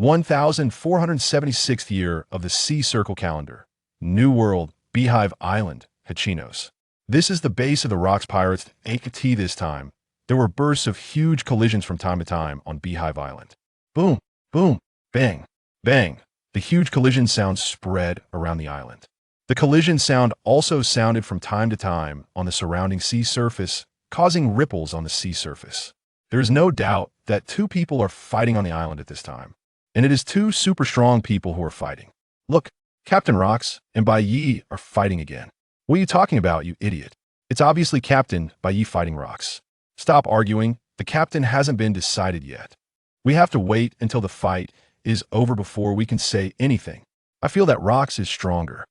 1476th year of the Sea Circle calendar. New World, Beehive Island, Hachinos. This is the base of the Rocks Pirates AKT this time. There were bursts of huge collisions from time to time on Beehive Island. Boom, boom, bang, bang. The huge collision sound spread around the island. The collision sound also sounded from time to time on the surrounding sea surface, causing ripples on the sea surface. There is no doubt that two people are fighting on the island at this time. And it is two super strong people who are fighting. Look, Captain Rocks and Bai Yi are fighting again. What are you talking about, you idiot? It's obviously Captain Bai Yi fighting Rocks. Stop arguing. The captain hasn't been decided yet. We have to wait until the fight is over before we can say anything. I feel that Rocks is stronger.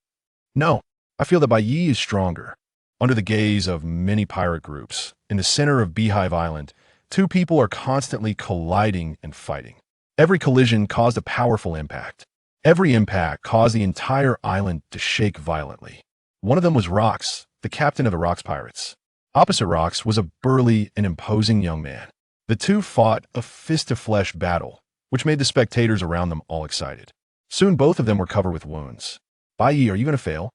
No, I feel that Bai Yi is stronger. Under the gaze of many pirate groups, in the center of Beehive Island, two people are constantly colliding and fighting. Every collision caused a powerful impact. Every impact caused the entire island to shake violently. One of them was Rocks, the captain of the Rocks Pirates. Opposite Rocks was a burly and imposing young man. The two fought a fist-to-flesh battle, which made the spectators around them all excited. Soon both of them were covered with wounds. Bai Yi, are you going to fail?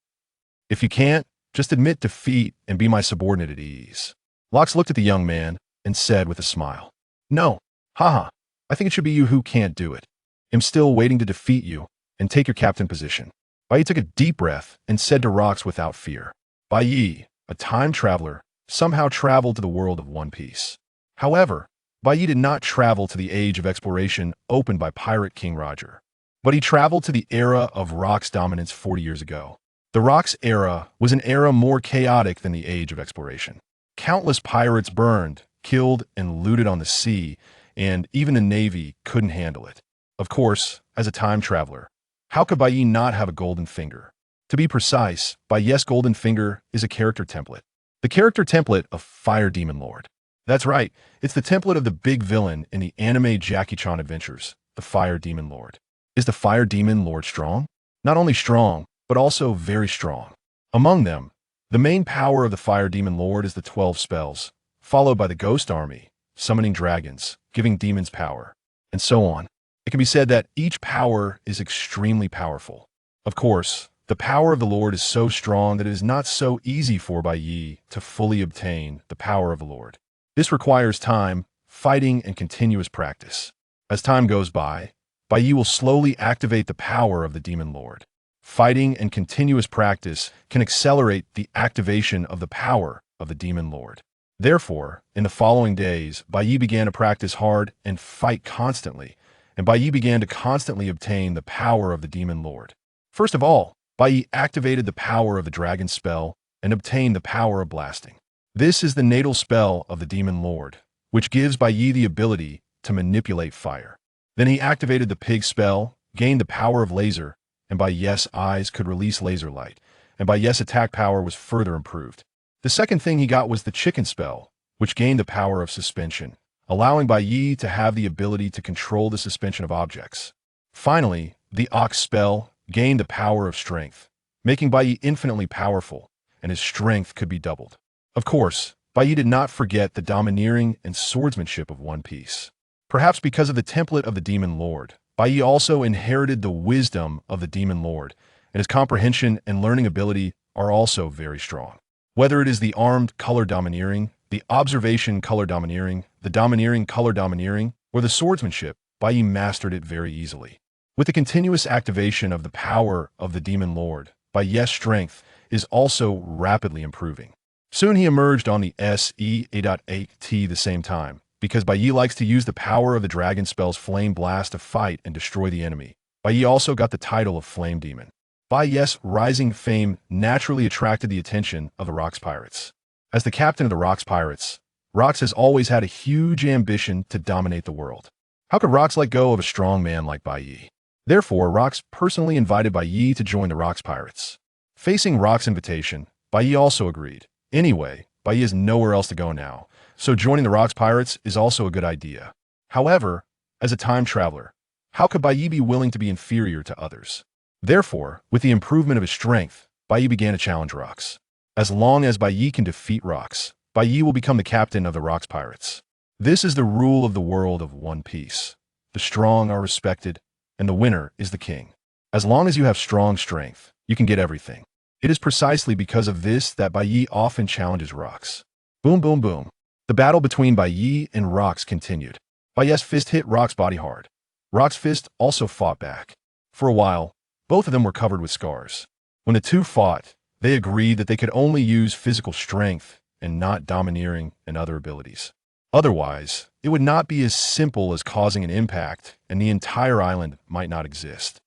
If you can't, just admit defeat and be my subordinate at ease. Rocks looked at the young man and said with a smile, No, haha. I think it should be you who can't do it. I'm still waiting to defeat you and take your captain position. Bai Yi took a deep breath and said to Rocks without fear. Bai Yi, a time traveler, somehow traveled to the world of One Piece. However, Bai Yi did not travel to the age of exploration opened by Pirate King Roger. But he traveled to the era of Rocks' dominance 40 years ago. The Rocks era was an era more chaotic than the age of exploration. Countless pirates burned, killed, and looted on the sea, and even the Navy couldn't handle it. Of course, as a time traveler, how could Bai Yi not have a golden finger? To be precise, Bai Yi's golden finger is a character template. The character template of Fire Demon Lord. That's right, it's the template of the big villain in the anime Jackie Chan Adventures, the Fire Demon Lord. Is the Fire Demon Lord strong? Not only strong, but also very strong. Among them, the main power of the Fire Demon Lord is the 12 spells, followed by the Ghost Army, summoning dragons, giving demons power, and so on. It can be said that each power is extremely powerful. Of course, the power of the Lord is so strong that it is not so easy for Bai Yi to fully obtain the power of the Lord. This requires time, fighting, and continuous practice. As time goes by, Bai Yi will slowly activate the power of the Demon Lord. Fighting and continuous practice can accelerate the activation of the power of the Demon Lord. Therefore, in the following days, Bai Yi began to practice hard and fight constantly, and Bai Yi began to constantly obtain the power of the Demon Lord. First of all, Bai Yi activated the power of the Dragon spell and obtained the power of blasting. This is the natal spell of the Demon Lord, which gives Bai Yi the ability to manipulate fire. Then he activated the Pig spell, gained the power of laser, and Bai Yi's eyes could release laser light, and Bai Yi's attack power was further improved. The second thing he got was the Chicken spell, which gained the power of suspension, allowing Bai Yi to have the ability to control the suspension of objects. Finally, the Ox spell gained the power of strength, making Bai Yi infinitely powerful, and his strength could be doubled. Of course, Bai Yi did not forget the domineering and swordsmanship of One Piece. Perhaps because of the template of the Demon Lord, Bai Yi also inherited the wisdom of the Demon Lord, and his comprehension and learning ability are also very strong. Whether it is the armed color domineering, the observation color domineering, the domineering color domineering, or the swordsmanship, Bai Yi mastered it very easily. With the continuous activation of the power of the Demon Lord, Bai Yi's strength is also rapidly improving. Soon he emerged on the SEA.8 the same time, because Bai Yi likes to use the power of the Dragon spell's Flame Blast to fight and destroy the enemy. Bai Yi also got the title of Flame Demon. Bai Yi's rising fame naturally attracted the attention of the Rocks Pirates. As the captain of the Rocks Pirates, Rocks has always had a huge ambition to dominate the world. How could Rocks let go of a strong man like Bai Yi? Therefore, Rocks personally invited Bai Yi to join the Rocks Pirates. Facing Rocks' invitation, Bai Yi also agreed. Anyway, Bai Yi has nowhere else to go now, so joining the Rocks Pirates is also a good idea. However, as a time traveler, how could Bai Yi be willing to be inferior to others? Therefore, with the improvement of his strength, Bai Yi began to challenge Rocks. As long as Bai Yi can defeat Rocks, Bai Yi will become the captain of the Rocks Pirates. This is the rule of the world of One Piece. The strong are respected, and the winner is the king. As long as you have strong strength, you can get everything. It is precisely because of this that Bai Yi often challenges Rox. Boom, boom, boom. The battle between Bai Yi and Rox continued. Bai Yi's fist hit Rox's body hard. Rox's fist also fought back. For a while, both of them were covered with scars. When the two fought, they agreed that they could only use physical strength and not domineering and other abilities. Otherwise, it would not be as simple as causing an impact, and the entire island might not exist.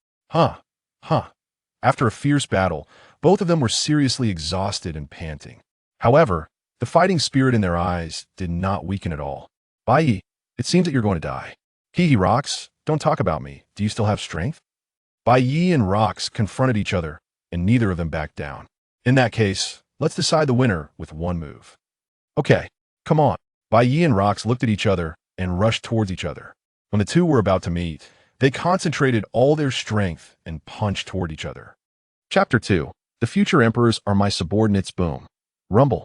After a fierce battle, both of them were seriously exhausted and panting. However, the fighting spirit in their eyes did not weaken at all. Bai Yi, it seems that you're going to die. Hihi, Rox, don't talk about me. Do you still have strength? Bai Yi and Rox confronted each other, and neither of them backed down. In that case, let's decide the winner with one move. Okay, come on. Bai Yi and Rox looked at each other and rushed towards each other. When the two were about to meet, they concentrated all their strength and punched toward each other. Chapter 2. The future emperors are my subordinates. Boom. Rumble.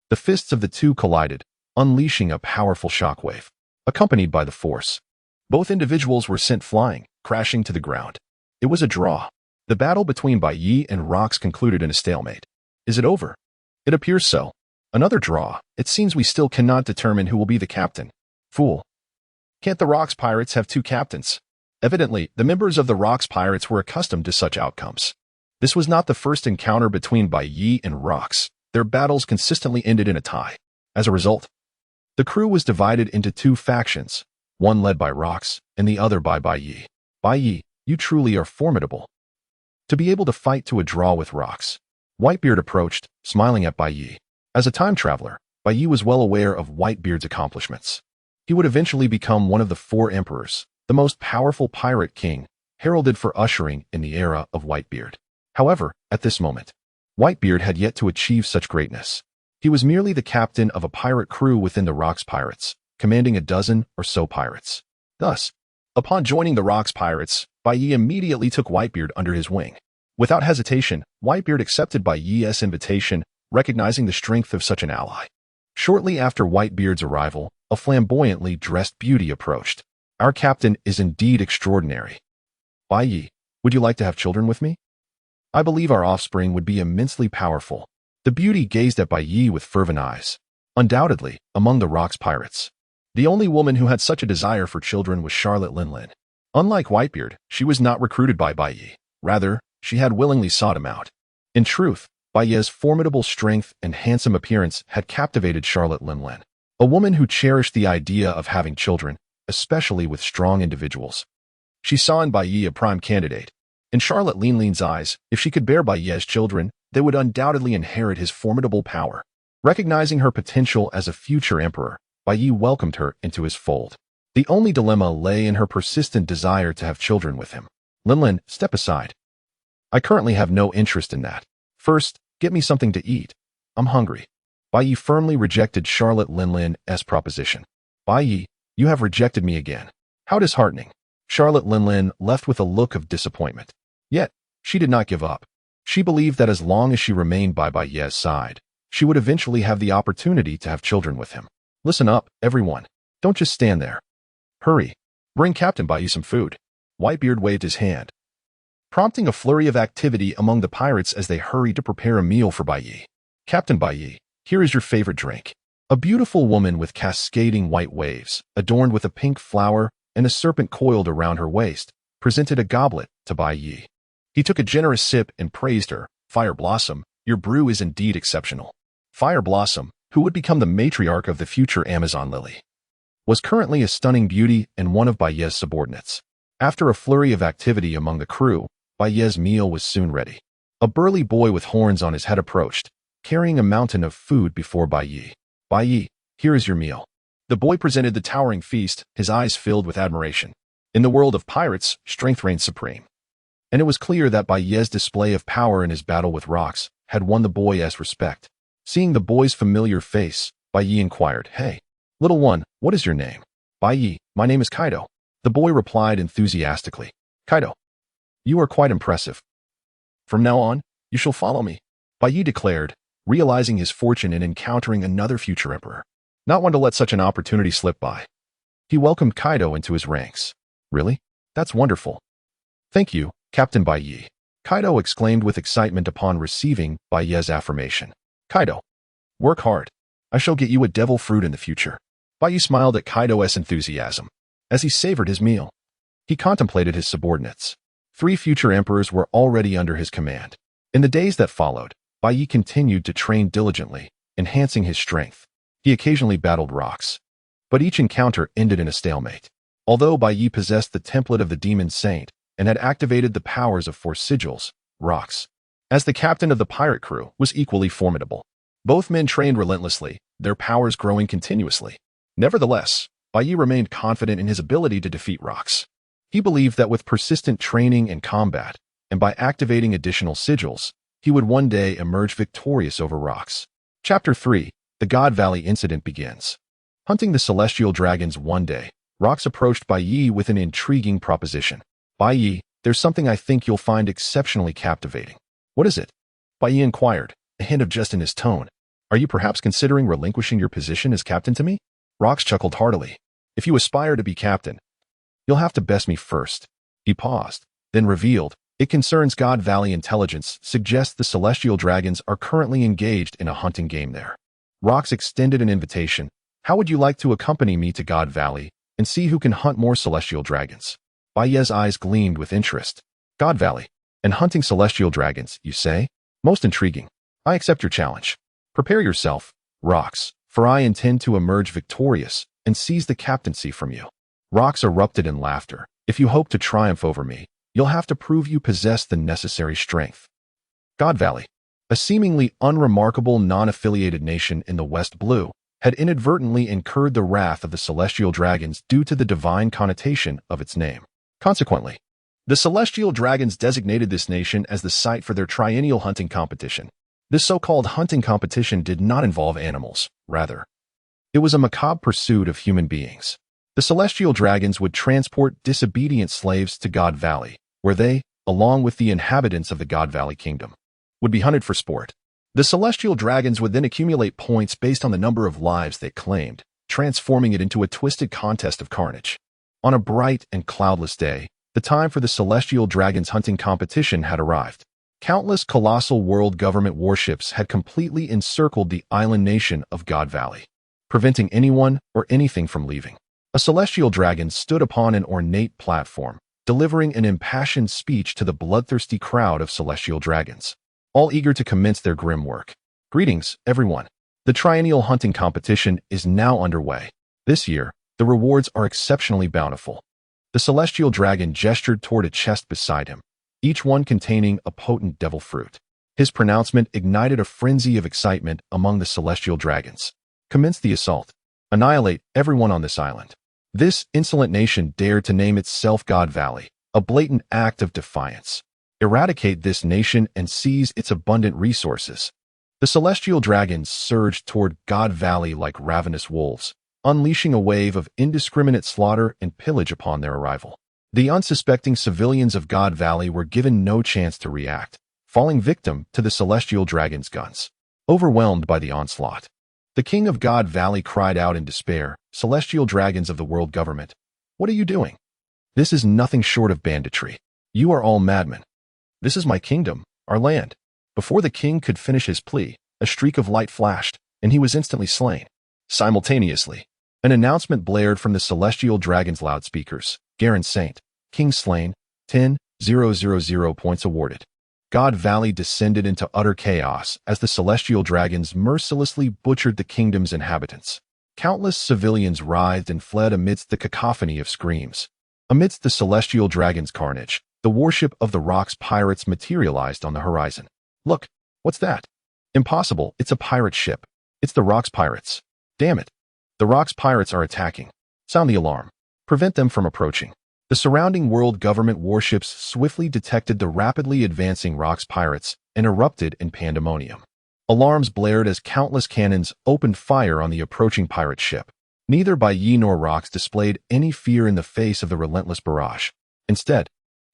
The fists of the two collided, unleashing a powerful shockwave, accompanied by the force. Both individuals were sent flying, crashing to the ground. It was a draw. The battle between Bai Yi and Rox concluded in a stalemate. Is it over? It appears so. Another draw. It seems we still cannot determine who will be the captain. Fool. Can't the Rox pirates have two captains? Evidently, the members of the Rox pirates were accustomed to such outcomes. This was not the first encounter between Bai Yi and Rox. Their battles consistently ended in a tie. As a result, the crew was divided into two factions, one led by Rox and the other by Bai Yi. Bai Yi, you truly are formidable. To be able to fight to a draw with Rox, Whitebeard approached, smiling at Bai Yi. As a time traveler, Bai Yi was well aware of Whitebeard's accomplishments. He would eventually become one of the four emperors, the most powerful pirate king, heralded for ushering in the era of Whitebeard. However, at this moment, Whitebeard had yet to achieve such greatness. He was merely the captain of a pirate crew within the Rox pirates, commanding a dozen or so pirates. Thus, upon joining the Rox pirates, Bai Yi immediately took Whitebeard under his wing. Without hesitation, Whitebeard accepted Bai Yi's invitation, recognizing the strength of such an ally. Shortly after Whitebeard's arrival, a flamboyantly dressed beauty approached. Our captain is indeed extraordinary. Bai Yi, would you like to have children with me? I believe our offspring would be immensely powerful. The beauty gazed at Bai Yi with fervent eyes. Undoubtedly, among the Rox pirates, the only woman who had such a desire for children was Charlotte Linlin. Unlike Whitebeard, she was not recruited by Bai Yi. Rather, she had willingly sought him out. In truth, Bai Yi's formidable strength and handsome appearance had captivated Charlotte Linlin, a woman who cherished the idea of having children, especially with strong individuals. She saw in Bai Yi a prime candidate. In Charlotte Linlin's eyes, if she could bear Bai Yi's children, they would undoubtedly inherit his formidable power. Recognizing her potential as a future emperor, Bai Yi welcomed her into his fold. The only dilemma lay in her persistent desire to have children with him. Linlin, step aside. I currently have no interest in that. First, get me something to eat. I'm hungry. Bai Yi firmly rejected Charlotte Linlin's proposition. Bai Yi, you have rejected me again. How disheartening. Charlotte Linlin left with a look of disappointment. Yet, she did not give up. She believed that as long as she remained by Bai Yi's side, she would eventually have the opportunity to have children with him. Listen up, everyone. Don't just stand there. Hurry. Bring Captain Bai Yi some food. Whitebeard waved his hand, prompting a flurry of activity among the pirates as they hurried to prepare a meal for Bai Yi. Captain Bai Yi, here is your favorite drink. A beautiful woman with cascading white waves, adorned with a pink flower and a serpent coiled around her waist, presented a goblet to Bai Yi. He took a generous sip and praised her. Fire Blossom, your brew is indeed exceptional. Fire Blossom, who would become the matriarch of the future Amazon Lily, was currently a stunning beauty and one of Bai Yi's subordinates. After a flurry of activity among the crew, Bai Yi's meal was soon ready. A burly boy with horns on his head approached, carrying a mountain of food before Bai Yi. Bai Yi, here is your meal. The boy presented the towering feast, his eyes filled with admiration. In the world of pirates, strength reigned supreme. And it was clear that Bai Yi's display of power in his battle with Rox had won the boy's respect. Seeing the boy's familiar face, Bai Yi inquired, Hey, little one, what is your name? Bai Yi, my name is Kaido. The boy replied enthusiastically. Kaido, you are quite impressive. From now on, you shall follow me, Bai Yi declared, realizing his fortune in encountering another future emperor. Not one to let such an opportunity slip by. He welcomed Kaido into his ranks. Really? That's wonderful. Thank you, Captain Bai Yi. Kaido exclaimed with excitement upon receiving Bai Yi's affirmation. Kaido, work hard. I shall get you a devil fruit in the future. Bai Yi smiled at Kaido's enthusiasm. As he savored his meal, he contemplated his subordinates. 3 future emperors were already under his command. In the days that followed, Bai Yi continued to train diligently, enhancing his strength. He occasionally battled rocks, but each encounter ended in a stalemate. Although Bai Yi possessed the template of the Demon Saint and had activated the powers of 4 sigils, rocks, as the captain of the pirate crew, was equally formidable. Both men trained relentlessly, their powers growing continuously. Nevertheless, Bai Yi remained confident in his ability to defeat rocks. He believed that with persistent training and combat, and by activating additional sigils, he would one day emerge victorious over rocks. Chapter 3, The God Valley Incident begins. Hunting the celestial dragons one day, Rocks approached Bai Yi with an intriguing proposition. Bai Yi, there's something I think you'll find exceptionally captivating. What is it? Bai Yi inquired, a hint of jest in his tone. Are you perhaps considering relinquishing your position as captain to me? Rocks chuckled heartily. If you aspire to be captain, you'll have to best me first. He paused, then revealed, it concerns God Valley intelligence suggests the celestial dragons are currently engaged in a hunting game there. Rocks extended an invitation. How would you like to accompany me to God Valley and see who can hunt more celestial dragons? Bai Yi's eyes gleamed with interest. God Valley, and hunting celestial dragons, you say? Most intriguing. I accept your challenge. Prepare yourself, Rocks, for I intend to emerge victorious and seize the captaincy from you. Rocks erupted in laughter. If you hope to triumph over me, you'll have to prove you possess the necessary strength. God Valley, a seemingly unremarkable non-affiliated nation in the West Blue, had inadvertently incurred the wrath of the celestial dragons due to the divine connotation of its name. Consequently, the celestial dragons designated this nation as the site for their triennial hunting competition. This so-called hunting competition did not involve animals. Rather, it was a macabre pursuit of human beings. The celestial dragons would transport disobedient slaves to God Valley, where they, along with the inhabitants of the God Valley Kingdom, would be hunted for sport. The celestial dragons would then accumulate points based on the number of lives they claimed, transforming it into a twisted contest of carnage. On a bright and cloudless day, the time for the celestial dragons hunting competition had arrived. Countless colossal world government warships had completely encircled the island nation of God Valley, preventing anyone or anything from leaving. A celestial dragon stood upon an ornate platform, delivering an impassioned speech to the bloodthirsty crowd of celestial dragons, all eager to commence their grim work. Greetings, everyone. The triennial hunting competition is now underway. This year, the rewards are exceptionally bountiful. The celestial dragon gestured toward a chest beside him, each one containing a potent devil fruit. His pronouncement ignited a frenzy of excitement among the celestial dragons. Commence the assault. Annihilate everyone on this island. This insolent nation dared to name itself God Valley, a blatant act of defiance. Eradicate this nation and seize its abundant resources. The celestial dragons surged toward God Valley like ravenous wolves, unleashing a wave of indiscriminate slaughter and pillage upon their arrival. The unsuspecting civilians of God Valley were given no chance to react, falling victim to the celestial dragons' guns. Overwhelmed by the onslaught, the king of God Valley cried out in despair, "Celestial dragons of the world government, what are you doing? This is nothing short of banditry. You are all madmen. This is my kingdom, our land." Before the king could finish his plea, a streak of light flashed, and he was instantly slain. Simultaneously, an announcement blared from the celestial dragon's loudspeakers. Garen Saint, king slain, 10,000 points awarded. God Valley descended into utter chaos as the celestial dragons mercilessly butchered the kingdom's inhabitants. Countless civilians writhed and fled amidst the cacophony of screams. Amidst the celestial dragon's carnage, the warship of the Rocks pirates materialized on the horizon. Look, what's that? Impossible, it's a pirate ship. It's the Rocks pirates. Damn it. The Rocks pirates are attacking. Sound the alarm. Prevent them from approaching. The surrounding world government warships swiftly detected the rapidly advancing Rocks pirates and erupted in pandemonium. Alarms blared as countless cannons opened fire on the approaching pirate ship. Neither Bai Yi nor Rocks displayed any fear in the face of the relentless barrage. Instead,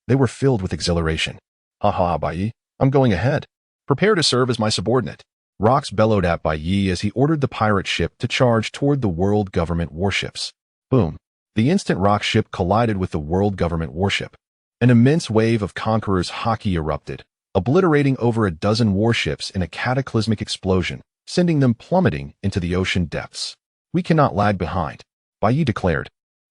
they were filled with exhilaration. "Ha, Bai Yi, I'm going ahead. Prepare to serve as my subordinate." Rocks bellowed at Bai Yi as he ordered the pirate ship to charge toward the world government warships. Boom. The instant Rock ship collided with the world government warship. An immense wave of Conqueror's Haki erupted, obliterating over a dozen warships in a cataclysmic explosion, sending them plummeting into the ocean depths. We cannot lag behind, Bai Yi declared.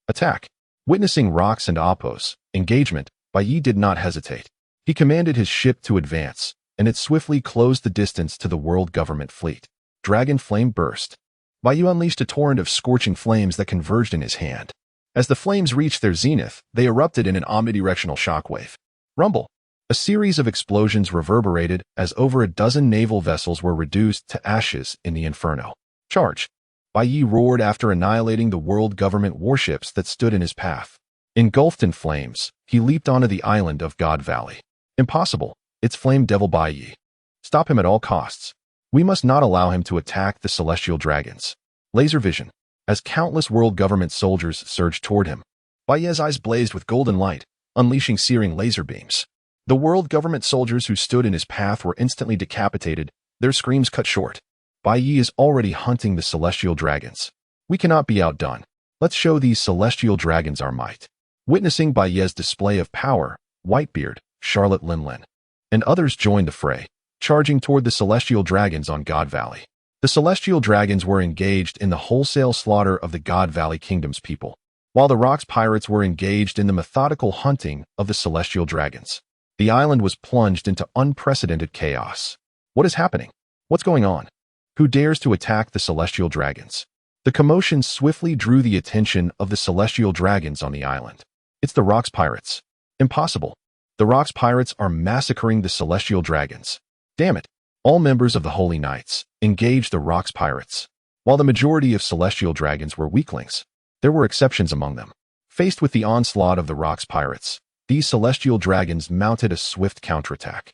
Attack. Witnessing Rox and Appo's engagement, Bai Yi did not hesitate. He commanded his ship to advance, and it swiftly closed the distance to the world government fleet. Dragon Flame burst. Bai Yi unleashed a torrent of scorching flames that converged in his hand. As the flames reached their zenith, they erupted in an omnidirectional shockwave. Rumble. A series of explosions reverberated as over a dozen naval vessels were reduced to ashes in the inferno. Charge. Bai Yi roared after annihilating the world government warships that stood in his path. Engulfed in flames, he leaped onto the island of God Valley. Impossible. It's Flame Devil Bai Yi. Stop him at all costs. We must not allow him to attack the celestial dragons. Laser vision. As countless world government soldiers surged toward him, Bai Yi's eyes blazed with golden light, unleashing searing laser beams. The world government soldiers who stood in his path were instantly decapitated, their screams cut short. Bai Yi is already hunting the celestial dragons. We cannot be outdone. Let's show these celestial dragons our might. Witnessing Bai Yi's display of power, Whitebeard, Charlotte Linlin, and others joined the fray, charging toward the celestial dragons on God Valley. The celestial dragons were engaged in the wholesale slaughter of the God Valley Kingdom's people, while the Rox pirates were engaged in the methodical hunting of the celestial dragons. The island was plunged into unprecedented chaos. What is happening? What's going on? Who dares to attack the celestial dragons? The commotion swiftly drew the attention of the celestial dragons on the island. It's the Rox pirates. Impossible. The Rox pirates are massacring the celestial dragons. Damn it. All members of the Holy Knights engaged the Rox pirates. While the majority of celestial dragons were weaklings, there were exceptions among them. Faced with the onslaught of the Rox pirates, these celestial dragons mounted a swift counterattack.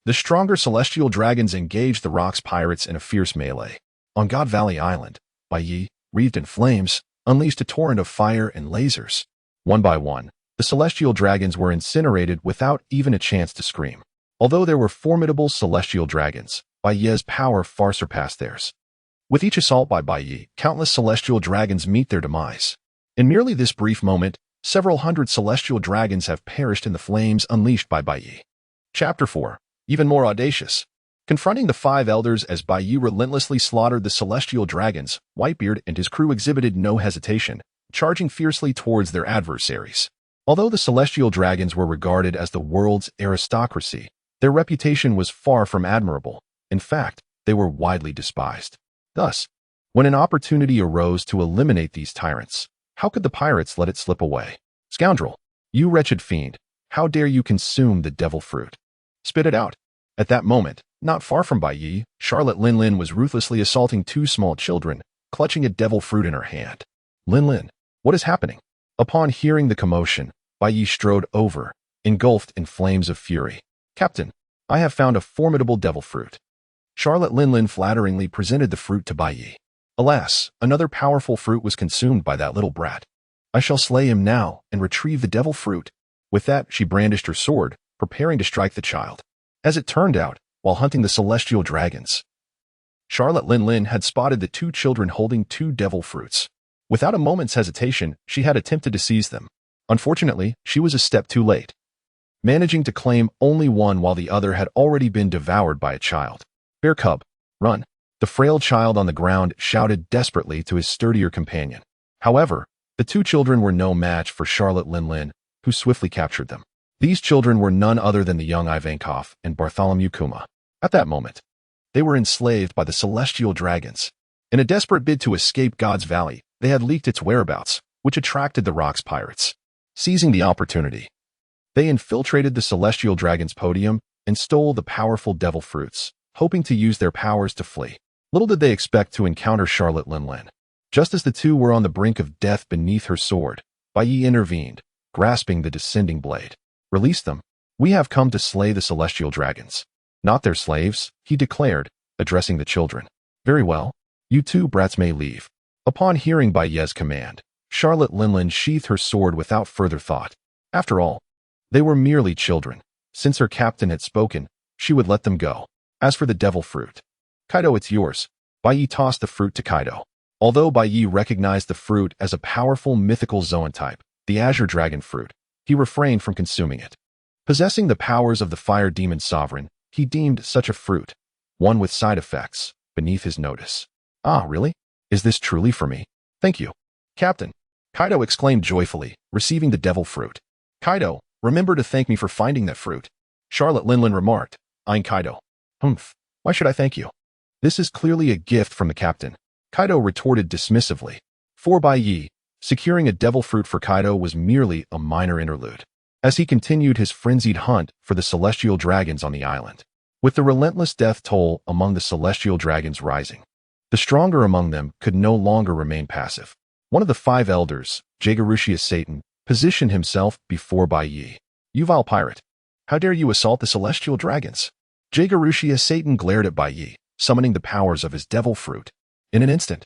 The stronger celestial dragons engaged the Rox pirates in a fierce melee. On God Valley Island, Bai Yi, wreathed in flames, unleashed a torrent of fire and lasers. One by one, the celestial dragons were incinerated without even a chance to scream. Although there were formidable celestial dragons, Bai Yi's power far surpassed theirs. With each assault by Bai Yi, countless celestial dragons meet their demise. In merely this brief moment, several hundred celestial dragons have perished in the flames unleashed by Bai Yi. Chapter 4. Even more audacious. Confronting the five elders as Bai Yi relentlessly slaughtered the celestial dragons, Whitebeard and his crew exhibited no hesitation, charging fiercely towards their adversaries. Although the celestial dragons were regarded as the world's aristocracy, their reputation was far from admirable. In fact, they were widely despised. Thus, when an opportunity arose to eliminate these tyrants, how could the pirates let it slip away? Scoundrel! You wretched fiend! How dare you consume the devil fruit? Spit it out! At that moment, not far from Bai Yi, Charlotte Linlin was ruthlessly assaulting two small children, clutching a devil fruit in her hand. Linlin, what is happening? Upon hearing the commotion, Bai Yi strode over, engulfed in flames of fury. Captain, I have found a formidable devil fruit. Charlotte Linlin flatteringly presented the fruit to Bai Yi. Alas, another powerful fruit was consumed by that little brat. I shall slay him now and retrieve the devil fruit. With that, she brandished her sword, preparing to strike the child. As it turned out, while hunting the celestial dragons, Charlotte Linlin had spotted the two children holding two devil fruits. Without a moment's hesitation, she had attempted to seize them. Unfortunately, she was a step too late, managing to claim only one while the other had already been devoured by a child. Bear cub, run! The frail child on the ground shouted desperately to his sturdier companion. However, the two children were no match for Charlotte Linlin, who swiftly captured them. These children were none other than the young Ivankov and Bartholomew Kuma. At that moment, they were enslaved by the celestial dragons. In a desperate bid to escape God's Valley, they had leaked its whereabouts, which attracted the Rox pirates. Seizing the opportunity, they infiltrated the celestial dragon's podium and stole the powerful devil fruits, hoping to use their powers to flee. Little did they expect to encounter Charlotte Linlin. Just as the two were on the brink of death beneath her sword, Bai Yi intervened, grasping the descending blade. Release them. We have come to slay the celestial dragons. Not their slaves, he declared, addressing the children. Very well. You two brats may leave. Upon hearing Bai Yi's command, Charlotte Linlin sheathed her sword without further thought. After all, they were merely children. Since her captain had spoken, she would let them go. As for the devil fruit, Kaido, it's yours. Bai Yi tossed the fruit to Kaido. Although Bai Yi recognized the fruit as a powerful mythical zoan type, the Azure Dragon fruit, he refrained from consuming it. Possessing the powers of the fire demon sovereign, he deemed such a fruit, one with side effects, beneath his notice. Ah, really? Is this truly for me? Thank you, Captain. Kaido exclaimed joyfully, receiving the devil fruit. Kaido, remember to thank me for finding that fruit. Charlotte Linlin remarked, eyeing Kaido. Humph, why should I thank you? This is clearly a gift from the captain. Kaido retorted dismissively. For Bai Yi, securing a devil fruit for Kaido was merely a minor interlude, as he continued his frenzied hunt for the celestial dragons on the island. With the relentless death toll among the celestial dragons rising, the stronger among them could no longer remain passive. One of the 5 elders, Jaegerusha Satan, positioned himself before Bai Yi. You vile pirate! How dare you assault the celestial dragons? Jaegerusha Satan glared at Bai Yi, summoning the powers of his devil fruit. In an instant,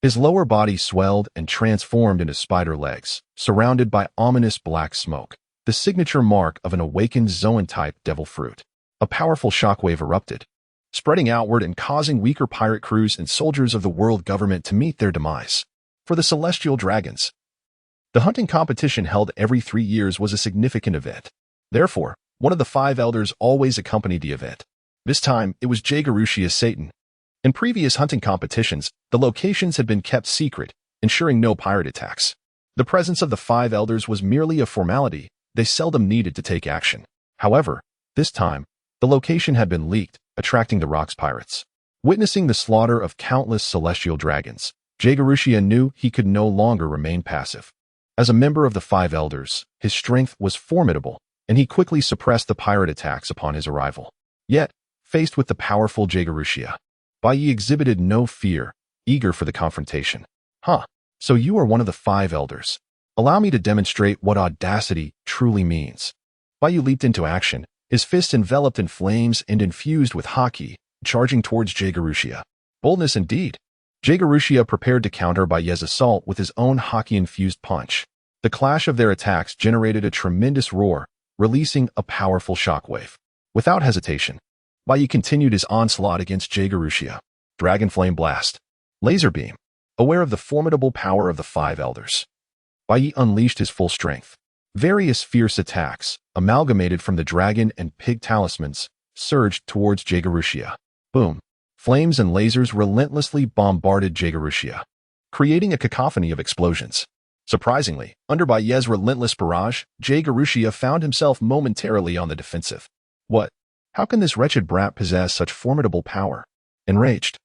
his lower body swelled and transformed into spider legs, surrounded by ominous black smoke, the signature mark of an awakened Zoan-type devil fruit. A powerful shockwave erupted, spreading outward and causing weaker pirate crews and soldiers of the world government to meet their demise. For the celestial dragons, the hunting competition held every 3 years was a significant event. Therefore, one of the 5 elders always accompanied the event. This time, it was Jaegerusha Satan. In previous hunting competitions, the locations had been kept secret, ensuring no pirate attacks. The presence of the 5 elders was merely a formality. They seldom needed to take action. However, this time, the location had been leaked, attracting the Rocks pirates. Witnessing the slaughter of countless celestial dragons, Jaegerusha knew he could no longer remain passive. As a member of the 5 elders, his strength was formidable, and he quickly suppressed the pirate attacks upon his arrival. Yet, faced with the powerful Jaegerusha, Bai Yi exhibited no fear, eager for the confrontation. So you are one of the 5 elders. Allow me to demonstrate what audacity truly means. Bai Yi leaped into action, his fist enveloped in flames and infused with haki, charging towards Jaegerusha. Boldness indeed. Jaegerusha prepared to counter Bai Yi's assault with his own haki-infused punch. The clash of their attacks generated a tremendous roar, releasing a powerful shockwave. Without hesitation, Bai Yi continued his onslaught against Jaegerusha. Dragon Flame Blast. Laser Beam. Aware of the formidable power of the 5 elders, Bai Yi unleashed his full strength. Various fierce attacks, amalgamated from the dragon and pig talismans, surged towards Jaegerusha. Boom. Flames and lasers relentlessly bombarded Jaegerusha, creating a cacophony of explosions. Surprisingly, under Bai Yi's relentless barrage, Jaegerusha found himself momentarily on the defensive. What? How can this wretched brat possess such formidable power? Enraged,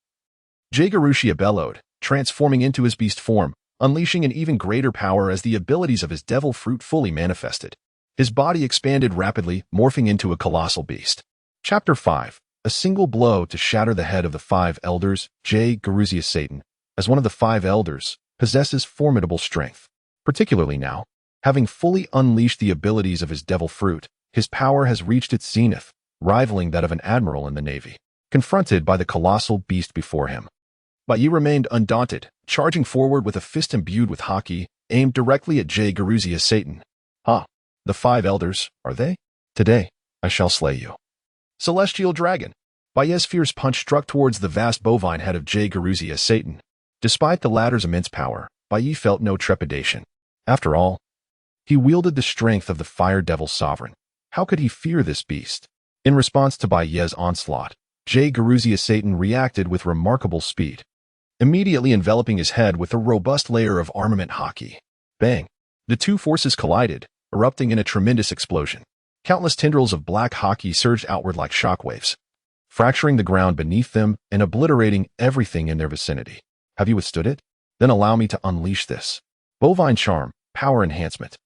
Jaegerusha bellowed, transforming into his beast form, unleashing an even greater power as the abilities of his devil fruit fully manifested. His body expanded rapidly, morphing into a colossal beast. Chapter 5. A single blow to shatter the head of the 5 elders. Jaegerusha Satan, as one of the 5 elders, possesses formidable strength. Particularly now, having fully unleashed the abilities of his devil fruit, his power has reached its zenith, rivaling that of an admiral in the navy. Confronted by the colossal beast before him, Bai Yi remained undaunted, charging forward with a fist imbued with haki, aimed directly at Jaegerusha Satan. The 5 elders, are they? Today, I shall slay you. Celestial Dragon. Bai Yi's fierce punch struck towards the vast bovine head of Jaegerusha Satan. Despite the latter's immense power, Bai Yi felt no trepidation. After all, he wielded the strength of the Fire Devil Sovereign. How could he fear this beast? In response to Bai Yi's onslaught, Jaegerusha Satan reacted with remarkable speed, immediately enveloping his head with a robust layer of armament haki. Bang! The two forces collided, erupting in a tremendous explosion. Countless tendrils of black haki surged outward like shockwaves, fracturing the ground beneath them and obliterating everything in their vicinity. Have you withstood it? Then allow me to unleash this bovine charm, power enhancement.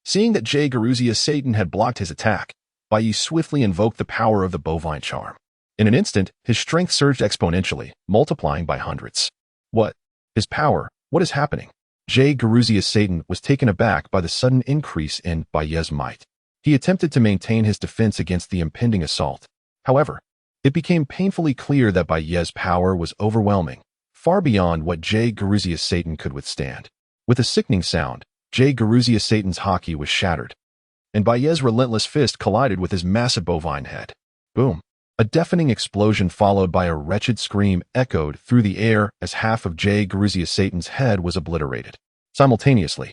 Seeing that Jaegerusha Satan had blocked his attack, Bai Yi swiftly invoked the power of the bovine charm. In an instant, his strength surged exponentially, multiplying by hundreds. What? His power? What is happening? Jaegerusha Satan was taken aback by the sudden increase in Bai Yi's might. He attempted to maintain his defense against the impending assault. However, it became painfully clear that Bai Yi's power was overwhelming, far beyond what Jaegerusha Satan could withstand. With a sickening sound, Jaegerusha Satan's haki was shattered, and Bai Yi's relentless fist collided with his massive bovine head. Boom! A deafening explosion followed by a wretched scream echoed through the air as half of Jaegerusha Satan's head was obliterated. Simultaneously,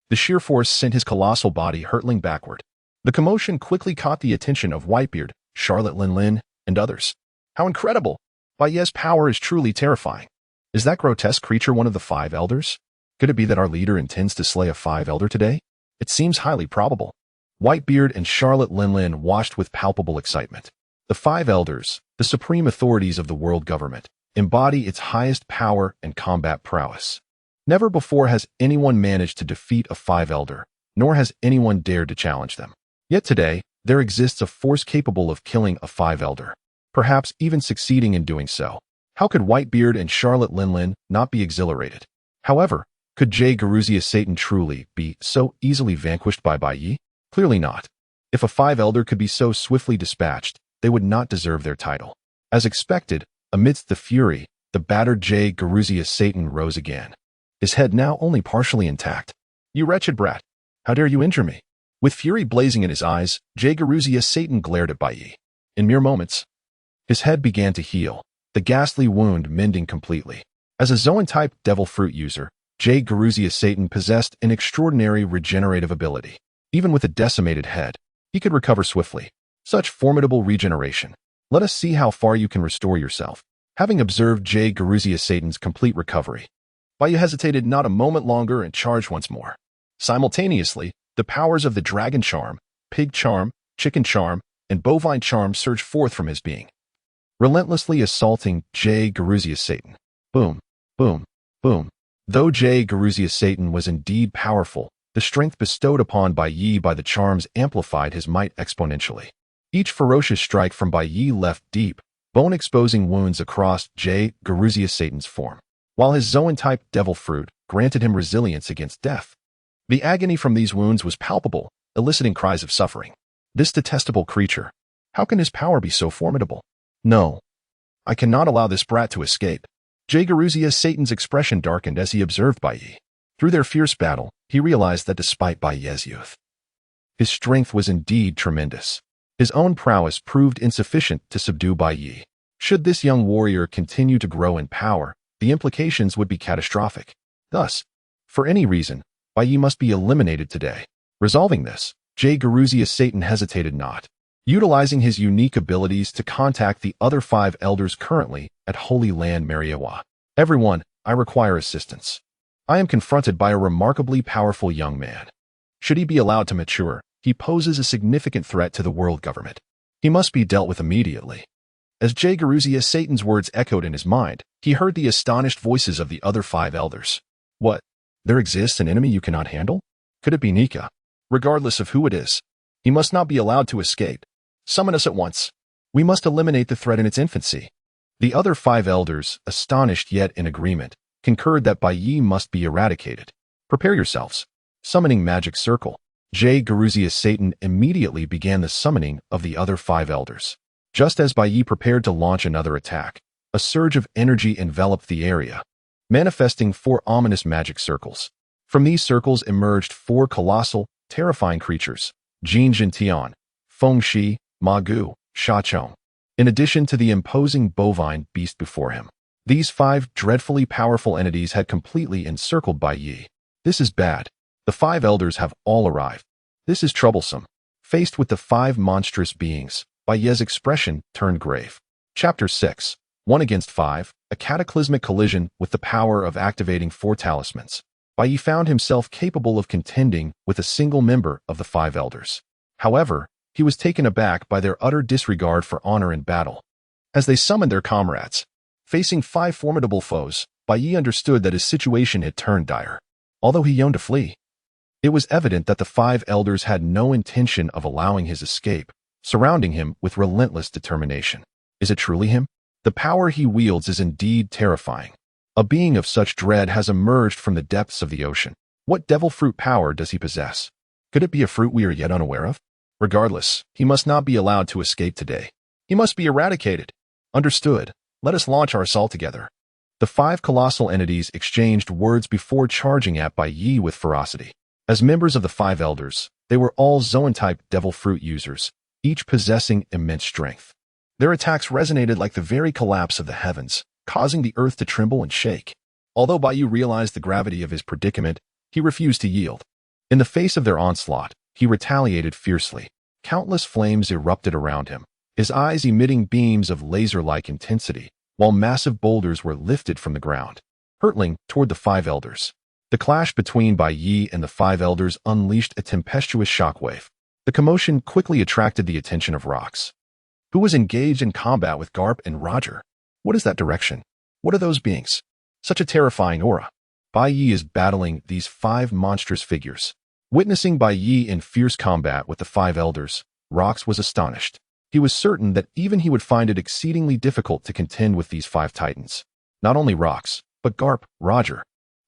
the sheer force sent his colossal body hurtling backward. The commotion quickly caught the attention of Whitebeard, Charlotte Linlin, and others. How incredible! Bai Ye's power is truly terrifying. Is that grotesque creature one of the five elders? Could it be that our leader intends to slay a five elder today? It seems highly probable. Whitebeard and Charlotte Linlin watched with palpable excitement. The five elders, the supreme authorities of the world government, embody its highest power and combat prowess. Never before has anyone managed to defeat a five elder, nor has anyone dared to challenge them. Yet today, there exists a force capable of killing a five elder, perhaps even succeeding in doing so. How could Whitebeard and Charlotte Linlin not be exhilarated? However, could Jay Garuzia Satan truly be so easily vanquished by Bai Yi? Clearly not. If a five elder could be so swiftly dispatched, they would not deserve their title. As expected, amidst the fury, the battered Jay Garuzia Satan rose again, his head now only partially intact. You wretched brat! How dare you injure me? With fury blazing in his eyes, Jay Garuzia Satan glared at Bai Yi. In mere moments, his head began to heal, the ghastly wound mending completely. As a Zoan-type devil fruit user, Jay Garuzia Satan possessed an extraordinary regenerative ability. Even with a decimated head, he could recover swiftly. Such formidable regeneration. Let us see how far you can restore yourself. Having observed Jay Garuzia Satan's complete recovery, Bai Yi hesitated not a moment longer and charged once more. Simultaneously, the powers of the dragon charm, pig charm, chicken charm, and bovine charm surged forth from his being, relentlessly assaulting Jay Garuzia Satan. Boom, boom, boom. Though Jay Garuzia Satan was indeed powerful, the strength bestowed upon Bai Yi by the charms amplified his might exponentially. Each ferocious strike from Bai Yi left deep, bone-exposing wounds across Jay Garuzia Satan's form, while his Zoan-type devil fruit granted him resilience against death. The agony from these wounds was palpable, eliciting cries of suffering. This detestable creature. How can his power be so formidable? No. I cannot allow this brat to escape. Jay Garuzia Satan's expression darkened as he observed Bai Yi. Through their fierce battle, he realized that despite Bai Yi's youth, his strength was indeed tremendous. His own prowess proved insufficient to subdue Bai Yi. Should this young warrior continue to grow in power, the implications would be catastrophic. Thus, for any reason, Bai Yi must be eliminated today. Resolving this, Jay Garuzia Satan hesitated not, utilizing his unique abilities to contact the other five elders currently at Holy Land Mariawa. Everyone, I require assistance. I am confronted by a remarkably powerful young man. Should he be allowed to mature, he poses a significant threat to the world government. He must be dealt with immediately. As Jay Garuzia Satan's words echoed in his mind, he heard the astonished voices of the other five elders. What? There exists an enemy you cannot handle? Could it be Nika? Regardless of who it is, he must not be allowed to escape. Summon us at once. We must eliminate the threat in its infancy. The other five elders, astonished yet in agreement, concurred that Bai Yi must be eradicated. Prepare yourselves. Summoning Magic Circle. Jay Garuzia Satan immediately began the summoning of the other five elders. Just as Bai Yi prepared to launch another attack, a surge of energy enveloped the area, manifesting four ominous magic circles. From these circles emerged four colossal, terrifying creatures: Jin Jintian, Feng Shi, Ma Gu, Sha Chong, in addition to the imposing bovine beast before him. These five dreadfully powerful entities had completely encircled Bai Yi. This is bad. The five elders have all arrived. This is troublesome. Faced with the five monstrous beings, Bai Yi's expression turned grave. Chapter 6. 1 against 5, a cataclysmic collision with the power of activating four talismans. Bai Yi found himself capable of contending with a single member of the five elders. However, he was taken aback by their utter disregard for honor in battle. As they summoned their comrades, facing five formidable foes, Bai Yi understood that his situation had turned dire. Although he yearned to flee, it was evident that the five elders had no intention of allowing his escape, surrounding him with relentless determination. Is it truly him? The power he wields is indeed terrifying. A being of such dread has emerged from the depths of the ocean. What devil fruit power does he possess? Could it be a fruit we are yet unaware of? Regardless, he must not be allowed to escape today. He must be eradicated. Understood. Let us launch our assault together. The five colossal entities exchanged words before charging at Bai Yi with ferocity. As members of the five elders, they were all Zoan-type devil fruit users, each possessing immense strength. Their attacks resonated like the very collapse of the heavens, causing the earth to tremble and shake. Although Bai Yi realized the gravity of his predicament, he refused to yield. In the face of their onslaught, he retaliated fiercely. Countless flames erupted around him, his eyes emitting beams of laser-like intensity, while massive boulders were lifted from the ground, hurtling toward the five elders. The clash between Bai Yi and the five elders unleashed a tempestuous shockwave. The commotion quickly attracted the attention of Rox, who was engaged in combat with Garp and Roger. What is that direction? What are those beings? Such a terrifying aura. Bai Yi is battling these five monstrous figures. Witnessing Bai Yi in fierce combat with the five elders, Rox was astonished. He was certain that even he would find it exceedingly difficult to contend with these five titans. Not only Rox, but Garp, Roger,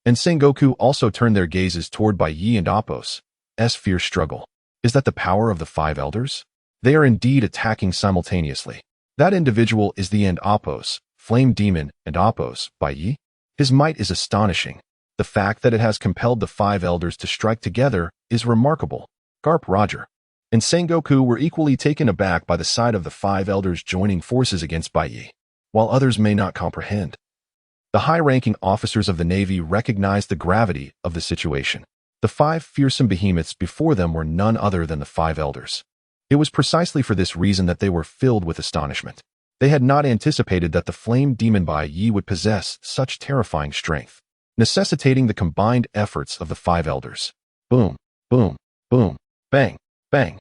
and Sengoku also turned their gazes toward Bai Yi and Appos' fierce struggle. Is that the power of the five elders? They are indeed attacking simultaneously. That individual is the end Appos, Flame Demon, and Appos, Bai Yi. His might is astonishing. The fact that it has compelled the five elders to strike together is remarkable. Garp, Roger, and Sengoku were equally taken aback by the sight of the five elders joining forces against Bai Yi, while others may not comprehend. The high-ranking officers of the Navy recognized the gravity of the situation. The five fearsome behemoths before them were none other than the five elders. It was precisely for this reason that they were filled with astonishment. They had not anticipated that the flame demon Bai Yi would possess such terrifying strength, necessitating the combined efforts of the five elders. Boom, boom, boom, bang, bang.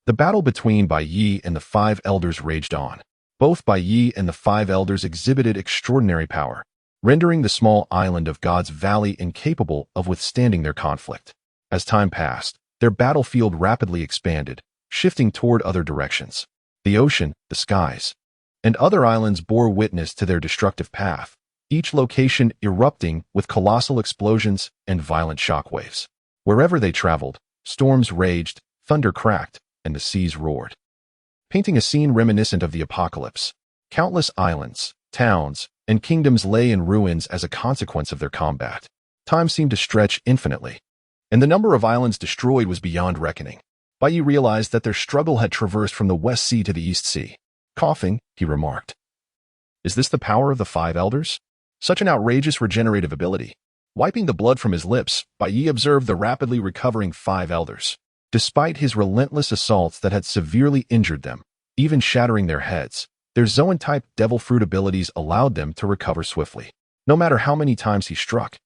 The battle between Bai Yi and the five elders raged on. Both Bai Yi and the five elders exhibited extraordinary power, rendering the small island of God's Valley incapable of withstanding their conflict. As time passed, their battlefield rapidly expanded, shifting toward other directions. The ocean, the skies, and other islands bore witness to their destructive path, each location erupting with colossal explosions and violent shockwaves. Wherever they traveled, storms raged, thunder cracked, and the seas roared, painting a scene reminiscent of the apocalypse. Countless islands, towns, and kingdoms lay in ruins as a consequence of their combat. Time seemed to stretch infinitely, and the number of islands destroyed was beyond reckoning. Bai Yi realized that their struggle had traversed from the West Sea to the East Sea. Coughing, he remarked, "Is this the power of the five elders? Such an outrageous regenerative ability." Wiping the blood from his lips, Bai Yi observed the rapidly recovering five elders. Despite his relentless assaults that had severely injured them, even shattering their heads, their Zoan-type devil fruit abilities allowed them to recover swiftly. No matter how many times he struck,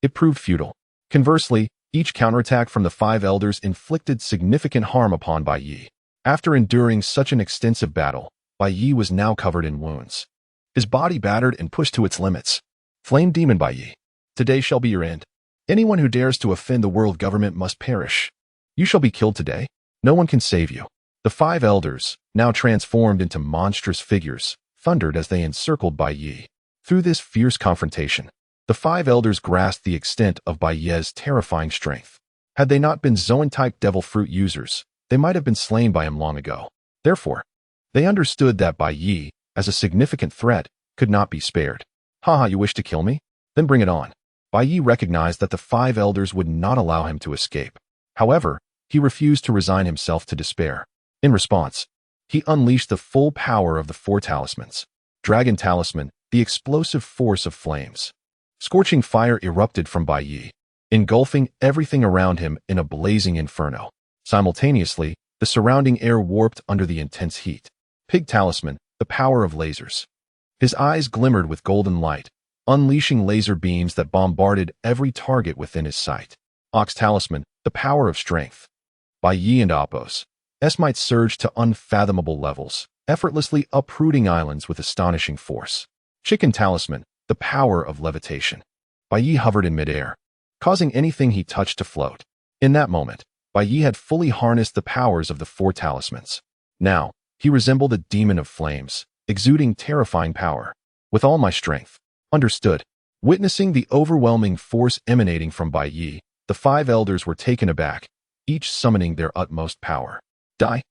it proved futile. Conversely, each counterattack from the five elders inflicted significant harm upon Bai Yi. After enduring such an extensive battle, Bai Yi was now covered in wounds, his body battered and pushed to its limits. Flame Demon Bai Yi, today shall be your end. Anyone who dares to offend the world government must perish. You shall be killed today. No one can save you. The five elders, now transformed into monstrous figures, thundered as they encircled Bai Yi. Through this fierce confrontation, the five elders grasped the extent of Bai Yi's terrifying strength. Had they not been Zoan-type devil fruit users, they might have been slain by him long ago. Therefore, they understood that Bai Yi, as a significant threat, could not be spared. Haha, you wish to kill me? Then bring it on. Bai Yi recognized that the five elders would not allow him to escape. However, he refused to resign himself to despair. In response, he unleashed the full power of the four talismans. Dragon Talisman, the explosive force of flames. Scorching fire erupted from Bai Yi, engulfing everything around him in a blazing inferno. Simultaneously, the surrounding air warped under the intense heat. Pig Talisman, the power of lasers. His eyes glimmered with golden light, unleashing laser beams that bombarded every target within his sight. Ox Talisman, the power of strength. Bai Yi and Appos' might surged to unfathomable levels, effortlessly uprooting islands with astonishing force. Chicken Talisman, the power of levitation. Bai Yi hovered in midair, causing anything he touched to float. In that moment, Bai Yi had fully harnessed the powers of the four talismans. Now, he resembled a demon of flames, exuding terrifying power. With all my strength. Understood. Witnessing the overwhelming force emanating from Bai Yi, the five elders were taken aback, each summoning their utmost power. Die.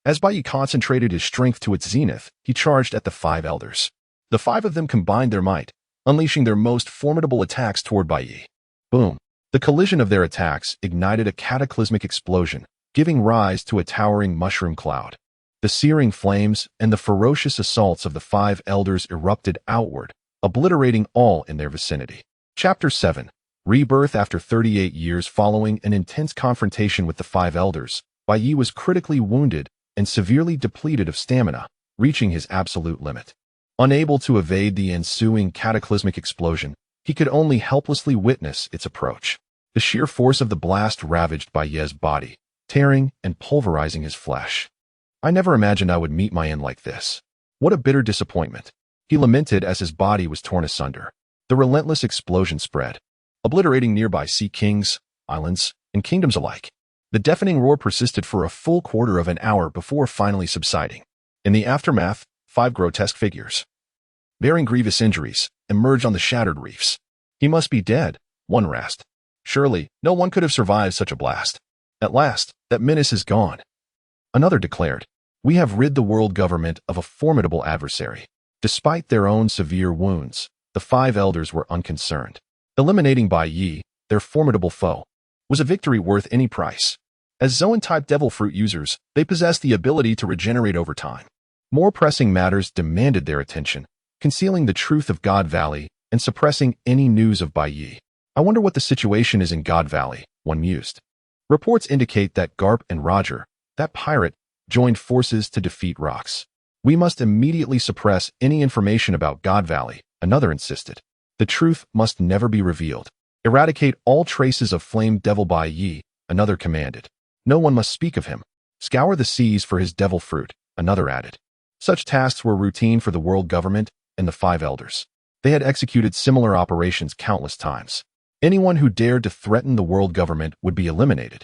As Bai Yi concentrated his strength to its zenith, he charged at the five elders. The five of them combined their might, unleashing their most formidable attacks toward Bai Yi. Boom. The collision of their attacks ignited a cataclysmic explosion, giving rise to a towering mushroom cloud. The searing flames and the ferocious assaults of the five elders erupted outward, obliterating all in their vicinity. Chapter 7. Rebirth. After 38 years following an intense confrontation with the Five Elders, Bai Yi was critically wounded and severely depleted of stamina, reaching his absolute limit. Unable to evade the ensuing cataclysmic explosion, he could only helplessly witness its approach. The sheer force of the blast ravaged Bai Yi's body, tearing and pulverizing his flesh. "I never imagined I would meet my end like this. What a bitter disappointment," he lamented as his body was torn asunder. The relentless explosion spread, obliterating nearby sea kings, islands, and kingdoms alike. The deafening roar persisted for a full quarter of an hour before finally subsiding. In the aftermath, 5 grotesque figures, bearing grievous injuries, emerged on the shattered reefs. "He must be dead," one rasped. "Surely, no one could have survived such a blast. At last, that menace is gone," another declared. "We have rid the world government of a formidable adversary." Despite their own severe wounds, the 5 elders were unconcerned. Eliminating Bai Yi, their formidable foe, was a victory worth any price. As Zoan-type devil fruit users, they possessed the ability to regenerate over time. More pressing matters demanded their attention, concealing the truth of God Valley and suppressing any news of Bai Yi. "I wonder what the situation is in God Valley," one mused. Reports indicate that Garp and Roger, that pirate, joined forces to defeat Rox. "We must immediately suppress any information about God Valley," another insisted. "The truth must never be revealed. Eradicate all traces of Flame Devil Bai Yi," another commanded. "No one must speak of him. Scour the seas for his devil fruit," another added. Such tasks were routine for the world government and the 5 elders. They had executed similar operations countless times. Anyone who dared to threaten the world government would be eliminated,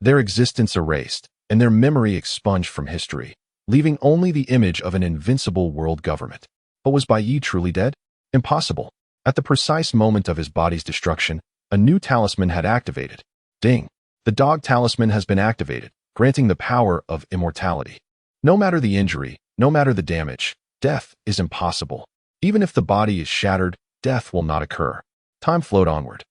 their existence erased, and their memory expunged from history, leaving only the image of an invincible world government. But was Bai Yi truly dead? Impossible. At the precise moment of his body's destruction, a new talisman had activated. Ding! The dog talisman has been activated, granting the power of immortality. No matter the injury, no matter the damage, death is impossible. Even if the body is shattered, death will not occur. Time flowed onward.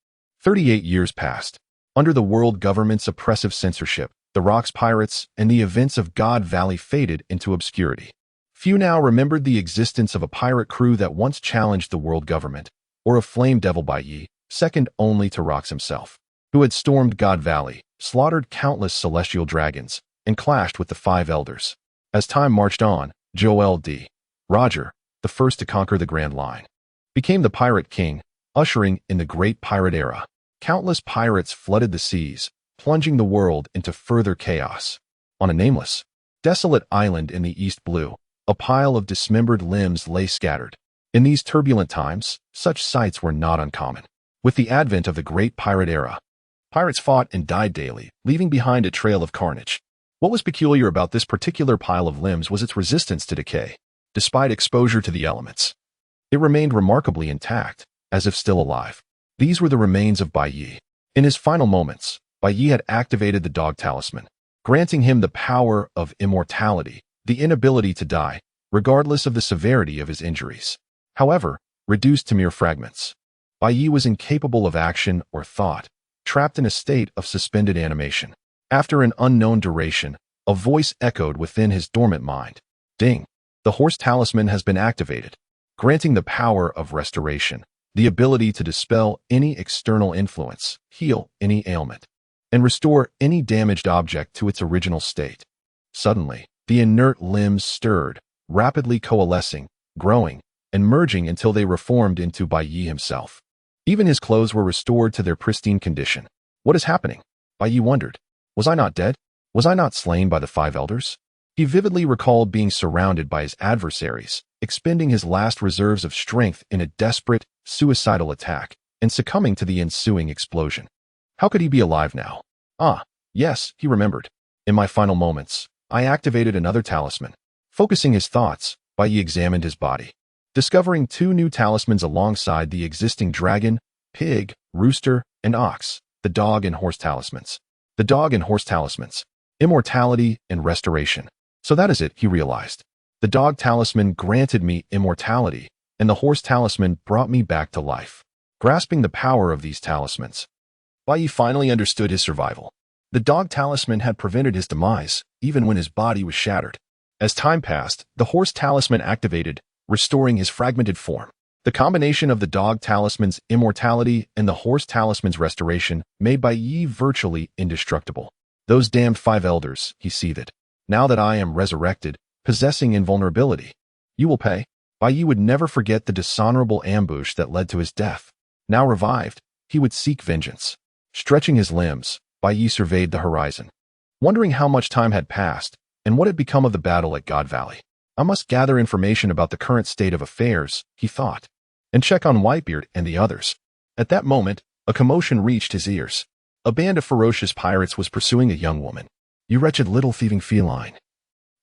38 years passed. Under the world government's oppressive censorship, the Rox pirates and the events of God Valley faded into obscurity. Few now remembered the existence of a pirate crew that once challenged the world government, or of Flame Devil Bai Yi, second only to Rox himself, who had stormed God Valley, slaughtered countless celestial dragons, and clashed with the 5 elders. As time marched on, Joel D. Roger, the first to conquer the Grand Line, became the Pirate King, ushering in the Great Pirate Era. Countless pirates flooded the seas, plunging the world into further chaos. On a nameless, desolate island in the East Blue, a pile of dismembered limbs lay scattered. In these turbulent times, such sights were not uncommon. With the advent of the Great Pirate Era, pirates fought and died daily, leaving behind a trail of carnage. What was peculiar about this particular pile of limbs was its resistance to decay. Despite exposure to the elements, it remained remarkably intact, as if still alive. These were the remains of Bai Yi. In his final moments, Bai Yi had activated the dog talisman, granting him the power of immortality, the inability to die, regardless of the severity of his injuries. However, reduced to mere fragments, Bai Yi was incapable of action or thought, trapped in a state of suspended animation. After an unknown duration, a voice echoed within his dormant mind. Ding! The horse talisman has been activated, granting the power of restoration, the ability to dispel any external influence, heal any ailment, and restore any damaged object to its original state. Suddenly, the inert limbs stirred, rapidly coalescing, growing, and merging until they reformed into Bai Yi himself. Even his clothes were restored to their pristine condition. What is happening? Bai Yi wondered. Was I not dead? Was I not slain by the 5 elders? He vividly recalled being surrounded by his adversaries, expending his last reserves of strength in a desperate, suicidal attack, and succumbing to the ensuing explosion. How could he be alive now? Ah, yes, he remembered. In my final moments, I activated another talisman. Focusing his thoughts, Bai Yi examined his body, discovering 2 new talismans alongside the existing dragon, pig, rooster, and ox, the dog and horse talismans. The dog and horse talismans. Immortality and restoration. So that is it, he realized. The dog talisman granted me immortality, and the horse talisman brought me back to life. Grasping the power of these talismans, Bai Yi finally understood his survival. The dog talisman had prevented his demise, even when his body was shattered. As time passed, the horse talisman activated, restoring his fragmented form. The combination of the dog talisman's immortality and the horse talisman's restoration made Bai Yi virtually indestructible. Those damned 5 elders, he seethed. Now that I am resurrected, possessing invulnerability, you will pay. Bai Yi would never forget the dishonorable ambush that led to his death. Now revived, he would seek vengeance. Stretching his limbs, Bai Yi surveyed the horizon, wondering how much time had passed and what had become of the battle at God Valley. I must gather information about the current state of affairs, he thought, and check on Whitebeard and the others. At that moment, a commotion reached his ears. A band of ferocious pirates was pursuing a young woman. You wretched little thieving feline.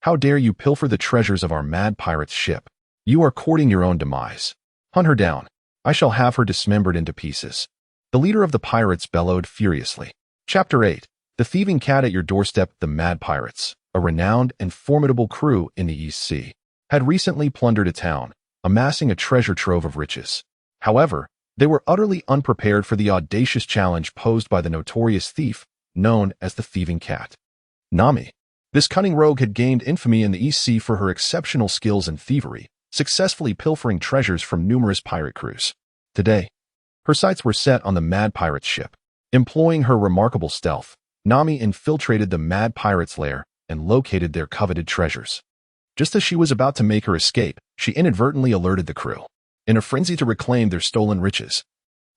How dare you pilfer the treasures of our mad pirate's ship? You are courting your own demise. Hunt her down. I shall have her dismembered into pieces. The leader of the pirates bellowed furiously. Chapter 8. The Thieving Cat at your doorstep. The Mad Pirates, a renowned and formidable crew in the East Sea, had recently plundered a town, amassing a treasure trove of riches. However, they were utterly unprepared for the audacious challenge posed by the notorious thief known as the Thieving Cat. Nami. This cunning rogue had gained infamy in the East Sea for her exceptional skills in thievery, successfully pilfering treasures from numerous pirate crews. Today, her sights were set on the Mad Pirate's ship. Employing her remarkable stealth, Nami infiltrated the Mad Pirate's lair and located their coveted treasures. Just as she was about to make her escape, she inadvertently alerted the crew. In a frenzy to reclaim their stolen riches,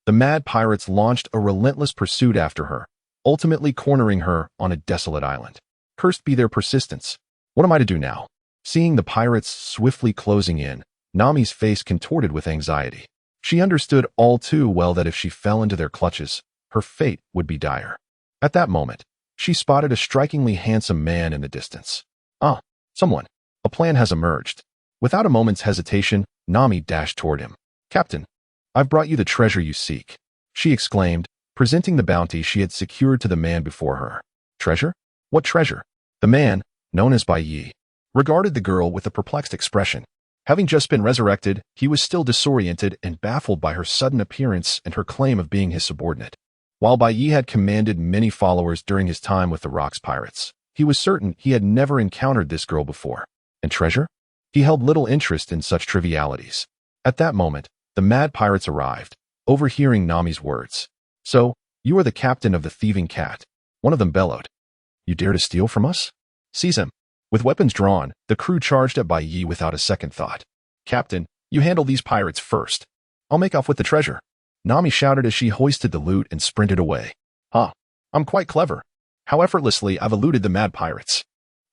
the Mad Pirates launched a relentless pursuit after her, ultimately cornering her on a desolate island. Cursed be their persistence. What am I to do now? Seeing the pirates swiftly closing in, Nami's face contorted with anxiety. She understood all too well that if she fell into their clutches, her fate would be dire. At that moment, she spotted a strikingly handsome man in the distance. Ah, someone. A plan has emerged. Without a moment's hesitation, Nami dashed toward him. Captain, I've brought you the treasure you seek, she exclaimed, presenting the bounty she had secured to the man before her. Treasure? What treasure? The man, known as Bai Yi, regarded the girl with a perplexed expression. Having just been resurrected, he was still disoriented and baffled by her sudden appearance and her claim of being his subordinate. While Bai Yi had commanded many followers during his time with the Rocks Pirates, he was certain he had never encountered this girl before. And treasure? He held little interest in such trivialities. At that moment, the Mad Pirates arrived, overhearing Nami's words. So, you are the captain of the Thieving Cat, one of them bellowed. You dare to steal from us? Seize him. With weapons drawn, the crew charged at Bai Yi without a second thought. Captain, you handle these pirates first. I'll make off with the treasure. Nami shouted as she hoisted the loot and sprinted away. I'm quite clever. How effortlessly I've eluded the Mad Pirates.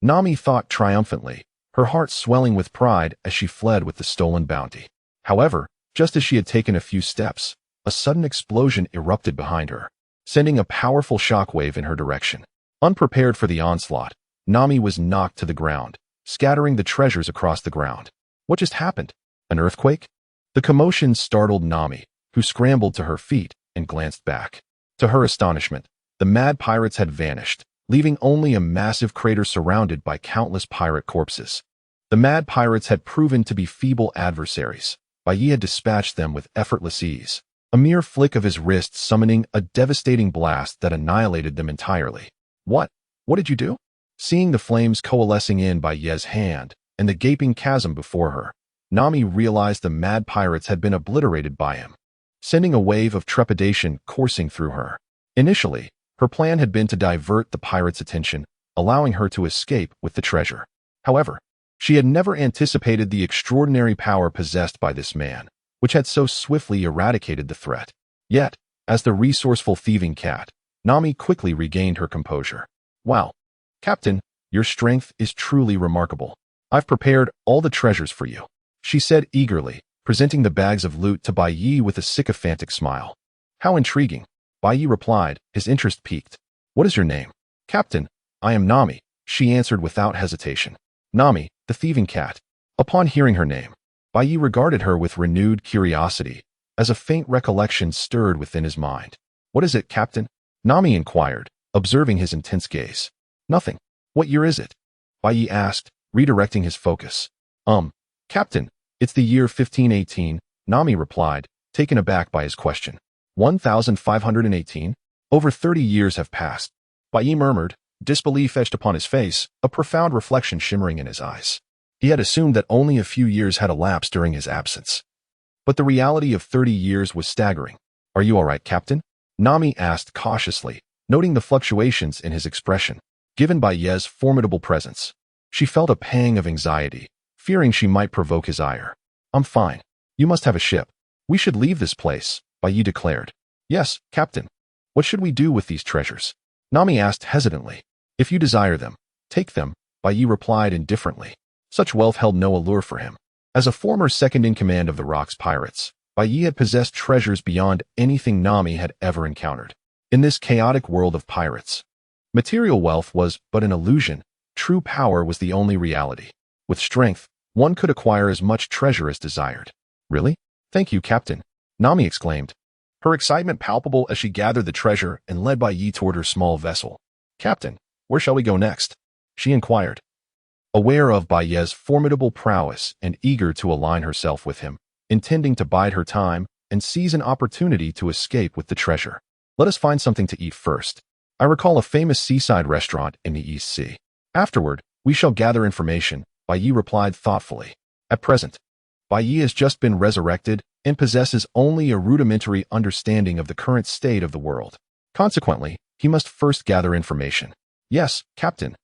Nami thought triumphantly, her heart swelling with pride as she fled with the stolen bounty. However, just as she had taken a few steps, a sudden explosion erupted behind her, sending a powerful shockwave in her direction. Unprepared for the onslaught, Nami was knocked to the ground, scattering the treasures across the ground. What just happened? An earthquake? The commotion startled Nami, who scrambled to her feet and glanced back. To her astonishment, the Mad Pirates had vanished, leaving only a massive crater surrounded by countless pirate corpses. The Mad Pirates had proven to be feeble adversaries. Bai Yi had dispatched them with effortless ease, a mere flick of his wrist summoning a devastating blast that annihilated them entirely. What did you do? Seeing the flames coalescing in Bai Yi's hand and the gaping chasm before her, Nami realized the Mad Pirates had been obliterated by him, sending a wave of trepidation coursing through her. Initially, her plan had been to divert the pirates' attention, allowing her to escape with the treasure. However, she had never anticipated the extraordinary power possessed by this man, which had so swiftly eradicated the threat. Yet, as the resourceful Thieving Cat, Nami quickly regained her composure. Wow, Captain, your strength is truly remarkable. I've prepared all the treasures for you, she said eagerly, presenting the bags of loot to Bai Yi with a sycophantic smile. How intriguing, Bai Yi replied, his interest piqued. What is your name? Captain, I am Nami, she answered without hesitation. Nami, the Thieving Cat. Upon hearing her name, Bai Yi regarded her with renewed curiosity, as a faint recollection stirred within his mind. What is it, Captain? Nami inquired, observing his intense gaze. Nothing. What year is it? Bai Yi asked, redirecting his focus. Captain, it's the year 1518, Nami replied, taken aback by his question. 1518? Over 30 years have passed. Bai Yi murmured, disbelief etched upon his face, a profound reflection shimmering in his eyes. He had assumed that only a few years had elapsed during his absence. But the reality of 30 years was staggering. "Are you all right, Captain?" Nami asked cautiously, noting the fluctuations in his expression. Given by Ye's formidable presence, she felt a pang of anxiety, fearing she might provoke his ire. "I'm fine. You must have a ship. We should leave this place," Bai Yi declared. "Yes, Captain. What should we do with these treasures?" Nami asked hesitantly. "If you desire them, take them," Bai Yi replied indifferently. Such wealth held no allure for him. As a former second-in-command of the Rocks pirates, Bai Yi had possessed treasures beyond anything Nami had ever encountered. In this chaotic world of pirates, material wealth was but an illusion. True power was the only reality. With strength, one could acquire as much treasure as desired. "Really? Thank you, Captain," Nami exclaimed, her excitement palpable as she gathered the treasure and led Bai Yi toward her small vessel. "Captain, where shall we go next?" she inquired. Aware of Bai Yi's formidable prowess and eager to align herself with him, intending to bide her time and seize an opportunity to escape with the treasure. "Let us find something to eat first. I recall a famous seaside restaurant in the East Sea. Afterward, we shall gather information," Bai Yi replied thoughtfully. At present, Bai Yi has just been resurrected and possesses only a rudimentary understanding of the current state of the world. Consequently, he must first gather information. "Yes, Captain."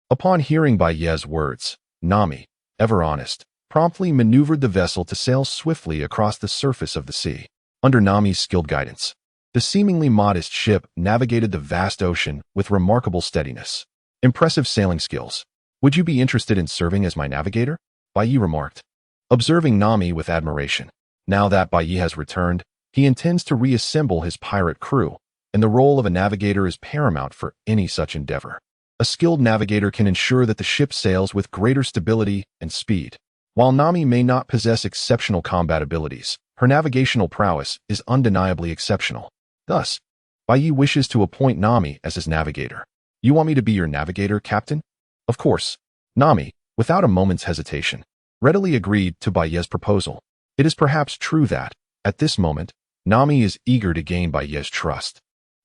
Upon hearing Bai Yi's words, Nami, ever honest, promptly maneuvered the vessel to sail swiftly across the surface of the sea. Under Nami's skilled guidance, the seemingly modest ship navigated the vast ocean with remarkable steadiness. "Impressive sailing skills. Would you be interested in serving as my navigator?" Bai Yi remarked, observing Nami with admiration. Now that Bai Yi has returned, he intends to reassemble his pirate crew, and the role of a navigator is paramount for any such endeavor. A skilled navigator can ensure that the ship sails with greater stability and speed. While Nami may not possess exceptional combat abilities, her navigational prowess is undeniably exceptional. Thus, Bai Yi wishes to appoint Nami as his navigator. "You want me to be your navigator, Captain?" "Of course." Nami, without a moment's hesitation, readily agreed to Bai Yi's proposal. It is perhaps true that, at this moment, Nami is eager to gain Bai Yi's trust,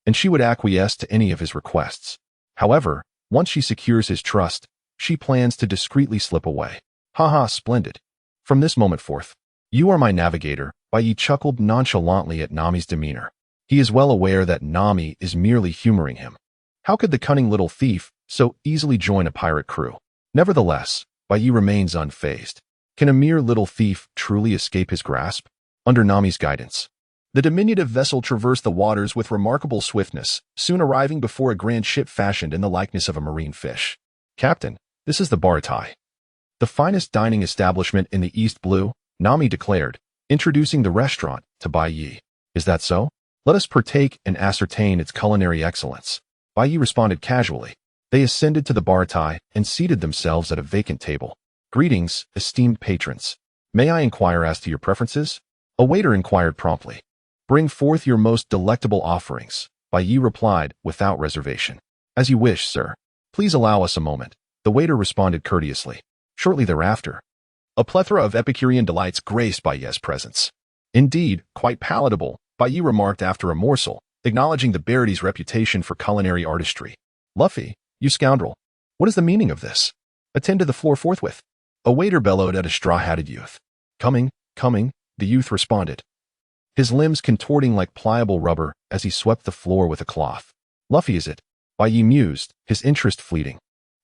and she would acquiesce to any of his requests. However, once she secures his trust, she plans to discreetly slip away. "Haha, splendid. From this moment forth, you are my navigator," Bai Yi chuckled nonchalantly at Nami's demeanor. He is well aware that Nami is merely humoring him. How could the cunning little thief so easily join a pirate crew? Nevertheless, Bai Yi remains unfazed. Can a mere little thief truly escape his grasp? Under Nami's guidance, the diminutive vessel traversed the waters with remarkable swiftness, soon arriving before a grand ship fashioned in the likeness of a marine fish. "Captain, this is the Baratai, the finest dining establishment in the East Blue," Nami declared, introducing the restaurant to Bai Yi. "Is that so? Let us partake and ascertain its culinary excellence." Bai Yi responded casually. They ascended to the Baratai and seated themselves at a vacant table. "Greetings, esteemed patrons. May I inquire as to your preferences?" A waiter inquired promptly. "Bring forth your most delectable offerings," Bai Yi replied without reservation. "As you wish, sir. Please allow us a moment," the waiter responded courteously. Shortly thereafter, a plethora of Epicurean delights graced Bai Yi's presence. "Indeed, quite palatable," Bai Yi remarked after a morsel, acknowledging the Baraty's reputation for culinary artistry. "Luffy, you scoundrel. What is the meaning of this? Attend to the floor forthwith." A waiter bellowed at a straw-hatted youth. "Coming, coming," the youth responded, his limbs contorting like pliable rubber as he swept the floor with a cloth. "Luffy is it?" Bai Yi mused, his interest fleeting.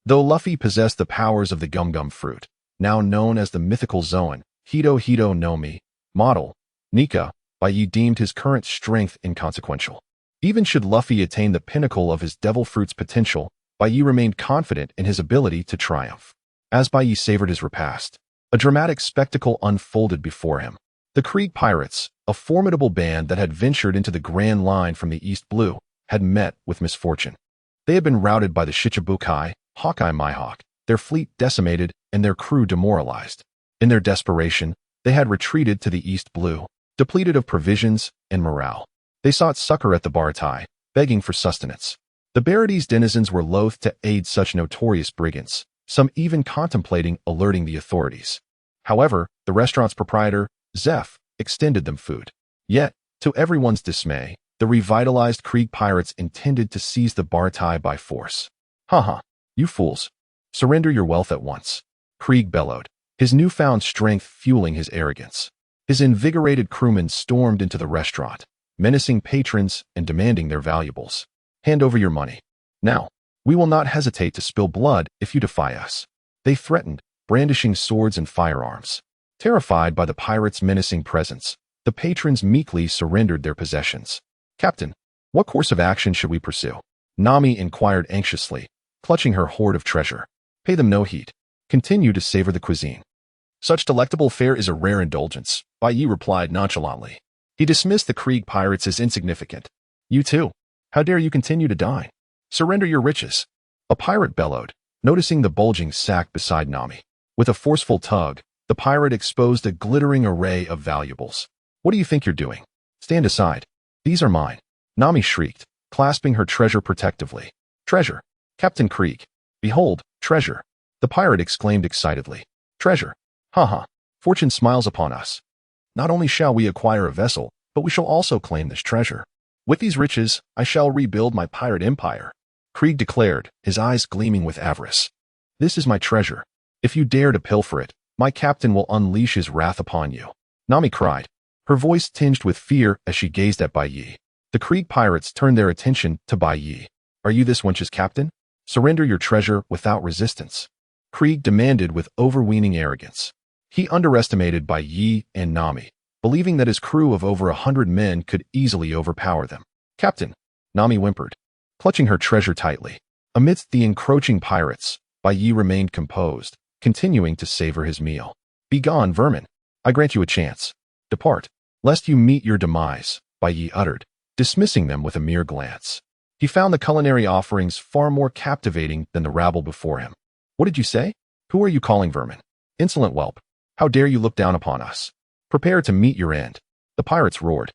Though Luffy possessed the powers of the gum-gum fruit, now known as the mythical Zoan, Hito Hito no Mi, model, Nika, Bai Yi deemed his current strength inconsequential. Even should Luffy attain the pinnacle of his devil fruit's potential, Bai Yi remained confident in his ability to triumph. As Bai Yi savored his repast, a dramatic spectacle unfolded before him. The Krieg Pirates, a formidable band that had ventured into the Grand Line from the East Blue, had met with misfortune. They had been routed by the Shichibukai, Hawkeye Mihawk, their fleet decimated and their crew demoralized. In their desperation, they had retreated to the East Blue, depleted of provisions and morale. They sought succor at the Baratai, begging for sustenance. The Baraty's denizens were loath to aid such notorious brigands, some even contemplating alerting the authorities. However, the restaurant's proprietor, Zeph, extended them food. Yet, to everyone's dismay, the revitalized Krieg pirates intended to seize the Baratai by force. "Haha, you fools. Surrender your wealth at once," Krieg bellowed, his newfound strength fueling his arrogance. His invigorated crewmen stormed into the restaurant, menacing patrons and demanding their valuables. Hand over your money. Now, we will not hesitate to spill blood if you defy us. They threatened, brandishing swords and firearms. Terrified by the pirates' menacing presence, the patrons meekly surrendered their possessions. Captain, what course of action should we pursue? Nami inquired anxiously, clutching her hoard of treasure. Pay them no heed. Continue to savor the cuisine. Such delectable fare is a rare indulgence, Bai Yi replied nonchalantly. He dismissed the Krieg pirates as insignificant. You too. How dare you continue to dine? Surrender your riches. A pirate bellowed, noticing the bulging sack beside Nami. With a forceful tug, the pirate exposed a glittering array of valuables. What do you think you're doing? Stand aside. These are mine. Nami shrieked, clasping her treasure protectively. Treasure. Captain Krieg. Behold, treasure. The pirate exclaimed excitedly. Treasure. Haha. Fortune smiles upon us. Not only shall we acquire a vessel, but we shall also claim this treasure. With these riches, I shall rebuild my pirate empire. Krieg declared, his eyes gleaming with avarice. This is my treasure. If you dare to pilfer it, my captain will unleash his wrath upon you. Nami cried, her voice tinged with fear as she gazed at Bai Yi. The Krieg pirates turned their attention to Bai Yi. Are you this wench's captain? Surrender your treasure without resistance. Krieg demanded with overweening arrogance. He underestimated Bai Yi and Nami, believing that his crew of over 100 men could easily overpower them. Captain, Nami whimpered, clutching her treasure tightly. Amidst the encroaching pirates, Bai Yi remained composed, continuing to savor his meal. Begone, vermin. I grant you a chance. Depart, lest you meet your demise, Bai Yi uttered, dismissing them with a mere glance. He found the culinary offerings far more captivating than the rabble before him. What did you say? Who are you calling vermin? Insolent whelp. How dare you look down upon us? Prepare to meet your end. The pirates roared,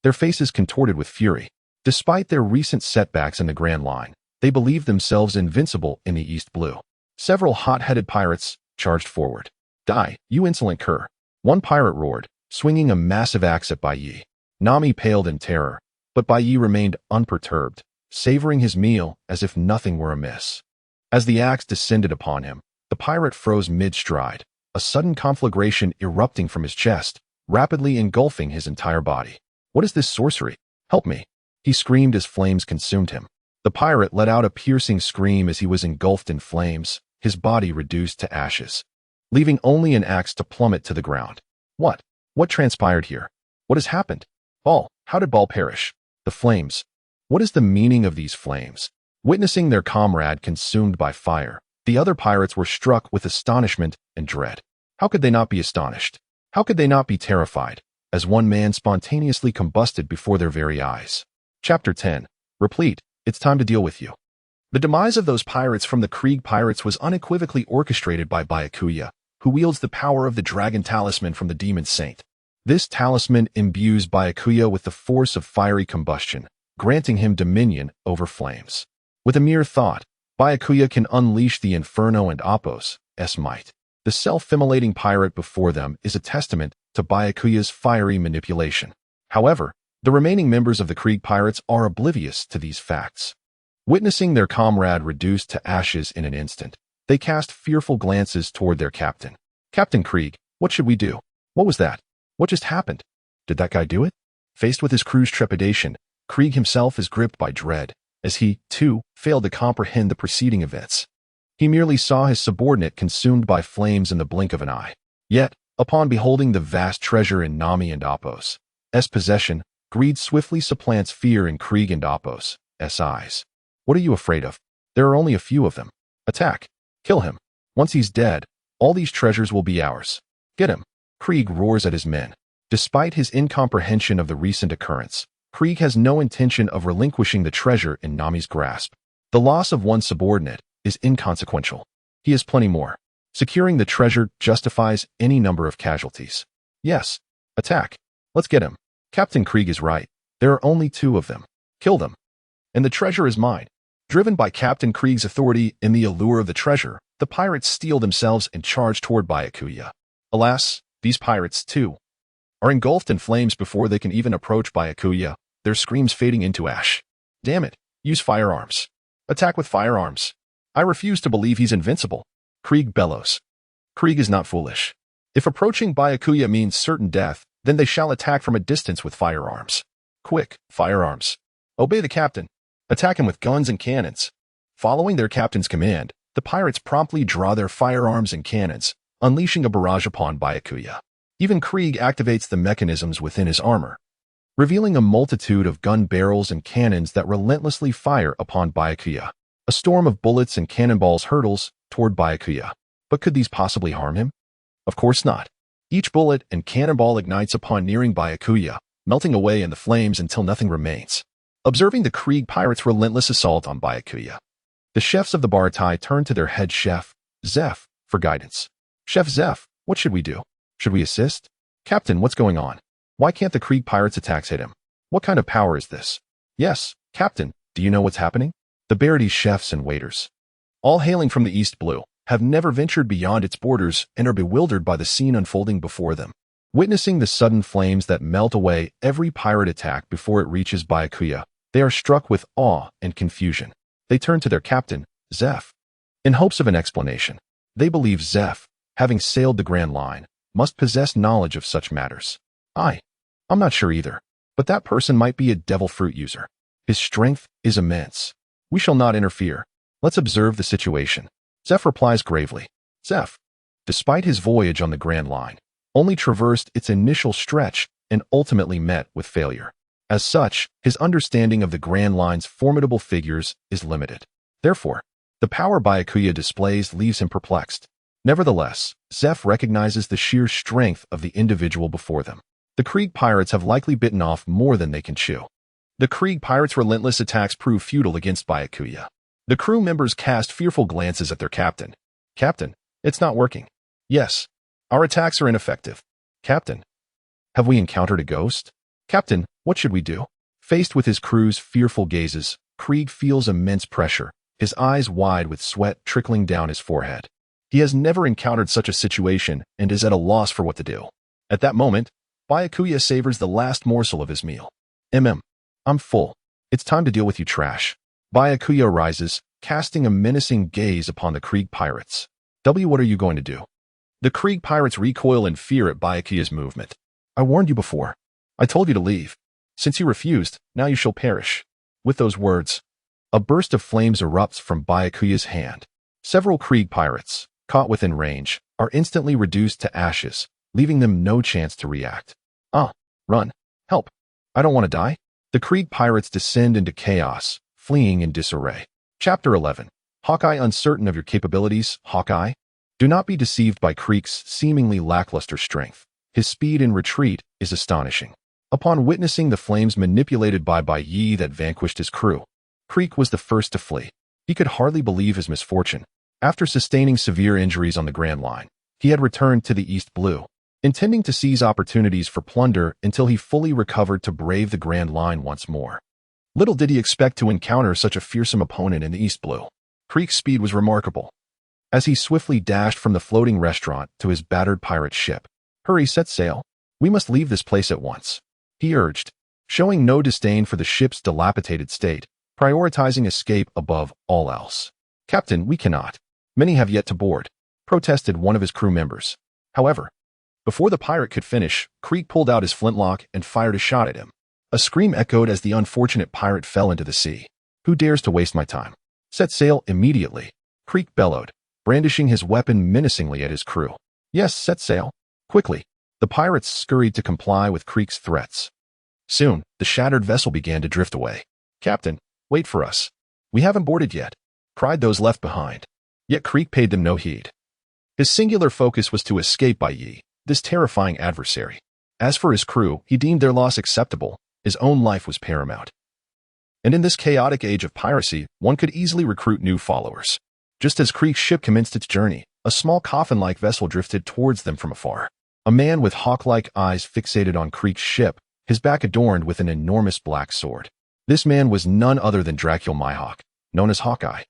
their faces contorted with fury. Despite their recent setbacks in the Grand Line, they believed themselves invincible in the East Blue. Several hot-headed pirates charged forward. Die, you insolent cur. One pirate roared, swinging a massive axe at Bai Yi. Nami paled in terror, but Bai Yi remained unperturbed, savoring his meal as if nothing were amiss. As the axe descended upon him, the pirate froze mid-stride, a sudden conflagration erupting from his chest, rapidly engulfing his entire body. What is this sorcery? Help me! He screamed as flames consumed him. The pirate let out a piercing scream as he was engulfed in flames, his body reduced to ashes, leaving only an axe to plummet to the ground. What? What transpired here? What has happened? Ball, how did Ball perish? The flames. What is the meaning of these flames? Witnessing their comrade consumed by fire, the other pirates were struck with astonishment and dread. How could they not be astonished? How could they not be terrified, as one man spontaneously combusted before their very eyes? Chapter 10. Replete, it's time to deal with you. The demise of those pirates from the Krieg pirates was unequivocally orchestrated by Byakuya, who wields the power of the dragon talisman from the demon saint. This talisman imbues Byakuya with the force of fiery combustion, granting him dominion over flames. With a mere thought, Byakuya can unleash the Inferno and Apos' might. The self-immolating pirate before them is a testament to Byakuya's fiery manipulation. However, the remaining members of the Krieg pirates are oblivious to these facts. Witnessing their comrade reduced to ashes in an instant, they cast fearful glances toward their captain. Captain Krieg, what should we do? What was that? What just happened? Did that guy do it? Faced with his crew's trepidation, Krieg himself is gripped by dread, as he, too, failed to comprehend the preceding events. He merely saw his subordinate consumed by flames in the blink of an eye. Yet, upon beholding the vast treasure in Nami and Apos' possession, greed swiftly supplants fear in Krieg and Apos' eyes. What are you afraid of? There are only a few of them. Attack. Kill him. Once he's dead, all these treasures will be ours. Get him. Krieg roars at his men. Despite his incomprehension of the recent occurrence, Krieg has no intention of relinquishing the treasure in Nami's grasp. The loss of one subordinate is inconsequential. He has plenty more. Securing the treasure justifies any number of casualties. Yes. Attack. Let's get him. Captain Krieg is right. There are only 2 of them. Kill them. And the treasure is mine. Driven by Captain Krieg's authority and the allure of the treasure, the pirates steel themselves and charge toward Byakuya. Alas, these pirates, too, are engulfed in flames before they can even approach Byakuya, their screams fading into ash. Damn it, use firearms. Attack with firearms. I refuse to believe he's invincible. Krieg bellows. Krieg is not foolish. If approaching Byakuya means certain death, Then they shall attack from a distance with firearms. Quick, firearms. Obey the captain. Attack him with guns and cannons. Following their captain's command, the pirates promptly draw their firearms and cannons, unleashing a barrage upon Byakuya. Even Krieg activates the mechanisms within his armor, revealing a multitude of gun barrels and cannons that relentlessly fire upon Byakuya. A storm of bullets and cannonballs hurtles toward Byakuya. But could these possibly harm him? Of course not. Each bullet and cannonball ignites upon nearing Byakuya, melting away in the flames until nothing remains. Observing the Krieg pirates' relentless assault on Byakuya, the chefs of the Baratai turn to their head chef, Zeph, for guidance. Chef Zeph, what should we do? Should we assist? Captain, what's going on? Why can't the Krieg pirates' attacks hit him? What kind of power is this? Yes, Captain, do you know what's happening? The Baradi chefs and waiters, all hailing from the East Blue, have never ventured beyond its borders and are bewildered by the scene unfolding before them. Witnessing the sudden flames that melt away every pirate attack before it reaches Byakuya, they are struck with awe and confusion. They turn to their captain, Zeph, in hopes of an explanation. They believe Zeph, having sailed the Grand Line, must possess knowledge of such matters. I'm not sure either, but that person might be a devil fruit user. His strength is immense. We shall not interfere. Let's observe the situation. Zeph replies gravely. Zeph, despite his voyage on the Grand Line, only traversed its initial stretch and ultimately met with failure. As such, his understanding of the Grand Line's formidable figures is limited. Therefore, the power Byakuya displays leaves him perplexed. Nevertheless, Zeph recognizes the sheer strength of the individual before them. The Krieg pirates have likely bitten off more than they can chew. The Krieg pirates' relentless attacks prove futile against Byakuya. The crew members cast fearful glances at their captain. Captain, it's not working. Yes, our attacks are ineffective. Captain, have we encountered a ghost? Captain, what should we do? Faced with his crew's fearful gazes, Krieg feels immense pressure, his eyes wide with sweat trickling down his forehead. He has never encountered such a situation and is at a loss for what to do. At that moment, Byakuya savors the last morsel of his meal. I'm full. It's time to deal with you, trash. Byakuya rises, casting a menacing gaze upon the Krieg pirates. What are you going to do? The Krieg pirates recoil in fear at Byakuya's movement. I warned you before. I told you to leave. Since you refused, now you shall perish. With those words, a burst of flames erupts from Byakuya's hand. Several Krieg pirates, caught within range, are instantly reduced to ashes, leaving them no chance to react. Run. Help. I don't want to die. The Krieg pirates descend into chaos, fleeing in disarray. Chapter 11. Hawkeye, uncertain of your capabilities, Hawkeye? Do not be deceived by Krieg's seemingly lackluster strength. His speed in retreat is astonishing. Upon witnessing the flames manipulated by Bai Yi that vanquished his crew, Krieg was the first to flee. He could hardly believe his misfortune. After sustaining severe injuries on the Grand Line, he had returned to the East Blue, intending to seize opportunities for plunder until he fully recovered to brave the Grand Line once more. Little did he expect to encounter such a fearsome opponent in the East Blue. Krieg's speed was remarkable. As he swiftly dashed from the floating restaurant to his battered pirate ship, "Hurry, set sail. We must leave this place at once," he urged, showing no disdain for the ship's dilapidated state, prioritizing escape above all else. "Captain, we cannot. Many have yet to board," protested one of his crew members. However, before the pirate could finish, Krieg pulled out his flintlock and fired a shot at him. A scream echoed as the unfortunate pirate fell into the sea. "Who dares to waste my time? Set sail immediately," Krieg bellowed, brandishing his weapon menacingly at his crew. "Yes, set sail. Quickly." The pirates scurried to comply with Krieg's threats. Soon, the shattered vessel began to drift away. "Captain, wait for us. We haven't boarded yet," cried those left behind. Yet Krieg paid them no heed. His singular focus was to escape Bai Yi, this terrifying adversary. As for his crew, he deemed their loss acceptable. His own life was paramount. And in this chaotic age of piracy, one could easily recruit new followers. Just as Krieg's ship commenced its journey, a small coffin-like vessel drifted towards them from afar. A man with hawk-like eyes fixated on Krieg's ship, his back adorned with an enormous black sword. This man was none other than Dracul Mihawk, known as Hawkeye,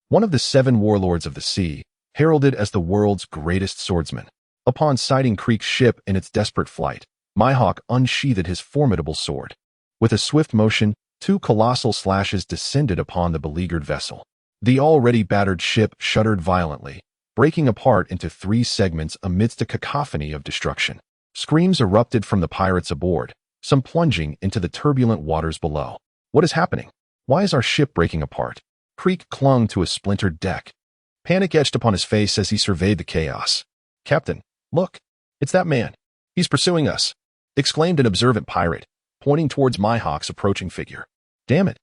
one of the 7 warlords of the sea, heralded as the world's greatest swordsman. Upon sighting Krieg's ship in its desperate flight, Mihawk unsheathed his formidable sword. With a swift motion, 2 colossal slashes descended upon the beleaguered vessel. The already battered ship shuddered violently, breaking apart into 3 segments amidst a cacophony of destruction. Screams erupted from the pirates aboard, some plunging into the turbulent waters below. What is happening? Why is our ship breaking apart? Creek clung to a splintered deck. Panic etched upon his face as he surveyed the chaos. "Captain, look! It's that man! He's pursuing us!" exclaimed an observant pirate, pointing towards Mihawk's approaching figure. "Damn it!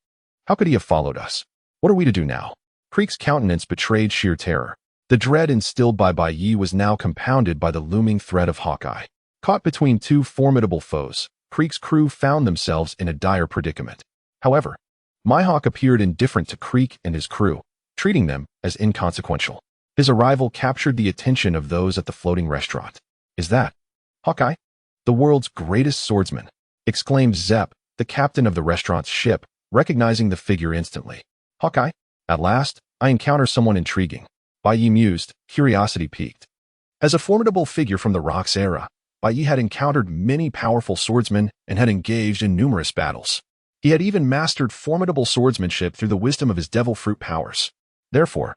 How could he have followed us? What are we to do now?" Creek's countenance betrayed sheer terror. The dread instilled by Bai Yi was now compounded by the looming threat of Hawkeye. Caught between two formidable foes, Creek's crew found themselves in a dire predicament. However, Mihawk appeared indifferent to Creek and his crew, treating them as inconsequential. His arrival captured the attention of those at the floating restaurant. "Is that Hawkeye, the world's greatest swordsman?" exclaimed Zep, the captain of the restaurant's ship, recognizing the figure instantly. "Hawkeye? At last, I encounter someone intriguing," Bai Yi mused, curiosity piqued. As a formidable figure from the Rocks era, Bai Yi had encountered many powerful swordsmen and had engaged in numerous battles. He had even mastered formidable swordsmanship through the wisdom of his devil fruit powers. Therefore,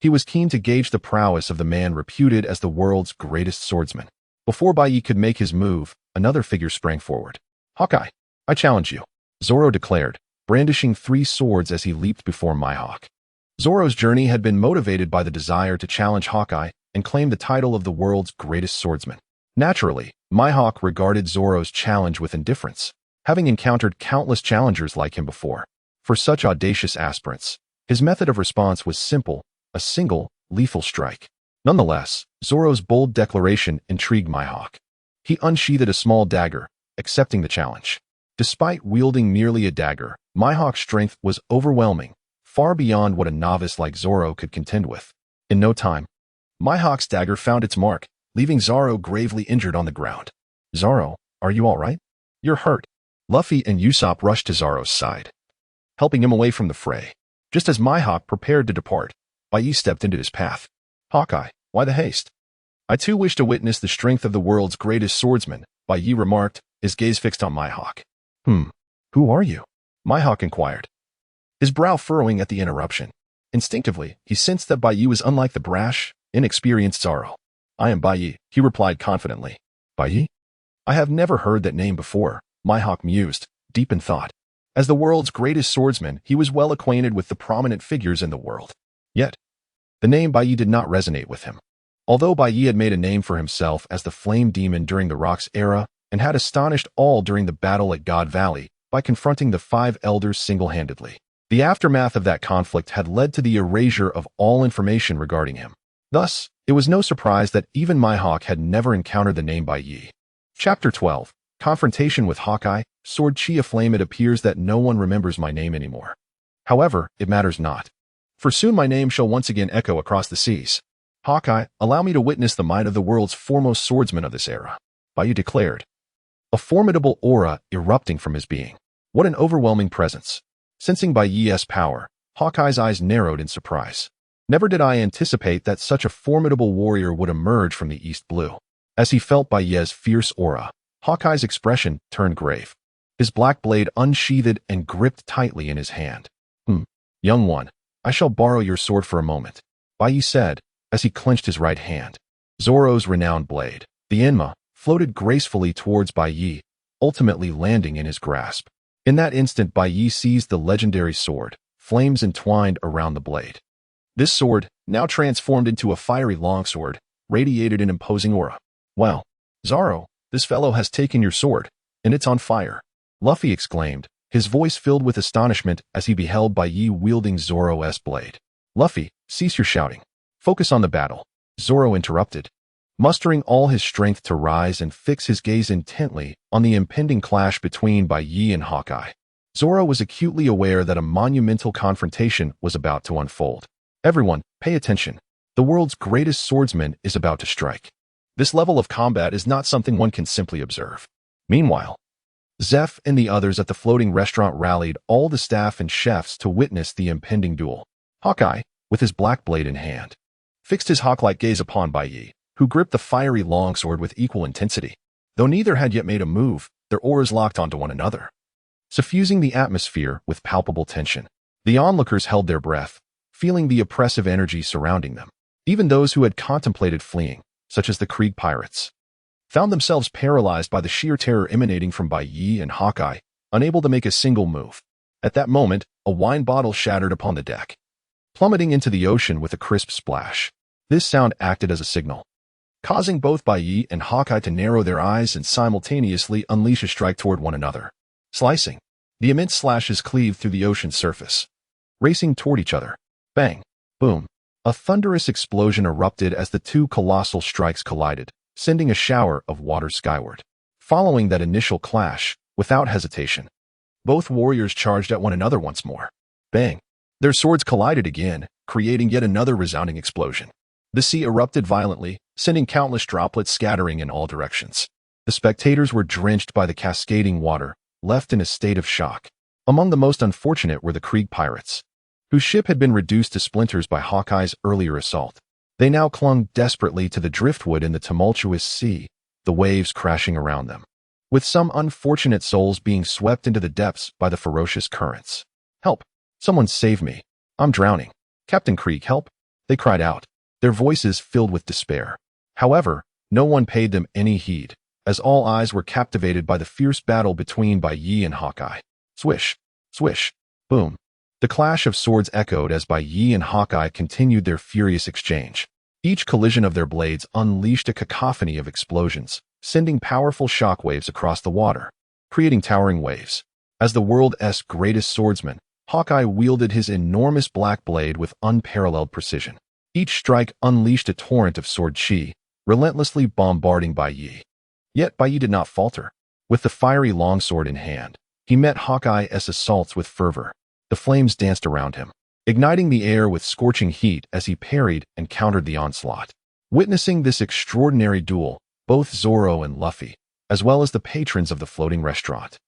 he was keen to gauge the prowess of the man reputed as the world's greatest swordsman. Before Bai Yi could make his move, another figure sprang forward. "Hawkeye, I challenge you," Zoro declared, brandishing 3 swords as he leaped before Mihawk. Zoro's journey had been motivated by the desire to challenge Hawkeye and claim the title of the world's greatest swordsman. Naturally, Mihawk regarded Zoro's challenge with indifference, having encountered countless challengers like him before. For such audacious aspirants, his method of response was simple: a single, lethal strike. Nonetheless, Zoro's bold declaration intrigued Mihawk. He unsheathed a small dagger, accepting the challenge. Despite wielding merely a dagger, Mihawk's strength was overwhelming, far beyond what a novice like Zoro could contend with. In no time, Mihawk's dagger found its mark, leaving Zoro gravely injured on the ground. "Zoro, are you all right? You're hurt." Luffy and Usopp rushed to Zoro's side, helping him away from the fray. Just as Mihawk prepared to depart, Bai Yi stepped into his path. "Hawkeye, why the haste?" "I too wish to witness the strength of the world's greatest swordsman," Bai Yi remarked, his gaze fixed on Mihawk. Who are you?" Mihawk inquired, his brow furrowing at the interruption. Instinctively, he sensed that Bai Yi was unlike the brash, inexperienced Zoro. "I am Bai Yi," he replied confidently. "Bai Yi? I have never heard that name before," Mihawk mused, deep in thought. As the world's greatest swordsman, he was well acquainted with the prominent figures in the world. Yet, the name Bai Yi did not resonate with him. Although Bai Yi had made a name for himself as the Flame Demon during the Rocks era and had astonished all during the battle at God Valley by confronting the 5 elders single-handedly, the aftermath of that conflict had led to the erasure of all information regarding him. Thus, it was no surprise that even Mihawk had never encountered the name Bai Yi. Chapter 12. Confrontation with Hawkeye, Sword Chi Aflame. It appears that no one remembers my name anymore. However, it matters not. For soon my name shall once again echo across the seas. Hawkeye, allow me to witness the might of the world's foremost swordsman of this era," Bai Yi declared, a formidable aura erupting from his being. What an overwhelming presence. Sensing Bai Yi's power, Hawkeye's eyes narrowed in surprise. Never did I anticipate that such a formidable warrior would emerge from the East Blue. As he felt Bai Yi's fierce aura, Hawkeye's expression turned grave. His black blade unsheathed and gripped tightly in his hand. Young one, I shall borrow your sword for a moment," Bai Yi said, as he clenched his right hand. Zoro's renowned blade, the Enma, floated gracefully towards Bai Yi, ultimately landing in his grasp. In that instant, Bai Yi seized the legendary sword, flames entwined around the blade. This sword, now transformed into a fiery longsword, radiated an imposing aura. "Well, Zoro, this fellow has taken your sword, and it's on fire," Luffy exclaimed, his voice filled with astonishment as he beheld Bai Yi wielding Zoro's blade. "Luffy, cease your shouting. Focus on the battle," Zoro interrupted, mustering all his strength to rise and fix his gaze intently on the impending clash between Bai Yi and Hawkeye. Zoro was acutely aware that a monumental confrontation was about to unfold. "Everyone, pay attention. The world's greatest swordsman is about to strike. This level of combat is not something one can simply observe." Meanwhile, Zeph and the others at the floating restaurant rallied all the staff and chefs to witness the impending duel. Hawkeye, with his black blade in hand, fixed his hawk-like gaze upon Bai Yi, who gripped the fiery longsword with equal intensity. Though neither had yet made a move, their auras locked onto one another, suffusing the atmosphere with palpable tension. The onlookers held their breath, feeling the oppressive energy surrounding them. Even those who had contemplated fleeing, such as the Krieg pirates, found themselves paralyzed by the sheer terror emanating from Bai Yi and Hawkeye, unable to make a single move. At that moment, a wine bottle shattered upon the deck, plummeting into the ocean with a crisp splash. This sound acted as a signal, causing both Bai Yi and Hawkeye to narrow their eyes and simultaneously unleash a strike toward one another. Slicing, the immense slashes cleaved through the ocean's surface, racing toward each other. Bang! Boom! A thunderous explosion erupted as the two colossal strikes collided, sending a shower of water skyward. Following that initial clash, without hesitation, both warriors charged at one another once more. Bang! Their swords collided again, creating yet another resounding explosion. The sea erupted violently, sending countless droplets scattering in all directions. The spectators were drenched by the cascading water, left in a state of shock. Among the most unfortunate were the Krieg pirates, whose ship had been reduced to splinters by Hawkeye's earlier assault. They now clung desperately to the driftwood in the tumultuous sea, the waves crashing around them, with some unfortunate souls being swept into the depths by the ferocious currents. "Help! Someone save me! I'm drowning! Captain Krieg, help!" they cried out, their voices filled with despair. However, no one paid them any heed, as all eyes were captivated by the fierce battle between Bai Yi and Hawkeye. Swish! Swish! Boom! The clash of swords echoed as Bai Yi and Hawkeye continued their furious exchange. Each collision of their blades unleashed a cacophony of explosions, sending powerful shockwaves across the water, creating towering waves. As the world's greatest swordsman, Hawkeye wielded his enormous black blade with unparalleled precision. Each strike unleashed a torrent of sword chi, relentlessly bombarding Bai Yi. Yet Bai Yi did not falter. With the fiery longsword in hand, he met Hawkeye's assaults with fervor. The flames danced around him, igniting the air with scorching heat as he parried and countered the onslaught. Witnessing this extraordinary duel, both Zoro and Luffy, as well as the patrons of the floating restaurant,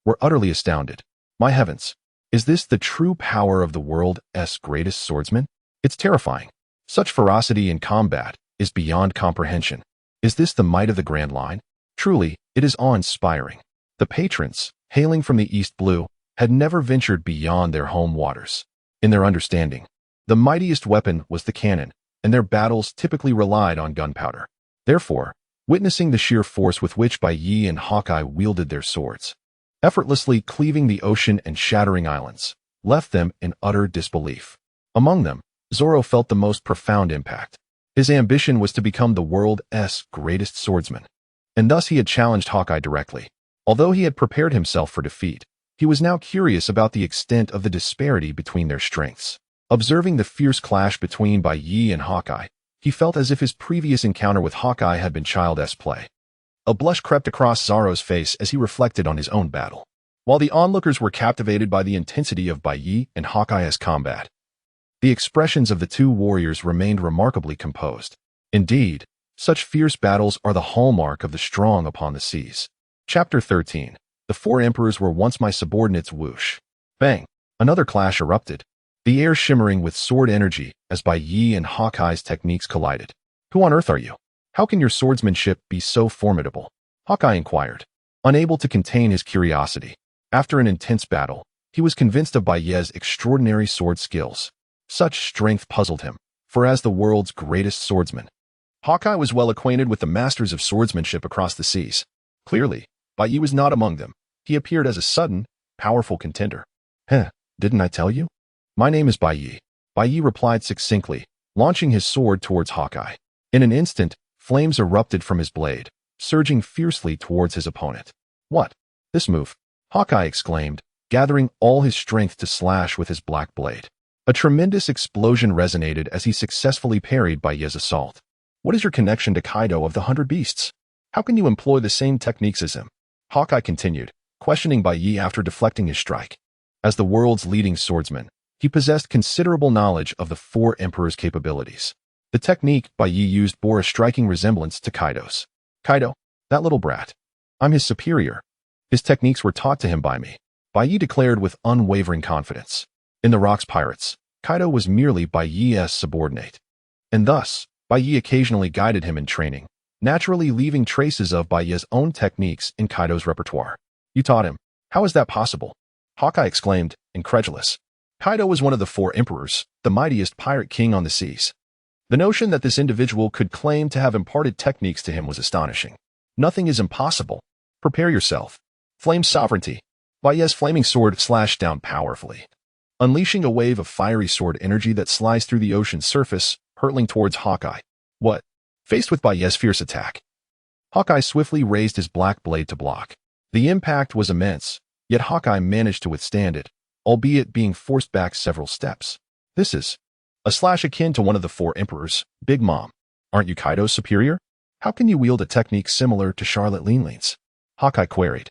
were utterly astounded. My heavens, is this the true power of the world's greatest swordsman? It's terrifying. Such ferocity in combat is beyond comprehension. Is this the might of the Grand Line? Truly, it is awe-inspiring. The patrons, hailing from the East Blue, had never ventured beyond their home waters. In their understanding, the mightiest weapon was the cannon, and their battles typically relied on gunpowder. Therefore, witnessing the sheer force with which Bai Yi and Hawkeye wielded their swords, effortlessly cleaving the ocean and shattering islands, left them in utter disbelief. Among them, Zoro felt the most profound impact. His ambition was to become the world's greatest swordsman, and thus he had challenged Hawkeye directly. Although he had prepared himself for defeat, he was now curious about the extent of the disparity between their strengths. Observing the fierce clash between Bai Yi and Hawkeye, he felt as if his previous encounter with Hawkeye had been child's play. A blush crept across Zoro's face as he reflected on his own battle. While the onlookers were captivated by the intensity of Bai Yi and Hawkeye's combat, the expressions of the two warriors remained remarkably composed. Indeed, such fierce battles are the hallmark of the strong upon the seas. Chapter 13. The four emperors were once my subordinates. Whoosh! Bang! Another clash erupted, the air shimmering with sword energy as Bai Yi and Hawkeye's techniques collided. Who on earth are you? How can your swordsmanship be so formidable? Hawkeye inquired, unable to contain his curiosity. After an intense battle, he was convinced of Bai Yi's extraordinary sword skills. Such strength puzzled him, for as the world's greatest swordsman, Hawkeye was well acquainted with the masters of swordsmanship across the seas. Clearly, Bai Yi was not among them. He appeared as a sudden, powerful contender. Didn't I tell you? My name is Bai Yi. Bai Yi replied succinctly, launching his sword towards Hawkeye. In an instant, flames erupted from his blade, surging fiercely towards his opponent. What? This move? Hawkeye exclaimed, gathering all his strength to slash with his black blade. A tremendous explosion resonated as he successfully parried Bai Yi's assault. What is your connection to Kaido of the 100 Beasts? How can you employ the same techniques as him? Hawkeye continued, questioning Bai Yi after deflecting his strike. As the world's leading swordsman, he possessed considerable knowledge of the four emperors' capabilities. The technique Bai Yi used bore a striking resemblance to Kaido's. Kaido, that little brat. I'm his superior. His techniques were taught to him by me, Bai Yi declared with unwavering confidence. In the Rocks Pirates, Kaido was merely Bai Yi's subordinate, and thus, Bai Yi occasionally guided him in training, naturally leaving traces of Bai Yi's own techniques in Kaido's repertoire. You taught him? How is that possible? Hawkeye exclaimed, incredulous. Kaido was one of the four emperors, the mightiest pirate king on the seas. The notion that this individual could claim to have imparted techniques to him was astonishing. Nothing is impossible. Prepare yourself. Flame sovereignty. Baiye's flaming sword slashed down powerfully, unleashing a wave of fiery sword energy that sliced through the ocean's surface, hurtling towards Hawkeye. What? Faced with Baiye's fierce attack, Hawkeye swiftly raised his black blade to block. The impact was immense, yet Hawkeye managed to withstand it, albeit being forced back several steps. This is a slash akin to one of the four emperors, Big Mom. Aren't you Kaido's superior? How can you wield a technique similar to Charlotte Linlein's? Hawkeye queried,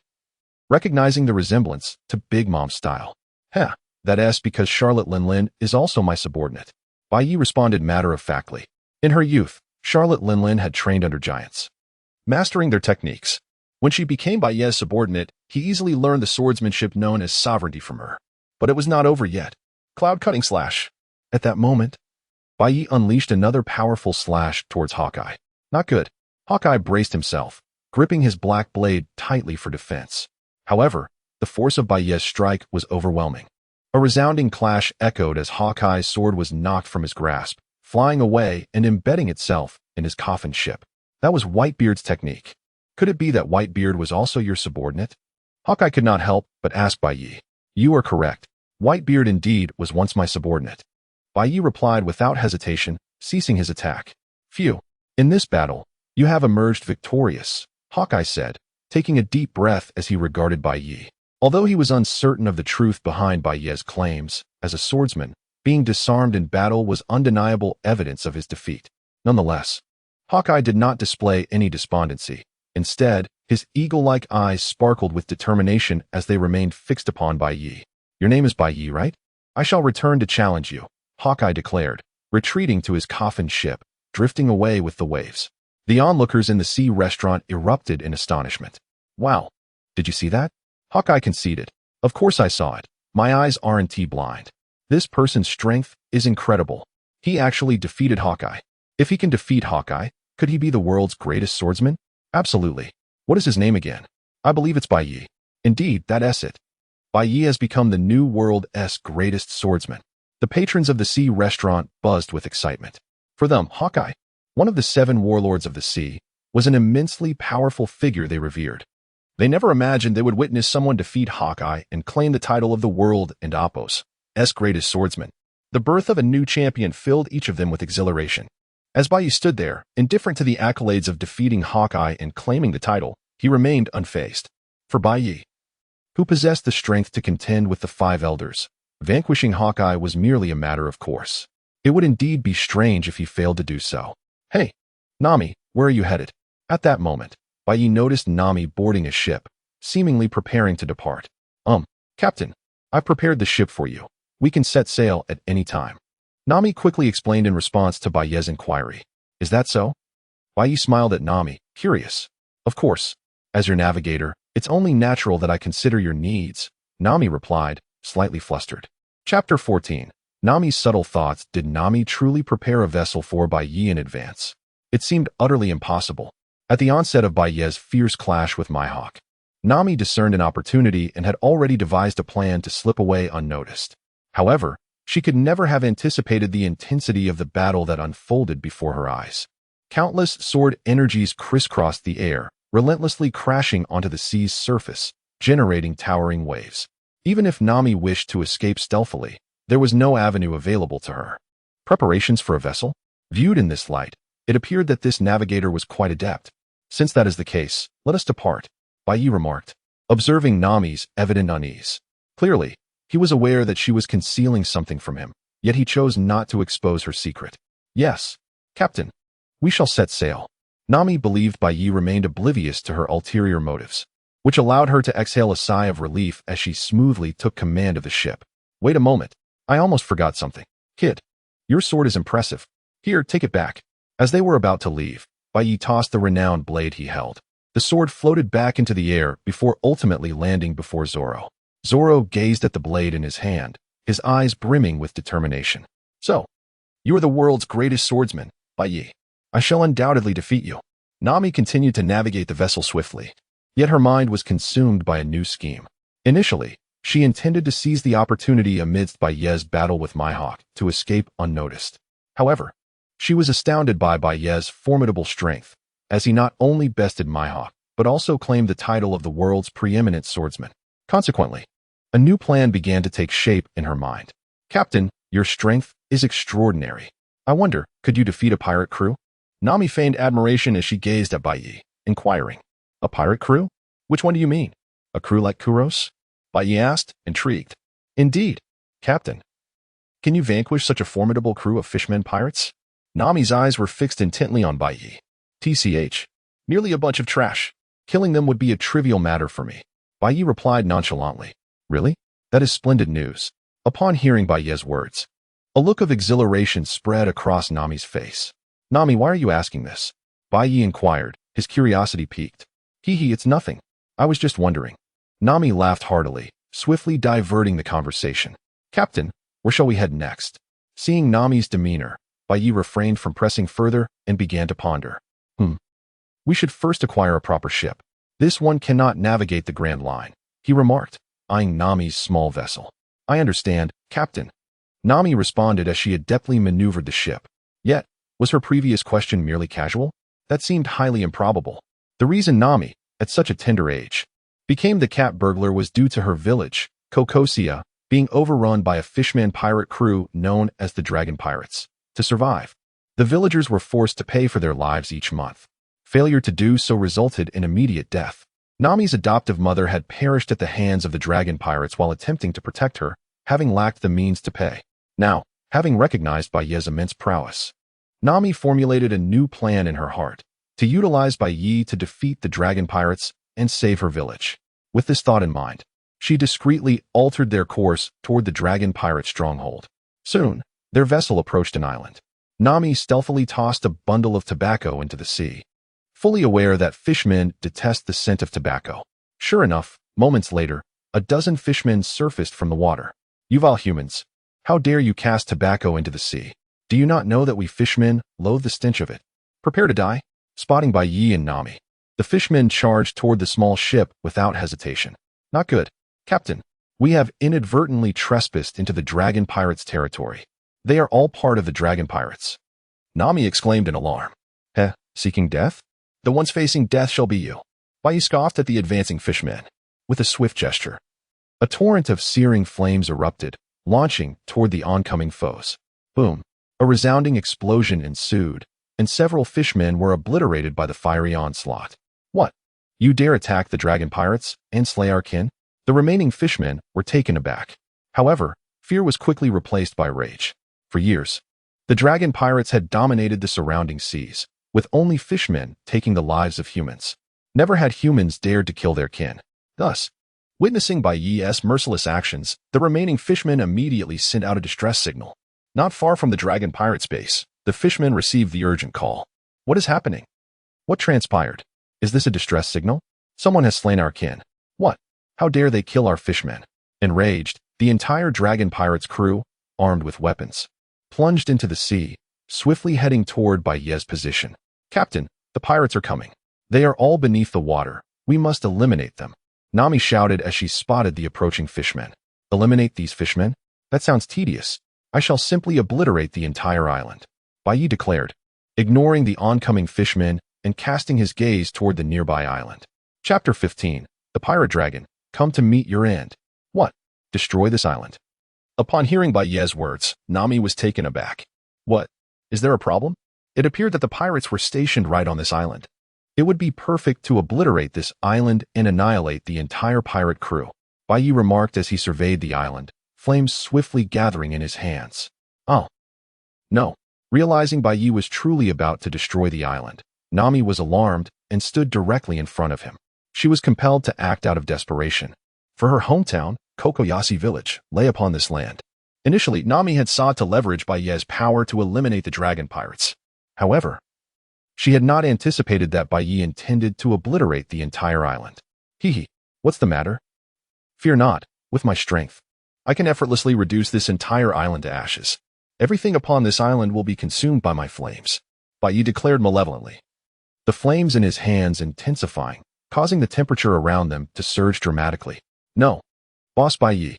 recognizing the resemblance to Big Mom's style. Heh, that's because Charlotte Linlein is also my subordinate. Baiye responded matter-of-factly. In her youth, Charlotte Linlein had trained under giants, mastering their techniques. When she became Baiye's subordinate, he easily learned the swordsmanship known as sovereignty from her. But it was not over yet. Cloud-cutting slash. At that moment, Baiye unleashed another powerful slash towards Hawkeye. Not good. Hawkeye braced himself, gripping his black blade tightly for defense. However, the force of Baiye's strike was overwhelming. A resounding clash echoed as Hawkeye's sword was knocked from his grasp, flying away and embedding itself in his coffin ship. That was Whitebeard's technique. Could it be that Whitebeard was also your subordinate? Hawkeye could not help but ask Baiye. You are correct. Whitebeard indeed was once my subordinate. Baiye replied without hesitation, ceasing his attack. Phew. In this battle, you have emerged victorious, Hawkeye said, taking a deep breath as he regarded Baiye. Although he was uncertain of the truth behind Baiye's claims, as a swordsman, being disarmed in battle was undeniable evidence of his defeat. Nonetheless, Hawkeye did not display any despondency. Instead, his eagle-like eyes sparkled with determination as they remained fixed upon Baiye. Your name is Baiye, right? I shall return to challenge you, Hawkeye declared, retreating to his coffin ship, drifting away with the waves. The onlookers in the sea restaurant erupted in astonishment. Wow, did you see that? Hawkeye conceded. Of course I saw it. My eyes aren't blind. This person's strength is incredible. He actually defeated Hawkeye. If he can defeat Hawkeye, could he be the world's greatest swordsman? Absolutely. What is his name again? I believe it's Baiye. Indeed, that's it. Baiye has become the new world's greatest swordsman. The patrons of the sea restaurant buzzed with excitement. For them, Hawkeye, one of the 7 warlords of the sea, was an immensely powerful figure they revered. They never imagined they would witness someone defeat Hawkeye and claim the title of the world and Apos' greatest swordsman. The birth of a new champion filled each of them with exhilaration. As Baiye stood there, indifferent to the accolades of defeating Hawkeye and claiming the title, he remained unfazed. For Baiye, who possessed the strength to contend with the 5 elders, vanquishing Hawkeye was merely a matter of course. It would indeed be strange if he failed to do so. Hey, Nami, where are you headed? At that moment, Baiye noticed Nami boarding a ship, seemingly preparing to depart. Captain, I've prepared the ship for you. We can set sail at any time. Nami quickly explained in response to Baiye's inquiry. Is that so? Baiye smiled at Nami, curious. Of course. As your navigator, it's only natural that I consider your needs, Nami replied, slightly flustered. Chapter 14. Nami's subtle thoughts. Did Nami truly prepare a vessel for Baiye in advance? It seemed utterly impossible. At the onset of Baiye's fierce clash with Mihawk, Nami discerned an opportunity and had already devised a plan to slip away unnoticed. However, she could never have anticipated the intensity of the battle that unfolded before her eyes. Countless sword energies crisscrossed the air, relentlessly crashing onto the sea's surface, generating towering waves. Even if Nami wished to escape stealthily, there was no avenue available to her. Preparations for a vessel? Viewed in this light, it appeared that this navigator was quite adept. Since that is the case, let us depart, Baiye remarked, observing Nami's evident unease. Clearly, he was aware that she was concealing something from him, yet he chose not to expose her secret. Yes, Captain, we shall set sail. Nami believed Baiye remained oblivious to her ulterior motives, which allowed her to exhale a sigh of relief as she smoothly took command of the ship. Wait a moment, I almost forgot something. Kid, your sword is impressive. Here, take it back. As they were about to leave, Baiye tossed the renowned blade he held. The sword floated back into the air before ultimately landing before Zoro. Zoro gazed at the blade in his hand, his eyes brimming with determination. So, you are the world's greatest swordsman, Baiye. I shall undoubtedly defeat you. Nami continued to navigate the vessel swiftly, yet her mind was consumed by a new scheme. Initially, she intended to seize the opportunity amidst Baiye's battle with Mihawk to escape unnoticed. However, she was astounded by Baiye's formidable strength, as he not only bested Mihawk, but also claimed the title of the world's preeminent swordsman. Consequently, a new plan began to take shape in her mind. Captain, your strength is extraordinary. I wonder, could you defeat a pirate crew? Nami feigned admiration as she gazed at Bai Yi, inquiring. A pirate crew? Which one do you mean? A crew like Kuros? Bai Yi asked, intrigued. Indeed, Captain. Can you vanquish such a formidable crew of fishmen pirates? Nami's eyes were fixed intently on Bai Yi. TCH. Merely a bunch of trash. Killing them would be a trivial matter for me. Bai Yi replied nonchalantly. Really? That is splendid news. Upon hearing Bai Yi's words, a look of exhilaration spread across Nami's face. Nami, why are you asking this? Bai Yi inquired, his curiosity piqued. It's nothing. I was just wondering. Nami laughed heartily, swiftly diverting the conversation. Captain, where shall we head next? Seeing Nami's demeanor, Bai Yi refrained from pressing further and began to ponder. We should first acquire a proper ship. This one cannot navigate the Grand Line, he remarked, eyeing Nami's small vessel. I understand, Captain. Nami responded as she adeptly maneuvered the ship. Yet, was her previous question merely casual? That seemed highly improbable. The reason Nami, at such a tender age, became the cat burglar was due to her village, Kokosia, being overrun by a fishman pirate crew known as the Dragon Pirates. To survive, the villagers were forced to pay for their lives each month. Failure to do so resulted in immediate death. Nami's adoptive mother had perished at the hands of the Dragon Pirates while attempting to protect her, having lacked the means to pay. Now, having recognized Bai Yi's immense prowess, Nami formulated a new plan in her heart, to utilize Bai Yi to defeat the Dragon Pirates and save her village. With this thought in mind, she discreetly altered their course toward the Dragon Pirate stronghold. Soon, their vessel approached an island. Nami stealthily tossed a bundle of tobacco into the sea, fully aware that fishmen detest the scent of tobacco. Sure enough, moments later, a dozen fishmen surfaced from the water. You vile humans, how dare you cast tobacco into the sea? Do you not know that we fishmen loathe the stench of it? Prepare to die. Spotting Bai Yi and Nami, the fishmen charged toward the small ship without hesitation. Not good. Captain, we have inadvertently trespassed into the Dragon Pirates' territory. They are all part of the Dragon Pirates. Nami exclaimed in alarm. Seeking death? The ones facing death shall be you. Bai Yi scoffed at the advancing fishmen. With a swift gesture, a torrent of searing flames erupted, launching toward the oncoming foes. Boom! A resounding explosion ensued, and several fishmen were obliterated by the fiery onslaught. What? You dare attack the Dragon Pirates and slay our kin? The remaining fishmen were taken aback. However, fear was quickly replaced by rage. For years, the Dragon Pirates had dominated the surrounding seas, with only fishmen taking the lives of humans. Never had humans dared to kill their kin. Thus, witnessing Bai Yi's merciless actions, the remaining fishmen immediately sent out a distress signal. Not far from the Dragon Pirates base, the fishmen received the urgent call. What is happening? What transpired? Is this a distress signal? Someone has slain our kin. What? How dare they kill our fishmen? Enraged, the entire Dragon Pirates crew, armed with weapons, plunged into the sea, swiftly heading toward Bai Yi's position. Captain, the pirates are coming. They are all beneath the water. We must eliminate them. Nami shouted as she spotted the approaching fishmen. Eliminate these fishmen? That sounds tedious. I shall simply obliterate the entire island. Bai Yi declared, ignoring the oncoming fishmen and casting his gaze toward the nearby island. Chapter 15. The Pirate Dragon, come to meet your end. What? Destroy this island? Upon hearing Bai Yi's words, Nami was taken aback. What? Is there a problem? It appeared that the pirates were stationed right on this island. It would be perfect to obliterate this island and annihilate the entire pirate crew. Bai Yi remarked as he surveyed the island, flames swiftly gathering in his hands. Oh. No. Realizing Bai Yi was truly about to destroy the island, Nami was alarmed and stood directly in front of him. She was compelled to act out of desperation, for her hometown, Kokoyasi village, lay upon this land. Initially, Nami had sought to leverage Bai Yi's power to eliminate the Dragon Pirates. However, she had not anticipated that Bai Yi intended to obliterate the entire island. What's the matter? Fear not, with my strength, I can effortlessly reduce this entire island to ashes. Everything upon this island will be consumed by my flames, Bai Yi declared malevolently. The flames in his hands intensifying, causing the temperature around them to surge dramatically. No, Boss Bai Yi,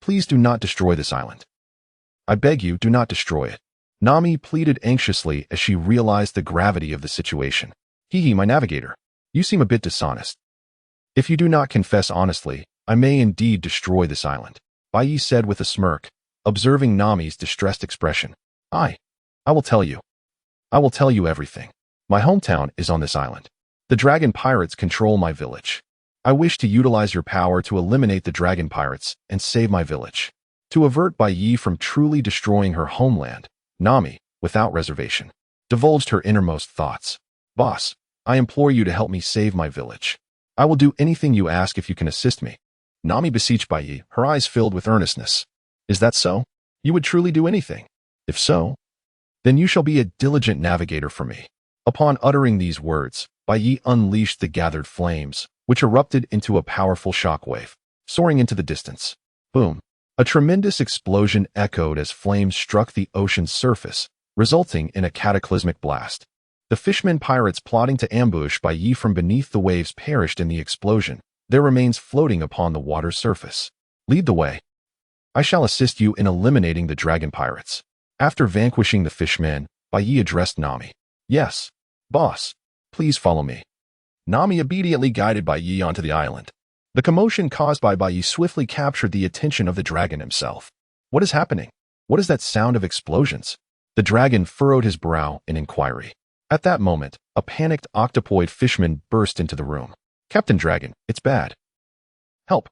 please do not destroy this island. I beg you, do not destroy it. Nami pleaded anxiously as she realized the gravity of the situation. My navigator. You seem a bit dishonest. If you do not confess honestly, I may indeed destroy this island, Bai Yi said with a smirk, observing Nami's distressed expression. I will tell you. I will tell you everything. My hometown is on this island. The dragon pirates control my village. I wish to utilize your power to eliminate the dragon pirates and save my village. To avert Bai Yi from truly destroying her homeland, Nami, without reservation, divulged her innermost thoughts. Boss, I implore you to help me save my village. I will do anything you ask if you can assist me. Nami beseeched Bai Yi, her eyes filled with earnestness. Is that so? You would truly do anything? If so, then you shall be a diligent navigator for me. Upon uttering these words, Bai Yi unleashed the gathered flames, which erupted into a powerful shockwave, soaring into the distance. Boom! A tremendous explosion echoed as flames struck the ocean's surface, resulting in a cataclysmic blast. The fishmen pirates plotting to ambush Bai Yi from beneath the waves perished in the explosion, their remains floating upon the water's surface. Lead the way. I shall assist you in eliminating the dragon pirates. After vanquishing the fishmen, Bai Yi addressed Nami. Yes, boss. Please follow me. Nami obediently guided Bai Yi onto the island. The commotion caused by Bai Yi swiftly captured the attention of the dragon himself. What is happening? What is that sound of explosions? The dragon furrowed his brow in inquiry. At that moment, a panicked octopoid fishman burst into the room. Captain Dragon, it's bad. Help.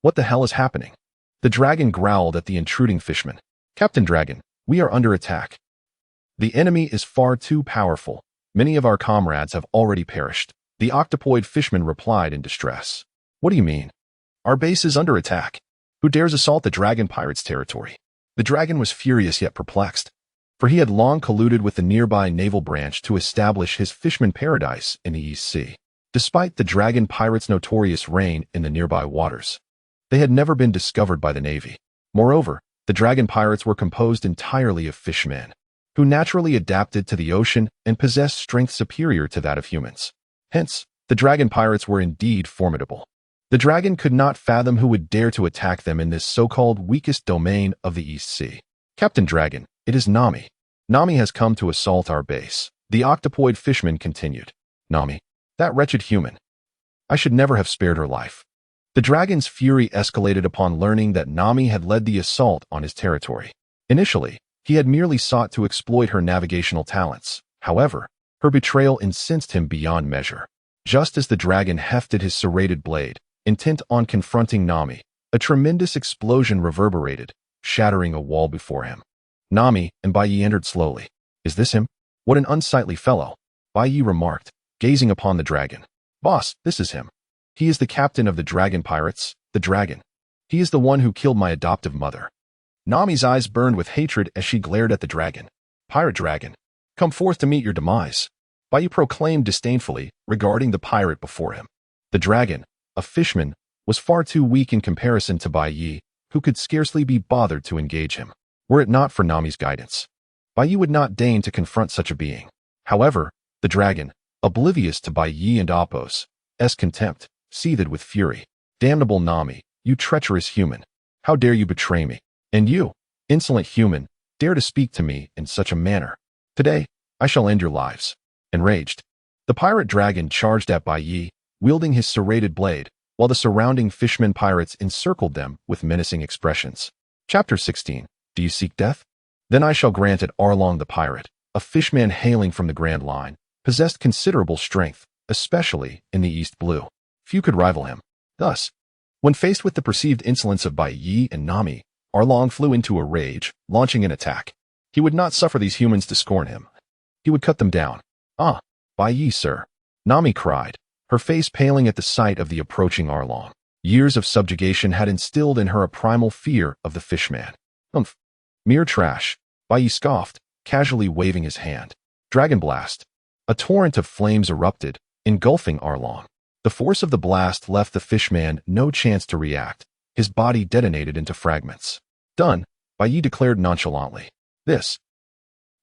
What the hell is happening? The dragon growled at the intruding fishman. Captain Dragon, we are under attack. The enemy is far too powerful. Many of our comrades have already perished. The octopoid fishman replied in distress. What do you mean? Our base is under attack. Who dares assault the dragon pirates' territory? The dragon was furious yet perplexed, for he had long colluded with the nearby naval branch to establish his fishman paradise in the East Sea. Despite the dragon pirates' notorious reign in the nearby waters, they had never been discovered by the Navy. Moreover, the dragon pirates were composed entirely of fishmen, who naturally adapted to the ocean and possessed strength superior to that of humans. Hence, the dragon pirates were indeed formidable. The dragon could not fathom who would dare to attack them in this so-called weakest domain of the East Sea. Captain Dragon, it is Nami. Nami has come to assault our base. The octopoid fishman continued. Nami, that wretched human. I should never have spared her life. The dragon's fury escalated upon learning that Nami had led the assault on his territory. Initially, he had merely sought to exploit her navigational talents. However, her betrayal incensed him beyond measure. Just as the dragon hefted his serrated blade, intent on confronting Nami, a tremendous explosion reverberated, shattering a wall before him. Nami and Bai Yi entered slowly. Is this him? What an unsightly fellow, Bai Yi remarked, gazing upon the dragon. Boss, this is him. He is the captain of the dragon pirates, the dragon. He is the one who killed my adoptive mother. Nami's eyes burned with hatred as she glared at the dragon. Pirate dragon, come forth to meet your demise, Bai Yi proclaimed disdainfully, regarding the pirate before him. The dragon, a fishman, was far too weak in comparison to Bai Yi, who could scarcely be bothered to engage him. Were it not for Nami's guidance, Bai Yi would not deign to confront such a being. However, the dragon, oblivious to Bai Yi and Appo's contempt, seethed with fury. Damnable Nami, you treacherous human! How dare you betray me? And you, insolent human, dare to speak to me in such a manner? Today, I shall end your lives. Enraged, the pirate dragon charged at Bai Yi, wielding his serrated blade, while the surrounding fishmen pirates encircled them with menacing expressions. Chapter 16. Do you seek death? Then I shall grant it. Arlong the pirate, a fishman hailing from the Grand Line, possessed considerable strength, especially in the East Blue. Few could rival him. Thus, when faced with the perceived insolence of Bai Yi and Nami, Arlong flew into a rage, launching an attack. He would not suffer these humans to scorn him. He would cut them down. Ah, Bai Yi, sir, Nami cried, her face paling at the sight of the approaching Arlong. Years of subjugation had instilled in her a primal fear of the fishman. Umph. Mere trash, Bai Yi scoffed, casually waving his hand. Dragon blast. A torrent of flames erupted, engulfing Arlong. The force of the blast left the fishman no chance to react. His body detonated into fragments. Done, Bai Yi declared nonchalantly. This.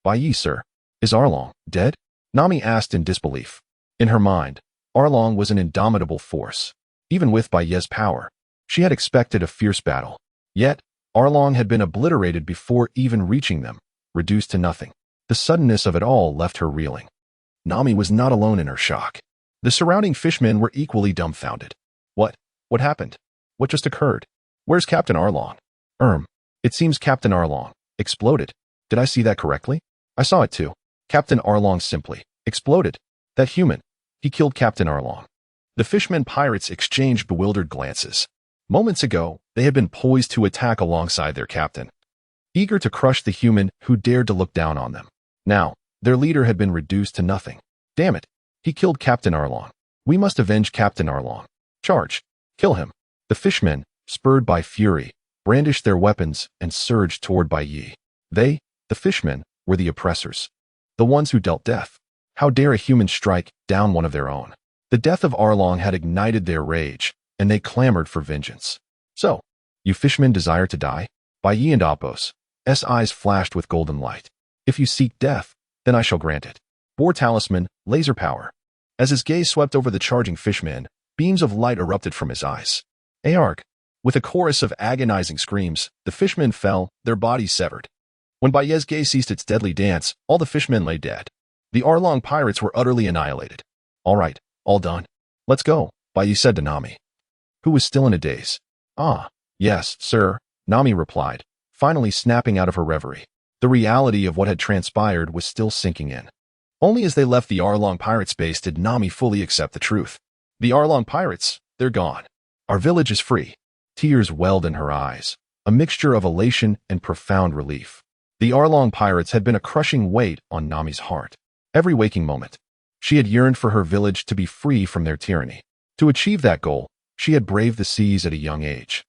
Bai Yi, sir, is Arlong dead? Nami asked in disbelief. In her mind, Arlong was an indomitable force. Even with Bai Yi's power, she had expected a fierce battle. Yet, Arlong had been obliterated before even reaching them, reduced to nothing. The suddenness of it all left her reeling. Nami was not alone in her shock. The surrounding fishmen were equally dumbfounded. What? What happened? What just occurred? Where's Captain Arlong? It seems Captain Arlong exploded. Did I see that correctly? I saw it too. Captain Arlong simply exploded. That human. He killed Captain Arlong. The fishmen pirates exchanged bewildered glances. Moments ago, they had been poised to attack alongside their captain, eager to crush the human who dared to look down on them. Now, their leader had been reduced to nothing. Damn it. He killed Captain Arlong. We must avenge Captain Arlong. Charge. Kill him. The fishmen, spurred by fury, brandished their weapons and surged toward Bai Yi. They, the fishmen, were the oppressors, the ones who dealt death. How dare a human strike down one of their own? The death of Arlong had ignited their rage, and they clamored for vengeance. So, you fishmen desire to die? Bai Yi and Apos' eyes flashed with golden light. If you seek death, then I shall grant it. Boar talisman, laser power. As his gaze swept over the charging fishmen, beams of light erupted from his eyes. Arg! With a chorus of agonizing screams, the fishmen fell, their bodies severed. When Bai Yi's gaze ceased its deadly dance, all the fishmen lay dead. The Arlong pirates were utterly annihilated. All right, all done. Let's go, Bai Yi said to Nami, who was still in a daze. Ah, yes, sir, Nami replied, finally snapping out of her reverie. The reality of what had transpired was still sinking in. Only as they left the Arlong pirates' base did Nami fully accept the truth. The Arlong pirates, they're gone. Our village is free. Tears welled in her eyes, a mixture of elation and profound relief. The Arlong pirates had been a crushing weight on Nami's heart. Every waking moment, she had yearned for her village to be free from their tyranny. To achieve that goal, she had braved the seas at a young age,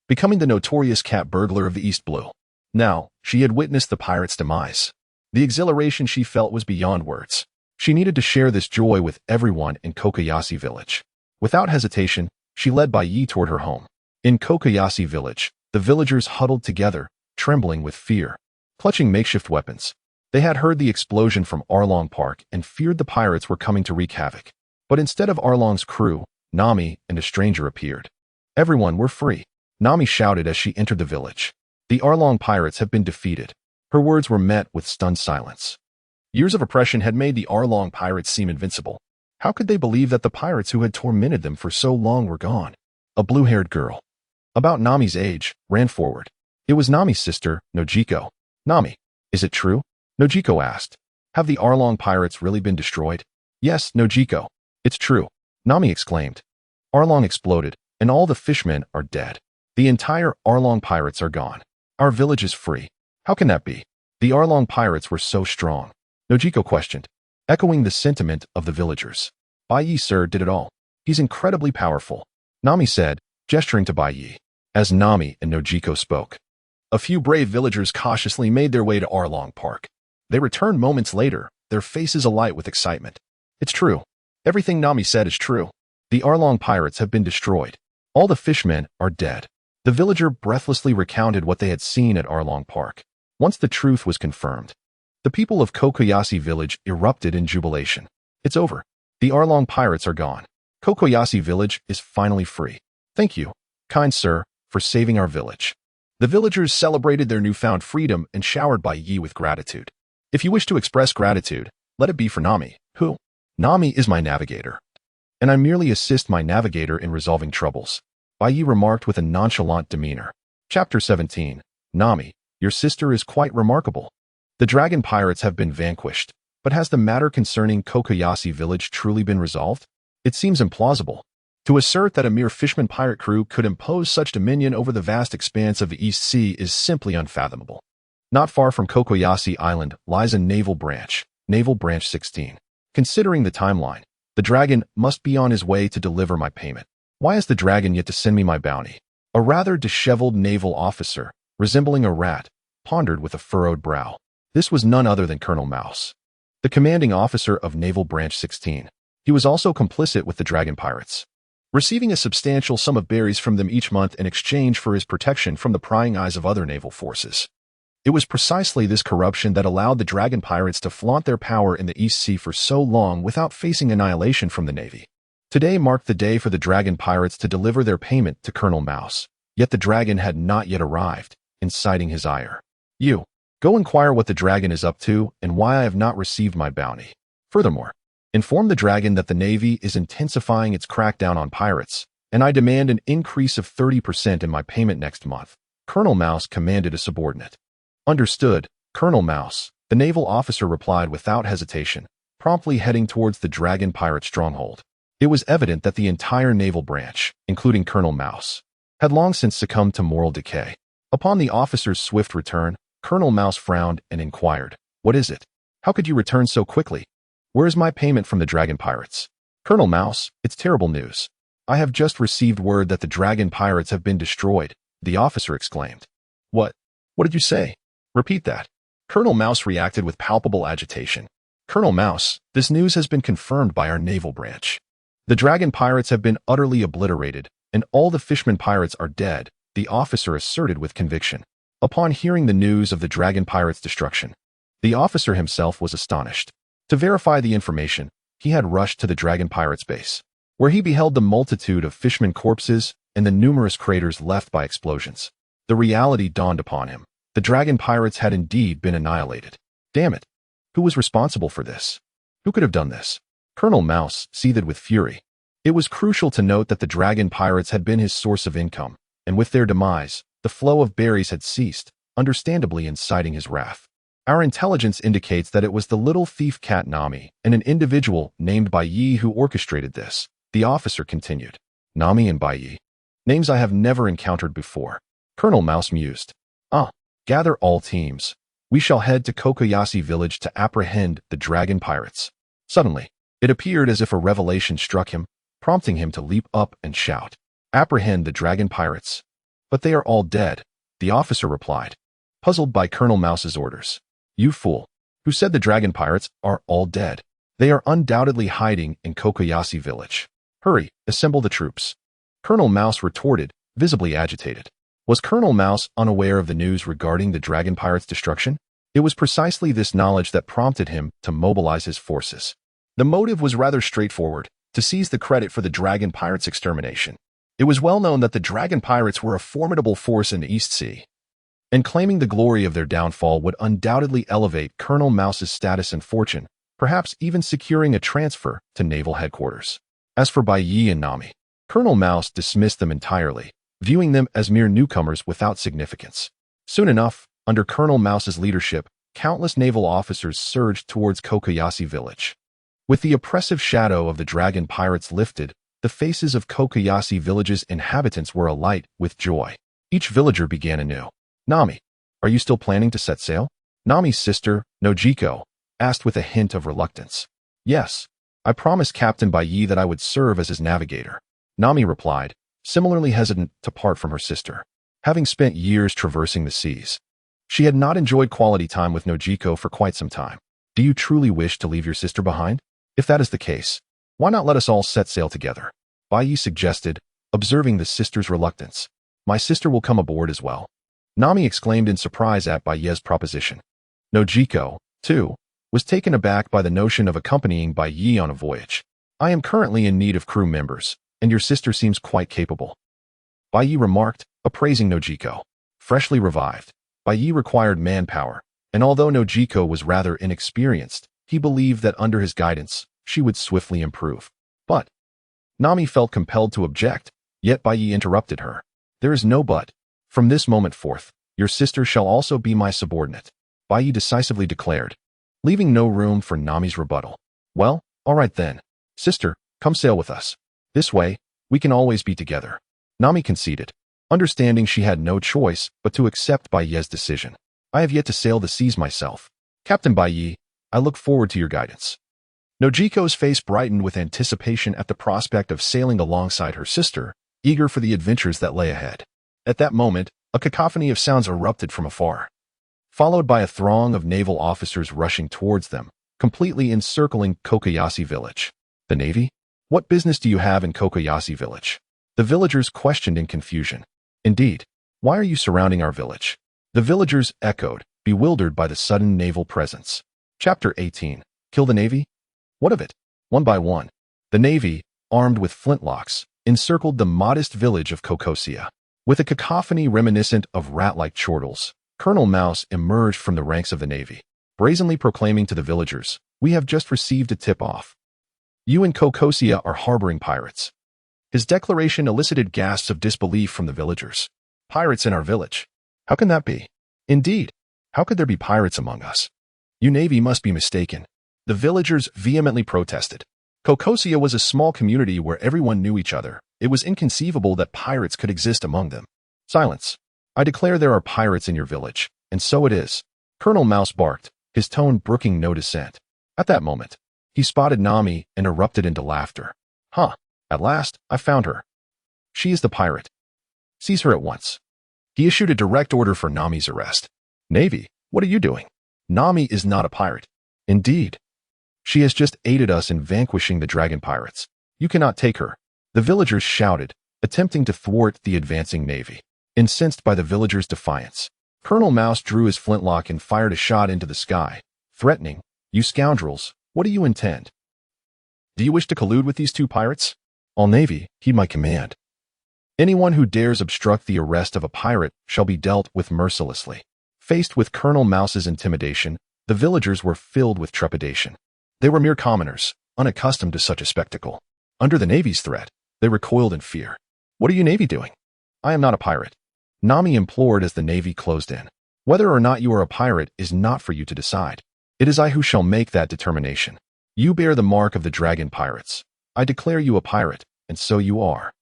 becoming the notorious cat burglar of the East Blue. Now, she had witnessed the pirates' demise. The exhilaration she felt was beyond words. She needed to share this joy with everyone in Kokoyasi village. Without hesitation, she led Bai Yi toward her home. In Kokoyasi village, the villagers huddled together, trembling with fear, clutching makeshift weapons. They had heard the explosion from Arlong Park and feared the pirates were coming to wreak havoc. But instead of Arlong's crew, Nami and a stranger appeared. Everyone were free, Nami shouted as she entered the village. The Arlong pirates have been defeated. Her words were met with stunned silence. Years of oppression had made the Arlong pirates seem invincible. How could they believe that the pirates who had tormented them for so long were gone? A blue-haired girl, about Nami's age, ran forward. It was Nami's sister, Nojiko. Nami, is it true? Nojiko asked. Have the Arlong pirates really been destroyed? Yes, Nojiko. It's true, Nami exclaimed. Arlong exploded, and all the fishmen are dead. The entire Arlong pirates are gone. Our village is free. How can that be? The Arlong pirates were so strong, Nojiko questioned, echoing the sentiment of the villagers. Bai Yi, sir, did it all. He's incredibly powerful, Nami said, gesturing to Bai Yi. As Nami and Nojiko spoke, a few brave villagers cautiously made their way to Arlong Park. They returned moments later, their faces alight with excitement. It's true. Everything Nami said is true. The Arlong pirates have been destroyed. All the fishmen are dead. The villager breathlessly recounted what they had seen at Arlong Park. Once the truth was confirmed, the people of Kokoyasi village erupted in jubilation. It's over. The Arlong pirates are gone. Kokoyasi village is finally free. Thank you, kind sir, for saving our village. The villagers celebrated their newfound freedom and showered Bai Yi with gratitude. If you wish to express gratitude, let it be for Nami, who? Nami is my navigator, and I merely assist my navigator in resolving troubles, Bai Yi remarked with a nonchalant demeanor. Chapter 17. Nami, your sister is quite remarkable. The dragon pirates have been vanquished, but has the matter concerning Kokoyasi village truly been resolved? It seems implausible. To assert that a mere fisherman pirate crew could impose such dominion over the vast expanse of the East Sea is simply unfathomable. Not far from Kokoyasi Island lies a naval branch, Naval Branch 16. Considering the timeline, the dragon must be on his way to deliver my payment. Why has the dragon yet to send me my bounty? A rather disheveled naval officer, resembling a rat, pondered with a furrowed brow. This was none other than Colonel Mouse, the commanding officer of Naval Branch 16. He was also complicit with the dragon pirates, receiving a substantial sum of berries from them each month in exchange for his protection from the prying eyes of other naval forces. It was precisely this corruption that allowed the dragon pirates to flaunt their power in the East Sea for so long without facing annihilation from the Navy. Today marked the day for the dragon pirates to deliver their payment to Colonel Mouse, yet the dragon had not yet arrived, inciting his ire. You, go inquire what the dragon is up to and why I have not received my bounty. Furthermore, Inform the dragon that the Navy is intensifying its crackdown on pirates, and I demand an increase of 30% in my payment next month. Colonel Mouse commanded a subordinate. Understood, Colonel Mouse, the naval officer replied without hesitation, promptly heading towards the dragon pirate stronghold. It was evident that the entire naval branch, including Colonel Mouse, had long since succumbed to moral decay. Upon the officer's swift return, Colonel Mouse frowned and inquired, "What is it? How could you return so quickly? Where is my payment from the dragon pirates?" "Colonel Mouse, it's terrible news. I have just received word that the dragon pirates have been destroyed," the officer exclaimed. What did you say? Repeat that." Colonel Mouse reacted with palpable agitation. "Colonel Mouse, this news has been confirmed by our naval branch. The dragon pirates have been utterly obliterated, and all the fishman pirates are dead," the officer asserted with conviction. Upon hearing the news of the dragon pirates' destruction, the officer himself was astonished. To verify the information, he had rushed to the dragon pirates' base, where he beheld the multitude of fishman corpses and the numerous craters left by explosions. The reality dawned upon him. The dragon pirates had indeed been annihilated. Damn it! Who was responsible for this? Who could have done this? Colonel Mouse seethed with fury. It was crucial to note that the dragon pirates had been his source of income, and with their demise, the flow of berries had ceased, understandably inciting his wrath. "Our intelligence indicates that it was the little thief cat Nami and an individual named Bai Yi who orchestrated this," the officer continued. "Nami and Bai Yi. Names I have never encountered before." Colonel Mouse mused. Gather all teams. We shall head to Kokoyasi village to apprehend the dragon pirates." Suddenly, it appeared as if a revelation struck him, prompting him to leap up and shout, "Apprehend the dragon pirates." "But they are all dead," the officer replied, puzzled by Colonel Mouse's orders. "You fool. Who said the dragon pirates are all dead? They are undoubtedly hiding in Kokoyasi village. Hurry, assemble the troops." Colonel Mouse retorted, visibly agitated. Was Colonel Mouse unaware of the news regarding the dragon pirates' destruction? It was precisely this knowledge that prompted him to mobilize his forces. The motive was rather straightforward: to seize the credit for the dragon pirates' extermination. It was well known that the dragon pirates were a formidable force in the East Sea, and claiming the glory of their downfall would undoubtedly elevate Colonel Mouse's status and fortune, perhaps even securing a transfer to naval headquarters. As for Bai Yi and Nami, Colonel Mouse dismissed them entirely, viewing them as mere newcomers without significance. Soon enough, under Colonel Mouse's leadership, countless naval officers surged towards Kokoyasi village. With the oppressive shadow of the dragon pirates lifted, the faces of Kokoyasi village's inhabitants were alight with joy. Each villager began anew. "Nami, are you still planning to set sail?" Nami's sister, Nojiko, asked with a hint of reluctance. "Yes, I promised Captain Bai Yi that I would serve as his navigator," Nami replied, similarly hesitant to part from her sister. Having spent years traversing the seas, she had not enjoyed quality time with Nojiko for quite some time. "Do you truly wish to leave your sister behind? If that is the case, why not let us all set sail together?" Bai Yi suggested, observing the sister's reluctance. "My sister will come aboard as well," Nami exclaimed in surprise at Bai Yi's proposition. Nojiko, too, was taken aback by the notion of accompanying Bai Yi on a voyage. "I am currently in need of crew members, and your sister seems quite capable," Bai Yi remarked, appraising Nojiko. Freshly revived, Bai Yi required manpower, and although Nojiko was rather inexperienced, he believed that under his guidance, she would swiftly improve. But Nami felt compelled to object, yet Bai Yi interrupted her. "There is no but. From this moment forth, your sister shall also be my subordinate," Bai Yi decisively declared, leaving no room for Nami's rebuttal. "Well, all right then. Sister, come sail with us. This way, we can always be together," Nami conceded, understanding she had no choice but to accept Bai Yi's decision. "I have yet to sail the seas myself. Captain Bai Yi, I look forward to your guidance." Nojiko's face brightened with anticipation at the prospect of sailing alongside her sister, eager for the adventures that lay ahead. At that moment, a cacophony of sounds erupted from afar, followed by a throng of naval officers rushing towards them, completely encircling Kokoyasi village. "The Navy? What business do you have in Kokoyasi village?" the villagers questioned in confusion. "Indeed, why are you surrounding our village?" the villagers echoed, bewildered by the sudden naval presence. Chapter 18. Kill the Navy? What of it? One by one, the Navy, armed with flintlocks, encircled the modest village of Kokosia. With a cacophony reminiscent of rat-like chortles, Colonel Mouse emerged from the ranks of the Navy, brazenly proclaiming to the villagers, "We have just received a tip-off. You and Kokosia are harboring pirates. His declaration elicited gasps of disbelief from the villagers. Pirates in our village? How can that be? Indeed, how could there be pirates among us? You Navy must be mistaken. The villagers vehemently protested. Kokosia was a small community where everyone knew each other. It was inconceivable that pirates could exist among them. Silence. I declare there are pirates in your village, and so it is. Colonel Mouse barked, his tone brooking no dissent. At that moment, he spotted Nami and erupted into laughter. Huh, at last, I found her. She is the pirate. Seize her at once. He issued a direct order for Nami's arrest. Navy, what are you doing? Nami is not a pirate. Indeed. She has just aided us in vanquishing the dragon pirates. You cannot take her. The villagers shouted, attempting to thwart the advancing navy. Incensed by the villagers' defiance, Colonel Mouse drew his flintlock and fired a shot into the sky, threatening, You scoundrels, what do you intend? Do you wish to collude with these two pirates? All Navy, heed my command. Anyone who dares obstruct the arrest of a pirate shall be dealt with mercilessly. Faced with Colonel Mouse's intimidation, the villagers were filled with trepidation. They were mere commoners, unaccustomed to such a spectacle. Under the Navy's threat, they recoiled in fear. What are you Navy doing? I am not a pirate. Nami implored as the Navy closed in. Whether or not you are a pirate is not for you to decide. It is I who shall make that determination. You bear the mark of the dragon pirates. I declare you a pirate, and so you are.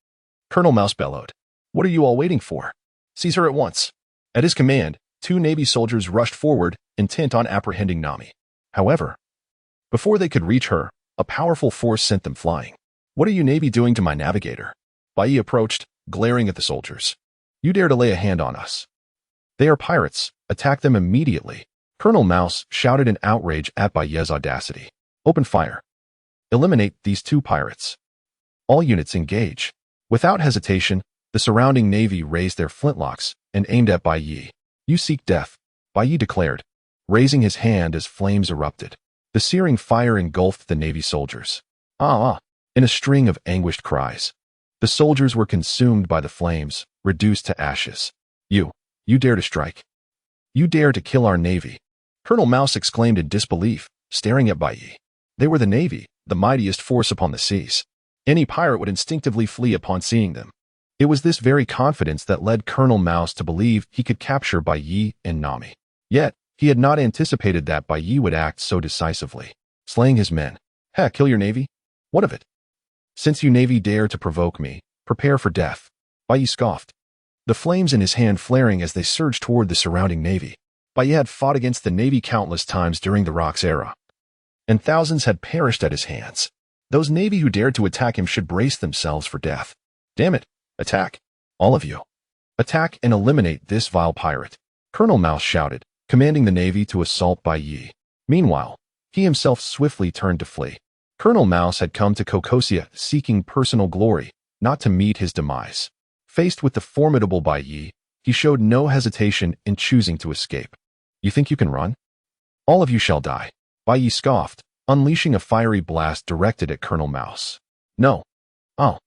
Colonel Mouse bellowed. What are you all waiting for? Seize her at once. At his command, 2 Navy soldiers rushed forward, intent on apprehending Nami. However, before they could reach her, a powerful force sent them flying. What are you Navy doing to my navigator? Bai approached, glaring at the soldiers. You dare to lay a hand on us. They are pirates. Attack them immediately. Colonel Mouse shouted in outrage at Bai's audacity. Open fire. Eliminate these 2 pirates. All units engage. Without hesitation, the surrounding navy raised their flintlocks and aimed at Bai. You seek death, Bai declared, raising his hand as flames erupted. The searing fire engulfed the Navy soldiers. In a string of anguished cries. The soldiers were consumed by the flames, reduced to ashes. You dare to strike. You dare to kill our Navy. Colonel Mouse exclaimed in disbelief, staring at Bai. They were the Navy, the mightiest force upon the seas. Any pirate would instinctively flee upon seeing them. It was this very confidence that led Colonel Mouse to believe he could capture Bai and Nami. Yet, he had not anticipated that Bai would act so decisively, slaying his men. Kill your Navy? What of it? Since you Navy dare to provoke me, prepare for death. Bai scoffed, the flames in his hand flaring as they surged toward the surrounding Navy. Bai had fought against the Navy countless times during the Rocks era, and thousands had perished at his hands. Those Navy who dared to attack him should brace themselves for death. Damn it, attack. All of you. Attack and eliminate this vile pirate. Colonel Mouse shouted, commanding the Navy to assault Bai. Meanwhile, he himself swiftly turned to flee. Colonel Mouse had come to Kokosia seeking personal glory, not to meet his demise. Faced with the formidable Bai, he showed no hesitation in choosing to escape. You think you can run? All of you shall die. Bai scoffed, unleashing a fiery blast directed at Colonel Mouse. No. Oh.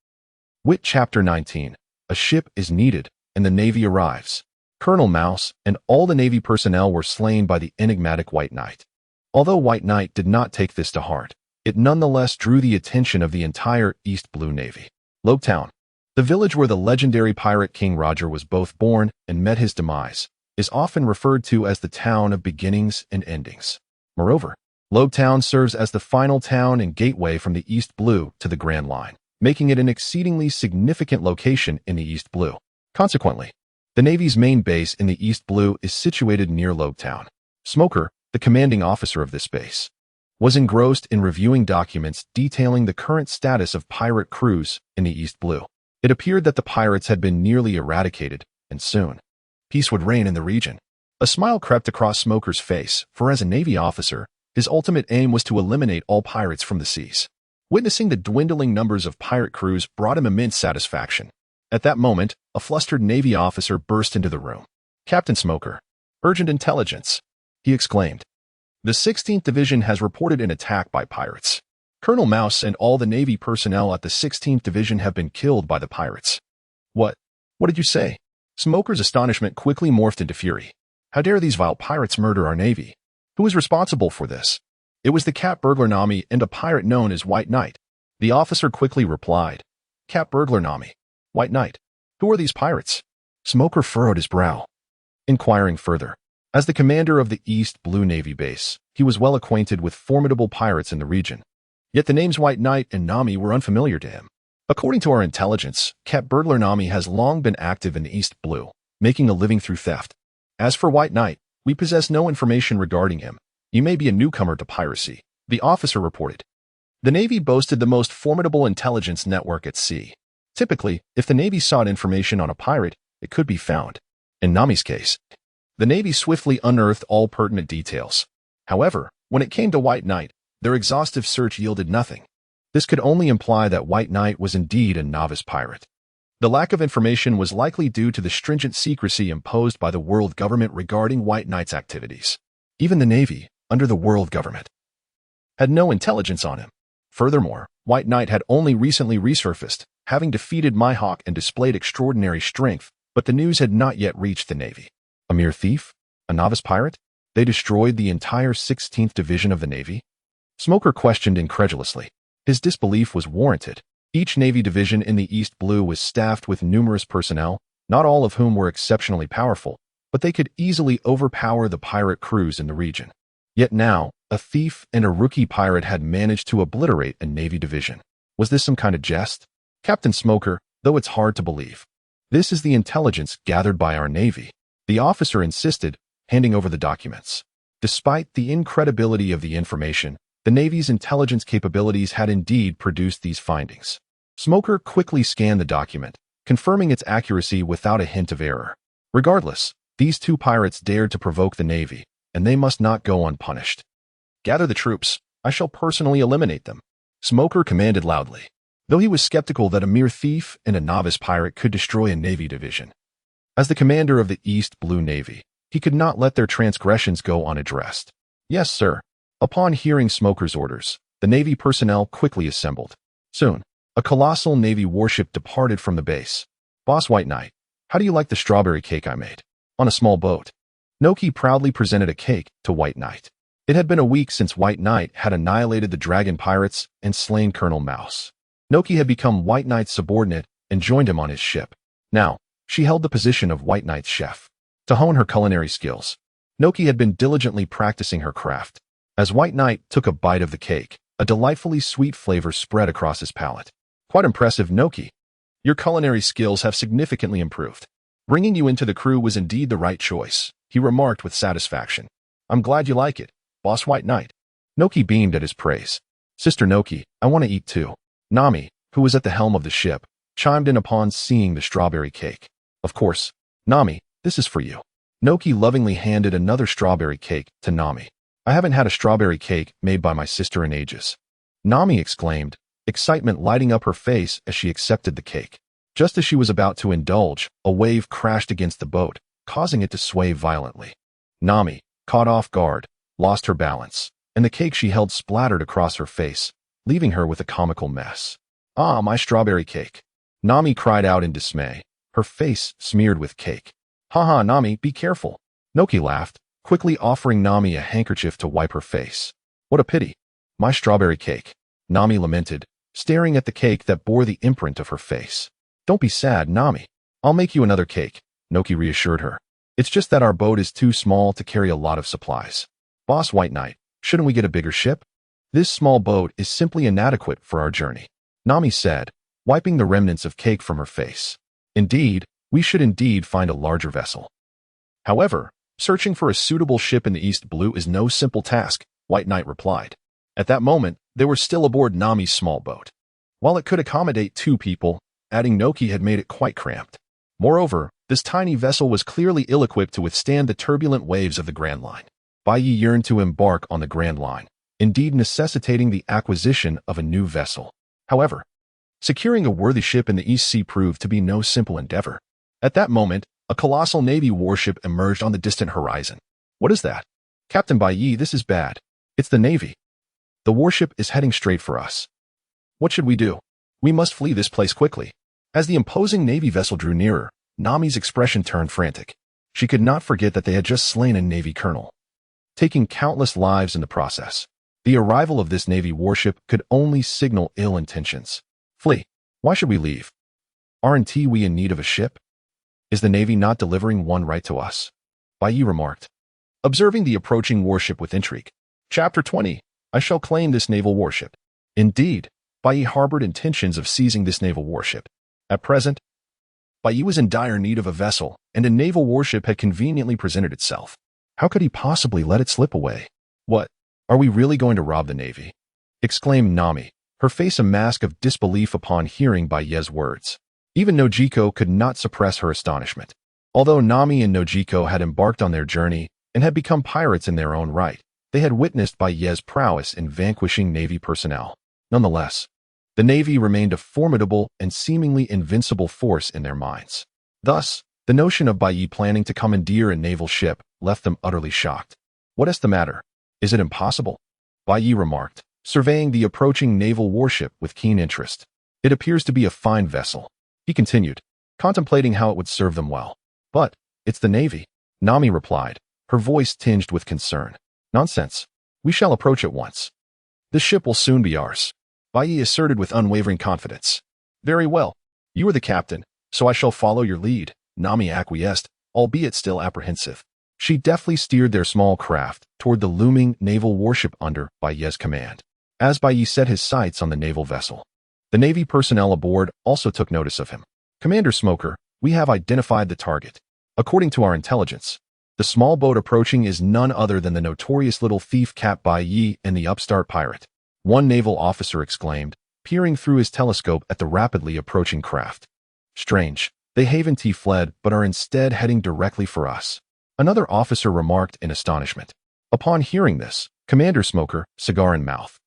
Wit Chapter 19. A ship is needed, and the Navy arrives. Colonel Mouse and all the Navy personnel were slain by the enigmatic White Knight. Although White Knight did not take this to heart, it nonetheless drew the attention of the entire East Blue Navy. Lobetown, the village where the legendary pirate King Roger was both born and met his demise, is often referred to as the town of beginnings and endings. Moreover, Lobetown serves as the final town and gateway from the East Blue to the Grand Line, making it an exceedingly significant location in the East Blue. Consequently, the Navy's main base in the East Blue is situated near Lobetown. Smoker, the commanding officer of this base, was engrossed in reviewing documents detailing the current status of pirate crews in the East Blue. It appeared that the pirates had been nearly eradicated, and soon, peace would reign in the region. A smile crept across Smoker's face, for as a Navy officer, his ultimate aim was to eliminate all pirates from the seas. Witnessing the dwindling numbers of pirate crews brought him immense satisfaction. At that moment, a flustered Navy officer burst into the room. Captain Smoker, urgent intelligence, he exclaimed. The 16th Division has reported an attack by pirates. Colonel Mouse and all the Navy personnel at the 16th Division have been killed by the pirates. What did you say? Smoker's astonishment quickly morphed into fury. How dare these vile pirates murder our Navy? Who is responsible for this? It was the cat burglar Nami and a pirate known as White Knight. The officer quickly replied, Cap Burglar Nami. White Knight. Who are these pirates? Smoker furrowed his brow, inquiring further. As the commander of the East Blue Navy base, he was well acquainted with formidable pirates in the region. Yet the names White Knight and Nami were unfamiliar to him. According to our intelligence, Cap Burglar Nami has long been active in the East Blue, making a living through theft. As for White Knight, we possess no information regarding him. He may be a newcomer to piracy, the officer reported. The Navy boasted the most formidable intelligence network at sea. Typically, if the Navy sought information on a pirate, it could be found. In Nami's case, the Navy swiftly unearthed all pertinent details. However, when it came to White Knight, their exhaustive search yielded nothing. This could only imply that White Knight was indeed a novice pirate. The lack of information was likely due to the stringent secrecy imposed by the world government regarding White Knight's activities. Even the Navy, under the world government, had no intelligence on him. Furthermore, White Knight had only recently resurfaced, having defeated Mihawk and displayed extraordinary strength, but the news had not yet reached the Navy. A mere thief? A novice pirate? They destroyed the entire 16th Division of the Navy? Smoker questioned incredulously. His disbelief was warranted. Each Navy division in the East Blue was staffed with numerous personnel, not all of whom were exceptionally powerful, but they could easily overpower the pirate crews in the region. Yet now, a thief and a rookie pirate had managed to obliterate a Navy division. Was this some kind of jest? Captain Smoker, though it's hard to believe. This is the intelligence gathered by our Navy. The officer insisted, handing over the documents. Despite the incredibility of the information, the Navy's intelligence capabilities had indeed produced these findings. Smoker quickly scanned the document, confirming its accuracy without a hint of error. Regardless, these two pirates dared to provoke the Navy, and they must not go unpunished. Gather the troops. I shall personally eliminate them. Smoker commanded loudly, though he was skeptical that a mere thief and a novice pirate could destroy a Navy division. As the commander of the East Blue Navy, he could not let their transgressions go unaddressed. Yes, sir. Upon hearing Smoker's orders, the Navy personnel quickly assembled. Soon, a colossal Navy warship departed from the base. Boss White Knight, how do you like the strawberry cake I made? On a small boat. Noki proudly presented a cake to White Knight. It had been a week since White Knight had annihilated the dragon pirates and slain Colonel Mouse. Noki had become White Knight's subordinate and joined him on his ship. Now, she held the position of White Knight's chef. To hone her culinary skills, Noki had been diligently practicing her craft. As White Knight took a bite of the cake, a delightfully sweet flavor spread across his palate. Quite impressive, Noki. Your culinary skills have significantly improved. Bringing you into the crew was indeed the right choice, he remarked with satisfaction. I'm glad you like it, Boss White Knight. Noki beamed at his praise. Sister Noki, I want to eat too. Nami, who was at the helm of the ship, chimed in upon seeing the strawberry cake. Of course, Nami, this is for you. Noki lovingly handed another strawberry cake to Nami. I haven't had a strawberry cake made by my sister in ages. Nami exclaimed, excitement lighting up her face as she accepted the cake. Just as she was about to indulge, a wave crashed against the boat, causing it to sway violently. Nami, caught off guard, lost her balance, and the cake she held splattered across her face, leaving her with a comical mess. Ah, my strawberry cake. Nami cried out in dismay, her face smeared with cake. Haha, Nami, be careful. Noki laughed, quickly offering Nami a handkerchief to wipe her face. What a pity. My strawberry cake. Nami lamented, staring at the cake that bore the imprint of her face. Don't be sad, Nami. I'll make you another cake, Noki reassured her. It's just that our boat is too small to carry a lot of supplies. Boss White Knight, shouldn't we get a bigger ship? This small boat is simply inadequate for our journey, Nami said, wiping the remnants of cake from her face. Indeed, we should indeed find a larger vessel. However, searching for a suitable ship in the East Blue is no simple task, White Knight replied. At that moment, they were still aboard Nami's small boat. While it could accommodate 2 people, adding Noki had made it quite cramped. Moreover, this tiny vessel was clearly ill-equipped to withstand the turbulent waves of the Grand Line. Bai Yi yearned to embark on the Grand Line, indeed necessitating the acquisition of a new vessel. However, securing a worthy ship in the East Sea proved to be no simple endeavor. At that moment, a colossal Navy warship emerged on the distant horizon. What is that? Captain Bai Yi, this is bad. It's the Navy. The warship is heading straight for us. What should we do? We must flee this place quickly. As the imposing Navy vessel drew nearer, Nami's expression turned frantic. She could not forget that they had just slain a Navy colonel, taking countless lives in the process. The arrival of this Navy warship could only signal ill intentions. Flee. Why should we leave? Aren't we in need of a ship? Is the Navy not delivering one right to us? Bai Yi remarked, observing the approaching warship with intrigue. Chapter 20. I shall claim this naval warship. Indeed, Bai Yi harbored intentions of seizing this naval warship. At present, Bai Yi was in dire need of a vessel, and a naval warship had conveniently presented itself. How could he possibly let it slip away? What? Are we really going to rob the Navy? Exclaimed Nami, her face a mask of disbelief upon hearing Bai Yi's words. Even Nojiko could not suppress her astonishment. Although Nami and Nojiko had embarked on their journey and had become pirates in their own right, they had witnessed Bai Yi's prowess in vanquishing Navy personnel. Nonetheless, the Navy remained a formidable and seemingly invincible force in their minds. Thus, the notion of Bai Yi planning to commandeer a naval ship left them utterly shocked. What is the matter? Is it impossible? Bai Yi remarked, surveying the approaching naval warship with keen interest. It appears to be a fine vessel. He continued, contemplating how it would serve them well. But, it's the Navy, Nami replied, her voice tinged with concern. Nonsense. We shall approach at once. The ship will soon be ours, Bai Yi asserted with unwavering confidence. Very well. You are the captain, so I shall follow your lead, Nami acquiesced, albeit still apprehensive. She deftly steered their small craft toward the looming naval warship under Bai Yi's command. As Bai Yi set his sights on the naval vessel, the Navy personnel aboard also took notice of him. Commander Smoker, we have identified the target. According to our intelligence, the small boat approaching is none other than the notorious little thief Cap Bai Yi and the upstart pirate. One naval officer exclaimed, peering through his telescope at the rapidly approaching craft. Strange, they haven't fled but are instead heading directly for us. Another officer remarked in astonishment. Upon hearing this, Commander Smoker, cigar in mouth,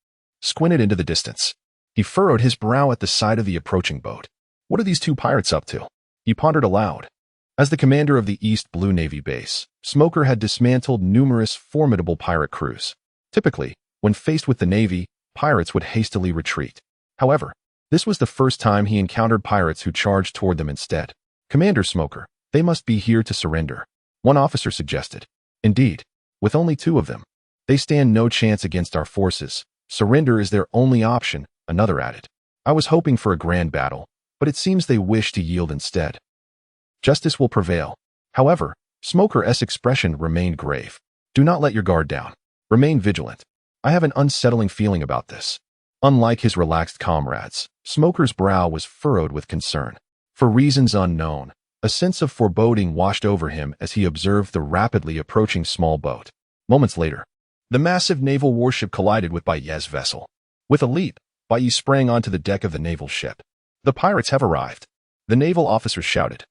squinted into the distance. He furrowed his brow at the sight of the approaching boat. What are these two pirates up to? He pondered aloud. As the commander of the East Blue Navy base, Smoker had dismantled numerous formidable pirate crews. Typically, when faced with the Navy, pirates would hastily retreat. However, this was the first time he encountered pirates who charged toward them instead. Commander Smoker, they must be here to surrender, one officer suggested. Indeed, with only two of them, they stand no chance against our forces. Surrender is their only option, another added. I was hoping for a grand battle, but it seems they wish to yield instead. Justice will prevail. However, Smoker's expression remained grave. Do not let your guard down. Remain vigilant. I have an unsettling feeling about this. Unlike his relaxed comrades, Smoker's brow was furrowed with concern. For reasons unknown, a sense of foreboding washed over him as he observed the rapidly approaching small boat. Moments later, the massive naval warship collided with Bai Yi's vessel. With a leap, Bai Yi sprang onto the deck of the naval ship. The pirates have arrived, the naval officers shouted,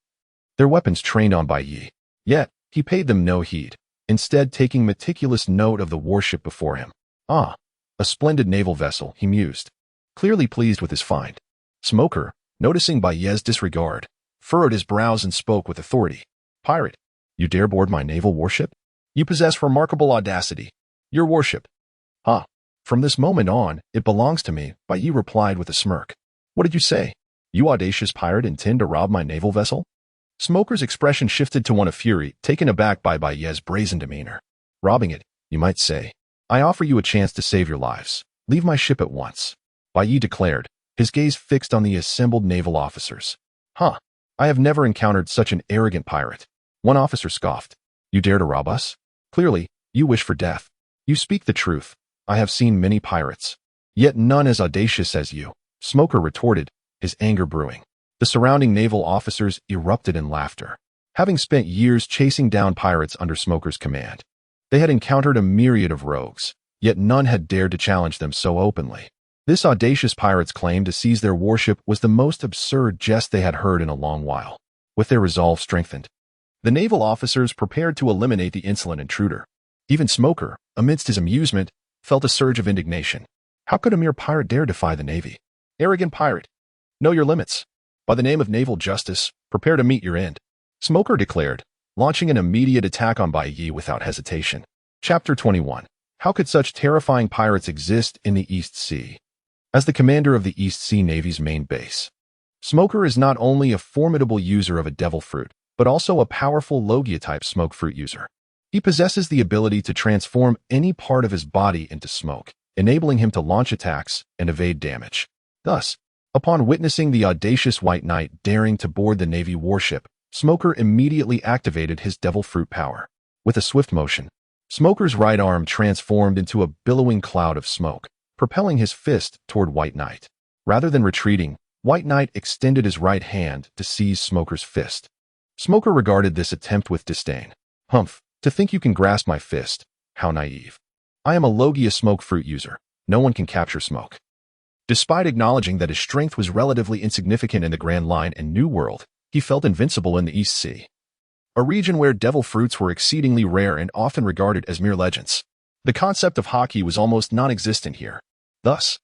their weapons trained on Bai Yi. Yet, he paid them no heed, instead taking meticulous note of the warship before him. Ah, a splendid naval vessel, he mused, clearly pleased with his find. Smoker, noticing Bai Yi's disregard, furrowed his brows and spoke with authority. Pirate, you dare board my naval warship? You possess remarkable audacity. Your warship. Ah, from this moment on, it belongs to me, Bai Yi replied with a smirk. What did you say? You audacious pirate intend to rob my naval vessel? Smoker's expression shifted to one of fury, taken aback by Bai Yi's brazen demeanor. Robbing it, you might say. I offer you a chance to save your lives. Leave my ship at once, Bai Yi declared, his gaze fixed on the assembled naval officers. Huh, I have never encountered such an arrogant pirate. One officer scoffed. You dare to rob us? Clearly, you wish for death. You speak the truth. I have seen many pirates, yet none as audacious as you, Smoker retorted, his anger brewing. The surrounding naval officers erupted in laughter. Having spent years chasing down pirates under Smoker's command, they had encountered a myriad of rogues, yet none had dared to challenge them so openly. This audacious pirate's claim to seize their warship was the most absurd jest they had heard in a long while. With their resolve strengthened, the naval officers prepared to eliminate the insolent intruder. Even Smoker, amidst his amusement, felt a surge of indignation. How could a mere pirate dare defy the Navy? Arrogant pirate, know your limits. By the name of naval justice, prepare to meet your end, Smoker declared, launching an immediate attack on Bai Yi without hesitation. Chapter 21. How could such terrifying pirates exist in the East Sea? As the commander of the East Sea Navy's main base, Smoker is not only a formidable user of a devil fruit, but also a powerful Logia-type smoke fruit user. He possesses the ability to transform any part of his body into smoke, enabling him to launch attacks and evade damage. Thus, upon witnessing the audacious White Knight daring to board the Navy warship, Smoker immediately activated his Devil Fruit power. With a swift motion, Smoker's right arm transformed into a billowing cloud of smoke, propelling his fist toward White Knight. Rather than retreating, White Knight extended his right hand to seize Smoker's fist. Smoker regarded this attempt with disdain. Humph, to think you can grasp my fist. How naive. I am a Logia smoke fruit user. No one can capture smoke. Despite acknowledging that his strength was relatively insignificant in the Grand Line and New World, he felt invincible in the East Sea, a region where devil fruits were exceedingly rare and often regarded as mere legends. The concept of Haki was almost non-existent here. Thus,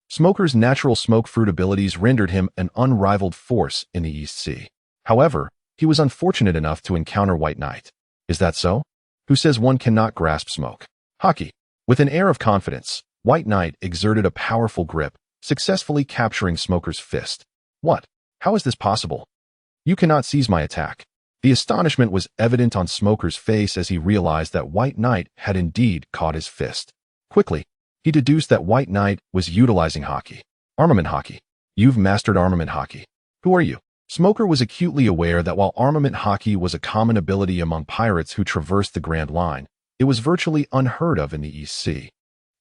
Smoker's natural smoke fruit abilities rendered him an unrivaled force in the East Sea. However, he was unfortunate enough to encounter White Knight. Is that so? Who says one cannot grasp smoke? Haki. With an air of confidence, White Knight exerted a powerful grip, successfully capturing Smoker's fist. What? How is this possible? You cannot seize my attack. The astonishment was evident on Smoker's face as he realized that White Knight had indeed caught his fist. Quickly, he deduced that White Knight was utilizing Haki. Armament Haki. You've mastered Armament Haki. Who are you? Smoker was acutely aware that while Armament Haki was a common ability among pirates who traversed the Grand Line, it was virtually unheard of in the East Sea,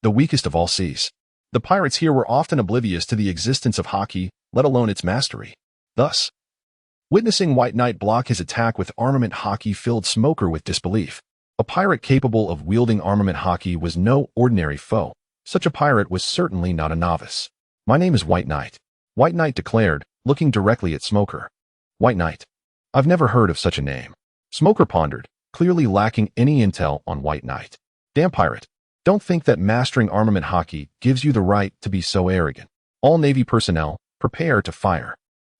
the weakest of all seas. The pirates here were often oblivious to the existence of Haki, let alone its mastery. Thus, witnessing White Knight block his attack with Armament Haki filled Smoker with disbelief. A pirate capable of wielding Armament Haki was no ordinary foe. Such a pirate was certainly not a novice. My name is White Knight, White Knight declared, looking directly at Smoker. White Knight. I've never heard of such a name. Smoker pondered, clearly lacking any intel on White Knight. Damn pirate. Don't think that mastering Armament Haki gives you the right to be so arrogant. All Navy personnel, prepare to fire.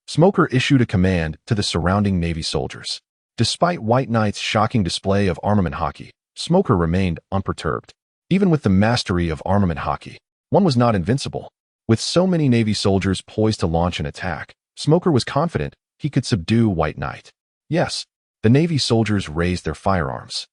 Smoker issued a command to the surrounding Navy soldiers. Despite White Knight's shocking display of Armament Haki, Smoker remained unperturbed. Even with the mastery of Armament Haki, one was not invincible. With so many Navy soldiers poised to launch an attack, Smoker was confident he could subdue White Knight. Yes, the Navy soldiers raised their firearms,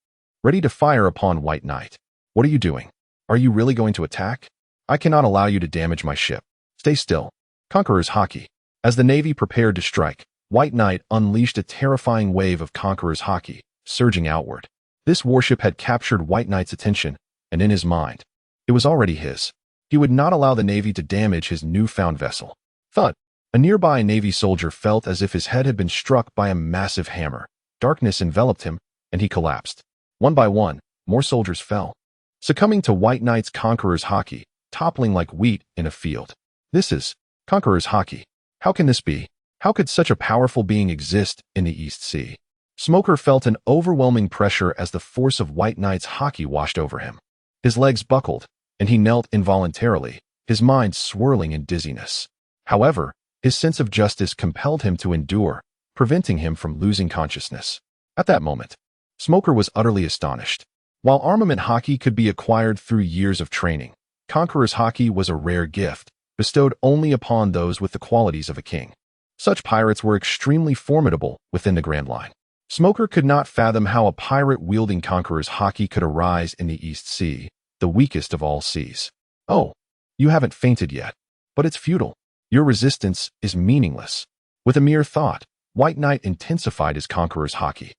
ready to fire upon White Knight. What are you doing? Are you really going to attack? I cannot allow you to damage my ship. Stay still. Conqueror's Haki. As the Navy prepared to strike, White Knight unleashed a terrifying wave of Conqueror's Haki, surging outward. This warship had captured White Knight's attention, and in his mind, it was already his. He would not allow the Navy to damage his newfound vessel. Thud! A nearby Navy soldier felt as if his head had been struck by a massive hammer. Darkness enveloped him, and he collapsed. One by one, more soldiers fell, succumbing to White Knight's Conqueror's Haki, toppling like wheat in a field. This is Conqueror's Haki. How can this be? How could such a powerful being exist in the East Sea? Smoker felt an overwhelming pressure as the force of White Knight's Haki washed over him. His legs buckled, and he knelt involuntarily, his mind swirling in dizziness. However, his sense of justice compelled him to endure, preventing him from losing consciousness. At that moment, Smoker was utterly astonished. While Armament Haki could be acquired through years of training, Conqueror's Haki was a rare gift, bestowed only upon those with the qualities of a king. Such pirates were extremely formidable within the Grand Line. Smoker could not fathom how a pirate wielding Conqueror's Haki could arise in the East Sea, the weakest of all seas. Oh, you haven't fainted yet. But it's futile. Your resistance is meaningless. With a mere thought, White Knight intensified his Conqueror's Haki,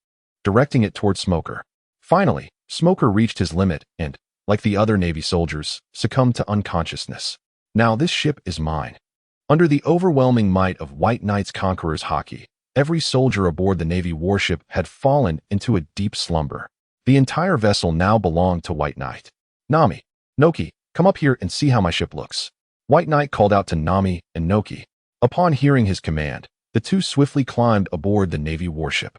directing it toward Smoker. Finally, Smoker reached his limit and, like the other Navy soldiers, succumbed to unconsciousness. Now this ship is mine. Under the overwhelming might of White Knight's Conqueror's Haki, every soldier aboard the Navy warship had fallen into a deep slumber. The entire vessel now belonged to White Knight. Nami, Noki, come up here and see how my ship looks. White Knight called out to Nami and Noki. Upon hearing his command, the two swiftly climbed aboard the Navy warship.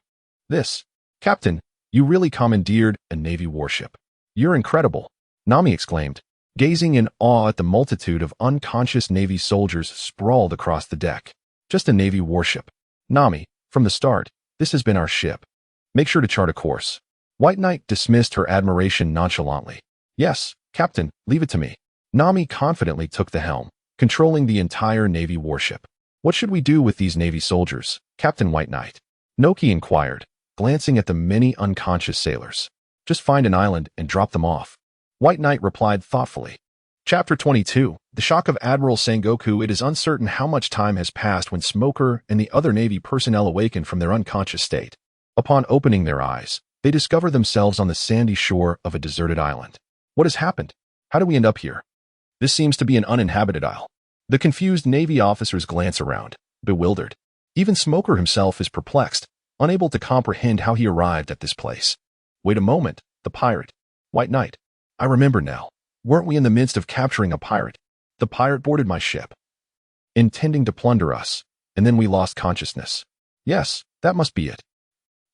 Captain, you really commandeered a Navy warship. You're incredible, Nami exclaimed, gazing in awe at the multitude of unconscious Navy soldiers sprawled across the deck. Just a Navy warship. Nami, from the start, this has been our ship. Make sure to chart a course. White Knight dismissed her admiration nonchalantly. Yes, Captain, leave it to me. Nami confidently took the helm, controlling the entire Navy warship. What should we do with these Navy soldiers, Captain White Knight? Noki inquired, glancing at the many unconscious sailors. Just find an island and drop them off. White Knight replied thoughtfully. Chapter 22. The shock of Admiral Sengoku. It is uncertain how much time has passed when Smoker and the other Navy personnel awaken from their unconscious state. Upon opening their eyes, they discover themselves on the sandy shore of a deserted island. What has happened? How do we end up here? This seems to be an uninhabited isle. The confused Navy officers glance around, bewildered. Even Smoker himself is perplexed, unable to comprehend how he arrived at this place. Wait a moment, the pirate. White Knight. I remember now. Weren't we in the midst of capturing a pirate? The pirate boarded my ship, intending to plunder us, and then we lost consciousness. Yes, that must be it.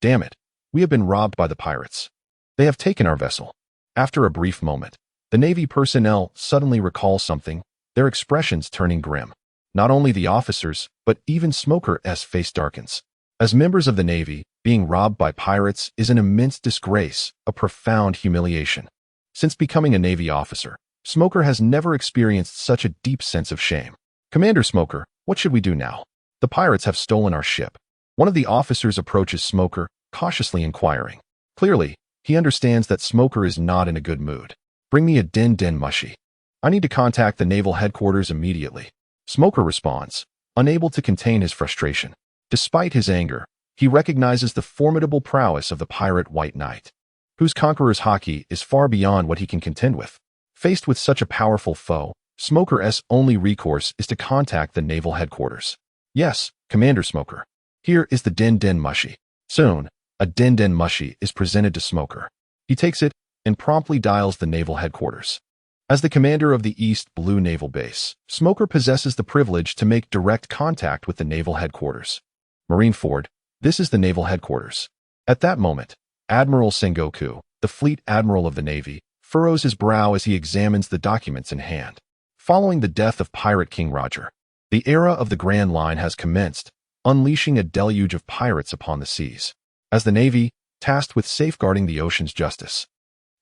Damn it. We have been robbed by the pirates. They have taken our vessel. After a brief moment, the Navy personnel suddenly recall something, their expressions turning grim. Not only the officers, but even Smoker's face darkens. As members of the Navy, being robbed by pirates is an immense disgrace, a profound humiliation. Since becoming a Navy officer, Smoker has never experienced such a deep sense of shame. Commander Smoker, what should we do now? The pirates have stolen our ship. One of the officers approaches Smoker, cautiously inquiring. Clearly, he understands that Smoker is not in a good mood. Bring me a den mushy. I need to contact the naval headquarters immediately. Smoker responds, unable to contain his frustration. Despite his anger, he recognizes the formidable prowess of the pirate White Knight, whose conqueror's haki is far beyond what he can contend with. Faced with such a powerful foe, Smoker's only recourse is to contact the naval headquarters. Yes, Commander Smoker. Here is the den mushy. Soon, a den mushy is presented to Smoker. He takes it and promptly dials the naval headquarters. As the commander of the East Blue Naval Base, Smoker possesses the privilege to make direct contact with the naval headquarters. Marineford, this is the naval headquarters. At that moment, Admiral Sengoku, the fleet admiral of the Navy, furrows his brow as he examines the documents in hand. Following the death of Pirate King Roger, the era of the Grand Line has commenced, unleashing a deluge of pirates upon the seas. As the Navy, tasked with safeguarding the ocean's justice,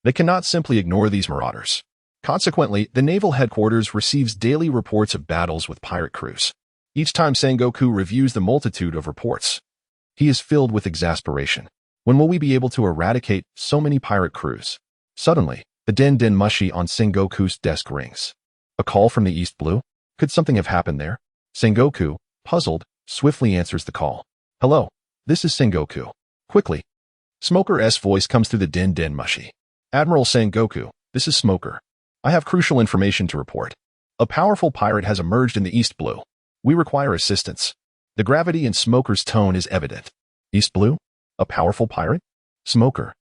they cannot simply ignore these marauders. Consequently, the naval headquarters receives daily reports of battles with pirate crews. Each time Sengoku reviews the multitude of reports, he is filled with exasperation. When will we be able to eradicate so many pirate crews? Suddenly, the den mushy on Sengoku's desk rings. A call from the East Blue? Could something have happened there? Sengoku, puzzled, swiftly answers the call. Hello, this is Sengoku. Quickly. Smoker's voice comes through the den mushy. Admiral Sengoku, this is Smoker. I have crucial information to report. A powerful pirate has emerged in the East Blue. We require assistance. The gravity in Smoker's tone is evident. East Blue? A powerful pirate? Smoker.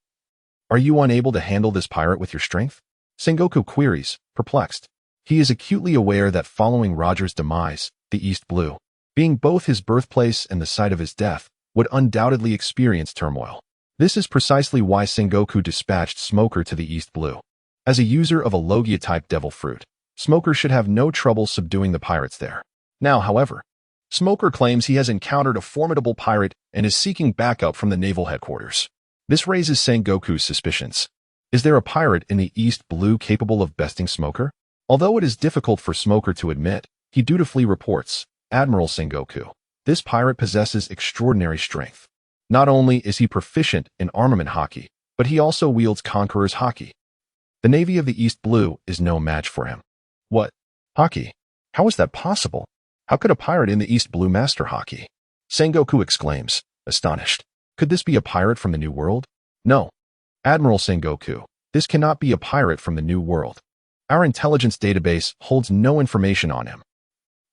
Are you unable to handle this pirate with your strength? Sengoku queries, perplexed. He is acutely aware that following Roger's demise, the East Blue, being both his birthplace and the site of his death, would undoubtedly experience turmoil. This is precisely why Sengoku dispatched Smoker to the East Blue. As a user of a Logia-type devil fruit, Smoker should have no trouble subduing the pirates there. Now, however, Smoker claims he has encountered a formidable pirate and is seeking backup from the naval headquarters. This raises Sengoku's suspicions. Is there a pirate in the East Blue capable of besting Smoker? Although it is difficult for Smoker to admit, he dutifully reports, Admiral Sengoku, this pirate possesses extraordinary strength. Not only is he proficient in armament haki, but he also wields conqueror's haki. The Navy of the East Blue is no match for him. What? Haki? How is that possible? How could a pirate in the East Blue master haki? Sengoku exclaims, astonished. Could this be a pirate from the New World? No. Admiral Sengoku, this cannot be a pirate from the New World. Our intelligence database holds no information on him.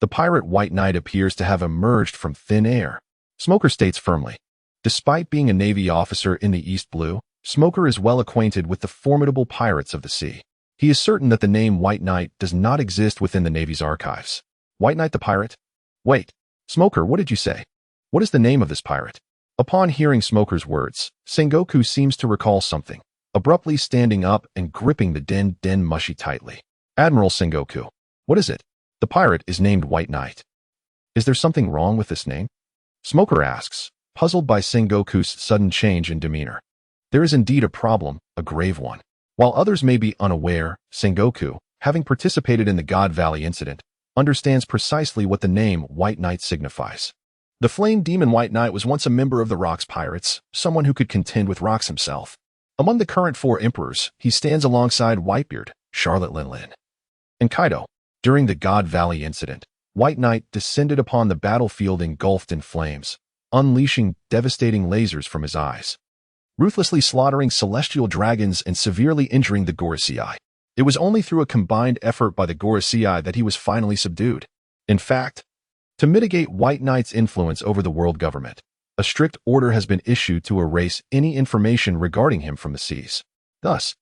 The pirate White Knight appears to have emerged from thin air. Smoker states firmly. Despite being a Navy officer in the East Blue, Smoker is well acquainted with the formidable pirates of the sea. He is certain that the name White Knight does not exist within the Navy's archives. White Knight the pirate? Wait, Smoker, what did you say? What is the name of this pirate? Upon hearing Smoker's words, Sengoku seems to recall something, abruptly standing up and gripping the den mushy tightly. Admiral Sengoku, what is it? The pirate is named White Knight. Is there something wrong with this name? Smoker asks, puzzled by Sengoku's sudden change in demeanor. There is indeed a problem, a grave one. While others may be unaware, Sengoku, having participated in the God Valley incident, understands precisely what the name White Knight signifies. The Flame Demon White Knight was once a member of the Rocks Pirates, someone who could contend with Rocks himself. Among the current 4 emperors, he stands alongside Whitebeard, Charlotte Linlin, And Kaido. During the God Valley incident, White Knight descended upon the battlefield engulfed in flames, unleashing devastating lasers from his eyes, ruthlessly slaughtering celestial dragons and severely injuring the Gorosei. It was only through a combined effort by the Gorosei that he was finally subdued. In fact, to mitigate White Knight's influence over the world government, a strict order has been issued to erase any information regarding him from the seas. Thus,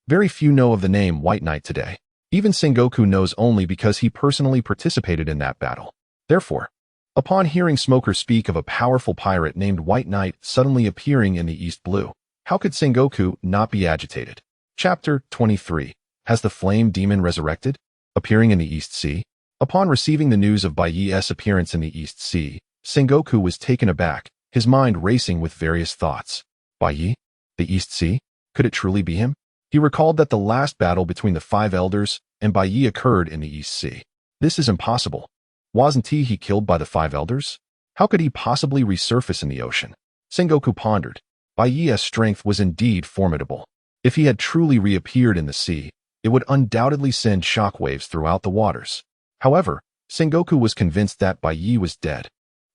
very few know of the name White Knight today. Even Sengoku knows only because he personally participated in that battle. Therefore, upon hearing Smoker speak of a powerful pirate named White Knight suddenly appearing in the East Blue, how could Sengoku not be agitated? Chapter 23. Has the Flame Demon resurrected? Appearing in the East Sea? Upon receiving the news of Bai Yi's appearance in the East Sea, Sengoku was taken aback, his mind racing with various thoughts. Bai Yi? The East Sea? Could it truly be him? He recalled that the last battle between the five elders and Bai Yi occurred in the East Sea. This is impossible. Wasn't he killed by the five elders? How could he possibly resurface in the ocean? Sengoku pondered. Bai Yi's strength was indeed formidable. If he had truly reappeared in the sea, it would undoubtedly send shockwaves throughout the waters. However, Sengoku was convinced that Bai Yi was dead.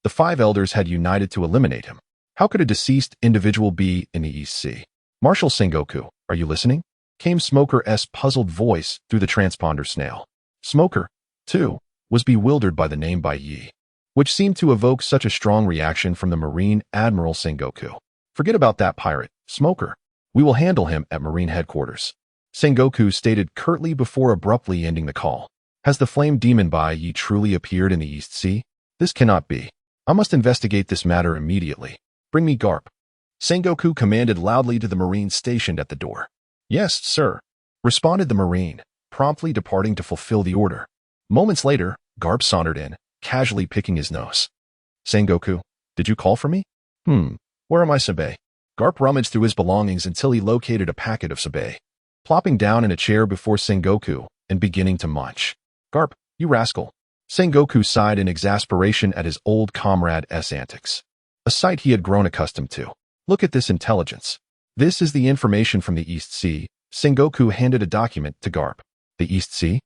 The five elders had united to eliminate him. How could a deceased individual be in the East Sea? Marshal Sengoku, are you listening? Came Smoker's puzzled voice through the transponder snail. Smoker, too, was bewildered by the name Bai Yi, which seemed to evoke such a strong reaction from the Marine Admiral Sengoku. Forget about that pirate, Smoker. We will handle him at Marine headquarters. Sengoku stated curtly before abruptly ending the call. Has the flame demon Bai Yi truly appeared in the East Sea? This cannot be. I must investigate this matter immediately. Bring me Garp. Sengoku commanded loudly to the Marine stationed at the door. Yes, sir, responded the Marine, promptly departing to fulfill the order. Moments later, Garp sauntered in, casually picking his nose. Sengoku, did you call for me? Where am I, Sabe? Garp rummaged through his belongings until he located a packet of Sabe, plopping down in a chair before Sengoku and beginning to munch. Garp, you rascal. Sengoku sighed in exasperation at his old comrade's antics, a sight he had grown accustomed to. Look at this intelligence. This is the information from the East Sea. Sengoku handed a document to Garp. The East Sea?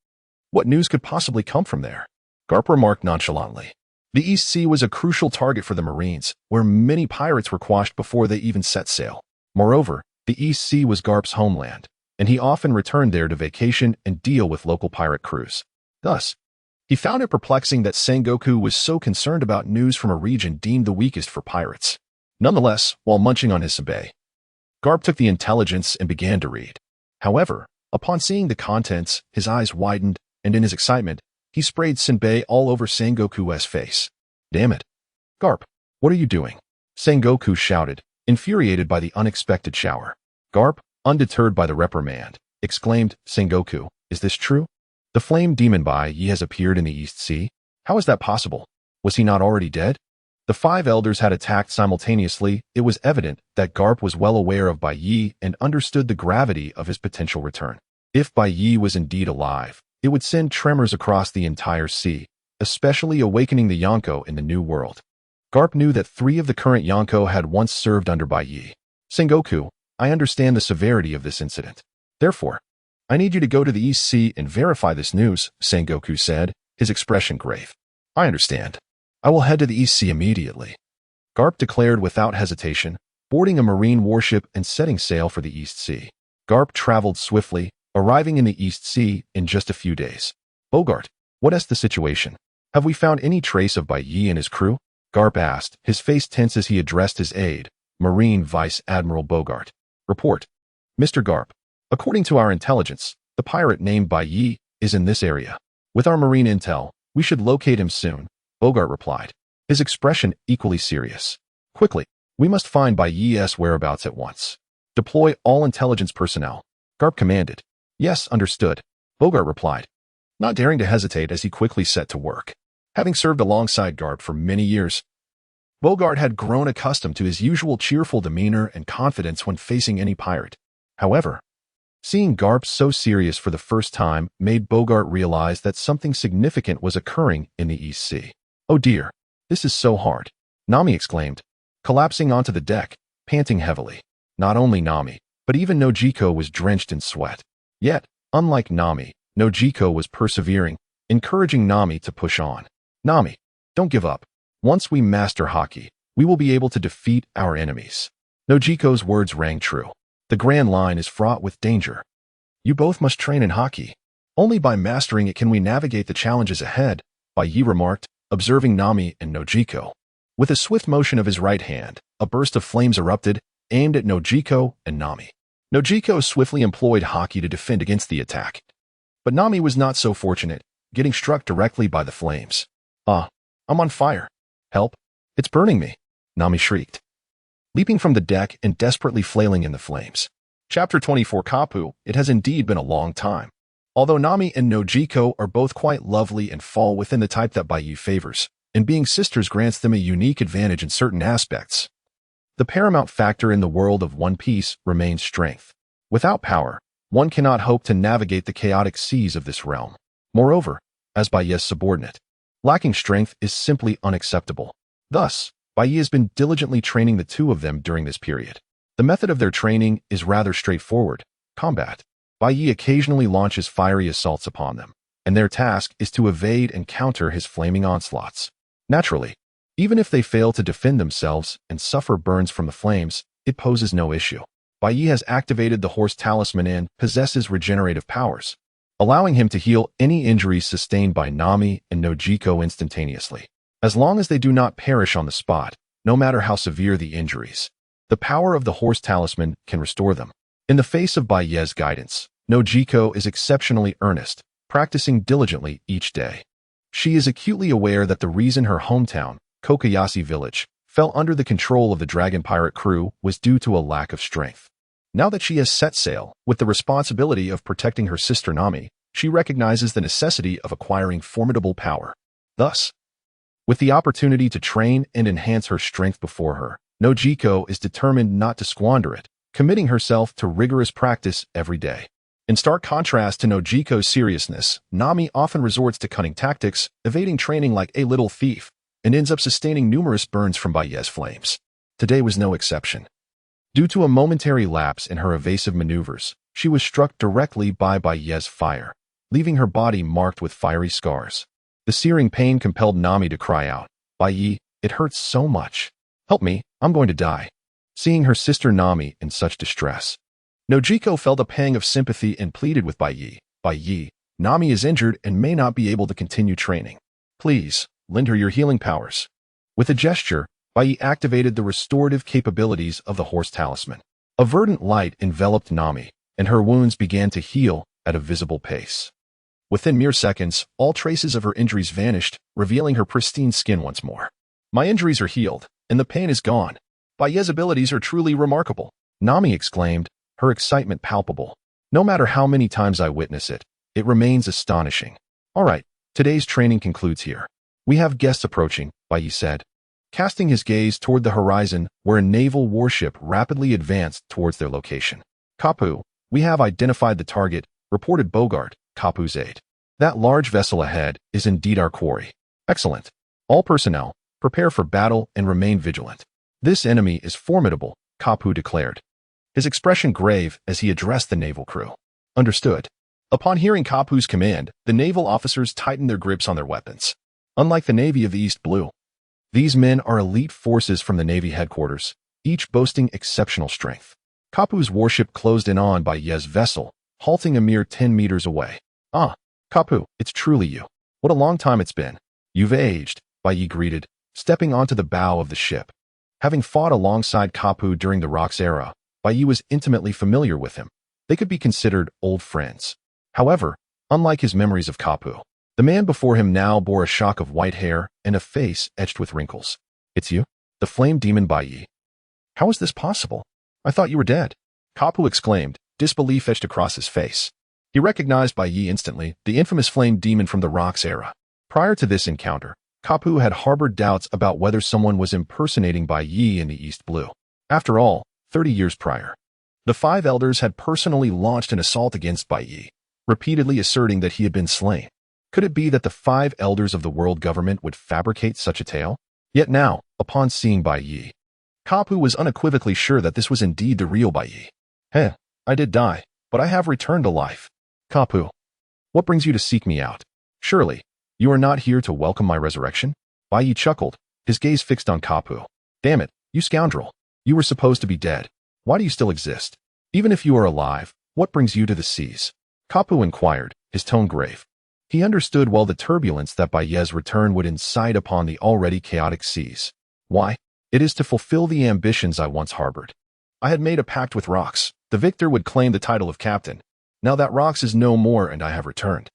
What news could possibly come from there? Garp remarked nonchalantly. The East Sea was a crucial target for the Marines, where many pirates were quashed before they even set sail. Moreover, the East Sea was Garp's homeland, and he often returned there to vacation and deal with local pirate crews. Thus, he found it perplexing that Sengoku was so concerned about news from a region deemed the weakest for pirates. Nonetheless, while munching on his Sabe, Garp took the intelligence and began to read. However, upon seeing the contents, his eyes widened, and in his excitement, he sprayed Senbei all over Sengoku's face. Damn it. Garp, what are you doing? Sengoku shouted, infuriated by the unexpected shower. Garp, undeterred by the reprimand, exclaimed, Sengoku, is this true? The flame demon Bai Yi has appeared in the East Sea? How is that possible? Was he not already dead? The five elders had attacked simultaneously. It was evident that Garp was well aware of Bai Yi and understood the gravity of his potential return. If Bai Yi was indeed alive, it would send tremors across the entire sea, especially awakening the Yonko in the New World. Garp knew that 3 of the current Yonko had once served under Bai Yi. Sengoku, I understand the severity of this incident. Therefore, I need you to go to the East Sea and verify this news, Sengoku said, his expression grave. I understand. I will head to the East Sea immediately. Garp declared without hesitation, boarding a marine warship and setting sail for the East Sea. Garp traveled swiftly, arriving in the East Sea in just a few days. Bogart, what is the situation? Have we found any trace of Bai Yi and his crew? Garp asked, his face tense as he addressed his aide, Marine Vice Admiral Bogart. Report. Mr. Garp, according to our intelligence, the pirate named Bai Yi is in this area. With our marine intel, we should locate him soon, Bogart replied, his expression equally serious. Quickly, we must find Bai Yi's whereabouts at once. Deploy all intelligence personnel. Garp commanded. Yes, understood, Bogart replied, not daring to hesitate as he quickly set to work. Having served alongside Garp for many years, Bogart had grown accustomed to his usual cheerful demeanor and confidence when facing any pirate. However, seeing Garp so serious for the first time made Bogart realize that something significant was occurring in the East Sea. Oh dear, this is so hard, Nami exclaimed, collapsing onto the deck, panting heavily. Not only Nami, but even Nojiko was drenched in sweat. Yet, unlike Nami, Nojiko was persevering, encouraging Nami to push on. Nami, don't give up. Once we master Haki, we will be able to defeat our enemies. Nojiko's words rang true. The Grand Line is fraught with danger. You both must train in Haki. Only by mastering it can we navigate the challenges ahead, Bai Yi remarked, observing Nami and Nojiko. With a swift motion of his right hand, a burst of flames erupted, aimed at Nojiko and Nami. Nojiko swiftly employed Haki to defend against the attack. But Nami was not so fortunate, getting struck directly by the flames. Ah, I'm on fire. Help! It's burning me, Nami shrieked, leaping from the deck and desperately flailing in the flames. Chapter 24 Kapu, it has indeed been a long time. Although Nami and Nojiko are both quite lovely and fall within the type that Bai Yi favors, and being sisters grants them a unique advantage in certain aspects, the paramount factor in the world of One Piece remains strength. Without power, one cannot hope to navigate the chaotic seas of this realm. Moreover, as Bai Yi's subordinate, lacking strength is simply unacceptable. Thus, Bai Yi has been diligently training the two of them during this period. The method of their training is rather straightforward: combat. Bai Yi occasionally launches fiery assaults upon them, and their task is to evade and counter his flaming onslaughts. Naturally, even if they fail to defend themselves and suffer burns from the flames, it poses no issue. Bai Yi has activated the Horse Talisman and possesses regenerative powers, allowing him to heal any injuries sustained by Nami and Nojiko instantaneously. As long as they do not perish on the spot, no matter how severe the injuries, the power of the Horse Talisman can restore them. In the face of Bai Yi's guidance, Nojiko is exceptionally earnest, practicing diligently each day. She is acutely aware that the reason her hometown, Kokoyashi Village, fell under the control of the Dragon Pirate crew was due to a lack of strength. Now that she has set sail, with the responsibility of protecting her sister Nami, she recognizes the necessity of acquiring formidable power. Thus, with the opportunity to train and enhance her strength before her, Nojiko is determined not to squander it, committing herself to rigorous practice every day. In stark contrast to Nojiko's seriousness, Nami often resorts to cunning tactics, evading training like a little thief, and ends up sustaining numerous burns from Bai Yi's flames. Today was no exception. Due to a momentary lapse in her evasive maneuvers, she was struck directly by Bai Yi's fire, leaving her body marked with fiery scars. The searing pain compelled Nami to cry out, "Bai Yi, it hurts so much. Help me, I'm going to die." Seeing her sister Nami in such distress, Nojiko felt a pang of sympathy and pleaded with Bai Yi. "Bai Yi, Nami is injured and may not be able to continue training. Please, lend her your healing powers." With a gesture, Bai Yi activated the restorative capabilities of the Horse Talisman. A verdant light enveloped Nami, and her wounds began to heal at a visible pace. Within mere seconds, all traces of her injuries vanished, revealing her pristine skin once more. "My injuries are healed, and the pain is gone. Bai Yi's abilities are truly remarkable," Nami exclaimed, her excitement palpable. "No matter how many times I witness it, it remains astonishing." "All right, today's training concludes here. We have guests approaching," Bai Yi said, casting his gaze toward the horizon where a naval warship rapidly advanced towards their location. "Kapu, we have identified the target," reported Bogart, Kapu's aide. "That large vessel ahead is indeed our quarry." "Excellent. All personnel, prepare for battle and remain vigilant. This enemy is formidable," Kapu declared, his expression grave as he addressed the naval crew. "Understood." Upon hearing Kapu's command, the naval officers tightened their grips on their weapons. Unlike the Navy of the East Blue, these men are elite forces from the Navy headquarters, each boasting exceptional strength. Kapu's warship closed in on Bai Yi's vessel, halting a mere 10 meters away. "Ah, Kapu, it's truly you. What a long time it's been. You've aged," Bai Yi greeted, stepping onto the bow of the ship. Having fought alongside Kapu during the Rocks era, Bai Yi was intimately familiar with him. They could be considered old friends. However, unlike his memories of Kapu, the man before him now bore a shock of white hair and a face etched with wrinkles. "It's you? The flame demon Bai Yi? How is this possible? I thought you were dead," Kapu exclaimed, disbelief etched across his face. He recognized Bai Yi instantly, the infamous flame demon from the Rocks era. Prior to this encounter, Kapu had harbored doubts about whether someone was impersonating Bai Yi in the East Blue. After all, 30 years prior, the Five Elders had personally launched an assault against Bai Yi, repeatedly asserting that he had been slain. Could it be that the Five Elders of the world government would fabricate such a tale? Yet now, upon seeing Bai Yi, Kapu was unequivocally sure that this was indeed the real Bai Yi. "Heh, I did die, but I have returned to life. Kapu, What brings you to seek me out? Surely, you are not here to welcome my resurrection? Bai Yi chuckled, his gaze fixed on Kapu. Damn it, you scoundrel. You were supposed to be dead. Why do you still exist? Even if you are alive, what brings you to the seas? Kapu inquired, his tone grave. He understood well the turbulence that Bai Yi's return would incite upon the already chaotic seas. Why? It is to fulfill the ambitions I once harbored. I had made a pact with Rox. The victor would claim the title of captain. Now that Rox is no more and I have returned,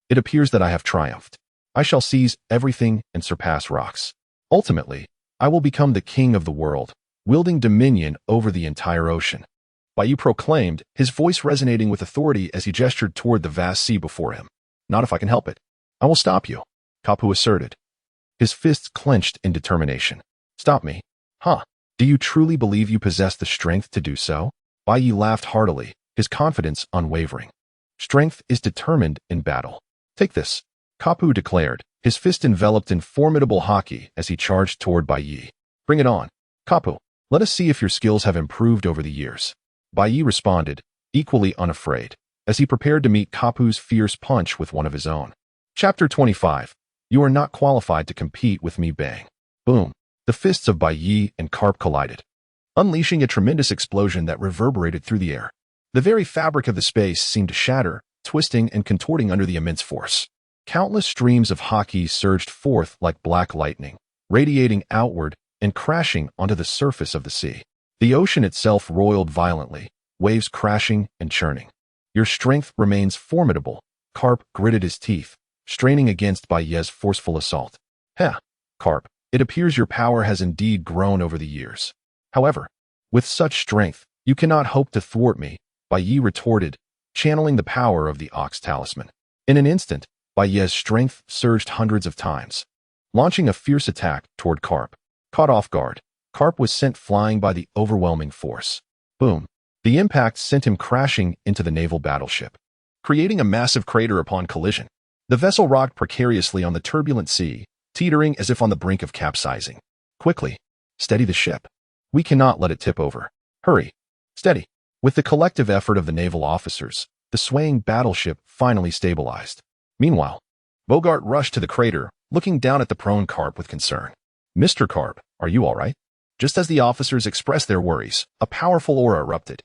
it appears that I have triumphed. I shall seize everything and surpass Rox. Ultimately, I will become the king of the world, wielding dominion over the entire ocean. Bai Yi proclaimed, his voice resonating with authority as he gestured toward the vast sea before him. Not if I can help it. I will stop you, Kapu asserted, his fists clenched in determination. Stop me? Huh? Do you truly believe you possess the strength to do so? Bai Yi laughed heartily, his confidence unwavering. Strength is determined in battle. Take this, Kapu declared, his fist enveloped in formidable haki as he charged toward Bai Yi. Bring it on, Kapu. Let us see if your skills have improved over the years. Bai Yi responded, equally unafraid, as he prepared to meet Kapu's fierce punch with one of his own. Chapter 25. You are not qualified to compete with me. Bang. Boom. The fists of Bai Yi and Karp collided, unleashing a tremendous explosion that reverberated through the air. The very fabric of the space seemed to shatter, twisting and contorting under the immense force. Countless streams of haki surged forth like black lightning, radiating outward and crashing onto the surface of the sea. The ocean itself roiled violently, waves crashing and churning. Your strength remains formidable, Karp gritted his teeth, straining against Bai Yi's forceful assault. Heh, Karp, it appears your power has indeed grown over the years. However, with such strength, you cannot hope to thwart me, Bai Yi retorted, channeling the power of the Ox Talisman. In an instant, Bai Yi's strength surged hundreds of times, launching a fierce attack toward Karp. Caught off guard, Karp was sent flying by the overwhelming force. Boom. The impact sent him crashing into the naval battleship, creating a massive crater upon collision. The vessel rocked precariously on the turbulent sea, teetering as if on the brink of capsizing. Quickly, steady the ship. We cannot let it tip over. Hurry. Steady. With the collective effort of the naval officers, the swaying battleship finally stabilized. Meanwhile, Bogart rushed to the crater, looking down at the prone Karp with concern. Mr. Karp, are you all right? Just as the officers expressed their worries, a powerful aura erupted.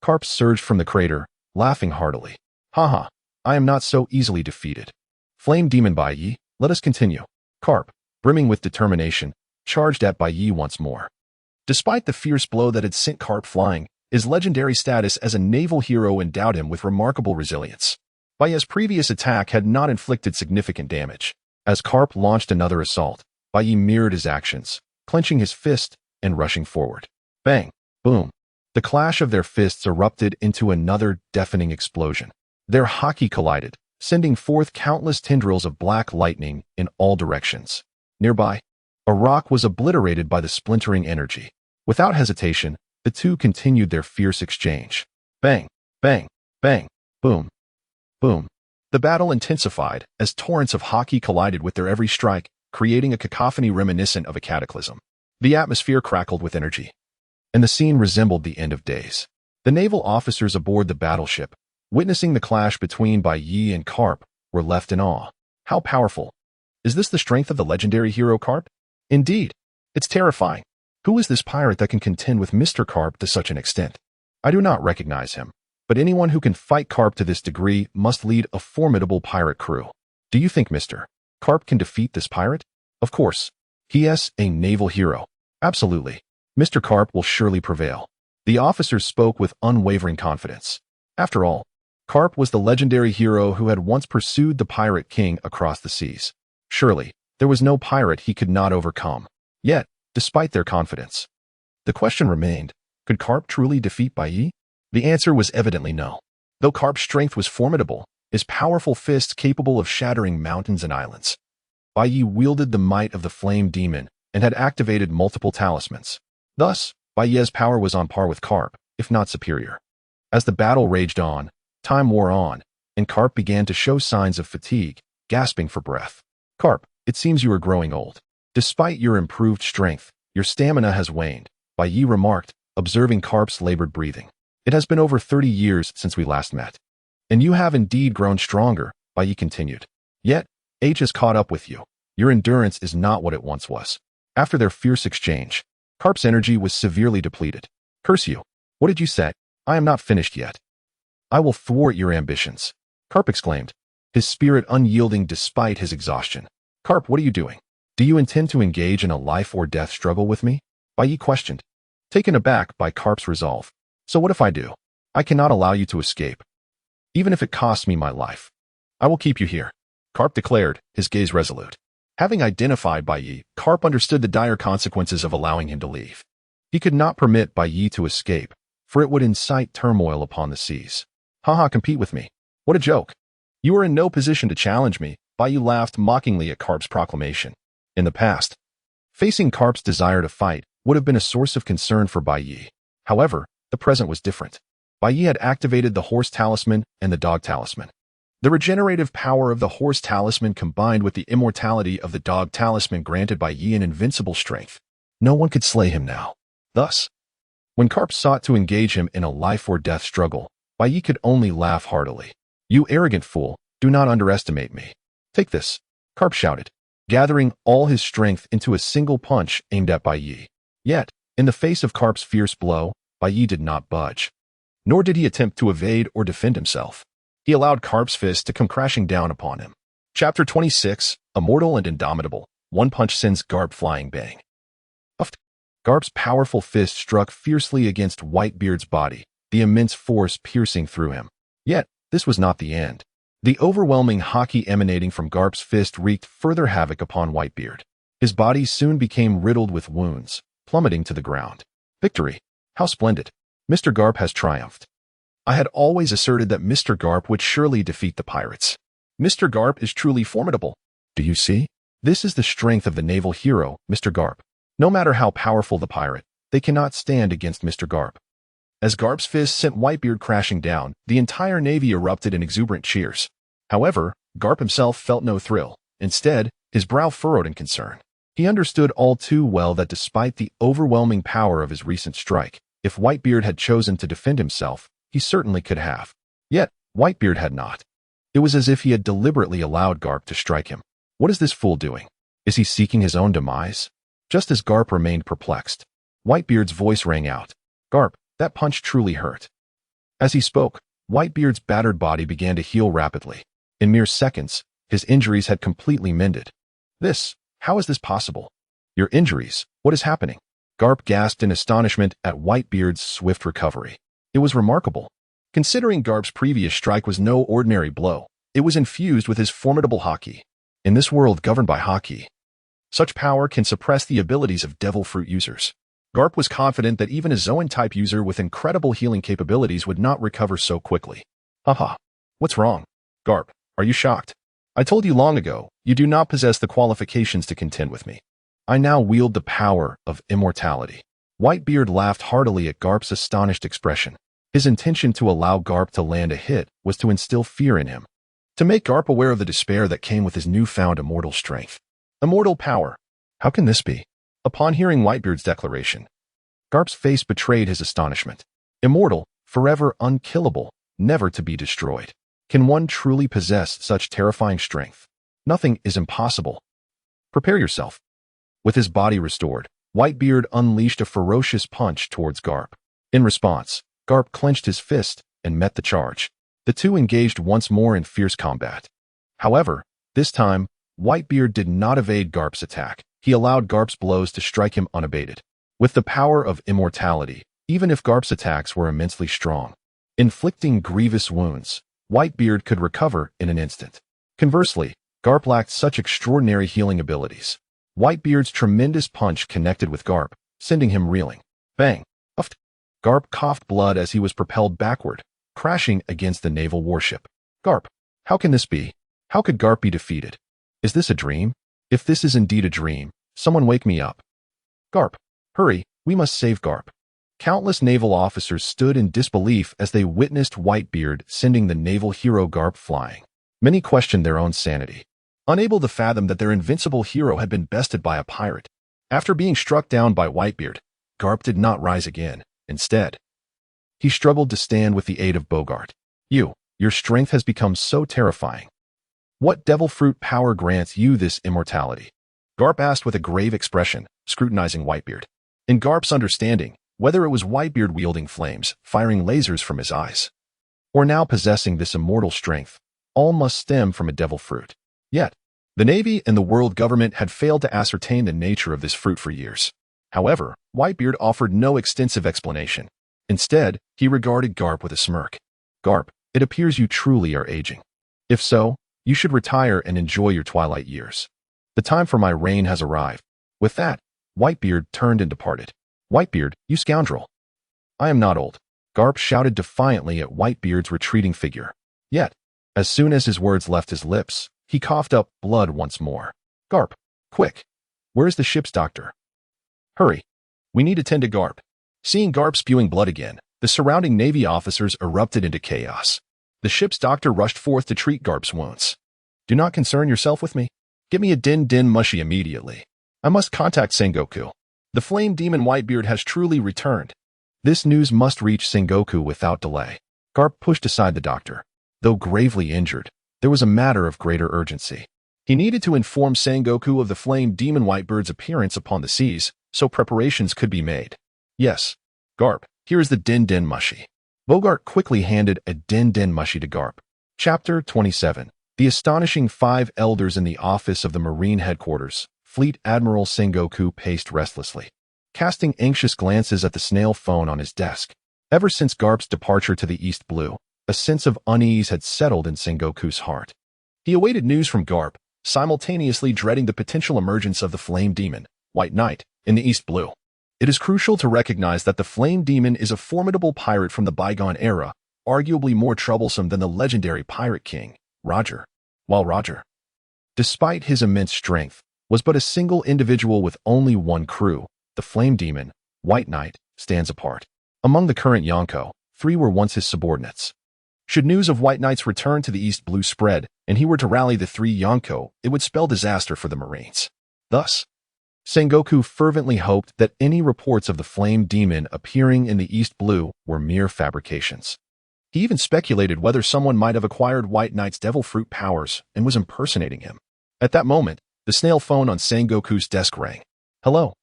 Karp surged from the crater, laughing heartily. Haha, I am not so easily defeated. Flame Demon Bai Yi, let us continue. Karp, brimming with determination, charged at Bai Yi once more. Despite the fierce blow that had sent Karp flying, his legendary status as a naval hero endowed him with remarkable resilience. Bai Yi's previous attack had not inflicted significant damage. As Karp launched another assault, Bai Yi mirrored his actions, clenching his fist and rushing forward. Bang! Boom! The clash of their fists erupted into another deafening explosion. Their haki collided, sending forth countless tendrils of black lightning in all directions. Nearby, a rock was obliterated by the splintering energy. Without hesitation, the two continued their fierce exchange. Bang! Bang! Bang! Boom! Boom! The battle intensified as torrents of haki collided with their every strike, creating a cacophony reminiscent of a cataclysm. The atmosphere crackled with energy, and the scene resembled the end of days. The naval officers aboard the battleship, witnessing the clash between Bai Yi and Karp, were left in awe. How powerful! Is this the strength of the legendary hero Karp? Indeed, it's terrifying. Who is this pirate that can contend with Mr. Karp to such an extent? I do not recognize him, but anyone who can fight Karp to this degree must lead a formidable pirate crew. Do you think Mr. Karp can defeat this pirate? Of course. He is a naval hero. Absolutely. Mr. Karp will surely prevail. The officers spoke with unwavering confidence. After all, Karp was the legendary hero who had once pursued the pirate king across the seas. Surely, there was no pirate he could not overcome. Yet, despite their confidence, the question remained, could Karp truly defeat Bai Yi? The answer was evidently no. Though Karp's strength was formidable, his powerful fists capable of shattering mountains and islands. Bai Yi wielded the might of the Flame Demon and had activated multiple talismans. Thus, Bai Yi's power was on par with Karp, if not superior. As the battle raged on, time wore on, and Karp began to show signs of fatigue, gasping for breath. Karp, it seems you are growing old. Despite your improved strength, your stamina has waned, Bai Yi remarked, observing Karp's labored breathing. It has been over 30 years since we last met. And you have indeed grown stronger, Bai Yi continued. Yet, age has caught up with you. Your endurance is not what it once was. After their fierce exchange, Garp's energy was severely depleted. Curse you. What did you say? I am not finished yet. I will thwart your ambitions. Garp exclaimed, his spirit unyielding despite his exhaustion. Garp, what are you doing? Do you intend to engage in a life-or-death struggle with me? Bai Yi questioned, taken aback by Garp's resolve. So what if I do? I cannot allow you to escape. Even if it costs me my life. I will keep you here. Garp declared, his gaze resolute. Having identified Bai Yi, Garp understood the dire consequences of allowing him to leave. He could not permit Bai Yi to escape, for it would incite turmoil upon the seas. Haha, compete with me. What a joke. You are in no position to challenge me. Bai Yi laughed mockingly at Garp's proclamation. In the past, facing Garp's desire to fight would have been a source of concern for Bai Yi. However, the present was different. Bai Yi had activated the horse talisman and the dog talisman. The regenerative power of the horse talisman combined with the immortality of the dog talisman granted Bai Yi an invincible strength. No one could slay him now. Thus, when Garp sought to engage him in a life-or-death struggle, Bai Yi could only laugh heartily. You arrogant fool, do not underestimate me. Take this, Garp shouted, gathering all his strength into a single punch aimed at Bai Yi. Yet, in the face of Garp's fierce blow, Bai Yi did not budge. Nor did he attempt to evade or defend himself. He allowed Garp's fist to come crashing down upon him. Chapter 26, Immortal and Indomitable. One punch sends Garp flying bang. Uft. Garp's powerful fist struck fiercely against Whitebeard's body, the immense force piercing through him. Yet, this was not the end. The overwhelming haki emanating from Garp's fist wreaked further havoc upon Whitebeard. His body soon became riddled with wounds, plummeting to the ground. Victory! How splendid! Mr. Garp has triumphed. I had always asserted that Mr. Garp would surely defeat the pirates. Mr. Garp is truly formidable. Do you see? This is the strength of the naval hero, Mr. Garp. No matter how powerful the pirate, they cannot stand against Mr. Garp. As Garp's fist sent Whitebeard crashing down, the entire navy erupted in exuberant cheers. However, Garp himself felt no thrill. Instead, his brow furrowed in concern. He understood all too well that despite the overwhelming power of his recent strike, if Whitebeard had chosen to defend himself, he certainly could have. Yet, Whitebeard had not. It was as if he had deliberately allowed Garp to strike him. What is this fool doing? Is he seeking his own demise? Just as Garp remained perplexed, Whitebeard's voice rang out. Garp, that punch truly hurt. As he spoke, Whitebeard's battered body began to heal rapidly. In mere seconds, his injuries had completely mended. How is this possible? Your injuries, what is happening? Garp gasped in astonishment at Whitebeard's swift recovery. It was remarkable. Considering Garp's previous strike was no ordinary blow, it was infused with his formidable haki. In this world governed by haki, such power can suppress the abilities of devil fruit users. Garp was confident that even a Zoan-type user with incredible healing capabilities would not recover so quickly. Haha. What's wrong? Garp, are you shocked? I told you long ago, you do not possess the qualifications to contend with me. I now wield the power of immortality. Whitebeard laughed heartily at Garp's astonished expression. His intention to allow Garp to land a hit was to instill fear in him, to make Garp aware of the despair that came with his newfound immortal strength. Immortal power. How can this be? Upon hearing Whitebeard's declaration, Garp's face betrayed his astonishment. Immortal, forever unkillable, never to be destroyed. Can one truly possess such terrifying strength? Nothing is impossible. Prepare yourself. With his body restored, Whitebeard unleashed a ferocious punch towards Garp. In response, Garp clenched his fist and met the charge. The two engaged once more in fierce combat. However, this time, Whitebeard did not evade Garp's attack. He allowed Garp's blows to strike him unabated. With the power of immortality, even if Garp's attacks were immensely strong, inflicting grievous wounds, Whitebeard could recover in an instant. Conversely, Garp lacked such extraordinary healing abilities. Whitebeard's tremendous punch connected with Garp, sending him reeling. Bang! Uft! Garp coughed blood as he was propelled backward, crashing against the naval warship. Garp! How can this be? How could Garp be defeated? Is this a dream? If this is indeed a dream, someone wake me up. Garp! Hurry, we must save Garp. Countless naval officers stood in disbelief as they witnessed Whitebeard sending the naval hero Garp flying. Many questioned their own sanity, unable to fathom that their invincible hero had been bested by a pirate. After being struck down by Whitebeard, Garp did not rise again. Instead, he struggled to stand with the aid of Bogart. Your strength has become so terrifying. What devil fruit power grants you this immortality? Garp asked with a grave expression, scrutinizing Whitebeard. In Garp's understanding, whether it was Whitebeard wielding flames, firing lasers from his eyes, or now possessing this immortal strength, all must stem from a devil fruit. Yet, the Navy and the world government had failed to ascertain the nature of this fruit for years. However, Whitebeard offered no extensive explanation. Instead, he regarded Garp with a smirk. Garp, it appears you truly are aging. If so, you should retire and enjoy your twilight years. The time for my reign has arrived. With that, Whitebeard turned and departed. Whitebeard, you scoundrel. I am not old. Garp shouted defiantly at Whitebeard's retreating figure. Yet, as soon as his words left his lips, he coughed up blood once more. Garp, quick. Where's the ship's doctor? Hurry. We need to tend to Garp. Seeing Garp spewing blood again, the surrounding Navy officers erupted into chaos. The ship's doctor rushed forth to treat Garp's wounds. Do not concern yourself with me. Get me a Din Mushi immediately. I must contact Sengoku. The flame demon Whitebeard has truly returned. This news must reach Sengoku without delay. Garp pushed aside the doctor. Though gravely injured, there was a matter of greater urgency. He needed to inform Sengoku of the flame demon Whitebeard's appearance upon the seas, so preparations could be made. Yes, Garp, here is the Din Mushi. Bogart quickly handed a Din Mushi to Garp. Chapter 27. The astonishing 5 elders in the office of the Marine headquarters. Fleet Admiral Sengoku paced restlessly, casting anxious glances at the snail phone on his desk. Ever since Garp's departure to the East Blue, a sense of unease had settled in Sengoku's heart. He awaited news from Garp, simultaneously dreading the potential emergence of the flame demon, White Knight, in the East Blue. It is crucial to recognize that the flame demon is a formidable pirate from the bygone era, arguably more troublesome than the legendary pirate king, Roger. While Roger, despite his immense strength, was but a single individual with only one crew, the flame demon, White Knight, stands apart. Among the current Yonko, 3 were once his subordinates. Should news of White Knight's return to the East Blue spread, and he were to rally the 3 Yonko, it would spell disaster for the Marines. Thus, Sengoku fervently hoped that any reports of the flame demon appearing in the East Blue were mere fabrications. He even speculated whether someone might have acquired White Knight's devil fruit powers and was impersonating him. At that moment, the snail phone on Sengoku's desk rang. Hello.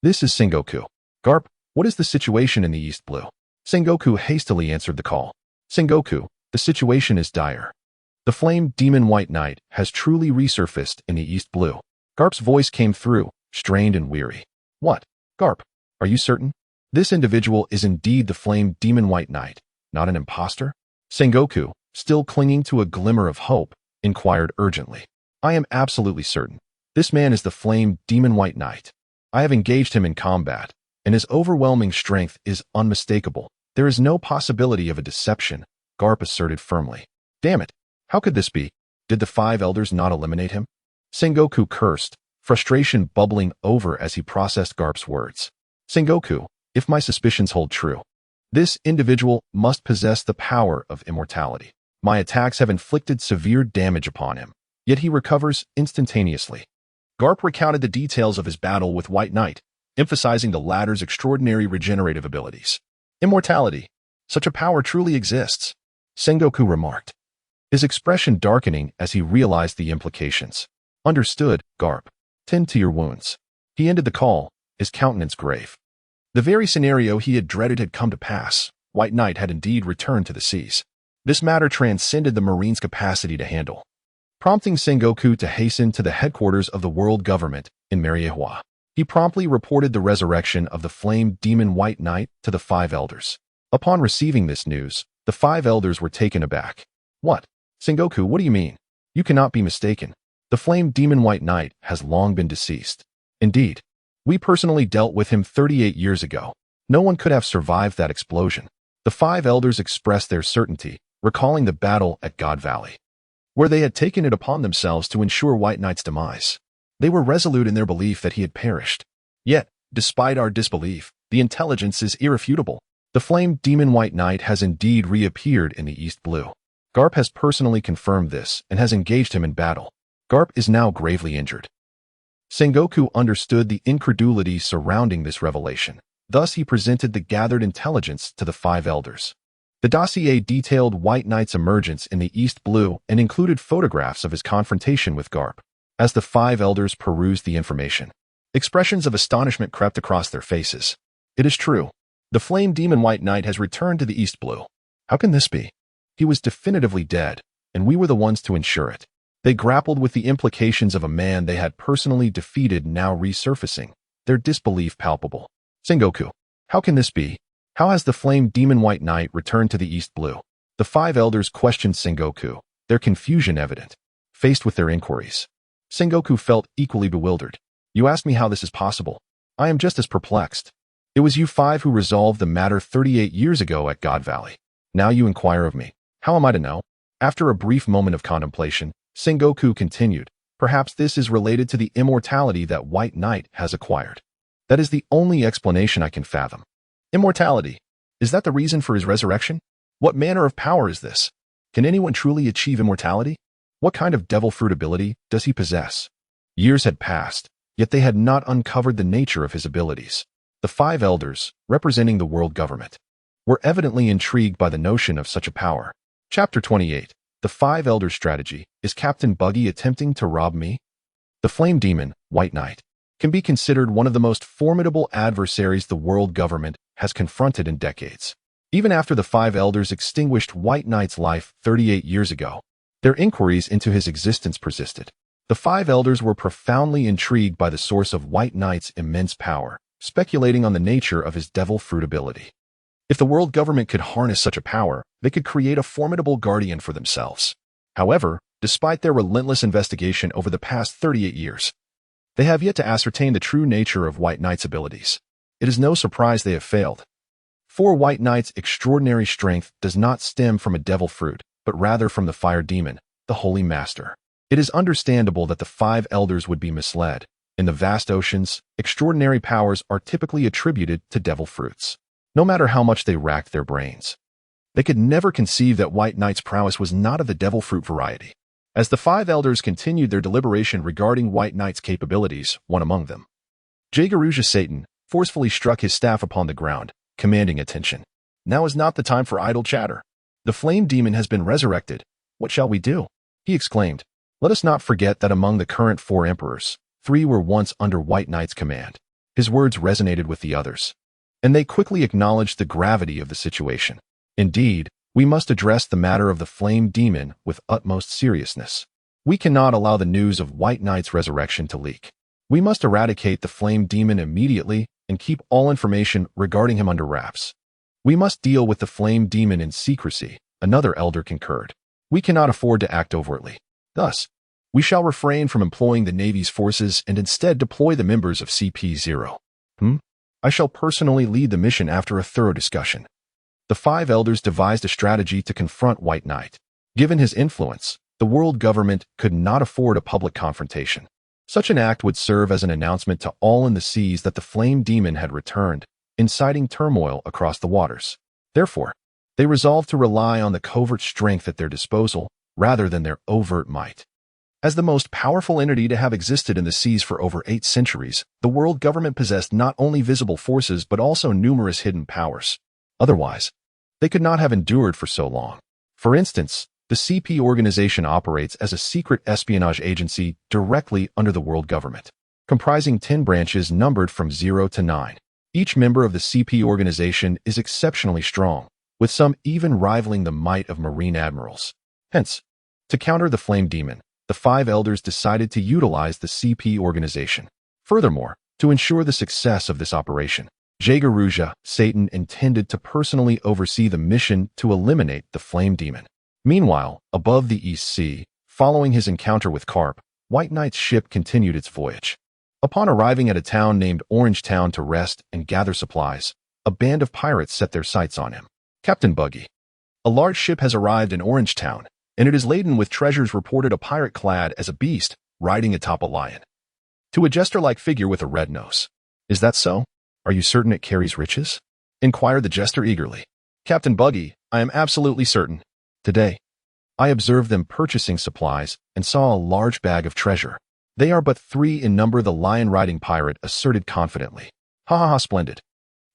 This is Sengoku. Garp, what is the situation in the East Blue? Sengoku hastily answered the call. Sengoku, the situation is dire. The flame demon White Knight has truly resurfaced in the East Blue. Garp's voice came through, strained and weary. What? Garp, are you certain? This individual is indeed the flame demon White Knight, not an imposter? Sengoku, still clinging to a glimmer of hope, inquired urgently. I am absolutely certain. This man is the flame demon White Knight. I have engaged him in combat, and his overwhelming strength is unmistakable. There is no possibility of a deception, Garp asserted firmly. Damn it, how could this be? Did the 5 elders not eliminate him? Sengoku cursed, frustration bubbling over as he processed Garp's words. Sengoku, if my suspicions hold true, this individual must possess the power of immortality. My attacks have inflicted severe damage upon him, yet he recovers instantaneously. Garp recounted the details of his battle with White Knight, emphasizing the latter's extraordinary regenerative abilities. Immortality. Such a power truly exists, Sengoku remarked, his expression darkening as he realized the implications. Understood, Garp. Tend to your wounds. He ended the call, his countenance grave. The very scenario he had dreaded had come to pass. White Knight had indeed returned to the seas. This matter transcended the Marines' capacity to handle, prompting Sengoku to hasten to the headquarters of the world government in Mariehua. He promptly reported the resurrection of the flame demon White Knight to the 5 elders. Upon receiving this news, the 5 elders were taken aback. What? Sengoku, what do you mean? You cannot be mistaken. The flame demon White Knight has long been deceased. Indeed, we personally dealt with him 38 years ago. No one could have survived that explosion. The 5 elders expressed their certainty, recalling the battle at God Valley, where they had taken it upon themselves to ensure White Knight's demise. They were resolute in their belief that he had perished. Yet, despite our disbelief, the intelligence is irrefutable. The flame demon White Knight has indeed reappeared in the East Blue. Garp has personally confirmed this and has engaged him in battle. Garp is now gravely injured. Sengoku understood the incredulity surrounding this revelation. Thus he presented the gathered intelligence to the 5 elders. The dossier detailed White Knight's emergence in the East Blue and included photographs of his confrontation with Garp. As the five elders perused the information, expressions of astonishment crept across their faces. It is true. The flame demon White Knight has returned to the East Blue. How can this be? He was definitively dead, and we were the ones to ensure it. They grappled with the implications of a man they had personally defeated now resurfacing, their disbelief palpable. Sengoku, how can this be? How has the flame demon White Knight returned to the East Blue? The five elders questioned Sengoku, their confusion evident. Faced with their inquiries, Sengoku felt equally bewildered. You asked me how this is possible. I am just as perplexed. It was you five who resolved the matter 38 years ago at God Valley. Now you inquire of me. How am I to know? After a brief moment of contemplation, Sengoku continued, perhaps this is related to the immortality that White Knight has acquired. That is the only explanation I can fathom. Immortality. Is that the reason for his resurrection? What manner of power is this? Can anyone truly achieve immortality? What kind of devil fruit ability does he possess? Years had passed, yet they had not uncovered the nature of his abilities. The five elders, representing the world government, were evidently intrigued by the notion of such a power. Chapter 28. The Five Elders Strategy. Is Captain Buggy attempting to rob me? The flame demon, White Knight, can be considered one of the most formidable adversaries the world government has confronted in decades. Even after the five elders extinguished White Knight's life 38 years ago, their inquiries into his existence persisted. The five elders were profoundly intrigued by the source of White Knight's immense power, speculating on the nature of his devil fruit ability. If the world government could harness such a power, they could create a formidable guardian for themselves. However, despite their relentless investigation over the past 38 years, they have yet to ascertain the true nature of White Knight's abilities. It is no surprise they have failed. For White Knight's extraordinary strength does not stem from a devil fruit, but rather from the fire demon, the Holy Master. It is understandable that the five elders would be misled. In the vast oceans, extraordinary powers are typically attributed to devil fruits. No matter how much they racked their brains, they could never conceive that White Knight's prowess was not of the devil fruit variety. As the five elders continued their deliberation regarding White Knight's capabilities, one among them, Jaegeruja Satan, forcefully struck his staff upon the ground, commanding attention. Now is not the time for idle chatter. The flame demon has been resurrected. What shall we do? He exclaimed. Let us not forget that among the current four emperors, 3 were once under White Knight's command. His words resonated with the others, and they quickly acknowledged the gravity of the situation. Indeed, we must address the matter of the flame demon with utmost seriousness. We cannot allow the news of White Knight's resurrection to leak. We must eradicate the flame demon immediately and keep all information regarding him under wraps. We must deal with the flame demon in secrecy, another elder concurred. We cannot afford to act overtly. Thus, we shall refrain from employing the Navy's forces and instead deploy the members of CP0. I shall personally lead the mission after a thorough discussion. The five elders devised a strategy to confront White Knight. Given his influence, the world government could not afford a public confrontation. Such an act would serve as an announcement to all in the seas that the flame demon had returned, inciting turmoil across the waters. Therefore, they resolved to rely on the covert strength at their disposal rather than their overt might. As the most powerful entity to have existed in the seas for over 8 centuries, the world government possessed not only visible forces but also numerous hidden powers. Otherwise, they could not have endured for so long. For instance, the CP organization operates as a secret espionage agency directly under the world government, comprising 10 branches numbered from 0 to 9. Each member of the CP organization is exceptionally strong, with some even rivaling the might of marine admirals. Hence, to counter the flame demon, the five elders decided to utilize the CP organization. Furthermore, to ensure the success of this operation, Jaegeruja Satan intended to personally oversee the mission to eliminate the flame demon. Meanwhile, above the East Sea, following his encounter with Garp, White Knight's ship continued its voyage. Upon arriving at a town named Orange Town to rest and gather supplies, a band of pirates set their sights on him. Captain Buggy, a large ship has arrived in Orange Town, and it is laden with treasures, reported a pirate clad as a beast, riding atop a lion. To a jester-like figure with a red nose. Is that so? Are you certain it carries riches? Inquired the jester eagerly. Captain Buggy, I am absolutely certain. Today, I observed them purchasing supplies and saw a large bag of treasure. They are but 3 in number, the lion-riding pirate asserted confidently. Ha ha ha, splendid.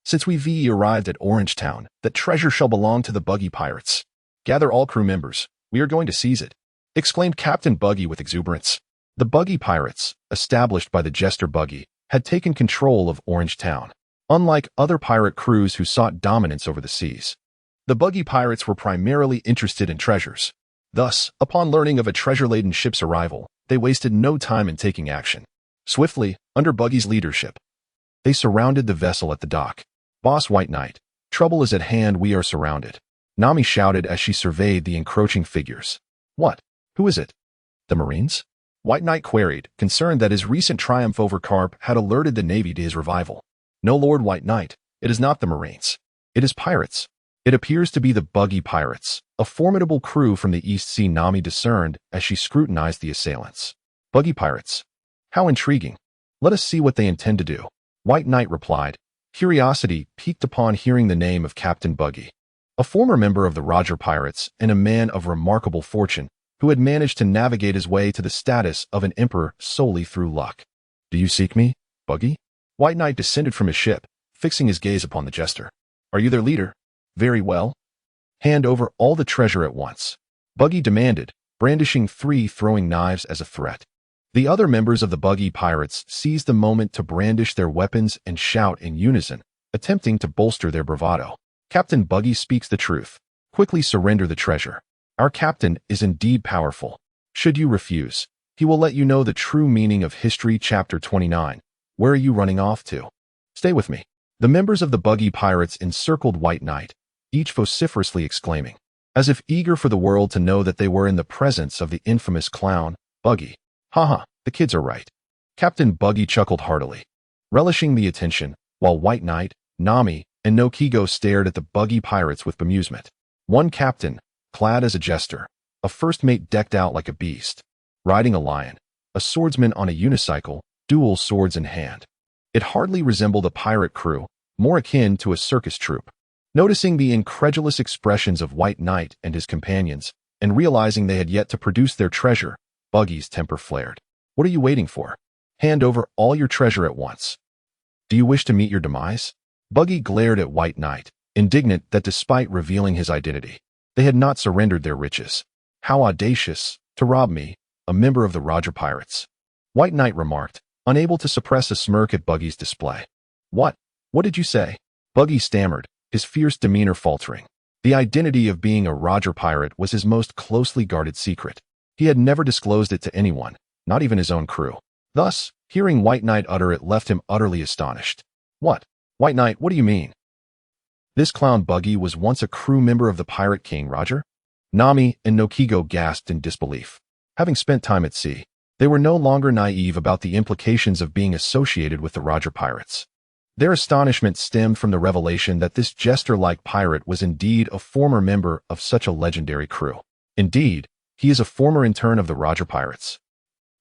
Since we've arrived at Orangetown, that treasure shall belong to the Buggy Pirates. Gather all crew members. We are going to seize it," exclaimed Captain Buggy with exuberance. The Buggy Pirates, established by the Jester Buggy, had taken control of Orangetown. Unlike other pirate crews who sought dominance over the seas, the Buggy Pirates were primarily interested in treasures. Thus, upon learning of a treasure-laden ship's arrival, they wasted no time in taking action. Swiftly, under Buggy's leadership, they surrounded the vessel at the dock. "Boss White Knight, trouble is at hand, we are surrounded," Nami shouted as she surveyed the encroaching figures. "What? Who is it? The Marines?" White Knight queried, concerned that his recent triumph over Carp had alerted the Navy to his revival. "No, Lord White Knight, it is not the Marines. It is pirates. It appears to be the Buggy Pirates, a formidable crew from the East Sea," Nami discerned as she scrutinized the assailants. "Buggy Pirates? How intriguing. Let us see what they intend to do," White Knight replied, curiosity piqued upon hearing the name of Captain Buggy, a former member of the Roger Pirates and a man of remarkable fortune who had managed to navigate his way to the status of an emperor solely through luck. "Do you seek me, Buggy?" White Knight descended from his ship, fixing his gaze upon the jester. "Are you their leader? Very well. Hand over all the treasure at once," Buggy demanded, brandishing 3 throwing knives as a threat. The other members of the Buggy Pirates seized the moment to brandish their weapons and shout in unison, attempting to bolster their bravado. "Captain Buggy speaks the truth. Quickly surrender the treasure. Our captain is indeed powerful. Should you refuse, he will let you know the true meaning of history." Chapter 29. Where are you running off to? Stay with me. The members of the Buggy Pirates encircled White Knight, each vociferously exclaiming, as if eager for the world to know that they were in the presence of the infamous clown, Buggy. "Haha, the kids are right." Captain Buggy chuckled heartily, relishing the attention, while White Knight, Nami, and Nokigo stared at the Buggy Pirates with bemusement. One captain, clad as a jester, a first mate decked out like a beast, riding a lion, a swordsman on a unicycle, dual swords in hand. It hardly resembled a pirate crew, more akin to a circus troupe. Noticing the incredulous expressions of White Knight and his companions, and realizing they had yet to produce their treasure, Buggy's temper flared. "What are you waiting for? Hand over all your treasure at once. Do you wish to meet your demise?" Buggy glared at White Knight, indignant that despite revealing his identity, they had not surrendered their riches. "How audacious, to rob me, a member of the Roger Pirates," White Knight remarked, unable to suppress a smirk at Buggy's display. What did you say?" Buggy stammered, his fierce demeanor faltering. The identity of being a Roger pirate was his most closely guarded secret. He had never disclosed it to anyone, not even his own crew. Thus, hearing White Knight utter it left him utterly astonished. "What? White Knight, what do you mean?" "This clown Buggy was once a crew member of the Pirate King, Roger?" Nami and Nokigo gasped in disbelief. Having spent time at sea, they were no longer naive about the implications of being associated with the Roger Pirates. Their astonishment stemmed from the revelation that this jester-like pirate was indeed a former member of such a legendary crew. Indeed, he is a former intern of the Roger Pirates.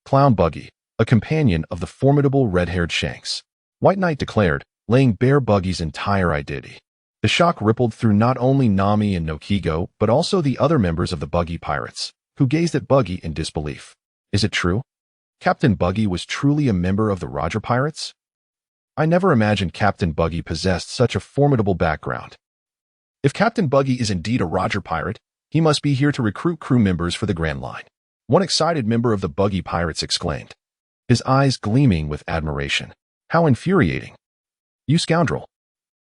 Clown Buggy, a companion of the formidable red-haired Shanks, White Knight declared, laying bare Buggy's entire identity. The shock rippled through not only Nami and Nokigo, but also the other members of the Buggy Pirates, who gazed at Buggy in disbelief. Is it true? Captain Buggy was truly a member of the Roger Pirates? I never imagined Captain Buggy possessed such a formidable background. If Captain Buggy is indeed a Roger pirate, he must be here to recruit crew members for the Grand Line, one excited member of the Buggy Pirates exclaimed, his eyes gleaming with admiration. How infuriating. You scoundrel.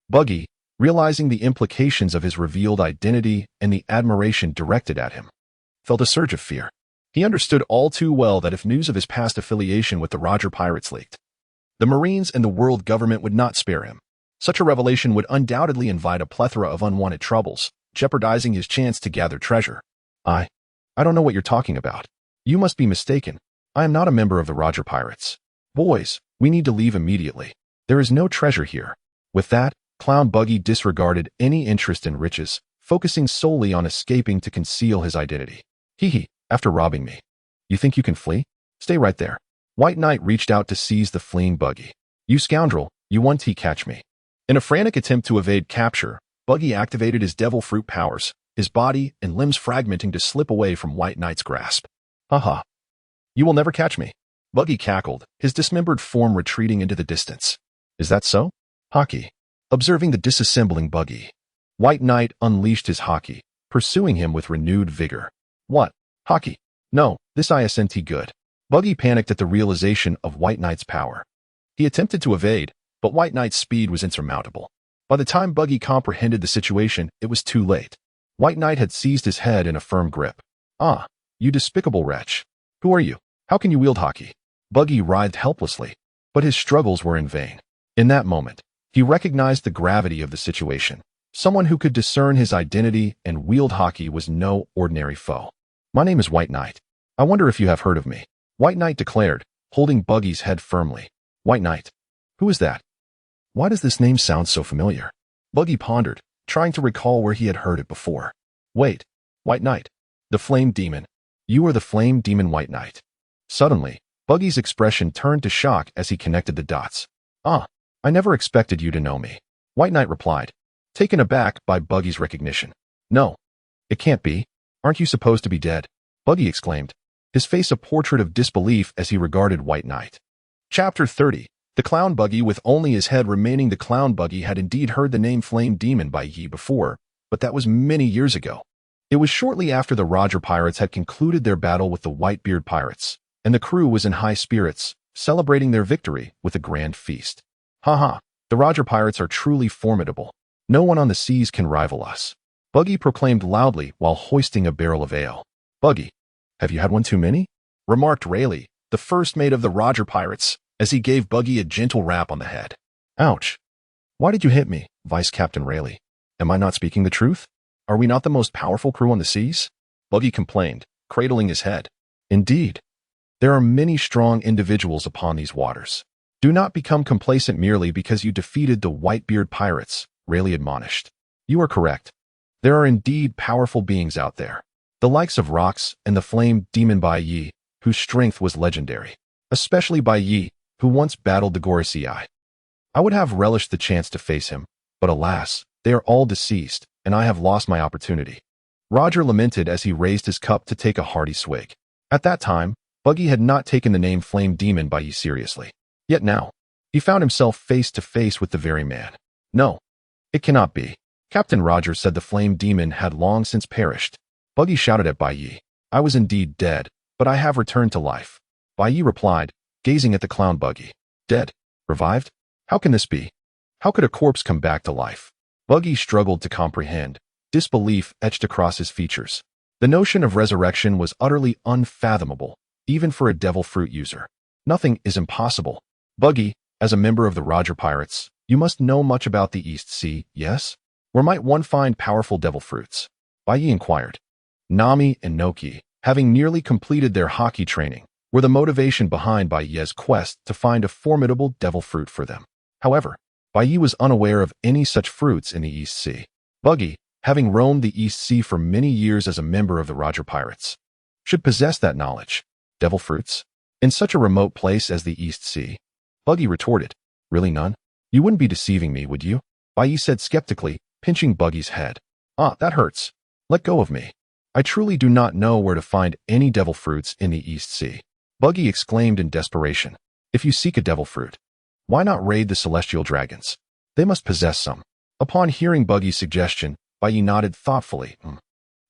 Buggy, realizing the implications of his revealed identity and the admiration directed at him, felt a surge of fear. He understood all too well that if news of his past affiliation with the Roger Pirates leaked, the Marines and the world government would not spare him. Such a revelation would undoubtedly invite a plethora of unwanted troubles, jeopardizing his chance to gather treasure. I don't know what you're talking about. You must be mistaken. I am not a member of the Roger Pirates. Boys, we need to leave immediately. There is no treasure here. With that, Clown Buggy disregarded any interest in riches, focusing solely on escaping to conceal his identity. Hee, after robbing me. You think you can flee? Stay right there. White Knight reached out to seize the fleeing Buggy. You scoundrel, you want to catch me. In a frantic attempt to evade capture, Buggy activated his devil fruit powers, his body and limbs fragmenting to slip away from White Knight's grasp. Haha. You will never catch me. Buggy cackled, his dismembered form retreating into the distance. Is that so? Hockey. Observing the disassembling Buggy, White Knight unleashed his haki, pursuing him with renewed vigor. What? Haki? No, this isn't good. Buggy panicked at the realization of White Knight's power. He attempted to evade, but White Knight's speed was insurmountable. By the time Buggy comprehended the situation, it was too late. White Knight had seized his head in a firm grip. Ah, you despicable wretch. Who are you? How can you wield haki? Buggy writhed helplessly, but his struggles were in vain. In that moment, he recognized the gravity of the situation. Someone who could discern his identity and wield haki was no ordinary foe. My name is White Knight. I wonder if you have heard of me. White Knight declared, holding Buggy's head firmly. White Knight. Who is that? Why does this name sound so familiar? Buggy pondered, trying to recall where he had heard it before. Wait, White Knight. The Flame Demon. You are the Flame Demon White Knight. Suddenly, Buggy's expression turned to shock as he connected the dots. Ah, I never expected you to know me. White Knight replied, taken aback by Buggy's recognition. No, it can't be. Aren't you supposed to be dead? Buggy exclaimed, his face a portrait of disbelief as he regarded White Knight. Chapter 30. The Clown Buggy. With only his head remaining, the Clown Buggy had indeed heard the name Flame Demon by Yi before, but that was many years ago. It was shortly after the Roger Pirates had concluded their battle with the Whitebeard Pirates, and the crew was in high spirits, celebrating their victory with a grand feast. Haha, the Roger Pirates are truly formidable. No one on the seas can rival us. Buggy proclaimed loudly while hoisting a barrel of ale. Buggy, have you had one too many? Remarked Rayleigh, the first mate of the Roger Pirates, as he gave Buggy a gentle rap on the head. Ouch. Why did you hit me, Vice Captain Rayleigh? Am I not speaking the truth? Are we not the most powerful crew on the seas? Buggy complained, cradling his head. Indeed. There are many strong individuals upon these waters. Do not become complacent merely because you defeated the Whitebeard Pirates, Rayleigh admonished. You are correct. There are indeed powerful beings out there. The likes of Rox and the Flame Demon Bai Yi, whose strength was legendary. Especially Bai Yi, who once battled the Gorosei. I would have relished the chance to face him, but alas, they are all deceased, and I have lost my opportunity. Roger lamented as he raised his cup to take a hearty swig. At that time, Buggy had not taken the name Flame Demon Bai Yi seriously. Yet now, he found himself face to face with the very man. No, it cannot be. Captain Roger said the Flame Demon had long since perished. Buggy shouted at Bai Yi. I was indeed dead, but I have returned to life. Bai Yi replied, gazing at the Clown Buggy. Dead? Revived? How can this be? How could a corpse come back to life? Buggy struggled to comprehend. Disbelief etched across his features. The notion of resurrection was utterly unfathomable, even for a devil fruit user. Nothing is impossible. Buggy, as a member of the Roger Pirates, you must know much about the East Sea, yes? Where might one find powerful devil fruits? Bai Yi inquired. Nami and Noki, having nearly completed their haki training, were the motivation behind Bai Yi's quest to find a formidable devil fruit for them. However, Bai Yi was unaware of any such fruits in the East Sea. Buggy, having roamed the East Sea for many years as a member of the Roger Pirates, should possess that knowledge. Devil fruits? In such a remote place as the East Sea? Buggy retorted. Really none? You wouldn't be deceiving me, would you? Bai Yi said skeptically, pinching Buggy's head. Ah, that hurts. Let go of me. I truly do not know where to find any devil fruits in the East Sea. Buggy exclaimed in desperation. If you seek a devil fruit, why not raid the celestial dragons? They must possess some. Upon hearing Buggy's suggestion, Bai Yi nodded thoughtfully.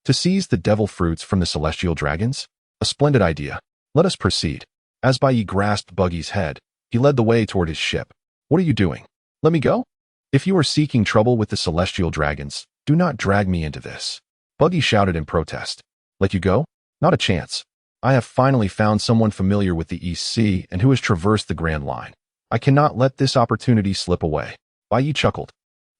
To seize the devil fruits from the celestial dragons? A splendid idea. Let us proceed. As Bai Yi grasped Buggy's head, he led the way toward his ship. What are you doing? Let me go? If you are seeking trouble with the celestial dragons, do not drag me into this. Buggy shouted in protest. Let you go? Not a chance. I have finally found someone familiar with the East Sea and who has traversed the Grand Line. I cannot let this opportunity slip away. Bai Yi chuckled,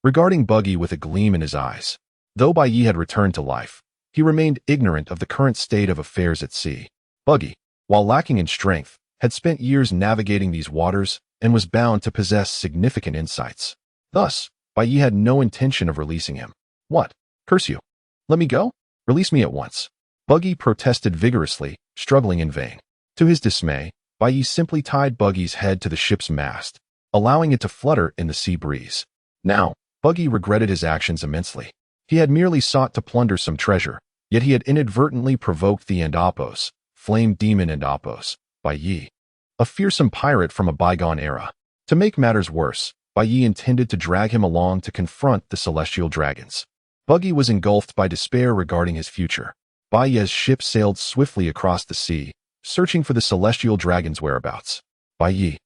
regarding Buggy with a gleam in his eyes. Though Bai Yi had returned to life, he remained ignorant of the current state of affairs at sea. Buggy, while lacking in strength, had spent years navigating these waters and was bound to possess significant insights. Thus, Bai Yi had no intention of releasing him. What? Curse you. Let me go? Release me at once. Buggy protested vigorously, struggling in vain. To his dismay, Bai Yi simply tied Buggy's head to the ship's mast, allowing it to flutter in the sea breeze. Now, Buggy regretted his actions immensely. He had merely sought to plunder some treasure, yet he had inadvertently provoked the Endapos, Flame Demon Endapos, Bai Yi, a fearsome pirate from a bygone era. To make matters worse, Bai Yi intended to drag him along to confront the celestial dragons. Buggy was engulfed by despair regarding his future. Bai Yi's ship sailed swiftly across the sea, searching for the celestial dragon's whereabouts. Bai Yi,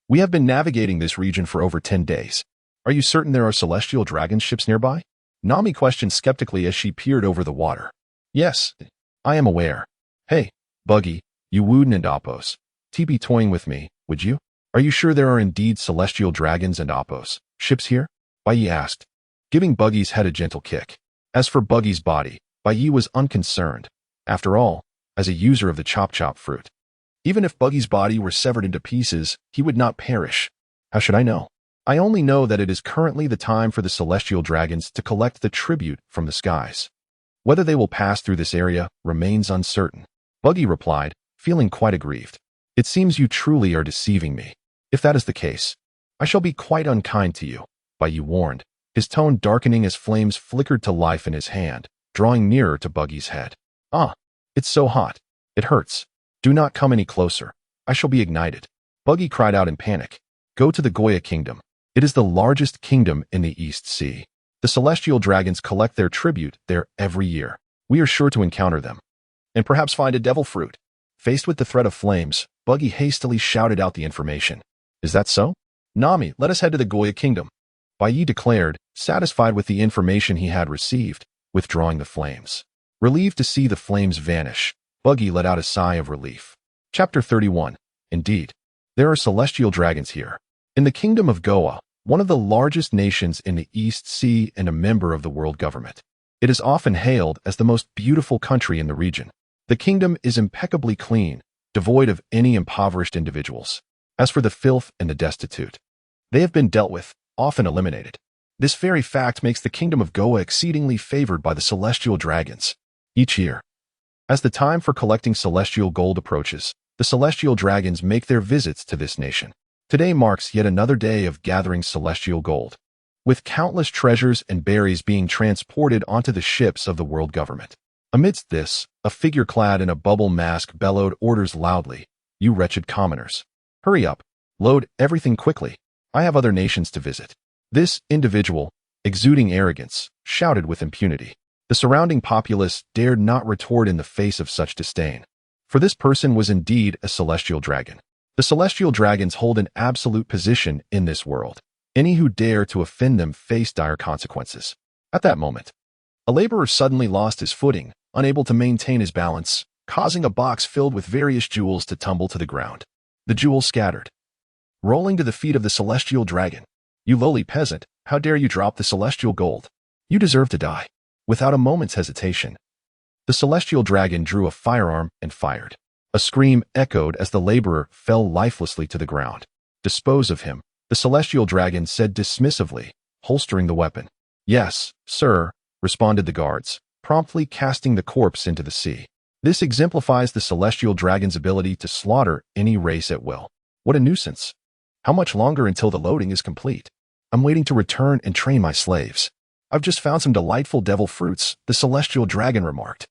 we have been navigating this region for over 10 days. Are you certain there are celestial dragon ships nearby? Nami questioned skeptically as she peered over the water. Yes, I am aware. Hey, Buggy, you Wooden and Oppos. Be toying with me, would you? Are you sure there are indeed celestial dragons and Oppos ships here? Bai Yi asked, giving Buggy's head a gentle kick. As for Buggy's body, Bai Yi was unconcerned. After all, as a user of the Chop Chop fruit, even if Buggy's body were severed into pieces, he would not perish. How should I know? I only know that it is currently the time for the celestial dragons to collect the tribute from the skies. Whether they will pass through this area remains uncertain. Buggy replied, feeling quite aggrieved. It seems you truly are deceiving me. If that is the case, I shall be quite unkind to you, Bai Yi warned, his tone darkening as flames flickered to life in his hand, drawing nearer to Buggy's head. Ah, it's so hot. It hurts. Do not come any closer. I shall be ignited. Buggy cried out in panic. Go to the Goya Kingdom. It is the largest kingdom in the East Sea. The celestial dragons collect their tribute there every year. We are sure to encounter them. And perhaps find a devil fruit. Faced with the threat of flames, Buggy hastily shouted out the information. Is that so? Nami, let us head to the Goya Kingdom. Bai Yi declared, satisfied with the information he had received, withdrawing the flames. Relieved to see the flames vanish, Buggy let out a sigh of relief. Chapter 31. Indeed, there are celestial dragons here. In the Kingdom of Goa, one of the largest nations in the East Sea and a member of the world government. It is often hailed as the most beautiful country in the region. The kingdom is impeccably clean, devoid of any impoverished individuals. As for the filth and the destitute, they have been dealt with, often eliminated. This very fact makes the Kingdom of Goa exceedingly favored by the celestial dragons. Each year, as the time for collecting celestial gold approaches, the celestial dragons make their visits to this nation. Today marks yet another day of gathering celestial gold, with countless treasures and berries being transported onto the ships of the world government. Amidst this, a figure clad in a bubble mask bellowed orders loudly, "You wretched commoners. Hurry up. Load everything quickly. I have other nations to visit." This individual, exuding arrogance, shouted with impunity. The surrounding populace dared not retort in the face of such disdain. For this person was indeed a celestial dragon. The celestial dragons hold an absolute position in this world. Any who dare to offend them face dire consequences. At that moment, a laborer suddenly lost his footing, unable to maintain his balance, causing a box filled with various jewels to tumble to the ground. The jewels scattered, rolling to the feet of the celestial dragon. "You lowly peasant, how dare you drop the celestial gold? You deserve to die." Without a moment's hesitation, the celestial dragon drew a firearm and fired. A scream echoed as the laborer fell lifelessly to the ground. "Dispose of him," the celestial dragon said dismissively, holstering the weapon. "Yes, sir," responded the guards, promptly casting the corpse into the sea. This exemplifies the celestial dragon's ability to slaughter any race at will. What a nuisance. How much longer until the loading is complete? I'm waiting to return and train my slaves. I've just found some delightful devil fruits, the celestial dragon remarked,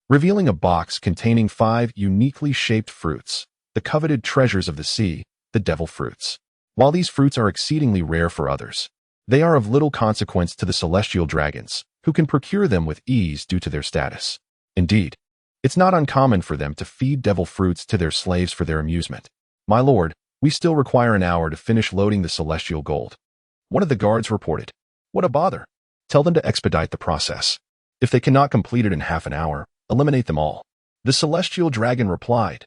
revealing a box containing 5 uniquely shaped fruits, the coveted treasures of the sea, the devil fruits. While these fruits are exceedingly rare for others, they are of little consequence to the celestial dragons, who can procure them with ease due to their status. Indeed, it's not uncommon for them to feed devil fruits to their slaves for their amusement. "My lord, we still require an hour to finish loading the celestial gold," one of the guards reported. "What a bother. Tell them to expedite the process. If they cannot complete it in half an hour, eliminate them all," the celestial dragon replied,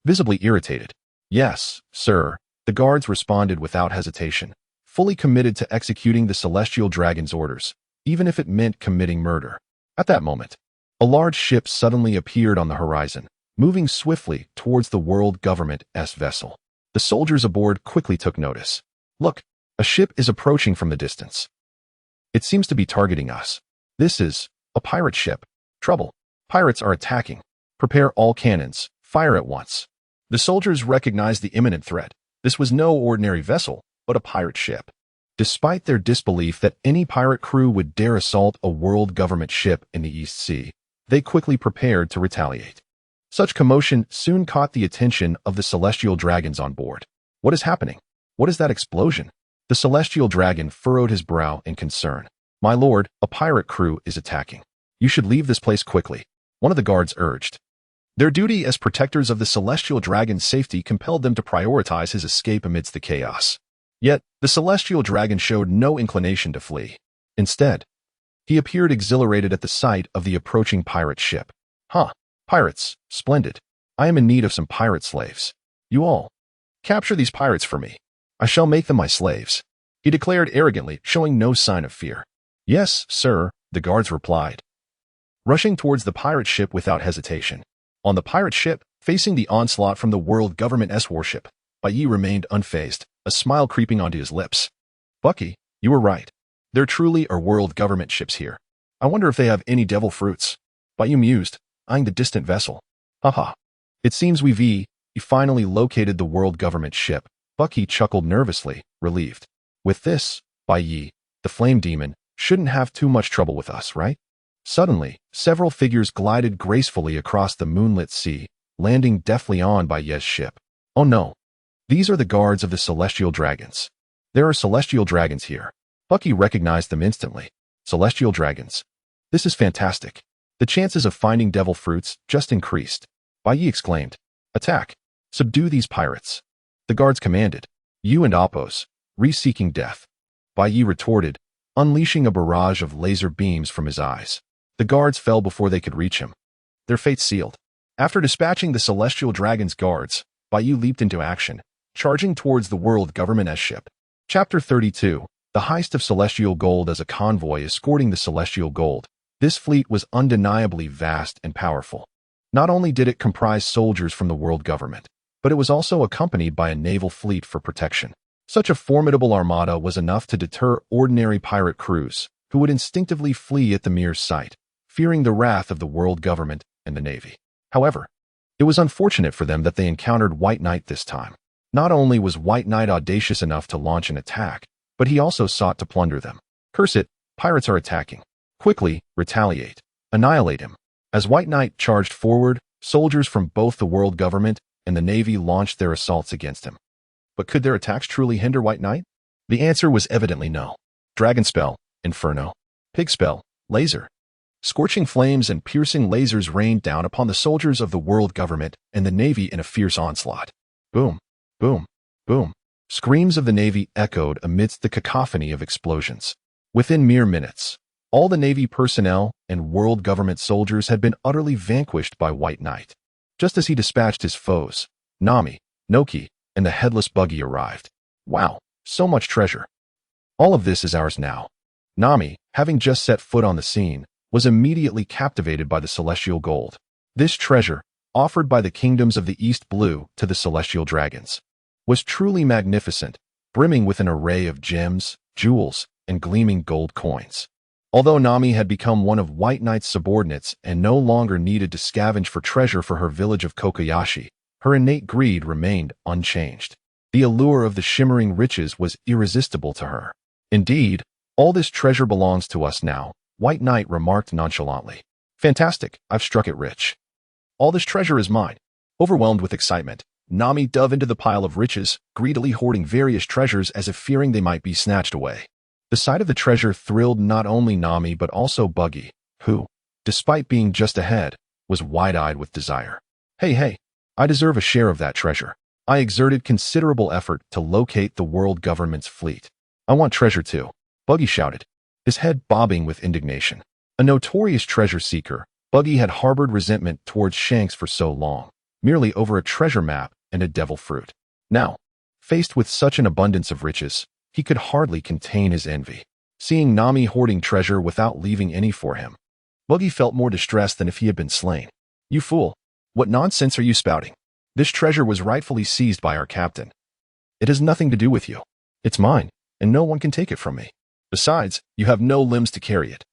visibly irritated. "Yes, sir," the guards responded without hesitation, fully committed to executing the celestial dragon's orders, even if it meant committing murder. At that moment, a large ship suddenly appeared on the horizon, moving swiftly towards the world government's vessel. The soldiers aboard quickly took notice. "Look, a ship is approaching from the distance. It seems to be targeting us. This is a pirate ship. Trouble. Pirates are attacking. Prepare all cannons. Fire at once." The soldiers recognized the imminent threat. This was no ordinary vessel, but a pirate ship. Despite their disbelief that any pirate crew would dare assault a world government ship in the East Sea, they quickly prepared to retaliate. Such commotion soon caught the attention of the celestial dragons on board. "What is happening? What is that explosion?" The celestial dragon furrowed his brow in concern. "My lord, a pirate crew is attacking. You should leave this place quickly," one of the guards urged. Their duty as protectors of the celestial dragon's safety compelled them to prioritize his escape amidst the chaos. Yet, the celestial dragon showed no inclination to flee. Instead, he appeared exhilarated at the sight of the approaching pirate ship. "Huh, pirates, splendid. I am in need of some pirate slaves. You all, capture these pirates for me. I shall make them my slaves," he declared arrogantly, showing no sign of fear. "Yes, sir," the guards replied, rushing towards the pirate ship without hesitation. On the pirate ship, facing the onslaught from the world government's warship, Bai Yi remained unfazed, a smile creeping onto his lips. "Bucky, you were right. There truly are world government ships here. I wonder if they have any devil fruits," Bai Yi mused, eyeing the distant vessel. "Haha. It seems we finally located the world government ship." Bucky chuckled nervously, relieved. "With this, Bai Yi, the flame demon, shouldn't have too much trouble with us, right?" Suddenly, several figures glided gracefully across the moonlit sea, landing deftly on Bai Yi's ship. "Oh no. These are the guards of the celestial dragons. There are celestial dragons here." Bucky recognized them instantly. Celestial dragons. This is fantastic. The chances of finding devil fruits just increased. Bai Yi exclaimed, "Attack! Subdue these pirates." The guards commanded. "You and Appos, seeking death." Bai Yi retorted, unleashing a barrage of laser beams from his eyes. The guards fell before they could reach him. Their fate sealed. After dispatching the celestial dragon's guards, Bai Yi leaped into action, charging towards the world government's ship. Chapter 32. The heist of celestial gold. As a convoy escorting the celestial gold, this fleet was undeniably vast and powerful. Not only did it comprise soldiers from the world government, but it was also accompanied by a naval fleet for protection. Such a formidable armada was enough to deter ordinary pirate crews, who would instinctively flee at the mere sight, fearing the wrath of the world government and the navy. However, it was unfortunate for them that they encountered White Knight this time. Not only was White Knight audacious enough to launch an attack, but he also sought to plunder them. "Curse it, pirates are attacking. Quickly, retaliate. Annihilate him." As White Knight charged forward, soldiers from both the world government and the navy launched their assaults against him. But could their attacks truly hinder White Knight? The answer was evidently no. Dragon spell, inferno. Pig spell, laser. Scorching flames and piercing lasers rained down upon the soldiers of the world government and the navy in a fierce onslaught. Boom, boom, boom. Screams of the navy echoed amidst the cacophony of explosions. Within mere minutes, all the navy personnel and world government soldiers had been utterly vanquished by White Knight. Just as he dispatched his foes, Nami, Noki, and the headless buggy arrived. "Wow, so much treasure. All of this is ours now." Nami, having just set foot on the scene, was immediately captivated by the celestial gold. This treasure, offered by the kingdoms of the East Blue to the celestial dragons, was truly magnificent, brimming with an array of gems, jewels, and gleaming gold coins. Although Nami had become one of White Knight's subordinates and no longer needed to scavenge for treasure for her village of Kokoyashi, her innate greed remained unchanged. The allure of the shimmering riches was irresistible to her. "Indeed, all this treasure belongs to us now," White Knight remarked nonchalantly. "Fantastic, I've struck it rich. All this treasure is mine." Overwhelmed with excitement, Nami dove into the pile of riches, greedily hoarding various treasures as if fearing they might be snatched away. The sight of the treasure thrilled not only Nami but also Buggy, who, despite being just ahead, was wide-eyed with desire. Hey, I deserve a share of that treasure. I exerted considerable effort to locate the world government's fleet. I want treasure too," Buggy shouted, his head bobbing with indignation. A notorious treasure seeker, Buggy had harbored resentment towards Shanks for so long, merely over a treasure map and a devil fruit. Now, faced with such an abundance of riches, he could hardly contain his envy. Seeing Nami hoarding treasure without leaving any for him, Buggy felt more distressed than if he had been slain. "You fool! What nonsense are you spouting? This treasure was rightfully seized by our captain. It has nothing to do with you. It's mine, and no one can take it from me. Besides, you have no limbs to carry it.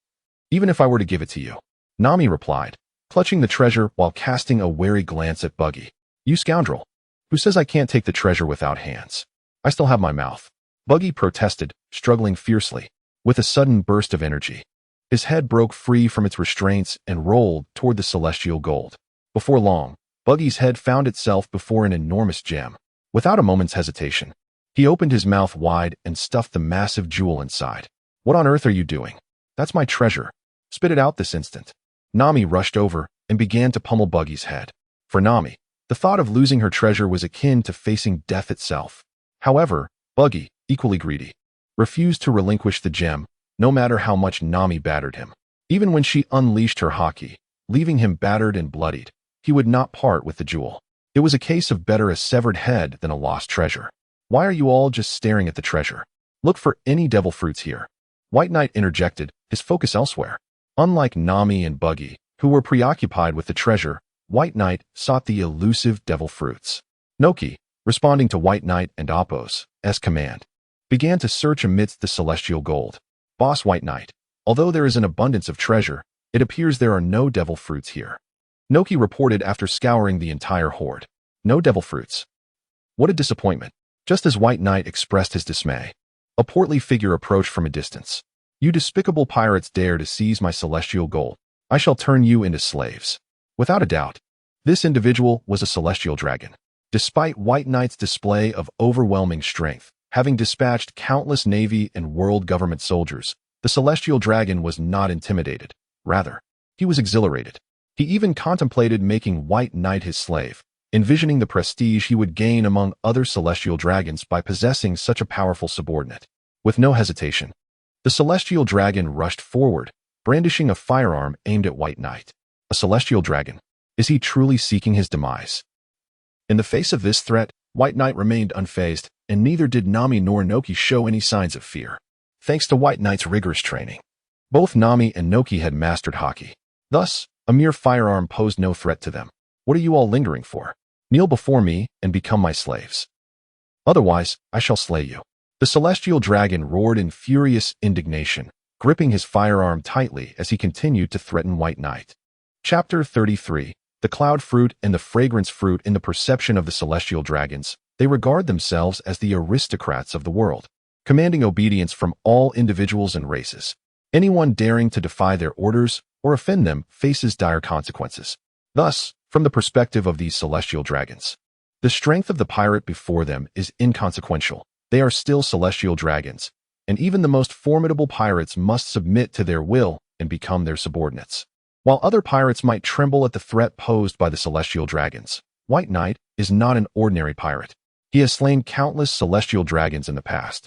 Even if I were to give it to you," Nami replied, clutching the treasure while casting a wary glance at Buggy. "You scoundrel! Who says I can't take the treasure without hands? I still have my mouth." Buggy protested, struggling fiercely. With a sudden burst of energy, his head broke free from its restraints and rolled toward the celestial gold. Before long, Buggy's head found itself before an enormous gem. Without a moment's hesitation, He opened his mouth wide and stuffed the massive jewel inside. What on earth are you doing? That's my treasure. Spit it out this instant. Nami rushed over and began to pummel Buggy's head. For Nami, the thought of losing her treasure was akin to facing death itself. However, Buggy, equally greedy, refused to relinquish the gem, no matter how much Nami battered him. Even when she unleashed her haki, leaving him battered and bloodied, he would not part with the jewel. It was a case of better a severed head than a lost treasure. Why are you all just staring at the treasure? Look for any devil fruits here. White Knight interjected, his focus elsewhere. Unlike Nami and Buggy, who were preoccupied with the treasure, White Knight sought the elusive devil fruits. Noki, responding to White Knight and Appo's command, began to search amidst the celestial gold. Boss White Knight, although there is an abundance of treasure, it appears there are no devil fruits here. Noki reported after scouring the entire hoard. No devil fruits. What a disappointment. Just as White Knight expressed his dismay, a portly figure approached from a distance. You despicable pirates dare to seize my celestial gold. I shall turn you into slaves. Without a doubt, this individual was a celestial dragon. Despite White Knight's display of overwhelming strength, having dispatched countless navy and world government soldiers, the celestial dragon was not intimidated. Rather, he was exhilarated. He even contemplated making White Knight his slave, envisioning the prestige he would gain among other celestial dragons by possessing such a powerful subordinate. With no hesitation, the celestial dragon rushed forward, brandishing a firearm aimed at White Knight. A celestial dragon. Is he truly seeking his demise? In the face of this threat, White Knight remained unfazed, and neither did Nami nor Noki show any signs of fear. Thanks to White Knight's rigorous training, both Nami and Noki had mastered haki. Thus, a mere firearm posed no threat to them. What are you all lingering for? Kneel before me and become my slaves. Otherwise, I shall slay you. The celestial dragon roared in furious indignation, gripping his firearm tightly as he continued to threaten White Knight. Chapter 33. The Cloud Fruit and the Fragrance Fruit. In the perception of the celestial dragons, they regard themselves as the aristocrats of the world, commanding obedience from all individuals and races. Anyone daring to defy their orders or offend them faces dire consequences. Thus, from the perspective of these celestial dragons, the strength of the pirate before them is inconsequential. They are still celestial dragons, and even the most formidable pirates must submit to their will and become their subordinates. While other pirates might tremble at the threat posed by the celestial dragons, White Knight is not an ordinary pirate. He has slain countless celestial dragons in the past,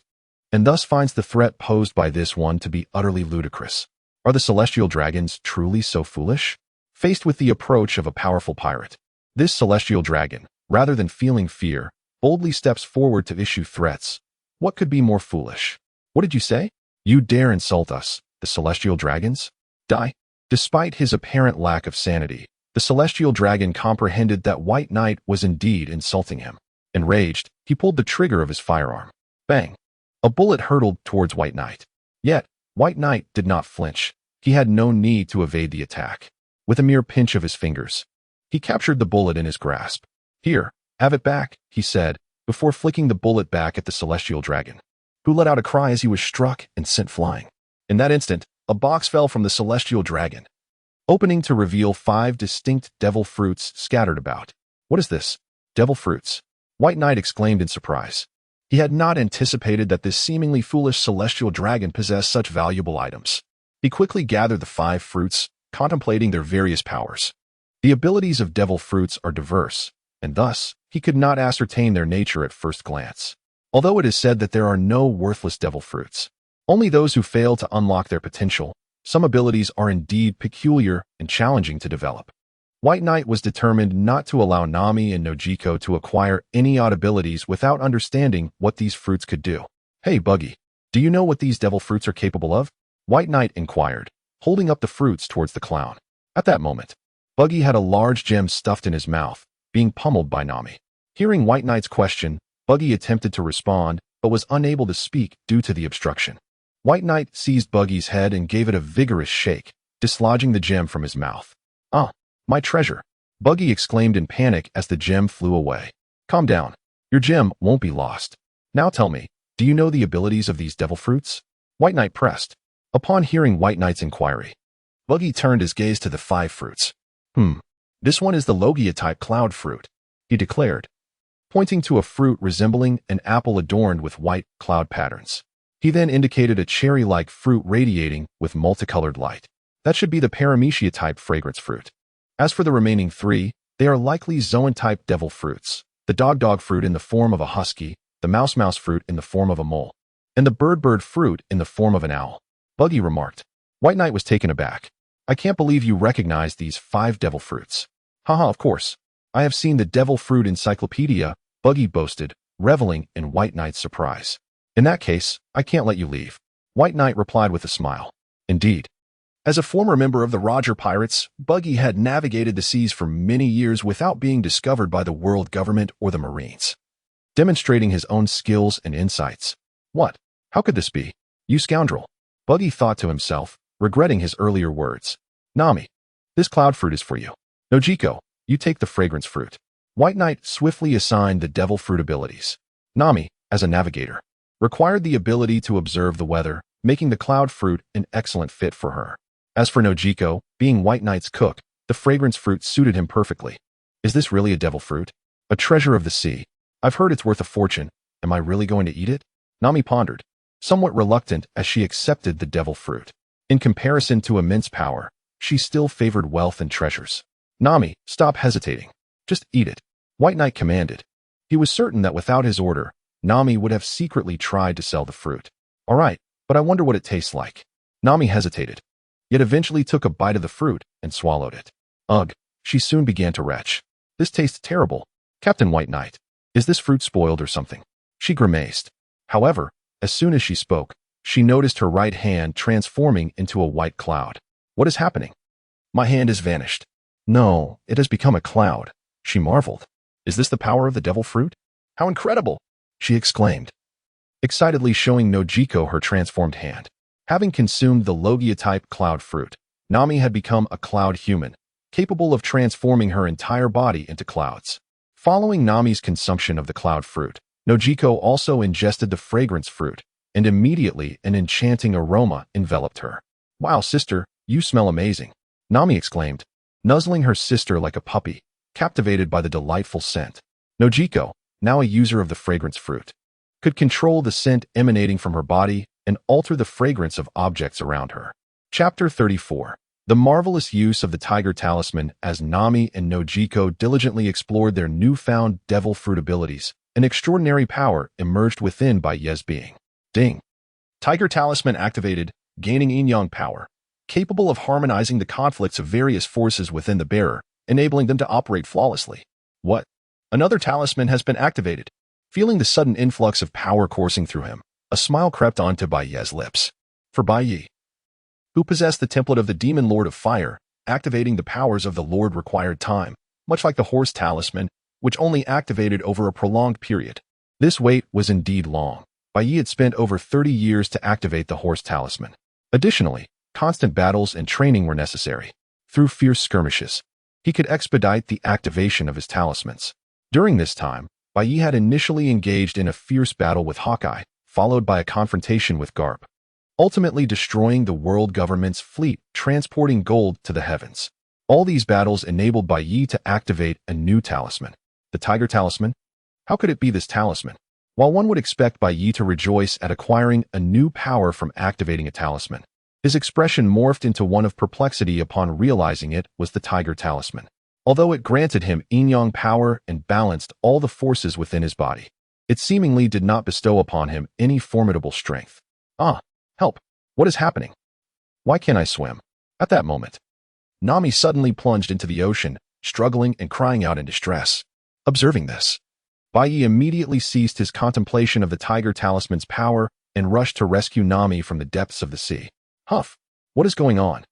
and thus finds the threat posed by this one to be utterly ludicrous. Are the celestial dragons truly so foolish? Faced with the approach of a powerful pirate, this celestial dragon, rather than feeling fear, boldly steps forward to issue threats. What could be more foolish? What did you say? You dare insult us, the celestial dragons? Die. Despite his apparent lack of sanity, the celestial dragon comprehended that White Knight was indeed insulting him. Enraged, he pulled the trigger of his firearm. Bang! A bullet hurtled towards White Knight. Yet, White Knight did not flinch. He had no need to evade the attack. With a mere pinch of his fingers, he captured the bullet in his grasp. Here, have it back, he said, before flicking the bullet back at the celestial dragon, who let out a cry as he was struck and sent flying. In that instant, a box fell from the celestial dragon, opening to reveal 5 distinct devil fruits scattered about. What is this? Devil fruits? White Knight exclaimed in surprise. He had not anticipated that this seemingly foolish celestial dragon possessed such valuable items. He quickly gathered the 5 fruits, contemplating their various powers. The abilities of devil fruits are diverse, and thus, he could not ascertain their nature at first glance. Although it is said that there are no worthless devil fruits, only those who fail to unlock their potential, some abilities are indeed peculiar and challenging to develop. White Knight was determined not to allow Nami and Nojiko to acquire any odd abilities without understanding what these fruits could do. Hey Buggy, do you know what these devil fruits are capable of? White Knight inquired, holding up the fruits towards the clown. At that moment, Buggy had a large gem stuffed in his mouth, being pummeled by Nami. Hearing White Knight's question, Buggy attempted to respond, but was unable to speak due to the obstruction. White Knight seized Buggy's head and gave it a vigorous shake, dislodging the gem from his mouth. Ah, my treasure! Buggy exclaimed in panic as the gem flew away. Calm down. Your gem won't be lost. Now tell me, do you know the abilities of these devil fruits? White Knight pressed. Upon hearing White Knight's inquiry, Buggy turned his gaze to the 5 fruits. This one is the Logia-type cloud fruit, he declared. pointing to a fruit resembling an apple adorned with white cloud patterns. He then indicated a cherry-like fruit radiating with multicolored light. That should be the Paramecia-type fragrance fruit. As for the remaining three, they are likely Zoan-type devil fruits. The dog fruit in the form of a husky, the mouse fruit in the form of a mole, and the bird fruit in the form of an owl. Buggy remarked. White Knight was taken aback. I can't believe you recognize these 5 devil fruits. Haha, of course. I have seen the devil fruit encyclopedia, Buggy boasted, reveling in White Knight's surprise. In that case, I can't let you leave. White Knight replied with a smile. Indeed. As a former member of the Roger Pirates, Buggy had navigated the seas for many years without being discovered by the world government or the Marines, demonstrating his own skills and insights. What? How could this be? You scoundrel. Buggy thought to himself, regretting his earlier words. Nami, this cloud fruit is for you. Nojiko, you take the fragrance fruit. White Knight swiftly assigned the devil fruit abilities. Nami, as a navigator, required the ability to observe the weather, making the cloud fruit an excellent fit for her. As for Nojiko, being White Knight's cook, the fragrance fruit suited him perfectly. Is this really a devil fruit? A treasure of the sea. I've heard it's worth a fortune. Am I really going to eat it? Nami pondered, somewhat reluctant as she accepted the devil fruit. In comparison to immense power, she still favored wealth and treasures. Nami, stop hesitating. Just eat it. White Knight commanded. He was certain that without his order, Nami would have secretly tried to sell the fruit. All right, but I wonder what it tastes like. Nami hesitated, yet eventually took a bite of the fruit and swallowed it. Ugh, she soon began to retch. This tastes terrible. Captain White Knight, is this fruit spoiled or something? She grimaced. However, as soon as she spoke, she noticed her right hand transforming into a white cloud. What is happening? My hand has vanished. No, it has become a cloud. She marveled. Is this the power of the devil fruit? How incredible! She exclaimed, excitedly showing Nojiko her transformed hand. Having consumed the Logia-type cloud fruit, Nami had become a cloud human, capable of transforming her entire body into clouds. Following Nami's consumption of the cloud fruit, Nojiko also ingested the fragrance fruit, and immediately an enchanting aroma enveloped her. Wow, sister, you smell amazing, Nami exclaimed, nuzzling her sister like a puppy, captivated by the delightful scent. Nojiko, now a user of the fragrance fruit, could control the scent emanating from her body and alter the fragrance of objects around her. Chapter 34. The marvelous use of the tiger talisman. As Nami and Nojiko diligently explored their newfound devil fruit abilities, an extraordinary power emerged within Baiye's being. Ding. Tiger talisman activated, gaining yin-yang power, capable of harmonizing the conflicts of various forces within the bearer, enabling them to operate flawlessly. What? Another talisman has been activated. Feeling the sudden influx of power coursing through him, a smile crept onto Baiye's lips. For Baiye, who possessed the template of the Demon Lord of Fire, activating the powers of the Lord required time, much like the horse talisman, which only activated over a prolonged period. This wait was indeed long. Baiye had spent over 30 years to activate the horse talisman. Additionally, constant battles and training were necessary. Through fierce skirmishes, he could expedite the activation of his talismans. During this time, Baiye had initially engaged in a fierce battle with Hawkeye, followed by a confrontation with Garp, ultimately destroying the world government's fleet, transporting gold to the heavens. All these battles enabled Baiye to activate a new talisman. The Tiger Talisman? How could it be this talisman? While one would expect Baiye to rejoice at acquiring a new power from activating a talisman, his expression morphed into one of perplexity upon realizing it was the Tiger Talisman. Although it granted him yin-yang power and balanced all the forces within his body, it seemingly did not bestow upon him any formidable strength. Ah, help! What is happening? Why can't I swim? At that moment, Nami suddenly plunged into the ocean, struggling and crying out in distress. Observing this, Baiye immediately ceased his contemplation of the Tiger Talisman's power and rushed to rescue Nami from the depths of the sea. Huff! What is going on?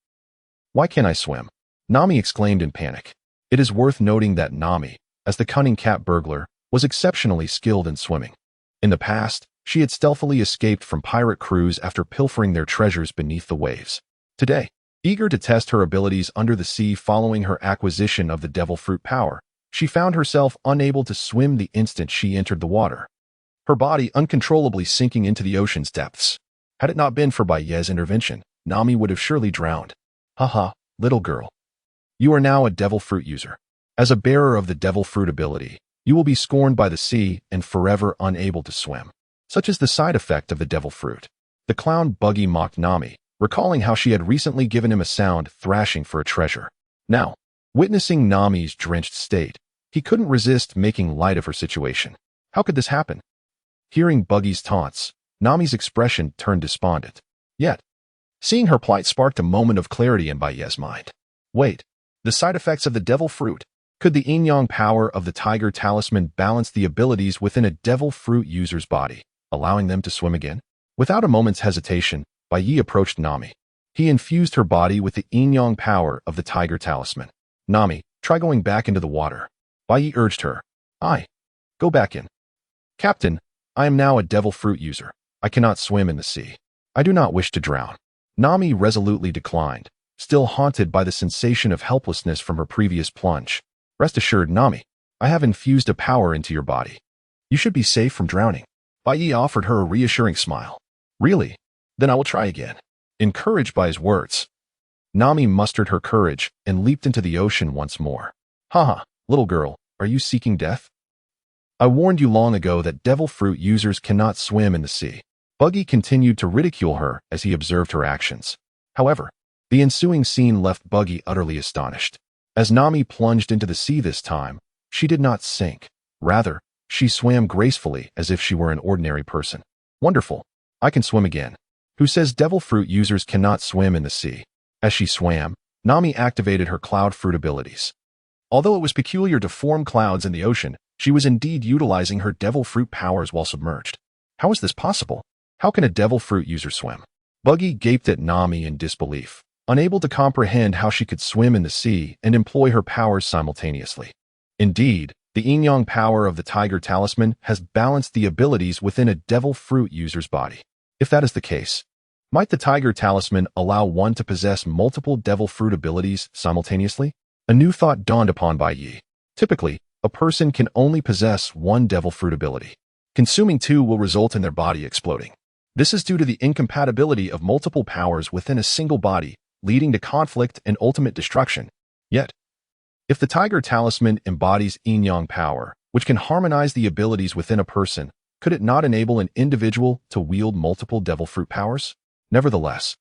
Why can't I swim? Nami exclaimed in panic. It is worth noting that Nami, as the cunning cat burglar, was exceptionally skilled in swimming. In the past, she had stealthily escaped from pirate crews after pilfering their treasures beneath the waves. Today, eager to test her abilities under the sea following her acquisition of the devil fruit power, she found herself unable to swim the instant she entered the water, her body uncontrollably sinking into the ocean's depths. Had it not been for Baiye's intervention, Nami would have surely drowned. Haha, little girl. You are now a devil fruit user. As a bearer of the devil fruit ability, You will be scorned by the sea and forever unable to swim. Such is the side effect of the devil fruit. The clown Buggy mocked Nami, recalling how she had recently given him a sound thrashing for a treasure. Now, witnessing Nami's drenched state, he couldn't resist making light of her situation. How could this happen? Hearing Buggy's taunts, Nami's expression turned despondent. Yet, seeing her plight sparked a moment of clarity in Baiye's mind. Wait, the side effects of the devil fruit. Could the yin-yang power of the tiger talisman balance the abilities within a devil fruit user's body, allowing them to swim again? Without a moment's hesitation, Baiye approached Nami. He infused her body with the yin-yang power of the tiger talisman. Nami, try going back into the water. Baiye urged her. Go back in. Captain, I am now a devil fruit user. I cannot swim in the sea. I do not wish to drown. Nami resolutely declined, still haunted by the sensation of helplessness from her previous plunge. Rest assured, Nami, I have infused a power into your body. You should be safe from drowning. Baiye offered her a reassuring smile. Really? Then I will try again. Encouraged by his words, Nami mustered her courage and leaped into the ocean once more. Haha, little girl, are you seeking death? I warned you long ago that devil fruit users cannot swim in the sea. Buggy continued to ridicule her as he observed her actions. However, the ensuing scene left Buggy utterly astonished. As Nami plunged into the sea this time, she did not sink. Rather, she swam gracefully as if she were an ordinary person. Wonderful. I can swim again. Who says devil fruit users cannot swim in the sea? As she swam, Nami activated her cloud fruit abilities. Although it was peculiar to form clouds in the ocean, she was indeed utilizing her devil fruit powers while submerged. How is this possible? How can a devil fruit user swim? Buggy gaped at Nami in disbelief, unable to comprehend how she could swim in the sea and employ her powers simultaneously. Indeed, the yin-yang power of the tiger talisman has balanced the abilities within a devil fruit user's body. If that is the case, might the tiger talisman allow one to possess multiple devil fruit abilities simultaneously? A new thought dawned upon Baiye. Typically, a person can only possess one devil fruit ability. Consuming two will result in their body exploding. This is due to the incompatibility of multiple powers within a single body, leading to conflict and ultimate destruction. Yet, if the tiger talisman embodies yin-yang power, which can harmonize the abilities within a person, could it not enable an individual to wield multiple devil fruit powers? Nevertheless,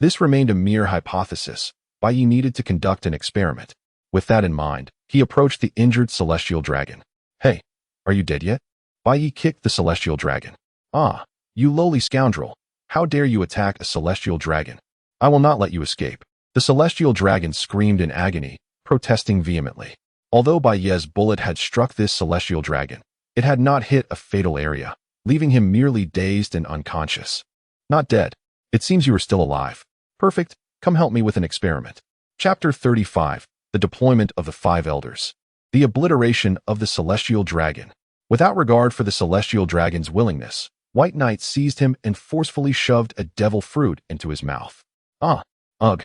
this remained a mere hypothesis. Baiye needed to conduct an experiment. With that in mind, he approached the injured celestial dragon. Hey, are you dead yet? Baiye kicked the celestial dragon. Ah, you lowly scoundrel. How dare you attack a celestial dragon? I will not let you escape. The celestial dragon screamed in agony, protesting vehemently. Although Baiye's bullet had struck this celestial dragon, it had not hit a fatal area, leaving him merely dazed and unconscious. Not dead. It seems you are still alive. Perfect. Come help me with an experiment. Chapter 35. The Deployment of the Five Elders. The Obliteration of the Celestial Dragon. Without regard for the celestial dragon's willingness, White Knight seized him and forcefully shoved a devil fruit into his mouth. Ugh.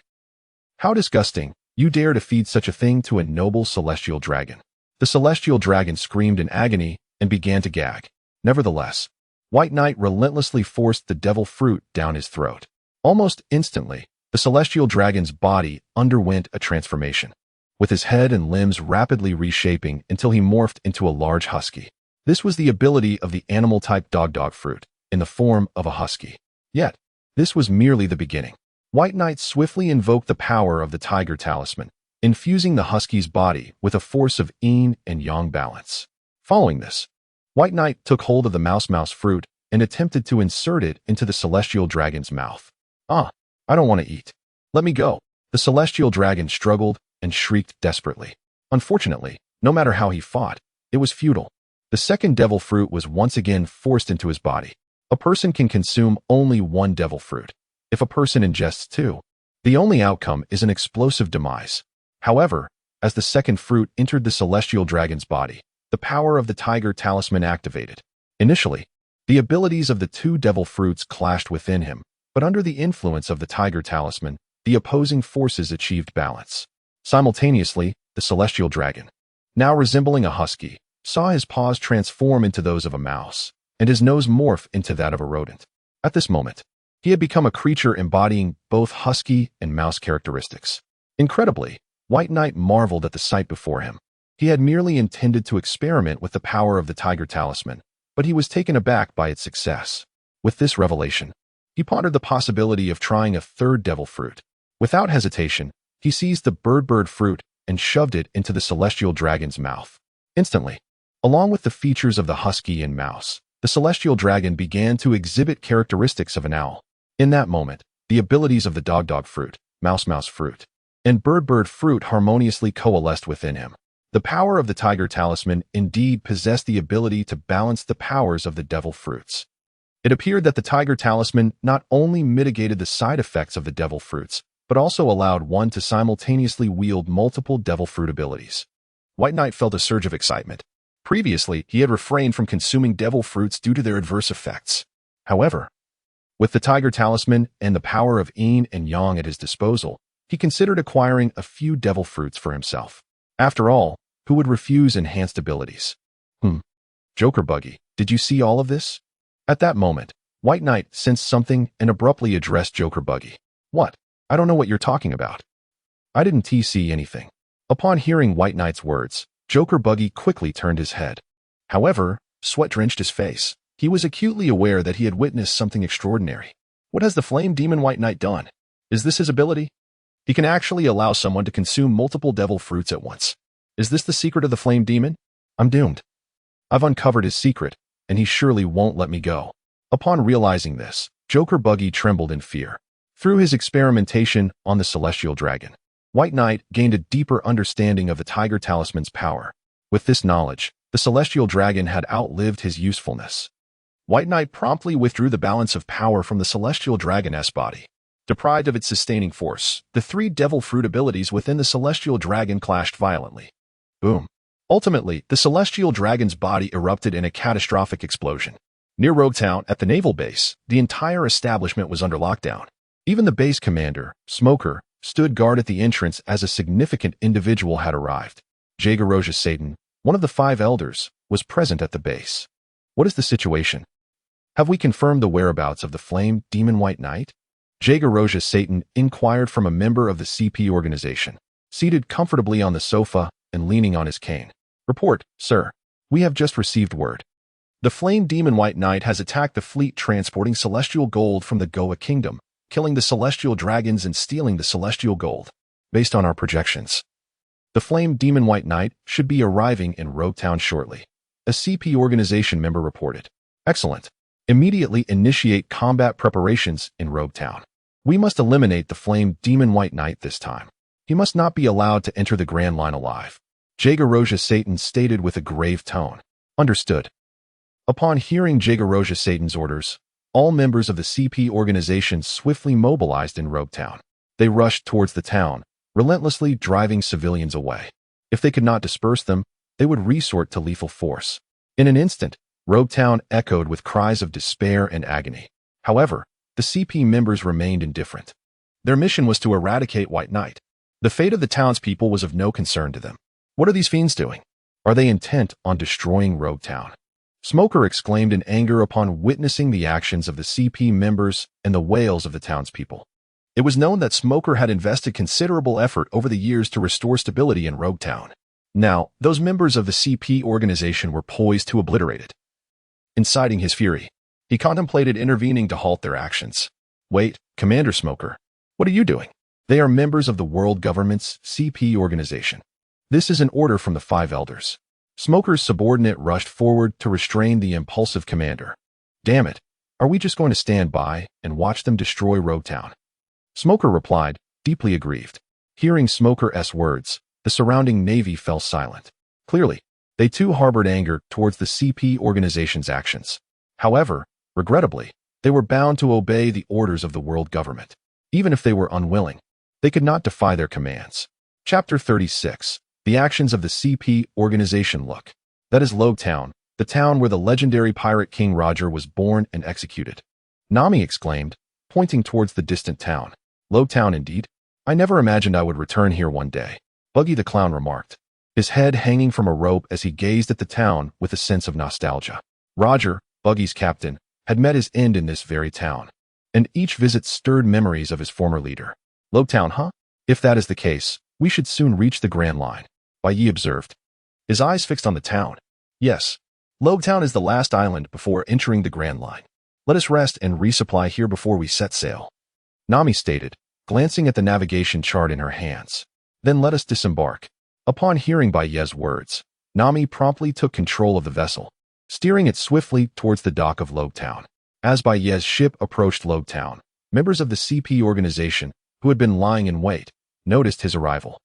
How disgusting. You dare to feed such a thing to a noble celestial dragon. The celestial dragon screamed in agony and began to gag. Nevertheless, White Knight relentlessly forced the devil fruit down his throat. Almost instantly, the celestial dragon's body underwent a transformation, with his head and limbs rapidly reshaping until he morphed into a large husky. This was the ability of the animal-type dog fruit, in the form of a husky. Yet, this was merely the beginning. White Knight swiftly invoked the power of the tiger talisman, infusing the husky's body with a force of yin and yang balance. Following this, White Knight took hold of the mouse fruit and attempted to insert it into the celestial dragon's mouth. I don't want to eat. Let me go. The celestial dragon struggled and shrieked desperately. Unfortunately, no matter how he fought, it was futile. The second devil fruit was once again forced into his body. A person can consume only one devil fruit. If a person ingests two, the only outcome is an explosive demise. However, as the second fruit entered the celestial dragon's body, the power of the tiger talisman activated. Initially, the abilities of the two devil fruits clashed within him, but under the influence of the tiger talisman, the opposing forces achieved balance. Simultaneously, the celestial dragon, now resembling a husky, saw his paws transform into those of a mouse, and his nose morph into that of a rodent. At this moment, he had become a creature embodying both husky and mouse characteristics. Incredibly, White Knight marveled at the sight before him. He had merely intended to experiment with the power of the Tiger Talisman, but he was taken aback by its success. With this revelation, he pondered the possibility of trying a third devil fruit. Without hesitation, he seized the bird fruit and shoved it into the celestial dragon's mouth. Instantly, along with the features of the husky and mouse, the celestial dragon began to exhibit characteristics of an owl. In that moment, the abilities of the dog fruit, mouse fruit, and bird fruit harmoniously coalesced within him. The power of the Tiger Talisman indeed possessed the ability to balance the powers of the devil fruits. It appeared that the Tiger Talisman not only mitigated the side effects of the devil fruits, but also allowed one to simultaneously wield multiple devil fruit abilities. White Knight felt a surge of excitement. Previously, he had refrained from consuming devil fruits due to their adverse effects. However, with the Tiger Talisman and the power of yin and yang at his disposal, he considered acquiring a few devil fruits for himself. After all, who would refuse enhanced abilities? Joker Buggy, did you see all of this? At that moment, White Knight sensed something and abruptly addressed Joker Buggy. What? I don't know what you're talking about. I didn't see anything. Upon hearing White Knight's words, Joker Buggy quickly turned his head. However, sweat drenched his face. He was acutely aware that he had witnessed something extraordinary. What has the Flame Demon White Knight done? Is this his ability? He can actually allow someone to consume multiple devil fruits at once. Is this the secret of the Flame Demon? I'm doomed. I've uncovered his secret, and he surely won't let me go. Upon realizing this, Joker Buggy trembled in fear. Through his experimentation on the Celestial Dragon, White Knight gained a deeper understanding of the Tiger Talisman's power. With this knowledge, the Celestial Dragon had outlived his usefulness. White Knight promptly withdrew the balance of power from the Celestial Dragon's body. Deprived of its sustaining force, the three devil fruit abilities within the Celestial Dragon clashed violently. Boom. Ultimately, the Celestial Dragon's body erupted in a catastrophic explosion. Near Rogue Town, at the naval base, the entire establishment was under lockdown. Even the base commander, Smoker, stood guard at the entrance as a significant individual had arrived. Jaeger Satan, one of the 5 elders, was present at the base. What is the situation? Have we confirmed the whereabouts of the Flame Demon White Knight? Jaeger Satan inquired from a member of the CP organization, seated comfortably on the sofa and leaning on his cane. Report, sir. We have just received word. The Flame Demon White Knight has attacked the fleet transporting celestial gold from the Goa Kingdom, killing the celestial dragons and stealing the celestial gold. Based on our projections, the Flame Demon White Knight should be arriving in Rogue Town shortly. A CP organization member reported. Excellent. Immediately initiate combat preparations in Rogue Town. We must eliminate the Flame Demon White Knight this time. He must not be allowed to enter the Grand Line alive. Jaeger Satan stated with a grave tone. Understood. Upon hearing Jaeger Satan's orders, all members of the CP organization swiftly mobilized in Rogue Town. They rushed towards the town, relentlessly driving civilians away. If they could not disperse them, they would resort to lethal force. In an instant, Rogue Town echoed with cries of despair and agony. However, the CP members remained indifferent. Their mission was to eradicate White Knight. The fate of the townspeople was of no concern to them. What are these fiends doing? Are they intent on destroying Rogue Town? Smoker exclaimed in anger upon witnessing the actions of the CP members and the wails of the townspeople. It was known that Smoker had invested considerable effort over the years to restore stability in Rogue Town. Now, those members of the CP organization were poised to obliterate it. Inciting his fury, he contemplated intervening to halt their actions. Wait, Commander Smoker, what are you doing? They are members of the world government's CP organization. This is an order from the 5 elders. Smoker's subordinate rushed forward to restrain the impulsive commander. Damn it, are we just going to stand by and watch them destroy Rogue Town? Smoker replied, deeply aggrieved. Hearing Smoker's words, the surrounding navy fell silent. Clearly, they too harbored anger towards the CP organization's actions. However, regrettably, they were bound to obey the orders of the world government. Even if they were unwilling, they could not defy their commands. Chapter 36. The actions of the CP organization look. That is Rogue Town, the town where the legendary pirate King Roger was born and executed. Nami exclaimed, pointing towards the distant town. Rogue Town indeed. I never imagined I would return here one day. Buggy the Clown remarked, his head hanging from a rope as he gazed at the town with a sense of nostalgia. Roger, Buggy's captain, had met his end in this very town, and each visit stirred memories of his former leader. Rogue Town, huh? If that is the case, we should soon reach the Grand Line. Bai Yi observed. his eyes fixed on the town. Yes, Lobetown is the last island before entering the Grand Line. Let us rest and resupply here before we set sail, Nami stated, glancing at the navigation chart in her hands. Then let us disembark. Upon hearing Bai Ye's words, Nami promptly took control of the vessel, steering it swiftly towards the dock of Lobetown. As Bai Ye's ship approached Lobetown, members of the CP organization, who had been lying in wait, noticed his arrival.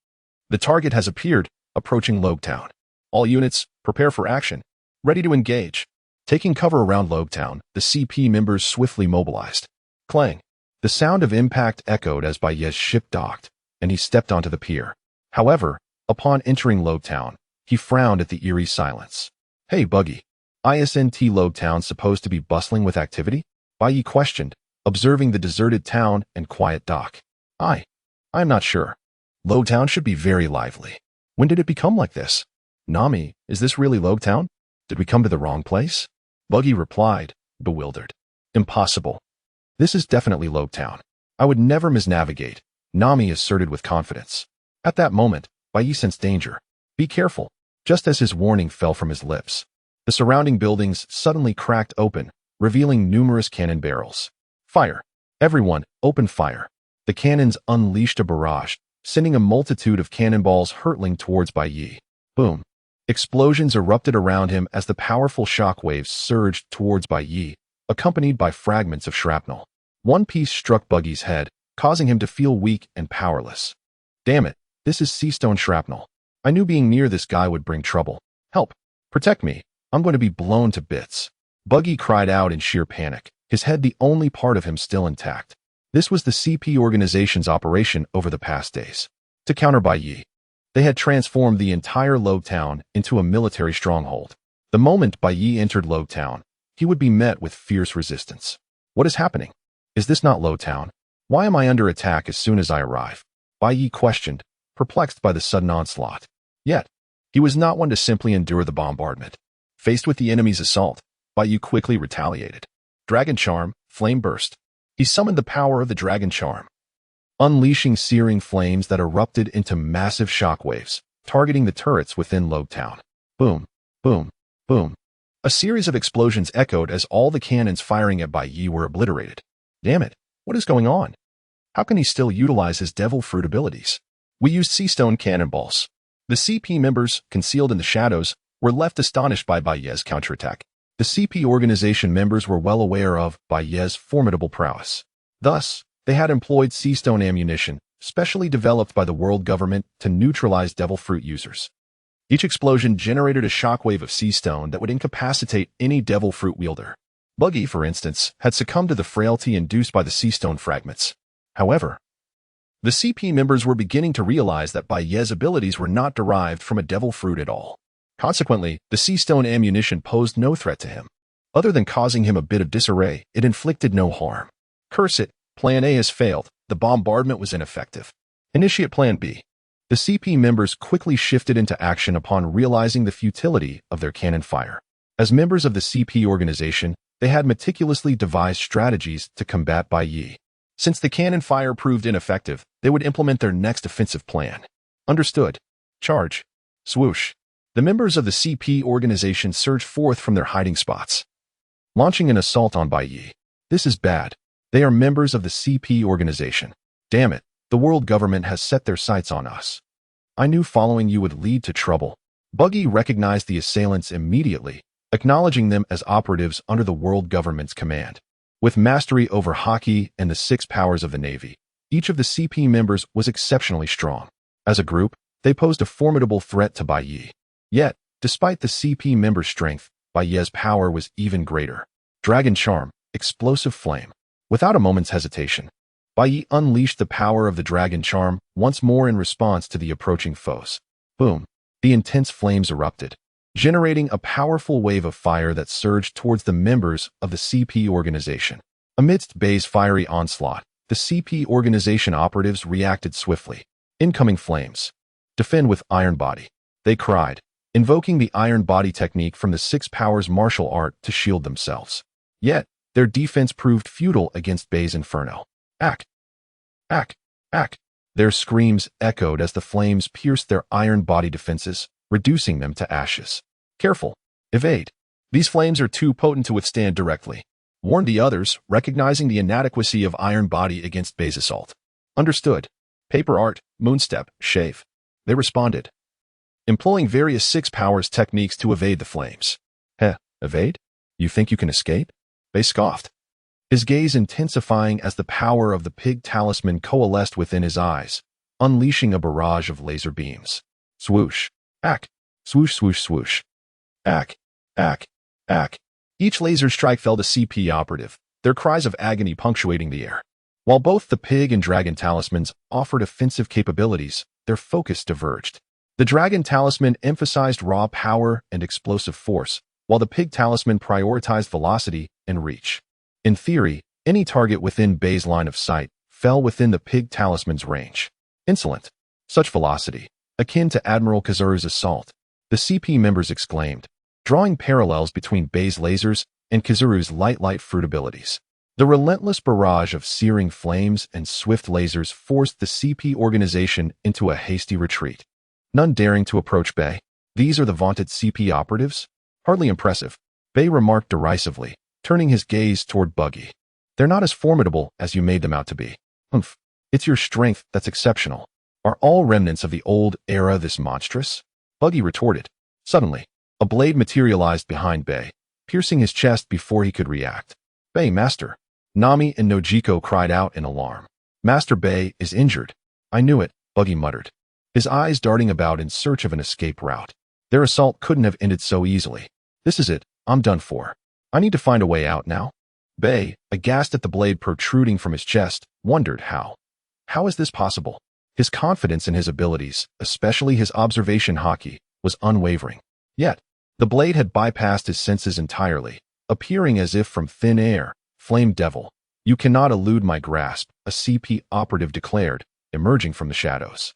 The target has appeared, approaching Lobetown. All units, prepare for action. Ready to engage. Taking cover around Lobetown, the CP members swiftly mobilized. Clang. The sound of impact echoed as Bai Ye's ship docked, and he stepped onto the pier. However, upon entering Lobetown, he frowned at the eerie silence. Hey, Buggy. Isn't Lobetown supposed to be bustling with activity? Bai Ye questioned, observing the deserted town and quiet dock. I'm not sure. Lobetown should be very lively. When did it become like this? Nami, is this really Lobetown? Did we come to the wrong place? Buggy replied, bewildered. Impossible. This is definitely Lobetown. I would never misnavigate, Nami asserted with confidence. At that moment, Bai Ye sensed danger. Be careful. Just as his warning fell from his lips, the surrounding buildings suddenly cracked open, revealing numerous cannon barrels. Fire. Everyone, open fire. The cannons unleashed a barrage, sending a multitude of cannonballs hurtling towards Bai Ye. Boom. Explosions erupted around him as the powerful shockwaves surged towards Bai Ye, accompanied by fragments of shrapnel. One piece struck Buggy's head, causing him to feel weak and powerless. Damn it, this is Seastone shrapnel. I knew being near this guy would bring trouble. Help. Protect me. I'm going to be blown to bits. Buggy cried out in sheer panic, his head the only part of him still intact. This was the CP organization's operation over the past days. To counter Bai Ye, they had transformed the entire Lobetown into a military stronghold. The moment Bai Ye entered Lobetown, he would be met with fierce resistance. What is happening? Is this not Lobetown? Why am I under attack as soon as I arrive? Bai Ye questioned, perplexed by the sudden onslaught. Yet, he was not one to simply endure the bombardment. Faced with the enemy's assault, Bai Ye quickly retaliated. Dragon Charm, Flame Burst. He summoned the power of the Dragon Charm, unleashing searing flames that erupted into massive shockwaves, targeting the turrets within Lobetown. Boom, boom, boom. A series of explosions echoed as all the cannons firing at Bai Ye were obliterated. Damn it, what is going on? How can he still utilize his Devil Fruit abilities? We used Seastone cannonballs. The CP members, concealed in the shadows, were left astonished by Bai Ye's counterattack. The CP organization members were well aware of Bai Ye's formidable prowess. Thus, they had employed Seastone ammunition, specially developed by the world government to neutralize Devil Fruit users. Each explosion generated a shockwave of Seastone that would incapacitate any Devil Fruit wielder. Buggy, for instance, had succumbed to the frailty induced by the Seastone fragments. However, the CP members were beginning to realize that Bai Ye's abilities were not derived from a Devil Fruit at all. Consequently, the Seastone ammunition posed no threat to him. Other than causing him a bit of disarray, it inflicted no harm. Curse it, Plan A has failed. The bombardment was ineffective. Initiate Plan B. The CP members quickly shifted into action upon realizing the futility of their cannon fire. As members of the CP organization, they had meticulously devised strategies to combat Bai Ye. Since the cannon fire proved ineffective, they would implement their next offensive plan. Understood. Charge. Swoosh. The members of the CP organization surged forth from their hiding spots, launching an assault on Bai Ye. This is bad. They are members of the CP organization. Damn it, the world government has set their sights on us. I knew following you would lead to trouble. Buggy recognized the assailants immediately, acknowledging them as operatives under the world government's command. With mastery over Haki and the 6 powers of the Navy, each of the CP members was exceptionally strong. As a group, they posed a formidable threat to Bai Ye. Yet, despite the CP members' strength, Bai Ye's power was even greater. Dragon Charm, Explosive Flame. Without a moment's hesitation, Bai Ye unleashed the power of the Dragon Charm once more in response to the approaching foes. Boom. The intense flames erupted, generating a powerful wave of fire that surged towards the members of the CP organization. Amidst Bai's fiery onslaught, the CP organization operatives reacted swiftly. Incoming flames. Defend with Iron Body, they cried, invoking the Iron Body technique from the 6 powers martial art to shield themselves. Yet, their defense proved futile against Bai's inferno. Ack! Ack! Ack! Their screams echoed as the flames pierced their Iron Body defenses, reducing them to ashes. Careful. Evade. These flames are too potent to withstand directly. Warned the others, recognizing the inadequacy of Iron Body against Bey's assault. Understood. Paper Art, Moonstep, Shave. They responded, employing various Six Powers techniques to evade the flames. Heh, evade? You think you can escape? Bey scoffed, his gaze intensifying as the power of the pig talisman coalesced within his eyes, unleashing a barrage of laser beams. Swoosh. Ack. Swoosh, swoosh, swoosh. Ack. Ack. Ack. Each laser strike felled a CP operative, their cries of agony punctuating the air. While both the pig and dragon talismans offered offensive capabilities, their focus diverged. The dragon talisman emphasized raw power and explosive force, while the pig talisman prioritized velocity and reach. In theory, any target within Bey's line of sight fell within the pig talisman's range. Insolent. Such velocity, akin to Admiral Kizaru's assault, the CP members exclaimed, drawing parallels between Bey's lasers and Kizaru's light fruit abilities. The relentless barrage of searing flames and swift lasers forced the CP organization into a hasty retreat. None daring to approach Bey. These are the vaunted CP operatives? Hardly impressive, Bey remarked derisively, turning his gaze toward Buggy. They're not as formidable as you made them out to be. Humph. It's your strength that's exceptional. Are all remnants of the old era this monstrous? Buggy retorted. Suddenly, a blade materialized behind Bey, piercing his chest before he could react. Bey, Master. Nami and Nojiko cried out in alarm. Master Bey is injured. I knew it, Buggy muttered, his eyes darting about in search of an escape route. Their assault couldn't have ended so easily. This is it. I'm done for. I need to find a way out now. Bey, aghast at the blade protruding from his chest, wondered how. How is this possible? His confidence in his abilities, especially his observation haki, was unwavering. Yet, the blade had bypassed his senses entirely, appearing as if from thin air. Flame Devil, you cannot elude my grasp, a CP operative declared, emerging from the shadows.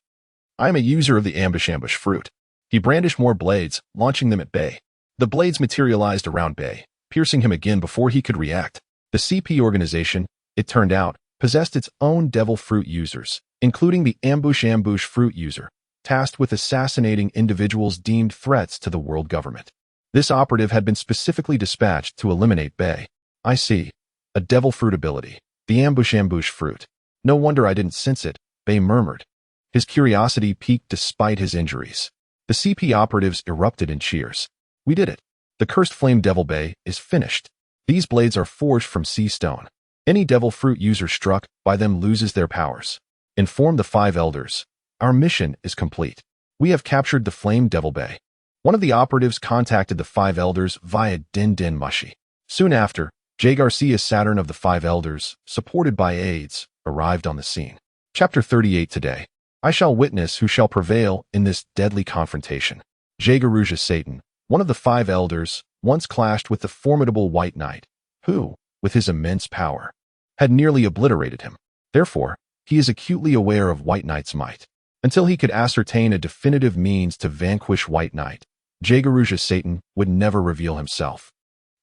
I am a user of the ambush fruit. He brandished more blades, launching them at Bey. The blades materialized around Bey, piercing him again before he could react. The CP organization, it turned out, possessed its own devil fruit users, including the ambush fruit user, tasked with assassinating individuals deemed threats to the world government. This operative had been specifically dispatched to eliminate Bey. I see. A devil fruit ability. The ambush fruit. No wonder I didn't sense it, Bey murmured. His curiosity piqued despite his injuries. The CP operatives erupted in cheers. We did it. The cursed flame devil Bey is finished. These blades are forged from sea stone. Any devil fruit user struck by them loses their powers. Inform the 5 elders. Our mission is complete. We have captured the flame devil Bey. One of the operatives contacted the 5 elders via Din Din Mushi. Soon after, Jay Garcia Saturn of the 5 elders, supported by aides, arrived on the scene. Chapter 38 today. I shall witness who shall prevail in this deadly confrontation. Jaegeruja Satan, one of the 5 elders, once clashed with the formidable White Knight, who, with his immense power, had nearly obliterated him. Therefore, he is acutely aware of White Knight's might. Until he could ascertain a definitive means to vanquish White Knight, Jaegeruja Satan would never reveal himself.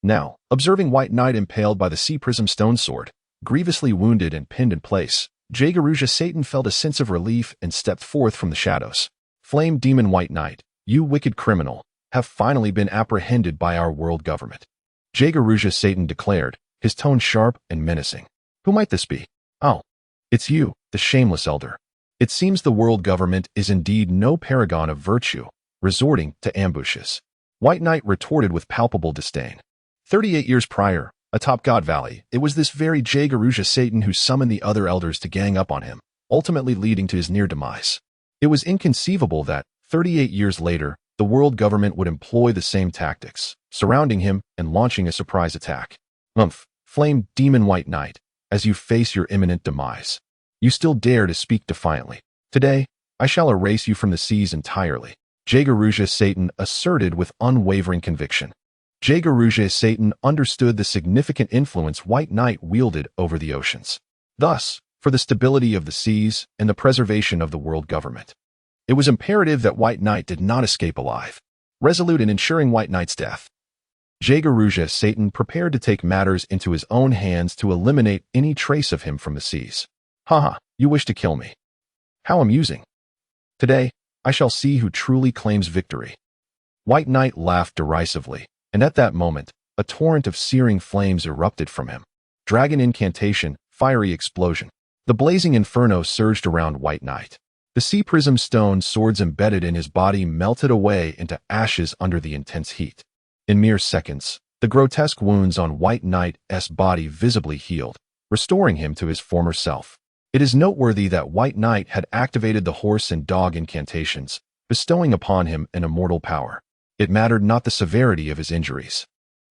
Now, observing White Knight impaled by the Sea Prism Stone Sword, grievously wounded and pinned in place, Jaegeruja Satan felt a sense of relief and stepped forth from the shadows. Flame Demon White Knight, you wicked criminal, have finally been apprehended by our world government. Jaegeruja Satan declared, his tone sharp and menacing. Who might this be? Oh, it's you, the shameless elder. It seems the world government is indeed no paragon of virtue, resorting to ambushes. White Knight retorted with palpable disdain. 38 years prior, atop God Valley, it was this very Jaegeruja Satan who summoned the other elders to gang up on him, ultimately leading to his near demise. It was inconceivable that, 38 years later, the world government would employ the same tactics, surrounding him and launching a surprise attack. Flame Demon White Knight, as you face your imminent demise, you still dare to speak defiantly. Today, I shall erase you from the seas entirely, Jaegeruja Satan asserted with unwavering conviction. Jaegeruja Satan understood the significant influence White Knight wielded over the oceans. Thus, for the stability of the seas and the preservation of the world government, it was imperative that White Knight did not escape alive. Resolute in ensuring White Knight's death, Jaegeruja Satan prepared to take matters into his own hands to eliminate any trace of him from the seas. Haha, you wish to kill me. How amusing. Today, I shall see who truly claims victory." White Knight laughed derisively, and at that moment, a torrent of searing flames erupted from him. Dragon incantation, fiery explosion. The blazing inferno surged around White Knight. The sea prism stone swords embedded in his body melted away into ashes under the intense heat. In mere seconds, the grotesque wounds on White Knight's body visibly healed, restoring him to his former self. It is noteworthy that White Knight had activated the horse and dog incantations, bestowing upon him an immortal power. It mattered not the severity of his injuries.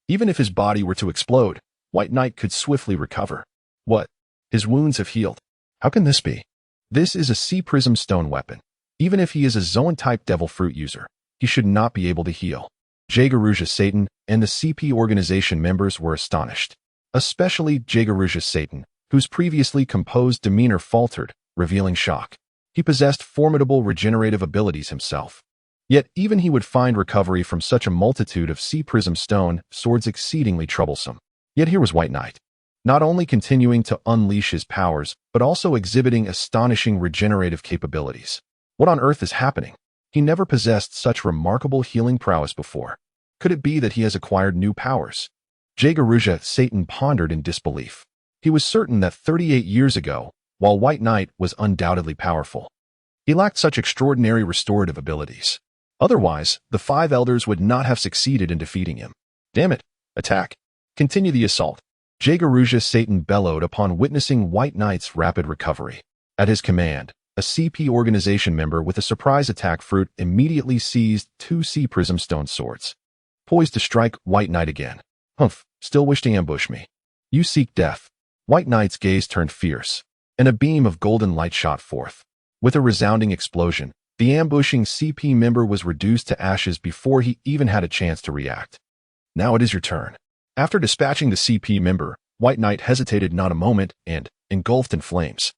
Even if his body were to explode, White Knight could swiftly recover. What? His wounds have healed. How can this be? This is a sea prism stone weapon. Even if he is a Zoan-type devil fruit user, he should not be able to heal. Jaegerusha Satan and the CP organization members were astonished. Especially Jaegerusha Satan, whose previously composed demeanor faltered, revealing shock. He possessed formidable regenerative abilities himself. Yet even he would find recovery from such a multitude of sea prism stone swords exceedingly troublesome. Yet here was White Knight, not only continuing to unleash his powers, but also exhibiting astonishing regenerative capabilities. What on earth is happening? He never possessed such remarkable healing prowess before. Could it be that he has acquired new powers? Jaegerusha Satan pondered in disbelief. He was certain that 38 years ago, while White Knight was undoubtedly powerful, he lacked such extraordinary restorative abilities. Otherwise, the 5 elders would not have succeeded in defeating him. Damn it! Attack! Continue the assault! Jaegerusha Satan bellowed upon witnessing White Knight's rapid recovery. At his command, a CP organization member with a surprise attack fruit immediately seized 2 sea prism stone swords, poised to strike White Knight again. Humph, still wish to ambush me. You seek death. White Knight's gaze turned fierce, and a beam of golden light shot forth. With a resounding explosion, the ambushing CP member was reduced to ashes before he even had a chance to react. Now it is your turn. After dispatching the CP member, White Knight hesitated not a moment and, engulfed in flames,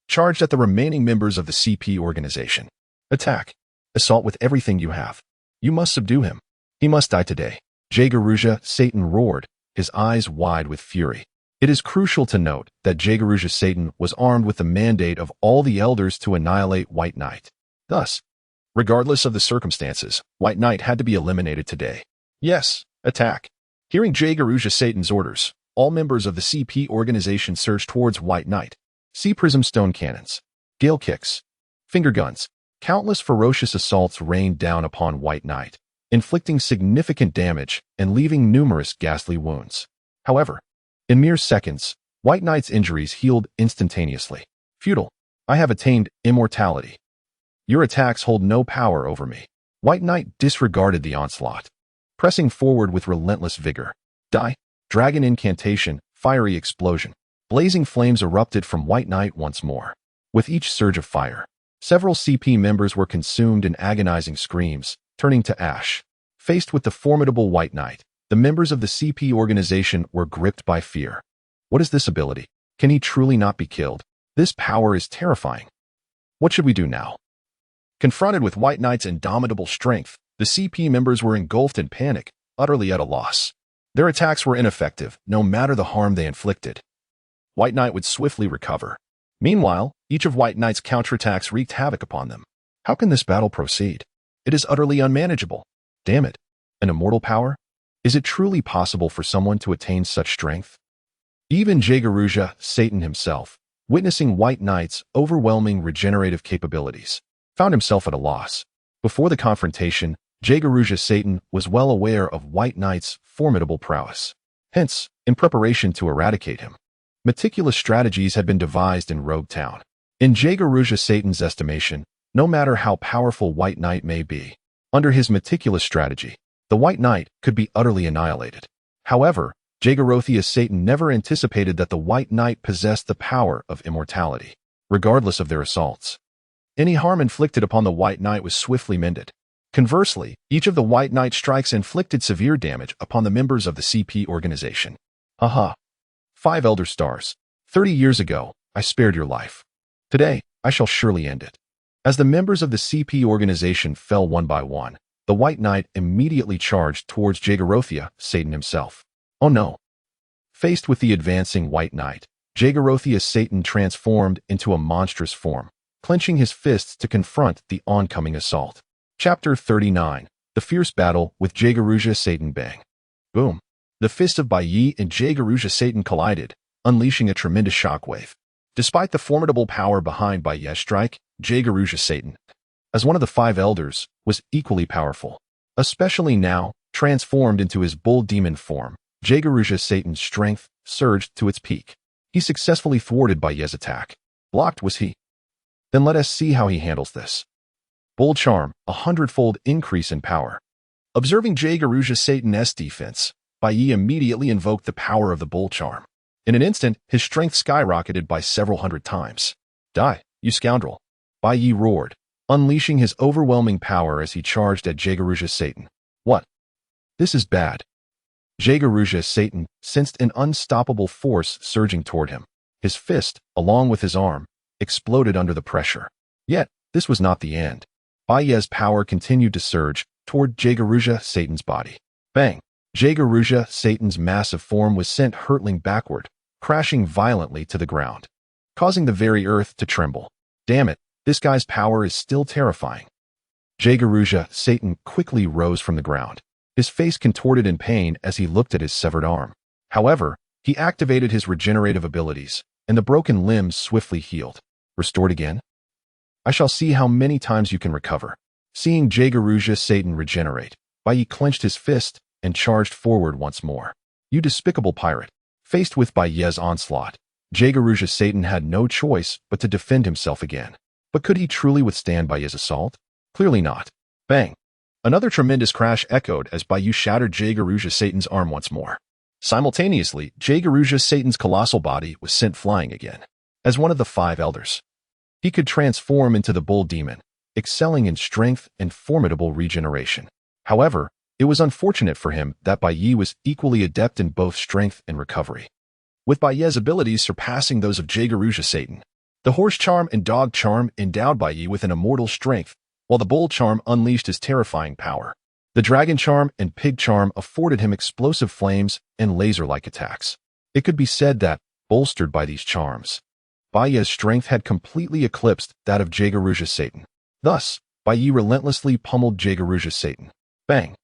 charged at the remaining members of the CP organization. Attack. Assault with everything you have. You must subdue him. He must die today. Jaegerusha Satan roared, his eyes wide with fury. It is crucial to note that Jaegerusha Satan was armed with the mandate of all the elders to annihilate White Knight. Thus, regardless of the circumstances, White Knight had to be eliminated today. Yes, attack. Hearing Jaegerusha Satan's orders, all members of the CP organization surged towards White Knight. Sea prism stone cannons, gale kicks, finger guns, countless ferocious assaults rained down upon White Knight, inflicting significant damage and leaving numerous ghastly wounds. However, in mere seconds, White Knight's injuries healed instantaneously. Futile. I have attained immortality. Your attacks hold no power over me. White Knight disregarded the onslaught, pressing forward with relentless vigor. Die. Dragon incantation, fiery explosion. Blazing flames erupted from White Knight once more. With each surge of fire, several CP members were consumed in agonizing screams, turning to ash. Faced with the formidable White Knight, the members of the CP organization were gripped by fear. What is this ability? Can he truly not be killed? This power is terrifying. What should we do now? Confronted with White Knight's indomitable strength, the CP members were engulfed in panic, utterly at a loss. Their attacks were ineffective, no matter the harm they inflicted. White Knight would swiftly recover. Meanwhile, each of White Knight's counterattacks wreaked havoc upon them. How can this battle proceed? It is utterly unmanageable. Damn it. An immortal power? Is it truly possible for someone to attain such strength? Even Jaegerusha Satan himself, witnessing White Knight's overwhelming regenerative capabilities, found himself at a loss. Before the confrontation, Jaegerusha Satan was well aware of White Knight's formidable prowess. Hence, in preparation to eradicate him, meticulous strategies had been devised in Rogue Town. In Jaegerusha Satan's estimation, no matter how powerful White Knight may be, under his meticulous strategy, the White Knight could be utterly annihilated. However, Jaegerusha Satan never anticipated that the White Knight possessed the power of immortality, regardless of their assaults. Any harm inflicted upon the White Knight was swiftly mended. Conversely, each of the White Knight strikes inflicted severe damage upon the members of the CP organization. Haha. 5 Elder Stars. 30 years ago, I spared your life. Today, I shall surely end it. As the members of the CP organization fell one by one, the White Knight immediately charged towards Jaegerusha Satan himself. Oh no. Faced with the advancing White Knight, Jaegerusha Satan transformed into a monstrous form, clenching his fists to confront the oncoming assault. Chapter 39. The Fierce Battle with Jaegerusha Satan. Bang. Boom. The fists of Bai Yi and Jaegerusha Satan collided, unleashing a tremendous shockwave. Despite the formidable power behind Bai Yi's strike, Jaegerusha Satan, as one of the five elders, was equally powerful. Especially now, transformed into his bull demon form, Jaegerusha Satan's strength surged to its peak. He successfully thwarted Bai Yi's attack. Blocked was he? Then let us see how he handles this. Bull Charm, 100-fold increase in power. Observing Jaegerusha Satan's defense, Bai Yi immediately invoked the power of the Bull Charm. In an instant, his strength skyrocketed by several hundred times. Die, you scoundrel! Bai Yi roared, unleashing his overwhelming power as he charged at Jaegerusha Satan. What? This is bad. Jaegerusha Satan sensed an unstoppable force surging toward him. His fist, along with his arm, exploded under the pressure. Yet, this was not the end. Bai Yi's power continued to surge toward Jaegerusha Satan's body. Bang! Jaegerusha Satan's massive form was sent hurtling backward, crashing violently to the ground, causing the very earth to tremble. Damn it, this guy's power is still terrifying. Jaegerusha Satan quickly rose from the ground. His face contorted in pain as he looked at his severed arm. However, he activated his regenerative abilities, and the broken limbs swiftly healed. Restored again? I shall see how many times you can recover. Seeing Jaegerusha Satan regenerate, Bai Yi clenched his fist and charged forward once more. You despicable pirate! Faced with Bai Yi's onslaught, Jaegerusha Satan had no choice but to defend himself again. But could he truly withstand Bai Yi's assault? Clearly not. Bang! Another tremendous crash echoed as Bai Yi shattered Jaegerusha Satan's arm once more. Simultaneously, Jaegerusha Satan's colossal body was sent flying again. As one of the five elders, he could transform into the bull demon, excelling in strength and formidable regeneration. However, it was unfortunate for him that Bai Yi was equally adept in both strength and recovery. With Bai Yi's abilities surpassing those of Jaegerusha Satan, the Horse Charm and Dog Charm endowed Bai Yi with an immortal strength, while the Bull Charm unleashed his terrifying power. The Dragon Charm and Pig Charm afforded him explosive flames and laser-like attacks. It could be said that, bolstered by these charms, Bai Yi's strength had completely eclipsed that of Jaegerusha Satan. Thus, Bai Yi relentlessly pummeled Jaegerusha Satan. Bang!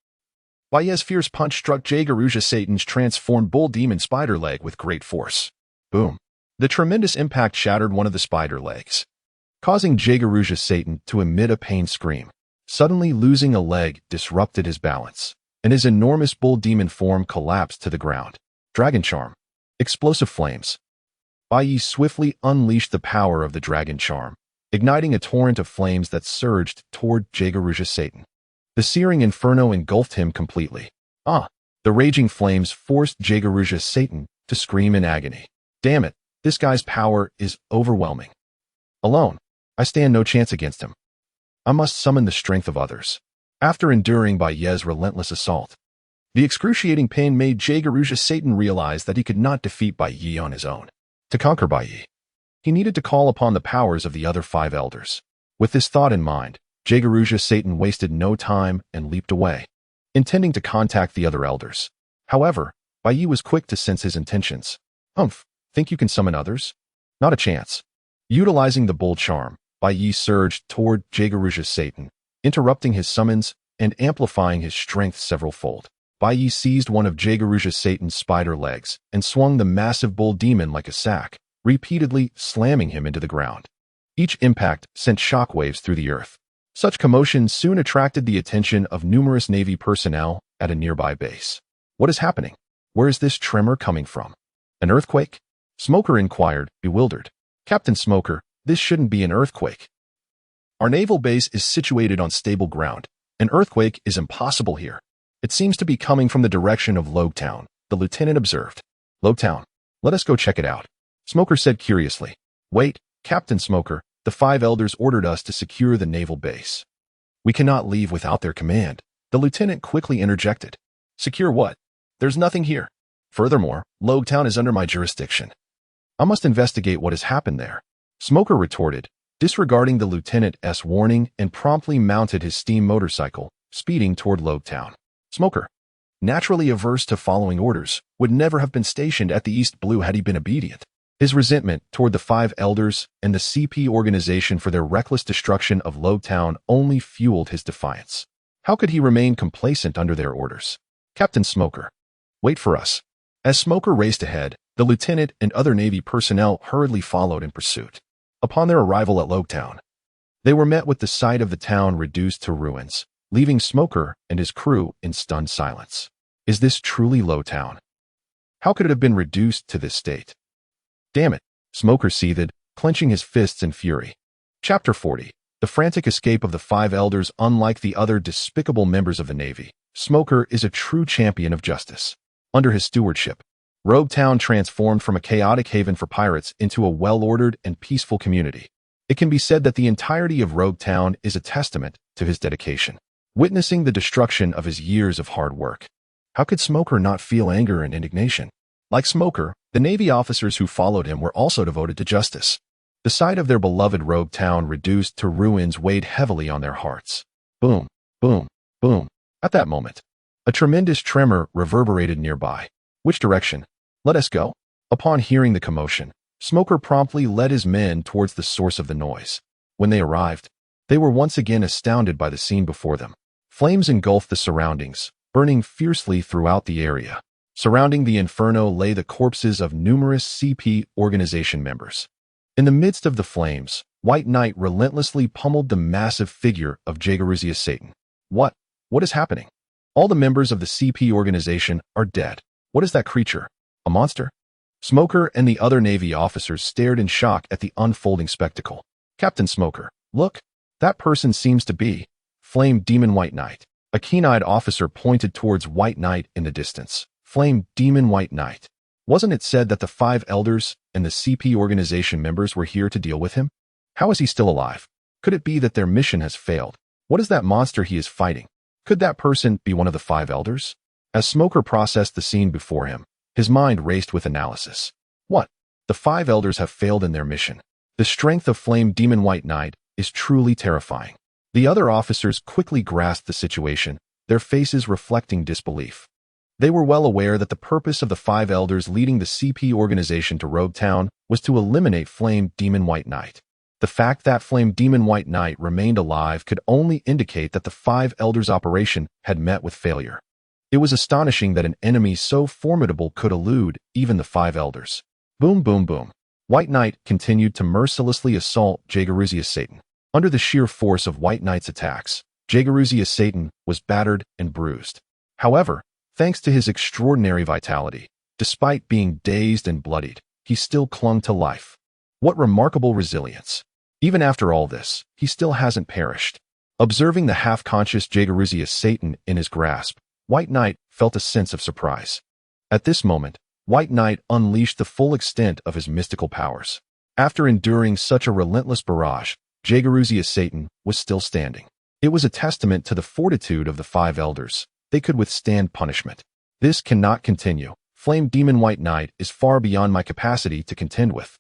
Bai Yi's fierce punch struck Jaegerusha Satan's transformed bull demon spider leg with great force. Boom! The tremendous impact shattered one of the spider legs, causing Jaegerusha Satan to emit a pained scream. Suddenly losing a leg disrupted his balance, and his enormous bull demon form collapsed to the ground. Dragon Charm. Explosive flames. Bai Yi swiftly unleashed the power of the Dragon Charm, igniting a torrent of flames that surged toward Jaegerusha Satan. The searing inferno engulfed him completely. The raging flames forced Jaegerusha Satan to scream in agony. Damn it, this guy's power is overwhelming. Alone, I stand no chance against him. I must summon the strength of others. After enduring Bai Yi's relentless assault, the excruciating pain made Jaegerusha Satan realize that he could not defeat Bai Yi on his own. To conquer Bai Yi, he needed to call upon the powers of the other five elders. With this thought in mind, Jaegerusha Satan wasted no time and leaped away, intending to contact the other elders. However, Bai Yi was quick to sense his intentions. Think you can summon others? Not a chance. Utilizing the Bull Charm, Bai Yi surged toward Jaegerusha Satan, interrupting his summons and amplifying his strength several-fold. Bai Yi seized one of Jaegerusha Satan's spider legs and swung the massive bull demon like a sack, repeatedly slamming him into the ground. Each impact sent shockwaves through the earth. Such commotion soon attracted the attention of numerous Navy personnel at a nearby base. What is happening? Where is this tremor coming from? An earthquake? Smoker inquired, bewildered. Captain Smoker, this shouldn't be an earthquake. Our naval base is situated on stable ground. An earthquake is impossible here. It seems to be coming from the direction of Logtown, the lieutenant observed. Logtown, let us go check it out. Smoker said curiously. Wait, Captain Smoker, the five elders ordered us to secure the naval base. We cannot leave without their command. The lieutenant quickly interjected. Secure what? There's nothing here. Furthermore, Logtown is under my jurisdiction. I must investigate what has happened there. Smoker retorted, disregarding the lieutenant's warning and promptly mounted his steam motorcycle, speeding toward Logtown. Smoker, naturally averse to following orders, would never have been stationed at the East Blue had he been obedient. His resentment toward the Five Elders and the CP organization for their reckless destruction of Logtown only fueled his defiance. How could he remain complacent under their orders? Captain Smoker, wait for us. As Smoker raced ahead, the lieutenant and other Navy personnel hurriedly followed in pursuit. Upon their arrival at Logtown, they were met with the sight of the town reduced to ruins, leaving Smoker and his crew in stunned silence. Is this truly Logtown? How could it have been reduced to this state? Damn it, Smoker seethed, clenching his fists in fury. Chapter 40. The frantic escape of the Five Elders. Unlike the other despicable members of the Navy, Smoker is a true champion of justice. Under his stewardship, Rogue Town transformed from a chaotic haven for pirates into a well-ordered and peaceful community. It can be said that the entirety of Rogue Town is a testament to his dedication, witnessing the destruction of his years of hard work. How could Smoker not feel anger and indignation? Like Smoker, the Navy officers who followed him were also devoted to justice. The sight of their beloved Rogue Town reduced to ruins weighed heavily on their hearts. Boom, boom, boom. At that moment, a tremendous tremor reverberated nearby. Which direction? Let us go. Upon hearing the commotion, Smoker promptly led his men towards the source of the noise. When they arrived, they were once again astounded by the scene before them. Flames engulfed the surroundings, burning fiercely throughout the area. Surrounding the inferno lay the corpses of numerous CP organization members. In the midst of the flames, White Knight relentlessly pummeled the massive figure of Jaguaruzius Satan. What is happening? All the members of the CP organization are dead. What is that creature? A monster? Smoker and the other Navy officers stared in shock at the unfolding spectacle. Captain Smoker, look, that person seems to be Flame Demon White Knight. A keen-eyed officer pointed towards White Knight in the distance. Flame Demon White Knight. Wasn't it said that the Five Elders and the CP organization members were here to deal with him? How is he still alive? Could it be that their mission has failed? What is that monster he is fighting? Could that person be one of the Five Elders? As Smoker processed the scene before him, his mind raced with analysis. What? The Five Elders have failed in their mission. The strength of Flame Demon White Knight is truly terrifying. The other officers quickly grasped the situation, their faces reflecting disbelief. They were well aware that the purpose of the Five Elders leading the CP organization to Rogue Town was to eliminate Flame Demon White Knight. The fact that Flame Demon White Knight remained alive could only indicate that the Five Elders' operation had met with failure. It was astonishing that an enemy so formidable could elude even the Five Elders. Boom, boom, boom. White Knight continued to mercilessly assault Jaguaruzius Satan. Under the sheer force of White Knight's attacks, Jaguaruzius Satan was battered and bruised. However, thanks to his extraordinary vitality, despite being dazed and bloodied, he still clung to life. What remarkable resilience. Even after all this, he still hasn't perished. Observing the half-conscious Jaguaruzius Satan in his grasp, White Knight felt a sense of surprise. At this moment, White Knight unleashed the full extent of his mystical powers. After enduring such a relentless barrage, Jaguaruzius Satan was still standing. It was a testament to the fortitude of the Five Elders. They could withstand punishment. This cannot continue. Flame Demon White Knight is far beyond my capacity to contend with.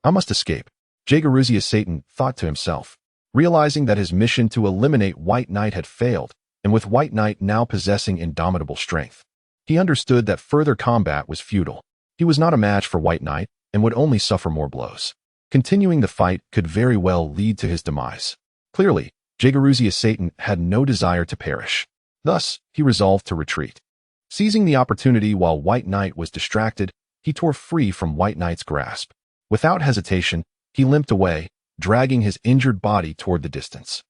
I must escape. Jaguaruzius Satan thought to himself. Realizing that his mission to eliminate White Knight had failed, and with White Knight now possessing indomitable strength, he understood that further combat was futile. He was not a match for White Knight and would only suffer more blows. Continuing the fight could very well lead to his demise. Clearly, Jaguaruzius Satan had no desire to perish. Thus, he resolved to retreat. Seizing the opportunity while White Knight was distracted, he tore free from White Knight's grasp. Without hesitation, he limped away, dragging his injured body toward the distance.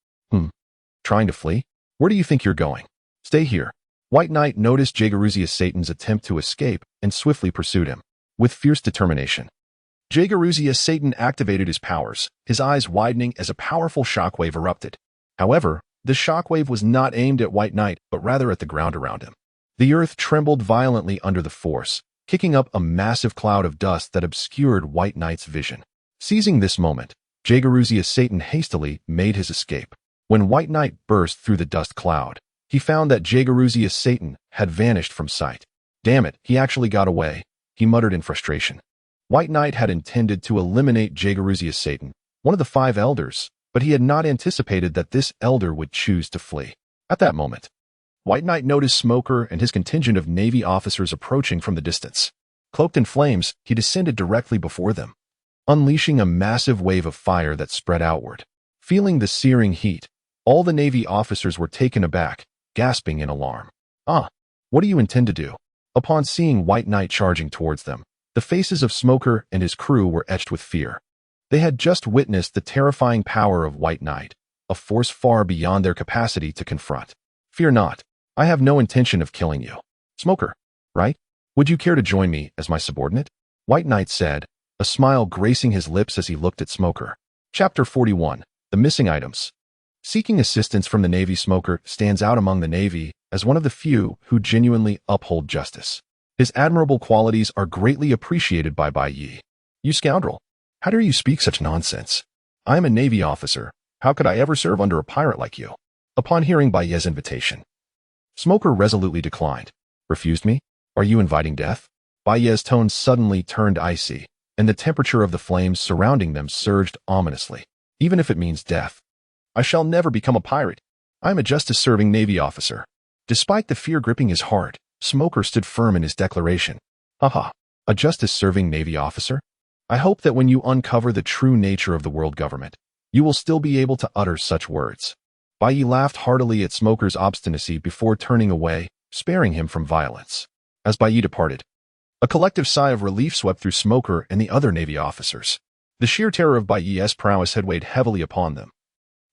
Trying to flee? Where do you think you're going? Stay here. White Knight noticed Jaguaruzius Satan's attempt to escape and swiftly pursued him. With fierce determination, Jaguaruzius Satan activated his powers, his eyes widening as a powerful shockwave erupted. However, the shockwave was not aimed at White Knight, but rather at the ground around him. The earth trembled violently under the force, kicking up a massive cloud of dust that obscured White Knight's vision. Seizing this moment, Jaguaruzius Satan hastily made his escape. When White Knight burst through the dust cloud, he found that Jaguaruzius Satan had vanished from sight. Damn it, he actually got away, he muttered in frustration. White Knight had intended to eliminate Jaguaruzius Satan, one of the Five Elders, but he had not anticipated that this elder would choose to flee. At that moment, White Knight noticed Smoker and his contingent of Navy officers approaching from the distance. Cloaked in flames, he descended directly before them, unleashing a massive wave of fire that spread outward. Feeling the searing heat, all the Navy officers were taken aback, gasping in alarm. "Ah, what do you intend to do?" Upon seeing White Knight charging towards them, the faces of Smoker and his crew were etched with fear. They had just witnessed the terrifying power of White Knight, a force far beyond their capacity to confront. "Fear not. I have no intention of killing you. Smoker, right? Would you care to join me as my subordinate?" White Knight said, a smile gracing his lips as he looked at Smoker. Chapter 41. The Missing Items. Seeking assistance from the Navy, Smoker stands out among the Navy as one of the few who genuinely uphold justice. His admirable qualities are greatly appreciated by Bai Yi. "You scoundrel! How dare you speak such nonsense? I am a Navy officer. How could I ever serve under a pirate like you?" Upon hearing Bai Yi's invitation, Smoker resolutely declined. "Refused me? Are you inviting death?" Bai Yi's tone suddenly turned icy, and the temperature of the flames surrounding them surged ominously. "Even if it means death, I shall never become a pirate. I am a justice-serving Navy officer." Despite the fear gripping his heart, Smoker stood firm in his declaration. "Haha, a justice-serving Navy officer? I hope that when you uncover the true nature of the world government, you will still be able to utter such words." Bai Yi laughed heartily at Smoker's obstinacy before turning away, sparing him from violence. As Bai Yi departed, a collective sigh of relief swept through Smoker and the other Navy officers. The sheer terror of Bai Yi's prowess had weighed heavily upon them,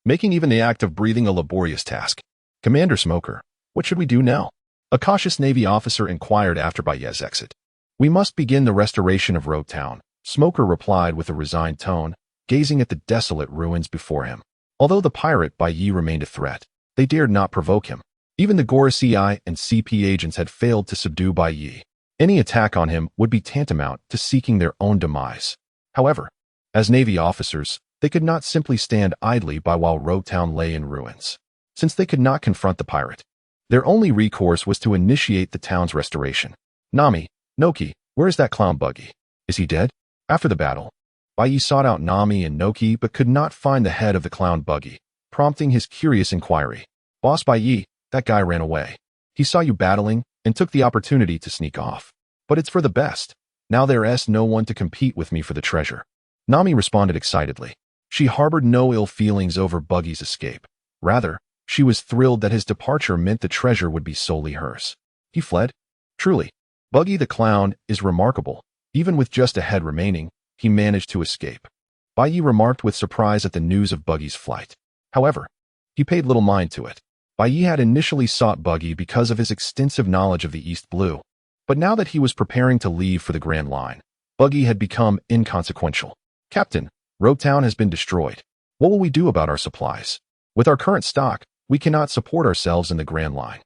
making even the act of breathing a laborious task. "Commander Smoker, what should we do now?" a cautious Navy officer inquired after Bai Yi's exit. "We must begin the restoration of Rogue Town," Smoker replied with a resigned tone, gazing at the desolate ruins before him. Although the pirate Bai Yi remained a threat, they dared not provoke him. Even the Gorosei and CP agents had failed to subdue Bai Yi. Any attack on him would be tantamount to seeking their own demise. However, as Navy officers, they could not simply stand idly by while Rogue Town lay in ruins. Since they could not confront the pirate, their only recourse was to initiate the town's restoration. "Nami, Noki, where is that clown Buggy? Is he dead?" After the battle, Bai Yi sought out Nami and Noki but could not find the head of the clown Buggy, prompting his curious inquiry. "Boss Bai Yi, that guy ran away. He saw you battling and took the opportunity to sneak off. But it's for the best. Now there's no one to compete with me for the treasure." Nami responded excitedly. She harbored no ill feelings over Buggy's escape. Rather, she was thrilled that his departure meant the treasure would be solely hers. "He fled? Truly, Buggy the Clown is remarkable. Even with just a head remaining, he managed to escape." Bai Yi remarked with surprise at the news of Buggy's flight. However, he paid little mind to it. Bai Yi had initially sought Buggy because of his extensive knowledge of the East Blue, but now that he was preparing to leave for the Grand Line, Buggy had become inconsequential. "Captain, Rogue Town has been destroyed. What will we do about our supplies? With our current stock, we cannot support ourselves in the Grand Line."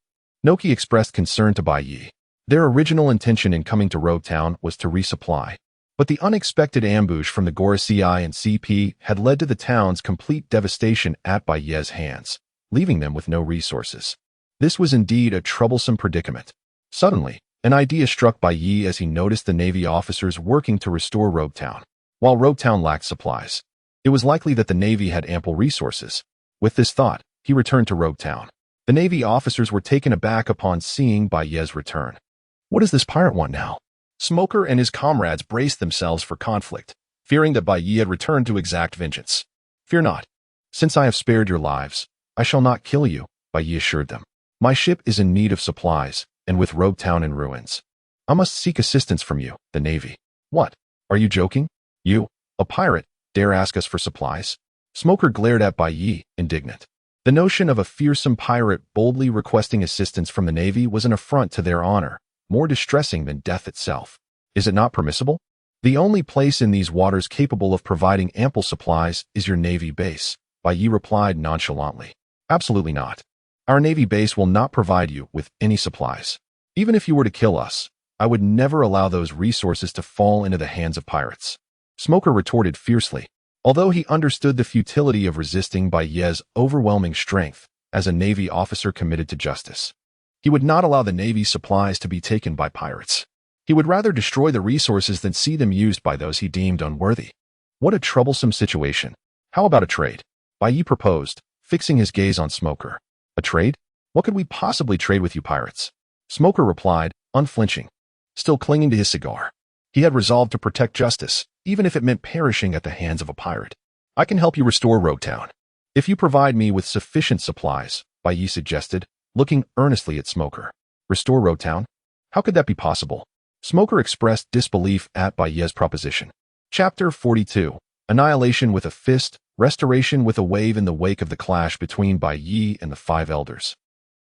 Noki expressed concern to Bai Yi. Their original intention in coming to Rogue Town was to resupply, but the unexpected ambush from the Gorosei and CP had led to the town's complete devastation at Bai Yi's hands, leaving them with no resources. This was indeed a troublesome predicament. Suddenly, an idea struck Bai Yi as he noticed the Navy officers working to restore Rogue Town. While Rogue Town lacked supplies, it was likely that the Navy had ample resources. With this thought, he returned to Rogue Town. The Navy officers were taken aback upon seeing Bai Yi's return. "What does this pirate want now?" Smoker and his comrades braced themselves for conflict, fearing that Bai Yi had returned to exact vengeance. "Fear not. Since I have spared your lives, I shall not kill you," Bai Yi assured them. "My ship is in need of supplies, and with Rogue Town in ruins, I must seek assistance from you, the Navy." "What? Are you joking? You, a pirate, dare ask us for supplies?" Smoker glared at Bai Yi, indignant. The notion of a fearsome pirate boldly requesting assistance from the Navy was an affront to their honor, more distressing than death itself. "Is it not permissible? The only place in these waters capable of providing ample supplies is your Navy base," Bai Yi replied nonchalantly. "Absolutely not. Our Navy base will not provide you with any supplies. Even if you were to kill us, I would never allow those resources to fall into the hands of pirates." Smoker retorted fiercely. Although he understood the futility of resisting Bai Yi's overwhelming strength as a Navy officer committed to justice, he would not allow the Navy's supplies to be taken by pirates. He would rather destroy the resources than see them used by those he deemed unworthy. What a troublesome situation. "How about a trade?" Bai Yi proposed, fixing his gaze on Smoker. "A trade? What could we possibly trade with you pirates?" Smoker replied, unflinching, still clinging to his cigar. He had resolved to protect justice, even if it meant perishing at the hands of a pirate. I can help you restore Roguetown, if you provide me with sufficient supplies, Bai Yi suggested, looking earnestly at Smoker. Restore Roguetown? How could that be possible? Smoker expressed disbelief at Bai Yi's proposition. Chapter 42. Annihilation with a Fist, Restoration with a Wave. In the wake of the clash between Bai Yi and the Five Elders,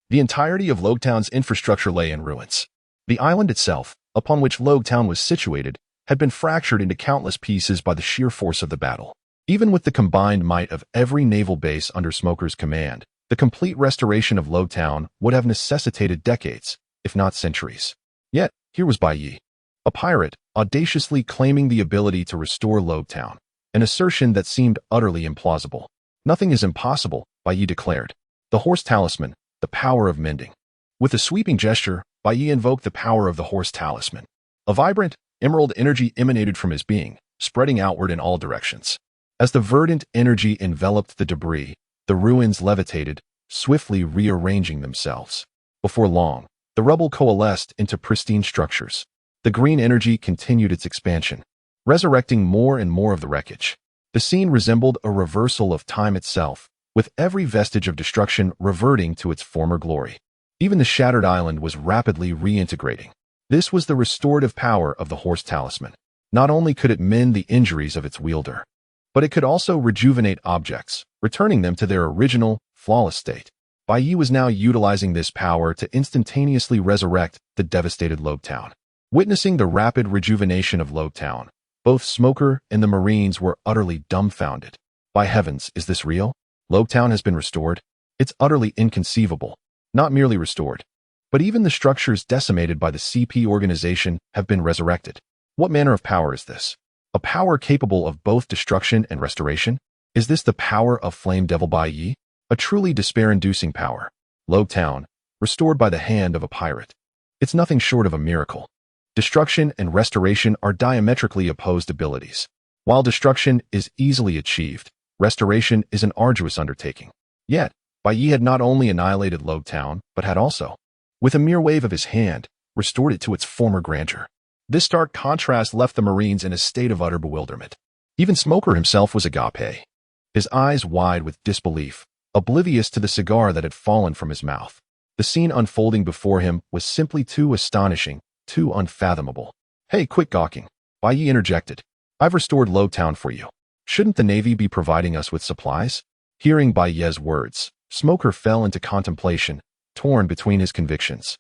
the entirety of Loguetown's infrastructure lay in ruins. The island itself, upon which Loguetown was situated, had been fractured into countless pieces by the sheer force of the battle. Even with the combined might of every naval base under Smoker's command, the complete restoration of Loguetown would have necessitated decades, if not centuries. Yet, here was Bai Yi, a pirate, audaciously claiming the ability to restore Loguetown, an assertion that seemed utterly implausible. Nothing is impossible, Bai Yi declared. The Horse Talisman, the power of mending. With a sweeping gesture, Bai Yi invoked the power of the Horse Talisman. A vibrant, emerald energy emanated from his being, spreading outward in all directions. As the verdant energy enveloped the debris, the ruins levitated, swiftly rearranging themselves. Before long, the rubble coalesced into pristine structures. The green energy continued its expansion, resurrecting more and more of the wreckage. The scene resembled a reversal of time itself, with every vestige of destruction reverting to its former glory. Even the shattered island was rapidly reintegrating. This was the restorative power of the Horse Talisman. Not only could it mend the injuries of its wielder, but it could also rejuvenate objects, returning them to their original, flawless state. Bai Yi was now utilizing this power to instantaneously resurrect the devastated Loguetown. Witnessing the rapid rejuvenation of Loguetown, both Smoker and the Marines were utterly dumbfounded. By heavens, is this real? Loguetown has been restored? It's utterly inconceivable. Not merely restored, but even the structures decimated by the CP organization have been resurrected. What manner of power is this? A power capable of both destruction and restoration? Is this the power of Flame Devil Bai Yi? A truly despair-inducing power. Loguetown, restored by the hand of a pirate. It's nothing short of a miracle. Destruction and restoration are diametrically opposed abilities. While destruction is easily achieved, restoration is an arduous undertaking. Yet, Bai Yi had not only annihilated Loguetown, but had also, with a mere wave of his hand, restored it to its former grandeur. This stark contrast left the Marines in a state of utter bewilderment. Even Smoker himself was agape, his eyes wide with disbelief, oblivious to the cigar that had fallen from his mouth. The scene unfolding before him was simply too astonishing, too unfathomable. Hey, quit gawking, Bai Yi interjected. I've restored Loguetown for you. Shouldn't the Navy be providing us with supplies? Hearing Bai Yi's words, Smoker fell into contemplation, torn between his convictions.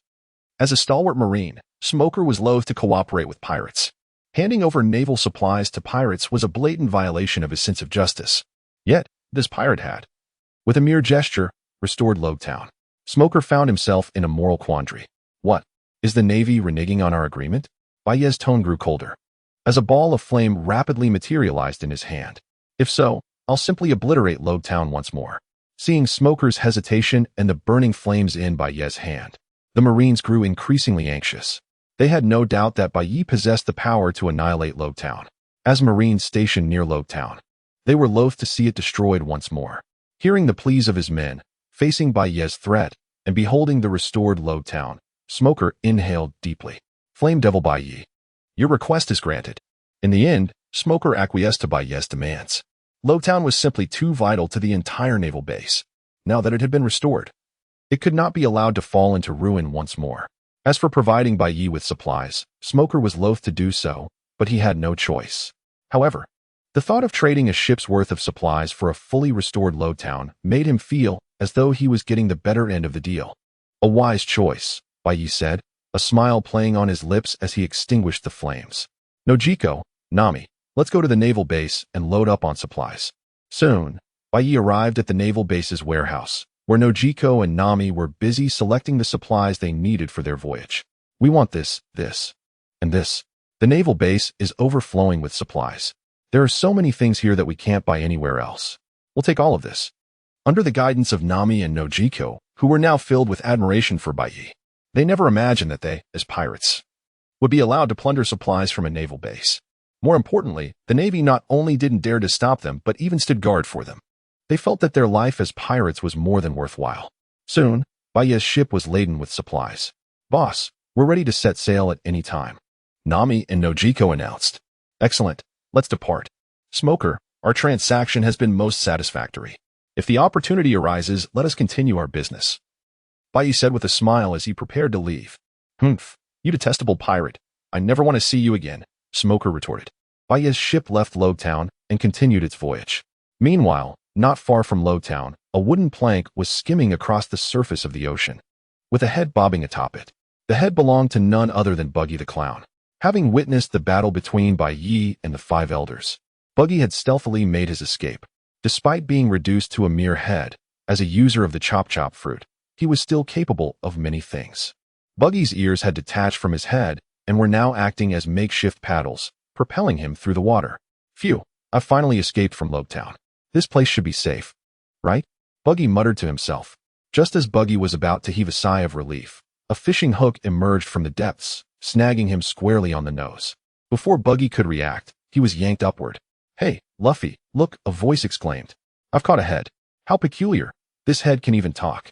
As a stalwart Marine, Smoker was loath to cooperate with pirates. Handing over naval supplies to pirates was a blatant violation of his sense of justice. Yet, this pirate had, with a mere gesture, restored Loguetown. Smoker found himself in a moral quandary. What? Is the Navy reneging on our agreement? Bai Yi's tone grew colder, as a ball of flame rapidly materialized in his hand. If so, I'll simply obliterate Loguetown once more. Seeing Smoker's hesitation and the burning flames in Bai Yi's hand, the Marines grew increasingly anxious. They had no doubt that Bai Yi possessed the power to annihilate Loguetown. As Marines stationed near Loguetown, they were loath to see it destroyed once more. Hearing the pleas of his men, facing Bai Yi's threat, and beholding the restored Loguetown, Smoker inhaled deeply. Flame Devil Bai Yi, your request is granted. In the end, Smoker acquiesced to Bai Yi's demands. Loguetown was simply too vital to the entire naval base. Now that it had been restored, it could not be allowed to fall into ruin once more. As for providing Bai Yi with supplies, Smoker was loath to do so, but he had no choice. However, the thought of trading a ship's worth of supplies for a fully restored Loguetown made him feel as though he was getting the better end of the deal. A wise choice, Bai Yi said, a smile playing on his lips as he extinguished the flames. Nojiko, Nami, let's go to the naval base and load up on supplies. Soon, Bai Yi arrived at the naval base's warehouse, where Nojiko and Nami were busy selecting the supplies they needed for their voyage. We want this, and this. The naval base is overflowing with supplies. There are so many things here that we can't buy anywhere else. We'll take all of this. Under the guidance of Nami and Nojiko, who were now filled with admiration for Bai Yi, they never imagined that they, as pirates, would be allowed to plunder supplies from a naval base. More importantly, the Navy not only didn't dare to stop them, but even stood guard for them. They felt that their life as pirates was more than worthwhile. Soon, Bai Yi's ship was laden with supplies. Boss, we're ready to set sail at any time. Nami and Nojiko announced. Excellent. Let's depart. Smoker, our transaction has been most satisfactory. If the opportunity arises, let us continue our business. Bai said with a smile as he prepared to leave. Humph, you detestable pirate. I never want to see you again, Smoker retorted. Bai's ship left Logtown and continued its voyage. Meanwhile, not far from Logtown, a wooden plank was skimming across the surface of the ocean, with a head bobbing atop it. The head belonged to none other than Buggy the Clown. Having witnessed the battle between Bai Yi and the Five Elders, Buggy had stealthily made his escape. Despite being reduced to a mere head, as a user of the Chop Chop fruit, he was still capable of many things. Buggy's ears had detached from his head and were now acting as makeshift paddles, propelling him through the water. Phew, I've finally escaped from Logtown. This place should be safe, right? Buggy muttered to himself. Just as Buggy was about to heave a sigh of relief, a fishing hook emerged from the depths, snagging him squarely on the nose. Before Buggy could react, he was yanked upward. Hey, Luffy, look, a voice exclaimed. I've caught a head. How peculiar. This head can even talk.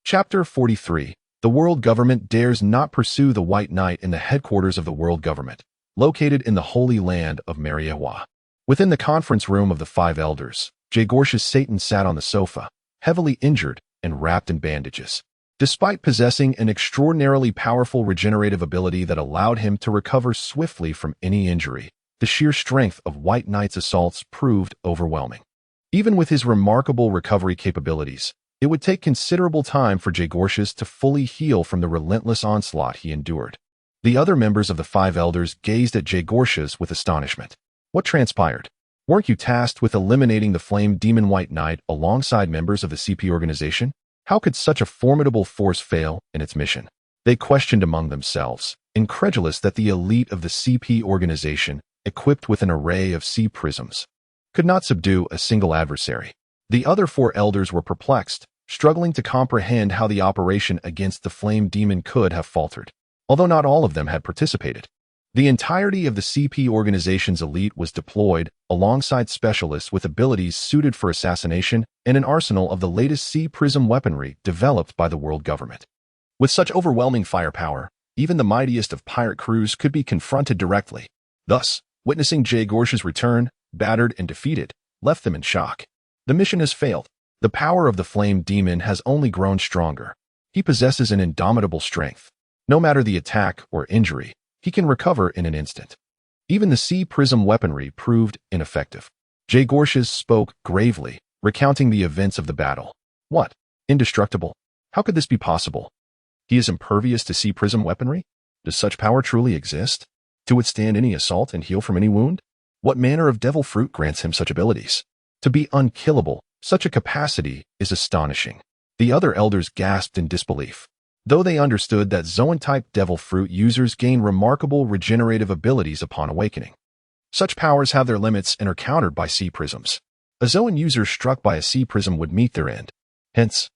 Chapter 43. The World Government dares not pursue the White Knight in the headquarters of the World Government, located in the Holy Land of Mariawa. Within the conference room of the Five Elders, Jagorcious Satan sat on the sofa, heavily injured and wrapped in bandages. Despite possessing an extraordinarily powerful regenerative ability that allowed him to recover swiftly from any injury, the sheer strength of White Knight's assaults proved overwhelming. Even with his remarkable recovery capabilities, it would take considerable time for Jagorcious to fully heal from the relentless onslaught he endured. The other members of the Five Elders gazed at Jagorcious with astonishment. What transpired? Weren't you tasked with eliminating the Flame Demon White Knight alongside members of the CP organization? How could such a formidable force fail in its mission? They questioned among themselves, incredulous that the elite of the CP organization, equipped with an array of sea prisms, could not subdue a single adversary. The other four elders were perplexed, struggling to comprehend how the operation against the Flame Demon could have faltered, although not all of them had participated. The entirety of the CP organization's elite was deployed alongside specialists with abilities suited for assassination and an arsenal of the latest sea prism weaponry developed by the world government. With such overwhelming firepower, even the mightiest of pirate crews could be confronted directly. Thus, witnessing Jagorcious's return, battered and defeated, left them in shock. The mission has failed. The power of the Flame Demon has only grown stronger. He possesses an indomitable strength. No matter the attack or injury, he can recover in an instant. Even the sea prism weaponry proved ineffective. Jagorcious spoke gravely, recounting the events of the battle. What? Indestructible? How could this be possible? He is impervious to sea prism weaponry? Does such power truly exist? To withstand any assault and heal from any wound? What manner of devil fruit grants him such abilities? To be unkillable, such a capacity is astonishing. The other elders gasped in disbelief. Though they understood that Zoan-type devil fruit users gain remarkable regenerative abilities upon awakening. Such powers have their limits and are countered by sea prisms. A Zoan user struck by a sea prism would meet their end. Hence,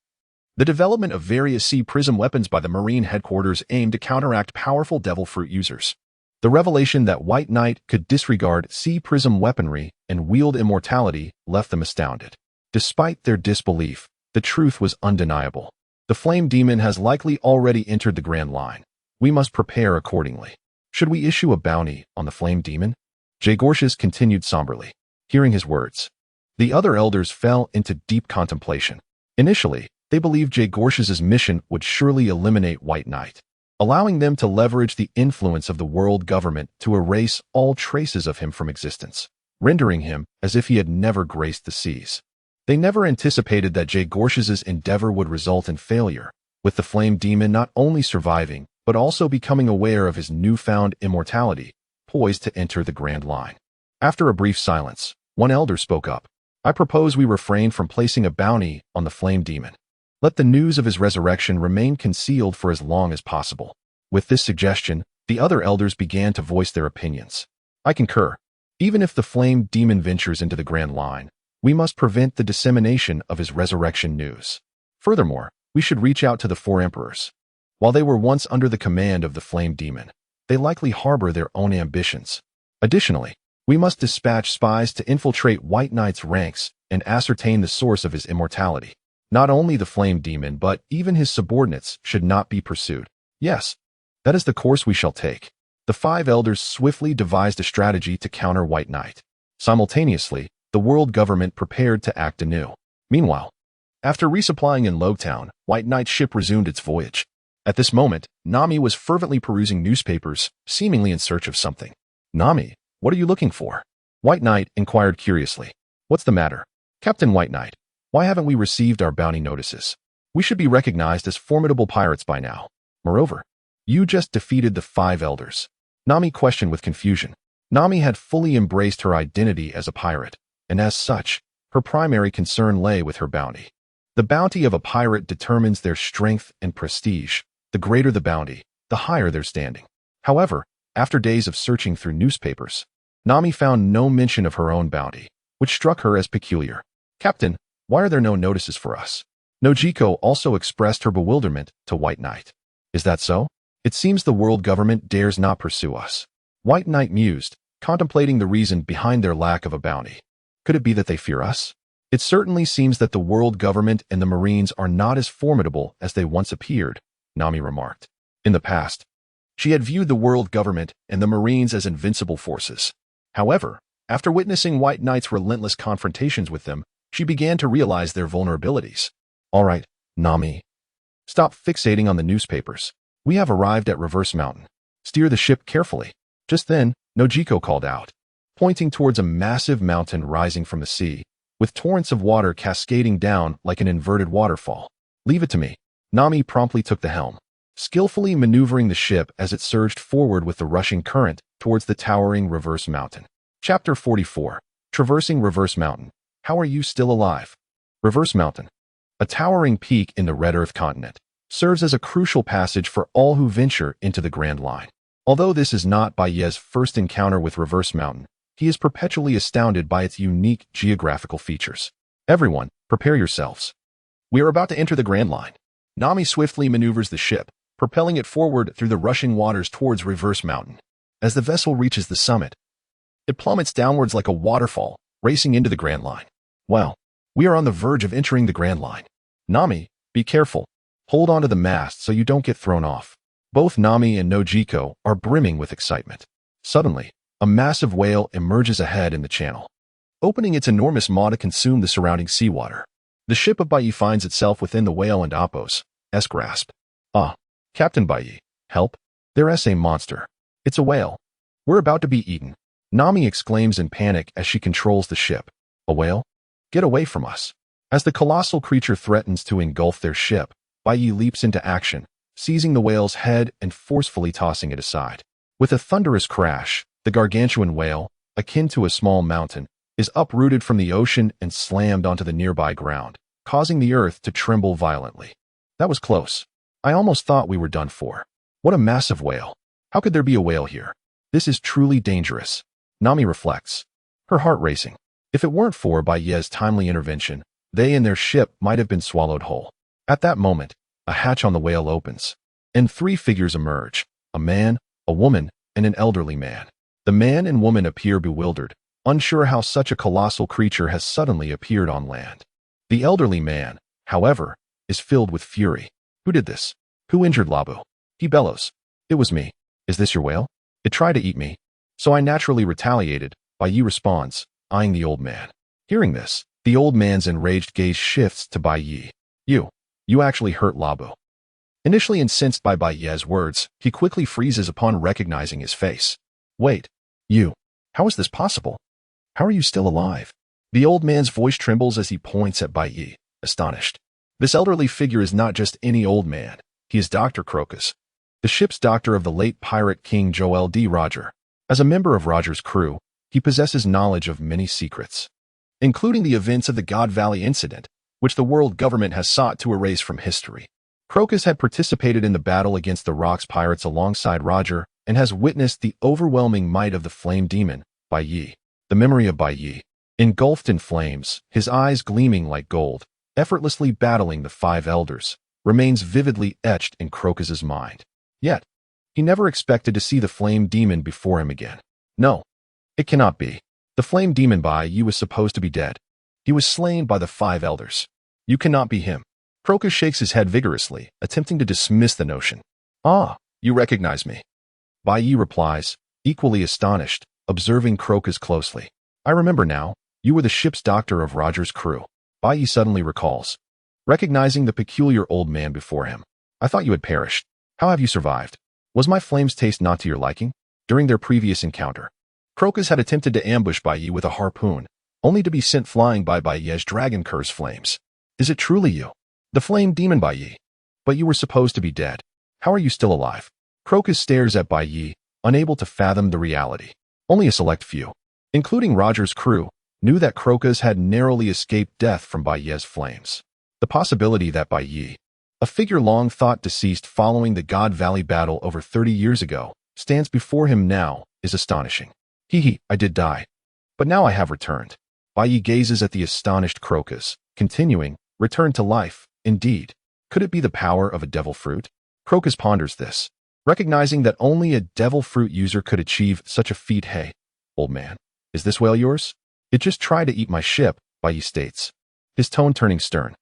the development of various sea prism weapons by the Marine headquarters aimed to counteract powerful devil fruit users. The revelation that White Knight could disregard sea prism weaponry and wield immortality left them astounded. Despite their disbelief, the truth was undeniable. The Flame Demon has likely already entered the Grand Line. We must prepare accordingly. Should we issue a bounty on the Flame Demon? Jagorcious continued somberly. Hearing his words, the other elders fell into deep contemplation. Initially, they believed Jagorcious's mission would surely eliminate White Knight, allowing them to leverage the influence of the world government to erase all traces of him from existence, rendering him as if he had never graced the seas. They never anticipated that Jagorcious's endeavor would result in failure, with the Flame Demon not only surviving, but also becoming aware of his newfound immortality, poised to enter the Grand Line. After a brief silence, one elder spoke up. I propose we refrain from placing a bounty on the Flame Demon. Let the news of his resurrection remain concealed for as long as possible. With this suggestion, the other elders began to voice their opinions. I concur. Even if the Flame Demon ventures into the Grand Line, we must prevent the dissemination of his resurrection news. Furthermore, we should reach out to the four emperors. While they were once under the command of the Flame Demon, they likely harbor their own ambitions. Additionally, we must dispatch spies to infiltrate White Knight's ranks and ascertain the source of his immortality. Not only the Flame Demon, but even his subordinates should not be pursued. Yes, that is the course we shall take. The five elders swiftly devised a strategy to counter White Knight. Simultaneously, the world government prepared to act anew. Meanwhile, after resupplying in Logtown, White Knight's ship resumed its voyage. At this moment, Nami was fervently perusing newspapers, seemingly in search of something. "Nami, what are you looking for?" White Knight inquired curiously. "What's the matter?" "Captain White Knight, why haven't we received our bounty notices? We should be recognized as formidable pirates by now. Moreover, you just defeated the five elders." Nami questioned with confusion. Nami had fully embraced her identity as a pirate, and as such, her primary concern lay with her bounty. The bounty of a pirate determines their strength and prestige. The greater the bounty, the higher their standing. However, after days of searching through newspapers, Nami found no mention of her own bounty, which struck her as peculiar. "Captain, why are there no notices for us?" Nojiko also expressed her bewilderment to White Knight. "Is that so? It seems the world government dares not pursue us." White Knight mused, contemplating the reason behind their lack of a bounty. Could it be that they fear us? It certainly seems that the world government and the Marines are not as formidable as they once appeared, Nami remarked. In the past, she had viewed the world government and the Marines as invincible forces. However, after witnessing White Knight's relentless confrontations with them, she began to realize their vulnerabilities. "All right, Nami. Stop fixating on the newspapers. We have arrived at Reverse Mountain. Steer the ship carefully." Just then, Nojiko called out, pointing towards a massive mountain rising from the sea, with torrents of water cascading down like an inverted waterfall. "Leave it to me." Nami promptly took the helm, skillfully maneuvering the ship as it surged forward with the rushing current towards the towering Reverse Mountain. Chapter 44. Traversing Reverse Mountain. How are you still alive? Reverse Mountain, a towering peak in the Red Earth continent, serves as a crucial passage for all who venture into the Grand Line. Although this is not Baiye's first encounter with Reverse Mountain, he is perpetually astounded by its unique geographical features. Everyone, prepare yourselves. We are about to enter the Grand Line. Nami swiftly maneuvers the ship, propelling it forward through the rushing waters towards Reverse Mountain. As the vessel reaches the summit, it plummets downwards like a waterfall, racing into the Grand Line. Wow, we are on the verge of entering the Grand Line. Nami, be careful. Hold on to the mast so you don't get thrown off. Both Nami and Nojiko are brimming with excitement. Suddenly, a massive whale emerges ahead in the channel, opening its enormous maw to consume the surrounding seawater. The ship of Baiye finds itself within the whale and Appo's grasp. "Ah, Captain Baiye, help. There's a monster. It's a whale. We're about to be eaten." Nami exclaims in panic as she controls the ship. "A whale? Get away from us." As the colossal creature threatens to engulf their ship, Baiye leaps into action, seizing the whale's head and forcefully tossing it aside. With a thunderous crash, the gargantuan whale, akin to a small mountain, is uprooted from the ocean and slammed onto the nearby ground, causing the earth to tremble violently. That was close. I almost thought we were done for. What a massive whale. How could there be a whale here? This is truly dangerous. Nami reflects, her heart racing. If it weren't for Baiye's timely intervention, they and their ship might have been swallowed whole. At that moment, a hatch on the whale opens, and three figures emerge, a man, a woman, and an elderly man. The man and woman appear bewildered, unsure how such a colossal creature has suddenly appeared on land. The elderly man, however, is filled with fury. "Who did this? Who injured Labu?" He bellows. "It was me. Is this your whale? It tried to eat me, so I naturally retaliated," Baiye responds, eyeing the old man. Hearing this, the old man's enraged gaze shifts to Baiye. You actually hurt Labu." Initially incensed by Baiye's words, he quickly freezes upon recognizing his face. "Wait, you. How is this possible? How are you still alive?" The old man's voice trembles as he points at Baiye, astonished. This elderly figure is not just any old man. He is Dr. Crocus, the ship's doctor of the late pirate king Joel D. Roger. As a member of Roger's crew, he possesses knowledge of many secrets, including the events of the God Valley incident, which the world government has sought to erase from history. Crocus had participated in the battle against the Rocks pirates alongside Roger and has witnessed the overwhelming might of the flame demon, Baiye. The memory of Baiye, engulfed in flames, his eyes gleaming like gold, effortlessly battling the five elders, remains vividly etched in Crocus's mind. Yet, he never expected to see the flame demon before him again. No, it cannot be. The flame demon Baiye was supposed to be dead. He was slain by the five elders. You cannot be him. Crocus shakes his head vigorously, attempting to dismiss the notion. "Ah, you recognize me." Bai Yi replies, equally astonished, observing Crocus closely. I remember now, you were the ship's doctor of Roger's crew. Bai Yi suddenly recalls, recognizing the peculiar old man before him. I thought you had perished. How have you survived? Was my flame's taste not to your liking? During their previous encounter, Crocus had attempted to ambush Bai Yi with a harpoon, only to be sent flying by Bai Yi's dragon curse flames. Is it truly you? The flame demon Bai Yi? But you were supposed to be dead. How are you still alive? Crocus stares at Bai Yi, unable to fathom the reality. Only a select few, including Roger's crew, knew that Crocus had narrowly escaped death from Bai Yi's flames. The possibility that Bai Yi, a figure long thought deceased following the God Valley battle over 30 years ago, stands before him now is astonishing. I did die. But now I have returned. Bai Yi gazes at the astonished Crocus, continuing, return to life, indeed. Could it be the power of a devil fruit? Crocus ponders this, recognizing that only a devil fruit user could achieve such a feat. Hey, old man, is this whale yours? It just tried to eat my ship, Bai Yi states, his tone turning stern.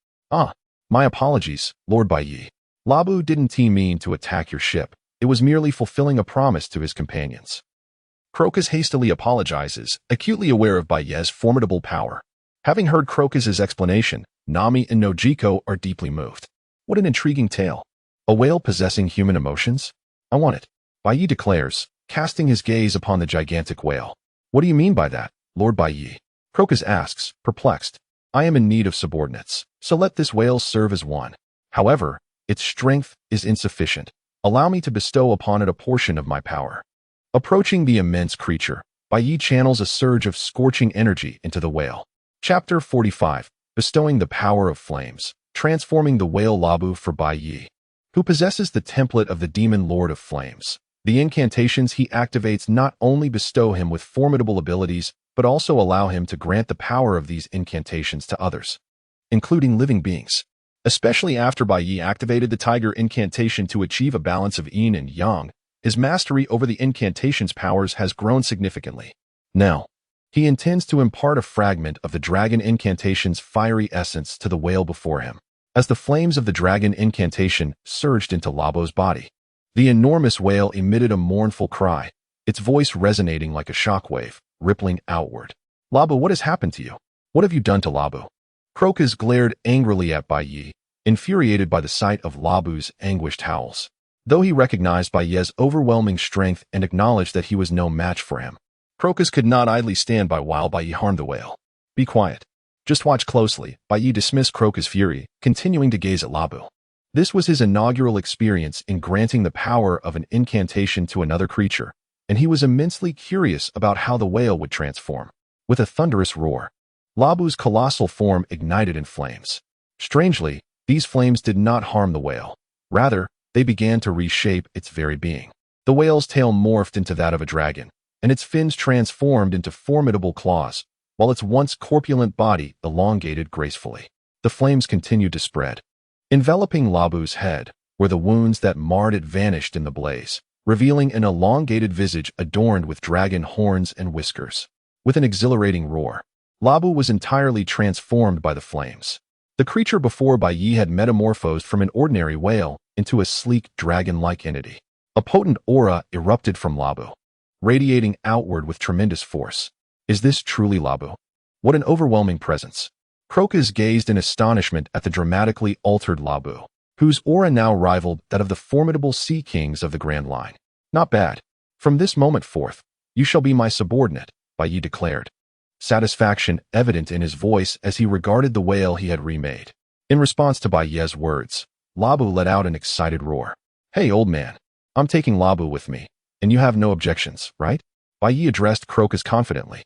My apologies, Lord Bai Yi. Labu didn't mean to attack your ship. It was merely fulfilling a promise to his companions. Crocus hastily apologizes, acutely aware of Bai Yi's formidable power. Having heard Crocus's explanation, Nami and Nojiko are deeply moved. What an intriguing tale. A whale possessing human emotions? I want it, Bai Yi declares, casting his gaze upon the gigantic whale. What do you mean by that, Lord Bai Yi? Crocus asks, perplexed. I am in need of subordinates, so let this whale serve as one. However, its strength is insufficient. Allow me to bestow upon it a portion of my power. Approaching the immense creature, Bai Yi channels a surge of scorching energy into the whale. Chapter 45, bestowing the power of flames, transforming the whale Labu for Bai Yi, who possesses the template of the demon Lord of Flames. The incantations he activates not only bestow him with formidable abilities, but also allow him to grant the power of these incantations to others, including living beings. Especially after Bai Yi activated the Tiger incantation to achieve a balance of yin and yang, his mastery over the incantation's powers has grown significantly. Now, he intends to impart a fragment of the dragon incantation's fiery essence to the whale before him. As the flames of the dragon incantation surged into Labu's body, the enormous whale emitted a mournful cry, its voice resonating like a shockwave, rippling outward. Labu, what has happened to you? What have you done to Labu? Crocus glared angrily at Bai Yi, infuriated by the sight of Labu's anguished howls. Though he recognized Bai Yi's overwhelming strength and acknowledged that he was no match for him, Crocus could not idly stand by while Bai Yi harmed the whale. Be quiet. Just watch closely. Bai Yi dismissed Crocus' fury, continuing to gaze at Labu. This was his inaugural experience in granting the power of an incantation to another creature, and he was immensely curious about how the whale would transform. With a thunderous roar, Labu's colossal form ignited in flames. Strangely, these flames did not harm the whale. Rather, they began to reshape its very being. The whale's tail morphed into that of a dragon, and its fins transformed into formidable claws, while its once corpulent body elongated gracefully. The flames continued to spread. Enveloping Labu's head, where the wounds that marred it vanished in the blaze, revealing an elongated visage adorned with dragon horns and whiskers. With an exhilarating roar, Labu was entirely transformed by the flames. The creature before Bai Yi had metamorphosed from an ordinary whale into a sleek dragon-like entity. A potent aura erupted from Labu, radiating outward with tremendous force. Is this truly Labu? What an overwhelming presence. Crocus gazed in astonishment at the dramatically altered Labu, whose aura now rivaled that of the formidable sea kings of the Grand Line. Not bad. From this moment forth, you shall be my subordinate, Bai Yi declared, satisfaction evident in his voice as he regarded the whale he had remade. In response to Bai Yi's words, Labu let out an excited roar. Hey, old man, I'm taking Labu with me, and you have no objections, right? Bai Yi addressed Crocus confidently.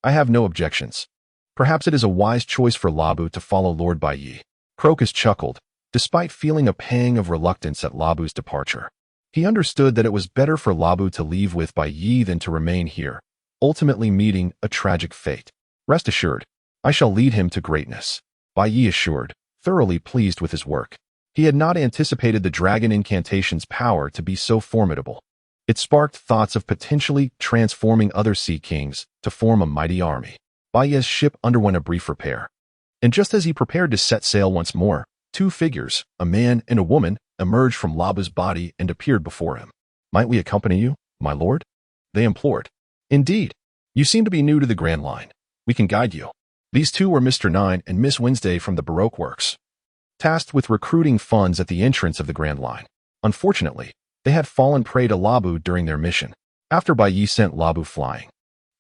I have no objections. Perhaps it is a wise choice for Labu to follow Lord Bai Yi. Crocus chuckled, despite feeling a pang of reluctance at Labu's departure. He understood that it was better for Labu to leave with Bai Yi than to remain here, ultimately meeting a tragic fate. Rest assured, I shall lead him to greatness, Bai Yi assured, thoroughly pleased with his work. He had not anticipated the dragon incantation's power to be so formidable. It sparked thoughts of potentially transforming other sea kings to form a mighty army. Bai Yi's ship underwent a brief repair. And just as he prepared to set sail once more, two figures, a man and a woman, emerged from Labu's body and appeared before him. Might we accompany you, my lord? They implored. Indeed. You seem to be new to the Grand Line. We can guide you. These two were Mr. Nine and Miss Wednesday from the Baroque Works, tasked with recruiting funds at the entrance of the Grand Line. Unfortunately, they had fallen prey to Labu during their mission. After Bai Yi sent Labu flying,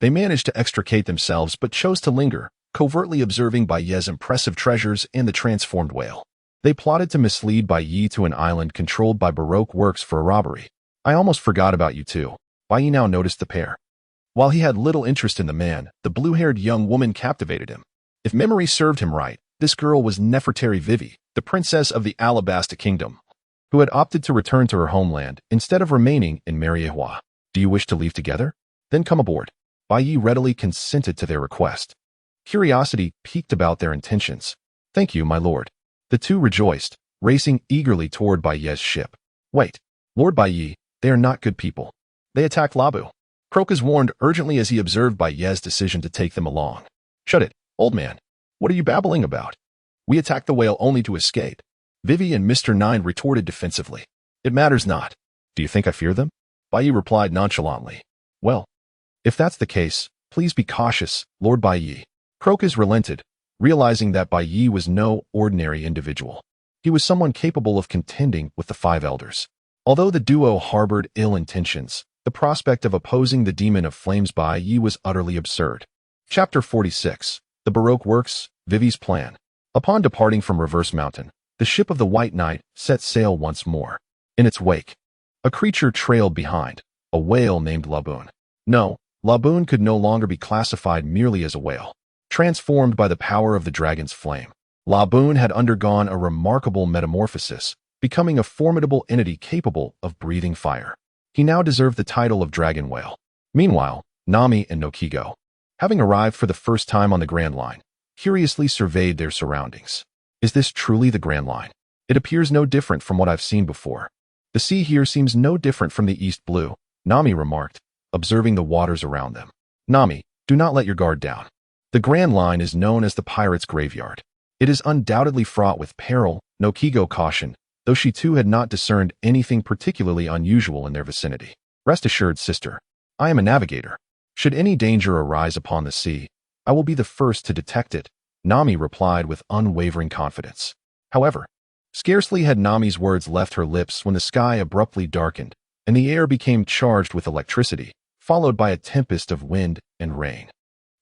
they managed to extricate themselves but chose to linger, covertly observing Bai Ye's impressive treasures and the transformed whale. They plotted to mislead Bai Yi to an island controlled by Baroque Works for a robbery. I almost forgot about you two. Bai Yi now noticed the pair. While he had little interest in the man, the blue-haired young woman captivated him. If memory served him right, this girl was Nefertari Vivi, the princess of the Alabasta Kingdom, who had opted to return to her homeland instead of remaining in Mariehua. Do you wish to leave together? Then come aboard. Bai Yi readily consented to their request. Curiosity piqued about their intentions. Thank you, my lord. The two rejoiced, racing eagerly toward Bai Ye's ship. Wait, Lord Bai Yi, they are not good people. They attacked Labu. Crocus warned urgently as he observed Bai Ye's decision to take them along. Shut it, old man. What are you babbling about? We attacked the whale only to escape. Vivi and Mr. Nine retorted defensively. It matters not. Do you think I fear them? Bai Yi replied nonchalantly. Well, if that's the case, please be cautious, Lord Bai Yi. Crocus relented, realizing that Bai Yi was no ordinary individual. He was someone capable of contending with the five elders. Although the duo harbored ill intentions, the prospect of opposing the demon of flames Bai Yi was utterly absurd. Chapter 46. The Baroque Works, Vivi's Plan. Upon departing from Reverse Mountain, the ship of the White Knight set sail once more. In its wake, a creature trailed behind, a whale named Laboon. No, Laboon could no longer be classified merely as a whale. Transformed by the power of the dragon's flame, Laboon had undergone a remarkable metamorphosis, becoming a formidable entity capable of breathing fire. He now deserved the title of Dragon Whale. Meanwhile, Nami and Nokigo, having arrived for the first time on the Grand Line, curiously surveyed their surroundings. Is this truly the Grand Line? It appears no different from what I've seen before. The sea here seems no different from the East Blue, Nami remarked, observing the waters around them. Nami, do not let your guard down. The Grand Line is known as the Pirates' Graveyard. It is undoubtedly fraught with peril, Nokigo cautioned, though she too had not discerned anything particularly unusual in their vicinity. Rest assured, sister. I am a navigator. Should any danger arise upon the sea, I will be the first to detect it, Nami replied with unwavering confidence. However, scarcely had Nami's words left her lips when the sky abruptly darkened, and the air became charged with electricity, followed by a tempest of wind and rain.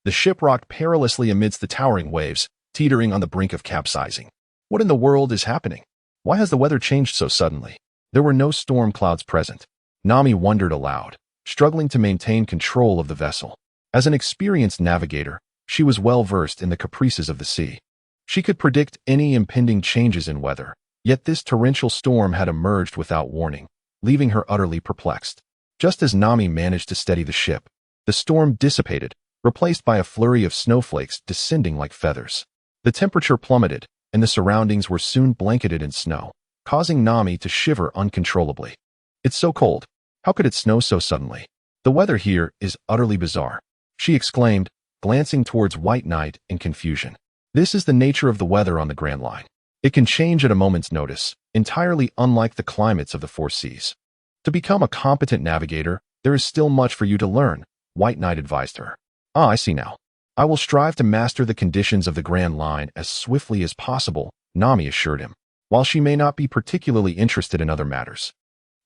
The ship rocked perilously amidst the towering waves, teetering on the brink of capsizing. What in the world is happening? Why has the weather changed so suddenly? There were no storm clouds present. Nami wondered aloud, struggling to maintain control of the vessel. As an experienced navigator, she was well versed in the caprices of the sea. She could predict any impending changes in weather, yet this torrential storm had emerged without warning, leaving her utterly perplexed. Just as Nami managed to steady the ship, the storm dissipated, replaced by a flurry of snowflakes descending like feathers. The temperature plummeted, and the surroundings were soon blanketed in snow, causing Nami to shiver uncontrollably. It's so cold. How could it snow so suddenly? The weather here is utterly bizarre, she exclaimed, glancing towards White Knight in confusion. This is the nature of the weather on the Grand Line. It can change at a moment's notice, entirely unlike the climates of the Four Seas. To become a competent navigator, there is still much for you to learn, White Knight advised her. I see now. I will strive to master the conditions of the Grand Line as swiftly as possible, Nami assured him, while she may not be particularly interested in other matters.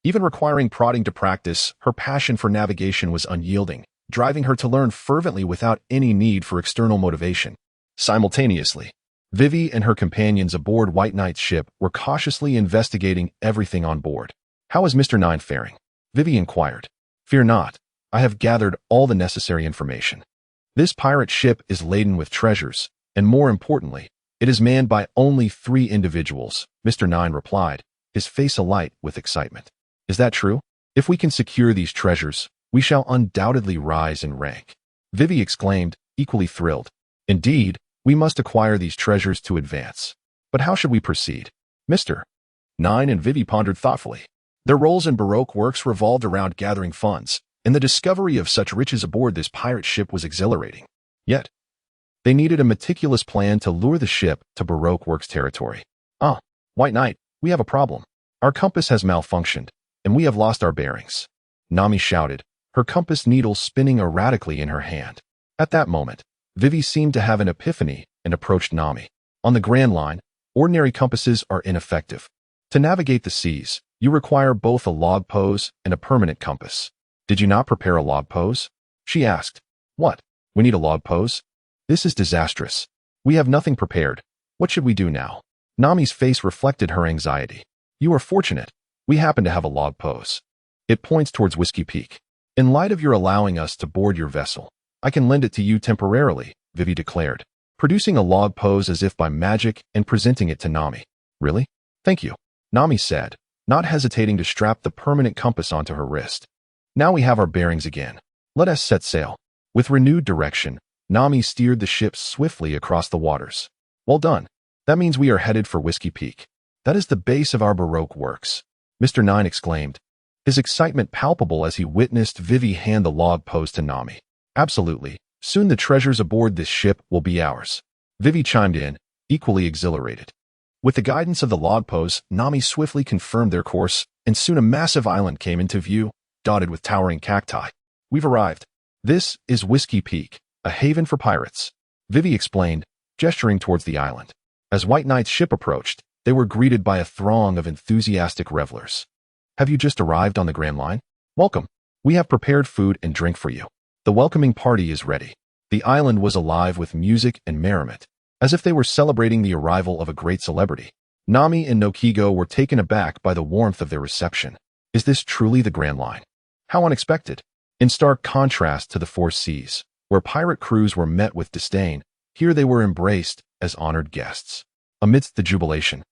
Even requiring prodding to practice, her passion for navigation was unyielding, driving her to learn fervently without any need for external motivation. Simultaneously, Vivi and her companions aboard White Knight's ship were cautiously investigating everything on board. How is Mr. Nine faring? Vivi inquired. Fear not. I have gathered all the necessary information. This pirate ship is laden with treasures, and more importantly, it is manned by only 3 individuals, Mr. Nine replied, his face alight with excitement. Is that true? If we can secure these treasures, we shall undoubtedly rise in rank. Vivi exclaimed, equally thrilled. Indeed, we must acquire these treasures to advance. But how should we proceed? Mr. Nine and Vivi pondered thoughtfully. Their roles in Baroque Works revolved around gathering funds, and the discovery of such riches aboard this pirate ship was exhilarating. Yet, they needed a meticulous plan to lure the ship to Baroque Works territory. White Knight, we have a problem. Our compass has malfunctioned, and we have lost our bearings. Nami shouted, her compass needle spinning erratically in her hand. At that moment, Vivi seemed to have an epiphany and approached Nami. On the Grand Line, ordinary compasses are ineffective. To navigate the seas, you require both a log pose and a permanent compass. Did you not prepare a log pose? She asked. What? We need a log pose? This is disastrous. We have nothing prepared. What should we do now? Nami's face reflected her anxiety. You are fortunate. We happen to have a log pose. It points towards Whiskey Peak. In light of your allowing us to board your vessel, I can lend it to you temporarily, Vivi declared, producing a log pose as if by magic and presenting it to Nami. Really? Thank you, Nami said, not hesitating to strap the permanent compass onto her wrist. Now we have our bearings again. Let us set sail. With renewed direction, Nami steered the ship swiftly across the waters. Well done. That means we are headed for Whiskey Peak. That is the base of our Baroque works, Mr. Nine exclaimed, his excitement palpable as he witnessed Vivi hand the log pose to Nami. Absolutely. Soon the treasures aboard this ship will be ours. Vivi chimed in, equally exhilarated. With the guidance of the log pose, Nami swiftly confirmed their course, and soon a massive island came into view, dotted with towering cacti. We've arrived. This is Whiskey Peak, a haven for pirates, Vivi explained, gesturing towards the island. As White Knight's ship approached, they were greeted by a throng of enthusiastic revelers. Have you just arrived on the Grand Line? Welcome. We have prepared food and drink for you. The welcoming party is ready. The island was alive with music and merriment, as if they were celebrating the arrival of a great celebrity. Nami and Nokigo were taken aback by the warmth of their reception. Is this truly the Grand Line? How unexpected. In stark contrast to the Four Seas, where pirate crews were met with disdain, here they were embraced as honored guests. Amidst the jubilation,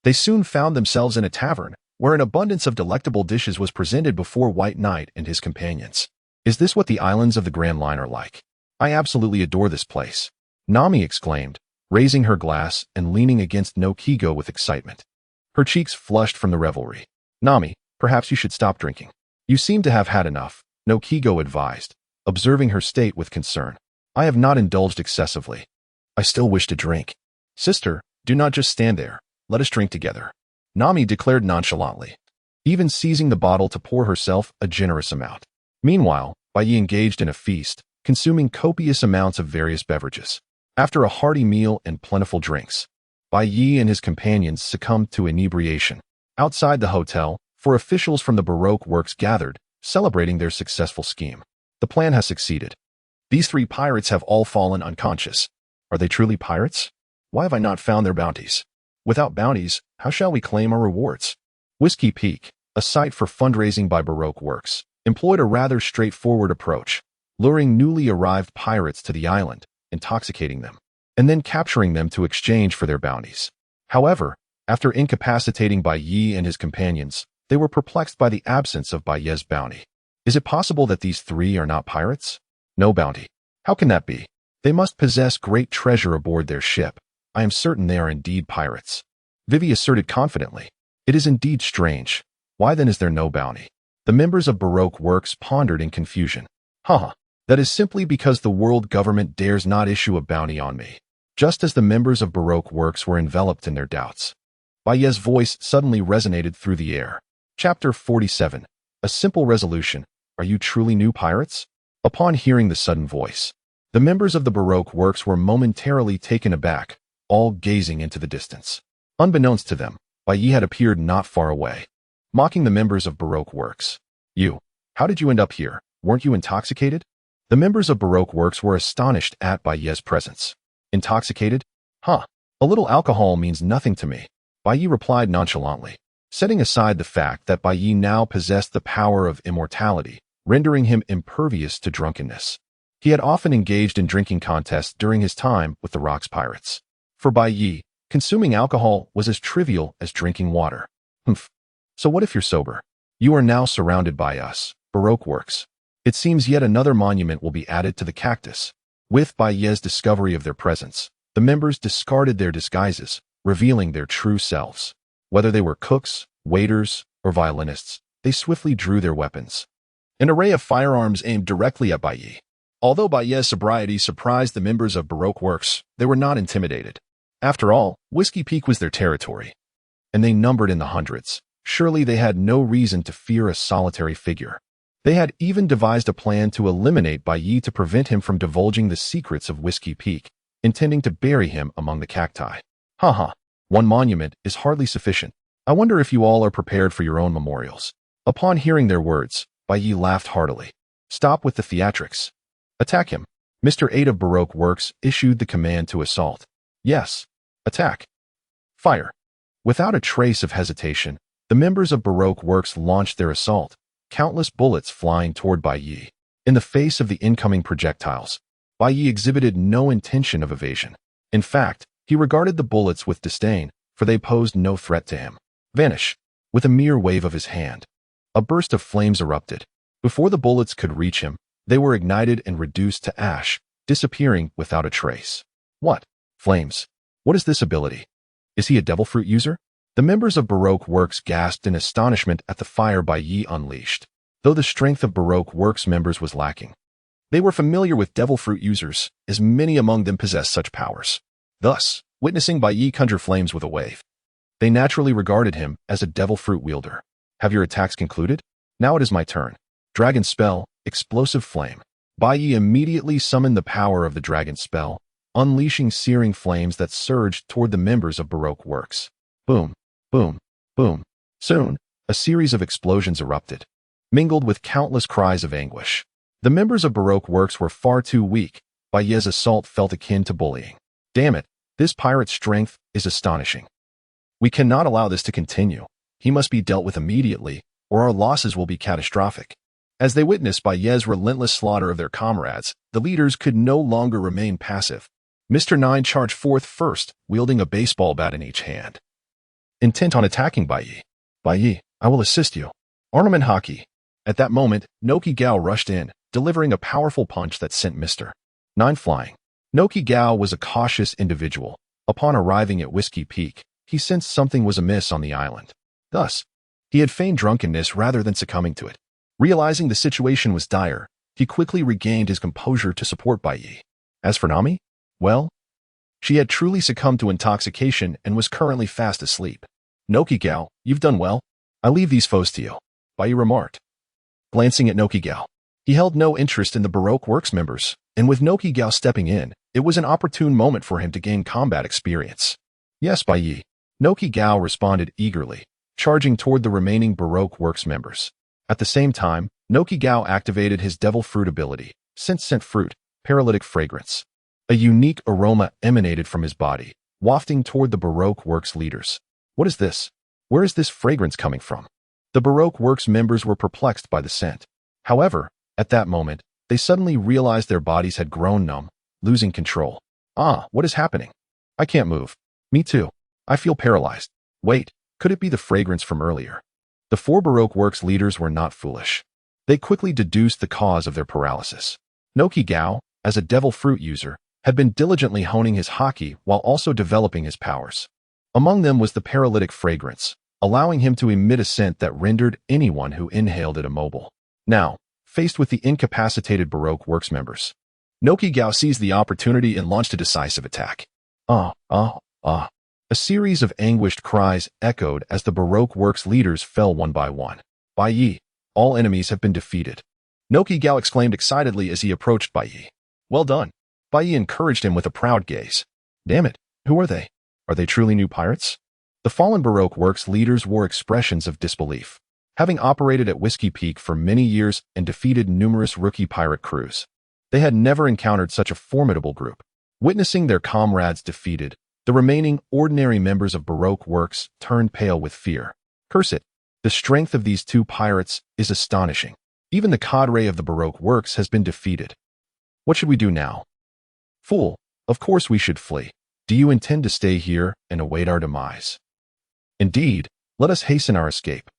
they soon found themselves in a tavern, where an abundance of delectable dishes was presented before White Knight and his companions. Is this what the islands of the Grand Line are like? I absolutely adore this place, Nami exclaimed, raising her glass and leaning against Nokigo with excitement. Her cheeks flushed from the revelry. Nami, perhaps you should stop drinking. You seem to have had enough, Nokigo advised, observing her state with concern. I have not indulged excessively. I still wish to drink. Sister, do not just stand there. Let us drink together, Nami declared nonchalantly, even seizing the bottle to pour herself a generous amount. Meanwhile, Bai Yi engaged in a feast, consuming copious amounts of various beverages. After a hearty meal and plentiful drinks, Bai Yi and his companions succumbed to inebriation. Outside the hotel, four officials from the Baroque works gathered, celebrating their successful scheme. The plan has succeeded. These three pirates have all fallen unconscious. Are they truly pirates? Why have I not found their bounties? Without bounties, how shall we claim our rewards? Whiskey Peak, a site for fundraising by Baroque works, employed a rather straightforward approach, luring newly arrived pirates to the island, intoxicating them, and then capturing them to exchange for their bounties. However, after incapacitating Bai Yi and his companions, they were perplexed by the absence of Bai Ye's bounty. Is it possible that these three are not pirates? No bounty. How can that be? They must possess great treasure aboard their ship. I am certain they are indeed pirates, Vivi asserted confidently. It is indeed strange. Why then is there no bounty? The members of Baroque works pondered in confusion. That is simply because the world government dares not issue a bounty on me. Just as the members of Baroque works were enveloped in their doubts, Bai Ye's voice suddenly resonated through the air. Chapter 47. A simple resolution. Are you truly new pirates? Upon hearing the sudden voice, the members of the Baroque works were momentarily taken aback, all gazing into the distance. Unbeknownst to them, Bai Yi had appeared not far away, mocking the members of Baroque works. How did you end up here? Weren't you intoxicated? The members of Baroque works were astonished at Bai Ye's presence. Intoxicated? A little alcohol means nothing to me, Bai Yi replied nonchalantly, setting aside the fact that Bai Yi now possessed the power of immortality, rendering him impervious to drunkenness. He had often engaged in drinking contests during his time with the Rocks Pirates. For Bai Yi, consuming alcohol was as trivial as drinking water. So what if you're sober? You are now surrounded by us, Baroque works. It seems yet another monument will be added to the cactus. With Bai Ye's discovery of their presence, the members discarded their disguises, revealing their true selves. Whether they were cooks, waiters, or violinists, they swiftly drew their weapons. An array of firearms aimed directly at Bai Yi. Although Bai Ye's sobriety surprised the members of Baroque works, they were not intimidated. After all, Whiskey Peak was their territory, and they numbered in the hundreds. Surely they had no reason to fear a solitary figure. They had even devised a plan to eliminate Bai Yi to prevent him from divulging the secrets of Whiskey Peak, intending to bury him among the cacti. Haha, one monument is hardly sufficient. I wonder if you all are prepared for your own memorials. Upon hearing their words, Bai Yi laughed heartily. Stop with the theatrics. Attack him. Mr. 8 of Baroque Works issued the command to assault. Yes. Attack. Fire. Without a trace of hesitation, the members of Baroque Works launched their assault, countless bullets flying toward Bai Yi. In the face of the incoming projectiles, Bai Yi exhibited no intention of evasion. In fact, he regarded the bullets with disdain, for they posed no threat to him. Vanish. With a mere wave of his hand, a burst of flames erupted. Before the bullets could reach him, they were ignited and reduced to ash, disappearing without a trace. What? Flames. What is this ability? Is he a devil fruit user? The members of Baroque Works gasped in astonishment at the fire Bai Yi unleashed. Though the strength of Baroque Works members was lacking, they were familiar with devil fruit users, as many among them possessed such powers. Thus, witnessing Bai Yi conjure flames with a wave, they naturally regarded him as a devil fruit wielder. Have your attacks concluded? Now it is my turn. Dragon Spell, Explosive Flame. Bai Yi immediately summoned the power of the Dragon Spell, unleashing searing flames that surged toward the members of Baroque Works. Boom, boom, boom. Soon, a series of explosions erupted, mingled with countless cries of anguish. The members of Baroque Works were far too weak. Bai Yi's assault felt akin to bullying. Damn it, this pirate's strength is astonishing. We cannot allow this to continue. He must be dealt with immediately, or our losses will be catastrophic. As they witnessed Bai Yi's relentless slaughter of their comrades, the leaders could no longer remain passive. Mr. 9 charged forth first, wielding a baseball bat in each hand, intent on attacking Bai Yi. Bai Yi, I will assist you. Armament Haki. At that moment, Noki Gao rushed in, delivering a powerful punch that sent Mr. 9 flying. Noki Gao was a cautious individual. Upon arriving at Whiskey Peak, he sensed something was amiss on the island. Thus, he had feigned drunkenness rather than succumbing to it. Realizing the situation was dire, he quickly regained his composure to support Bai Yi. As for Nami, well, she had truly succumbed to intoxication and was currently fast asleep. Noki Gao, you've done well. I leave these foes to you, Bai Yi remarked. Glancing at Noki Gao, he held no interest in the Baroque Works members, and with Noki Gao stepping in, it was an opportune moment for him to gain combat experience. Yes, Bai Yi. Noki Gao responded eagerly, charging toward the remaining Baroque Works members. At the same time, Noki Gao activated his Devil Fruit ability, Scent Fruit, Paralytic Fragrance. A unique aroma emanated from his body, wafting toward the Baroque Works leaders. What is this? Where is this fragrance coming from? The Baroque Works members were perplexed by the scent. However, at that moment, they suddenly realized their bodies had grown numb, losing control. Ah, what is happening? I can't move. Me too. I feel paralyzed. Wait, could it be the fragrance from earlier? The 4 Baroque Works leaders were not foolish. They quickly deduced the cause of their paralysis. Noki Gao, as a devil fruit user, had been diligently honing his haki while also developing his powers. Among them was the paralytic fragrance, allowing him to emit a scent that rendered anyone who inhaled it immobile. Now, faced with the incapacitated Baroque Works members, Noki Gao seized the opportunity and launched a decisive attack. A series of anguished cries echoed as the Baroque Works leaders fell one by one. Bai Yi, all enemies have been defeated. Noki Gao exclaimed excitedly as he approached Bai Yi. Well done. Bai Yi encouraged him with a proud gaze. Damn it, who are they? Are they truly new pirates? The fallen Baroque Works leaders wore expressions of disbelief. Having operated at Whiskey Peak for many years and defeated numerous rookie pirate crews, they had never encountered such a formidable group. Witnessing their comrades defeated, the remaining ordinary members of Baroque Works turned pale with fear. Curse it, the strength of these 2 pirates is astonishing. Even the cadre of the Baroque Works has been defeated. What should we do now? Fool, of course we should flee. Do you intend to stay here and await our demise? Indeed, let us hasten our escape.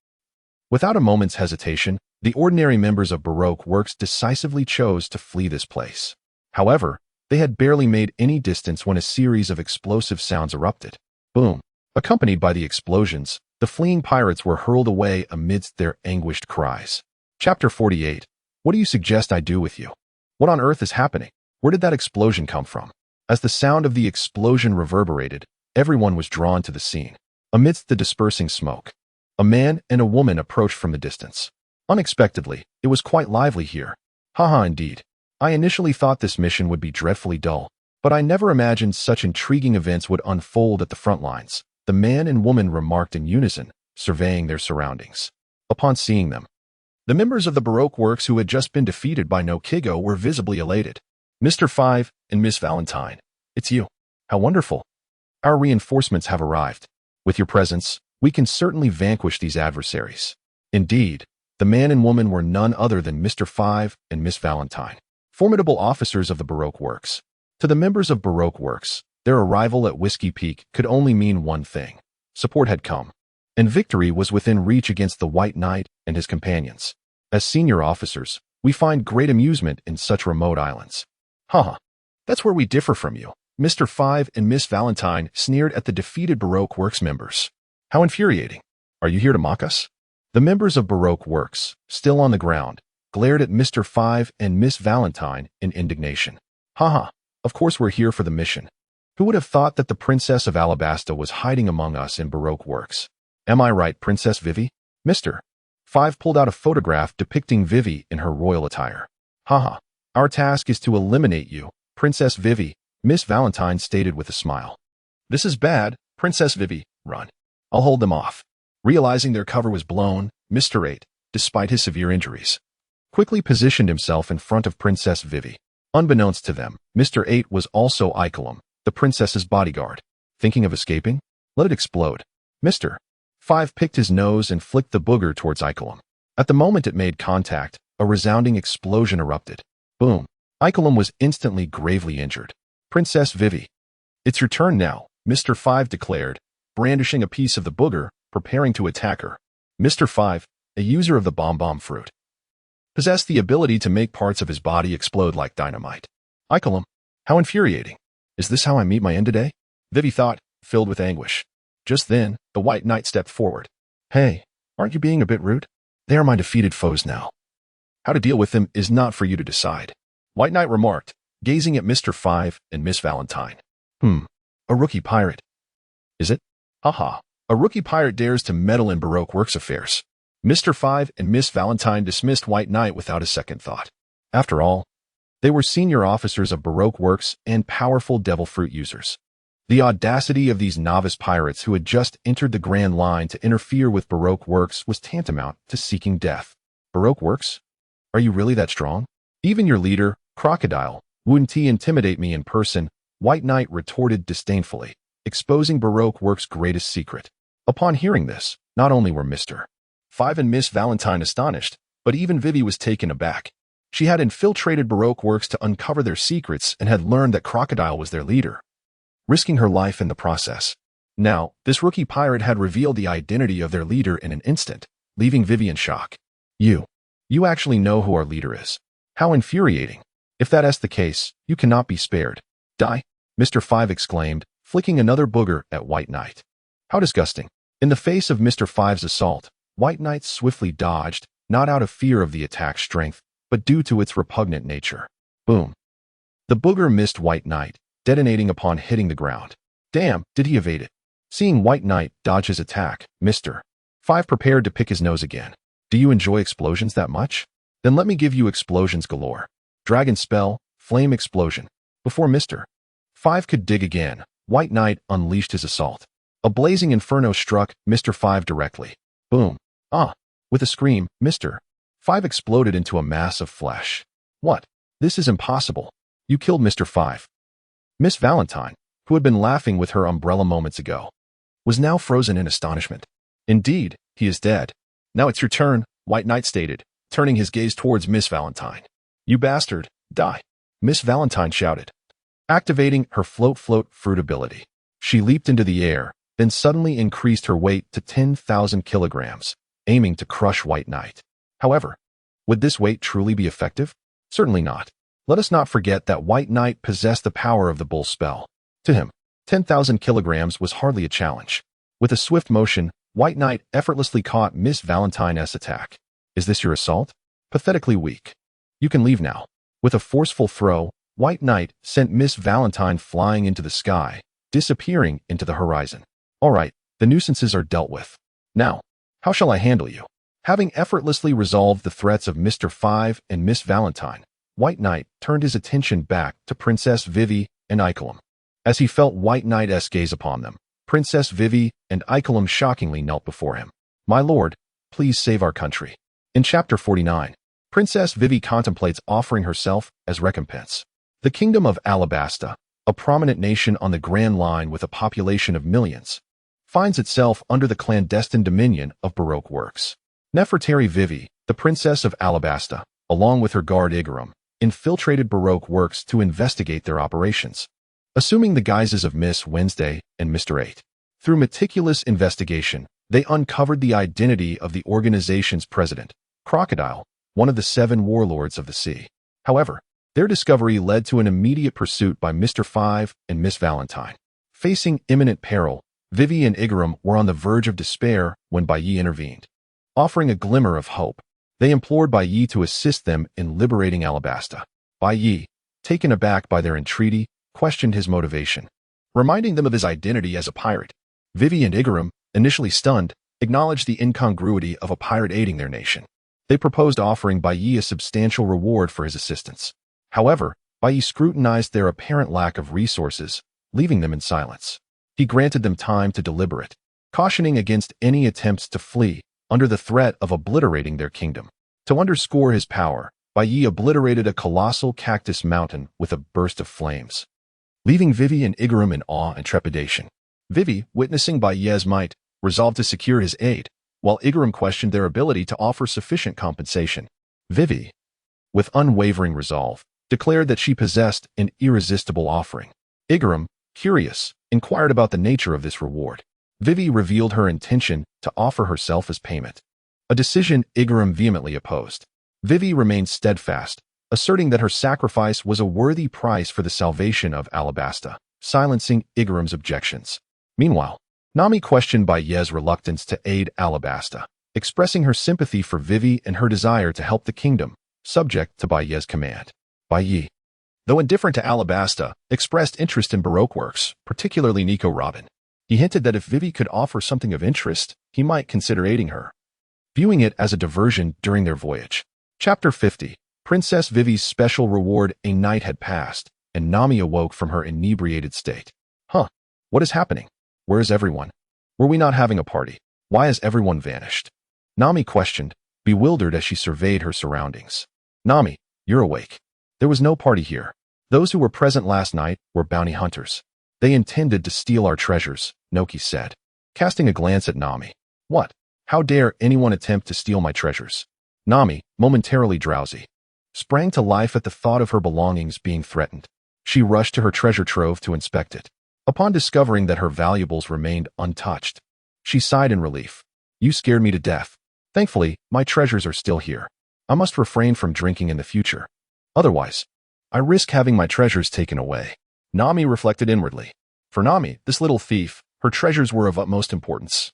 Without a moment's hesitation, the ordinary members of Baroque Works decisively chose to flee this place. However, they had barely made any distance when a series of explosive sounds erupted. Boom! Accompanied by the explosions, the fleeing pirates were hurled away amidst their anguished cries. Chapter 48. What do you suggest I do with you? What on earth is happening? Where did that explosion come from? As the sound of the explosion reverberated, everyone was drawn to the scene. Amidst the dispersing smoke, a man and a woman approached from the distance. Unexpectedly, it was quite lively here. Haha, indeed. I initially thought this mission would be dreadfully dull, but I never imagined such intriguing events would unfold at the front lines, the man and woman remarked in unison, surveying their surroundings. Upon seeing them, the members of the Baroque Works who had just been defeated by No Kigo were visibly elated. Mr. Five and Miss Valentine, it's you. How wonderful. Our reinforcements have arrived. With your presence, we can certainly vanquish these adversaries. Indeed, the man and woman were none other than Mr. Five and Miss Valentine, formidable officers of the Baroque Works. To the members of Baroque Works, their arrival at Whiskey Peak could only mean one thing. Support had come, and victory was within reach against the White Knight and his companions. As senior officers, we find great amusement in such remote islands. Haha, that's where we differ from you. Mr. Five and Miss Valentine sneered at the defeated Baroque Works members. How infuriating. Are you here to mock us? The members of Baroque Works, still on the ground, glared at Mr. Five and Miss Valentine in indignation. Haha, of course we're here for the mission. Who would have thought that the Princess of Alabasta was hiding among us in Baroque Works? Am I right, Princess Vivi? Mr. Five pulled out a photograph depicting Vivi in her royal attire. Haha, our task is to eliminate you, Princess Vivi, Miss Valentine stated with a smile. This is bad, Princess Vivi, run. I'll hold them off. Realizing their cover was blown, Mr. 8, despite his severe injuries, quickly positioned himself in front of Princess Vivi. Unbeknownst to them, Mr. 8 was also Icolum, the princess's bodyguard. Thinking of escaping? Let it explode. Mr. 5 picked his nose and flicked the booger towards Icolum. At the moment it made contact, a resounding explosion erupted. Boom. Icolum was instantly gravely injured. Princess Vivi. It's your turn now, Mr. 5 declared, brandishing a piece of the booger, preparing to attack her. Mr. 5, a user of the bomb fruit, possessed the ability to make parts of his body explode like dynamite. Icolum, how infuriating. Is this how I meet my end today? Vivi thought, filled with anguish. Just then, the White Knight stepped forward. Hey, aren't you being a bit rude? They are my defeated foes now. How to deal with them is not for you to decide, White Knight remarked, gazing at Mr. 5 and Miss Valentine. A rookie pirate. Is it? Haha, a rookie pirate dares to meddle in Baroque Works affairs. Mr. 5 and Miss Valentine dismissed White Knight without a second thought. After all, they were senior officers of Baroque Works and powerful devil fruit users. The audacity of these novice pirates who had just entered the Grand Line to interfere with Baroque Works was tantamount to seeking death. Baroque Works? Are you really that strong? Even your leader, Crocodile, wouldn't he intimidate me in person? White Knight retorted disdainfully, exposing Baroque Works' greatest secret. Upon hearing this, not only were Mr. 5 and Miss Valentine astonished, but even Vivi was taken aback. She had infiltrated Baroque Works to uncover their secrets and had learned that Crocodile was their leader, risking her life in the process. Now, this rookie pirate had revealed the identity of their leader in an instant, leaving Vivi in shock. You actually know who our leader is. How infuriating. If that is the case, you cannot be spared. Die, Mr. 5 exclaimed, flicking another booger at White Knight. How disgusting. In the face of Mr. 5's assault, White Knight swiftly dodged, not out of fear of the attack's strength, but due to its repugnant nature. Boom. The booger missed White Knight, detonating upon hitting the ground. Damn, did he evade it? Seeing White Knight dodge his attack, Mr. 5 prepared to pick his nose again. Do you enjoy explosions that much? Then let me give you explosions galore. Dragon spell, flame explosion. Before Mr. 5 could dig again, White Knight unleashed his assault. A blazing inferno struck Mr. 5 directly. Boom. Ah. With a scream, Mr. 5 exploded into a mass of flesh. What? This is impossible. You killed Mr. 5. Miss Valentine, who had been laughing with her umbrella moments ago, was now frozen in astonishment. Indeed, he is dead. Now it's your turn, White Knight stated, turning his gaze towards Miss Valentine. You bastard, die. Miss Valentine shouted, activating her float fruit ability. She leaped into the air, then suddenly increased her weight to 10,000 kilograms, aiming to crush White Knight. However, would this weight truly be effective? Certainly not. Let us not forget that White Knight possessed the power of the bull spell. To him, 10,000 kilograms was hardly a challenge. With a swift motion, White Knight effortlessly caught Miss Valentine's attack. Is this your assault? Pathetically weak. You can leave now. With a forceful throw, White Knight sent Miss Valentine flying into the sky, disappearing into the horizon. All right, the nuisances are dealt with. Now, how shall I handle you? Having effortlessly resolved the threats of Mr. Five and Miss Valentine, White Knight turned his attention back to Princess Vivi and Icolum. As he felt White Knight's gaze upon them, Princess Vivi and Icolum shockingly knelt before him. "My lord, please save our country." In Chapter 49, Princess Vivi contemplates offering herself as recompense. The Kingdom of Alabasta, a prominent nation on the Grand Line with a population of millions, finds itself under the clandestine dominion of Baroque works. Nefertari Vivi, the Princess of Alabasta, along with her guard Igarum, infiltrated Baroque works to investigate their operations, assuming the guises of Miss Wednesday and Mr. 8. Through meticulous investigation, they uncovered the identity of the organization's president, Crocodile, one of the 7 warlords of the sea. However, their discovery led to an immediate pursuit by Mr. Five and Miss Valentine. Facing imminent peril, Vivi and Igarum were on the verge of despair when Bailly intervened. Offering a glimmer of hope, they implored Bailly to assist them in liberating Alabasta. Bailly, taken aback by their entreaty, questioned his motivation, reminding them of his identity as a pirate. Vivi and Igarum, initially stunned, acknowledged the incongruity of a pirate aiding their nation. They proposed offering Bailly a substantial reward for his assistance. However, Bailly scrutinized their apparent lack of resources, leaving them in silence. He granted them time to deliberate, cautioning against any attempts to flee under the threat of obliterating their kingdom. To underscore his power, Bailly obliterated a colossal cactus mountain with a burst of flames, leaving Vivi and Igarum in awe and trepidation. Vivi, witnessing Bailly's might, resolved to secure his aid, while Igarum questioned their ability to offer sufficient compensation. Vivi, with unwavering resolve, declared that she possessed an irresistible offering. Igarum, curious, inquired about the nature of this reward. Vivi revealed her intention to offer herself as payment, a decision Igarum vehemently opposed. Vivi remained steadfast, asserting that her sacrifice was a worthy price for the salvation of Alabasta, silencing Igarum's objections. Meanwhile, Nami questioned Bailly's reluctance to aid Alabasta, expressing her sympathy for Vivi and her desire to help the kingdom, subject to Bailly's command. Bailly, though indifferent to Alabasta, expressed interest in Baroque works, particularly Nico Robin. He hinted that if Vivi could offer something of interest, he might consider aiding her, viewing it as a diversion during their voyage. Chapter 50. Princess Vivi's special reward. A night had passed, and Nami awoke from her inebriated state. What is happening? Where is everyone? Were we not having a party? Why has everyone vanished? Nami questioned, bewildered as she surveyed her surroundings. Nami, you're awake. There was no party here. Those who were present last night were bounty hunters. They intended to steal our treasures, Noki said, casting a glance at Nami. What? How dare anyone attempt to steal my treasures? Nami, momentarily drowsy, sprang to life at the thought of her belongings being threatened. She rushed to her treasure trove to inspect it. Upon discovering that her valuables remained untouched, she sighed in relief. You scared me to death. Thankfully, my treasures are still here. I must refrain from drinking in the future. Otherwise, I risk having my treasures taken away. Nami reflected inwardly. For Nami, this little thief, her treasures were of utmost importance,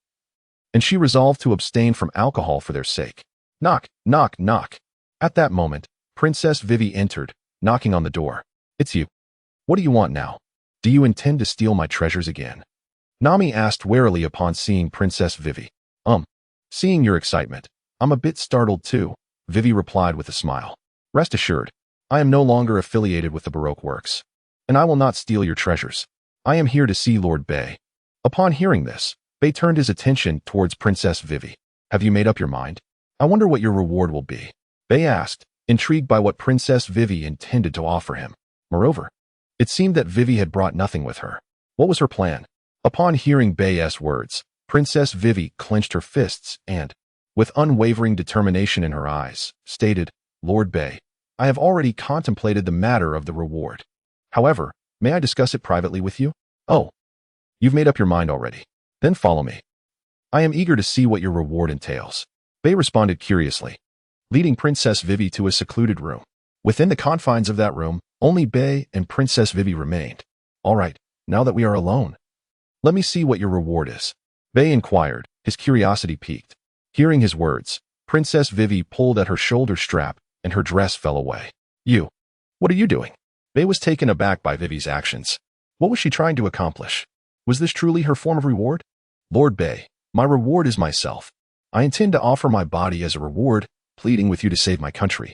and she resolved to abstain from alcohol for their sake. Knock, knock, knock. At that moment, Princess Vivi entered, knocking on the door. It's you. What do you want now? Do you intend to steal my treasures again? Nami asked warily upon seeing Princess Vivi. Seeing your excitement, I'm a bit startled too, Vivi replied with a smile. Rest assured, I am no longer affiliated with the Baroque works, and I will not steal your treasures. I am here to see Lord Bay. Upon hearing this, Bay turned his attention towards Princess Vivi. Have you made up your mind? I wonder what your reward will be, Bay asked, intrigued by what Princess Vivi intended to offer him. Moreover, it seemed that Vivi had brought nothing with her. What was her plan? Upon hearing Bay's words, Princess Vivi clenched her fists and, with unwavering determination in her eyes, stated, Lord Bay, I have already contemplated the matter of the reward. However, may I discuss it privately with you? Oh, you've made up your mind already. Then follow me. I am eager to see what your reward entails. Bay responded curiously, leading Princess Vivi to a secluded room. Within the confines of that room, only Bay and Princess Vivi remained. All right, now that we are alone, let me see what your reward is, Bay inquired, his curiosity piqued. Hearing his words, Princess Vivi pulled at her shoulder strap and her dress fell away. You, what are you doing? Bay was taken aback by Vivi's actions. What was she trying to accomplish? Was this truly her form of reward? Lord Bay, my reward is myself. I intend to offer my body as a reward, pleading with you to save my country.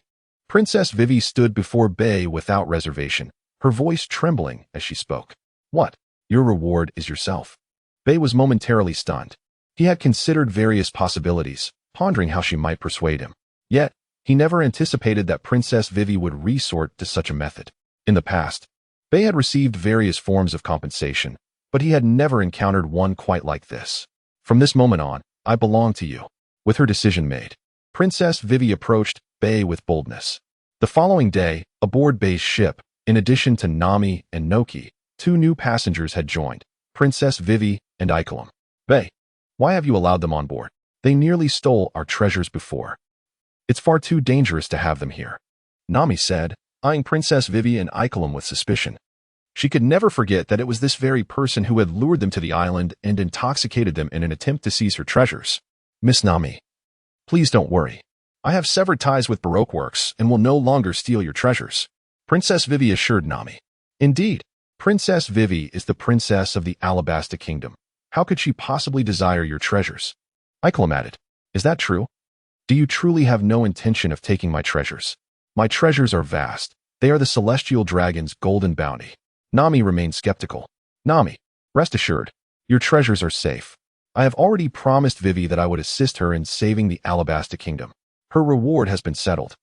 Princess Vivi stood before Bei without reservation, her voice trembling as she spoke. What? Your reward is yourself. Bei was momentarily stunned. He had considered various possibilities, pondering how she might persuade him. Yet, he never anticipated that Princess Vivi would resort to such a method. In the past, Bei had received various forms of compensation, but he had never encountered one quite like this. From this moment on, I belong to you. With her decision made, Princess Vivi approached Bei with boldness. The following day, aboard Bei's ship, in addition to Nami and Noki, 2 new passengers had joined, Princess Vivi and Ikelim. Bei, why have you allowed them on board? They nearly stole our treasures before. It's far too dangerous to have them here, Nami said, eyeing Princess Vivi and Ikelim with suspicion. She could never forget that it was this very person who had lured them to the island and intoxicated them in an attempt to seize her treasures. Miss Nami, please don't worry. I have severed ties with Baroque Works and will no longer steal your treasures, Princess Vivi assured Nami. Indeed, Princess Vivi is the princess of the Alabasta Kingdom. How could she possibly desire your treasures? Ikelim added, is that true? Do you truly have no intention of taking my treasures? My treasures are vast. They are the celestial dragon's golden bounty. Nami remained skeptical. Nami, rest assured, your treasures are safe. I have already promised Vivi that I would assist her in saving the Alabasta Kingdom. Her reward has been settled.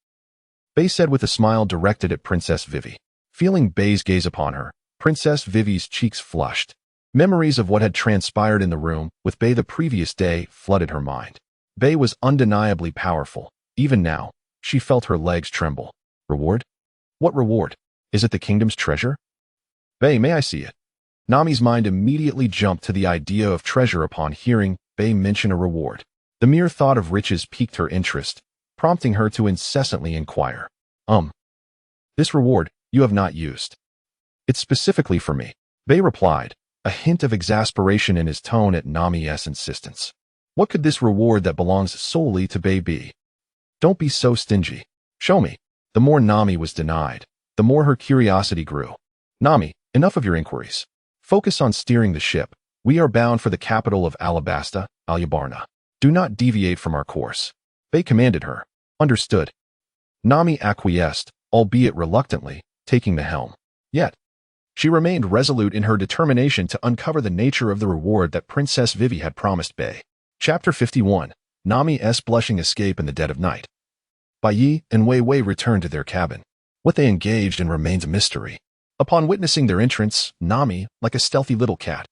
Bei said with a smile directed at Princess Vivi. Feeling Bei's gaze upon her, Princess Vivi's cheeks flushed. Memories of what had transpired in the room with Bei the previous day flooded her mind. Bei was undeniably powerful. Even now, she felt her legs tremble. Reward? What reward? Is it the kingdom's treasure? Bei, may I see it? Nami's mind immediately jumped to the idea of treasure upon hearing Bei mention a reward. The mere thought of riches piqued her interest, prompting her to incessantly inquire. This reward, you have not used. It's specifically for me, Bei replied, a hint of exasperation in his tone at Nami's insistence. What could this reward that belongs solely to Bei be? Don't be so stingy. Show me. The more Nami was denied, the more her curiosity grew. Nami, enough of your inquiries. Focus on steering the ship. We are bound for the capital of Alabasta, Alyabarna. Do not deviate from our course. Bei commanded her. Understood. Nami acquiesced, albeit reluctantly, taking the helm. Yet, she remained resolute in her determination to uncover the nature of the reward that Princess Vivi had promised Bei. Chapter 51. Nami's blushing escape in the dead of night. Bai Yi and Wei Wei returned to their cabin. What they engaged in remains a mystery. Upon witnessing their entrance, Nami, like a stealthy little cat,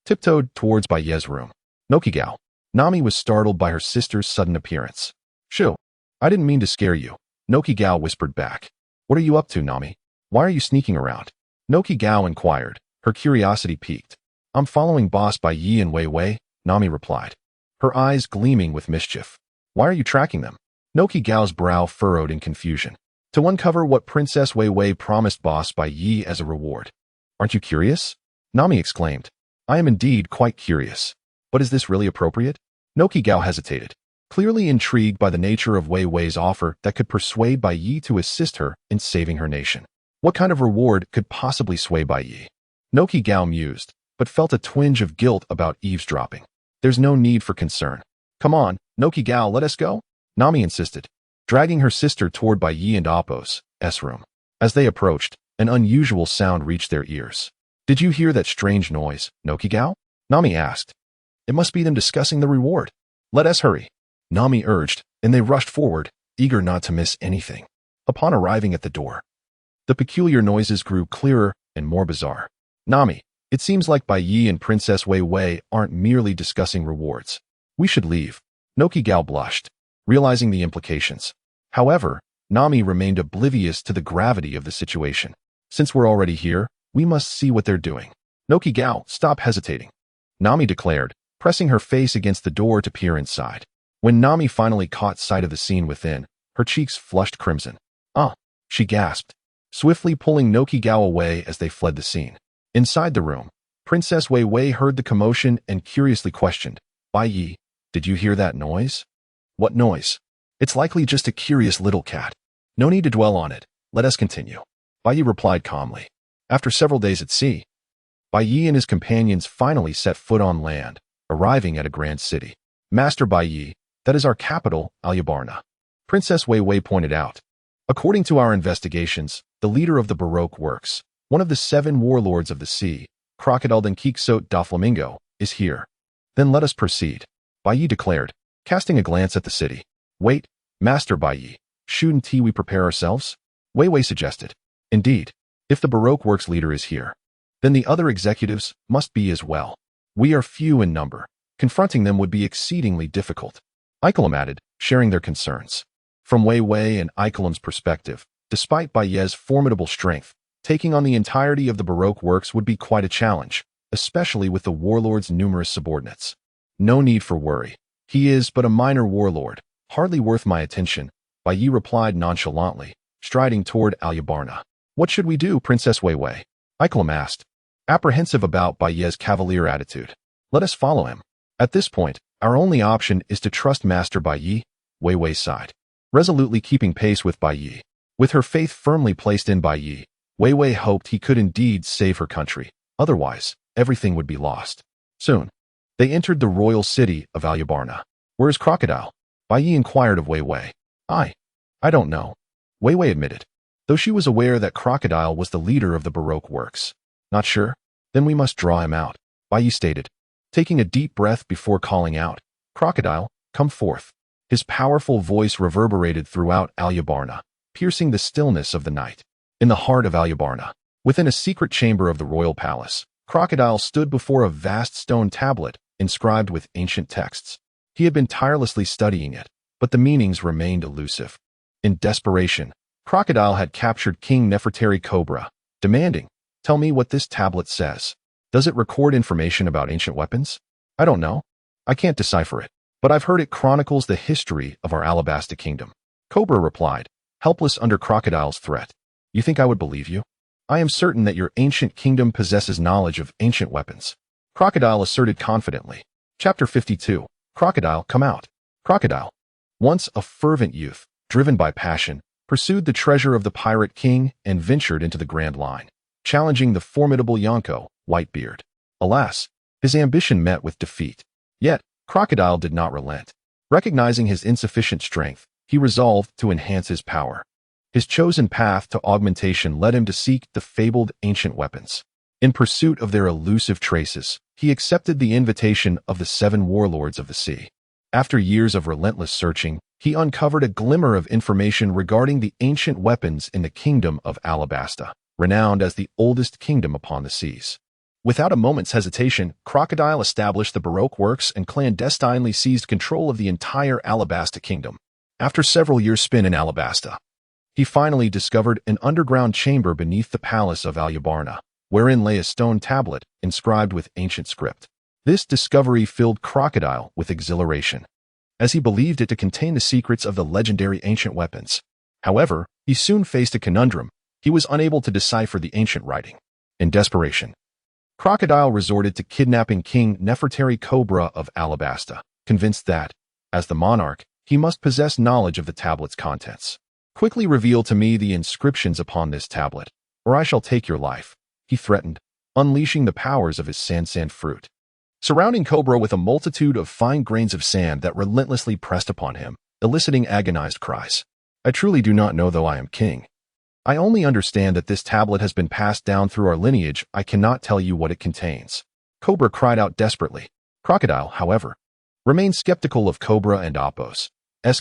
tiptoed towards Bai Yi's room. Nokigao. Nami was startled by her sister's sudden appearance. Shoo, I didn't mean to scare you, Nokigao whispered back. What are you up to, Nami? Why are you sneaking around? Nokigao inquired, her curiosity piqued. I'm following Boss Bai Yi and Wei Wei, Nami replied, her eyes gleaming with mischief. Why are you tracking them? Nokigao's brow furrowed in confusion. To uncover what Princess Wei Wei promised Boss Bai Yi as a reward. Aren't you curious? Nami exclaimed. I am indeed quite curious. But is this really appropriate? Nokigao hesitated, clearly intrigued by the nature of Wei Wei's offer that could persuade Bai Yi to assist her in saving her nation. What kind of reward could possibly sway Bai Yi? Nokigao mused, but felt a twinge of guilt about eavesdropping. There's no need for concern. Come on, Nokigao, let us go? Nami insisted, dragging her sister toward Bai Yi and Appo's room. As they approached, an unusual sound reached their ears. Did you hear that strange noise, Nokigao? Nami asked. It must be them discussing the reward. Let us hurry, Nami urged, and they rushed forward, eager not to miss anything. Upon arriving at the door, the peculiar noises grew clearer and more bizarre. Nami, it seems like Bai Yi and Princess Wei Wei aren't merely discussing rewards. We should leave. Nokigao blushed, realizing the implications. However, Nami remained oblivious to the gravity of the situation. Since we're already here, we must see what they're doing. Nokigao, stop hesitating, Nami declared, pressing her face against the door to peer inside. When Nami finally caught sight of the scene within, her cheeks flushed crimson. She gasped, swiftly pulling Nokigao away as they fled the scene. Inside the room, Princess Wei Wei heard the commotion and curiously questioned, Bai Yi, did you hear that noise? What noise? It's likely just a curious little cat. No need to dwell on it. Let us continue. Bai Yi replied calmly. After several days at sea, Bai Yi and his companions finally set foot on land, arriving at a grand city. Master Bai Yi, That is our capital, Alyabarna. Princess Wei Wei pointed out. According to our investigations, the leader of the Baroque works, one of the 7 warlords of the sea, Crocodile den Quixote da Flamingo, is here. Then let us proceed, Bai Yi declared, casting a glance at the city. Wait, Master Bai Yi, shouldn't we prepare ourselves? Wei Wei suggested. Indeed, if the Baroque works leader is here, then the other executives must be as well. We are few in number. Confronting them would be exceedingly difficult. Ikelam added, sharing their concerns. From Wei Wei and Ikelam's perspective, despite Bai Ye's formidable strength, taking on the entirety of the Baroque works would be quite a challenge, especially with the warlord's numerous subordinates. No need for worry. He is but a minor warlord, hardly worth my attention, Bai Yi replied nonchalantly, striding toward Alyabarna. What should we do, Princess Wei Wei? Ikelam asked, apprehensive about Bai Ye's cavalier attitude. Let us follow him. At this point, our only option is to trust Master Bai Yi, Wei Wei sighed, resolutely keeping pace with Bai Yi. With her faith firmly placed in Bai Yi, Wei Wei hoped he could indeed save her country. Otherwise, everything would be lost. Soon, they entered the royal city of Alyabarna. Where is Crocodile? Bai Yi inquired of Wei Wei. I don't know, Wei Wei admitted, though she was aware that Crocodile was the leader of the Baroque works. Not sure? Then we must draw him out, Bai Yi stated, taking a deep breath before calling out, Crocodile, come forth. His powerful voice reverberated throughout Alyabarna, piercing the stillness of the night. In the heart of Alyabarna, within a secret chamber of the royal palace, Crocodile stood before a vast stone tablet inscribed with ancient texts. He had been tirelessly studying it, but the meanings remained elusive. In desperation, Crocodile had captured King Nefertari Cobra, demanding, tell me what this tablet says. Does it record information about ancient weapons? I don't know. I can't decipher it, but I've heard it chronicles the history of our Alabasta kingdom. Cobra replied, helpless under Crocodile's threat. You think I would believe you? I am certain that your ancient kingdom possesses knowledge of ancient weapons. Crocodile asserted confidently. Chapter 52. Crocodile, come out. Crocodile, once a fervent youth, driven by passion, pursued the treasure of the pirate king and ventured into the Grand Line, challenging the formidable Yonko, Whitebeard. Alas, his ambition met with defeat. Yet, Crocodile did not relent. Recognizing his insufficient strength, he resolved to enhance his power. His chosen path to augmentation led him to seek the fabled ancient weapons. In pursuit of their elusive traces, he accepted the invitation of the 7 warlords of the sea. After years of relentless searching, he uncovered a glimmer of information regarding the ancient weapons in the kingdom of Alabasta, renowned as the oldest kingdom upon the seas. Without a moment's hesitation, Crocodile established the Baroque works and clandestinely seized control of the entire Alabasta kingdom. After several years spent in Alabasta, he finally discovered an underground chamber beneath the palace of Alyabarna, wherein lay a stone tablet inscribed with ancient script. This discovery filled Crocodile with exhilaration, as he believed it to contain the secrets of the legendary ancient weapons. However, he soon faced a conundrum. He was unable to decipher the ancient writing. In desperation, Crocodile resorted to kidnapping King Nefertari Cobra of Alabasta, convinced that, as the monarch, he must possess knowledge of the tablet's contents. Quickly reveal to me the inscriptions upon this tablet, or I shall take your life, he threatened, unleashing the powers of his sand fruit. Surrounding Cobra with a multitude of fine grains of sand that relentlessly pressed upon him, eliciting agonized cries. I truly do not know, though I am king. I only understand that this tablet has been passed down through our lineage. I cannot tell you what it contains. Cobra cried out desperately. Crocodile, however, remained skeptical of Cobra and Apos'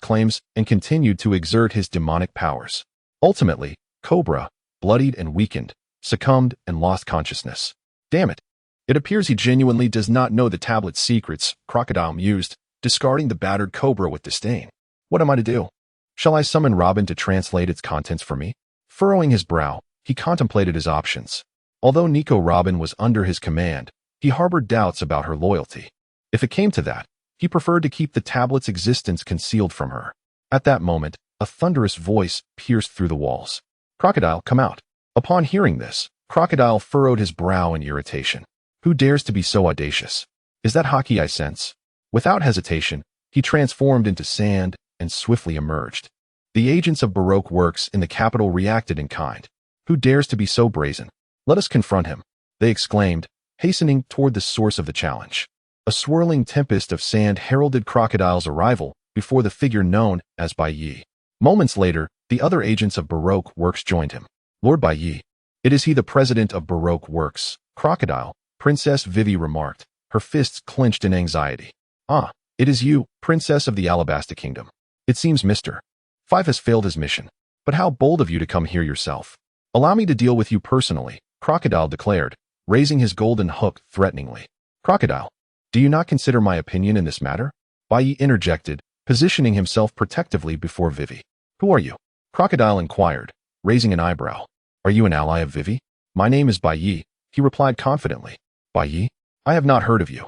claims and continued to exert his demonic powers. Ultimately, Cobra, bloodied and weakened, succumbed and lost consciousness. Damn it. It appears he genuinely does not know the tablet's secrets, Crocodile mused, discarding the battered Cobra with disdain. What am I to do? Shall I summon Robin to translate its contents for me? Furrowing his brow, he contemplated his options. Although Nico Robin was under his command, he harbored doubts about her loyalty. If it came to that, he preferred to keep the tablet's existence concealed from her. At that moment, a thunderous voice pierced through the walls. Crocodile, come out. Upon hearing this, Crocodile furrowed his brow in irritation. Who dares to be so audacious? Is that Haki I sense? Without hesitation, he transformed into sand and swiftly emerged. The agents of Baroque works in the capital reacted in kind. Who dares to be so brazen? Let us confront him, they exclaimed, hastening toward the source of the challenge. A swirling tempest of sand heralded Crocodile's arrival before the figure known as Bai Yi. Moments later, the other agents of Baroque Works joined him. Lord Bai Yi. It is he, the president of Baroque Works. Crocodile, Princess Vivi remarked, her fists clenched in anxiety. Ah, it is you, Princess of the Alabasta Kingdom. It seems Mr. Five has failed his mission. But how bold of you to come here yourself. Allow me to deal with you personally, Crocodile declared, raising his golden hook threateningly. Crocodile, do you not consider my opinion in this matter? Bai Yi interjected, positioning himself protectively before Vivi. Who are you? Crocodile inquired, raising an eyebrow. Are you an ally of Vivi? My name is Bai Yi, he replied confidently. Bai Yi? I have not heard of you.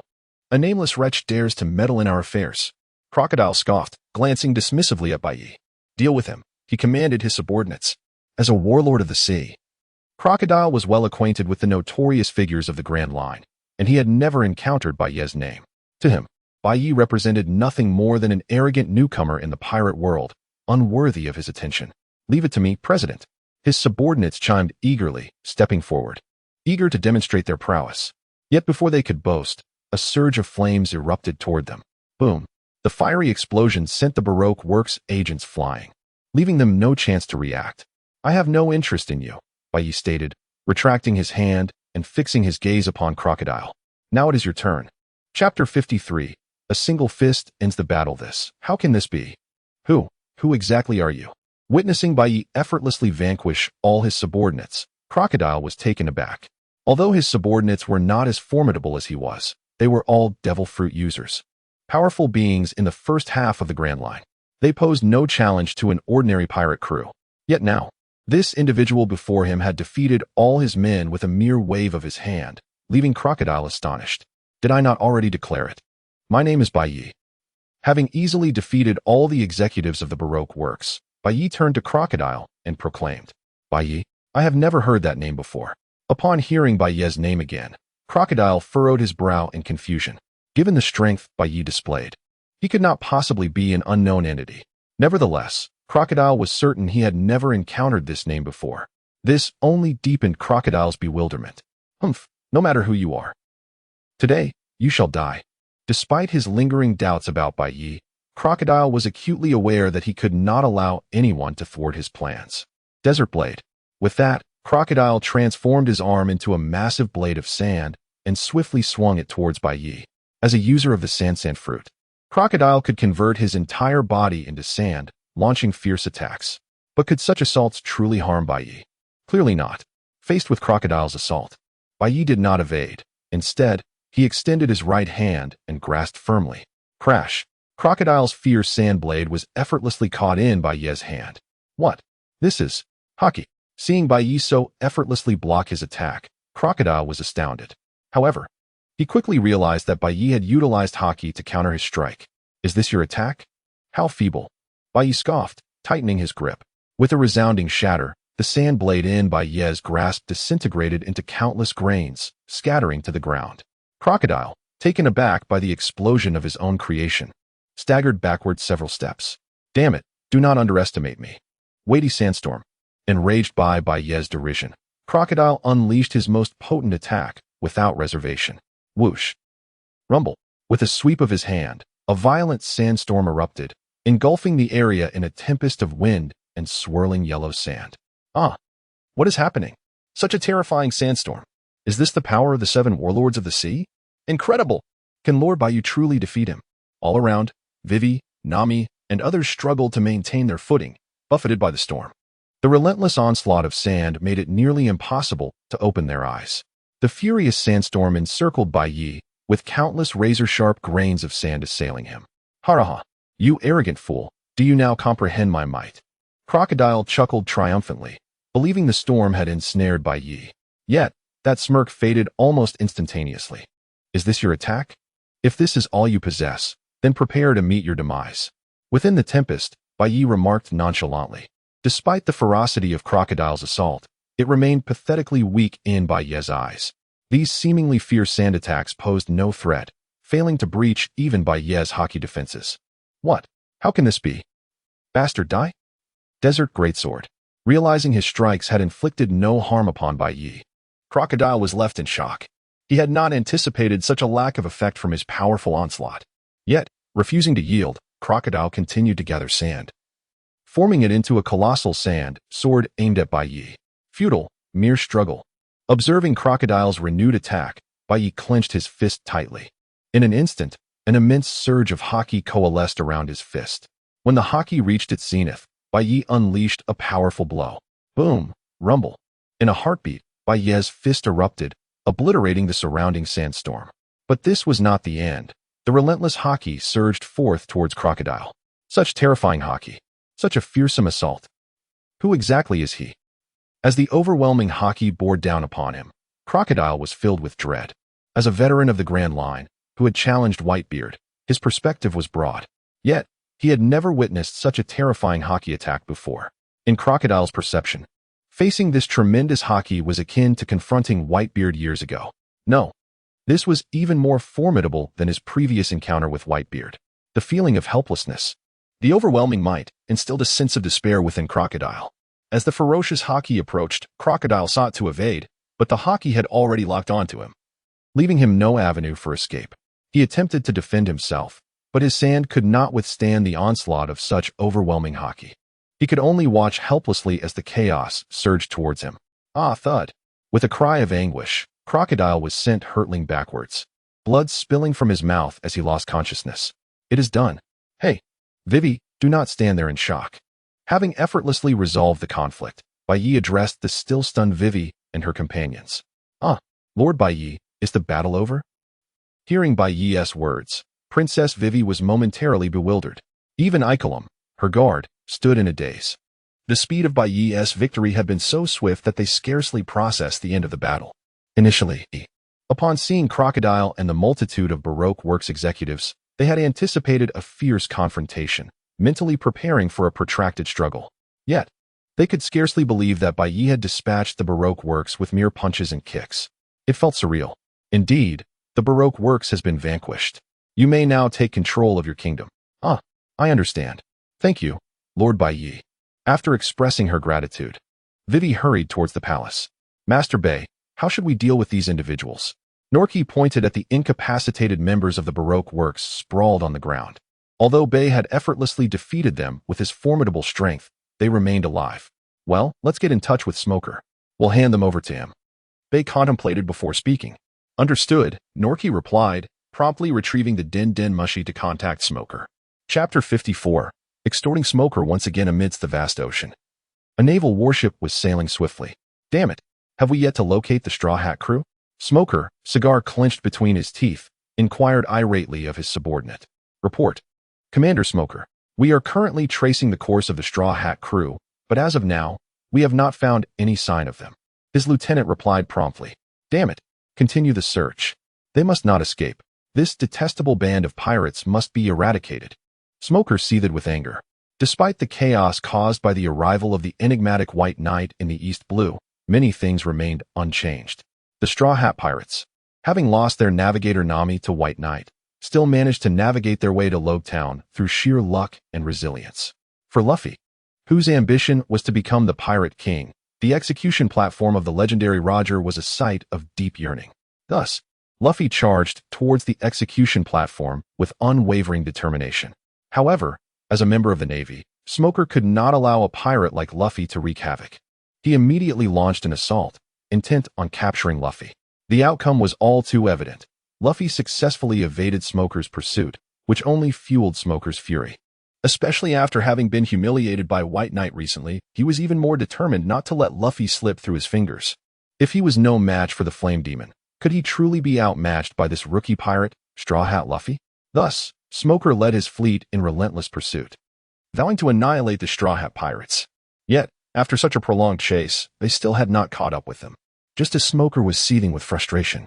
A nameless wretch dares to meddle in our affairs. Crocodile scoffed, glancing dismissively at Bai Yi. Deal with him, he commanded his subordinates. As a warlord of the sea, Crocodile was well acquainted with the notorious figures of the Grand Line, and he had never encountered Bai Yi's name. To him, Bai Yi represented nothing more than an arrogant newcomer in the pirate world, unworthy of his attention. Leave it to me, President. His subordinates chimed eagerly, stepping forward, eager to demonstrate their prowess. Yet before they could boast, a surge of flames erupted toward them. Boom! The fiery explosion sent the Baroque Works agents flying, leaving them no chance to react. I have no interest in you, Bai Yi stated, retracting his hand and fixing his gaze upon Crocodile. Now it is your turn. Chapter 53. A single fist ends the battle. How can this be? Who exactly are you? Witnessing Bai Yi effortlessly vanquish all his subordinates, Crocodile was taken aback. Although his subordinates were not as formidable as he was, they were all devil fruit users. Powerful beings in the first half of the Grand Line. They posed no challenge to an ordinary pirate crew. Yet now, this individual before him had defeated all his men with a mere wave of his hand, leaving Crocodile astonished. Did I not already declare it? My name is Bai Yi. Having easily defeated all the executives of the Baroque Works, Bai Yi turned to Crocodile and proclaimed, Bai Yi, I have never heard that name before. Upon hearing Bai Yi's name again, Crocodile furrowed his brow in confusion. Given the strength Bai Yi displayed, he could not possibly be an unknown entity. Nevertheless, Crocodile was certain he had never encountered this name before. This only deepened Crocodile's bewilderment. Humph, no matter who you are. Today, you shall die. Despite his lingering doubts about Bai Yi, Crocodile was acutely aware that he could not allow anyone to thwart his plans. Desert Blade. With that, Crocodile transformed his arm into a massive blade of sand and swiftly swung it towards Bai Yi. As a user of the sand fruit, Crocodile could convert his entire body into sand, launching fierce attacks. But could such assaults truly harm Bai Yi? Clearly not. Faced with Crocodile's assault, Bai Yi did not evade. Instead, he extended his right hand and grasped firmly. Crash! Crocodile's fierce sand blade was effortlessly caught in Bai Yi's hand. What? This is hockey. Seeing Bai Yi so effortlessly block his attack, Crocodile was astounded. However, he quickly realized that Bai Yi had utilized hockey to counter his strike. Is this your attack? How feeble! Bai Yi scoffed, tightening his grip. With a resounding shatter, the sand blade in Bai Yi's grasp disintegrated into countless grains, scattering to the ground. Crocodile, taken aback by the explosion of his own creation, staggered backward several steps. Damn it, do not underestimate me. Weighty sandstorm. Enraged by Bai Yi's derision, Crocodile unleashed his most potent attack, without reservation. Whoosh! Rumble! With a sweep of his hand, a violent sandstorm erupted, engulfing the area in a tempest of wind and swirling yellow sand. Ah! What is happening? Such a terrifying sandstorm. Is this the power of the 7 warlords of the sea? Incredible! Can Lord Bai Yi truly defeat him? All around, Vivi, Nami, and others struggled to maintain their footing, buffeted by the storm. The relentless onslaught of sand made it nearly impossible to open their eyes. The furious sandstorm encircled Bai Yi, with countless razor-sharp grains of sand assailing him. Haraha! You arrogant fool, do you now comprehend my might? Crocodile chuckled triumphantly, believing the storm had ensnared Bai Yi. Yet, that smirk faded almost instantaneously. Is this your attack? If this is all you possess, then prepare to meet your demise. Within the tempest, Bai Yi remarked nonchalantly. Despite the ferocity of Crocodile's assault, it remained pathetically weak in Bai Yi's eyes. These seemingly fierce sand attacks posed no threat, failing to breach even Bai Yi's hockey defenses. What? How can this be? Bastard die? Desert Greatsword. Realizing his strikes had inflicted no harm upon Bai Yi, Crocodile was left in shock. He had not anticipated such a lack of effect from his powerful onslaught. Yet, refusing to yield, Crocodile continued to gather sand, forming it into a colossal sand sword aimed at Bai Yi. Futile, mere struggle. Observing Crocodile's renewed attack, Bai Yi clenched his fist tightly. In an instant, an immense surge of haki coalesced around his fist. When the haki reached its zenith, Bai Yi unleashed a powerful blow. Boom! Rumble. In a heartbeat, Bai Yi's fist erupted, obliterating the surrounding sandstorm. But this was not the end. The relentless haki surged forth towards Crocodile. Such terrifying haki. Such a fearsome assault. Who exactly is he? As the overwhelming haki bore down upon him, Crocodile was filled with dread. As a veteran of the Grand Line, who had challenged Whitebeard, his perspective was broad. Yet, he had never witnessed such a terrifying haki attack before. In Crocodile's perception, facing this tremendous haki was akin to confronting Whitebeard years ago. No, this was even more formidable than his previous encounter with Whitebeard. The feeling of helplessness, the overwhelming might, instilled a sense of despair within Crocodile. As the ferocious haki approached, Crocodile sought to evade, but the haki had already locked onto him, leaving him no avenue for escape. He attempted to defend himself, but his sand could not withstand the onslaught of such overwhelming haki. He could only watch helplessly as the chaos surged towards him. Ah, thud! With a cry of anguish, Crocodile was sent hurtling backwards, blood spilling from his mouth as he lost consciousness. It is done. Hey, Vivi, do not stand there in shock. Having effortlessly resolved the conflict, Bai Yi addressed the still-stunned Vivi and her companions. Ah, Lord Bai Yi, is the battle over? Hearing Bai Yi's words, Princess Vivi was momentarily bewildered. Even Ikelam, her guard, stood in a daze. The speed of Bai Yi's victory had been so swift that they scarcely processed the end of the battle. Initially, upon seeing Crocodile and the multitude of Baroque Works executives, they had anticipated a fierce confrontation, mentally preparing for a protracted struggle. Yet, they could scarcely believe that Bai Yi had dispatched the Baroque Works with mere punches and kicks. It felt surreal. Indeed, the Baroque Works has been vanquished. You may now take control of your kingdom. Ah, I understand. Thank you, Lord Bai Yi. After expressing her gratitude, Vivi hurried towards the palace. Master Bei, how should we deal with these individuals? Norki pointed at the incapacitated members of the Baroque Works sprawled on the ground. Although Bei had effortlessly defeated them with his formidable strength, they remained alive. Well, let's get in touch with Smoker. We'll hand them over to him. Bei contemplated before speaking. Understood, Norki replied, promptly retrieving the Den Den Mushi to contact Smoker. Chapter 54. Extorting Smoker once again amidst the vast ocean. A naval warship was sailing swiftly. Damn it, have we yet to locate the Straw Hat crew? Smoker, cigar clenched between his teeth, inquired irately of his subordinate. Report. Commander Smoker, we are currently tracing the course of the Straw Hat crew, but as of now, we have not found any sign of them. His lieutenant replied promptly. Damn it, continue the search. They must not escape. This detestable band of pirates must be eradicated. Smoker seethed with anger. Despite the chaos caused by the arrival of the enigmatic White Knight in the East Blue, many things remained unchanged. The Straw Hat Pirates, having lost their navigator Nami to White Knight, still managed to navigate their way to Logtown through sheer luck and resilience. For Luffy, whose ambition was to become the Pirate King, the execution platform of the legendary Roger was a sight of deep yearning. Thus, Luffy charged towards the execution platform with unwavering determination. However, as a member of the Navy, Smoker could not allow a pirate like Luffy to wreak havoc. He immediately launched an assault, intent on capturing Luffy. The outcome was all too evident. Luffy successfully evaded Smoker's pursuit, which only fueled Smoker's fury. Especially after having been humiliated by White Knight recently, he was even more determined not to let Luffy slip through his fingers. If he was no match for the Flame Demon, could he truly be outmatched by this rookie pirate, Straw Hat Luffy? Thus, Smoker led his fleet in relentless pursuit, vowing to annihilate the Straw Hat Pirates. Yet, after such a prolonged chase, they still had not caught up with them. Just as Smoker was seething with frustration,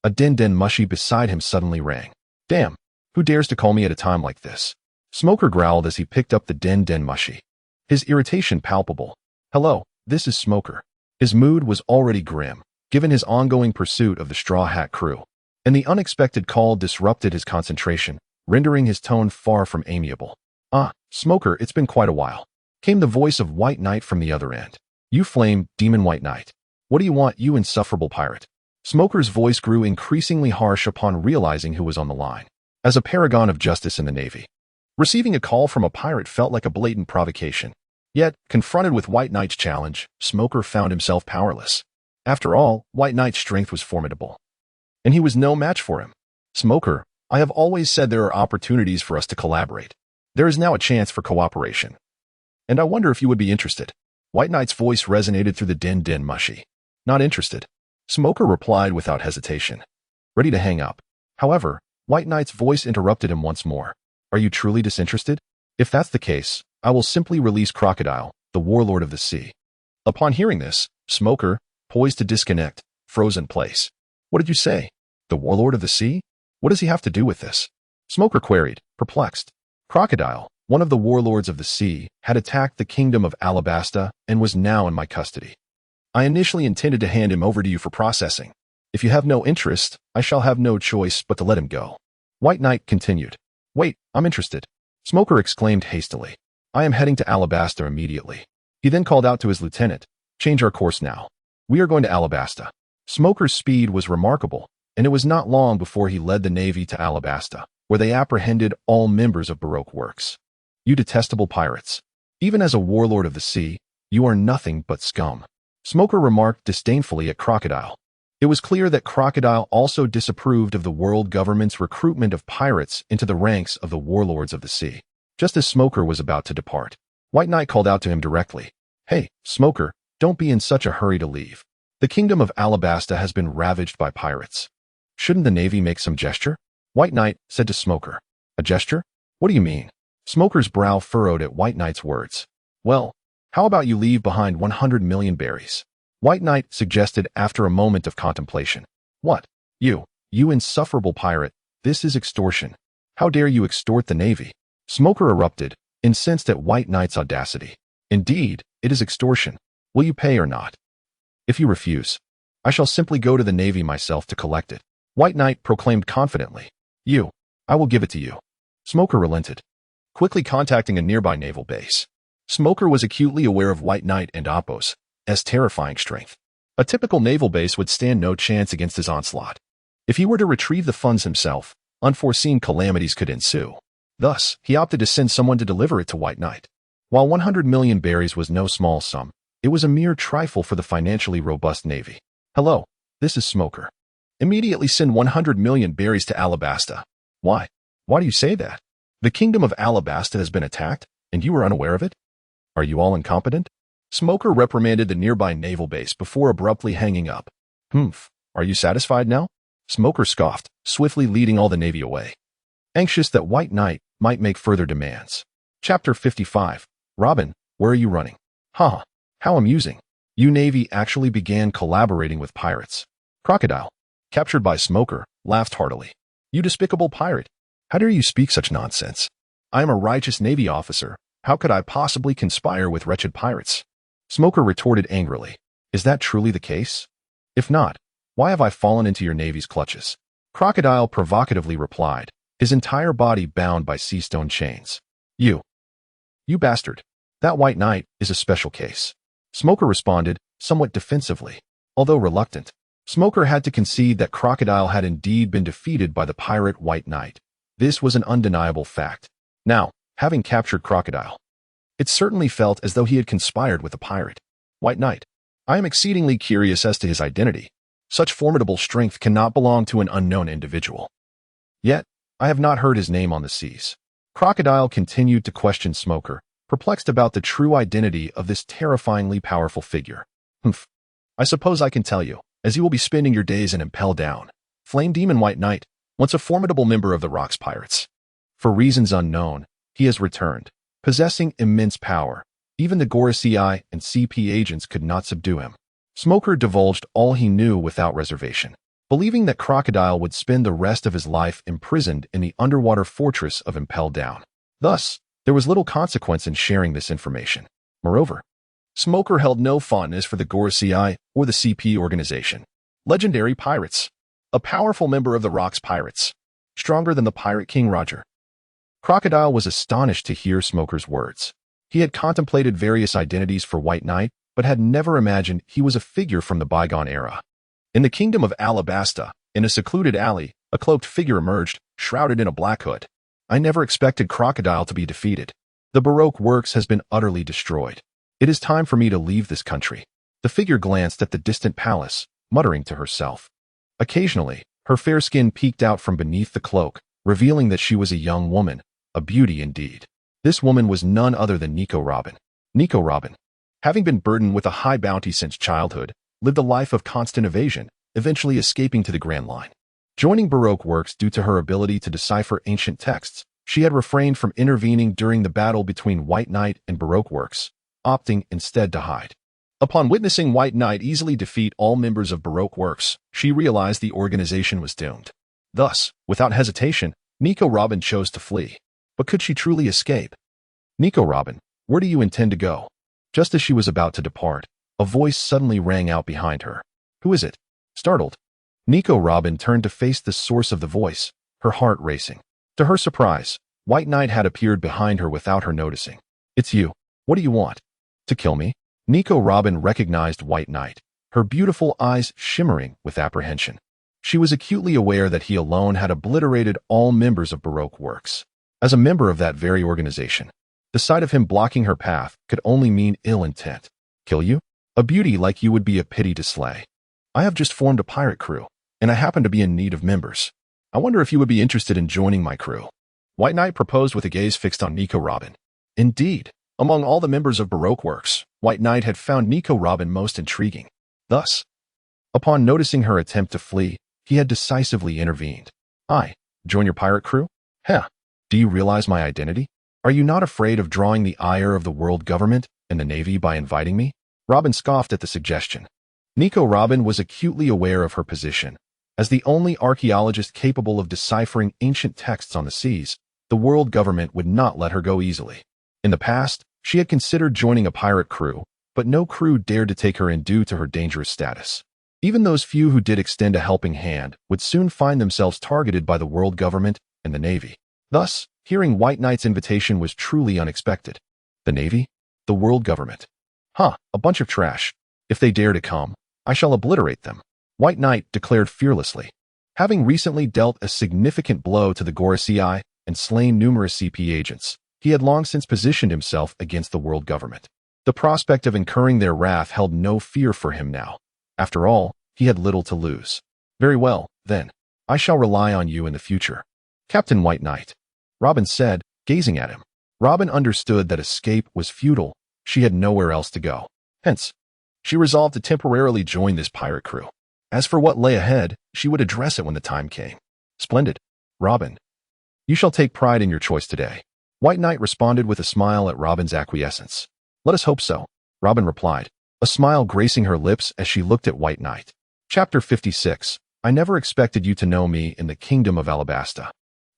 a Den Den Mushi beside him suddenly rang. Damn, who dares to call me at a time like this? Smoker growled as he picked up the Den Den Mushi, his irritation palpable. Hello, this is Smoker. His mood was already grim, given his ongoing pursuit of the Straw Hat crew, and the unexpected call disrupted his concentration, rendering his tone far from amiable. Ah, Smoker, it's been quite a while, came the voice of White Knight from the other end. You flame, demon White Knight. What do you want, you insufferable pirate? Smoker's voice grew increasingly harsh upon realizing who was on the line. As a paragon of justice in the Navy, Receiving a call from a pirate felt like a blatant provocation. Yet, confronted with White Knight's challenge, Smoker found himself powerless. After all, White Knight's strength was formidable, and he was no match for him. Smoker, I have always said there are opportunities for us to collaborate. There is now a chance for cooperation. And I wonder if you would be interested. White Knight's voice resonated through the din mushy. Not interested. Smoker replied without hesitation, ready to hang up. However, White Knight's voice interrupted him once more. Are you truly disinterested? If that's the case, I will simply release Crocodile, the warlord of the sea. Upon hearing this, Smoker, poised to disconnect, froze in place. What did you say? The warlord of the sea? What does he have to do with this? Smoker queried, perplexed. Crocodile, one of the warlords of the sea, had attacked the kingdom of Alabasta and was now in my custody. I initially intended to hand him over to you for processing. If you have no interest, I shall have no choice but to let him go. White Knight continued. Wait, I'm interested. Smoker exclaimed hastily. I am heading to Alabasta immediately. He then called out to his lieutenant. Change our course now. We are going to Alabasta. Smoker's speed was remarkable, and it was not long before he led the Navy to Alabasta, where they apprehended all members of Baroque Works. You detestable pirates. Even as a warlord of the sea, you are nothing but scum. Smoker remarked disdainfully at Crocodile. It was clear that Crocodile also disapproved of the world government's recruitment of pirates into the ranks of the warlords of the sea. Just as Smoker was about to depart, White Knight called out to him directly. Hey, Smoker, don't be in such a hurry to leave. The kingdom of Alabasta has been ravaged by pirates. Shouldn't the Navy make some gesture? White Knight said to Smoker. A gesture? What do you mean? Smoker's brow furrowed at White Knight's words. Well, how about you leave behind 100 million berries? White Knight suggested after a moment of contemplation. What? You insufferable pirate, this is extortion. How dare you extort the Navy? Smoker erupted, incensed at White Knight's audacity. Indeed, it is extortion. Will you pay or not? If you refuse, I shall simply go to the Navy myself to collect it. White Knight proclaimed confidently. I will give it to you. Smoker relented, quickly contacting a nearby naval base. Smoker was acutely aware of White Knight and Apos' terrifying strength. A typical naval base would stand no chance against his onslaught. If he were to retrieve the funds himself, unforeseen calamities could ensue. Thus, he opted to send someone to deliver it to White Knight. While 100 million berries was no small sum, it was a mere trifle for the financially robust Navy. Hello, this is Smoker. Immediately send 100 million berries to Alabasta. Why? Why do you say that? The kingdom of Alabasta has been attacked, and you are unaware of it? Are you all incompetent? Smoker reprimanded the nearby naval base before abruptly hanging up. Are you satisfied now? Smoker scoffed, swiftly leading all the Navy away, anxious that White Knight might make further demands. Chapter 55. Robin, where are you running? How amusing. You Navy actually began collaborating with pirates. Crocodile, captured by Smoker, laughed heartily. You despicable pirate. How dare you speak such nonsense? I am a righteous Navy officer. How could I possibly conspire with wretched pirates? Smoker retorted angrily. Is that truly the case? If not, why have I fallen into your Navy's clutches? Crocodile provocatively replied, his entire body bound by sea stone chains. You bastard. That White Knight is a special case. Smoker responded, somewhat defensively. Although reluctant, Smoker had to concede that Crocodile had indeed been defeated by the pirate White Knight. This was an undeniable fact. Now, having captured Crocodile, it certainly felt as though he had conspired with a pirate. White Knight. I am exceedingly curious as to his identity. Such formidable strength cannot belong to an unknown individual. Yet, I have not heard his name on the seas. Crocodile continued to question Smoker, perplexed about the true identity of this terrifyingly powerful figure. I suppose I can tell you, as you will be spending your days in Impel Down. Flame Demon White Knight, once a formidable member of the Rocks Pirates. For reasons unknown, he has returned, possessing immense power. Even the Gorosei and CP agents could not subdue him. Smoker divulged all he knew without reservation, believing that Crocodile would spend the rest of his life imprisoned in the underwater fortress of Impel Down. Thus, there was little consequence in sharing this information. Moreover, Smoker held no fondness for the Gorosei or the CP organization. Legendary pirates. A powerful member of the Rocks Pirates. Stronger than the Pirate King Roger. Crocodile was astonished to hear Smoker's words. He had contemplated various identities for White Knight, but had never imagined he was a figure from the bygone era. In the kingdom of Alabasta, in a secluded alley, a cloaked figure emerged, shrouded in a black hood. I never expected Crocodile to be defeated. The Baroque works has been utterly destroyed. It is time for me to leave this country. The figure glanced at the distant palace, muttering to herself. Occasionally, her fair skin peeked out from beneath the cloak, revealing that she was a young woman, a beauty indeed. This woman was none other than Nico Robin. Nico Robin, having been burdened with a high bounty since childhood, lived a life of constant evasion, eventually escaping to the Grand Line. Joining Baroque works due to her ability to decipher ancient texts, she had refrained from intervening during the battle between White Knight and Baroque works, opting instead to hide. Upon witnessing White Knight easily defeat all members of Baroque works, she realized the organization was doomed. Thus, without hesitation, Nico Robin chose to flee. But could she truly escape? Nico Robin, where do you intend to go? Just as she was about to depart, a voice suddenly rang out behind her. Who is it? Startled, Nico Robin turned to face the source of the voice, her heart racing. To her surprise, White Knight had appeared behind her without her noticing. It's you. What do you want? To kill me? Nico Robin recognized White Knight, her beautiful eyes shimmering with apprehension. She was acutely aware that he alone had obliterated all members of Baroque works. As a member of that very organization, the sight of him blocking her path could only mean ill intent. Kill you? A beauty like you would be a pity to slay. I have just formed a pirate crew, and I happen to be in need of members. I wonder if you would be interested in joining my crew. White Knight proposed with a gaze fixed on Nico Robin. Indeed, among all the members of Baroque works, White Knight had found Nico Robin most intriguing. Thus, upon noticing her attempt to flee, he had decisively intervened. Join your pirate crew? Heh, do you realize my identity? Are you not afraid of drawing the ire of the world government and the Navy by inviting me? Robin scoffed at the suggestion. Nico Robin was acutely aware of her position. As the only archaeologist capable of deciphering ancient texts on the seas, the world government would not let her go easily. In the past, she had considered joining a pirate crew, but no crew dared to take her in due to her dangerous status. Even those few who did extend a helping hand would soon find themselves targeted by the world government and the Navy. Thus, hearing White Knight's invitation was truly unexpected. The Navy? The world government. A bunch of trash. If they dare to come, I shall obliterate them, White Knight declared fearlessly. Having recently dealt a significant blow to the Gorosei and slain numerous CP agents, he had long since positioned himself against the world government. The prospect of incurring their wrath held no fear for him now. After all, he had little to lose. Very well, then. I shall rely on you in the future. Captain White Knight, Robin said, gazing at him. Robin understood that escape was futile. She had nowhere else to go. Hence, she resolved to temporarily join this pirate crew. As for what lay ahead, she would address it when the time came. Splendid. Robin, you shall take pride in your choice today. White Knight responded with a smile at Robin's acquiescence. Let us hope so, Robin replied, a smile gracing her lips as she looked at White Knight. Chapter 56. I never expected you to know me in the kingdom of Alabasta.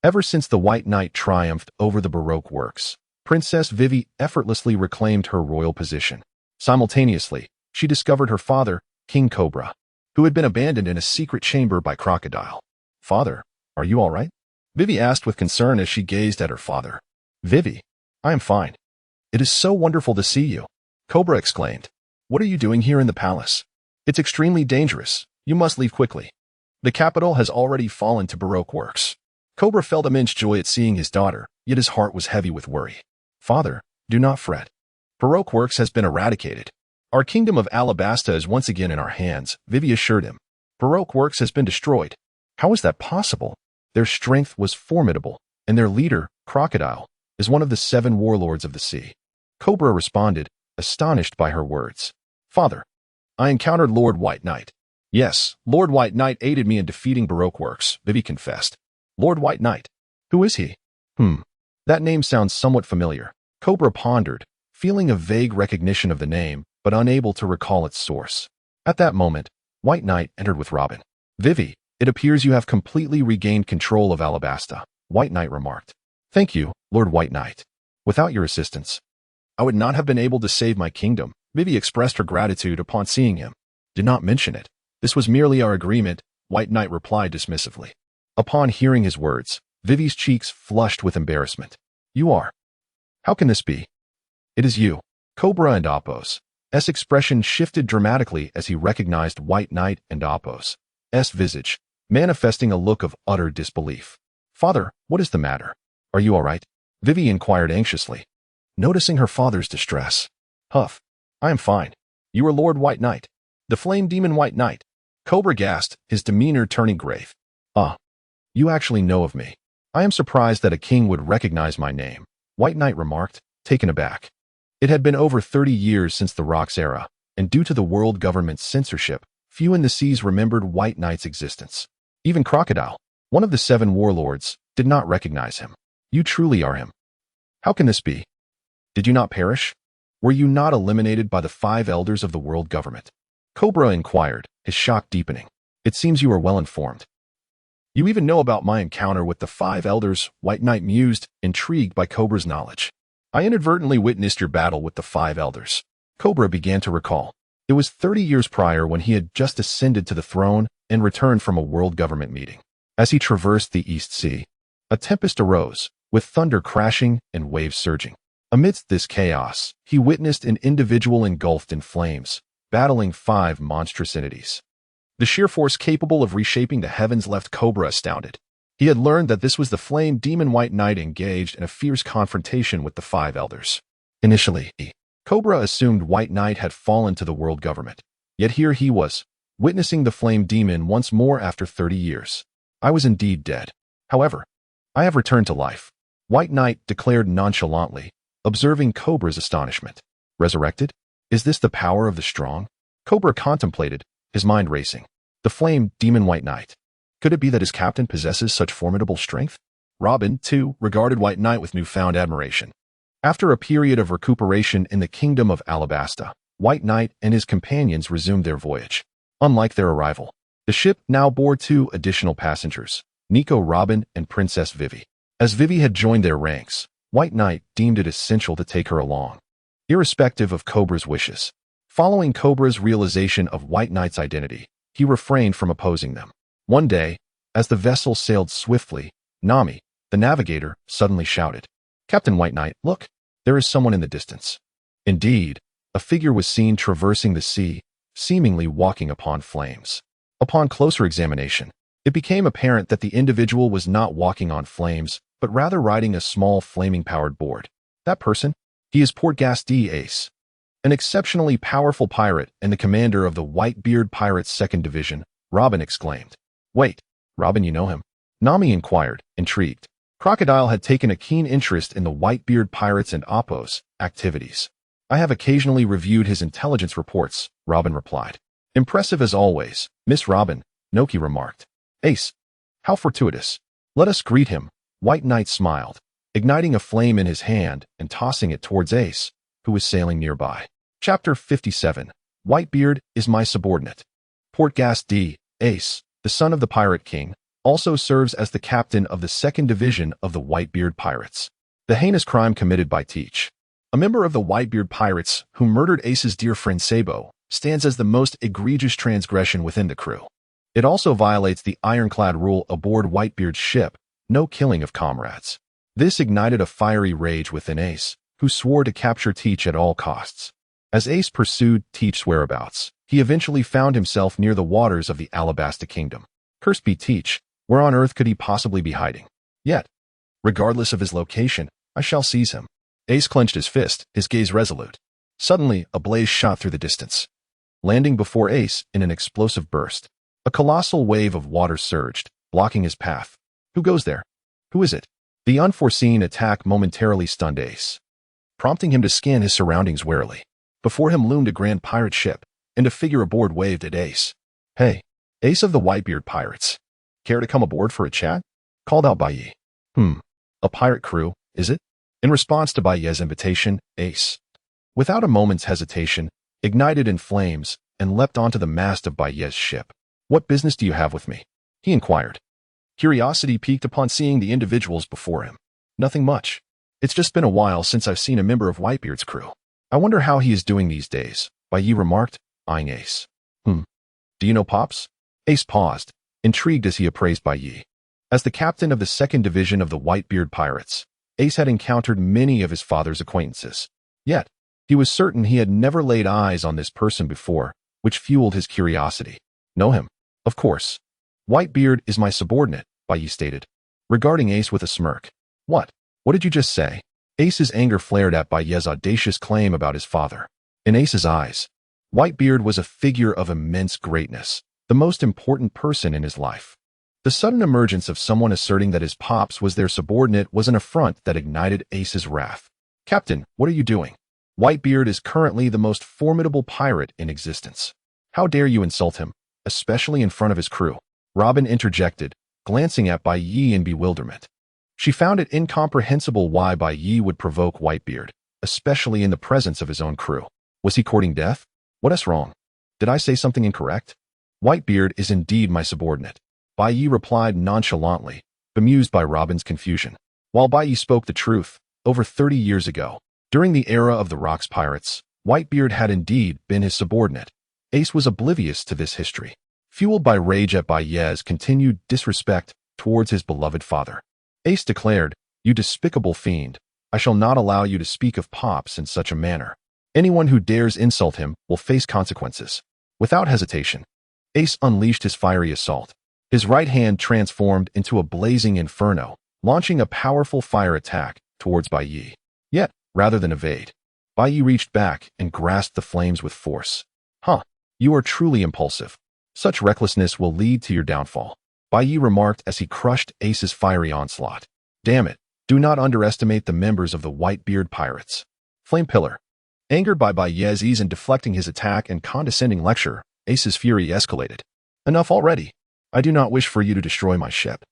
Ever since the White Knight triumphed over the Baroque works, Princess Vivi effortlessly reclaimed her royal position. Simultaneously, she discovered her father, King Cobra, who had been abandoned in a secret chamber by Crocodile. Father, are you all right? Vivi asked with concern as she gazed at her father. Vivi, I am fine. It is so wonderful to see you, Cobra exclaimed. What are you doing here in the palace? It's extremely dangerous. You must leave quickly. The capital has already fallen to Baroque works. Cobra felt immense joy at seeing his daughter, yet his heart was heavy with worry. Father, do not fret. Baroque works has been eradicated. Our kingdom of Alabasta is once again in our hands, Vivi assured him. Baroque works has been destroyed. How is that possible? Their strength was formidable, and their leader, Crocodile, is one of the 7 warlords of the sea. Cobra responded, astonished by her words. Father, I encountered Lord White Knight. Yes, Lord White Knight aided me in defeating Baroque works, Vivi confessed. Lord White Knight. Who is he? That name sounds somewhat familiar. Cobra pondered, feeling a vague recognition of the name, but unable to recall its source. At that moment, White Knight entered with Robin. Vivi, it appears you have completely regained control of Alabasta, White Knight remarked. Thank you, Lord White Knight. Without your assistance, I would not have been able to save my kingdom. Vivi expressed her gratitude upon seeing him. Did not mention it. This was merely our agreement, White Knight replied dismissively. Upon hearing his words, Vivi's cheeks flushed with embarrassment. You are. How can this be? It is you. Cobra and Apos. S expression shifted dramatically as he recognized White Knight and Apos. S visage, manifesting a look of utter disbelief. Father, what is the matter? Are you all right? Vivi inquired anxiously, noticing her father's distress. Huff. I am fine. You are Lord White Knight. The Flame Demon White Knight. Cobra gasped, his demeanor turning grave. Ah. You actually know of me. I am surprised that a king would recognize my name, White Knight remarked, taken aback. It had been over 30 years since the Rocks era, and due to the world government's censorship, few in the seas remembered White Knight's existence. Even Crocodile, one of the 7 warlords, did not recognize him. You truly are him. How can this be? Did you not perish? Were you not eliminated by the 5 elders of the world government? Cobra inquired, his shock deepening. It seems you are well informed. You even know about my encounter with the 5 elders, White Knight mused, intrigued by Cobra's knowledge. I inadvertently witnessed your battle with the 5 elders. Cobra began to recall. It was 30 years prior when he had just ascended to the throne and returned from a world government meeting. As he traversed the East Sea, a tempest arose, with thunder crashing and waves surging. Amidst this chaos, he witnessed an individual engulfed in flames, battling 5 monstrous entities. The sheer force capable of reshaping the heavens left Cobra astounded. He had learned that this was the Flame Demon White Knight engaged in a fierce confrontation with the 5 elders. Initially, Cobra assumed White Knight had fallen to the world government. Yet here he was, witnessing the Flame Demon once more after 30 years. I was indeed dead. However, I have returned to life, White Knight declared nonchalantly, observing Cobra's astonishment. Resurrected? Is this the power of the strong? Cobra contemplated, his mind racing. The Flame Demon White Knight. Could it be that his captain possesses such formidable strength? Robin, too, regarded White Knight with newfound admiration. After a period of recuperation in the kingdom of Alabasta, White Knight and his companions resumed their voyage. Unlike their arrival, the ship now bore 2 additional passengers, Nico Robin and Princess Vivi. As Vivi had joined their ranks, White Knight deemed it essential to take her along, irrespective of Cobra's wishes. Following Cobra's realization of White Knight's identity, he refrained from opposing them. One day, as the vessel sailed swiftly, Nami, the navigator, suddenly shouted, "Captain White Knight, look! There is someone in the distance." Indeed, a figure was seen traversing the sea, seemingly walking upon flames. Upon closer examination, it became apparent that the individual was not walking on flames, but rather riding a small flaming-powered board. That person? He is Portgas D. Ace, an exceptionally powerful pirate and the commander of the Whitebeard Pirates' 2nd Division, Robin exclaimed. Wait, Robin, you know him? Nami inquired, intrigued. Crocodile had taken a keen interest in the Whitebeard Pirates and Appo's activities. I have occasionally reviewed his intelligence reports, Robin replied. Impressive as always, Miss Robin, Noki remarked. Ace, how fortuitous. Let us greet him. White Knight smiled, igniting a flame in his hand and tossing it towards Ace, who was sailing nearby. Chapter 57. Whitebeard is my subordinate. Portgas D. Ace, the son of the Pirate King, also serves as the captain of the 2nd Division of the Whitebeard Pirates. The heinous crime committed by Teach, a member of the Whitebeard Pirates who murdered Ace's dear friend Sabo, stands as the most egregious transgression within the crew. It also violates the ironclad rule aboard Whitebeard's ship, no killing of comrades. This ignited a fiery rage within Ace, who swore to capture Teach at all costs. As Ace pursued Teach's whereabouts, he eventually found himself near the waters of the Alabasta Kingdom. Cursed be Teach, where on earth could he possibly be hiding? Yet, regardless of his location, I shall seize him. Ace clenched his fist, his gaze resolute. Suddenly, a blaze shot through the distance, landing before Ace in an explosive burst. A colossal wave of water surged, blocking his path. Who goes there? Who is it? The unforeseen attack momentarily stunned Ace, prompting him to scan his surroundings warily. Before him loomed a grand pirate ship, and a figure aboard waved at Ace. Hey, Ace of the Whitebeard Pirates. Care to come aboard for a chat? Called out by Yi. A pirate crew, is it? In response to Baye's invitation, Ace, without a moment's hesitation, ignited in flames and leapt onto the mast of Baye's ship. What business do you have with me? He inquired. Curiosity piqued upon seeing the individuals before him. Nothing much. It's just been a while since I've seen a member of Whitebeard's crew. I wonder how he is doing these days, Baye remarked, eyeing Ace. Do you know Pops? Ace paused, intrigued as he appraised Baye. As the captain of the 2nd Division of the Whitebeard Pirates, Ace had encountered many of his father's acquaintances. Yet, he was certain he had never laid eyes on this person before, which fueled his curiosity. Know him? Of course. Whitebeard is my subordinate, Baye stated, regarding Ace with a smirk. What? What did you just say? Ace's anger flared at Bayez's audacious claim about his father. In Ace's eyes, Whitebeard was a figure of immense greatness, the most important person in his life. The sudden emergence of someone asserting that his pops was their subordinate was an affront that ignited Ace's wrath. Captain, what are you doing? Whitebeard is currently the most formidable pirate in existence. How dare you insult him, especially in front of his crew? Robin interjected, glancing at Bai Yi in bewilderment. She found it incomprehensible why Bai Yi would provoke Whitebeard, especially in the presence of his own crew. Was he courting death? What is wrong? Did I say something incorrect? Whitebeard is indeed my subordinate. Bai Yi replied nonchalantly, bemused by Robin's confusion. While Bai Yi spoke the truth, over 30 years ago, during the era of the Rocks Pirates, Whitebeard had indeed been his subordinate. Ace was oblivious to this history. Fueled by rage at Bayez's continued disrespect towards his beloved father, Ace declared, "You despicable fiend, I shall not allow you to speak of Pops in such a manner. Anyone who dares insult him will face consequences." Without hesitation, Ace unleashed his fiery assault. His right hand transformed into a blazing inferno, launching a powerful fire attack towards Bai Yi. Yet, rather than evade, Bai Yi reached back and grasped the flames with force. "Huh, you are truly impulsive. Such recklessness will lead to your downfall," Bai Yi remarked as he crushed Ace's fiery onslaught. "Damn it, do not underestimate the members of the Whitebeard Pirates." Flame Pillar. Angered by Bayez's ease in deflecting his attack and condescending lecture, Ace's fury escalated. "Enough already. I do not wish for you to destroy my ship."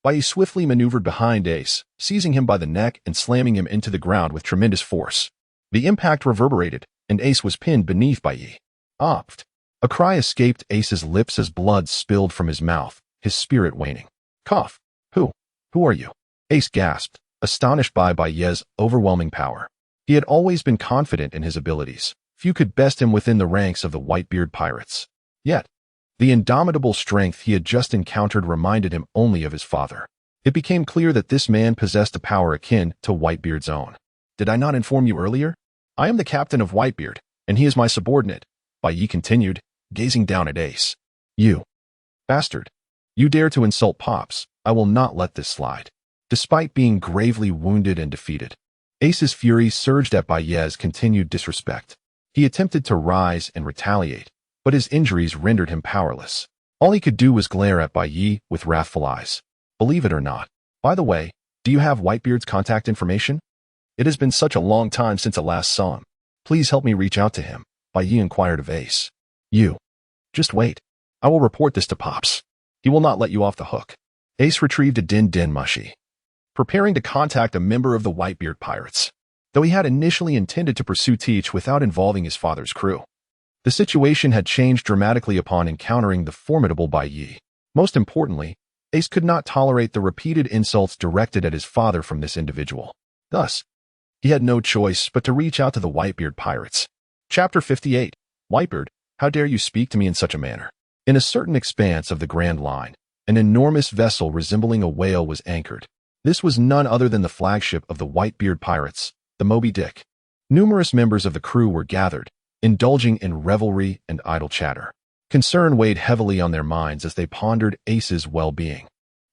Bai Yi swiftly maneuvered behind Ace, seizing him by the neck and slamming him into the ground with tremendous force. The impact reverberated, and Ace was pinned beneath Bai Yi. Opft. A cry escaped Ace's lips as blood spilled from his mouth, his spirit waning. Cough. Who are you? Ace gasped, astonished by Bayez's overwhelming power. He had always been confident in his abilities. Few could best him within the ranks of the Whitebeard Pirates. Yet, the indomitable strength he had just encountered reminded him only of his father. It became clear that this man possessed a power akin to Whitebeard's own. "Did I not inform you earlier? I am the captain of Whitebeard, and he is my subordinate," Bai Yi continued, gazing down at Ace. "You bastard. You dare to insult Pops. I will not let this slide." Despite being gravely wounded and defeated, Ace's fury surged at Bayez's continued disrespect. He attempted to rise and retaliate, but his injuries rendered him powerless. All he could do was glare at Bai Yi with wrathful eyes. "Believe it or not. By the way, do you have Whitebeard's contact information? It has been such a long time since I last saw him. Please help me reach out to him," Bai Yi inquired of Ace. "You. Just wait. I will report this to Pops. He will not let you off the hook." Ace retrieved a Din Mushi, preparing to contact a member of the Whitebeard Pirates, though he had initially intended to pursue Teach without involving his father's crew. The situation had changed dramatically upon encountering the formidable Bai Yi. Most importantly, Ace could not tolerate the repeated insults directed at his father from this individual. Thus, he had no choice but to reach out to the Whitebeard Pirates. Chapter 58. Whitebeard, how dare you speak to me in such a manner? In a certain expanse of the Grand Line, an enormous vessel resembling a whale was anchored. This was none other than the flagship of the Whitebeard Pirates, the Moby Dick. Numerous members of the crew were gathered, indulging in revelry and idle chatter. Concern weighed heavily on their minds as they pondered Ace's well-being.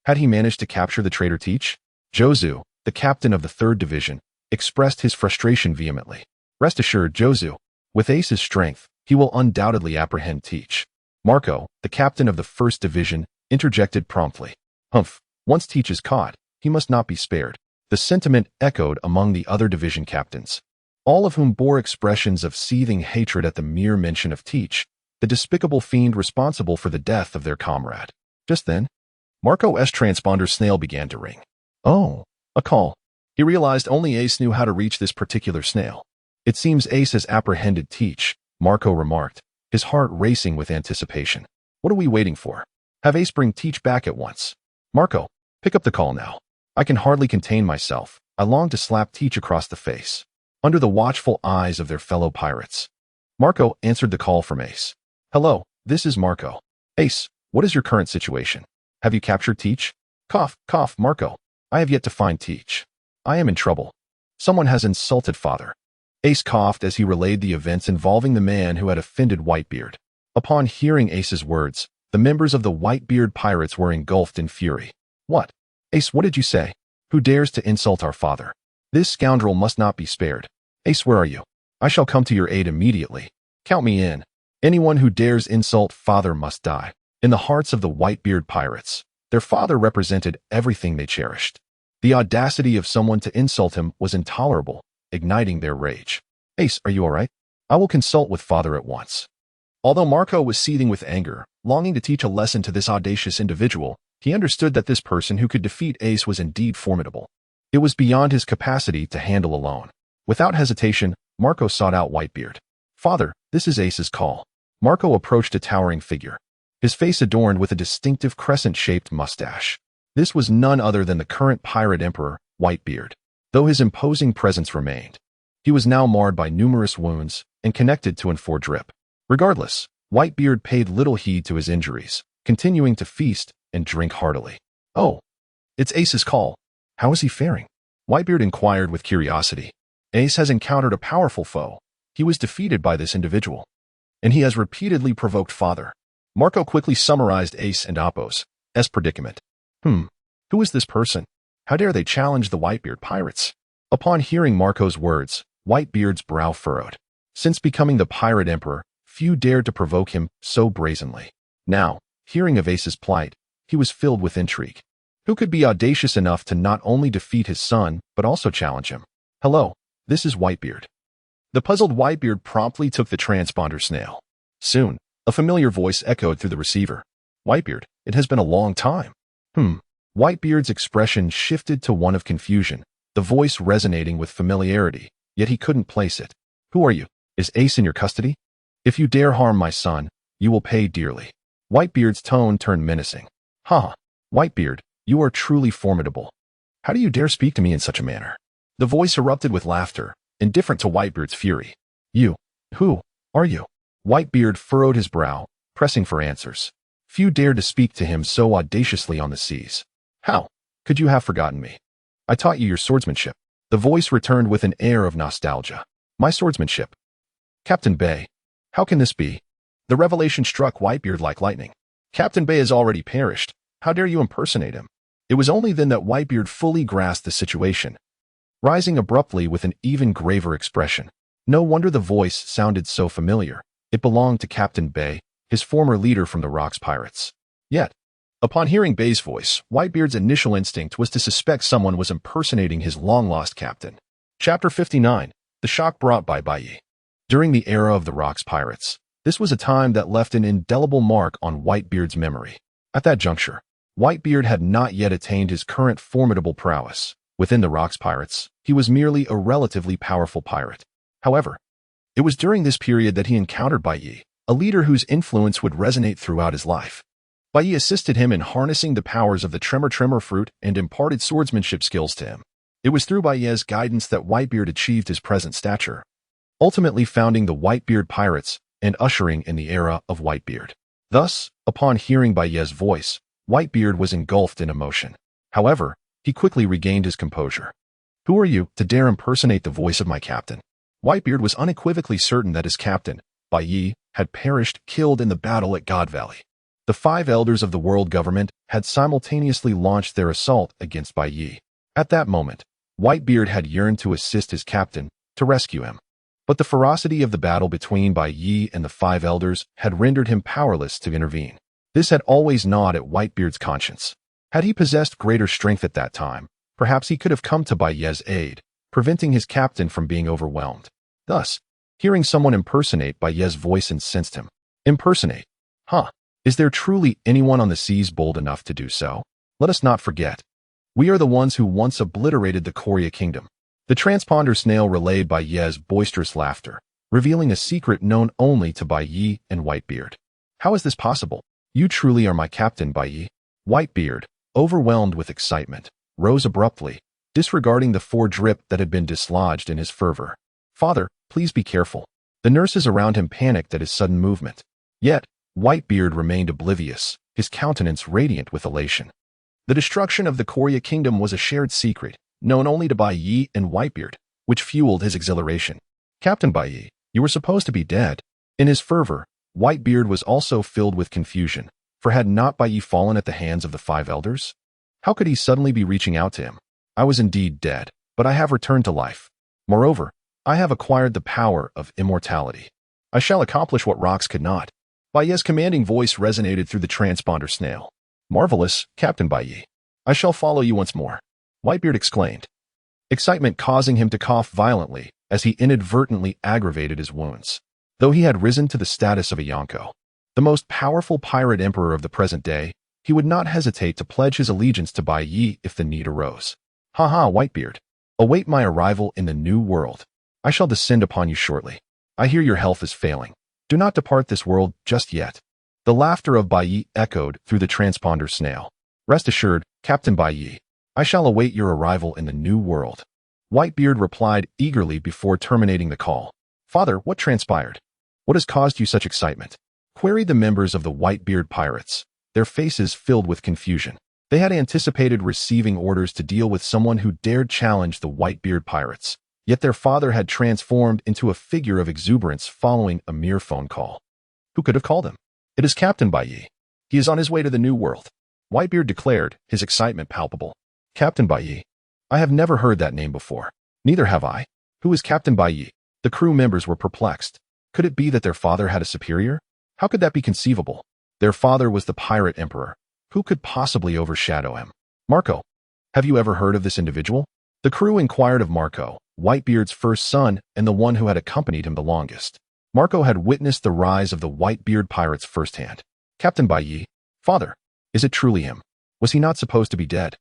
Had he managed to capture the traitor Teach? Jozu, the captain of the 3rd Division, expressed his frustration vehemently. "Rest assured, Jozu, with Ace's strength, he will undoubtedly apprehend Teach." Marco, the captain of the 1st Division, interjected promptly. "Humph, once Teach is caught, he must not be spared." The sentiment echoed among the other division captains, all of whom bore expressions of seething hatred at the mere mention of Teach, the despicable fiend responsible for the death of their comrade. Just then, Marco's transponder's snail began to ring. Oh, a call. He realized only Ace knew how to reach this particular snail. "It seems Ace has apprehended Teach," Marco remarked, his heart racing with anticipation. "What are we waiting for? Have Ace bring Teach back at once. Marco, pick up the call now. I can hardly contain myself. I long to slap Teach across the face." Under the watchful eyes of their fellow pirates, Marco answered the call from Ace. "Hello, this is Marco. Ace, what is your current situation? Have you captured Teach?" Cough, cough, Marco. "I have yet to find Teach. I am in trouble. Someone has insulted father." Ace coughed as he relayed the events involving the man who had offended Whitebeard. Upon hearing Ace's words, the members of the Whitebeard Pirates were engulfed in fury. "What? Ace, what did you say?" Who dares to insult our father? This scoundrel must not be spared. Ace, where are you? I shall come to your aid immediately. Count me in. Anyone who dares insult father must die. In the hearts of the Whitebeard pirates, their father represented everything they cherished. The audacity of someone to insult him was intolerable, igniting their rage. Ace, are you all right? I will consult with father at once. Although Marco was seething with anger, longing to teach a lesson to this audacious individual, he understood that this person who could defeat Ace was indeed formidable. It was beyond his capacity to handle alone. Without hesitation, Marco sought out Whitebeard. Father, this is Ace's call. Marco approached a towering figure, his face adorned with a distinctive crescent-shaped mustache. This was none other than the current pirate emperor, Whitebeard. Though his imposing presence remained, he was now marred by numerous wounds and connected to an foredrip. Regardless, Whitebeard paid little heed to his injuries, continuing to feast and drink heartily. Oh, it's Ace's call. How is he faring? Whitebeard inquired with curiosity. Ace has encountered a powerful foe. He was defeated by this individual, and he has repeatedly provoked father. Marco quickly summarized Ace and Appo's predicament. Who is this person? How dare they challenge the Whitebeard pirates? Upon hearing Marco's words, Whitebeard's brow furrowed. Since becoming the pirate emperor, few dared to provoke him so brazenly. Now, hearing of Ace's plight, he was filled with intrigue. Who could be audacious enough to not only defeat his son, but also challenge him? Hello, this is Whitebeard. The puzzled Whitebeard promptly took the transponder snail. Soon, a familiar voice echoed through the receiver. Whitebeard, it has been a long time. Whitebeard's expression shifted to one of confusion, the voice resonating with familiarity, yet he couldn't place it. Who are you? Is Ace in your custody? If you dare harm my son, you will pay dearly. Whitebeard's tone turned menacing. Whitebeard, you are truly formidable. How do you dare speak to me in such a manner? The voice erupted with laughter, indifferent to Whitebeard's fury. Who are you? Whitebeard furrowed his brow, pressing for answers. Few dared to speak to him so audaciously on the seas. How could you have forgotten me? I taught you your swordsmanship. The voice returned with an air of nostalgia. My swordsmanship? Captain Bay, how can this be? The revelation struck Whitebeard like lightning. Captain Bay has already perished. How dare you impersonate him? It was only then that Whitebeard fully grasped the situation, rising abruptly with an even graver expression. No wonder the voice sounded so familiar. It belonged to Captain Bay, his former leader from the Rocks Pirates. Yet, upon hearing Bay's voice, Whitebeard's initial instinct was to suspect someone was impersonating his long-lost captain. Chapter 59. The Shock Brought by Baiyi. During the era of the Rocks Pirates, this was a time that left an indelible mark on Whitebeard's memory. At that juncture, Whitebeard had not yet attained his current formidable prowess. Within the Rocks Pirates, he was merely a relatively powerful pirate. However, it was during this period that he encountered Baiyi, a leader whose influence would resonate throughout his life. Baiyi assisted him in harnessing the powers of the Tremor fruit and imparted swordsmanship skills to him. It was through Baiyi's guidance that Whitebeard achieved his present stature, ultimately founding the Whitebeard Pirates and ushering in the era of Whitebeard. Thus, upon hearing Baiyi's voice, Whitebeard was engulfed in emotion. However, he quickly regained his composure. Who are you to dare impersonate the voice of my captain? Whitebeard was unequivocally certain that his captain, Baiyi, had perished killed in the battle at God Valley. The 5 elders of the world government had simultaneously launched their assault against Baiyi. At that moment, Whitebeard had yearned to assist his captain, to rescue him. But the ferocity of the battle between Baiyi and the 5 elders had rendered him powerless to intervene. This had always gnawed at Whitebeard's conscience. Had he possessed greater strength at that time, perhaps he could have come to Baiyi's aid, preventing his captain from being overwhelmed. Thus, hearing someone impersonate Baiyi's voice incensed him. Impersonate? Is there truly anyone on the seas bold enough to do so? Let us not forget. We are the ones who once obliterated the Korya kingdom. The transponder snail relayed Baiyi's boisterous laughter, revealing a secret known only to Baiyi and Whitebeard. How is this possible? You truly are my captain, Baiyi. Whitebeard, overwhelmed with excitement, rose abruptly, disregarding the foredrip that had been dislodged in his fervor. Father, please be careful. The nurses around him panicked at his sudden movement. Yet, Whitebeard remained oblivious, his countenance radiant with elation. The destruction of the Korya kingdom was a shared secret, known only to Baiyi and Whitebeard, which fueled his exhilaration. Captain Baiyi, you were supposed to be dead. In his fervor, Whitebeard was also filled with confusion, for had not Baiyi fallen at the hands of the 5 elders? How could he suddenly be reaching out to him? I was indeed dead, but I have returned to life. Moreover, I have acquired the power of immortality. I shall accomplish what rocks could not. Baiye's commanding voice resonated through the transponder snail. Marvelous, Captain Baiye. I shall follow you once more. Whitebeard exclaimed, excitement causing him to cough violently as he inadvertently aggravated his wounds. Though he had risen to the status of a Yonko, the most powerful pirate emperor of the present day, he would not hesitate to pledge his allegiance to Baiye if the need arose. Haha, Whitebeard. Await my arrival in the new world. I shall descend upon you shortly. I hear your health is failing. Do not depart this world just yet. The laughter of Baiye echoed through the transponder snail. Rest assured, Captain Baiye, I shall await your arrival in the new world. Whitebeard replied eagerly before terminating the call. Father, what transpired? What has caused you such excitement? Queried the members of the Whitebeard pirates, their faces filled with confusion. They had anticipated receiving orders to deal with someone who dared challenge the Whitebeard pirates, yet their father had transformed into a figure of exuberance following a mere phone call. Who could have called him? It is Captain Baiye. He is on his way to the new world. Whitebeard declared, his excitement palpable. Captain Baiye. I have never heard that name before. Neither have I. Who is Captain Baiye? The crew members were perplexed. Could it be that their father had a superior? How could that be conceivable? Their father was the pirate emperor. Who could possibly overshadow him? Marco. Have you ever heard of this individual? The crew inquired of Marco, Whitebeard's first son and the one who had accompanied him the longest. Marco had witnessed the rise of the Whitebeard pirates firsthand. Captain Baiye. Father. Is it truly him? Was he not supposed to be dead?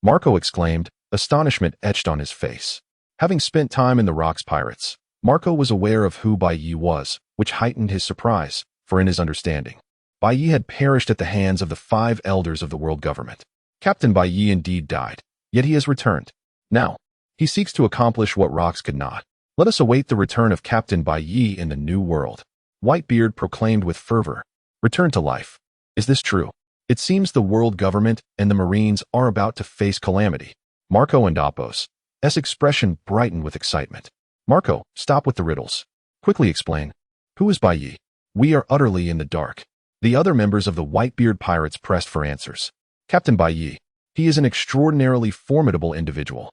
Marco exclaimed, astonishment etched on his face. Having spent time in the Rocks Pirates, Marco was aware of who Baiye was, which heightened his surprise, for in his understanding, Baiye had perished at the hands of the 5 elders of the world government. Captain Baiye indeed died, yet he has returned. Now, he seeks to accomplish what rocks could not. Let us await the return of Captain Baiye in the new world. Whitebeard proclaimed with fervor. Return to life. Is this true? It seems the world government and the Marines are about to face calamity. Marco and Apos' expression brightened with excitement. Marco, stop with the riddles. Quickly explain. Who is Baiye? We are utterly in the dark. The other members of the Whitebeard pirates pressed for answers. Captain Baiye. He is an extraordinarily formidable individual.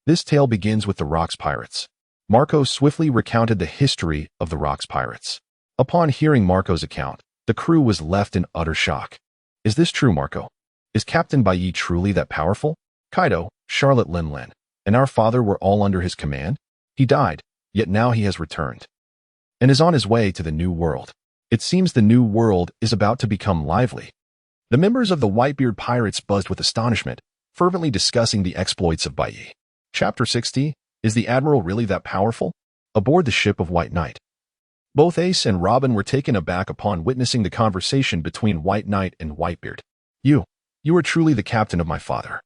This tale begins with the Rocks Pirates. Marco swiftly recounted the history of the Rocks Pirates. Upon hearing Marco's account, the crew was left in utter shock. Is this true, Marco? Is Captain Baiye truly that powerful? Kaido, Charlotte Linlin, and our father were all under his command? He died, yet now he has returned, and is on his way to the new world. It seems the new world is about to become lively. The members of the Whitebeard pirates buzzed with astonishment, fervently discussing the exploits of Baiye. Chapter 60, Is the Admiral really that powerful? Aboard the ship of White Knight. Both Ace and Robin were taken aback upon witnessing the conversation between White Knight and Whitebeard. You are truly the captain of my father.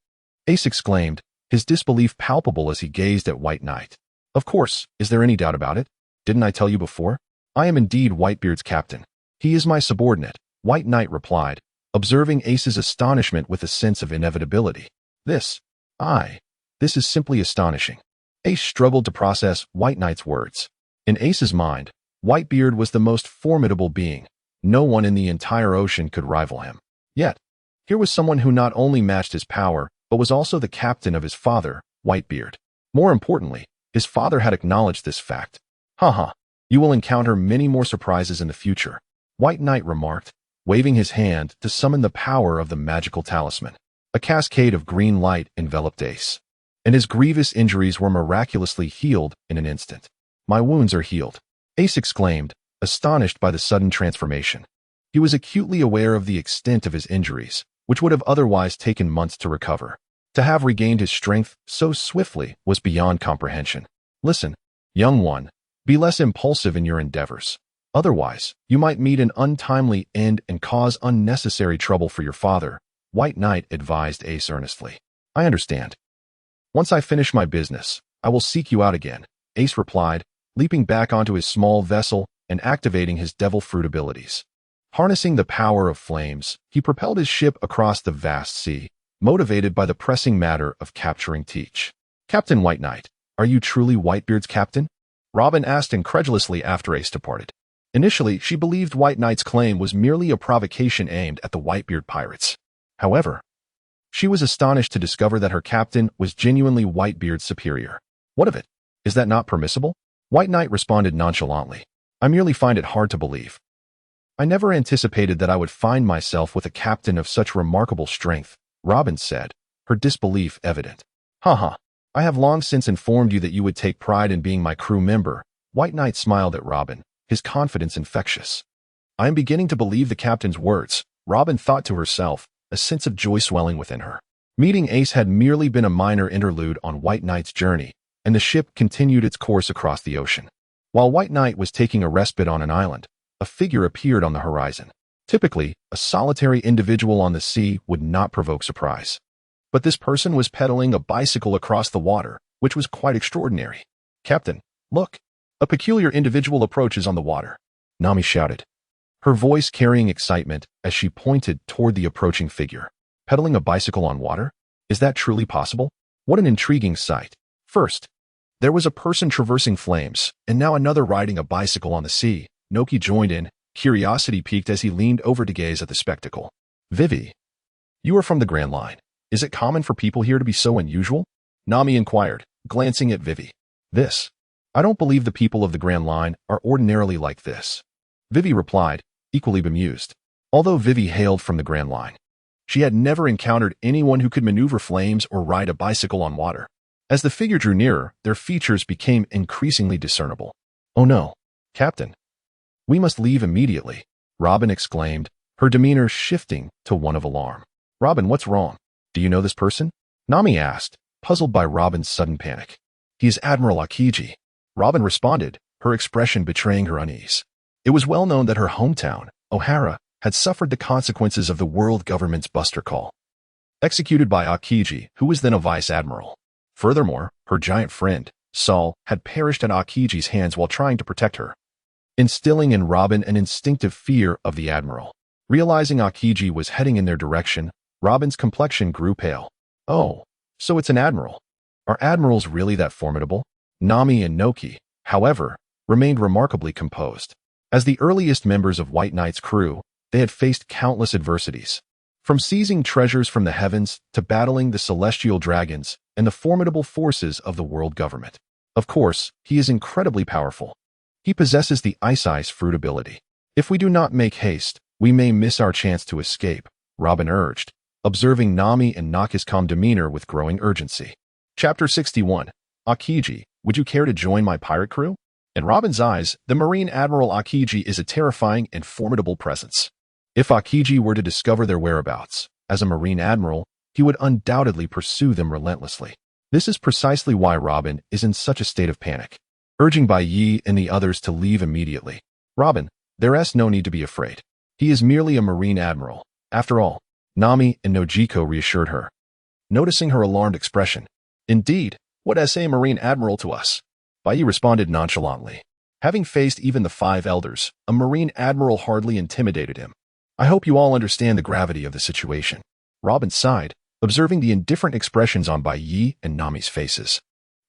Ace exclaimed, his disbelief palpable as he gazed at White Knight. Of course, is there any doubt about it? Didn't I tell you before? I am indeed Whitebeard's captain. He is my subordinate, White Knight replied, observing Ace's astonishment with a sense of inevitability. This is simply astonishing. Ace struggled to process White Knight's words. In Ace's mind, Whitebeard was the most formidable being. No one in the entire ocean could rival him. Yet, here was someone who not only matched his power, but was also the captain of his father, Whitebeard. More importantly, his father had acknowledged this fact. Haha, you will encounter many more surprises in the future, White Knight remarked, waving his hand to summon the power of the magical talisman. A cascade of green light enveloped Ace, and his grievous injuries were miraculously healed in an instant. My wounds are healed, Ace exclaimed, astonished by the sudden transformation. He was acutely aware of the extent of his injuries, which would have otherwise taken months to recover. To have regained his strength so swiftly was beyond comprehension. Listen, young one, be less impulsive in your endeavors. Otherwise, you might meet an untimely end and cause unnecessary trouble for your father, White Knight advised Ace earnestly. I understand. Once I finish my business, I will seek you out again, Ace replied, leaping back onto his small vessel and activating his devil fruit abilities. Harnessing the power of flames, he propelled his ship across the vast sea, motivated by the pressing matter of capturing Teach. Captain White Knight, are you truly Whitebeard's captain? Robin asked incredulously after Ace departed. Initially, she believed White Knight's claim was merely a provocation aimed at the Whitebeard pirates. However, She was astonished to discover that her captain was genuinely Whitebeard's superior. What of it? Is that not permissible? White Knight responded nonchalantly. I merely find it hard to believe. I never anticipated that I would find myself with a captain of such remarkable strength, Robin said, her disbelief evident. Haha, I have long since informed you that you would take pride in being my crew member. White Knight smiled at Robin, his confidence infectious. I am beginning to believe the captain's words, Robin thought to herself, a sense of joy swelling within her. Meeting Ace had merely been a minor interlude on White Knight's journey, and the ship continued its course across the ocean. While White Knight was taking a respite on an island, a figure appeared on the horizon. Typically, a solitary individual on the sea would not provoke surprise. But this person was pedaling a bicycle across the water, which was quite extraordinary. Captain, look! A peculiar individual approaches on the water, Nami shouted, her voice carrying excitement as she pointed toward the approaching figure. Pedaling a bicycle on water? Is that truly possible? What an intriguing sight. First, there was a person traversing flames, and now another riding a bicycle on the sea. Noki joined in, curiosity piqued as he leaned over to gaze at the spectacle. Vivi, you are from the Grand Line. Is it common for people here to be so unusual? Nami inquired, glancing at Vivi. I don't believe the people of the Grand Line are ordinarily like this. Vivi replied, equally bemused. Although Vivi hailed from the Grand Line, she had never encountered anyone who could maneuver flames or ride a bicycle on water. As the figure drew nearer, their features became increasingly discernible. Oh no, Captain. We must leave immediately, Robin exclaimed, her demeanor shifting to one of alarm. Robin, what's wrong? Do you know this person? Nami asked, puzzled by Robin's sudden panic. He is Admiral Aokiji. Robin responded, her expression betraying her unease. It was well known that her hometown, Ohara, had suffered the consequences of the world government's buster call, executed by Aokiji, who was then a vice admiral. Furthermore, her giant friend, Saul, had perished at Aokiji's hands while trying to protect her, instilling in Robin an instinctive fear of the admiral. Realizing Aokiji was heading in their direction, Robin's complexion grew pale. Oh, so it's an admiral. Are admirals really that formidable? Nami and Noki, however, remained remarkably composed. As the earliest members of White Knight's crew, they had faced countless adversities. From seizing treasures from the heavens to battling the celestial dragons and the formidable forces of the world government. Of course, he is incredibly powerful. He possesses the Ice fruit ability. If we do not make haste, we may miss our chance to escape, Robin urged, observing Nami and Noki's calm demeanor with growing urgency. Chapter 61. Aokiji, would you care to join my pirate crew? In Robin's eyes, the Marine Admiral Aokiji is a terrifying and formidable presence. If Aokiji were to discover their whereabouts, as a Marine Admiral, he would undoubtedly pursue them relentlessly. This is precisely why Robin is in such a state of panic, urging Bai Yi and the others to leave immediately. Robin, there's no need to be afraid. He is merely a Marine Admiral. After all, Nami and Nojiko reassured her, noticing her alarmed expression. Indeed, what is a Marine Admiral to us? Bai Yi responded nonchalantly. Having faced even the 5 elders, a Marine Admiral hardly intimidated him. I hope you all understand the gravity of the situation. Robin sighed, observing the indifferent expressions on Bai Yi and Nami's faces.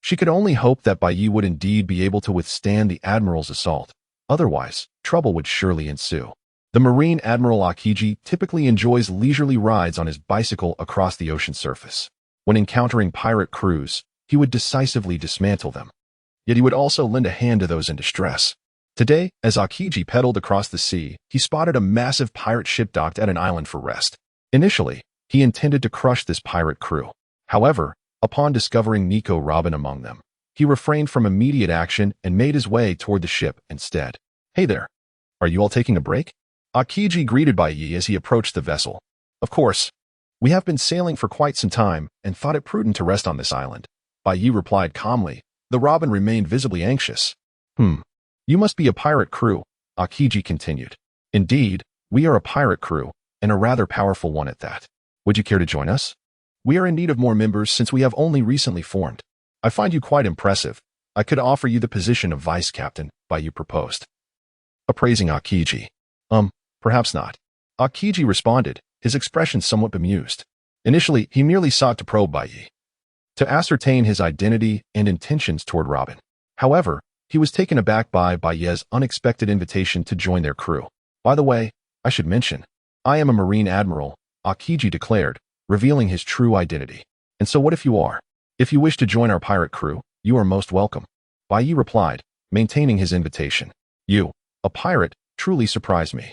She could only hope that Bai Yi would indeed be able to withstand the Admiral's assault. Otherwise, trouble would surely ensue. The Marine Admiral Aokiji typically enjoys leisurely rides on his bicycle across the ocean surface. When encountering pirate crews, he would decisively dismantle them. Yet he would also lend a hand to those in distress. Today, as Aokiji pedaled across the sea, he spotted a massive pirate ship docked at an island for rest. Initially, he intended to crush this pirate crew. However, upon discovering Nico Robin among them, he refrained from immediate action and made his way toward the ship instead. Hey there. Are you all taking a break? Aokiji greeted Bai Yi as he approached the vessel. Of course. We have been sailing for quite some time and thought it prudent to rest on this island. Bai Yi replied calmly. The Robin remained visibly anxious. You must be a pirate crew, Aokiji continued. Indeed, we are a pirate crew, and a rather powerful one at that. Would you care to join us? We are in need of more members since we have only recently formed. I find you quite impressive. I could offer you the position of vice captain, Bai Yi proposed. Appraising Aokiji. Perhaps not. Aokiji responded, his expression somewhat bemused. Initially, he merely sought to probe Bai Yi, to ascertain his identity and intentions toward Robin. However, he was taken aback by Bai Yi's unexpected invitation to join their crew. By the way, I should mention, I am a Marine Admiral, Aokiji declared, revealing his true identity. And so what if you are? If you wish to join our pirate crew, you are most welcome. Bai Yi replied, maintaining his invitation. You, a pirate, truly surprise me.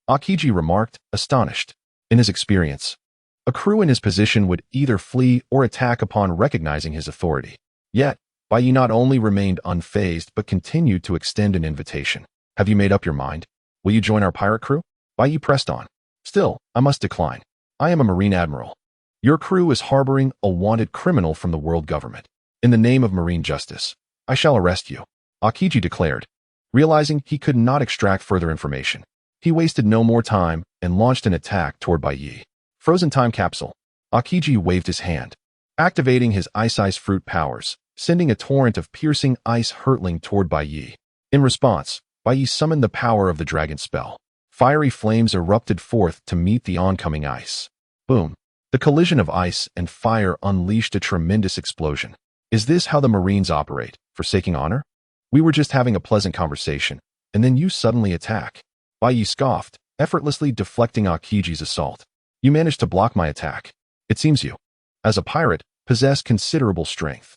Akiji remarked, astonished. In his experience, a crew in his position would either flee or attack upon recognizing his authority. Yet, Bai Yi not only remained unfazed but continued to extend an invitation. Have you made up your mind? Will you join our pirate crew? Bai Yi pressed on. Still, I must decline. I am a Marine Admiral. Your crew is harboring a wanted criminal from the world government. In the name of marine justice, I shall arrest you, Akiji declared. Realizing he could not extract further information, he wasted no more time and launched an attack toward Bai Yi. Frozen time capsule. Akiji waved his hand, activating his ice fruit powers, sending a torrent of piercing ice hurtling toward Bai Yi. In response, Bai Yi summoned the power of the dragon spell. Fiery flames erupted forth to meet the oncoming ice. Boom. The collision of ice and fire unleashed a tremendous explosion. Is this how the Marines operate, forsaking honor? We were just having a pleasant conversation, and then you suddenly attack. Bai Yi scoffed, effortlessly deflecting Akiji's assault. You managed to block my attack. It seems you, as a pirate, possess considerable strength.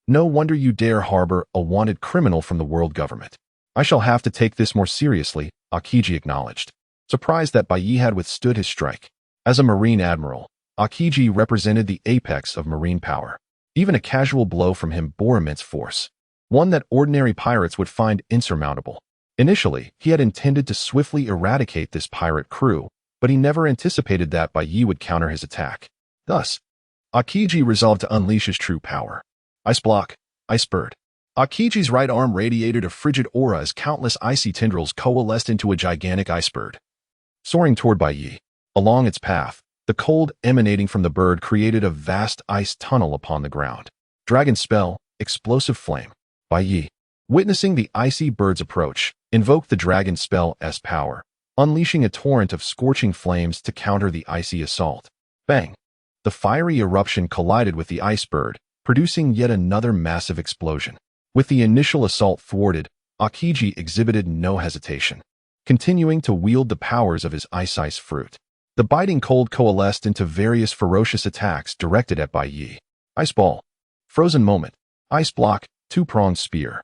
No wonder you dare harbor a wanted criminal from the world government. I shall have to take this more seriously, Akiji acknowledged, surprised that Bai Yi had withstood his strike. As a Marine Admiral, Akiji represented the apex of marine power. Even a casual blow from him bore immense force, one that ordinary pirates would find insurmountable. Initially, he had intended to swiftly eradicate this pirate crew, but he never anticipated that Bai Yi would counter his attack. Thus, Akiji resolved to unleash his true power. Ice block, ice bird. Akiji's right arm radiated a frigid aura as countless icy tendrils coalesced into a gigantic ice bird. Soaring toward Bai Yi, along its path, the cold emanating from the bird created a vast ice tunnel upon the ground. Dragon spell, explosive flame. Bai Yi, witnessing the icy bird's approach, invoked the dragon spell's power, unleashing a torrent of scorching flames to counter the icy assault. Bang! The fiery eruption collided with the ice bird, producing yet another massive explosion. With the initial assault thwarted, Akiji exhibited no hesitation, continuing to wield the powers of his ice fruit. The biting cold coalesced into various ferocious attacks directed at Bai Yi. Ice ball. Frozen moment. Ice block, two-pronged spear.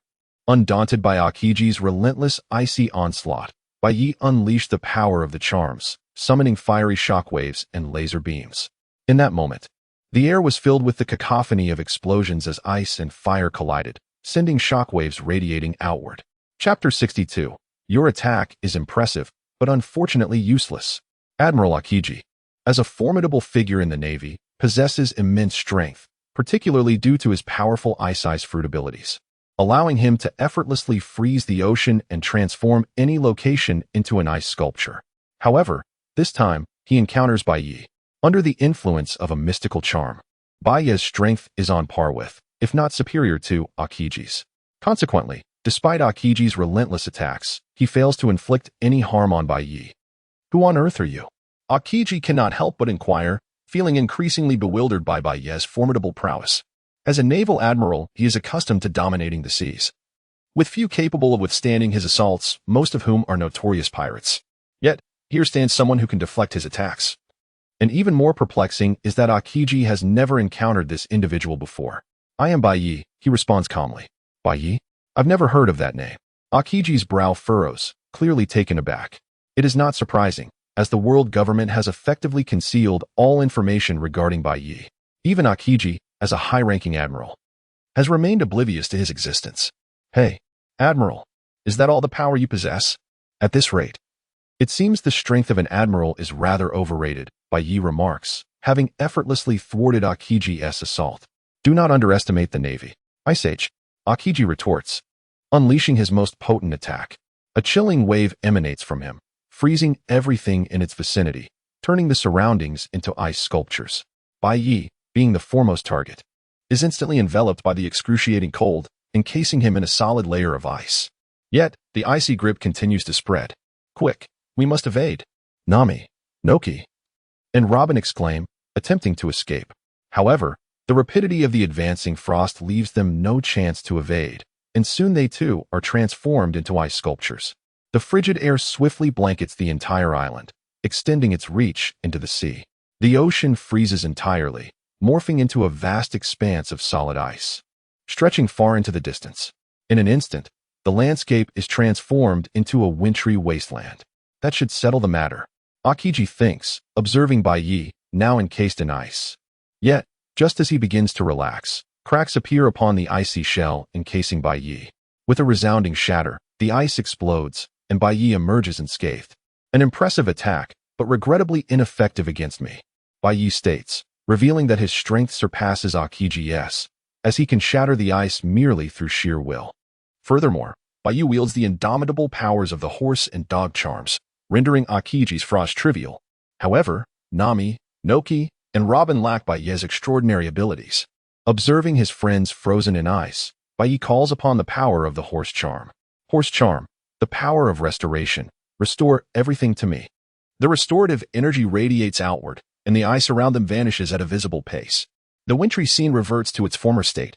Undaunted by Akiji's relentless icy onslaught, Bai Yi unleashed the power of the charms, summoning fiery shockwaves and laser beams. In that moment, the air was filled with the cacophony of explosions as ice and fire collided, sending shockwaves radiating outward. Chapter 62. Your attack is impressive, but unfortunately useless. Admiral Akiji, as a formidable figure in the Navy, possesses immense strength, particularly due to his powerful ice fruit abilities, allowing him to effortlessly freeze the ocean and transform any location into an ice sculpture. However, this time, he encounters Bai Yi, under the influence of a mystical charm. Bai Yi's strength is on par with, if not superior to, Akiji's. Consequently, despite Akiji's relentless attacks, he fails to inflict any harm on Bai Yi. Who on earth are you? Akiji cannot help but inquire, feeling increasingly bewildered by Bai Yi's formidable prowess. As a naval admiral, he is accustomed to dominating the seas, with few capable of withstanding his assaults, most of whom are notorious pirates. Yet, here stands someone who can deflect his attacks. And even more perplexing is that Akiji has never encountered this individual before. I am Bai Yi, he responds calmly. Bai Yi? I've never heard of that name. Akiji's brow furrows, clearly taken aback. It is not surprising, as the world government has effectively concealed all information regarding Bai Yi. Even Akiji, as a high-ranking admiral, has remained oblivious to his existence. Hey, Admiral, is that all the power you possess? At this rate, it seems the strength of an admiral is rather overrated, Bai Yi remarks, having effortlessly thwarted Akiji's assault. Do not underestimate the Navy. Ice Age, Akiji retorts, unleashing his most potent attack. A chilling wave emanates from him, freezing everything in its vicinity, turning the surroundings into ice sculptures. Bai Yi, being the foremost target, is instantly enveloped by the excruciating cold, encasing him in a solid layer of ice. Yet, the icy grip continues to spread. Quick, we must evade. Nami, Noki, and Robin exclaim, attempting to escape. However, the rapidity of the advancing frost leaves them no chance to evade, and soon they too are transformed into ice sculptures. The frigid air swiftly blankets the entire island, extending its reach into the sea. The ocean freezes entirely, morphing into a vast expanse of solid ice, stretching far into the distance. In an instant, the landscape is transformed into a wintry wasteland. That should settle the matter, Akiji thinks, observing Bai Yi, now encased in ice. Yet, just as he begins to relax, cracks appear upon the icy shell encasing Bai Yi. With a resounding shatter, the ice explodes, and Bai Yi emerges unscathed. An impressive attack, but regrettably ineffective against me, Bai Yi states, revealing that his strength surpasses Akiji's, as he can shatter the ice merely through sheer will. Furthermore, Bai Yi wields the indomitable powers of the horse and dog charms, rendering Akiji's frost trivial. However, Nami, Noki, and Robin lack Bai Yi's extraordinary abilities. Observing his friends frozen in ice, Bai Yi calls upon the power of the horse charm. Horse charm, the power of restoration. Restore everything to me. The restorative energy radiates outward, and the ice around them vanishes at a visible pace. The wintry scene reverts to its former state,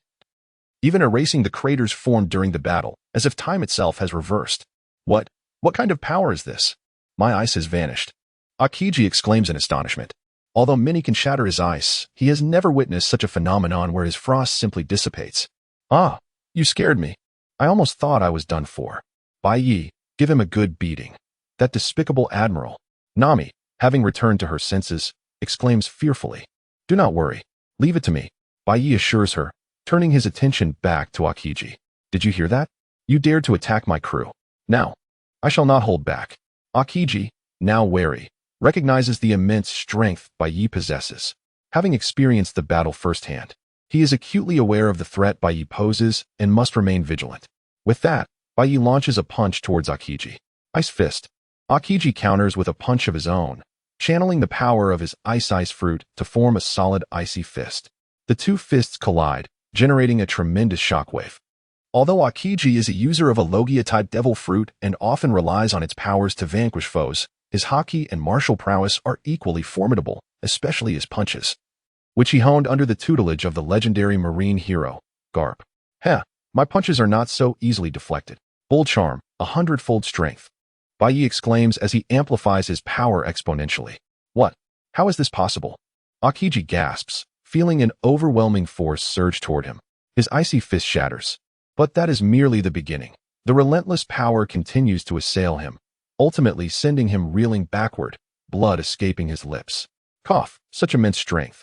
even erasing the craters formed during the battle, as if time itself has reversed. What kind of power is this? My ice has vanished, Akiji exclaims in astonishment. Although many can shatter his ice, he has never witnessed such a phenomenon where his frost simply dissipates. Ah, you scared me. I almost thought I was done for. Bai Yi, give him a good beating. That despicable admiral. Nami, having returned to her senses, exclaims fearfully. Do not worry. Leave it to me, Bai Yi assures her, turning his attention back to Akiji. Did you hear that? You dared to attack my crew. Now, I shall not hold back. Akiji, now wary, recognizes the immense strength Bai Yi possesses. Having experienced the battle firsthand, he is acutely aware of the threat Bai Yi poses and must remain vigilant. With that, Bai Yi launches a punch towards Akiji. Ice Fist. Akiji counters with a punch of his own, channeling the power of his ice fruit to form a solid icy fist. The two fists collide, generating a tremendous shockwave. Although Akiji is a user of a Logia-type devil fruit and often relies on its powers to vanquish foes, his haki and martial prowess are equally formidable, especially his punches, which he honed under the tutelage of the legendary marine hero, Garp. Heh, my punches are not so easily deflected. Bull charm, 100-fold strength. Bai Yi exclaims as he amplifies his power exponentially. What? How is this possible? Akiji gasps, feeling an overwhelming force surge toward him. His icy fist shatters. But that is merely the beginning. The relentless power continues to assail him, ultimately sending him reeling backward, blood escaping his lips. Cough, such immense strength.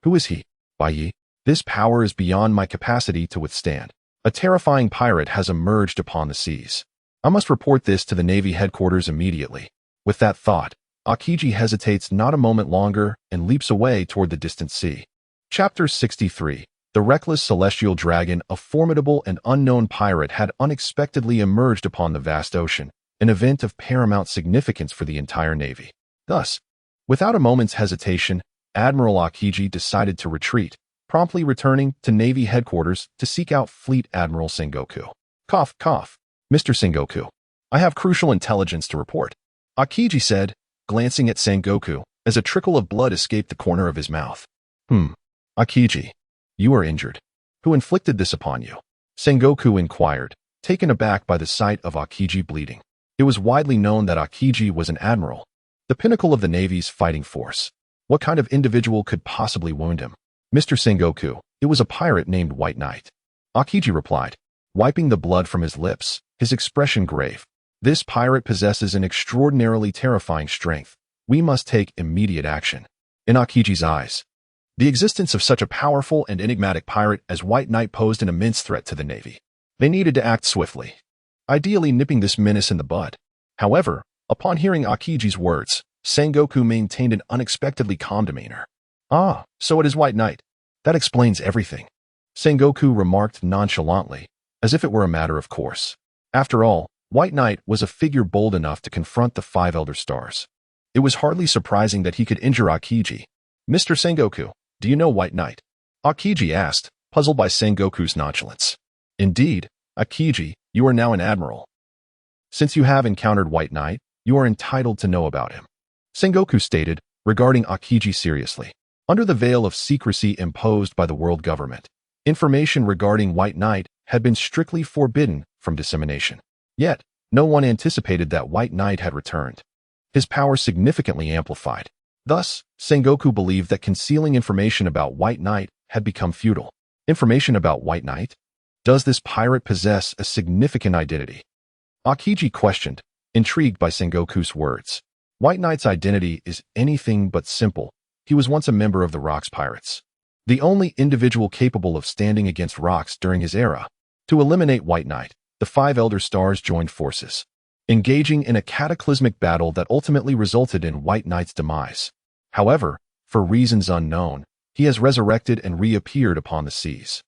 Who is he? Bai Yi. This power is beyond my capacity to withstand. A terrifying pirate has emerged upon the seas. I must report this to the Navy headquarters immediately. With that thought, Akiji hesitates not a moment longer and leaps away toward the distant sea. Chapter 63. The reckless celestial dragon, a formidable and unknown pirate, had unexpectedly emerged upon the vast ocean, an event of paramount significance for the entire Navy. Thus, without a moment's hesitation, Admiral Akiji decided to retreat, promptly returning to Navy headquarters to seek out Fleet Admiral Sengoku. Cough, cough. Mr. Sengoku, I have crucial intelligence to report, Akiji said, glancing at Sengoku, as a trickle of blood escaped the corner of his mouth. Akiji, you are injured. Who inflicted this upon you? Sengoku inquired, taken aback by the sight of Akiji bleeding. It was widely known that Akiji was an admiral, the pinnacle of the Navy's fighting force. What kind of individual could possibly wound him? Mr. Sengoku, it was a pirate named White Knight. Akiji replied, wiping the blood from his lips, his expression grave. This pirate possesses an extraordinarily terrifying strength. We must take immediate action. In Akiji's eyes, the existence of such a powerful and enigmatic pirate as White Knight posed an immense threat to the Navy. They needed to act swiftly, ideally nipping this menace in the bud. However, upon hearing Akiji's words, Sengoku maintained an unexpectedly calm demeanor. Ah, so it is White Knight. That explains everything, Sengoku remarked nonchalantly, as if it were a matter of course. After all, White Knight was a figure bold enough to confront the 5 Elder Stars. It was hardly surprising that he could injure Akiji. Mr. Sengoku, do you know White Knight? Akiji asked, puzzled by Sengoku's nonchalance. Indeed, Akiji, you are now an admiral. Since you have encountered White Knight, you are entitled to know about him, Sengoku stated, regarding Akiji seriously. Under the veil of secrecy imposed by the world government, information regarding White Knight had been strictly forbidden from dissemination. Yet, no one anticipated that White Knight had returned. His power significantly amplified. Thus, Sengoku believed that concealing information about White Knight had become futile. Information about White Knight? Does this pirate possess a significant identity? Akiji questioned, intrigued by Sengoku's words. White Knight's identity is anything but simple. He was once a member of the Rocks Pirates, the only individual capable of standing against Rocks during his era. To eliminate White Knight, the 5 Elder Stars joined forces, engaging in a cataclysmic battle that ultimately resulted in White Knight's demise. However, for reasons unknown, he has resurrected and reappeared upon the seas.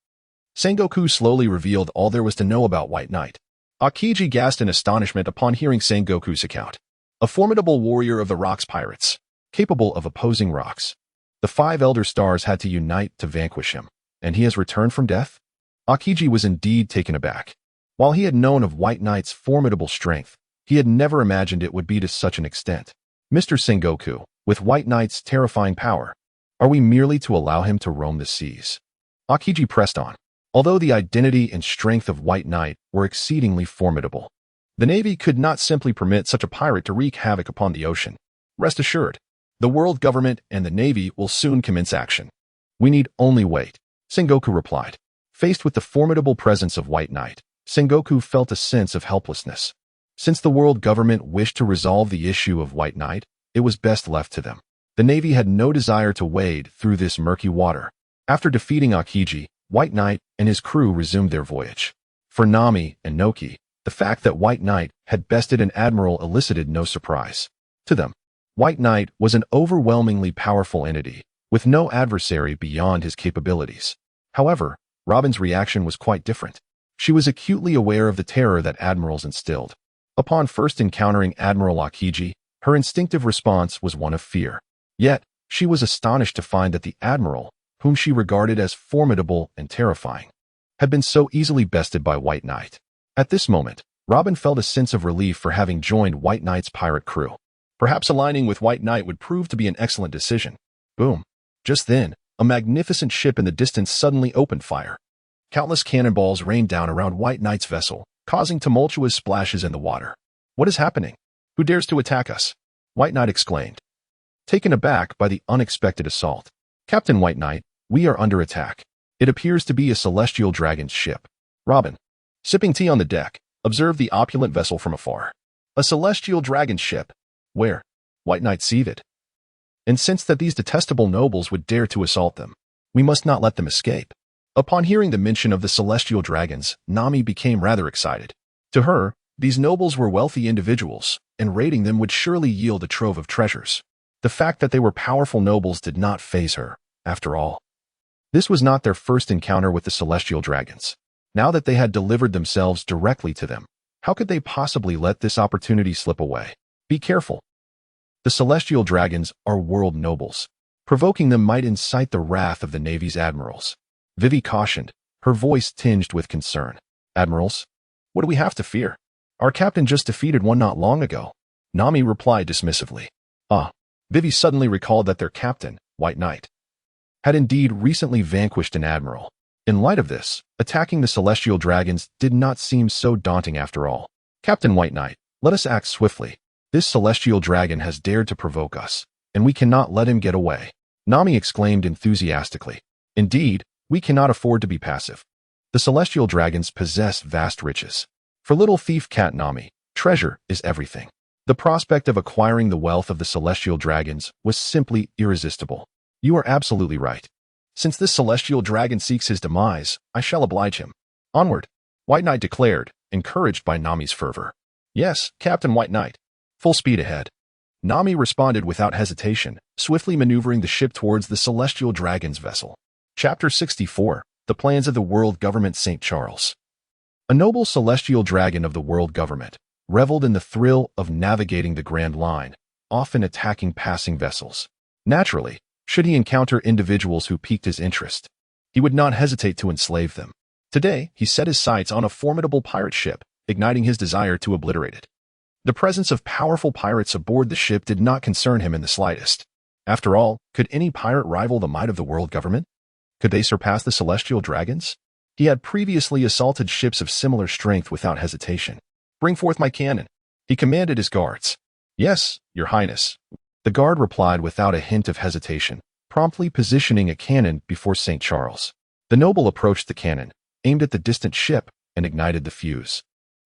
Sengoku slowly revealed all there was to know about White Knight. Akiji gasped in astonishment upon hearing Sengoku's account. A formidable warrior of the Rocks Pirates, capable of opposing Rocks. The 5 Elder Stars had to unite to vanquish him, and he has returned from death? Akiji was indeed taken aback. While he had known of White Knight's formidable strength, he had never imagined it would be to such an extent. Mr. Sengoku, with White Knight's terrifying power, are we merely to allow him to roam the seas? Akiji pressed on. Although the identity and strength of White Knight were exceedingly formidable, the Navy could not simply permit such a pirate to wreak havoc upon the ocean. Rest assured, the world government and the Navy will soon commence action. We need only wait, Sengoku replied. Faced with the formidable presence of White Knight, Sengoku felt a sense of helplessness. Since the world government wished to resolve the issue of White Knight, it was best left to them. The Navy had no desire to wade through this murky water. After defeating Akiji, White Knight and his crew resumed their voyage. For Nami and Noki, the fact that White Knight had bested an admiral elicited no surprise. To them, White Knight was an overwhelmingly powerful entity, with no adversary beyond his capabilities. However, Robin's reaction was quite different. She was acutely aware of the terror that admirals instilled. Upon first encountering Admiral Akiji, her instinctive response was one of fear. Yet, she was astonished to find that the admiral, whom she regarded as formidable and terrifying, had been so easily bested by White Knight. At this moment, Robin felt a sense of relief for having joined White Knight's pirate crew. Perhaps aligning with White Knight would prove to be an excellent decision. Boom. Just then, a magnificent ship in the distance suddenly opened fire. Countless cannonballs rained down around White Knight's vessel, causing tumultuous splashes in the water. What is happening? Who dares to attack us? White Knight exclaimed, taken aback by the unexpected assault. Captain White Knight, we are under attack. It appears to be a celestial dragon's ship. Robin, sipping tea on the deck, observed the opulent vessel from afar. A celestial dragon ship. Where? White Knight seethed, and sensed that these detestable nobles would dare to assault them. We must not let them escape. Upon hearing the mention of the celestial dragons, Nami became rather excited. To her, these nobles were wealthy individuals, and raiding them would surely yield a trove of treasures. The fact that they were powerful nobles did not faze her, after all. This was not their first encounter with the celestial dragons. Now that they had delivered themselves directly to them, how could they possibly let this opportunity slip away? Be careful. The celestial dragons are world nobles. Provoking them might incite the wrath of the Navy's admirals. Vivi cautioned, her voice tinged with concern. Admirals? What do we have to fear? Our captain just defeated one not long ago. Nami replied dismissively. Vivi suddenly recalled that their captain, White Knight, had indeed recently vanquished an admiral. In light of this, attacking the celestial dragons did not seem so daunting after all. Captain White Knight, let us act swiftly. This celestial dragon has dared to provoke us, and we cannot let him get away. Nami exclaimed enthusiastically. Indeed, we cannot afford to be passive. The celestial dragons possess vast riches. For little thief cat Nami, treasure is everything. The prospect of acquiring the wealth of the celestial dragons was simply irresistible. You are absolutely right. Since this celestial dragon seeks his demise, I shall oblige him. Onward, White Knight declared, encouraged by Nami's fervor. Yes, Captain White Knight. Full speed ahead. Nami responded without hesitation, swiftly maneuvering the ship towards the celestial dragon's vessel. Chapter 64, The Plans of the World Government St. Charles. A noble celestial dragon of the world government reveled in the thrill of navigating the Grand Line, often attacking passing vessels. Naturally, should he encounter individuals who piqued his interest, he would not hesitate to enslave them. Today, he set his sights on a formidable pirate ship, igniting his desire to obliterate it. The presence of powerful pirates aboard the ship did not concern him in the slightest. After all, could any pirate rival the might of the world government? Could they surpass the celestial dragons? He had previously assaulted ships of similar strength without hesitation. Bring forth my cannon, he commanded his guards. Yes, your highness. The guard replied without a hint of hesitation, promptly positioning a cannon before St. Charles. The noble approached the cannon, aimed at the distant ship, and ignited the fuse.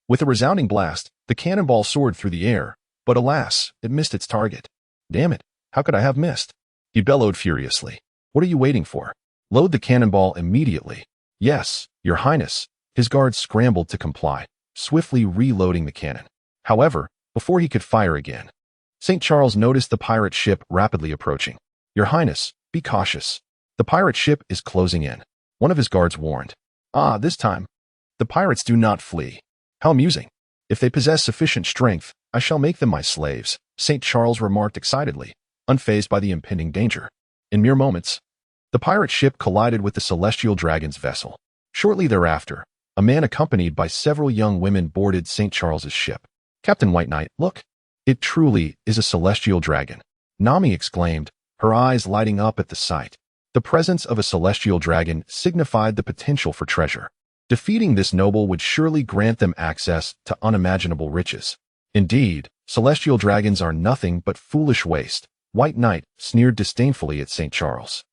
With a resounding blast, the cannonball soared through the air, but alas, it missed its target. Damn it, how could I have missed? He bellowed furiously. What are you waiting for? Load the cannonball immediately. Yes, Your Highness. His guards scrambled to comply, swiftly reloading the cannon. However, before he could fire again, St. Charles noticed the pirate ship rapidly approaching. Your Highness, be cautious. The pirate ship is closing in. One of his guards warned. Ah, this time. The pirates do not flee. How amusing. If they possess sufficient strength, I shall make them my slaves, St. Charles remarked excitedly, unfazed by the impending danger. In mere moments, the pirate ship collided with the Celestial Dragon's vessel. Shortly thereafter, a man accompanied by several young women boarded St. Charles's ship. Captain White Knight, look. It truly is a Celestial Dragon, Nami exclaimed, her eyes lighting up at the sight. The presence of a Celestial Dragon signified the potential for treasure. Defeating this noble would surely grant them access to unimaginable riches. Indeed, Celestial Dragons are nothing but foolish waste, White Knight sneered disdainfully at St. Charles.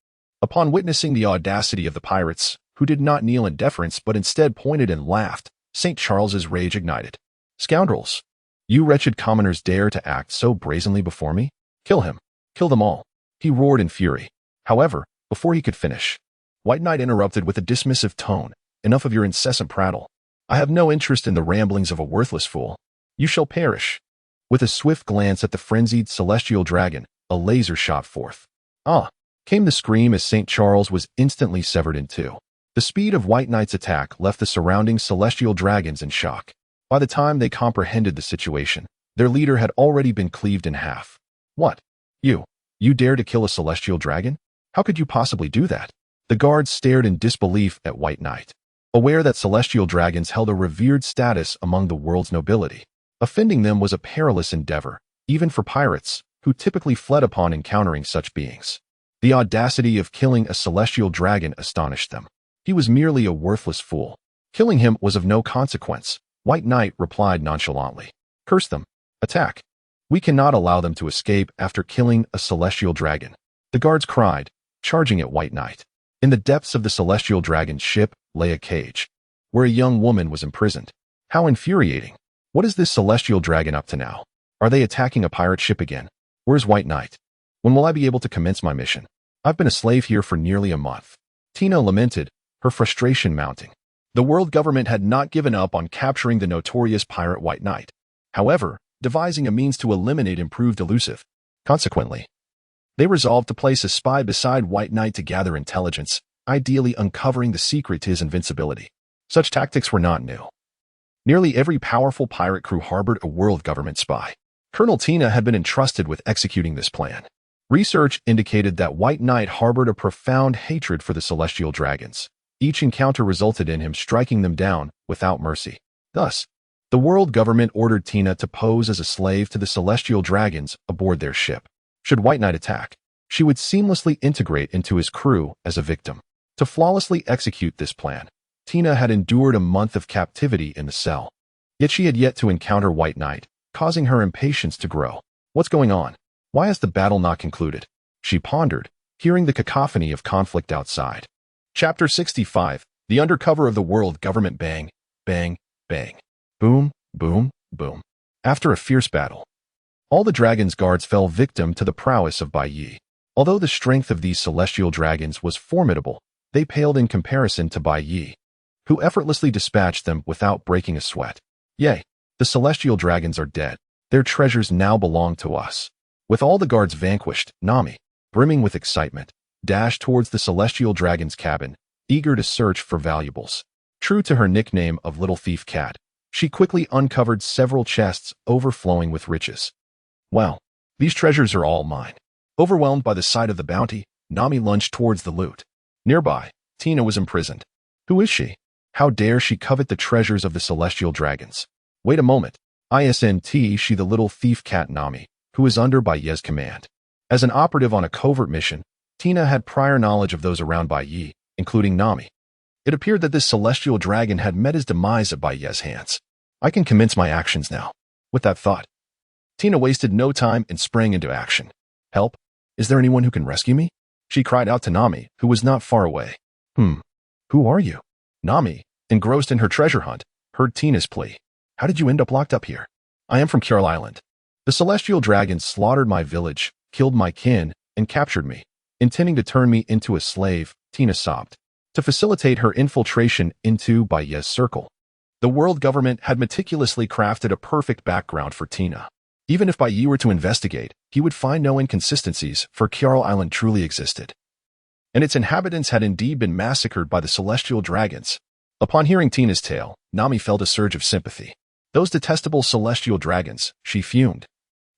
Upon witnessing the audacity of the pirates, who did not kneel in deference but instead pointed and laughed, St. Charles's rage ignited. Scoundrels! You wretched commoners dare to act so brazenly before me? Kill him! Kill them all! He roared in fury. However, before he could finish, White Knight interrupted with a dismissive tone. Enough of your incessant prattle. I have no interest in the ramblings of a worthless fool. You shall perish. With a swift glance at the frenzied Celestial Dragon, a laser shot forth. Ah! Came the scream as St. Charles was instantly severed in two. The speed of White Knight's attack left the surrounding Celestial Dragons in shock. By the time they comprehended the situation, their leader had already been cleaved in half. What? You dare to kill a Celestial Dragon? How could you possibly do that? The guards stared in disbelief at White Knight, aware that Celestial Dragons held a revered status among the world's nobility. Offending them was a perilous endeavor, even for pirates, who typically fled upon encountering such beings. The audacity of killing a Celestial Dragon astonished them. He was merely a worthless fool. Killing him was of no consequence, White Knight replied nonchalantly. Curse them. Attack. We cannot allow them to escape after killing a Celestial Dragon. The guards cried, charging at White Knight. In the depths of the Celestial Dragon's ship lay a cage, where a young woman was imprisoned. How infuriating. What is this Celestial Dragon up to now? Are they attacking a pirate ship again? Where's White Knight? When will I be able to commence my mission? I've been a slave here for nearly a month. Tina lamented, her frustration mounting. The world government had not given up on capturing the notorious pirate White Knight. However, devising a means to eliminate him proved elusive. Consequently, they resolved to place a spy beside White Knight to gather intelligence, ideally uncovering the secret to his invincibility. Such tactics were not new. Nearly every powerful pirate crew harbored a world government spy. Colonel Tina had been entrusted with executing this plan. Research indicated that White Knight harbored a profound hatred for the Celestial Dragons. Each encounter resulted in him striking them down without mercy. Thus, the world government ordered Tina to pose as a slave to the Celestial Dragons aboard their ship. Should White Knight attack, she would seamlessly integrate into his crew as a victim. To flawlessly execute this plan, Tina had endured a month of captivity in the cell. Yet she had yet to encounter White Knight, causing her impatience to grow. What's going on? Why has the battle not concluded? She pondered, hearing the cacophony of conflict outside. Chapter 65. The Undercover of the World Government. Bang, bang, bang. Boom, boom, boom. After a fierce battle, all the dragon's guards fell victim to the prowess of Bai Yi. Although the strength of these Celestial Dragons was formidable, they paled in comparison to Bai Yi, who effortlessly dispatched them without breaking a sweat. Yea, the Celestial Dragons are dead. Their treasures now belong to us. With all the guards vanquished, Nami, brimming with excitement, dashed towards the Celestial Dragon's cabin, eager to search for valuables. True to her nickname of Little Thief Cat, she quickly uncovered several chests overflowing with riches. Well, these treasures are all mine. Overwhelmed by the sight of the bounty, Nami lunged towards the loot. Nearby, Tina was imprisoned. Who is she? How dare she covet the treasures of the Celestial Dragons? Wait a moment. Isn't she the Little Thief Cat Nami, who is under Bai Ye's command? As an operative on a covert mission, Tina had prior knowledge of those around Bai Yi, including Nami. It appeared that this Celestial Dragon had met his demise at Bai Ye's hands. I can commence my actions now. With that thought, Tina wasted no time and sprang into action. Help? Is there anyone who can rescue me? She cried out to Nami, who was not far away. Who are you? Nami, engrossed in her treasure hunt, heard Tina's plea. How did you end up locked up here? I am from Kjarl Island. The celestial dragon slaughtered my village, killed my kin, and captured me, intending to turn me into a slave, Tina sobbed. To facilitate her infiltration into Baiye's circle, the world government had meticulously crafted a perfect background for Tina. Even if Baiye were to investigate, he would find no inconsistencies, for Kjarl Island truly existed, and its inhabitants had indeed been massacred by the celestial dragons. Upon hearing Tina's tale, Nami felt a surge of sympathy. Those detestable celestial dragons, she fumed,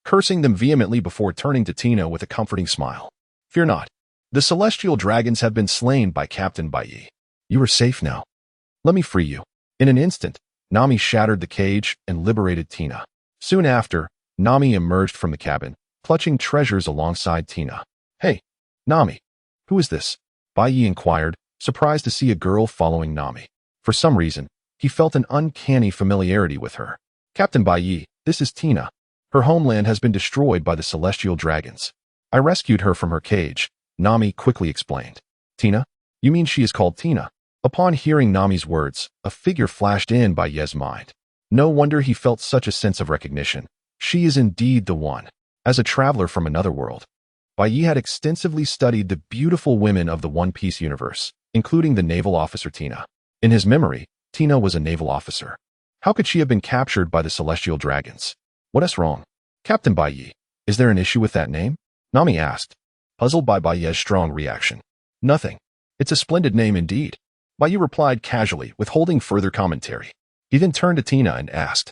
cursing them vehemently before turning to Tina with a comforting smile. Fear not. The celestial dragons have been slain by Captain Baiye. You are safe now. Let me free you. In an instant, Nami shattered the cage and liberated Tina. Soon after, Nami emerged from the cabin, clutching treasures alongside Tina. Hey, Nami. Who is this? Baiye inquired, surprised to see a girl following Nami. For some reason, he felt an uncanny familiarity with her. Captain Baiye, this is Tina. Her homeland has been destroyed by the celestial dragons. I rescued her from her cage, Nami quickly explained. Tina? You mean she is called Tina? Upon hearing Nami's words, a figure flashed in Baiye's mind. No wonder he felt such a sense of recognition. She is indeed the one. As a traveler from another world, Baiye had extensively studied the beautiful women of the One Piece universe, including the naval officer Tina. In his memory, Tina was a naval officer. How could she have been captured by the celestial dragons? What is wrong? Captain Baiye, is there an issue with that name? Nami asked, puzzled by Baiye's strong reaction. Nothing. It's a splendid name indeed. Baiye replied casually, withholding further commentary. He then turned to Tina and asked,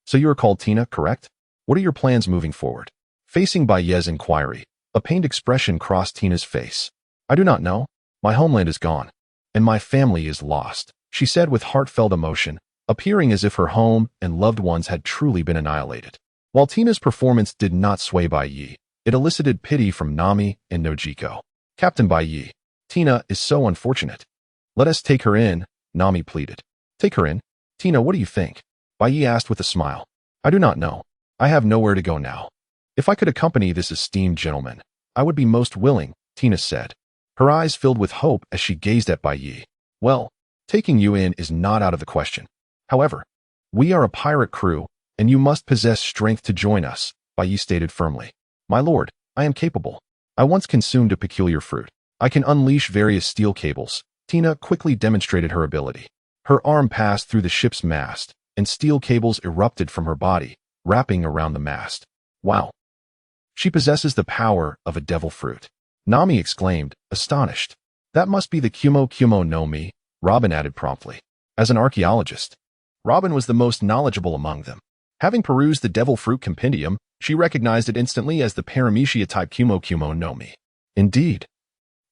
So you are called Tina, correct? What are your plans moving forward? Facing Baiye's inquiry, a pained expression crossed Tina's face. I do not know. My homeland is gone, and my family is lost, she said with heartfelt emotion, appearing as if her home and loved ones had truly been annihilated. While Tina's performance did not sway Baiye, it elicited pity from Nami and Nojiko. Captain Baiye, Tina is so unfortunate. Let us take her in, Nami pleaded. Take her in? Tina, what do you think? Baiye asked with a smile. I do not know. I have nowhere to go now. If I could accompany this esteemed gentleman, I would be most willing, Tina said. Her eyes filled with hope as she gazed at Baiye. Well, taking you in is not out of the question. However, we are a pirate crew, and you must possess strength to join us, Baiye stated firmly. My lord, I am capable. I once consumed a peculiar fruit. I can unleash various steel cables. Tina quickly demonstrated her ability. Her arm passed through the ship's mast, and steel cables erupted from her body, wrapping around the mast. Wow. She possesses the power of a devil fruit. Nami exclaimed, astonished. That must be the Kumo Kumo no Mi, Robin added promptly. As an archaeologist, Robin was the most knowledgeable among them. Having perused the devil fruit compendium, she recognized it instantly as the Paramecia type Kumo Kumo no Mi. Indeed.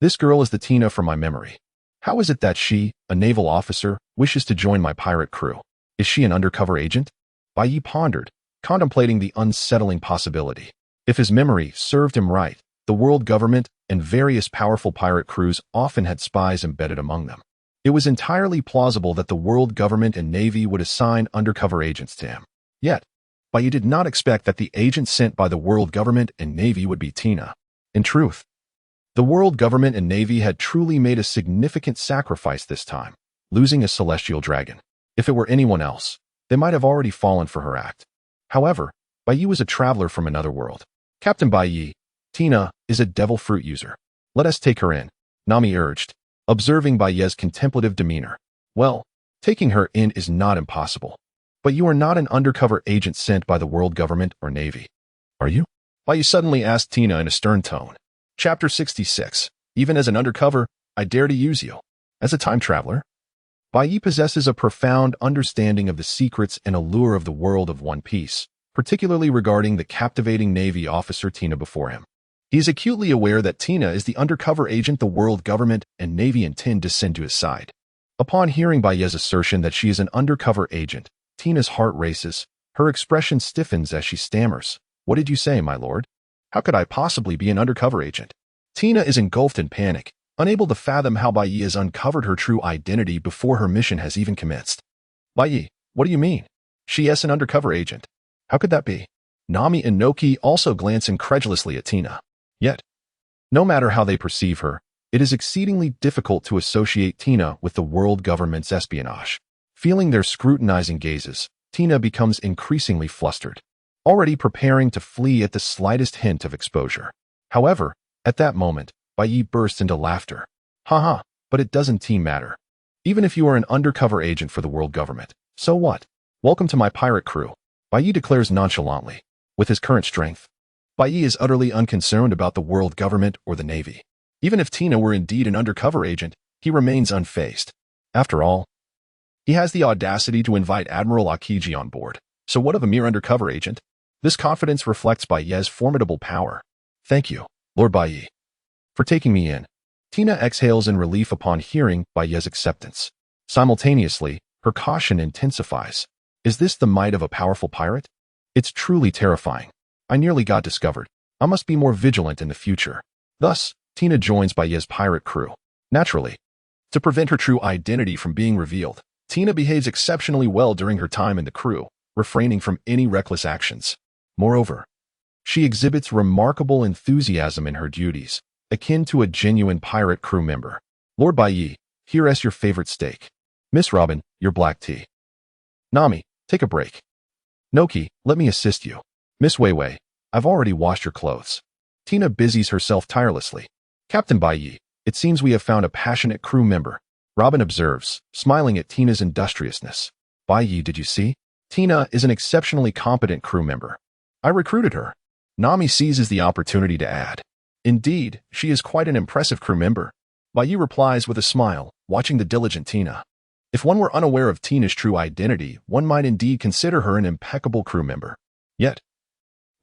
This girl is the Tina from my memory. How is it that she, a naval officer, wishes to join my pirate crew? Is she an undercover agent? Baiye pondered, contemplating the unsettling possibility. If his memory served him right, the world government and various powerful pirate crews often had spies embedded among them. It was entirely plausible that the world government and navy would assign undercover agents to him. Yet, Baiye did not expect that the agent sent by the world government and navy would be Tina. In truth, the world government and navy had truly made a significant sacrifice this time, losing a celestial dragon. If it were anyone else, they might have already fallen for her act. However, Baiye was a traveler from another world. Captain Baiye, Tina is a devil fruit user. Let us take her in, Nami urged, observing Baiye's contemplative demeanor. Well, taking her in is not impossible. But you are not an undercover agent sent by the world government or navy. Are you? Baiye suddenly asked Tina in a stern tone. Chapter 66. Even as an undercover, I dare to use you. As a time traveler, Baiye possesses a profound understanding of the secrets and allure of the world of One Piece, particularly regarding the captivating navy officer Tina before him. He is acutely aware that Tina is the undercover agent the world government and navy intend to send to his side. Upon hearing Baiye's assertion that she is an undercover agent, Tina's heart races. Her expression stiffens as she stammers. What did you say, my lord? How could I possibly be an undercover agent? Tina is engulfed in panic, unable to fathom how Baiye has uncovered her true identity before her mission has even commenced. Baiye, what do you mean? She is an undercover agent. How could that be? Nami and Noki also glance incredulously at Tina. Yet, no matter how they perceive her, it is exceedingly difficult to associate Tina with the world government's espionage. Feeling their scrutinizing gazes, Tina becomes increasingly flustered, already preparing to flee at the slightest hint of exposure. However, at that moment, Bai Yi bursts into laughter. Haha, but it doesn't matter. Even if you are an undercover agent for the world government, so what? Welcome to my pirate crew, Bai Yi declares nonchalantly. With his current strength, Bai Yi is utterly unconcerned about the world government or the navy. Even if Tina were indeed an undercover agent, he remains unfazed. After all, he has the audacity to invite Admiral Akiji on board. So what of a mere undercover agent? This confidence reflects Bai Yi's formidable power. Thank you, Lord Bai Yi, for taking me in. Tina exhales in relief upon hearing Bai Yi's acceptance. Simultaneously, her caution intensifies. Is this the might of a powerful pirate? It's truly terrifying. I nearly got discovered. I must be more vigilant in the future. Thus, Tina joins Bai Yi's pirate crew. Naturally, to prevent her true identity from being revealed, Tina behaves exceptionally well during her time in the crew, refraining from any reckless actions. Moreover, she exhibits remarkable enthusiasm in her duties, akin to a genuine pirate crew member. Lord Bai Yi, here is your favorite steak. Miss Robin, your black tea. Nami, take a break. Noki, let me assist you. Miss Wei Wei, I've already washed your clothes. Tina busies herself tirelessly. Captain Bai Yi, it seems we have found a passionate crew member. Robin observes, smiling at Tina's industriousness. Bai Yi, did you see? Tina is an exceptionally competent crew member. I recruited her. Nami seizes the opportunity to add. Indeed, she is quite an impressive crew member. Bai Yi replies with a smile, watching the diligent Tina. If one were unaware of Tina's true identity, one might indeed consider her an impeccable crew member. Yet,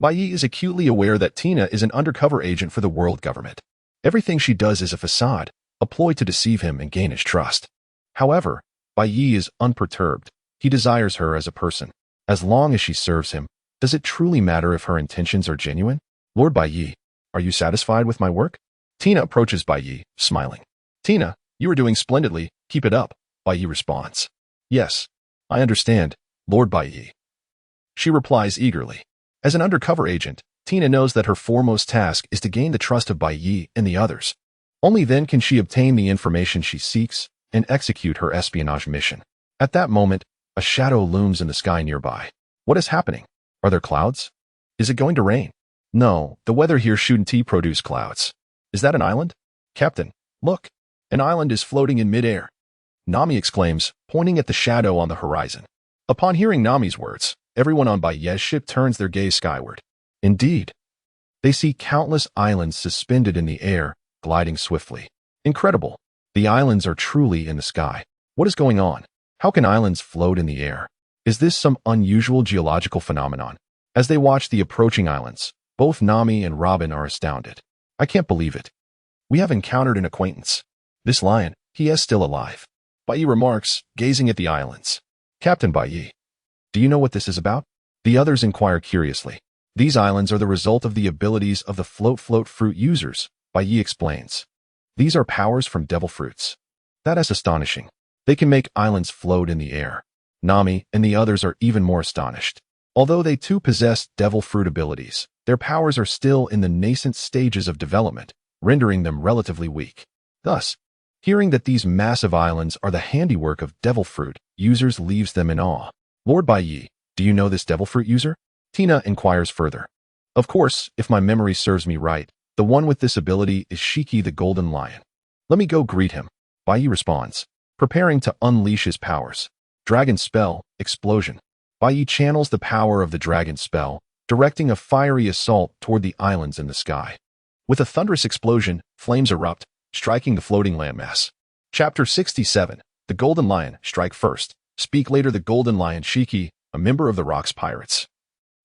Bai Yi is acutely aware that Tina is an undercover agent for the world government. Everything she does is a facade, a ploy to deceive him and gain his trust. However, Bai Yi is unperturbed. He desires her as a person. As long as she serves him, does it truly matter if her intentions are genuine? Lord Bai Yi, are you satisfied with my work? Tina approaches Bai Yi, smiling. Tina, you are doing splendidly. Keep it up, Bai Yi responds. Yes, I understand, Lord Bai Yi. She replies eagerly. As an undercover agent, Tina knows that her foremost task is to gain the trust of Bai Yi and the others. Only then can she obtain the information she seeks and execute her espionage mission. At that moment, a shadow looms in the sky nearby. What is happening? Are there clouds? Is it going to rain? No, the weather here shouldn't produce clouds. Is that an island? Captain, look, an island is floating in midair. Nami exclaims, pointing at the shadow on the horizon. Upon hearing Nami's words, everyone on Bai Yi's ship turns their gaze skyward. Indeed, they see countless islands suspended in the air, gliding swiftly. Incredible. The islands are truly in the sky. What is going on? How can islands float in the air? Is this some unusual geological phenomenon? As they watch the approaching islands, both Nami and Robin are astounded. I can't believe it. We have encountered an acquaintance. This lion, he is still alive. Bai Yi remarks, gazing at the islands. Captain Bai Yi, do you know what this is about? The others inquire curiously. These islands are the result of the abilities of the float fruit users, Bai Yi explains. These are powers from devil fruits. That is astonishing. They can make islands float in the air. Nami and the others are even more astonished. Although they too possess devil fruit abilities, their powers are still in the nascent stages of development, rendering them relatively weak. Thus, hearing that these massive islands are the handiwork of devil fruit users leaves them in awe. Lord Bai Yi, do you know this devil fruit user? Tina inquires further. Of course, if my memory serves me right, the one with this ability is Shiki the Golden Lion. Let me go greet him. Bai Yi responds, preparing to unleash his powers. Dragon Spell, Explosion. Bai Yi channels the power of the Dragon Spell, directing a fiery assault toward the islands in the sky. With a thunderous explosion, flames erupt, striking the floating landmass. Chapter 67, The Golden Lion, Strike First. Speak later. The Golden Lion Shiki, a member of the Rocks Pirates,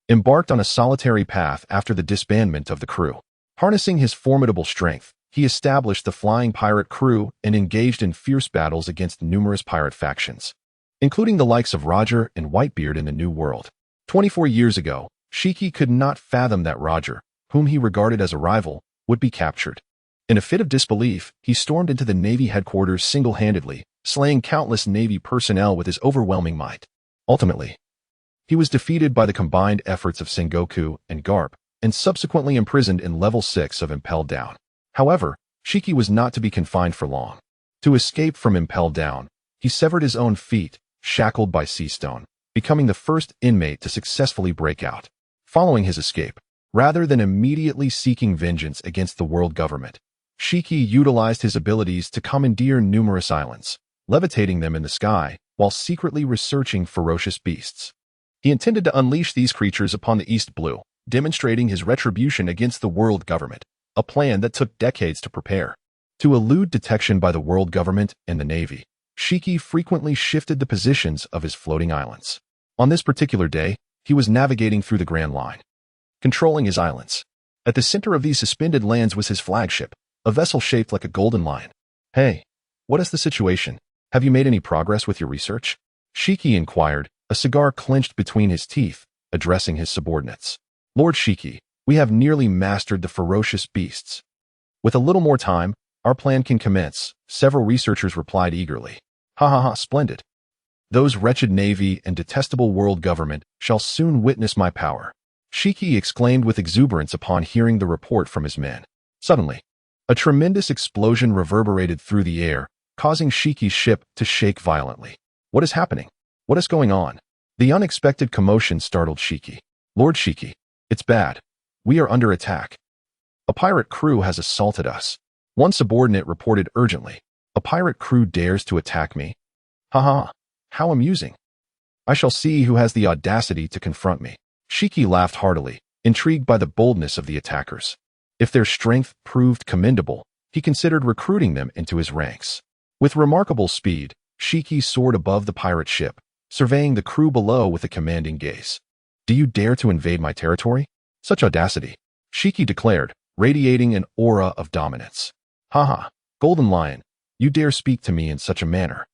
embarked on a solitary path after the disbandment of the crew. Harnessing his formidable strength, he established the Flying Pirate crew and engaged in fierce battles against numerous pirate factions, including the likes of Roger and Whitebeard in the New World. 24 years ago, Shiki could not fathom that Roger, whom he regarded as a rival, would be captured. In a fit of disbelief, he stormed into the Navy headquarters single-handedly, slaying countless Navy personnel with his overwhelming might. Ultimately, he was defeated by the combined efforts of Sengoku and Garp, and subsequently imprisoned in level 6 of Impelled Down. However, Shiki was not to be confined for long. To escape from Impelled Down, he severed his own feet, shackled by Sea Stone, becoming the first inmate to successfully break out. Following his escape, rather than immediately seeking vengeance against the world government, Shiki utilized his abilities to commandeer numerous islands, levitating them in the sky while secretly researching ferocious beasts. He intended to unleash these creatures upon the East Blue, demonstrating his retribution against the world government, a plan that took decades to prepare. To elude detection by the world government and the Navy, Shiki frequently shifted the positions of his floating islands. On this particular day, he was navigating through the Grand Line, controlling his islands. At the center of these suspended lands was his flagship, a vessel shaped like a golden lion. "Hey, what is the situation? Have you made any progress with your research?" Shiki inquired, a cigar clenched between his teeth, addressing his subordinates. "Lord Shiki, we have nearly mastered the ferocious beasts. With a little more time, our plan can commence," several researchers replied eagerly. "Ha ha ha, splendid. Those wretched Navy and detestable world government shall soon witness my power," Shiki exclaimed with exuberance upon hearing the report from his men. Suddenly, a tremendous explosion reverberated through the air, causing Shiki's ship to shake violently. "What is happening? What is going on?" The unexpected commotion startled Shiki. "Lord Shiki, it's bad. We are under attack. A pirate crew has assaulted us," one subordinate reported urgently. "A pirate crew dares to attack me? Ha ha, how amusing. I shall see who has the audacity to confront me." Shiki laughed heartily, intrigued by the boldness of the attackers. If their strength proved commendable, he considered recruiting them into his ranks. With remarkable speed, Shiki soared above the pirate ship, surveying the crew below with a commanding gaze. "Do you dare to invade my territory? Such audacity," Shiki declared, radiating an aura of dominance. "Ha ha, Golden Lion, you dare speak to me in such a manner?"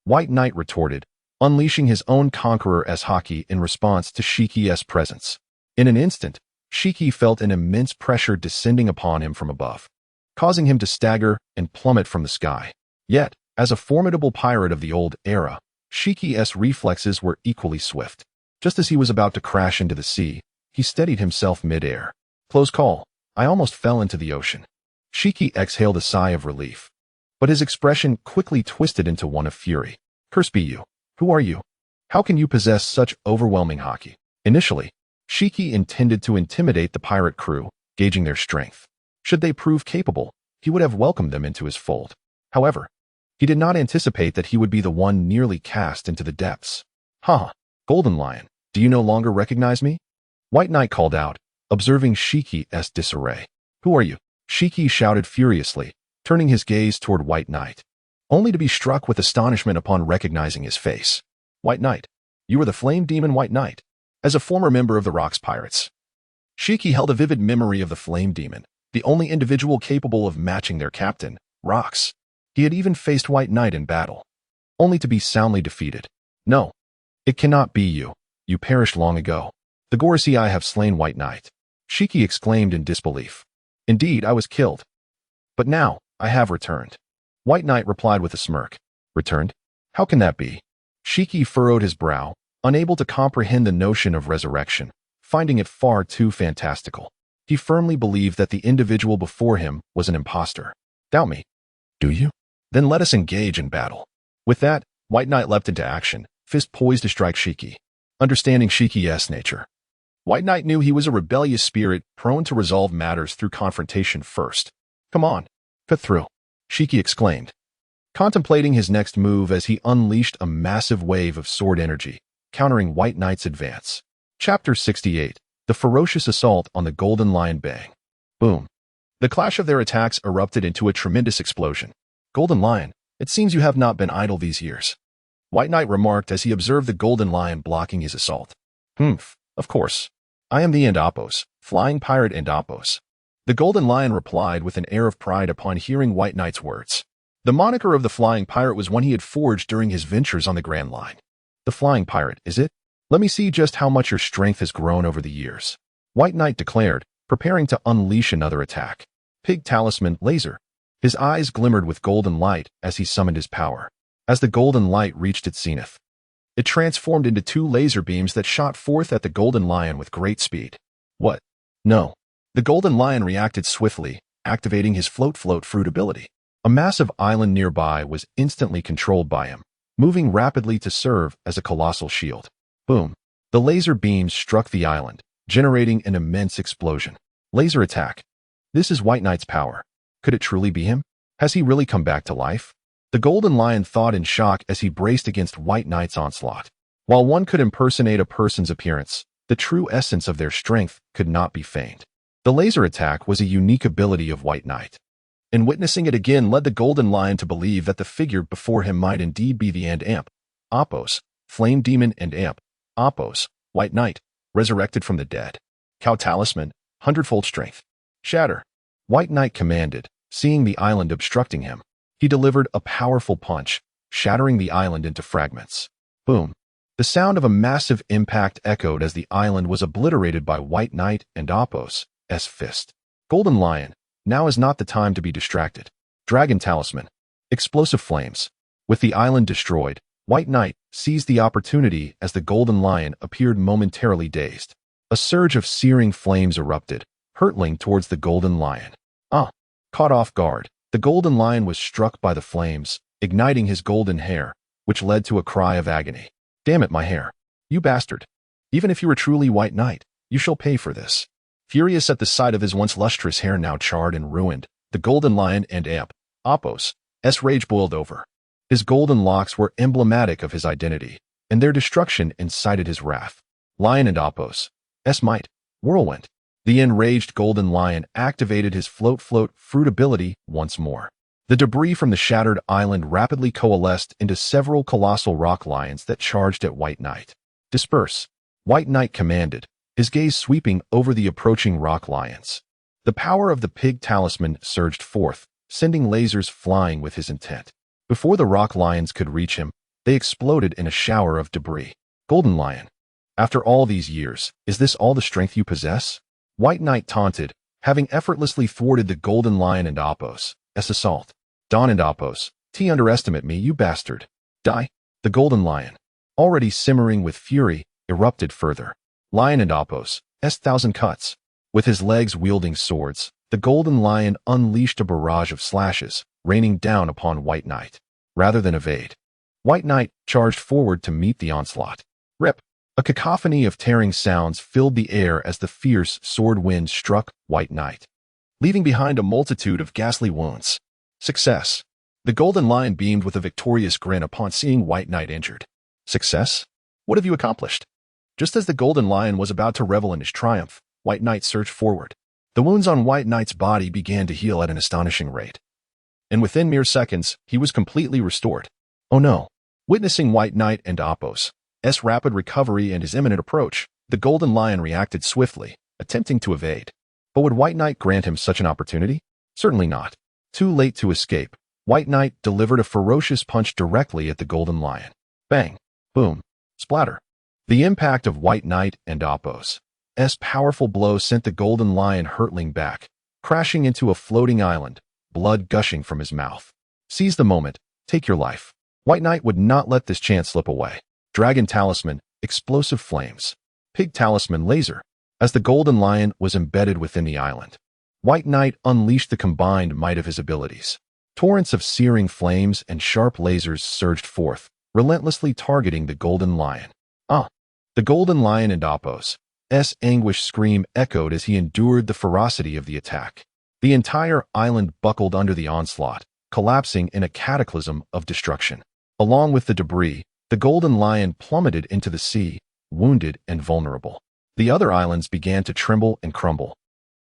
White Knight retorted, unleashing his own conqueror as Haki in response to Shiki's presence. In an instant, Shiki felt an immense pressure descending upon him from above, causing him to stagger and plummet from the sky. Yet, as a formidable pirate of the old era, Shiki's reflexes were equally swift. Just as he was about to crash into the sea, he steadied himself mid-air. "Close call. I almost fell into the ocean." Shiki exhaled a sigh of relief, but his expression quickly twisted into one of fury. "Curse be you. Who are you? How can you possess such overwhelming Haki?" Initially, Shiki intended to intimidate the pirate crew, gauging their strength. Should they prove capable, he would have welcomed them into his fold. However, he did not anticipate that he would be the one nearly cast into the depths. "Ha! Golden Lion, do you no longer recognize me?" White Knight called out, observing Shiki's disarray. "Who are you?" Shiki shouted furiously, turning his gaze toward White Knight, only to be struck with astonishment upon recognizing his face. "White Knight, you are the Flame Demon White Knight." As a former member of the Rocks Pirates, Shiki held a vivid memory of the Flame Demon, the only individual capable of matching their captain, Rocks. He had even faced White Knight in battle, only to be soundly defeated. "No, it cannot be you. You perished long ago. The Gorosei have slain White Knight," Shiki exclaimed in disbelief. "Indeed, I was killed. But now, I have returned." White Knight replied with a smirk. "Returned? How can that be?" Shiki furrowed his brow, unable to comprehend the notion of resurrection, finding it far too fantastical. He firmly believed that the individual before him was an imposter. "Doubt me, do you? Then let us engage in battle." With that, White Knight leapt into action, fist poised to strike Shiki. Understanding Shiki's nature, White Knight knew he was a rebellious spirit prone to resolve matters through confrontation first. "Come on, cut through," Shiki exclaimed, contemplating his next move as he unleashed a massive wave of sword energy, countering White Knight's advance. Chapter 68, The Ferocious Assault on the Golden Lion. Bang. Boom. The clash of their attacks erupted into a tremendous explosion. "Golden Lion, it seems you have not been idle these years," White Knight remarked as he observed the Golden Lion blocking his assault. "Humph, of course. I am the Andapos, Flying Pirate Andapos," the Golden Lion replied with an air of pride upon hearing White Knight's words. The moniker of the Flying Pirate was one he had forged during his ventures on the Grand Line. "The Flying Pirate, is it? Let me see just how much your strength has grown over the years," White Knight declared, preparing to unleash another attack. Pig Talisman Laser. His eyes glimmered with golden light as he summoned his power. As the golden light reached its zenith, it transformed into two laser beams that shot forth at the Golden Lion with great speed. "What? No. The Golden Lion reacted swiftly, activating his float fruit ability. A massive island nearby was instantly controlled by him, moving rapidly to serve as a colossal shield. Boom. The laser beams struck the island, generating an immense explosion. Laser attack. This is White Knight's power. Could it truly be him? Has he really come back to life? The Golden Lion thought in shock as he braced against White Knight's onslaught. While one could impersonate a person's appearance, the true essence of their strength could not be feigned. The laser attack was a unique ability of White Knight, and witnessing it again led the Golden Lion to believe that the figure before him might indeed be the Amp, Apos, Flame Demon and Amp, Apos, White Knight, resurrected from the dead. Cow Talisman, 100-fold strength. Shatter. White Knight commanded, seeing the island obstructing him. He delivered a powerful punch, shattering the island into fragments. Boom. The sound of a massive impact echoed as the island was obliterated by White Knight and Apos' fist. Golden Lion, now is not the time to be distracted. Dragon Talisman. Explosive flames. With the island destroyed, White Knight seized the opportunity as the Golden Lion appeared momentarily dazed. A surge of searing flames erupted, hurtling towards the Golden Lion. Caught off guard, the Golden Lion was struck by the flames, igniting his golden hair, which led to a cry of agony. Damn it, my hair. You bastard. Even if you were truly White Knight, you shall pay for this. Furious at the sight of his once lustrous hair now charred and ruined, the Golden Lion and Amp, Apos' rage boiled over. His golden locks were emblematic of his identity, and their destruction incited his wrath. Lion and Apos' might, whirlwind. The enraged Golden Lion activated his float fruit ability once more. The debris from the shattered island rapidly coalesced into several colossal rock lions that charged at White Knight. Disperse. White Knight commanded, his gaze sweeping over the approaching rock lions. The power of the Pig Talisman surged forth, sending lasers flying with his intent. Before the rock lions could reach him, they exploded in a shower of debris. Golden Lion. After all these years, is this all the strength you possess? White Knight taunted, having effortlessly thwarted the Golden Lion and Apos' assault. Dawn and Apos, underestimate me, you bastard. Die. The Golden Lion, already simmering with fury, erupted further. Lion and Apos' 1,000 cuts. With his legs wielding swords, the Golden Lion unleashed a barrage of slashes, raining down upon White Knight. Rather than evade, White Knight charged forward to meet the onslaught. Rip. A cacophony of tearing sounds filled the air as the fierce sword wind struck White Knight, leaving behind a multitude of ghastly wounds. Success. The Golden Lion beamed with a victorious grin upon seeing White Knight injured. Success? What have you accomplished? Just as the Golden Lion was about to revel in his triumph, White Knight surged forward. The wounds on White Knight's body began to heal at an astonishing rate, and within mere seconds, he was completely restored. Oh no. Witnessing White Knight and Apos' rapid recovery and his imminent approach, the Golden Lion reacted swiftly, attempting to evade. But would White Knight grant him such an opportunity? Certainly not. Too late to escape, White Knight delivered a ferocious punch directly at the Golden Lion. Bang. Boom. Splatter. The impact of White Knight and Apos' powerful blow sent the Golden Lion hurtling back, crashing into a floating island, blood gushing from his mouth. Seize the moment. Take your life. White Knight would not let this chance slip away. Dragon Talisman, explosive flames. Pig Talisman laser. As the Golden Lion was embedded within the island, White Knight unleashed the combined might of his abilities. Torrents of searing flames and sharp lasers surged forth, relentlessly targeting the Golden Lion. The Golden Lion and Apos' anguish scream echoed as he endured the ferocity of the attack. The entire island buckled under the onslaught, collapsing in a cataclysm of destruction. Along with the debris, the Golden Lion plummeted into the sea, wounded and vulnerable. The other islands began to tremble and crumble,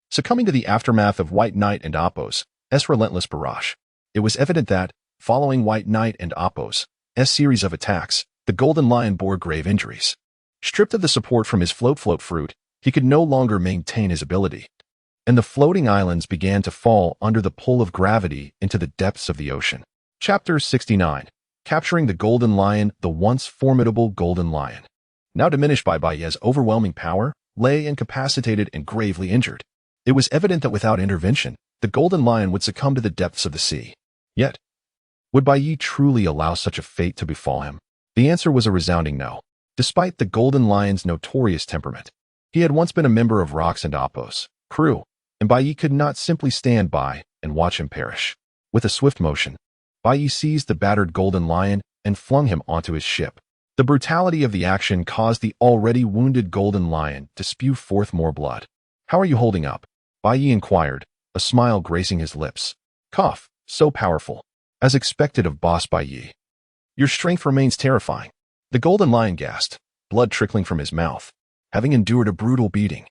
succumbing to the aftermath of White Knight and Apos' relentless barrage. It was evident that, following White Knight and Apos' series of attacks, the Golden Lion bore grave injuries. Stripped of the support from his float fruit, he could no longer maintain his ability, and the floating islands began to fall under the pull of gravity into the depths of the ocean. Chapter 69. Capturing the Golden Lion. The once formidable Golden Lion, now diminished by Baye's overwhelming power, lay incapacitated and gravely injured. It was evident that without intervention, the Golden Lion would succumb to the depths of the sea. Yet, would Baye truly allow such a fate to befall him? The answer was a resounding no. Despite the Golden Lion's notorious temperament, he had once been a member of Rox and Apos, crew, and Bai Yi could not simply stand by and watch him perish. With a swift motion, Bai Yi seized the battered Golden Lion and flung him onto his ship. The brutality of the action caused the already wounded Golden Lion to spew forth more blood. "How are you holding up?" Bai Yi inquired, a smile gracing his lips. "Cough, so powerful." As expected of Boss Bai Yi. "Your strength remains terrifying." The Golden Lion gasped, blood trickling from his mouth. Having endured a brutal beating,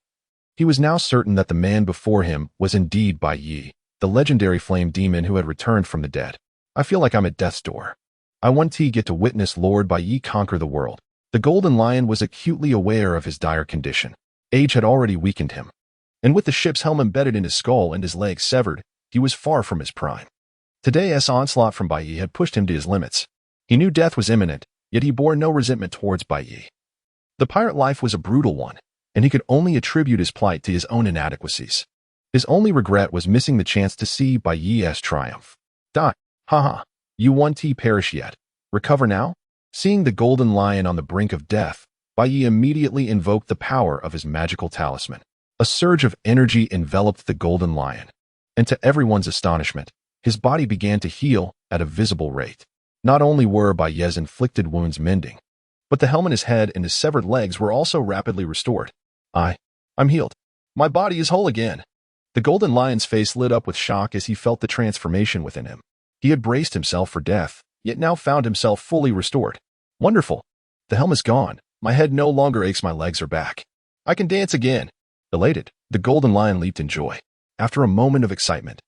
he was now certain that the man before him was indeed Bai Yi, the legendary flame demon who had returned from the dead. "I feel like I'm at death's door. I want to get to witness Lord Bai Yi conquer the world." The Golden Lion was acutely aware of his dire condition. Age had already weakened him, and with the ship's helm embedded in his skull and his legs severed, he was far from his prime. Today's onslaught from Bai Yi had pushed him to his limits. He knew death was imminent, yet he bore no resentment towards Bai Yi. The pirate life was a brutal one, and he could only attribute his plight to his own inadequacies. His only regret was missing the chance to see Bai Yi's triumph. "Die. Haha. You won't perish yet. Recover now?" Seeing the Golden Lion on the brink of death, Bai Yi immediately invoked the power of his magical talisman. A surge of energy enveloped the Golden Lion, and to everyone's astonishment, his body began to heal at a visible rate. Not only were Bai Yi's inflicted wounds mending, but the helm in his head and his severed legs were also rapidly restored. I'm healed. My body is whole again." The Golden Lion's face lit up with shock as he felt the transformation within him. He had braced himself for death, yet now found himself fully restored. "Wonderful. The helm is gone. My head no longer aches, my legs are back. I can dance again." Elated, the Golden Lion leaped in joy. After a moment of excitement,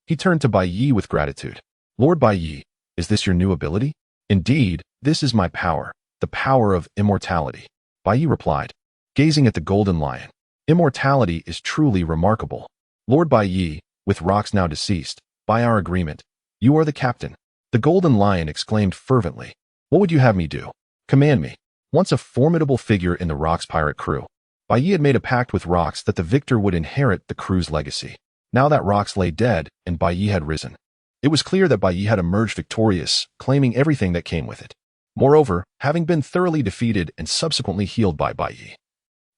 he turned to Bai Yi with gratitude. "Lord Bai Yi, is this your new ability?" "Indeed, this is my power, the power of immortality," Bai Yi replied, gazing at the Golden Lion. "Immortality is truly remarkable. Lord Bai Yi, with Rox now deceased, by our agreement, you are the captain." The Golden Lion exclaimed fervently. "What would you have me do? Command me." Once a formidable figure in the Rox pirate crew, Bai Yi had made a pact with Rox that the victor would inherit the crew's legacy. Now that Rox lay dead and Bai Yi had risen, it was clear that Bai Yi had emerged victorious, claiming everything that came with it. Moreover, having been thoroughly defeated and subsequently healed by Bai Yi,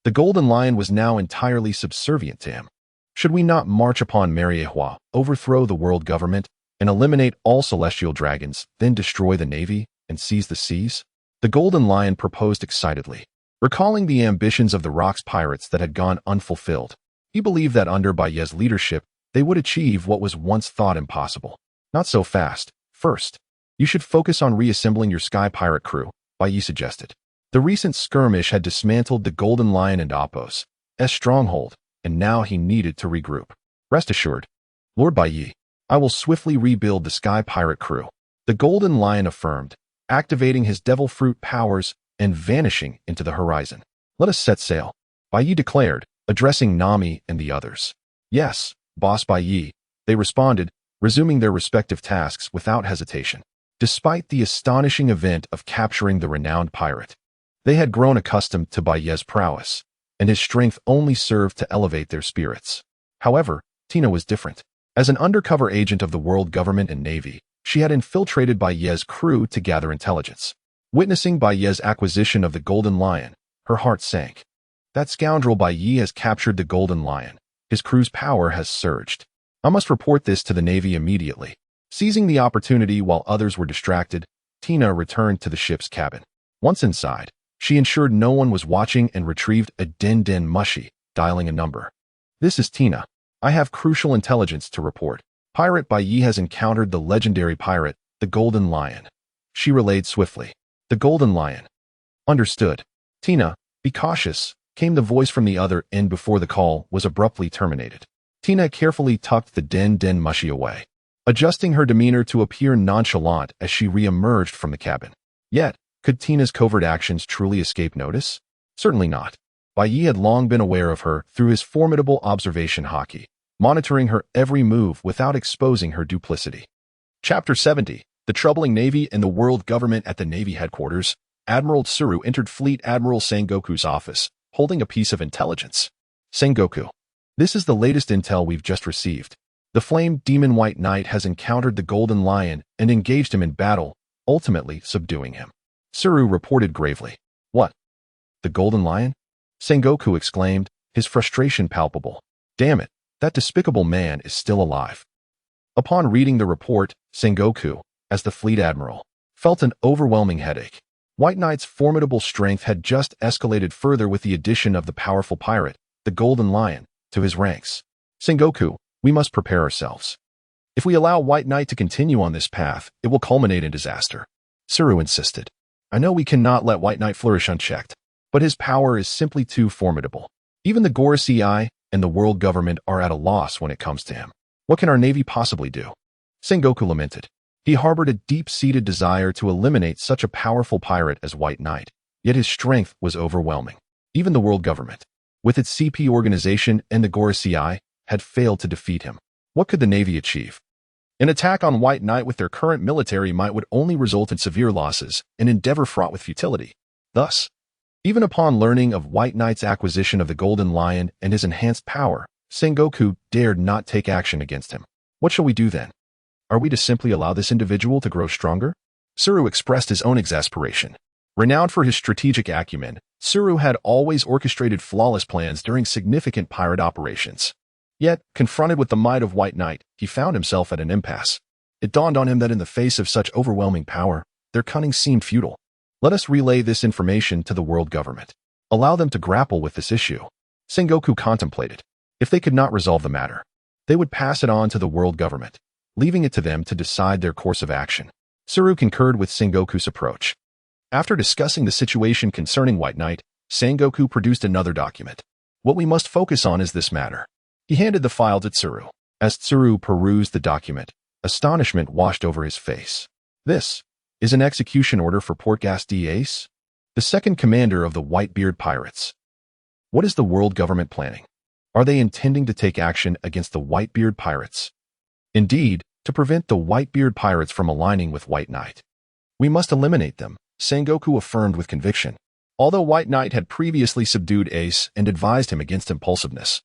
the Golden Lion was now entirely subservient to him. "Should we not march upon Mariehua, overthrow the world government, and eliminate all celestial dragons, then destroy the navy and seize the seas?" The Golden Lion proposed excitedly. Recalling the ambitions of the Rox pirates that had gone unfulfilled, he believed that under Bai Yi's leadership, they would achieve what was once thought impossible. "Not so fast. First, you should focus on reassembling your Sky Pirate crew," Bai Yi suggested. The recent skirmish had dismantled the Golden Lion and Appo's stronghold, and now he needed to regroup. "Rest assured, Lord Bai Yi, I will swiftly rebuild the Sky Pirate crew," the Golden Lion affirmed, activating his devil fruit powers and vanishing into the horizon. "Let us set sail," Bai Yi declared, addressing Nami and the others. "Yes, Boss Bai Yi," they responded, resuming their respective tasks without hesitation. Despite the astonishing event of capturing the renowned pirate, they had grown accustomed to Bai Yi's prowess, and his strength only served to elevate their spirits. However, Tina was different. As an undercover agent of the world government and navy, she had infiltrated Bai Yi's crew to gather intelligence. Witnessing Bai Yi's acquisition of the Golden Lion, her heart sank. That scoundrel Bai Yi has captured the Golden Lion. His crew's power has surged. I must report this to the navy immediately. Seizing the opportunity while others were distracted, Tina returned to the ship's cabin. Once inside, she ensured no one was watching and retrieved a Den Mushi, dialing a number. "This is Tina. I have crucial intelligence to report. Pirate Bai Yi has encountered the legendary pirate, the Golden Lion," she relayed swiftly. "The Golden Lion." "Understood. Tina, be cautious," came the voice from the other end before the call was abruptly terminated. Tina carefully tucked the Den Mushi away, adjusting her demeanor to appear nonchalant as she re-emerged from the cabin. Yet, could Tina's covert actions truly escape notice? Certainly not. Bai Yi had long been aware of her through his formidable observation haki, monitoring her every move without exposing her duplicity. Chapter 70. The Troubling Navy and the World Government. At the Navy headquarters, Admiral Tsuru entered Fleet Admiral Sengoku's office, holding a piece of intelligence. "Sengoku, this is the latest intel we've just received. The Flame Demon White Knight has encountered the Golden Lion and engaged him in battle, ultimately subduing him," Tsuru reported gravely. "What? The Golden Lion?" Sengoku exclaimed, his frustration palpable. Damn it, that despicable man is still alive. Upon reading the report, Sengoku, as the fleet admiral, felt an overwhelming headache. White Knight's formidable strength had just escalated further with the addition of the powerful pirate, the Golden Lion, to his ranks. Sengoku, we must prepare ourselves. If we allow White Knight to continue on this path, it will culminate in disaster. Tsuru insisted. I know we cannot let White Knight flourish unchecked, but his power is simply too formidable. Even the Gorosei and the world government are at a loss when it comes to him. What can our navy possibly do? Sengoku lamented. He harbored a deep-seated desire to eliminate such a powerful pirate as White Knight, yet his strength was overwhelming. Even the world government, with its CP organization and the Gorosei, had failed to defeat him. What could the navy achieve? An attack on White Knight with their current military might would only result in severe losses, an endeavor fraught with futility. Thus, even upon learning of White Knight's acquisition of the Golden Lion and his enhanced power, Sengoku dared not take action against him. What shall we do then? Are we to simply allow this individual to grow stronger? Tsuru expressed his own exasperation. Renowned for his strategic acumen, Tsuru had always orchestrated flawless plans during significant pirate operations. Yet, confronted with the might of White Knight, he found himself at an impasse. It dawned on him that in the face of such overwhelming power, their cunning seemed futile. Let us relay this information to the world government. Allow them to grapple with this issue. Sengoku contemplated. If they could not resolve the matter, they would pass it on to the world government, leaving it to them to decide their course of action. Tsuru concurred with Sengoku's approach. After discussing the situation concerning White Knight, Sengoku produced another document. What we must focus on is this matter. He handed the file to Tsuru. As Tsuru perused the document, astonishment washed over his face. This is an execution order for Portgas d'Ace, the second commander of the Whitebeard pirates. What is the world government planning? Are they intending to take action against the Whitebeard pirates? Indeed, to prevent the Whitebeard pirates from aligning with White Knight. We must eliminate them, Sengoku affirmed with conviction. Although White Knight had previously subdued Ace and advised him against impulsiveness,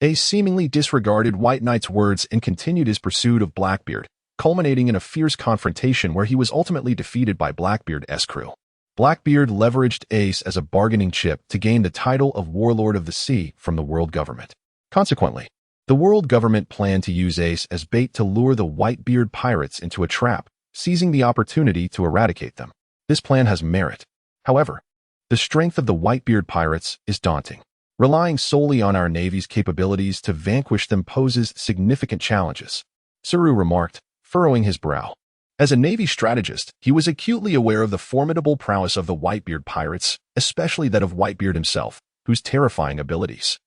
Ace seemingly disregarded White Knight's words and continued his pursuit of Blackbeard, culminating in a fierce confrontation where he was ultimately defeated by Blackbeard's crew. Blackbeard leveraged Ace as a bargaining chip to gain the title of Warlord of the Sea from the world government. Consequently, the world government planned to use Ace as bait to lure the Whitebeard pirates into a trap, seizing the opportunity to eradicate them. This plan has merit. However, the strength of the Whitebeard pirates is daunting. Relying solely on our navy's capabilities to vanquish them poses significant challenges, Tsuru remarked, furrowing his brow. As a navy strategist, he was acutely aware of the formidable prowess of the Whitebeard pirates, especially that of Whitebeard himself, whose terrifying abilities,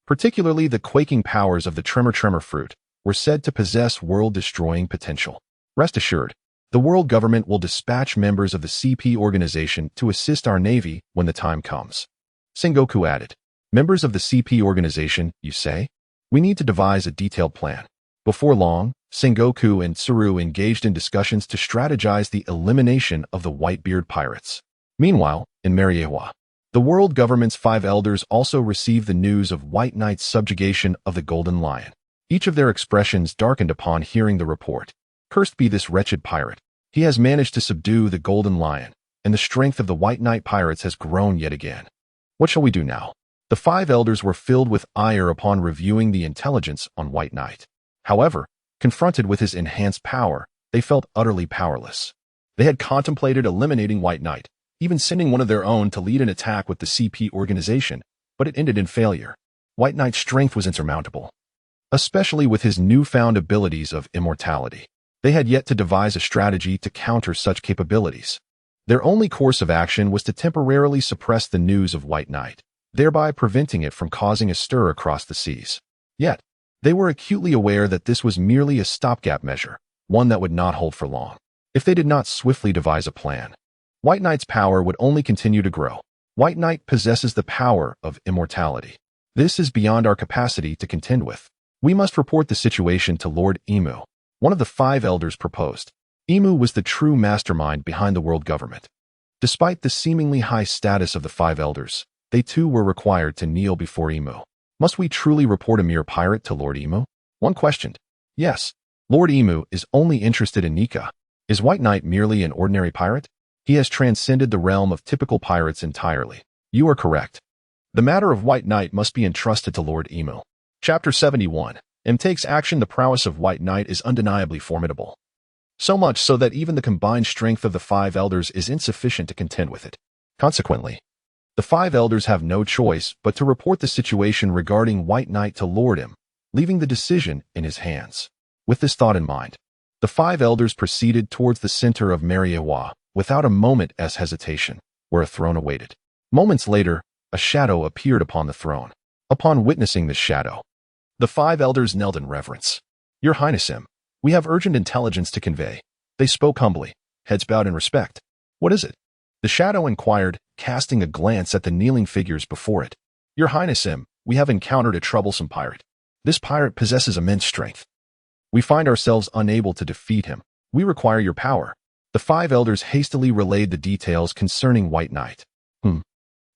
particularly the quaking powers of the Tremor fruit, were said to possess world-destroying potential. Rest assured, the world government will dispatch members of the CP organization to assist our navy when the time comes. Sengoku added. Members of the CP organization, you say? We need to devise a detailed plan. Before long, Sengoku and Tsuru engaged in discussions to strategize the elimination of the Whitebeard pirates. Meanwhile, in Mariewa, the world government's 5 elders also received the news of White Knight's subjugation of the Golden Lion. Each of their expressions darkened upon hearing the report. Cursed be this wretched pirate. He has managed to subdue the Golden Lion, and the strength of the White Knight pirates has grown yet again. What shall we do now? The 5 elders were filled with ire upon reviewing the intelligence on White Knight. However, confronted with his enhanced power, they felt utterly powerless. They had contemplated eliminating White Knight, even sending one of their own to lead an attack with the CP organization, but it ended in failure. White Knight's strength was insurmountable, especially with his newfound abilities of immortality. They had yet to devise a strategy to counter such capabilities. Their only course of action was to temporarily suppress the news of White Knight, thereby preventing it from causing a stir across the seas. Yet, they were acutely aware that this was merely a stopgap measure, one that would not hold for long. If they did not swiftly devise a plan, White Knight's power would only continue to grow. White Knight possesses the power of immortality. This is beyond our capacity to contend with. We must report the situation to Lord Imu. One of the 5 elders proposed. Imu was the true mastermind behind the world government. Despite the seemingly high status of the 5 elders, they too were required to kneel before Imu. Must we truly report a mere pirate to Lord Imu? One questioned. Yes, Lord Imu is only interested in Nika. Is White Knight merely an ordinary pirate? He has transcended the realm of typical pirates entirely. You are correct. The matter of White Knight must be entrusted to Lord Imu. Chapter 71. M takes action. The prowess of White Knight is undeniably formidable. So much so that even the combined strength of the five elders is insufficient to contend with it. Consequently, the five elders have no choice but to report the situation regarding White Knight to Lord M, leaving the decision in his hands. With this thought in mind, the five elders proceeded towards the center of Mariewa without a moment's hesitation, where a throne awaited. Moments later, a shadow appeared upon the throne. Upon witnessing this shadow, the five elders knelt in reverence. Your Highness M, we have urgent intelligence to convey. They spoke humbly, heads bowed in respect. What is it? The shadow inquired, casting a glance at the kneeling figures before it. Your Highness M, we have encountered a troublesome pirate. This pirate possesses immense strength. We find ourselves unable to defeat him. We require your power. The five elders hastily relayed the details concerning White Knight.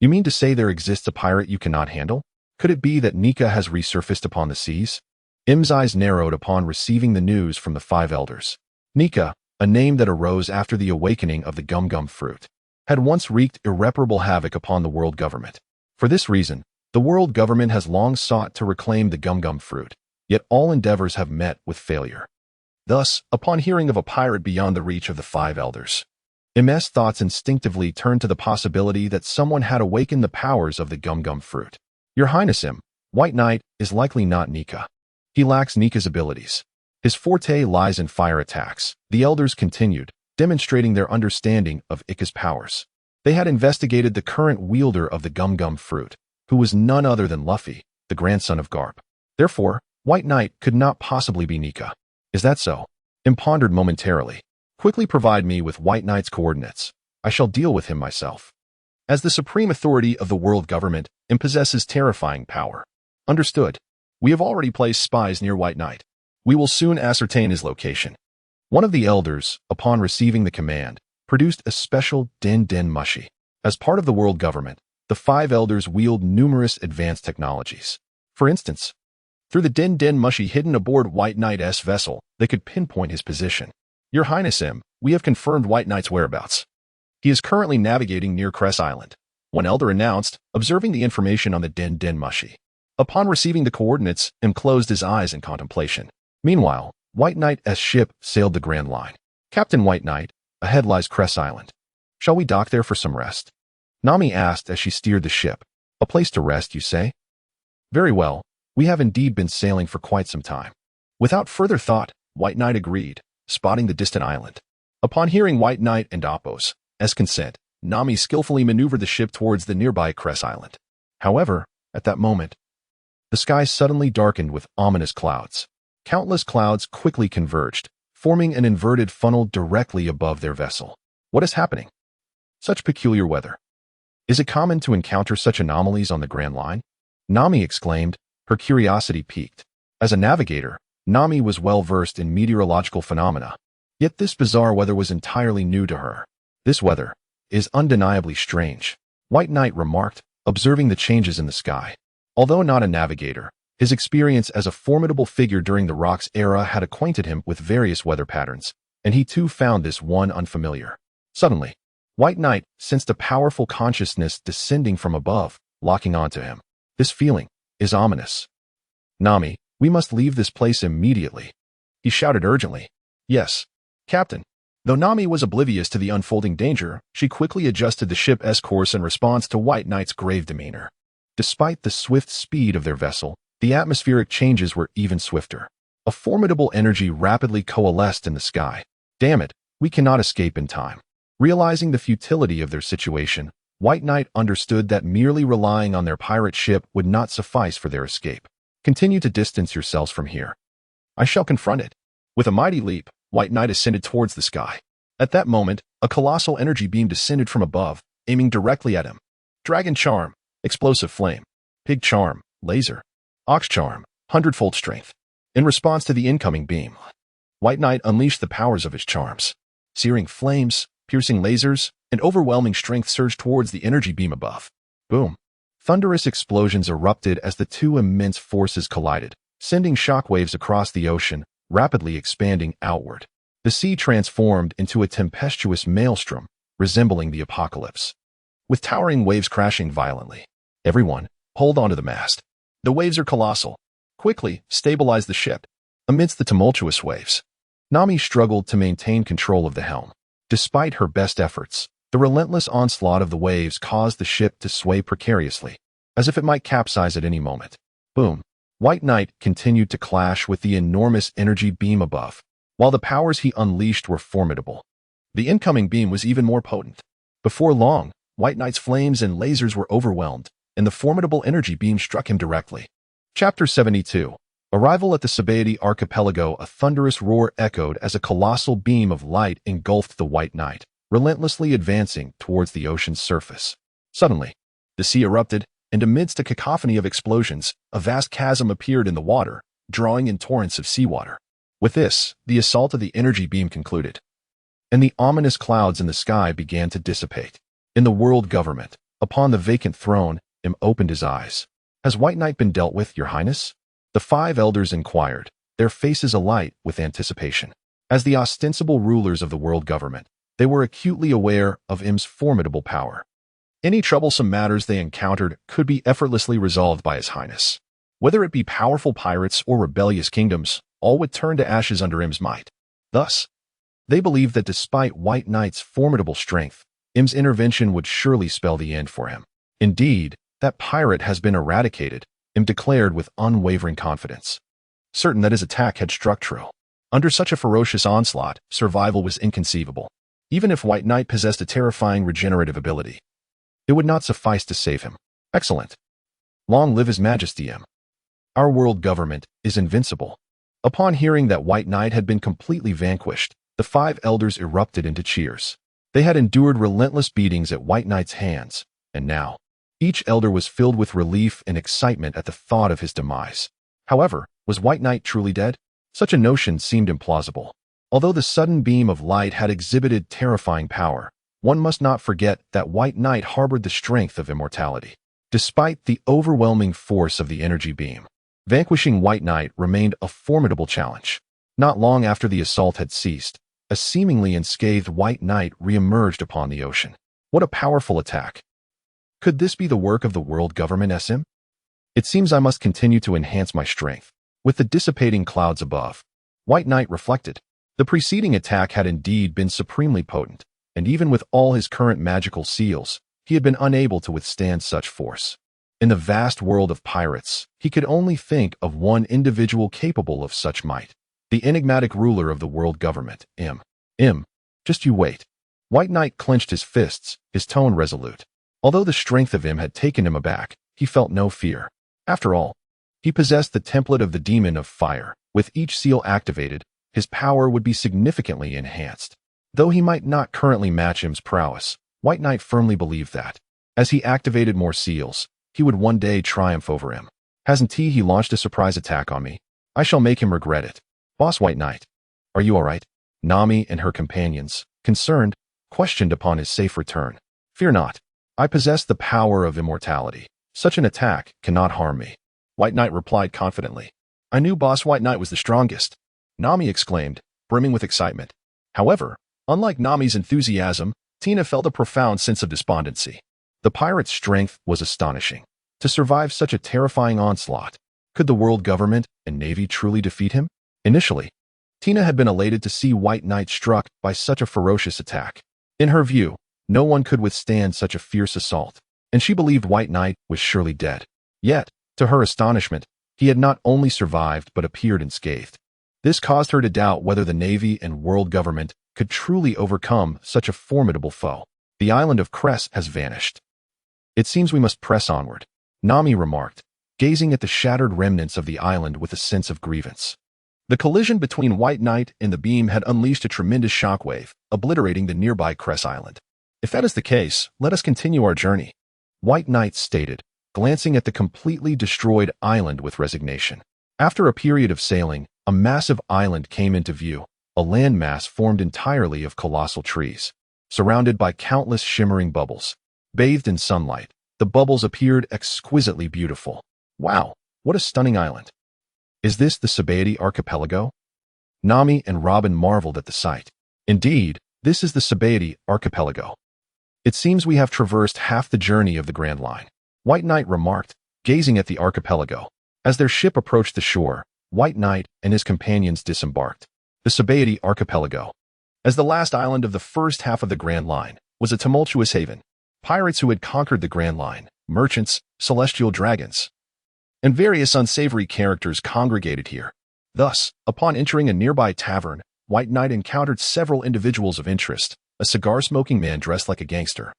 You mean to say there exists a pirate you cannot handle? Could it be that Nika has resurfaced upon the seas? M's eyes narrowed upon receiving the news from the five elders. Nika, a name that arose after the awakening of the gum-gum fruit, had once wreaked irreparable havoc upon the world government. For this reason, the world government has long sought to reclaim the gum-gum fruit, yet all endeavors have met with failure. Thus, upon hearing of a pirate beyond the reach of the five elders, M's thoughts instinctively turned to the possibility that someone had awakened the powers of the gum-gum fruit. Your Highness M, White Knight is likely not Nika. He lacks Nika's abilities. His forte lies in fire attacks, the elders continued, demonstrating their understanding of Ika's powers. They had investigated the current wielder of the gum-gum fruit, who was none other than Luffy, the grandson of Garp. Therefore, White Knight could not possibly be Nika. Is that so? M pondered momentarily. Quickly provide me with White Knight's coordinates. I shall deal with him myself. As the supreme authority of the world government, M possesses terrifying power. Understood. We have already placed spies near White Knight. We will soon ascertain his location. One of the elders, upon receiving the command, produced a special Den Mushi. As part of the world government, the five elders wield numerous advanced technologies. For instance, through the Den Mushi hidden aboard White Knight's vessel, they could pinpoint his position. Your Highness M, we have confirmed White Knight's whereabouts. He is currently navigating near Cress Island. One elder announced, observing the information on the Den Mushi. Upon receiving the coordinates, M closed his eyes in contemplation. Meanwhile, White Knight's ship sailed the Grand Line. Captain White Knight, ahead lies Cress Island. Shall we dock there for some rest? Nami asked as she steered the ship. A place to rest, you say? Very well. We have indeed been sailing for quite some time. Without further thought, White Knight agreed, spotting the distant island. Upon hearing White Knight and Appos' consent, Nami skillfully maneuvered the ship towards the nearby Cress Island. However, at that moment, the sky suddenly darkened with ominous clouds. Countless clouds quickly converged, forming an inverted funnel directly above their vessel. What is happening? Such peculiar weather. Is it common to encounter such anomalies on the Grand Line? Nami exclaimed, her curiosity piqued. As a navigator, Nami was well versed in meteorological phenomena, yet this bizarre weather was entirely new to her. This weather is undeniably strange, White Knight remarked, observing the changes in the sky. Although not a navigator, his experience as a formidable figure during the Rocks era had acquainted him with various weather patterns, and he too found this one unfamiliar. Suddenly, White Knight sensed a powerful consciousness descending from above, locking onto him. This feeling is ominous. Nami, we must leave this place immediately. He shouted urgently. Yes, Captain. Though Nami was oblivious to the unfolding danger, she quickly adjusted the ship's course in response to White Knight's grave demeanor. Despite the swift speed of their vessel, the atmospheric changes were even swifter. A formidable energy rapidly coalesced in the sky. Damn it, we cannot escape in time. Realizing the futility of their situation, White Knight understood that merely relying on their pirate ship would not suffice for their escape. Continue to distance yourselves from here. I shall confront it. With a mighty leap, White Knight ascended towards the sky. At that moment, a colossal energy beam descended from above, aiming directly at him. Dragon Charm, Explosive Flame, Pig Charm, Laser, Ox Charm, Hundredfold Strength. In response to the incoming beam, White Knight unleashed the powers of his charms. Searing flames, piercing lasers, and overwhelming strength surged towards the energy beam above. Boom. Thunderous explosions erupted as the two immense forces collided, sending shockwaves across the ocean, rapidly expanding outward. The sea transformed into a tempestuous maelstrom, resembling the apocalypse. With towering waves crashing violently. Everyone, hold onto the mast. The waves are colossal. quickly stabilized the ship. Amidst the tumultuous waves, Nami struggled to maintain control of the helm. Despite her best efforts, the relentless onslaught of the waves caused the ship to sway precariously, as if it might capsize at any moment. Boom! White Knight continued to clash with the enormous energy beam above. While the powers he unleashed were formidable, the incoming beam was even more potent. Before long, White Knight's flames and lasers were overwhelmed, and the formidable energy beam struck him directly. Chapter 72. Arrival at the Sabaody Archipelago. A thunderous roar echoed as a colossal beam of light engulfed the White Knight, relentlessly advancing towards the ocean's surface. Suddenly, the sea erupted, and amidst a cacophony of explosions, a vast chasm appeared in the water, drawing in torrents of seawater. With this, the assault of the energy beam concluded, and the ominous clouds in the sky began to dissipate. In the world government, upon the vacant throne, Im opened his eyes. "Has White Knight been dealt with, Your Highness?" The 5 elders inquired, their faces alight with anticipation. As the ostensible rulers of the world government, they were acutely aware of Im's formidable power. Any troublesome matters they encountered could be effortlessly resolved by His Highness. Whether it be powerful pirates or rebellious kingdoms, all would turn to ashes under Im's might. Thus, they believed that despite White Knight's formidable strength, Im's intervention would surely spell the end for him. "Indeed, that pirate has been eradicated," Im declared with unwavering confidence, certain that his attack had struck true. Under such a ferocious onslaught, survival was inconceivable. Even if White Knight possessed a terrifying regenerative ability, it would not suffice to save him. "Excellent. Long live His Majesty Im. Our world government is invincible." Upon hearing that White Knight had been completely vanquished, the 5 elders erupted into cheers. They had endured relentless beatings at White Knight's hands, and now, each elder was filled with relief and excitement at the thought of his demise. However, was White Knight truly dead? Such a notion seemed implausible. Although the sudden beam of light had exhibited terrifying power, one must not forget that White Knight harbored the strength of immortality. Despite the overwhelming force of the energy beam, vanquishing White Knight remained a formidable challenge. Not long after the assault had ceased, a seemingly unscathed White Knight re-emerged upon the ocean. What a powerful attack! Could this be the work of the world government SM? It seems I must continue to enhance my strength. With the dissipating clouds above, White Knight reflected. The preceding attack had indeed been supremely potent, and even with all his current magical seals, he had been unable to withstand such force. In the vast world of pirates, he could only think of one individual capable of such might. The enigmatic ruler of the world government, Im. Just you wait. White Knight clenched his fists, his tone resolute. Although the strength of Im had taken him aback, he felt no fear. After all, he possessed the template of the Demon of Fire. With each seal activated, his power would be significantly enhanced. Though he might not currently match Im's prowess, White Knight firmly believed that, as he activated more seals, he would one day triumph over him. "Hasn't he launched a surprise attack on me? I shall make him regret it." "Boss White Knight, are you all right?" Nami and her companions, concerned, questioned upon his safe return. "Fear not. I possess the power of immortality. Such an attack cannot harm me," White Knight replied confidently. "I knew Boss White Knight was the strongest," Nami exclaimed, brimming with excitement. However, unlike Nami's enthusiasm, Tina felt a profound sense of despondency. The pirate's strength was astonishing. To survive such a terrifying onslaught, could the world government and navy truly defeat him? Initially, Tina had been elated to see White Knight struck by such a ferocious attack. In her view, no one could withstand such a fierce assault, and she believed White Knight was surely dead. Yet, to her astonishment, he had not only survived but appeared unscathed. This caused her to doubt whether the navy and world government could truly overcome such a formidable foe. "The island of Cress has vanished. It seems we must press onward," Nami remarked, gazing at the shattered remnants of the island with a sense of grievance. The collision between White Knight and the beam had unleashed a tremendous shockwave, obliterating the nearby Cress Island. "If that is the case, let us continue our journey," White Knight stated, glancing at the completely destroyed island with resignation. After a period of sailing, a massive island came into view, a landmass formed entirely of colossal trees. Surrounded by countless shimmering bubbles, bathed in sunlight, the bubbles appeared exquisitely beautiful. "Wow, what a stunning island. Is this the Sabaody Archipelago?" Nami and Robin marveled at the sight. "Indeed, this is the Sabaody Archipelago. It seems we have traversed half the journey of the Grand Line," White Knight remarked, gazing at the archipelago. As their ship approached the shore, White Knight and his companions disembarked. The Sabaody Archipelago, as the last island of the first half of the Grand Line, was a tumultuous haven. Pirates who had conquered the Grand Line, merchants, celestial dragons, and various unsavory characters congregated here. Thus, upon entering a nearby tavern, White Knight encountered several individuals of interest: a cigar-smoking man dressed like a gangster,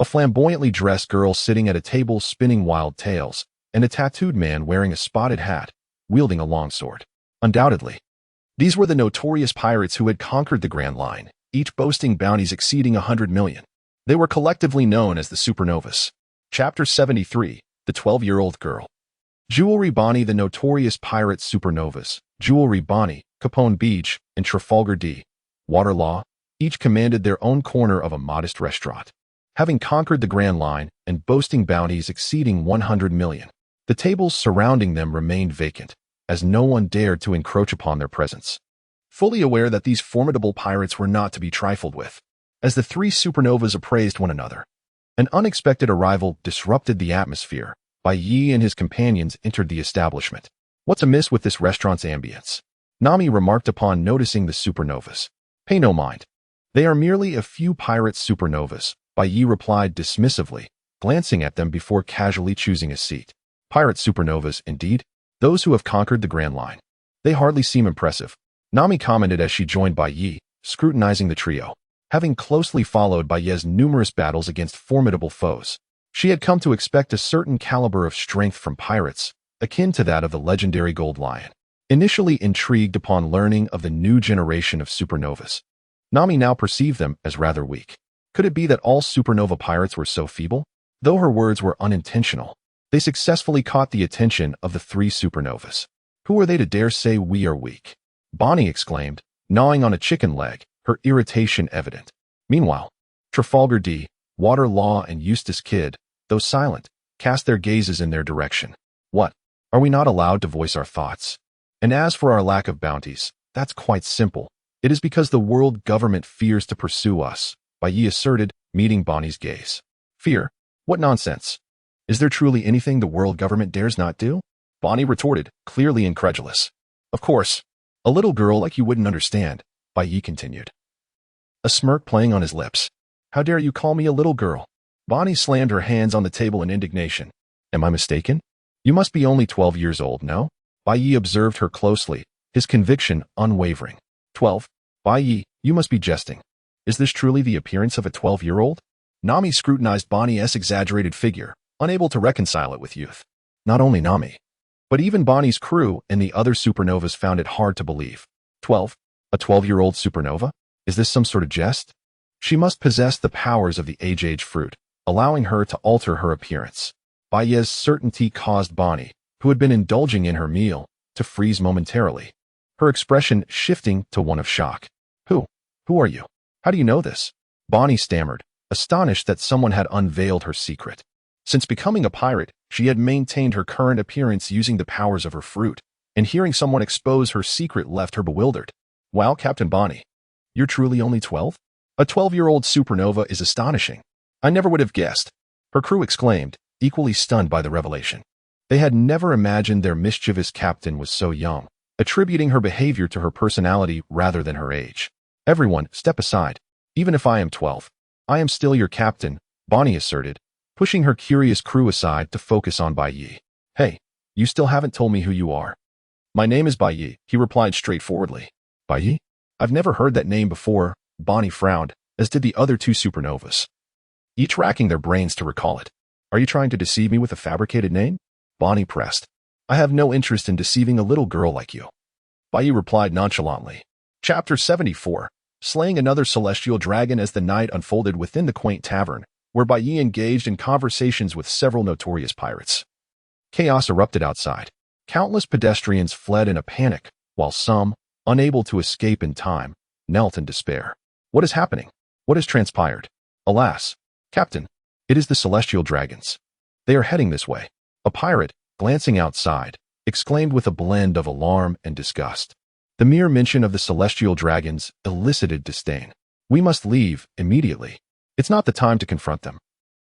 a flamboyantly dressed girl sitting at a table spinning wild tales, and a tattooed man wearing a spotted hat, wielding a longsword. Undoubtedly, these were the notorious pirates who had conquered the Grand Line, each boasting bounties exceeding 100 million. They were collectively known as the Supernovas. Chapter 73, The 12-Year-Old Girl. Jewelry Bonnie. The notorious pirate supernovas, Jewelry Bonnie, Capone Beach, and Trafalgar D. Waterlaw, each commanded their own corner of a modest restaurant. Having conquered the Grand Line and boasting bounties exceeding 100 million, the tables surrounding them remained vacant, as no one dared to encroach upon their presence. Fully aware that these formidable pirates were not to be trifled with, as the three supernovas appraised one another, an unexpected arrival disrupted the atmosphere. Bai Yi and his companions entered the establishment. "What's amiss with this restaurant's ambience?" Nami remarked upon noticing the supernovas. "Pay no mind. They are merely a few pirate supernovas," Bai Yi replied dismissively, glancing at them before casually choosing a seat. "Pirate supernovas, indeed? Those who have conquered the Grand Line. They hardly seem impressive," Nami commented as she joined Bai Yi, scrutinizing the trio. Having closely followed Bai Yi's numerous battles against formidable foes, she had come to expect a certain caliber of strength from pirates, akin to that of the legendary Gold Lion. Initially intrigued upon learning of the new generation of supernovas, Nami now perceived them as rather weak. Could it be that all supernova pirates were so feeble? Though her words were unintentional, they successfully caught the attention of the three supernovas. "Who are they to dare say we are weak?" Bonnie exclaimed, gnawing on a chicken leg, her irritation evident. Meanwhile, Trafalgar D. Waterlaw and Eustace Kidd, though silent, cast their gazes in their direction. "What? Are we not allowed to voice our thoughts? And as for our lack of bounties, that's quite simple. It is because the world government fears to pursue us," Bai Yi asserted, meeting Bonnie's gaze. "Fear? What nonsense! Is there truly anything the world government dares not do?" Bonnie retorted, clearly incredulous. "Of course, a little girl like you wouldn't understand," Bai Yi continued, a smirk playing on his lips. "How dare you call me a little girl?" Bonnie slammed her hands on the table in indignation. "Am I mistaken? You must be only 12 years old, no?" Bai Yi observed her closely, his conviction unwavering. 12? Bai Yi, you must be jesting. Is this truly the appearance of a 12-year-old? Nami scrutinized Bonnie's exaggerated figure, unable to reconcile it with youth. Not only Nami, but even Bonnie's crew and the other supernovas found it hard to believe. 12? A 12-year-old supernova? Is this some sort of jest? She must possess the powers of the age fruit, allowing her to alter her appearance. Bai Yi's certainty caused Bonnie, who had been indulging in her meal, to freeze momentarily, her expression shifting to one of shock. Who are you? How do you know this?" Bonnie stammered, astonished that someone had unveiled her secret. Since becoming a pirate, she had maintained her current appearance using the powers of her fruit, and hearing someone expose her secret left her bewildered. "Wow, Captain Bonnie, you're truly only 12? A 12-year-old supernova is astonishing. I never would have guessed," her crew exclaimed, equally stunned by the revelation. They had never imagined their mischievous captain was so young, attributing her behavior to her personality rather than her age. "Everyone, step aside. Even if I am 12, I am still your captain," Bonnie asserted, pushing her curious crew aside to focus on Bai Yi. "Hey, you still haven't told me who you are." "My name is Bai Yi," he replied straightforwardly. "Bai Yi? I've never heard that name before," Bonnie frowned, as did the other two supernovas, each racking their brains to recall it. "Are you trying to deceive me with a fabricated name?" Bonnie pressed. "I have no interest in deceiving a little girl like you," Bai Yi replied nonchalantly. Chapter 74. Slaying another celestial dragon. As the night unfolded within the quaint tavern, where Bai Yi engaged in conversations with several notorious pirates, chaos erupted outside. Countless pedestrians fled in a panic, while some, unable to escape in time, knelt in despair. "What is happening? What has transpired?" "Alas, Captain, it is the celestial dragons. They are heading this way," a pirate, glancing outside, exclaimed with a blend of alarm and disgust. The mere mention of the celestial dragons elicited disdain. "We must leave immediately. It's not the time to confront them."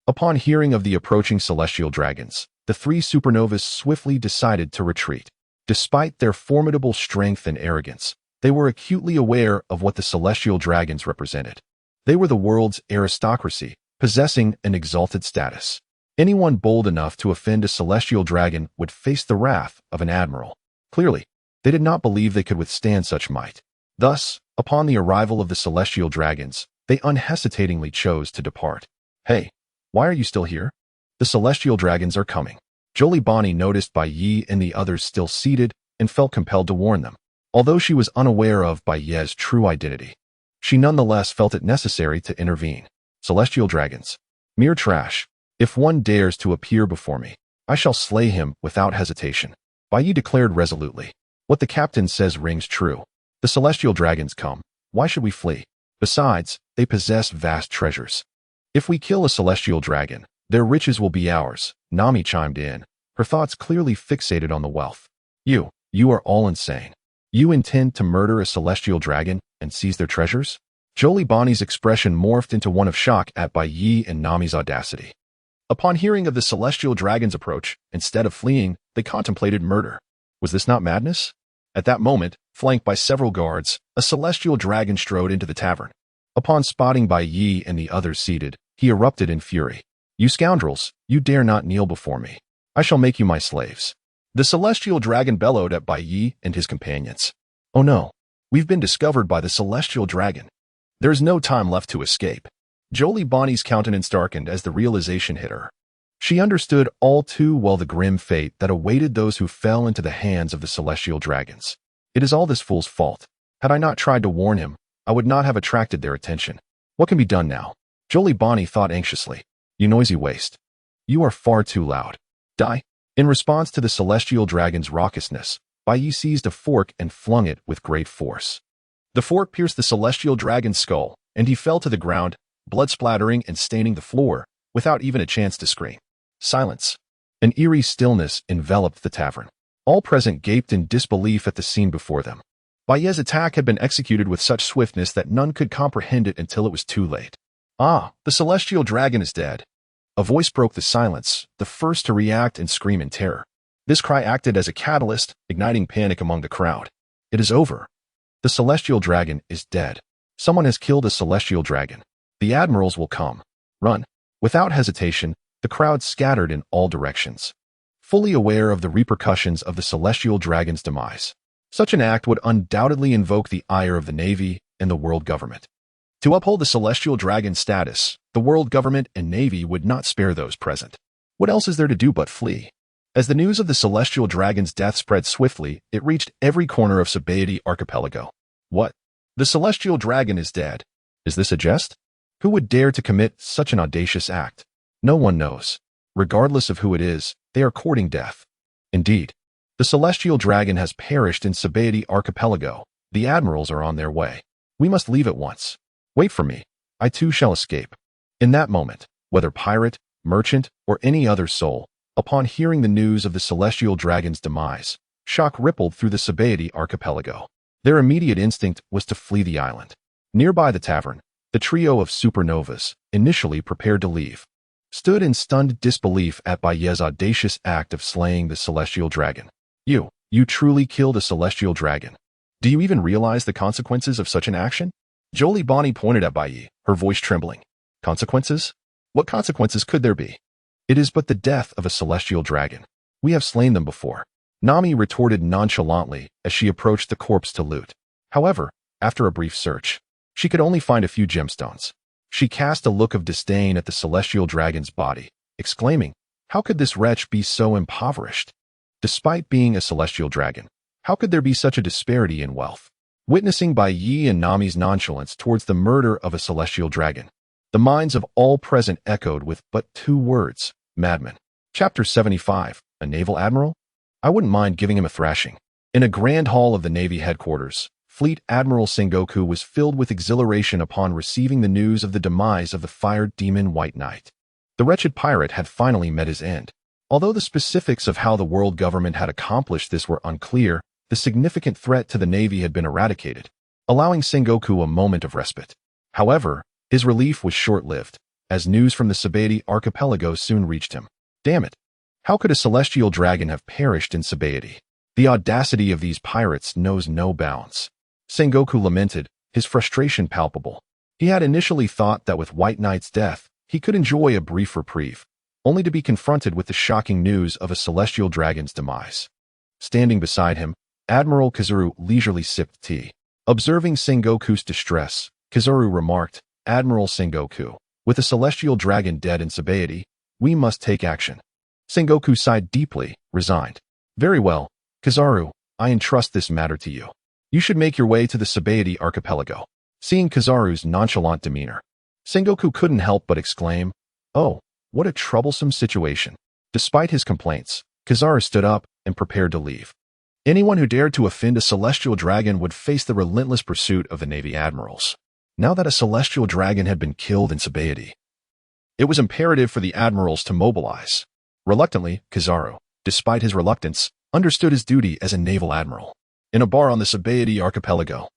Upon hearing of the approaching celestial dragons, the three supernovas swiftly decided to retreat. Despite their formidable strength and arrogance, they were acutely aware of what the celestial dragons represented. They were the world's aristocracy, possessing an exalted status. Anyone bold enough to offend a celestial dragon would face the wrath of an admiral. Clearly, they did not believe they could withstand such might. Thus, upon the arrival of the celestial dragons, they unhesitatingly chose to depart. "Hey, why are you still here? The celestial dragons are coming." Jolie Bonnie noticed Bai Yi and the others still seated and felt compelled to warn them. Although she was unaware of Bai Ye's true identity, she nonetheless felt it necessary to intervene. "Celestial dragons. Mere trash. If one dares to appear before me, I shall slay him without hesitation," Bai Yi declared resolutely. "What the captain says rings true. The celestial dragons come. Why should we flee? Besides, they possess vast treasures. If we kill a celestial dragon, their riches will be ours," Nami chimed in, her thoughts clearly fixated on the wealth. You are all insane. You intend to murder a celestial dragon and seize their treasures?" Jolie Bonnie's expression morphed into one of shock at Bai Yi and Nami's audacity. Upon hearing of the celestial dragon's approach, instead of fleeing, they contemplated murder. Was this not madness? At that moment, flanked by several guards, a celestial dragon strode into the tavern. Upon spotting Bai Yi and the others seated, he erupted in fury. "You scoundrels, you dare not kneel before me. I shall make you my slaves." The celestial dragon bellowed at Bai Yi and his companions. "Oh no, we've been discovered by the celestial dragon. There is no time left to escape." Jolie Bonnie's countenance darkened as the realization hit her. She understood all too well the grim fate that awaited those who fell into the hands of the celestial dragons. "It is all this fool's fault. Had I not tried to warn him, I would not have attracted their attention. What can be done now?" Jolie Bonnie thought anxiously. "You noisy waste. You are far too loud. Die." In response to the celestial dragon's raucousness, Bai Yi seized a fork and flung it with great force. The fork pierced the celestial dragon's skull, and he fell to the ground, blood splattering and staining the floor, without even a chance to scream. Silence. An eerie stillness enveloped the tavern. All present gaped in disbelief at the scene before them. Bai Yi's attack had been executed with such swiftness that none could comprehend it until it was too late. "Ah, the celestial dragon is dead." A voice broke the silence, the first to react and scream in terror. This cry acted as a catalyst, igniting panic among the crowd. "It is over. The celestial dragon is dead. Someone has killed a celestial dragon. The admirals will come. Run." Without hesitation, the crowd scattered in all directions, fully aware of the repercussions of the celestial dragon's demise. Such an act would undoubtedly invoke the ire of the Navy and the world government. To uphold the celestial dragon's status, the world government and Navy would not spare those present. What else is there to do but flee? As the news of the celestial dragon's death spread swiftly, it reached every corner of Sabaody Archipelago. "What? The celestial dragon is dead. Is this a jest? Who would dare to commit such an audacious act? No one knows. Regardless of who it is, they are courting death. Indeed, the celestial dragon has perished in Sabaody Archipelago. The admirals are on their way. We must leave at once. Wait for me. I too shall escape." In that moment, whether pirate, merchant, or any other soul, upon hearing the news of the celestial dragon's demise, shock rippled through the Sabaody Archipelago. Their immediate instinct was to flee the island. Nearby the tavern, the trio of supernovas, initially prepared to leave, stood in stunned disbelief at Bai Yi's audacious act of slaying the celestial dragon. You truly killed a celestial dragon. Do you even realize the consequences of such an action?" Jolie Bonnie pointed at Bai Yi, her voice trembling. "Consequences? What consequences could there be? It is but the death of a celestial dragon. We have slain them before." Nami retorted nonchalantly as she approached the corpse to loot. However, after a brief search, she could only find a few gemstones. She cast a look of disdain at the celestial dragon's body, exclaiming, "How could this wretch be so impoverished? Despite being a celestial dragon, how could there be such a disparity in wealth?" Witnessing Bai Yi and Nami's nonchalance towards the murder of a celestial dragon, the minds of all present echoed with but two words: madman. Chapter 75, A Naval Admiral? I wouldn't mind giving him a thrashing. In a grand hall of the Navy headquarters, Fleet Admiral Sengoku was filled with exhilaration upon receiving the news of the demise of the fired demon White Knight. The wretched pirate had finally met his end. Although the specifics of how the world government had accomplished this were unclear, the significant threat to the Navy had been eradicated, allowing Sengoku a moment of respite. However, his relief was short-lived, as news from the Sabaody Archipelago soon reached him. "Damn it! How could a celestial dragon have perished in Sabaody? The audacity of these pirates knows no bounds. Sengoku lamented, his frustration palpable. He had initially thought that with White Knight's death, he could enjoy a brief reprieve, only to be confronted with the shocking news of a celestial dragon's demise. Standing beside him, Admiral Kizaru leisurely sipped tea. Observing Sengoku's distress, Kizaru remarked, "Admiral Sengoku, with a celestial dragon dead in Sabaody, we must take action." Sengoku sighed deeply, resigned. "Very well, Kizaru, I entrust this matter to you. You should make your way to the Sabaody archipelago." Seeing Kizaru's nonchalant demeanor, Sengoku couldn't help but exclaim, "Oh, what a troublesome situation." Despite his complaints, Kizaru stood up and prepared to leave. Anyone who dared to offend a celestial dragon would face the relentless pursuit of the Navy admirals. Now that a celestial dragon had been killed in Sabaody, it was imperative for the admirals to mobilize. Reluctantly, Kizaru, despite his reluctance, understood his duty as a naval admiral. In a bar on the Sabaody archipelago,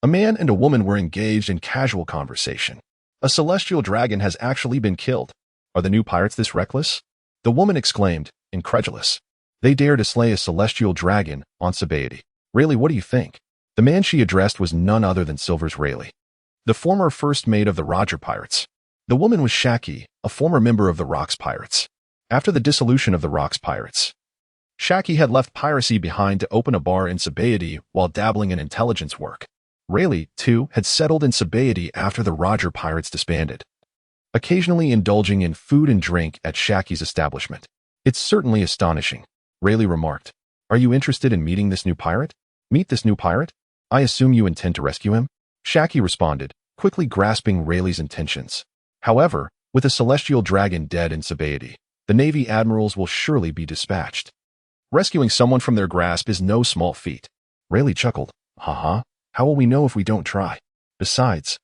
a man and a woman were engaged in casual conversation. "A celestial dragon has actually been killed. Are the new pirates this reckless?" The woman exclaimed, incredulous. "They dare to slay a celestial dragon on Sabaody. Rayleigh, what do you think?" The man she addressed was none other than Silvers Rayleigh, the former first mate of the Roger Pirates. The woman was Shaki, a former member of the Rocks Pirates. After the dissolution of the Rocks Pirates, Shaki had left piracy behind to open a bar in Sabaody while dabbling in intelligence work. Rayleigh, too, had settled in Sabaody after the Roger Pirates disbanded, occasionally indulging in food and drink at Shaki's establishment. "It's certainly astonishing," Rayleigh remarked. "Are you interested in meeting this new pirate?" "Meet this new pirate? I assume you intend to rescue him?" Shaki responded, quickly grasping Rayleigh's intentions. "However, with a celestial dragon dead in Sabaody, the Navy admirals will surely be dispatched. Rescuing someone from their grasp is no small feat." Rayleigh chuckled. "Haha, how will we know if we don't try? Besides,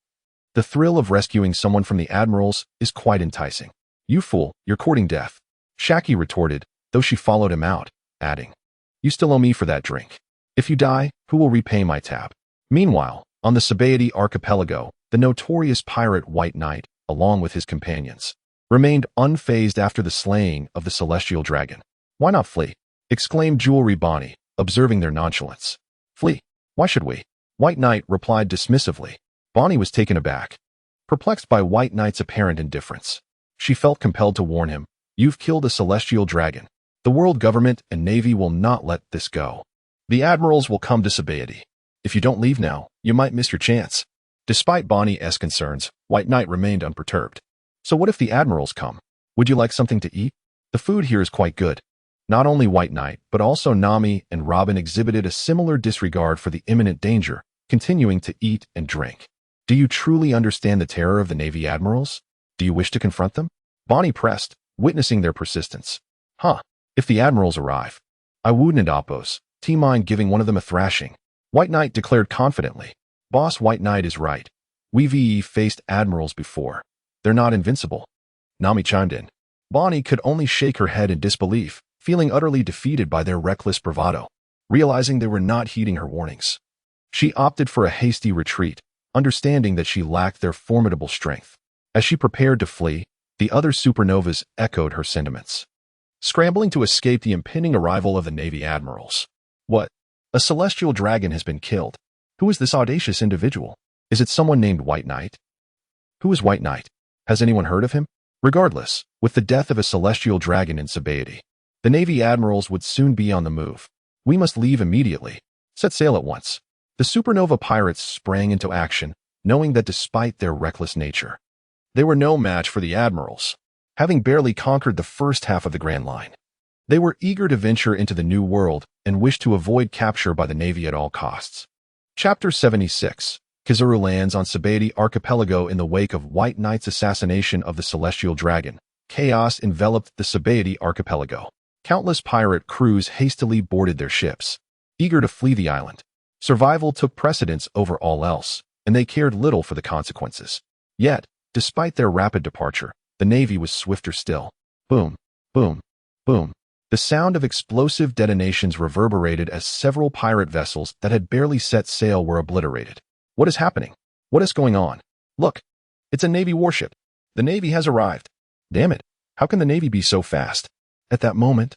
the thrill of rescuing someone from the admirals is quite enticing." "You fool, you're courting death," Shaki retorted, though she followed him out, adding, "You still owe me for that drink. If you die, who will repay my tab?" Meanwhile, on the Sabaody archipelago, the notorious pirate White Knight, along with his companions, remained unfazed after the slaying of the celestial dragon. "Why not flee?" exclaimed Jewelry Bonnie, observing their nonchalance. "Flee? Why should we?" White Knight replied dismissively. Bonnie was taken aback, perplexed by White Knight's apparent indifference. She felt compelled to warn him, "You've killed a celestial dragon. The world government and navy will not let this go. The admirals will come to Sabaody. If you don't leave now, you might miss your chance." Despite Bonnie's concerns, White Knight remained unperturbed. "So what if the admirals come? Would you like something to eat? The food here is quite good." Not only White Knight, but also Nami and Robin exhibited a similar disregard for the imminent danger, continuing to eat and drink. "Do you truly understand the terror of the Navy admirals? Do you wish to confront them?" Bonnie pressed, witnessing their persistence. If the admirals arrive, I wouldn't oppose. Mind giving one of them a thrashing." White Knight declared confidently. "Boss, White Knight is right. We've faced admirals before. They're not invincible." Nami chimed in. Bonnie could only shake her head in disbelief, feeling utterly defeated by their reckless bravado. Realizing they were not heeding her warnings, she opted for a hasty retreat, understanding that she lacked their formidable strength. As she prepared to flee, the other supernovas echoed her sentiments, scrambling to escape the impending arrival of the Navy admirals. "What? A celestial dragon has been killed. Who is this audacious individual? Is it someone named White Knight? Who is White Knight? Has anyone heard of him?" Regardless, with the death of a celestial dragon in Sabaody, the Navy admirals would soon be on the move. "We must leave immediately. Set sail at once." The supernova pirates sprang into action, knowing that despite their reckless nature, they were no match for the admirals, having barely conquered the first half of the Grand Line. They were eager to venture into the New World and wished to avoid capture by the Navy at all costs. Chapter 76. Kizaru lands on Sabaody archipelago in the wake of White Knight's assassination of the celestial dragon. Chaos enveloped the Sabaody archipelago. Countless pirate crews hastily boarded their ships, eager to flee the island. Survival took precedence over all else, and they cared little for the consequences. Yet, despite their rapid departure, the Navy was swifter still. Boom, boom, boom. The sound of explosive detonations reverberated as several pirate vessels that had barely set sail were obliterated. "What is happening? What is going on? Look, it's a Navy warship. The Navy has arrived. Damn it, how can the Navy be so fast?" At that moment,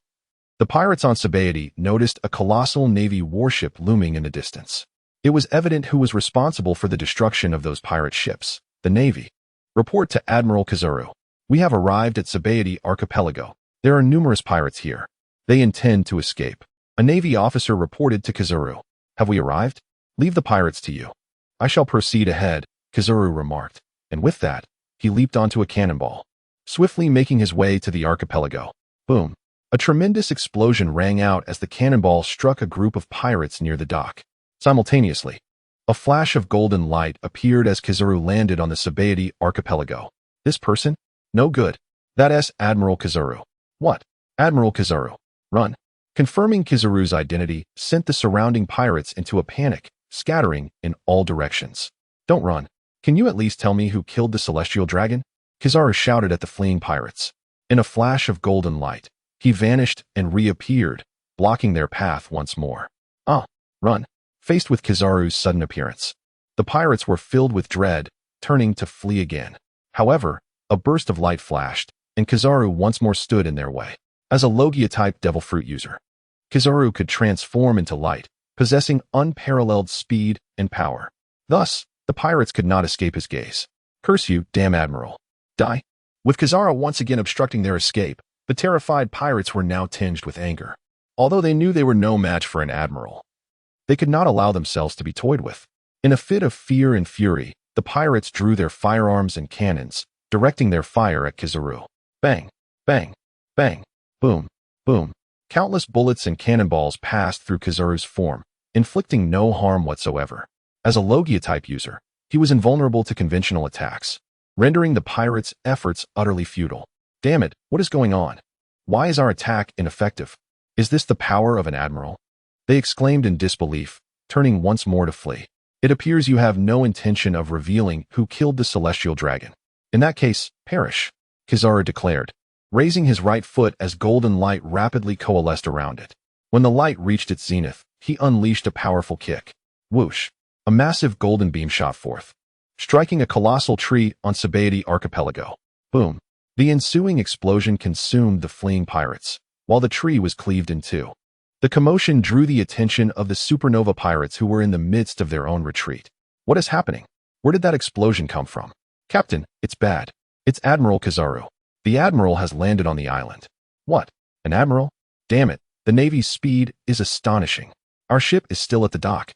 the pirates on Sabaody noticed a colossal Navy warship looming in the distance. It was evident who was responsible for the destruction of those pirate ships: the Navy. Report to Admiral Kizaru. We have arrived at Sabaody Archipelago. There are numerous pirates here. They intend to escape. A Navy officer reported to Kizaru. Have we arrived? Leave the pirates to you. I shall proceed ahead, Kizaru remarked, and with that, he leaped onto a cannonball, swiftly making his way to the archipelago. Boom! A tremendous explosion rang out as the cannonball struck a group of pirates near the dock. Simultaneously, a flash of golden light appeared as Kizaru landed on the Sabaody Archipelago. This person? No good. That's Admiral Kizaru. What? Admiral Kizaru. Run. Confirming Kizaru's identity sent the surrounding pirates into a panic, scattering in all directions. Don't run. Can you at least tell me who killed the celestial dragon? Kizaru shouted at the fleeing pirates. In a flash of golden light, he vanished and reappeared, blocking their path once more. Run. Faced with Kizaru's sudden appearance, the pirates were filled with dread, turning to flee again. However, a burst of light flashed, and Kizaru once more stood in their way. As a Logia-type devil fruit user, Kizaru could transform into light, possessing unparalleled speed and power. Thus, the pirates could not escape his gaze. Curse you, damn admiral. Die. With Kizaru once again obstructing their escape, the terrified pirates were now tinged with anger. Although they knew they were no match for an admiral, they could not allow themselves to be toyed with. In a fit of fear and fury, the pirates drew their firearms and cannons, directing their fire at Kizaru. Bang, bang, bang, boom, boom. Countless bullets and cannonballs passed through Kizaru's form, inflicting no harm whatsoever. As a Logia-type user, he was invulnerable to conventional attacks, rendering the pirates' efforts utterly futile. Damn it, what is going on? Why is our attack ineffective? Is this the power of an admiral? They exclaimed in disbelief, turning once more to flee. It appears you have no intention of revealing who killed the celestial dragon. In that case, perish, Kizaru declared, raising his right foot as golden light rapidly coalesced around it. When the light reached its zenith, he unleashed a powerful kick. Whoosh! A massive golden beam shot forth, striking a colossal tree on Sabaody Archipelago. Boom! The ensuing explosion consumed the fleeing pirates, while the tree was cleaved in two. The commotion drew the attention of the supernova pirates who were in the midst of their own retreat. What is happening? Where did that explosion come from? Captain, it's bad. It's Admiral Kizaru. The admiral has landed on the island. What? An admiral? Damn it, the Navy's speed is astonishing. Our ship is still at the dock.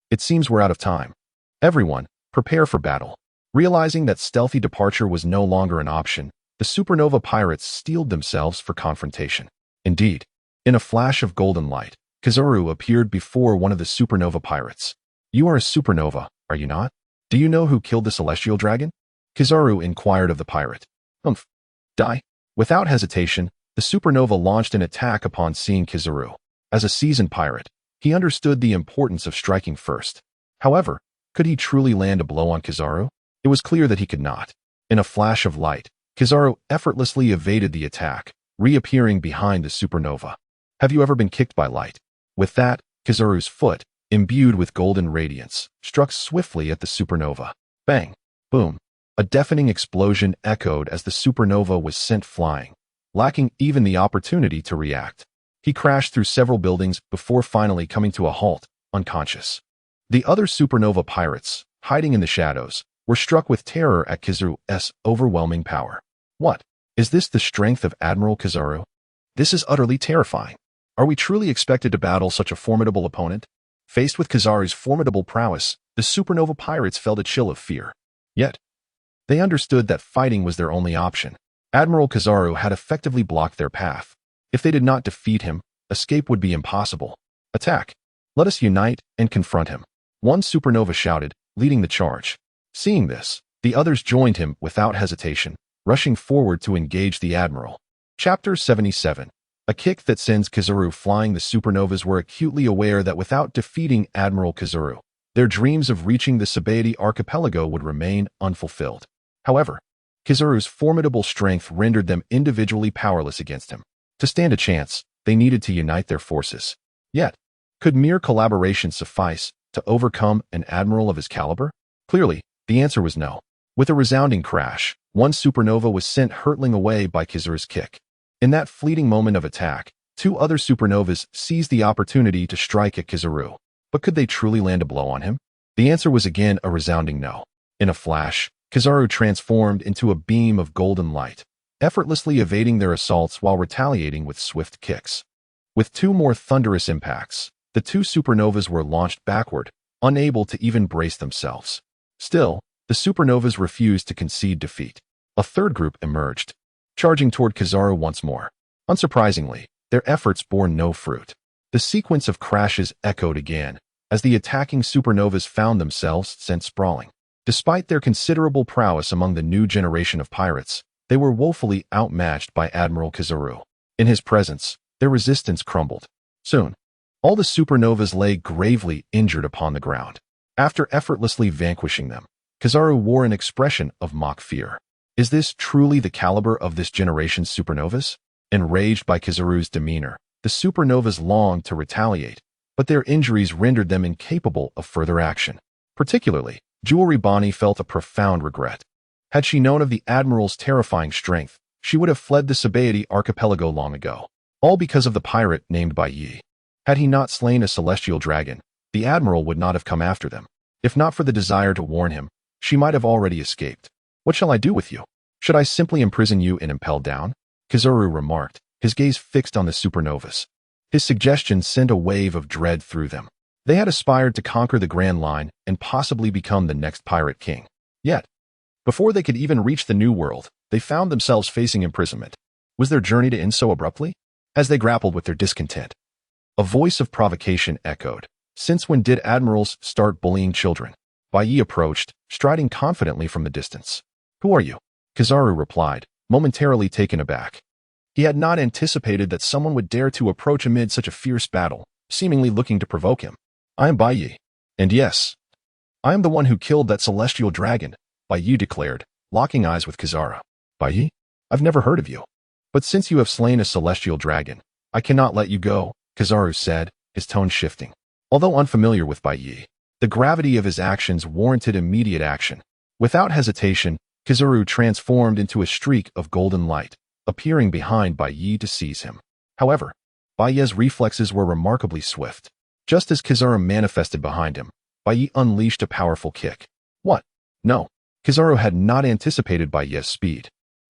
It seems we're out of time. Everyone, prepare for battle. Realizing that stealthy departure was no longer an option, the supernova pirates steeled themselves for confrontation. Indeed, in a flash of golden light, Kizaru appeared before one of the supernova pirates. You are a supernova, are you not? Do you know who killed the celestial dragon? Kizaru inquired of the pirate. Die. Without hesitation, the supernova launched an attack upon seeing Kizaru. As a seasoned pirate, he understood the importance of striking first. However, could he truly land a blow on Kizaru? It was clear that he could not. In a flash of light, Kizaru effortlessly evaded the attack, reappearing behind the supernova. Have you ever been kicked by light? With that, Kizaru's foot, imbued with golden radiance, struck swiftly at the supernova. Bang! Boom! A deafening explosion echoed as the supernova was sent flying, lacking even the opportunity to react. He crashed through several buildings before finally coming to a halt, unconscious. The other supernova pirates, hiding in the shadows, were struck with terror at Kizaru's overwhelming power. What? Is this the strength of Admiral Kizaru? This is utterly terrifying. Are we truly expected to battle such a formidable opponent? Faced with Kizaru's formidable prowess, the supernova pirates felt a chill of fear. Yet, they understood that fighting was their only option. Admiral Kizaru had effectively blocked their path. If they did not defeat him, escape would be impossible. Attack! Let us unite and confront him. One supernova shouted, leading the charge. Seeing this, the others joined him without hesitation, rushing forward to engage the admiral. Chapter 77. A kick that sends Kizaru flying. The supernovas were acutely aware that without defeating Admiral Kizaru, their dreams of reaching the Sabaody Archipelago would remain unfulfilled. However, Kizaru's formidable strength rendered them individually powerless against him. To stand a chance, they needed to unite their forces. Yet, could mere collaboration suffice to overcome an admiral of his caliber? Clearly, the answer was no. With a resounding crash, one supernova was sent hurtling away by Kizaru's kick. In that fleeting moment of attack, two other supernovas seized the opportunity to strike at Kizaru. But could they truly land a blow on him? The answer was again a resounding no. In a flash, Kizaru transformed into a beam of golden light, effortlessly evading their assaults while retaliating with swift kicks. With two more thunderous impacts, the two supernovas were launched backward, unable to even brace themselves. Still, the supernovas refused to concede defeat. A third group emerged, charging toward Kizaru once more. Unsurprisingly, their efforts bore no fruit. The sequence of crashes echoed again, as the attacking supernovas found themselves sent sprawling. Despite their considerable prowess among the new generation of pirates, they were woefully outmatched by Admiral Kizaru. In his presence, their resistance crumbled. Soon, all the supernovas lay gravely injured upon the ground. After effortlessly vanquishing them, Kizaru wore an expression of mock fear. Is this truly the caliber of this generation's supernovas? Enraged by Kizaru's demeanor, the supernovas longed to retaliate, but their injuries rendered them incapable of further action. Particularly, Jewelry Bonnie felt a profound regret. Had she known of the Admiral's terrifying strength, she would have fled the Sabaody archipelago long ago, all because of the pirate named Bai Yi. Had he not slain a celestial dragon, the Admiral would not have come after them. If not for the desire to warn him, she might have already escaped. What shall I do with you? Should I simply imprison you and impel down? Kizaru remarked, his gaze fixed on the supernovas. His suggestion sent a wave of dread through them. They had aspired to conquer the Grand Line and possibly become the next pirate king. Yet, before they could even reach the New World, they found themselves facing imprisonment. Was their journey to end so abruptly? As they grappled with their discontent, a voice of provocation echoed. Since when did admirals start bullying children? Bai Yi approached, striding confidently from the distance. Who are you? Kizaru replied, momentarily taken aback. He had not anticipated that someone would dare to approach amid such a fierce battle, seemingly looking to provoke him. I am Bai Yi. And yes, I am the one who killed that celestial dragon, Bai Yi declared, locking eyes with Kizaru. Bai Yi? I've never heard of you. But since you have slain a celestial dragon, I cannot let you go, Kizaru said, his tone shifting. Although unfamiliar with Bai Yi, the gravity of his actions warranted immediate action. Without hesitation, Kizaru transformed into a streak of golden light, appearing behind Bai Yi to seize him. However, Bai Yi's reflexes were remarkably swift. Just as Kizaru manifested behind him, Bai Yi unleashed a powerful kick. What? No. Kizaru had not anticipated Bai Yi's speed,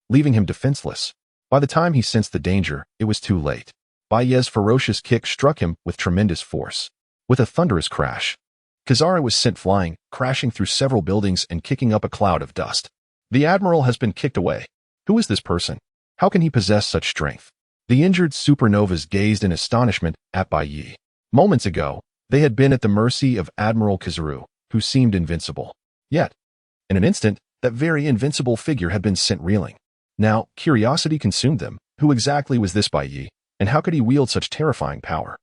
leaving him defenseless. By the time he sensed the danger, it was too late. Bai Yi's ferocious kick struck him with tremendous force. With a thunderous crash, Kizaru was sent flying, crashing through several buildings and kicking up a cloud of dust. The Admiral has been kicked away. Who is this person? How can he possess such strength? The injured supernovas gazed in astonishment at Bai Yi. Moments ago, they had been at the mercy of Admiral Kizaru, who seemed invincible. Yet, in an instant, that very invincible figure had been sent reeling. Now, curiosity consumed them. Who exactly was this Bai Yi, and how could he wield such terrifying power?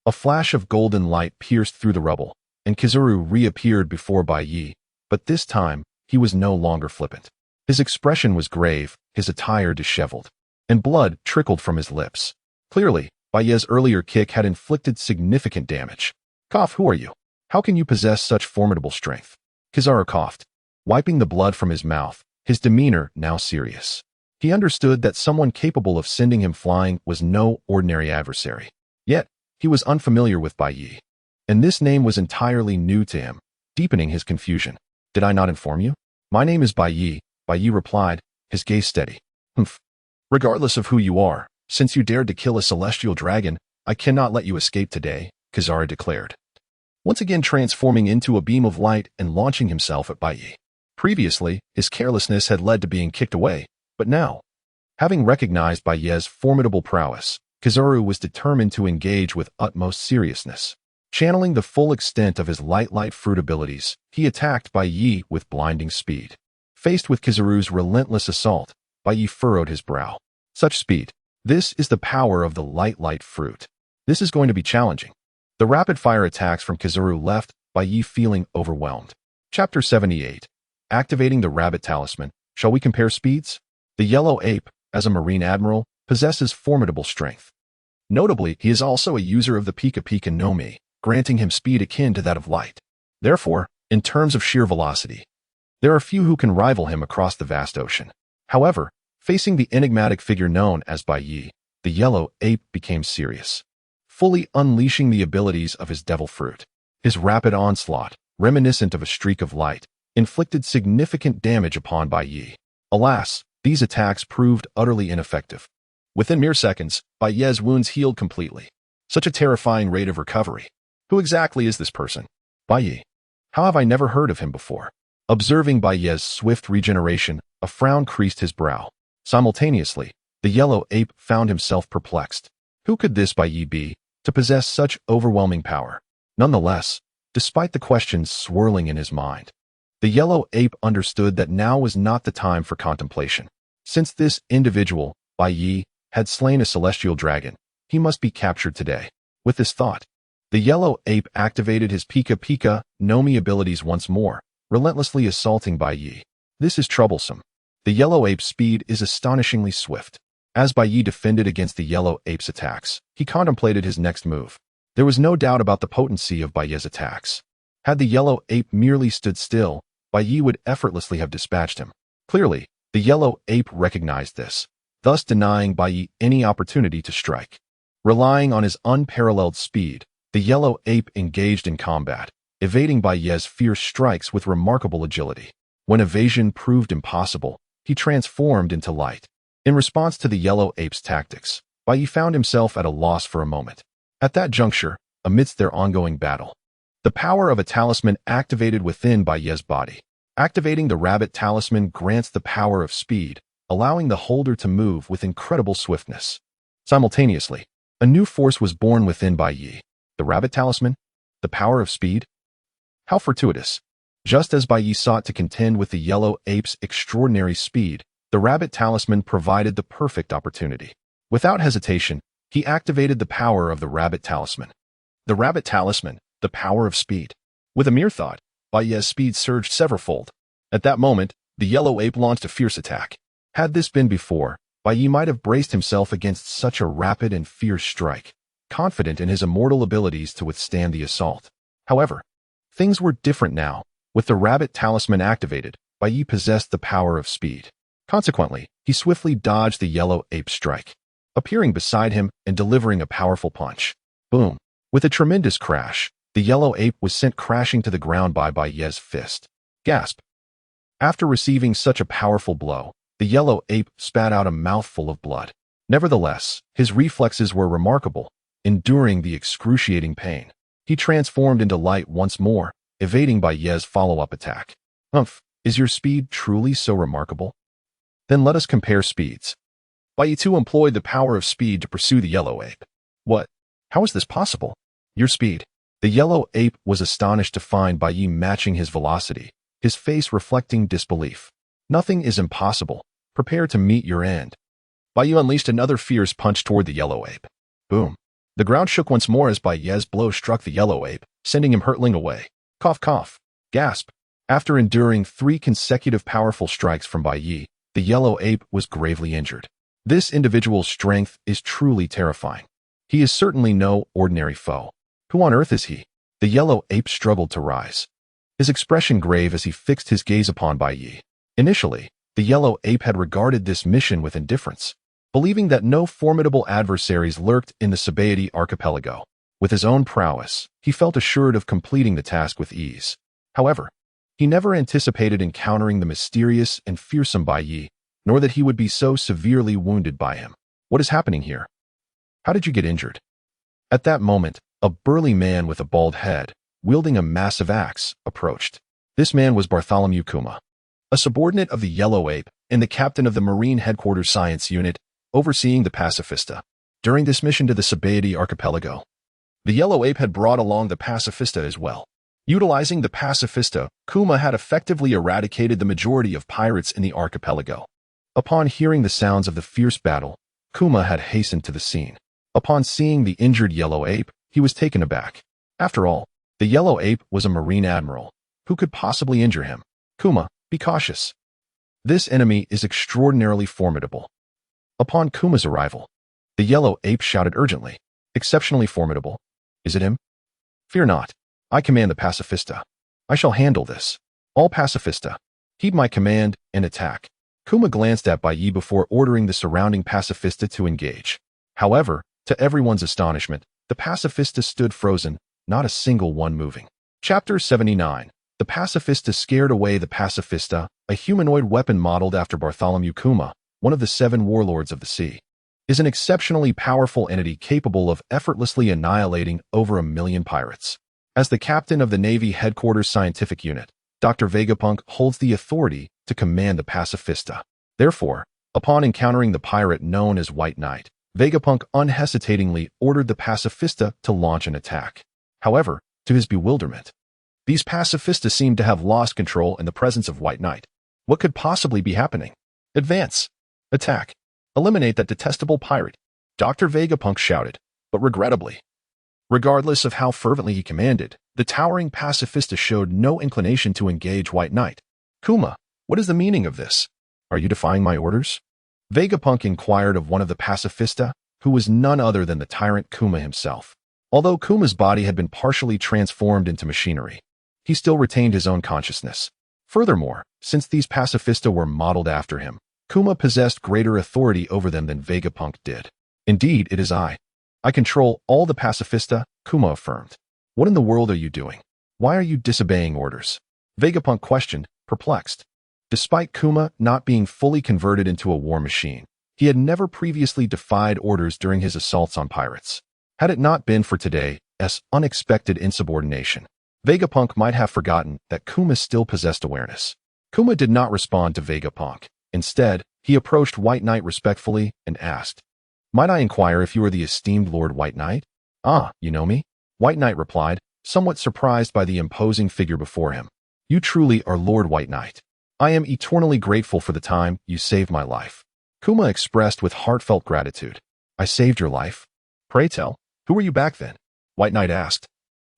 A flash of golden light pierced through the rubble, and Kizaru reappeared before Bai Yi, but this time, he was no longer flippant. His expression was grave, his attire disheveled, and blood trickled from his lips. Clearly, Bai Yi's earlier kick had inflicted significant damage. Cough, who are you? How can you possess such formidable strength? Kizaru coughed, wiping the blood from his mouth, his demeanor now serious. He understood that someone capable of sending him flying was no ordinary adversary. Yet, he was unfamiliar with Bai Yi, and this name was entirely new to him, deepening his confusion. Did I not inform you? My name is Bai Yi, Bai Yi replied, his gaze steady. Humph. Regardless of who you are, since you dared to kill a celestial dragon, I cannot let you escape today, Kizaru declared, once again transforming into a beam of light and launching himself at Bai Yi. Previously, his carelessness had led to being kicked away, but now, having recognized Bai Yi's formidable prowess, Kizaru was determined to engage with utmost seriousness. Channeling the full extent of his light fruit abilities, he attacked Bai Yi with blinding speed. Faced with Kizaru's relentless assault, Bai Yi furrowed his brow. Such speed. This is the power of the light fruit. This is going to be challenging. The rapid-fire attacks from Kizaru left Bai Yi feeling overwhelmed. Chapter 78. Activating the Rabbit Talisman. Shall we compare speeds? The Yellow Ape, as a Marine Admiral, possesses formidable strength. Notably, he is also a user of the Pika Pika no Mi, granting him speed akin to that of light. Therefore, in terms of sheer velocity, there are few who can rival him across the vast ocean. However, Facing the enigmatic figure known as Bai Yi, the yellow ape became serious, fully unleashing the abilities of his devil fruit. His rapid onslaught, reminiscent of a streak of light, inflicted significant damage upon Bai Yi. Alas, these attacks proved utterly ineffective. Within mere seconds, Bai Yi's wounds healed completely. Such a terrifying rate of recovery. Who exactly is this person? Bai Yi. How have I never heard of him before? Observing Bai Yi's swift regeneration, a frown creased his brow. Simultaneously, the yellow ape found himself perplexed. Who could this Bai Yi be, to possess such overwhelming power? Nonetheless, despite the questions swirling in his mind, the yellow ape understood that now was not the time for contemplation. Since this individual, Bai Yi, had slain a celestial dragon, he must be captured today. With this thought, the yellow ape activated his Pika Pika no Mi abilities once more, relentlessly assaulting Bai Yi. This is troublesome. The yellow ape's speed is astonishingly swift. As Bai Yi defended against the yellow ape's attacks, he contemplated his next move. There was no doubt about the potency of Bai Yi's attacks. Had the yellow ape merely stood still, Bai Yi would effortlessly have dispatched him. Clearly, the yellow ape recognized this, thus denying Bai Yi any opportunity to strike. Relying on his unparalleled speed, the yellow ape engaged in combat, evading Bai Yi's fierce strikes with remarkable agility. When evasion proved impossible, he transformed into light. In response to the yellow ape's tactics, Bai Yi found himself at a loss for a moment. At that juncture, amidst their ongoing battle, the power of a talisman activated within Bai Yi's body. Activating the rabbit talisman grants the power of speed, allowing the holder to move with incredible swiftness. Simultaneously, a new force was born within Bai Yi. The rabbit talisman? The power of speed? How fortuitous. Just as Bai Yi sought to contend with the yellow ape's extraordinary speed, the rabbit talisman provided the perfect opportunity. Without hesitation, he activated the power of the rabbit talisman. The rabbit talisman, the power of speed. With a mere thought, Bai Yi's speed surged severalfold. At that moment, the yellow ape launched a fierce attack. Had this been before, Bai Yi might have braced himself against such a rapid and fierce strike, confident in his immortal abilities to withstand the assault. However, things were different now. With the rabbit talisman activated, Bai Yi possessed the power of speed. Consequently, he swiftly dodged the yellow ape's strike, appearing beside him and delivering a powerful punch. Boom! With a tremendous crash, the yellow ape was sent crashing to the ground by Bai Yi's fist. Gasp! After receiving such a powerful blow, the yellow ape spat out a mouthful of blood. Nevertheless, his reflexes were remarkable, enduring the excruciating pain. He transformed into light once more, evading Bai Yi's follow-up attack. Humph, is your speed truly so remarkable? Then let us compare speeds. Bai Yi too employed the power of speed to pursue the yellow ape. What? How is this possible? Your speed. The yellow ape was astonished to find Bai Yi matching his velocity, his face reflecting disbelief. Nothing is impossible. Prepare to meet your end. Bai Yi unleashed another fierce punch toward the yellow ape. Boom. The ground shook once more as Bai Yi's blow struck the yellow ape, sending him hurtling away. Cough, cough. Gasp. After enduring 3 consecutive powerful strikes from Bai Yi, the yellow ape was gravely injured. This individual's strength is truly terrifying. He is certainly no ordinary foe. Who on earth is he? The yellow ape struggled to rise, his expression grave as he fixed his gaze upon Bai Yi. Initially, the yellow ape had regarded this mission with indifference, believing that no formidable adversaries lurked in the Sabaody archipelago. With his own prowess, he felt assured of completing the task with ease. However, he never anticipated encountering the mysterious and fearsome Bai Yi, nor that he would be so severely wounded by him. What is happening here? How did you get injured? At that moment, a burly man with a bald head, wielding a massive axe, approached. This man was Bartholomew Kuma, a subordinate of the Yellow Ape and the captain of the Marine Headquarters Science Unit, overseeing the Pacifista. During this mission to the Sabaody archipelago, the Yellow Ape had brought along the Pacifista as well. Utilizing the Pacifista, Kuma had effectively eradicated the majority of pirates in the archipelago. Upon hearing the sounds of the fierce battle, Kuma had hastened to the scene. Upon seeing the injured Yellow Ape, he was taken aback. After all, the Yellow Ape was a Marine admiral. Who could possibly injure him? Kuma, be cautious. This enemy is extraordinarily formidable. Upon Kuma's arrival, the Yellow Ape shouted urgently, exceptionally formidable. Is it him? Fear not. I command the Pacifista. I shall handle this. All Pacifista, heed my command and attack. Kuma glanced at Bai Yi before ordering the surrounding pacifista to engage. However, to everyone's astonishment, the pacifista stood frozen, not a single one moving. Chapter 79. The pacifista scared away. The pacifista, a humanoid weapon modeled after Bartholomew Kuma, one of the 7 warlords of the sea, is an exceptionally powerful entity capable of effortlessly annihilating over 1 million pirates. As the captain of the Navy Headquarters Scientific Unit, Dr. Vegapunk holds the authority to command the pacifista. Therefore, upon encountering the pirate known as White Knight, Vegapunk unhesitatingly ordered the pacifista to launch an attack. However, to his bewilderment, these pacifistas seemed to have lost control in the presence of White Knight. What could possibly be happening? Advance! Attack! Eliminate that detestable pirate! Dr. Vegapunk shouted, but regrettably. Regardless of how fervently he commanded, the towering pacifista showed no inclination to engage White Knight. Kuma, what is the meaning of this? Are you defying my orders? Vegapunk inquired of one of the pacifista, who was none other than the tyrant Kuma himself. Although Kuma's body had been partially transformed into machinery, he still retained his own consciousness. Furthermore, since these pacifista were modeled after him, Kuma possessed greater authority over them than Vegapunk did. Indeed, it is I. I control all the pacifista, Kuma affirmed. What in the world are you doing? Why are you disobeying orders? Vegapunk questioned, perplexed. Despite Kuma not being fully converted into a war machine, he had never previously defied orders during his assaults on pirates. Had it not been for today's unexpected insubordination, Vegapunk might have forgotten that Kuma still possessed awareness. Kuma did not respond to Vegapunk. Instead, he approached White Knight respectfully and asked, "Might I inquire if you are the esteemed Lord White Knight?" "Ah, you know me?" White Knight replied, somewhat surprised by the imposing figure before him. "You truly are Lord White Knight. I am eternally grateful for the time you saved my life." Kuma expressed with heartfelt gratitude. "I saved your life? Pray tell, who were you back then?" White Knight asked,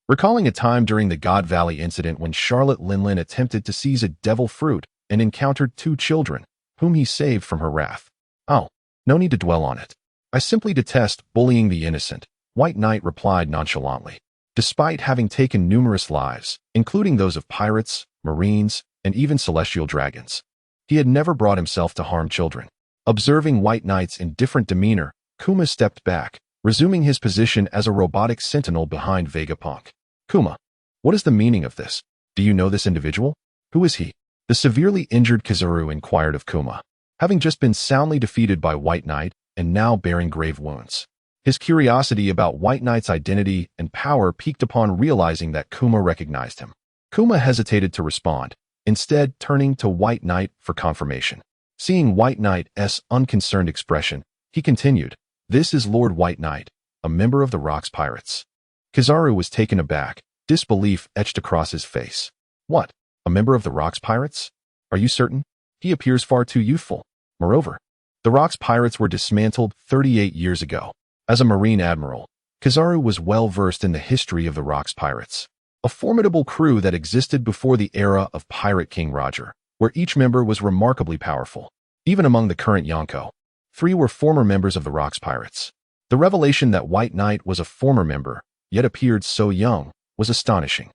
recalling a time during the God Valley incident when Charlotte Linlin attempted to seize a devil fruit and encountered 2 children, whom he saved from her wrath. "Oh, no need to dwell on it. I simply detest bullying the innocent," White Knight replied nonchalantly. Despite having taken numerous lives, including those of pirates, marines, and even celestial dragons, he had never brought himself to harm children. Observing White Knight's indifferent demeanor, Kuma stepped back, resuming his position as a robotic sentinel behind Vegapunk. "Kuma, what is the meaning of this? Do you know this individual? Who is he?" The severely injured Kizaru inquired of Kuma, having just been soundly defeated by White Knight and now bearing grave wounds. His curiosity about White Knight's identity and power piqued upon realizing that Kuma recognized him. Kuma hesitated to respond, instead turning to White Knight for confirmation. Seeing White Knight's unconcerned expression, he continued, "This is Lord White Knight, a member of the Rocks Pirates." Kizaru was taken aback, disbelief etched across his face. "What? A member of the Rocks Pirates? Are you certain? He appears far too youthful. Moreover, the Rocks Pirates were dismantled 38 years ago. As a Marine Admiral, Kizaru was well versed in the history of the Rocks Pirates, a formidable crew that existed before the era of Pirate King Roger, where each member was remarkably powerful. Even among the current Yonko, 3 were former members of the Rocks Pirates. The revelation that White Knight was a former member, yet appeared so young, was astonishing.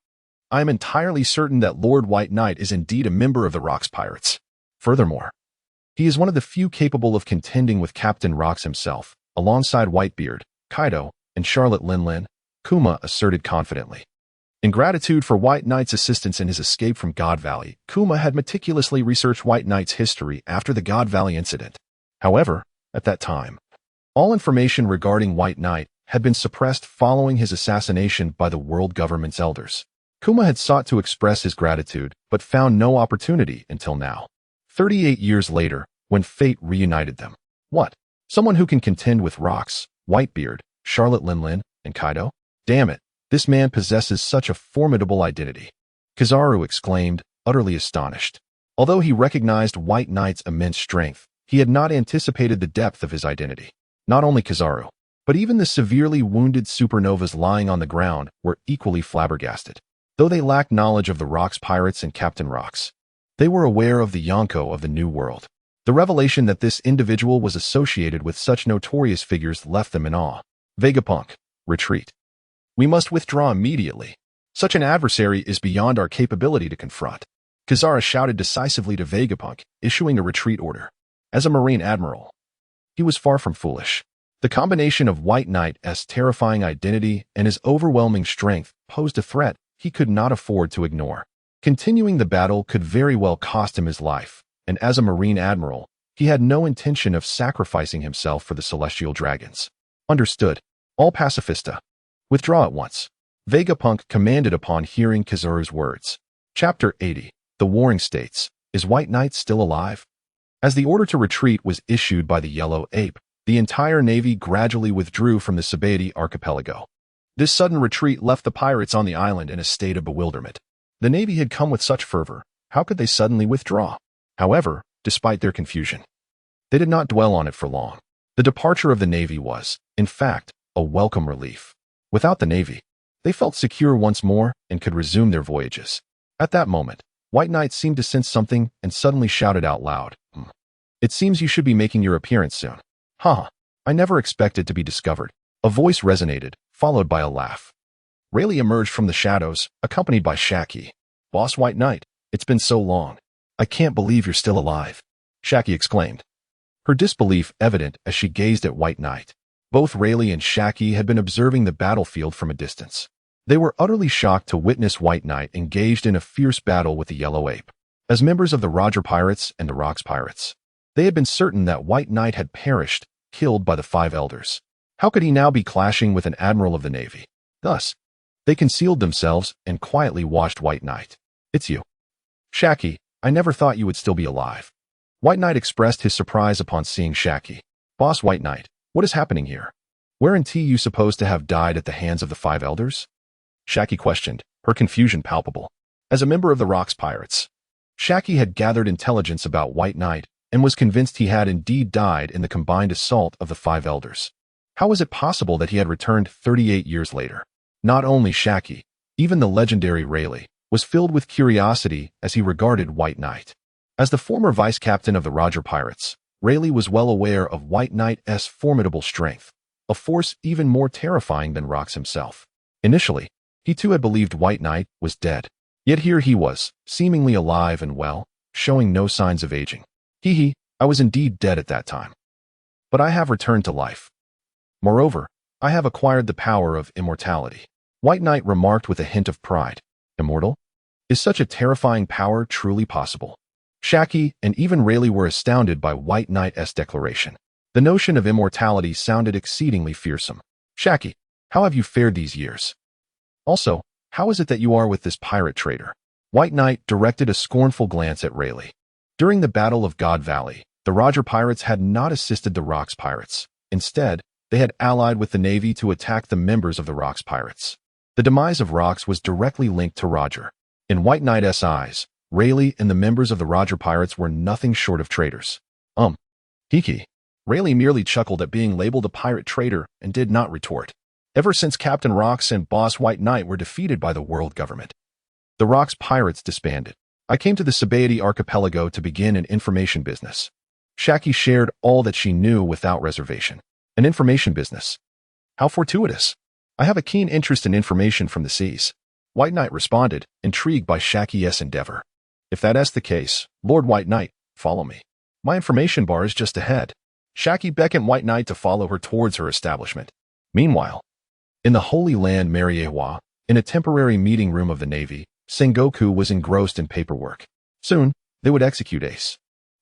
"I am entirely certain that Lord White Knight is indeed a member of the Rocks Pirates. Furthermore, he is one of the few capable of contending with Captain Rocks himself, alongside Whitebeard, Kaido, and Charlotte Linlin," Kuma asserted confidently. In gratitude for White Knight's assistance in his escape from God Valley, Kuma had meticulously researched White Knight's history after the God Valley incident. However, at that time, all information regarding White Knight had been suppressed following his assassination by the world government's elders. Kuma had sought to express his gratitude, but found no opportunity until now. 38 years later, when fate reunited them. What? Someone who can contend with Rocks, Whitebeard, Charlotte Linlin, and Kaido? Damn it, this man possesses such a formidable identity. Kizaru exclaimed, utterly astonished. Although he recognized White Knight's immense strength, he had not anticipated the depth of his identity. Not only Kizaru, but even the severely wounded supernovas lying on the ground were equally flabbergasted. Though they lacked knowledge of the Rocks Pirates and Captain Rocks, they were aware of the Yonko of the New World. The revelation that this individual was associated with such notorious figures left them in awe. Vegapunk, retreat. We must withdraw immediately. Such an adversary is beyond our capability to confront. Kizaru shouted decisively to Vegapunk, issuing a retreat order. As a Marine Admiral, he was far from foolish. The combination of White Knight's terrifying identity and his overwhelming strength posed a threat he could not afford to ignore. Continuing the battle could very well cost him his life, and as a Marine Admiral, he had no intention of sacrificing himself for the Celestial Dragons. Understood. All pacifista. Withdraw at once. Vegapunk commanded upon hearing Kizaru's words. Chapter 80. The Warring States. Is White Knight still alive? As the order to retreat was issued by the Yellow Ape, the entire navy gradually withdrew from the Sabaody archipelago. This sudden retreat left the pirates on the island in a state of bewilderment. The navy had come with such fervor. How could they suddenly withdraw? However, despite their confusion, they did not dwell on it for long. The departure of the navy was, in fact, a welcome relief. Without the navy, they felt secure once more and could resume their voyages. At that moment, White Knight seemed to sense something and suddenly shouted out loud, "It seems you should be making your appearance soon." I never expected to be discovered. A voice resonated, followed by a laugh. Rayleigh emerged from the shadows, accompanied by Shaki. "Boss White Knight, it's been so long. I can't believe you're still alive," Shaki exclaimed, her disbelief evident as she gazed at White Knight. Both Rayleigh and Shaki had been observing the battlefield from a distance. They were utterly shocked to witness White Knight engaged in a fierce battle with the Yellow Ape. As members of the Roger Pirates and the Rocks Pirates, they had been certain that White Knight had perished, killed by the Five Elders. How could he now be clashing with an admiral of the navy? Thus, they concealed themselves and quietly watched White Knight. "It's you. Shaki, I never thought you would still be alive." White Knight expressed his surprise upon seeing Shaki. "Boss White Knight, what is happening here? Weren't you supposed to have died at the hands of the Five Elders?" Shaki questioned, her confusion palpable. As a member of the Rocks Pirates, Shaki had gathered intelligence about White Knight and was convinced he had indeed died in the combined assault of the Five Elders. How was it possible that he had returned 38 years later? Not only Shaki, even the legendary Rayleigh, was filled with curiosity as he regarded White Knight. As the former vice-captain of the Roger Pirates, Rayleigh was well aware of White Knight's formidable strength, a force even more terrifying than Rocks himself. Initially, he too had believed White Knight was dead. Yet here he was, seemingly alive and well, showing no signs of aging. I was indeed dead at that time. But I have returned to life. Moreover, I have acquired the power of immortality." White Knight remarked with a hint of pride. "Immortal? Is such a terrifying power truly possible?" Shaki and even Rayleigh were astounded by White Knight's declaration. The notion of immortality sounded exceedingly fearsome. "Shaki, how have you fared these years? Also, how is it that you are with this pirate trader?" White Knight directed a scornful glance at Rayleigh. During the Battle of God Valley, the Roger Pirates had not assisted the Rocks Pirates. Instead, they had allied with the Navy to attack the members of the Rocks Pirates. The demise of Rocks was directly linked to Roger. In White Knight's eyes, Rayleigh and the members of the Roger Pirates were nothing short of traitors. Hiki. Rayleigh merely chuckled at being labeled a pirate traitor and did not retort. Ever since Captain Rocks and Boss White Knight were defeated by the world government, the Rocks Pirates disbanded. I came to the Sabaody archipelago to begin an information business. Shaki shared all that she knew without reservation. An information business. How fortuitous. I have a keen interest in information from the seas. White Knight responded, intrigued by Shaki's endeavor. If that's the case, Lord White Knight, follow me. My information bar is just ahead. Shaki beckoned White Knight to follow her towards her establishment. Meanwhile, in the Holy Land Mariewa, in a temporary meeting room of the Navy, Sengoku was engrossed in paperwork. Soon, they would execute Ace,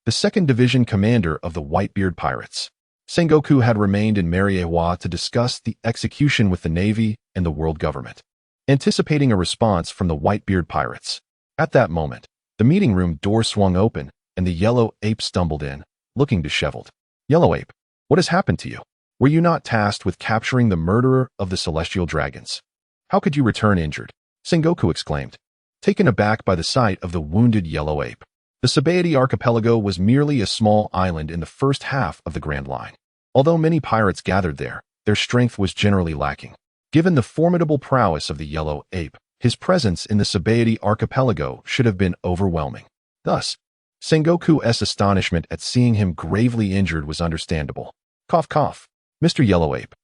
the 2nd Division commander of the Whitebeard Pirates. Sengoku had remained in Mariewa to discuss the execution with the Navy and the world government, anticipating a response from the Whitebeard Pirates. At that moment, the meeting room door swung open and the Yellow Ape stumbled in, looking disheveled. Yellow Ape, what has happened to you? Were you not tasked with capturing the murderer of the Celestial Dragons? How could you return injured? Sengoku exclaimed, taken aback by the sight of the wounded Yellow Ape. The Sabaody archipelago was merely a small island in the first half of the Grand Line. Although many pirates gathered there, their strength was generally lacking. Given the formidable prowess of the Yellow Ape, his presence in the Sabaody archipelago should have been overwhelming. Thus, Sengoku's astonishment at seeing him gravely injured was understandable. Cough cough. Mr. Yellow Ape.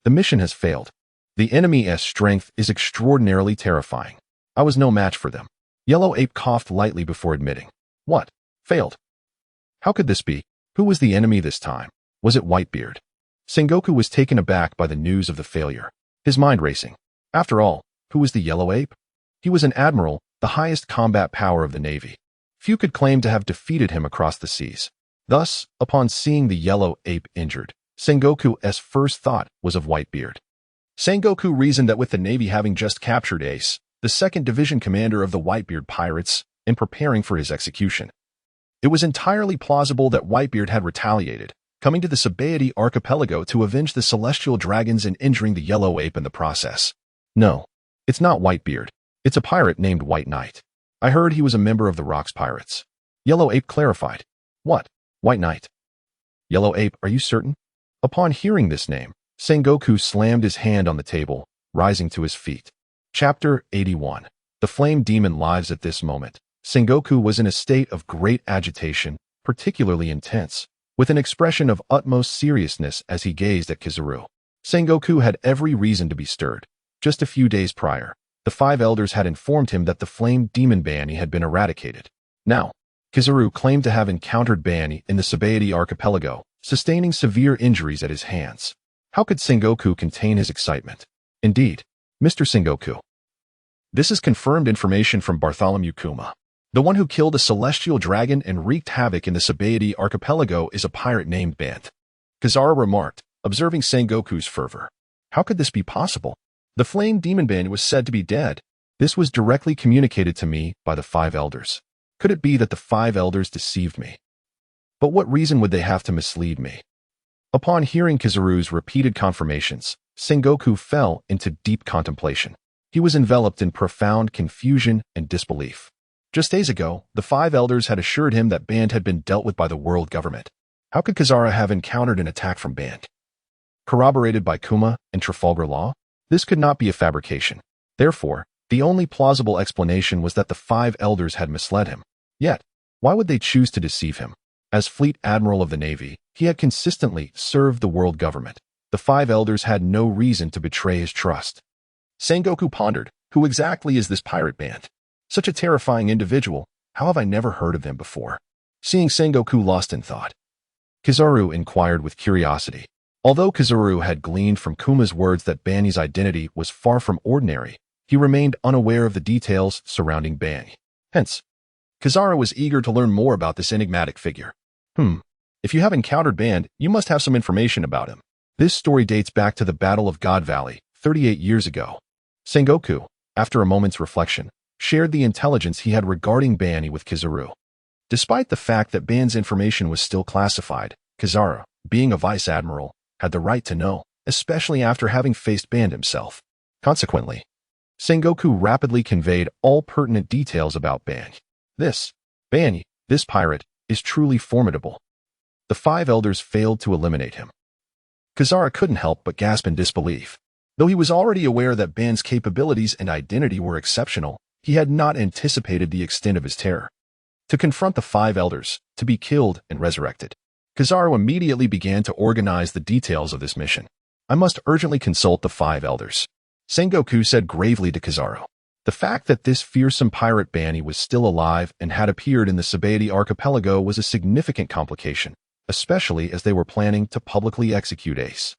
The mission has failed. The enemy's strength is extraordinarily terrifying. I was no match for them. Yellow Ape coughed lightly before admitting. What? Failed? How could this be? Who was the enemy this time? Was it Whitebeard? Sengoku was taken aback by the news of the failure, his mind racing. After all, who was the Yellow Ape? He was an admiral, the highest combat power of the Navy. Few could claim to have defeated him across the seas. Thus, upon seeing the Yellow Ape injured, Sengoku's first thought was of Whitebeard. Sengoku reasoned that with the Navy having just captured Ace, the 2nd Division commander of the Whitebeard pirates, and preparing for his execution, it was entirely plausible that Whitebeard had retaliated, coming to the Sabaody archipelago to avenge the celestial dragons and injuring the Yellow Ape in the process. No, it's not Whitebeard. It's a pirate named White Knight. I heard he was a member of the Rocks Pirates. Yellow Ape clarified. What? White Knight? Yellow Ape, are you certain? Upon hearing this name, Sengoku slammed his hand on the table, rising to his feet. Chapter 81. The Flame Demon lives. At this moment, Sengoku was in a state of great agitation, particularly intense, with an expression of utmost seriousness as he gazed at Kizaru. Sengoku had every reason to be stirred. Just a few days prior, the 5 elders had informed him that the Flame Demon Bani had been eradicated. Now, Kizaru claimed to have encountered Bani in the Sabaody archipelago, sustaining severe injuries at his hands. How could Sengoku contain his excitement? Indeed, Mr. Sengoku. This is confirmed information from Bartholomew Kuma. The one who killed a celestial dragon and wreaked havoc in the Sabaody archipelago is a pirate named Bant. Kizaru remarked, observing Sengoku's fervor. How could this be possible? The Flame Demon Band was said to be dead. This was directly communicated to me by the 5 elders. Could it be that the 5 elders deceived me? But what reason would they have to mislead me? Upon hearing Kizaru's repeated confirmations, Sengoku fell into deep contemplation. He was enveloped in profound confusion and disbelief. Just days ago, the 5 elders had assured him that Band had been dealt with by the world government. How could Kizaru have encountered an attack from Band? Corroborated by Kuma and Trafalgar Law? This could not be a fabrication. Therefore, the only plausible explanation was that the 5 elders had misled him. Yet, why would they choose to deceive him? As Fleet Admiral of the Navy, he had consistently served the world government. The 5 elders had no reason to betray his trust. Sengoku pondered, who exactly is this pirate Band? Such a terrifying individual, how have I never heard of him before? Seeing Sengoku lost in thought, Kizaru inquired with curiosity. Although Kizaru had gleaned from Kuma's words that Bani's identity was far from ordinary, he remained unaware of the details surrounding Bani. Hence, Kizaru was eager to learn more about this enigmatic figure. If you have encountered Band, you must have some information about him. This story dates back to the Battle of God Valley, 38 years ago. Sengoku, after a moment's reflection, shared the intelligence he had regarding Bani with Kizaru. Despite the fact that Ban's information was still classified, Kizaru, being a vice admiral, had the right to know, especially after having faced Band himself. Consequently, Sengoku rapidly conveyed all pertinent details about Bani. This pirate, is truly formidable. The 5 elders failed to eliminate him. Kizaru couldn't help but gasp in disbelief. Though he was already aware that Ban's capabilities and identity were exceptional, he had not anticipated the extent of his terror. To confront the 5 elders, to be killed and resurrected. Kizaru immediately began to organize the details of this mission. I must urgently consult the 5 elders. Sengoku said gravely to Kizaru. The fact that this fearsome pirate Bani was still alive and had appeared in the Sabaody archipelago was a significant complication, especially as they were planning to publicly execute Ace.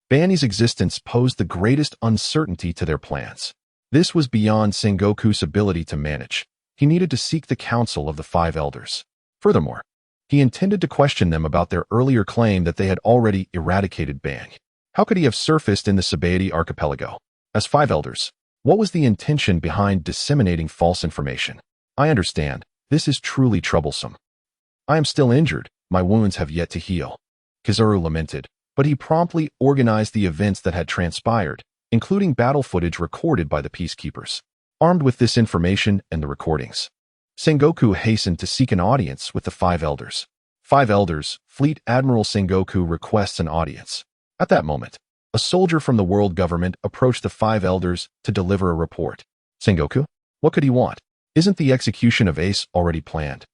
Bani's existence posed the greatest uncertainty to their plans. This was beyond Sengoku's ability to manage. He needed to seek the counsel of the 5 elders. Furthermore, he intended to question them about their earlier claim that they had already eradicated Bani. How could he have surfaced in the Sabaody archipelago? As 5 elders, what was the intention behind disseminating false information? I understand, this is truly troublesome. I am still injured, my wounds have yet to heal. Kizaru lamented, but he promptly organized the events that had transpired, including battle footage recorded by the peacekeepers. Armed with this information and the recordings, Sengoku hastened to seek an audience with the 5 elders. 5 elders, Fleet Admiral Sengoku requests an audience. At that moment, a soldier from the world government approached the 5 elders to deliver a report. Sengoku? What could he want? Isn't the execution of Ace already planned?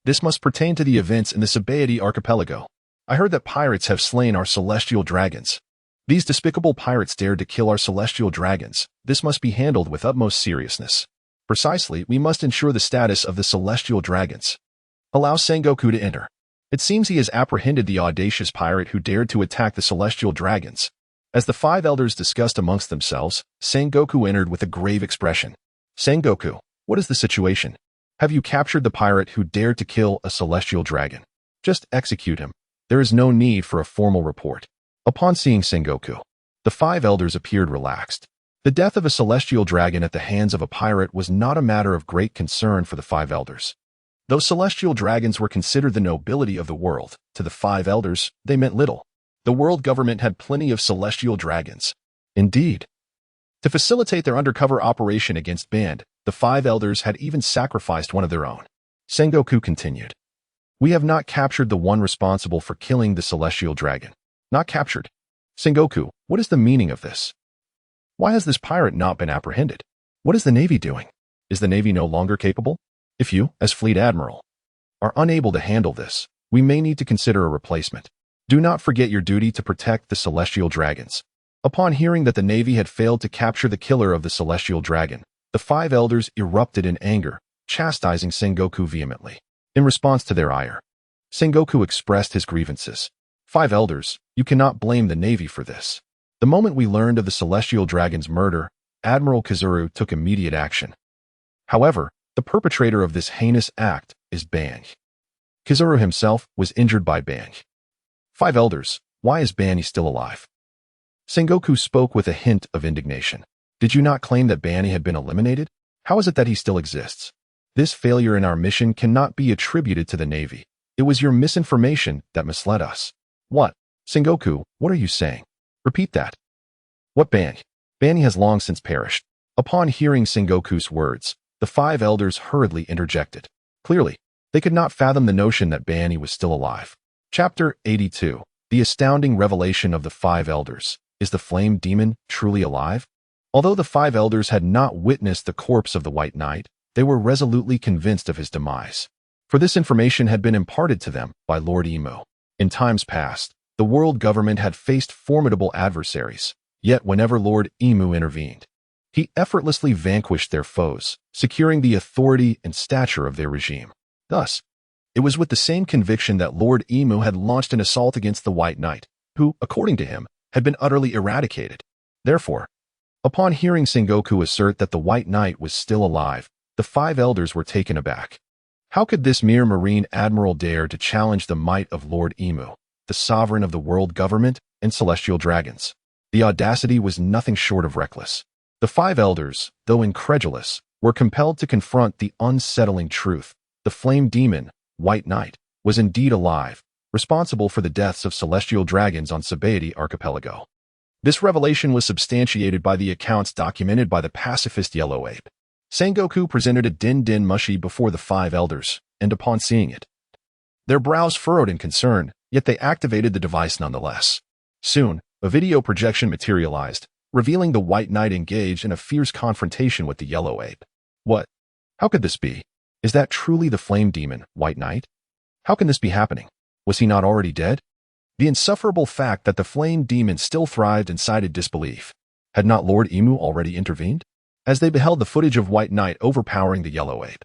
This must pertain to the events in the Sabaody archipelago. I heard that pirates have slain our celestial dragons. These despicable pirates dared to kill our celestial dragons. This must be handled with utmost seriousness. Precisely, we must ensure the status of the celestial dragons. Allow Sengoku to enter. It seems he has apprehended the audacious pirate who dared to attack the celestial dragons. As the five elders discussed amongst themselves, Sengoku entered with a grave expression. Sengoku, what is the situation? Have you captured the pirate who dared to kill a celestial dragon? Just execute him. There is no need for a formal report. Upon seeing Sengoku, the five elders appeared relaxed. The death of a celestial dragon at the hands of a pirate was not a matter of great concern for the five elders. Though celestial dragons were considered the nobility of the world, to the five elders, they meant little. The world government had plenty of celestial dragons. Indeed, to facilitate their undercover operation against Band, the five elders had even sacrificed one of their own. Sengoku continued. We have not captured the one responsible for killing the celestial dragon. Not captured. Sengoku, what is the meaning of this? Why has this pirate not been apprehended? What is the Navy doing? Is the Navy no longer capable? If you, as Fleet Admiral, are unable to handle this, we may need to consider a replacement. Do not forget your duty to protect the celestial dragons. Upon hearing that the Navy had failed to capture the killer of the celestial dragon, the five elders erupted in anger, chastising Sengoku vehemently. In response to their ire, Sengoku expressed his grievances. Five elders, you cannot blame the Navy for this. The moment we learned of the celestial dragon's murder, Admiral Kizuru took immediate action. However, the perpetrator of this heinous act is Bang. Kizuru himself was injured by Bang. Five elders, why is Bani still alive? Sengoku spoke with a hint of indignation. Did you not claim that Bani had been eliminated? How is it that he still exists? This failure in our mission cannot be attributed to the Navy. It was your misinformation that misled us. What? Sengoku, what are you saying? Repeat that. What Bani? Bani has long since perished. Upon hearing Sengoku's words, the five elders hurriedly interjected. Clearly, they could not fathom the notion that Bani was still alive. Chapter 82. The astounding revelation of the five elders. Is the flame demon truly alive? Although the five elders had not witnessed the corpse of the White Knight, they were resolutely convinced of his demise. For this information had been imparted to them by Lord Imu. In times past, the world government had faced formidable adversaries, yet whenever Lord Imu intervened, he effortlessly vanquished their foes, securing the authority and stature of their regime. Thus, it was with the same conviction that Lord Imu had launched an assault against the White Knight, who, according to him, had been utterly eradicated. Therefore, upon hearing Sengoku assert that the White Knight was still alive, the five elders were taken aback. How could this mere marine admiral dare to challenge the might of Lord Imu, the sovereign of the world government and celestial dragons? The audacity was nothing short of reckless. The five elders, though incredulous, were compelled to confront the unsettling truth. The flame demon, White Knight, was indeed alive, responsible for the deaths of celestial dragons on Sabaody Archipelago. This revelation was substantiated by the accounts documented by the pacifist Yellow Ape. Sengoku presented a din-din mushi before the five elders, and upon seeing it, their brows furrowed in concern, yet they activated the device nonetheless. Soon, a video projection materialized, revealing the White Knight engaged in a fierce confrontation with the Yellow Ape. What? How could this be? Is that truly the flame demon, White Knight? How can this be happening? Was he not already dead? The insufferable fact that the flame demon still thrived incited disbelief. Had not Lord Imu already intervened? As they beheld the footage of White Knight overpowering the Yellow Ape,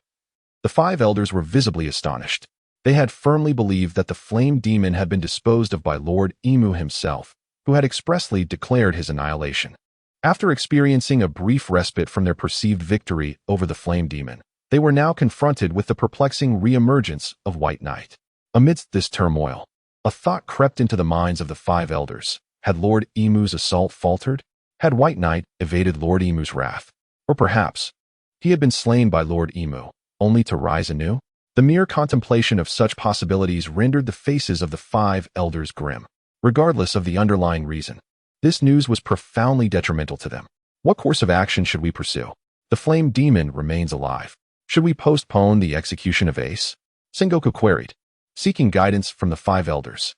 the five elders were visibly astonished. They had firmly believed that the flame demon had been disposed of by Lord Imu himself, who had expressly declared his annihilation. After experiencing a brief respite from their perceived victory over the flame demon, they were now confronted with the perplexing re-emergence of White Knight. Amidst this turmoil, a thought crept into the minds of the five elders. Had Lord Imu's assault faltered? Had White Knight evaded Lord Imu's wrath? Or perhaps, he had been slain by Lord Imu, only to rise anew? The mere contemplation of such possibilities rendered the faces of the five elders grim. Regardless of the underlying reason, this news was profoundly detrimental to them. What course of action should we pursue? The flame demon remains alive. Should we postpone the execution of Ace? Sengoku queried, seeking guidance from the five elders.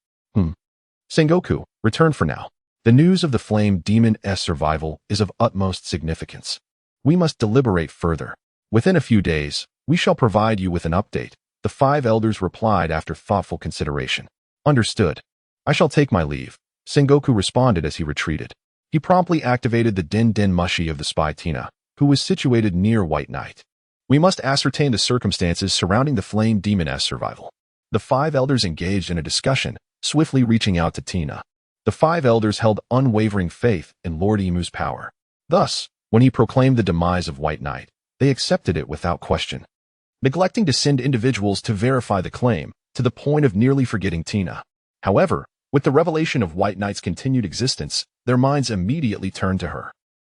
Sengoku, return for now. The news of the flame demon's survival is of utmost significance. We must deliberate further. Within a few days, we shall provide you with an update, the five elders replied after thoughtful consideration. Understood. I shall take my leave, Sengoku responded as he retreated. He promptly activated the din-din mushi of the spy Tina, who was situated near White Knight. We must ascertain the circumstances surrounding the flame demoness survival. The five elders engaged in a discussion, swiftly reaching out to Tina. The five elders held unwavering faith in Lord Emu's power. Thus, when he proclaimed the demise of White Knight, they accepted it without question, neglecting to send individuals to verify the claim, to the point of nearly forgetting Tina. However, with the revelation of White Knight's continued existence, their minds immediately turned to her.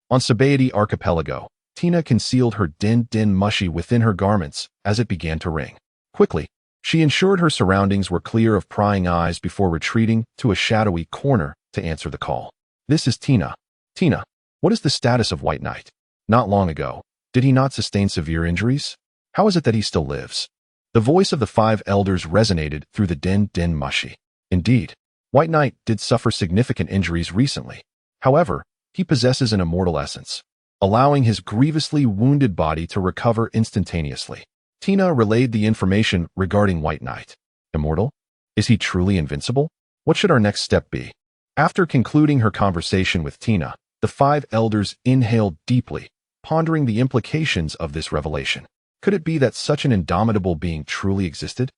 On Sabaody Archipelago, Tina concealed her din-din mushi within her garments as it began to ring. Quickly, she ensured her surroundings were clear of prying eyes before retreating to a shadowy corner to answer the call. This is Tina. Tina, what is the status of White Knight? Not long ago, did he not sustain severe injuries? How is it that he still lives? The voice of the five elders resonated through the din-din mushi. Indeed, White Knight did suffer significant injuries recently. However, he possesses an immortal essence, allowing his grievously wounded body to recover instantaneously. Tina relayed the information regarding White Knight. Immortal? Is he truly invincible? What should our next step be? After concluding her conversation with Tina, the five elders inhaled deeply, pondering the implications of this revelation. Could it be that such an indomitable being truly existed?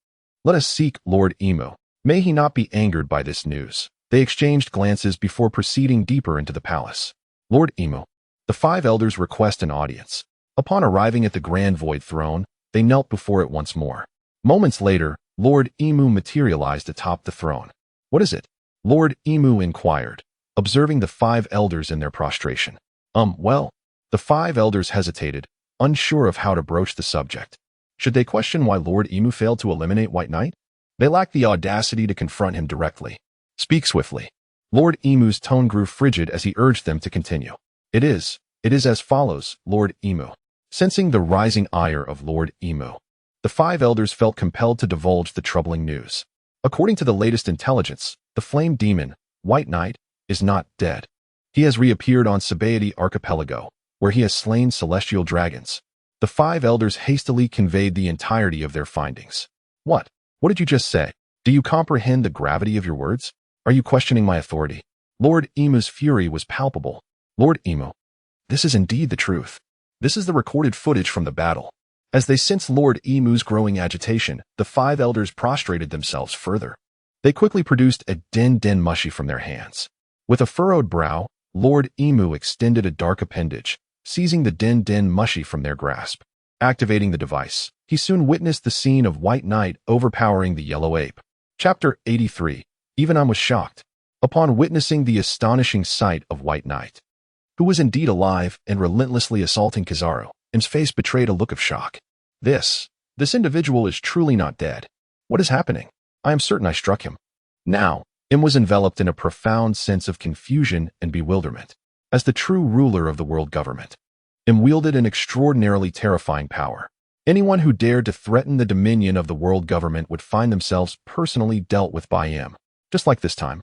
Let us seek Lord Emu. May he not be angered by this news. They exchanged glances before proceeding deeper into the palace. Lord Emu. The five elders request an audience. Upon arriving at the Grand Void Throne, they knelt before it once more. Moments later, Lord Emu materialized atop the throne. What is it? Lord Emu inquired, observing the five elders in their prostration. Well, the five elders hesitated, unsure of how to broach the subject. Should they question why Lord Emu failed to eliminate White Knight? They lacked the audacity to confront him directly. Speak swiftly. Lord Emu's tone grew frigid as he urged them to continue. It is as follows, Lord Emu. Sensing the rising ire of Lord Emu, the five elders felt compelled to divulge the troubling news. According to the latest intelligence, the flame demon, White Knight, is not dead. He has reappeared on Sabaody Archipelago, where he has slain celestial dragons. The five elders hastily conveyed the entirety of their findings. What? What did you just say? Do you comprehend the gravity of your words? Are you questioning my authority? Lord Emu's fury was palpable. Lord Emu, this is indeed the truth. This is the recorded footage from the battle. As they sensed Lord Emu's growing agitation, the five elders prostrated themselves further. They quickly produced a din-din mushi from their hands. With a furrowed brow, Lord Emu extended a dark appendage, seizing the din-din mushi from their grasp. Activating the device, he soon witnessed the scene of White Knight overpowering the yellow ape. Chapter 83. Even was shocked upon witnessing the astonishing sight of White Knight, who was indeed alive and relentlessly assaulting Kizaru. Im's face betrayed a look of shock. This individual is truly not dead. What is happening? I am certain I struck him. Now, Im was enveloped in a profound sense of confusion and bewilderment. As the true ruler of the world government, Im wielded an extraordinarily terrifying power. Anyone who dared to threaten the dominion of the world government would find themselves personally dealt with by Im. Just like this time.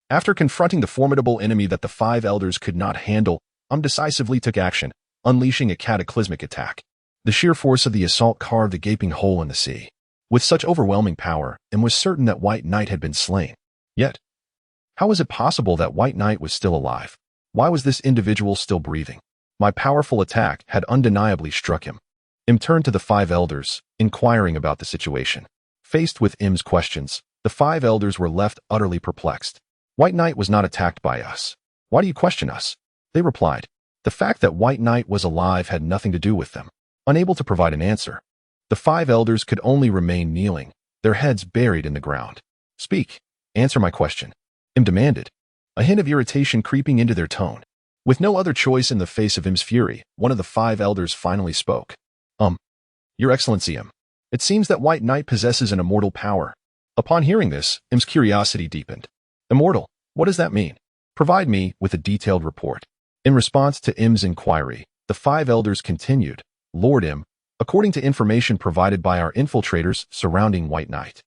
After confronting the formidable enemy that the five elders could not handle, decisively took action, unleashing a cataclysmic attack. The sheer force of the assault carved a gaping hole in the sea. With such overwhelming power, Im was certain that White Knight had been slain. Yet, how was it possible that White Knight was still alive? Why was this individual still breathing? My powerful attack had undeniably struck him. Im turned to the five elders, inquiring about the situation. Faced with Im's questions, the five elders were left utterly perplexed. White Knight was not attacked by us. Why do you question us? They replied. The fact that White Knight was alive had nothing to do with them. Unable to provide an answer, the five elders could only remain kneeling, their heads buried in the ground. Speak. Answer my question. Im demanded, a hint of irritation creeping into their tone. With no other choice in the face of Im's fury, one of the five elders finally spoke. Your Excellency Im, it seems that White Knight possesses an immortal power. Upon hearing this, Im's curiosity deepened. Immortal, what does that mean? Provide me with a detailed report. In response to Im's inquiry, the five elders continued, Lord Im, according to information provided by our infiltrators surrounding White Knight,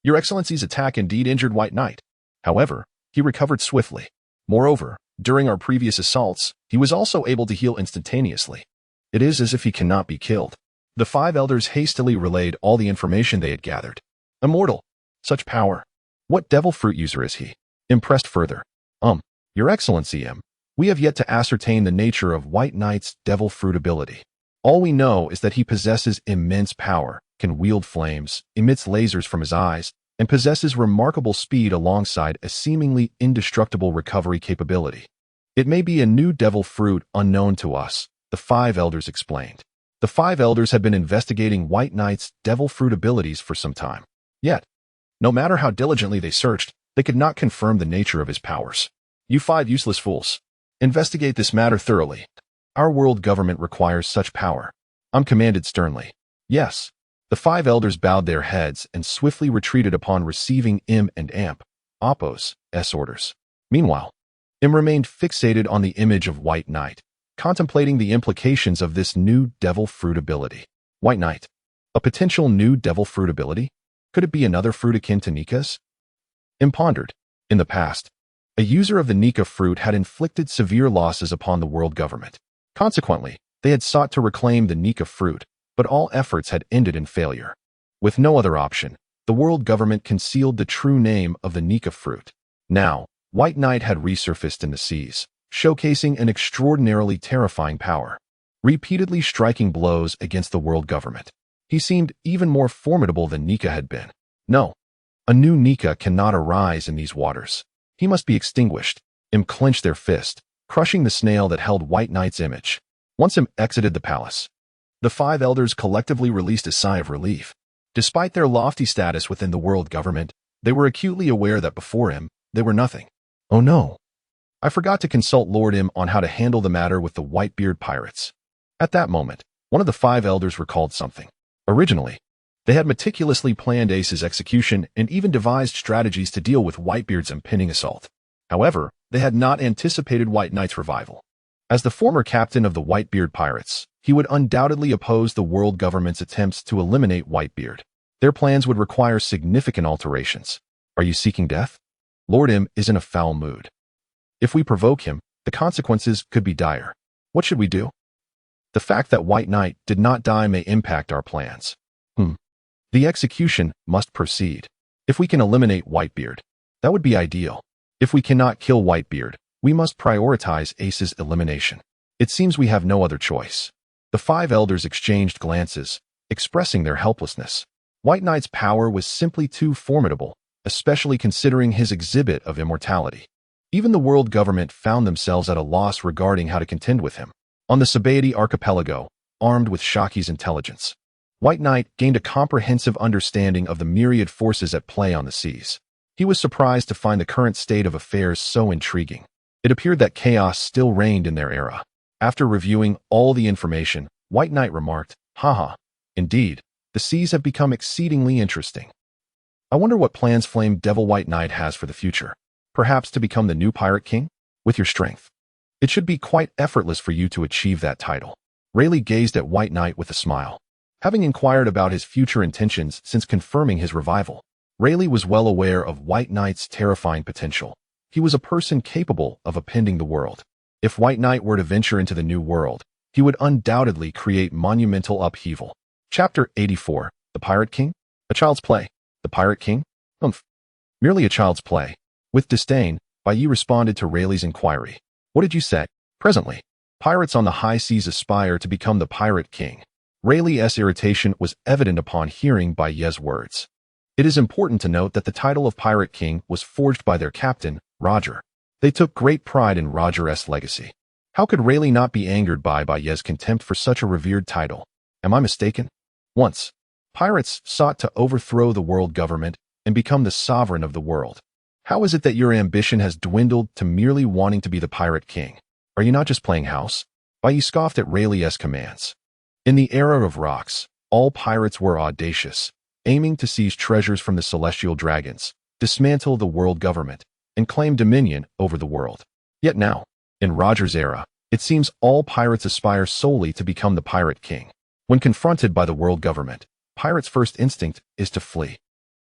Your Excellency's attack indeed injured White Knight. However, he recovered swiftly. Moreover, during our previous assaults, he was also able to heal instantaneously. It is as if he cannot be killed. The five elders hastily relayed all the information they had gathered. Immortal. Such power. What devil fruit user is he? Impressed further. Your Excellency Im, we have yet to ascertain the nature of White Knight's devil fruit ability. All we know is that he possesses immense power, can wield flames, emits lasers from his eyes, and possesses remarkable speed alongside a seemingly indestructible recovery capability. It may be a new devil fruit unknown to us, the Five Elders explained. The Five Elders had been investigating White Knight's devil fruit abilities for some time. Yet, no matter how diligently they searched, they could not confirm the nature of his powers. You five useless fools. Investigate this matter thoroughly. Our world government requires such power. I'm commanded sternly. Yes. The Five Elders bowed their heads and swiftly retreated upon receiving Im and Amp, Oppo's, orders. Meanwhile, Im remained fixated on the image of White Knight, contemplating the implications of this new devil fruit ability. White Knight. A potential new devil fruit ability? Could it be another fruit akin to Nika's? Im pondered. In the past, a user of the Nika fruit had inflicted severe losses upon the world government. Consequently, they had sought to reclaim the Nika fruit, but all efforts had ended in failure. With no other option, the world government concealed the true name of the Nika fruit. Now, White Knight had resurfaced in the seas, showcasing an extraordinarily terrifying power. Repeatedly striking blows against the world government, he seemed even more formidable than Nika had been. No, a new Nika cannot arise in these waters. He must be extinguished. Im clenched their fist, crushing the snail that held White Knight's image. Once Im exited the palace, the Five Elders collectively released a sigh of relief. Despite their lofty status within the world government, they were acutely aware that before Im, they were nothing. Oh no. I forgot to consult Lord Im on how to handle the matter with the Whitebeard pirates. At that moment, one of the Five Elders recalled something. Originally, they had meticulously planned Ace's execution and even devised strategies to deal with Whitebeard's impending assault. However, they had not anticipated White Knight's revival. As the former captain of the Whitebeard pirates, he would undoubtedly oppose the world government's attempts to eliminate Whitebeard. Their plans would require significant alterations. Are you seeking death? Lord Im is in a foul mood. If we provoke him, the consequences could be dire. What should we do? The fact that White Knight did not die may impact our plans. The execution must proceed. If we can eliminate Whitebeard, that would be ideal. If we cannot kill Whitebeard, we must prioritize Ace's elimination. It seems we have no other choice. The Five Elders exchanged glances, expressing their helplessness. White Knight's power was simply too formidable, especially considering his exhibit of immortality. Even the world government found themselves at a loss regarding how to contend with him. On the Sabaody archipelago, armed with Shaki's intelligence, White Knight gained a comprehensive understanding of the myriad forces at play on the seas. He was surprised to find the current state of affairs so intriguing. It appeared that chaos still reigned in their era. After reviewing all the information, White Knight remarked, "Haha, indeed, the seas have become exceedingly interesting. I wonder what plans Flame Devil White Knight has for the future. Perhaps to become the new Pirate King? With your strength, it should be quite effortless for you to achieve that title." Rayleigh gazed at White Knight with a smile. Having inquired about his future intentions since confirming his revival, Rayleigh was well aware of White Knight's terrifying potential. He was a person capable of upending the world. If White Knight were to venture into the new world, he would undoubtedly create monumental upheaval. Chapter 84, The Pirate King? A Child's Play. The Pirate King? Merely a child's play. With disdain, Bai Yi responded to Rayleigh's inquiry. What did you say? Presently, pirates on the high seas aspire to become the Pirate King. Rayleigh's irritation was evident upon hearing Bai Yi's words. It is important to note that the title of Pirate King was forged by their captain, Roger. They took great pride in Roger's legacy. How could Rayleigh not be angered by Bai Yi's contempt for such a revered title? Am I mistaken? Once, pirates sought to overthrow the world government and become the sovereign of the world. How is it that your ambition has dwindled to merely wanting to be the Pirate King? Are you not just playing house? Bai Yi scoffed at Rayleigh's commands. In the era of rocks, all pirates were audacious, aiming to seize treasures from the celestial dragons, dismantle the world government, and claim dominion over the world. Yet now, in Roger's era, it seems all pirates aspire solely to become the Pirate King. When confronted by the world government, pirates' first instinct is to flee.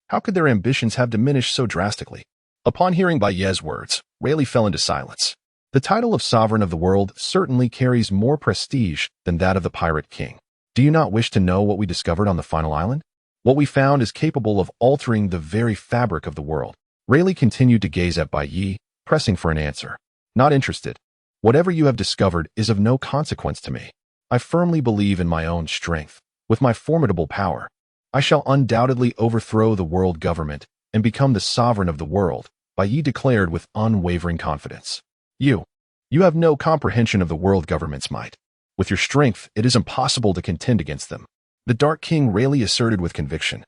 How could their ambitions have diminished so drastically? Upon hearing Bai Yi's words, Rayleigh fell into silence. The title of Sovereign of the World certainly carries more prestige than that of the Pirate King. Do you not wish to know what we discovered on the final island? What we found is capable of altering the very fabric of the world. Rayleigh continued to gaze at Bai Yi, pressing for an answer. Not interested. Whatever you have discovered is of no consequence to me. I firmly believe in my own strength. With my formidable power, I shall undoubtedly overthrow the world government and become the sovereign of the world, Bai Yi declared with unwavering confidence. You have no comprehension of the world government's might. With your strength, it is impossible to contend against them, the Dark King Rayleigh asserted with conviction.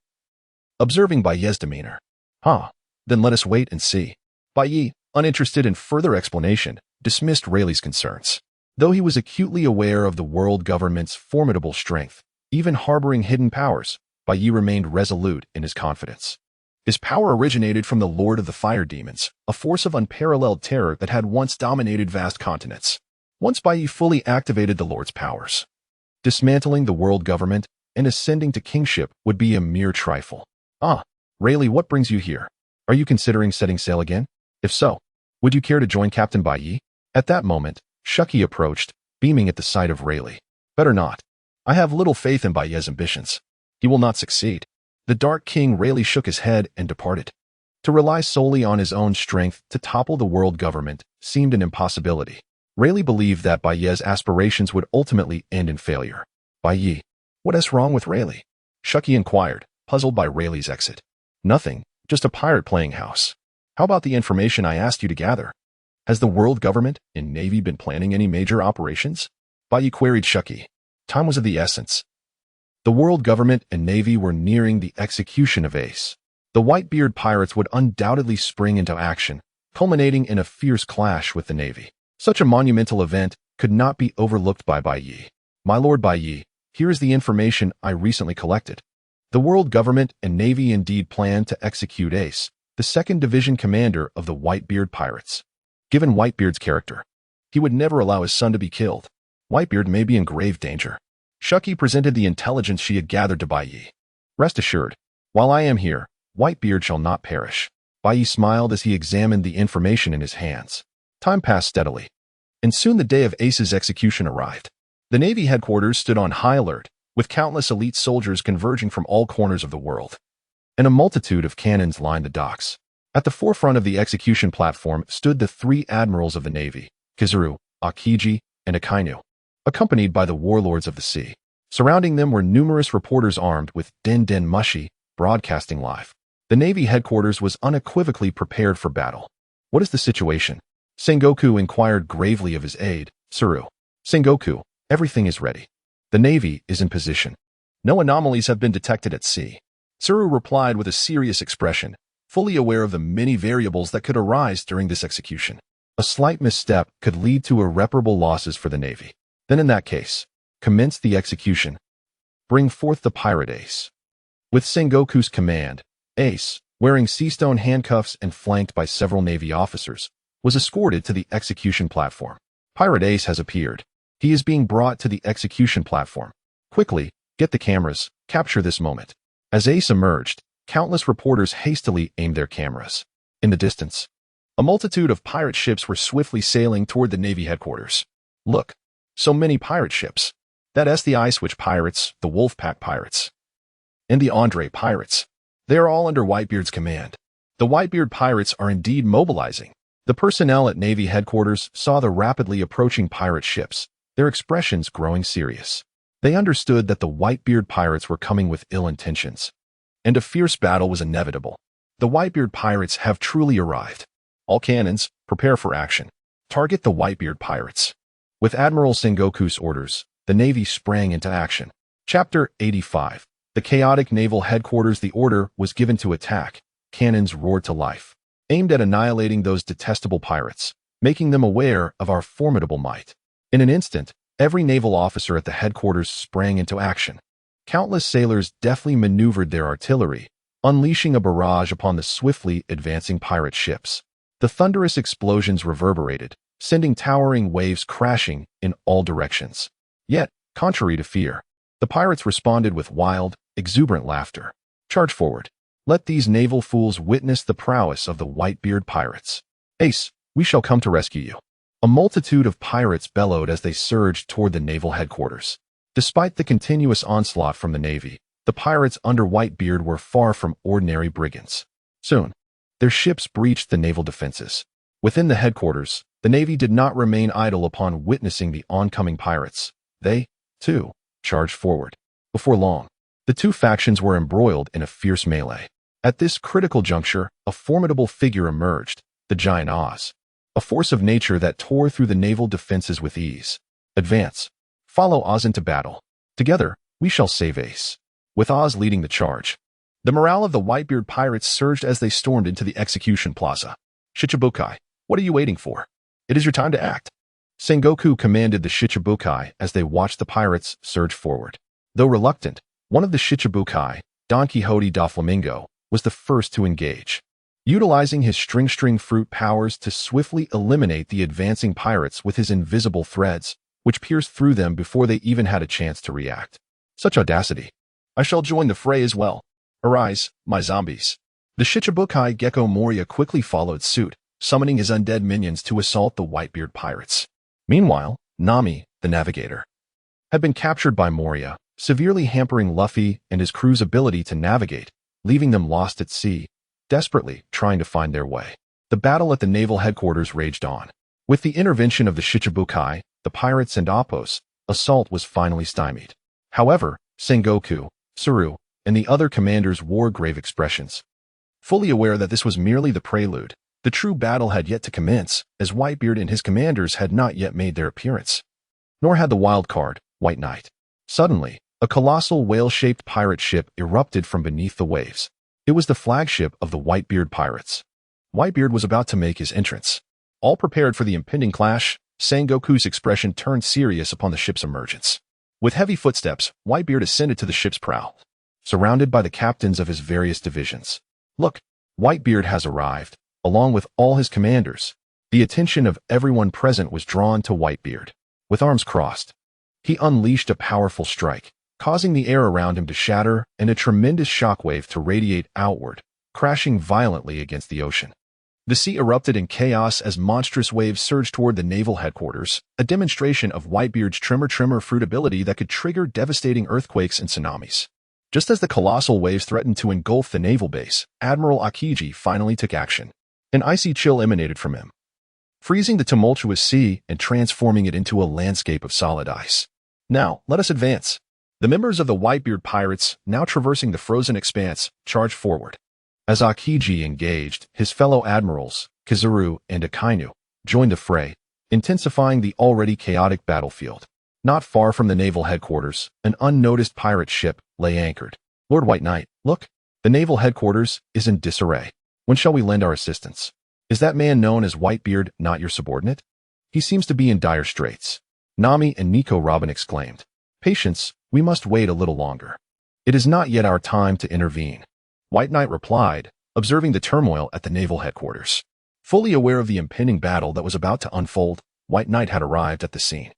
Observing Bai Yi's demeanor. Then let us wait and see. Bai Yi, uninterested in further explanation, dismissed Rayleigh's concerns. Though he was acutely aware of the world government's formidable strength, even harboring hidden powers, Bai Yi remained resolute in his confidence. His power originated from the Lord of the Fire Demons, a force of unparalleled terror that had once dominated vast continents. Once Bai Yi fully activated the Lord's powers, dismantling the world government and ascending to kingship would be a mere trifle. Rayleigh, what brings you here? Are you considering setting sail again? If so, would you care to join Captain Bai Yi? At that moment, Shuki approached, beaming at the sight of Rayleigh. Better not. I have little faith in Bai Yi's ambitions. He will not succeed. The Dark King Rayleigh shook his head and departed. To rely solely on his own strength to topple the world government seemed an impossibility. Rayleigh believed that Bai Yi's aspirations would ultimately end in failure. Bai Yi, what is wrong with Rayleigh? Shuki inquired, puzzled by Rayleigh's exit. Nothing, just a pirate playing house. How about the information I asked you to gather? Has the world government and navy been planning any major operations? Bai Yi queried Shuki. Time was of the essence. The world government and navy were nearing the execution of Ace. The Whitebeard pirates would undoubtedly spring into action, culminating in a fierce clash with the navy. Such a monumental event could not be overlooked by Bai Yi. My lord Bai Yi, here is the information I recently collected. The world government and navy indeed plan to execute Ace, the 2nd Division commander of the Whitebeard pirates. Given Whitebeard's character, he would never allow his son to be killed. Whitebeard may be in grave danger. Shuki presented the intelligence she had gathered to Bai Yi. Rest assured, while I am here, Whitebeard shall not perish. Bai Yi smiled as he examined the information in his hands. Time passed steadily, and soon the day of Ace's execution arrived. The Navy headquarters stood on high alert, with countless elite soldiers converging from all corners of the world. And a multitude of cannons lined the docks. At the forefront of the execution platform stood the 3 admirals of the Navy, Kizaru, Akiji, and Akainu, accompanied by the warlords of the sea. Surrounding them were numerous reporters armed with Den Den Mushi, broadcasting live. The Navy headquarters was unequivocally prepared for battle. What is the situation? Sengoku inquired gravely of his aide, Tsuru. Sengoku, everything is ready. The Navy is in position. No anomalies have been detected at sea. Tsuru replied with a serious expression, fully aware of the many variables that could arise during this execution. A slight misstep could lead to irreparable losses for the Navy. Then in that case, commence the execution. Bring forth the pirate Ace. With Sengoku's command, Ace, wearing seastone handcuffs and flanked by several Navy officers, was escorted to the execution platform. Pirate Ace has appeared. He is being brought to the execution platform. Quickly, get the cameras, capture this moment. As Ace emerged, countless reporters hastily aimed their cameras. In the distance, a multitude of pirate ships were swiftly sailing toward the Navy headquarters. Look, so many pirate ships. That's the Ice Witch pirates, the Wolfpack pirates, and the Andre pirates. They are all under Whitebeard's command. The Whitebeard pirates are indeed mobilizing. The personnel at Navy headquarters saw the rapidly approaching pirate ships, their expressions growing serious. They understood that the Whitebeard pirates were coming with ill intentions, and a fierce battle was inevitable. The Whitebeard pirates have truly arrived. All cannons, prepare for action. Target the Whitebeard pirates. With Admiral Sengoku's orders, the Navy sprang into action. Chapter 85. The chaotic naval headquarters. The order was given to attack. Cannons roared to life, aimed at annihilating those detestable pirates, making them aware of our formidable might. In an instant, every naval officer at the headquarters sprang into action. Countless sailors deftly maneuvered their artillery, unleashing a barrage upon the swiftly advancing pirate ships. The thunderous explosions reverberated, sending towering waves crashing in all directions. Yet, contrary to fear, the pirates responded with wild, exuberant laughter. Charge forward. Let these naval fools witness the prowess of the Whitebeard pirates. Ace, we shall come to rescue you. A multitude of pirates bellowed as they surged toward the naval headquarters. Despite the continuous onslaught from the Navy, the pirates under Whitebeard were far from ordinary brigands. Soon, their ships breached the naval defenses. Within the headquarters, the Navy did not remain idle upon witnessing the oncoming pirates. They, too, charged forward. Before long, the two factions were embroiled in a fierce melee. At this critical juncture, a formidable figure emerged, the giant Oz, a force of nature that tore through the naval defenses with ease. Advance. Follow Oz into battle. Together, we shall save Ace. With Oz leading the charge, the morale of the Whitebeard pirates surged as they stormed into the execution plaza. Shichibukai, what are you waiting for? It is your time to act. Sengoku commanded the Shichibukai as they watched the pirates surge forward. Though reluctant, one of the Shichibukai, Don Quixote da Flamingo, was the first to engage, utilizing his string fruit powers to swiftly eliminate the advancing pirates with his invisible threads, which pierced through them before they even had a chance to react. Such audacity. I shall join the fray as well. Arise, my zombies. The Shichibukai Gecko Moria quickly followed suit, summoning his undead minions to assault the Whitebeard pirates. Meanwhile, Nami, the navigator, had been captured by Moria, severely hampering Luffy and his crew's ability to navigate, leaving them lost at sea, desperately trying to find their way. The battle at the naval headquarters raged on. With the intervention of the Shichibukai, the pirates and Oppos, assault was finally stymied. However, Sengoku, Saru, and the other commanders wore grave expressions. Fully aware that this was merely the prelude, the true battle had yet to commence, as Whitebeard and his commanders had not yet made their appearance. Nor had the wild card, White Knight. Suddenly, a colossal whale-shaped pirate ship erupted from beneath the waves. It was the flagship of the Whitebeard pirates. Whitebeard was about to make his entrance. All prepared for the impending clash, Sengoku's expression turned serious upon the ship's emergence. With heavy footsteps, Whitebeard ascended to the ship's prow, surrounded by the captains of his various divisions. Look, Whitebeard has arrived, along with all his commanders. The attention of everyone present was drawn to Whitebeard. With arms crossed, he unleashed a powerful strike, causing the air around him to shatter and a tremendous shockwave to radiate outward, crashing violently against the ocean. The sea erupted in chaos as monstrous waves surged toward the naval headquarters, a demonstration of Whitebeard's tremor fruit ability that could trigger devastating earthquakes and tsunamis. Just as the colossal waves threatened to engulf the naval base, Admiral Akiji finally took action. An icy chill emanated from him, freezing the tumultuous sea and transforming it into a landscape of solid ice. Now, let us advance. The members of the Whitebeard pirates, now traversing the frozen expanse, charged forward. As Akiji engaged, his fellow admirals, Kizaru and Akainu, joined the fray, intensifying the already chaotic battlefield. Not far from the naval headquarters, an unnoticed pirate ship lay anchored. Lord White Knight, look, the naval headquarters is in disarray. When shall we lend our assistance? Is that man known as Whitebeard not your subordinate? He seems to be in dire straits. Nami and Nico Robin exclaimed. Patience, we must wait a little longer. It is not yet our time to intervene. White Knight replied, observing the turmoil at the naval headquarters. Fully aware of the impending battle that was about to unfold, White Knight had arrived at the scene.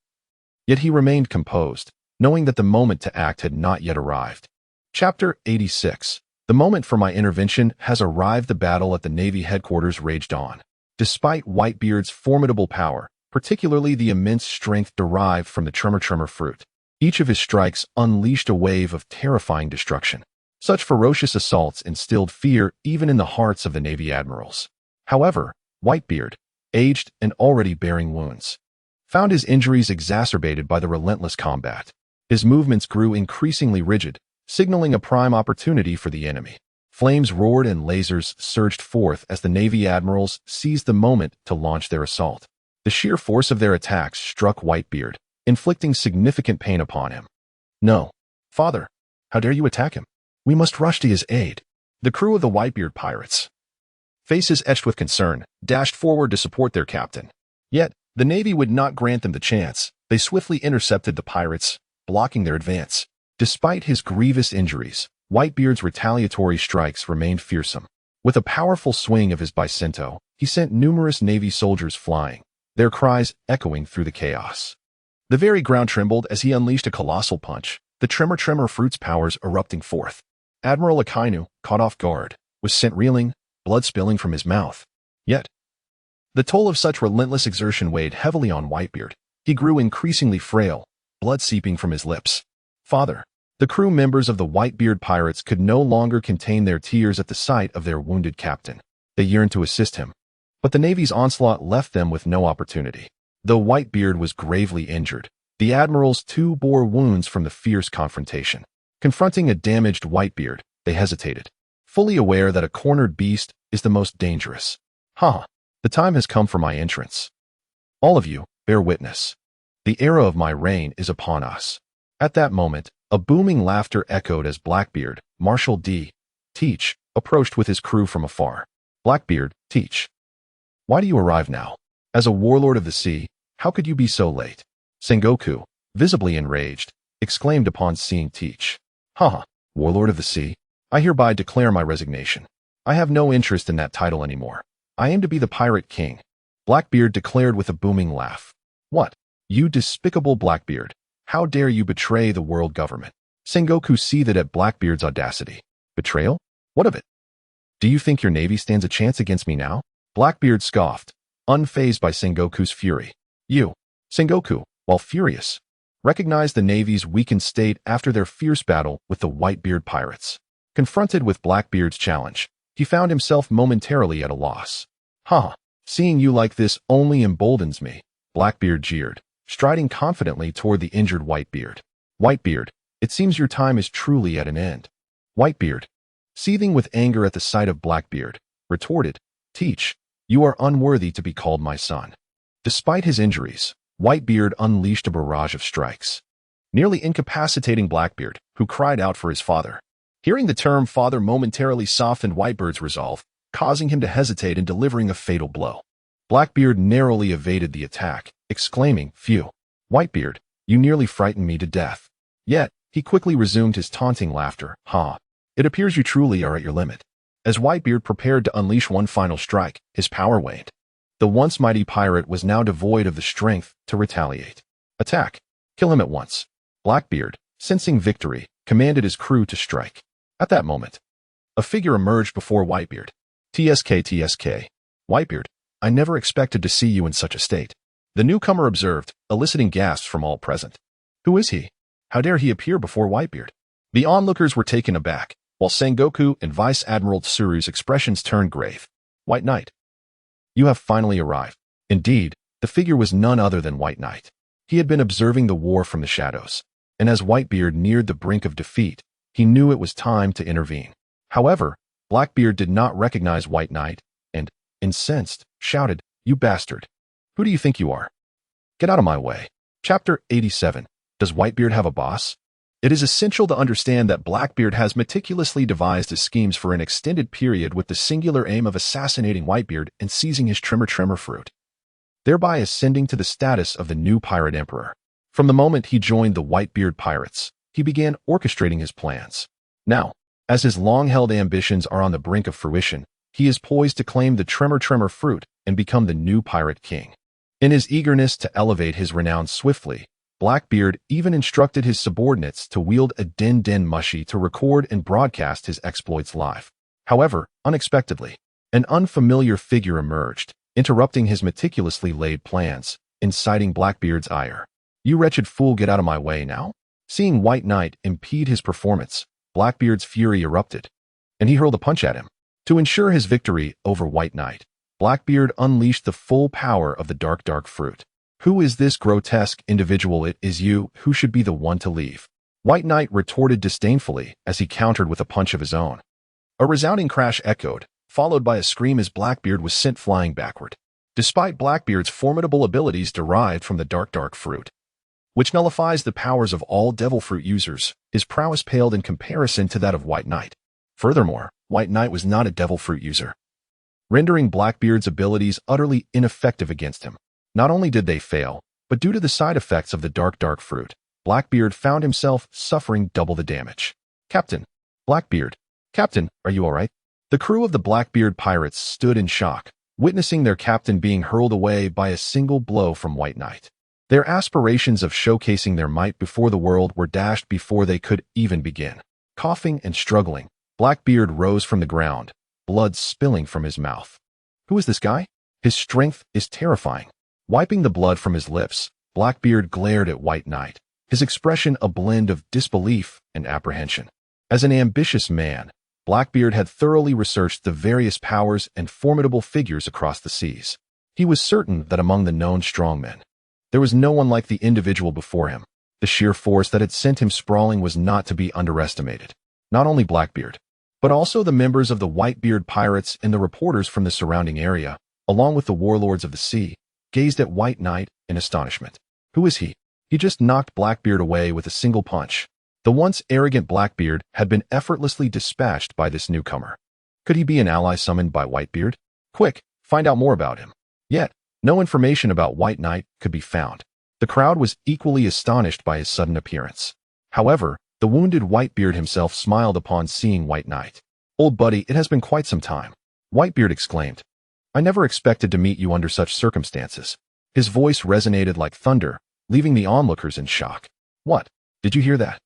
Yet he remained composed, knowing that the moment to act had not yet arrived. Chapter 86. The moment for my intervention has arrived. The battle at the Navy headquarters raged on. Despite Whitebeard's formidable power, particularly the immense strength derived from the tremor fruit, each of his strikes unleashed a wave of terrifying destruction. Such ferocious assaults instilled fear even in the hearts of the Navy admirals. However, Whitebeard, aged and already bearing wounds, found his injuries exacerbated by the relentless combat. His movements grew increasingly rigid, signaling a prime opportunity for the enemy. Flames roared and lasers surged forth as the Navy admirals seized the moment to launch their assault. The sheer force of their attacks struck Whitebeard, inflicting significant pain upon him. No, father, how dare you attack him? We must rush to his aid. The crew of the Whitebeard pirates, faces etched with concern, dashed forward to support their captain. Yet, the Navy would not grant them the chance. They swiftly intercepted the pirates, blocking their advance. Despite his grievous injuries, Whitebeard's retaliatory strikes remained fearsome. With a powerful swing of his Bicento, he sent numerous Navy soldiers flying, their cries echoing through the chaos. The very ground trembled as he unleashed a colossal punch, the tremor fruit's powers erupting forth. Admiral Akainu, caught off guard, was sent reeling, blood spilling from his mouth. Yet, the toll of such relentless exertion weighed heavily on Whitebeard. He grew increasingly frail, blood seeping from his lips. Father, the crew members of the Whitebeard pirates could no longer contain their tears at the sight of their wounded captain. They yearned to assist him, but the Navy's onslaught left them with no opportunity. Though Whitebeard was gravely injured, The admirals too bore wounds from the fierce confrontation. Confronting a damaged Whitebeard, they hesitated, fully aware that a cornered beast is the most dangerous. The time has come for my entrance. All of you, bear witness. The era of my reign is upon us. At that moment, a booming laughter echoed as Blackbeard, Marshal D. Teach, approached with his crew from afar. Blackbeard, Teach. Why do you arrive now? As a warlord of the sea, how could you be so late? Sengoku, visibly enraged, exclaimed upon seeing Teach. Warlord of the sea? I hereby declare my resignation. I have no interest in that title anymore. I aim to be the Pirate King. Blackbeard declared with a booming laugh. What? You despicable Blackbeard. How dare you betray the world government? Sengoku seethed at Blackbeard's audacity. Betrayal? What of it? Do you think your navy stands a chance against me now? Blackbeard scoffed, unfazed by Sengoku's fury. You, Sengoku, while furious, recognized the navy's weakened state after their fierce battle with the Whitebeard pirates. Confronted with Blackbeard's challenge, he found himself momentarily at a loss. Seeing you like this only emboldens me, Blackbeard jeered, striding confidently toward the injured Whitebeard. Whitebeard, it seems your time is truly at an end. Whitebeard, seething with anger at the sight of Blackbeard, retorted, Teach, you are unworthy to be called my son. Despite his injuries, Whitebeard unleashed a barrage of strikes, nearly incapacitating Blackbeard, who cried out for his father. Hearing the term father momentarily softened Whitebeard's resolve, causing him to hesitate in delivering a fatal blow. Blackbeard narrowly evaded the attack, exclaiming, Phew, Whitebeard, you nearly frightened me to death. Yet, he quickly resumed his taunting laughter. It appears you truly are at your limit. As Whitebeard prepared to unleash one final strike, his power waned. The once mighty pirate was now devoid of the strength to retaliate. Attack. Kill him at once. Blackbeard, sensing victory, commanded his crew to strike. At that moment, a figure emerged before Whitebeard. TSK. Whitebeard, I never expected to see you in such a state. The newcomer observed, eliciting gasps from all present. Who is he? How dare he appear before Whitebeard? The onlookers were taken aback, while Sengoku and Vice Admiral Tsuru's expressions turned grave. White Knight. You have finally arrived. Indeed, the figure was none other than White Knight. He had been observing the war from the shadows, and as Whitebeard neared the brink of defeat, he knew it was time to intervene. However, Blackbeard did not recognize White Knight, and, incensed, shouted, You bastard! Who do you think you are? Get out of my way. Chapter 87. Does Whitebeard have a boss? It is essential to understand that Blackbeard has meticulously devised his schemes for an extended period with the singular aim of assassinating Whitebeard and seizing his Tremor fruit, thereby ascending to the status of the new pirate emperor. From the moment he joined the Whitebeard pirates, he began orchestrating his plans. Now, as his long-held ambitions are on the brink of fruition, he is poised to claim the Tremor fruit and become the new pirate king. In his eagerness to elevate his renown swiftly, Blackbeard even instructed his subordinates to wield a Den Mushi to record and broadcast his exploits live. However, unexpectedly, an unfamiliar figure emerged, interrupting his meticulously laid plans, inciting Blackbeard's ire. You wretched fool, get out of my way now? Seeing White Knight impede his performance, Blackbeard's fury erupted, and he hurled a punch at him. To ensure his victory over White Knight, Blackbeard unleashed the full power of the dark fruit. Who is this grotesque individual? It is you who should be the one to leave. White Knight retorted disdainfully as he countered with a punch of his own. A resounding crash echoed, followed by a scream as Blackbeard was sent flying backward. Despite Blackbeard's formidable abilities derived from the dark fruit, which nullifies the powers of all devil fruit users, his prowess paled in comparison to that of White Knight. Furthermore, White Knight was not a devil fruit user, rendering Blackbeard's abilities utterly ineffective against him. Not only did they fail, but due to the side effects of the dark fruit, Blackbeard found himself suffering double the damage. Captain. Blackbeard. Captain, are you all right? The crew of the Blackbeard pirates stood in shock, witnessing their captain being hurled away by a single blow from White Knight. Their aspirations of showcasing their might before the world were dashed before they could even begin. Coughing and struggling, Blackbeard rose from the ground, blood spilling from his mouth. Who is this guy? His strength is terrifying. Wiping the blood from his lips, Blackbeard glared at White Knight, his expression a blend of disbelief and apprehension. As an ambitious man, Blackbeard had thoroughly researched the various powers and formidable figures across the seas. He was certain that among the known strongmen, There was no one like the individual before him. The sheer force that had sent him sprawling was not to be underestimated. Not only Blackbeard, but also the members of the Whitebeard pirates and the reporters from the surrounding area, along with the warlords of the sea, gazed at White Knight in astonishment. Who is he? He just knocked Blackbeard away with a single punch. The once arrogant Blackbeard had been effortlessly dispatched by this newcomer. Could he be an ally summoned by Whitebeard? Quick, find out more about him. Yet, no information about White Knight could be found. The crowd was equally astonished by his sudden appearance. However, the wounded Whitebeard himself smiled upon seeing White Knight. "Old buddy, it has been quite some time," Whitebeard exclaimed. "I never expected to meet you under such circumstances." His voice resonated like thunder, leaving the onlookers in shock. "What? Did you hear that?"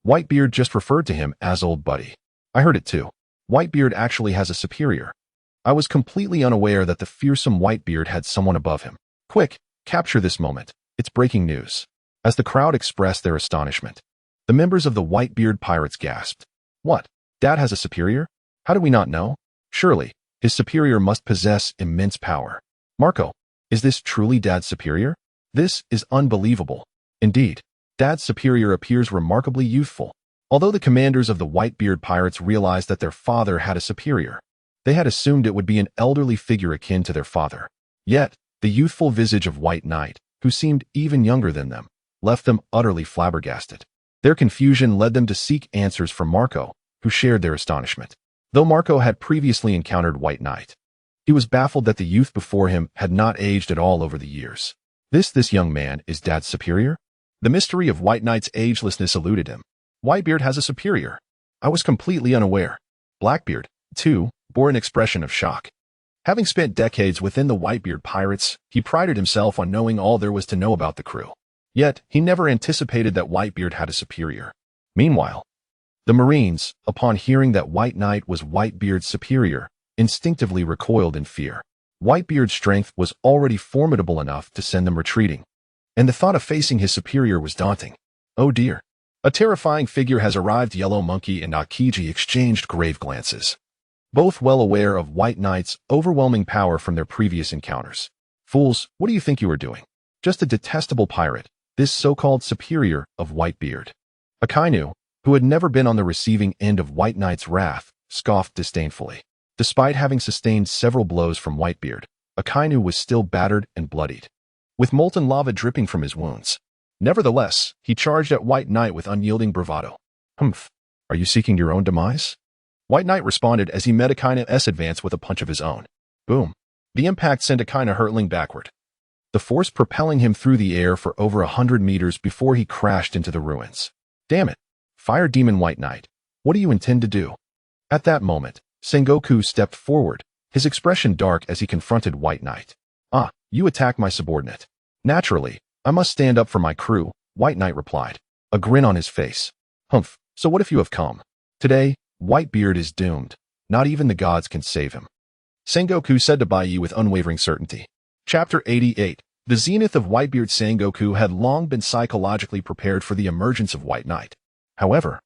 Whitebeard just referred to him as old buddy. "I heard it too. Whitebeard actually has a superior. I was completely unaware that the fearsome Whitebeard had someone above him. Quick, capture this moment. It's breaking news." As the crowd expressed their astonishment, the members of the Whitebeard pirates gasped. "What? Dad has a superior? How do we not know? Surely, his superior must possess immense power. Marco, is this truly Dad's superior? This is unbelievable." Indeed, Dad's superior appears remarkably youthful. Although the commanders of the Whitebeard pirates realized that their father had a superior, they had assumed it would be an elderly figure akin to their father. Yet, the youthful visage of White Knight, who seemed even younger than them, left them utterly flabbergasted. Their confusion led them to seek answers from Marco, who shared their astonishment. Though Marco had previously encountered White Knight, he was baffled that the youth before him had not aged at all over the years. This young man is Dad's superior? The mystery of White Knight's agelessness eluded him. Whitebeard has a superior. I was completely unaware. Blackbeard, too, bore an expression of shock. Having spent decades within the Whitebeard pirates, he prided himself on knowing all there was to know about the crew. Yet, he never anticipated that Whitebeard had a superior. Meanwhile, the Marines, upon hearing that White Knight was Whitebeard's superior, instinctively recoiled in fear. Whitebeard's strength was already formidable enough to send them retreating, and the thought of facing his superior was daunting. Oh dear. A terrifying figure has arrived. Yellow Monkey and Akiji exchanged grave glances, both well aware of White Knight's overwhelming power from their previous encounters. "Fools, what do you think you are doing? Just a detestable pirate, this so-called superior of Whitebeard." Akainu, who had never been on the receiving end of White Knight's wrath, scoffed disdainfully. Despite having sustained several blows from Whitebeard, Akainu was still battered and bloodied, with molten lava dripping from his wounds. Nevertheless, he charged at White Knight with unyielding bravado. "Humph, are you seeking your own demise?" White Knight responded as he met Akaina's advance with a punch of his own. Boom. The impact sent Akaina hurtling backward, the force propelling him through the air for over 100 meters before he crashed into the ruins. "Damn it! Fire Demon White Knight, what do you intend to do?" At that moment, Sengoku stepped forward, his expression dark as he confronted White Knight. "Ah, you attack my subordinate. Naturally, I must stand up for my crew," White Knight replied, a grin on his face. "Humph, so what if you have come? Today, Whitebeard is doomed. Not even the gods can save him," Sengoku said to Baiyi with unwavering certainty. Chapter 88. The zenith of Whitebeard. Sengoku had long been psychologically prepared for the emergence of White Knight. However,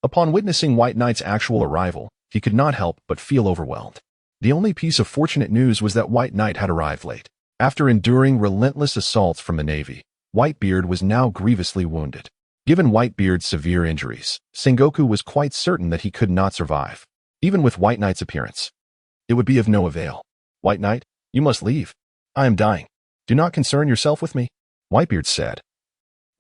upon witnessing White Knight's actual arrival, he could not help but feel overwhelmed. The only piece of fortunate news was that White Knight had arrived late. After enduring relentless assaults from the Navy, Whitebeard was now grievously wounded. Given Whitebeard's severe injuries, Sengoku was quite certain that he could not survive. Even with White Knight's appearance, it would be of no avail. "White Knight, you must leave. I am dying. Do not concern yourself with me," Whitebeard said,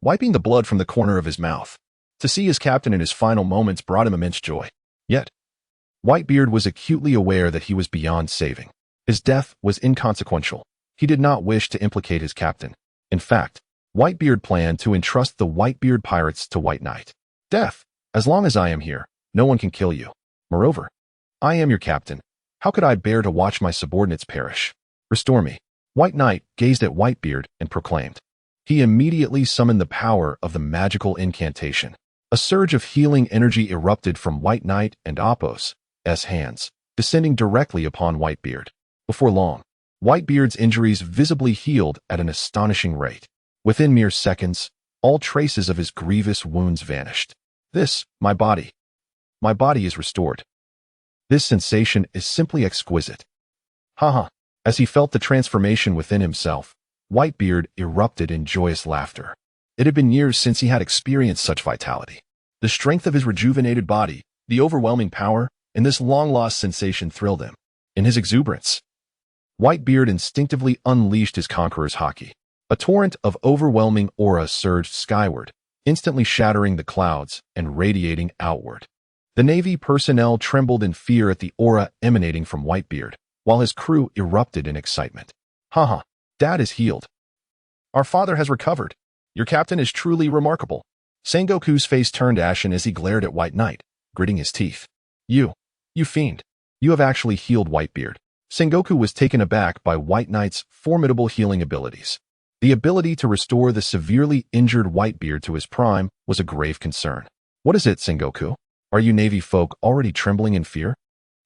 wiping the blood from the corner of his mouth. To see his captain in his final moments brought him immense joy. Yet, Whitebeard was acutely aware that he was beyond saving. His death was inconsequential. He did not wish to implicate his captain. In fact, Whitebeard planned to entrust the Whitebeard pirates to White Knight. "Death, as long as I am here, no one can kill you. Moreover, I am your captain. How could I bear to watch my subordinates perish? Restore me." White Knight gazed at Whitebeard and proclaimed. He immediately summoned the power of the magical incantation. A surge of healing energy erupted from White Knight and Apos' hands, descending directly upon Whitebeard. Before long, Whitebeard's injuries visibly healed at an astonishing rate. Within mere seconds, all traces of his grievous wounds vanished. My body is restored. This sensation is simply exquisite. Haha. As he felt the transformation within himself, Whitebeard erupted in joyous laughter. It had been years since he had experienced such vitality. The strength of his rejuvenated body, the overwhelming power, and this long-lost sensation thrilled him. In his exuberance, Whitebeard instinctively unleashed his conqueror's haki. A torrent of overwhelming aura surged skyward, instantly shattering the clouds and radiating outward. The Navy personnel trembled in fear at the aura emanating from Whitebeard, while his crew erupted in excitement. Haha, Dad is healed. Our father has recovered. Your captain is truly remarkable. Sengoku's face turned ashen as he glared at White Knight, gritting his teeth. You fiend. You have actually healed Whitebeard. Sengoku was taken aback by White Knight's formidable healing abilities. The ability to restore the severely injured Whitebeard to his prime was a grave concern. What is it, Sengoku? Are you Navy folk already trembling in fear?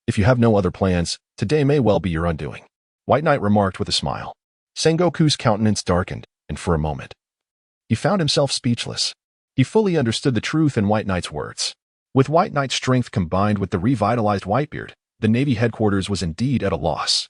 If you have no other plans, today may well be your undoing, White Knight remarked with a smile. Sengoku's countenance darkened, and for a moment, he found himself speechless. He fully understood the truth in White Knight's words. With White Knight's strength combined with the revitalized Whitebeard, the Navy headquarters was indeed at a loss.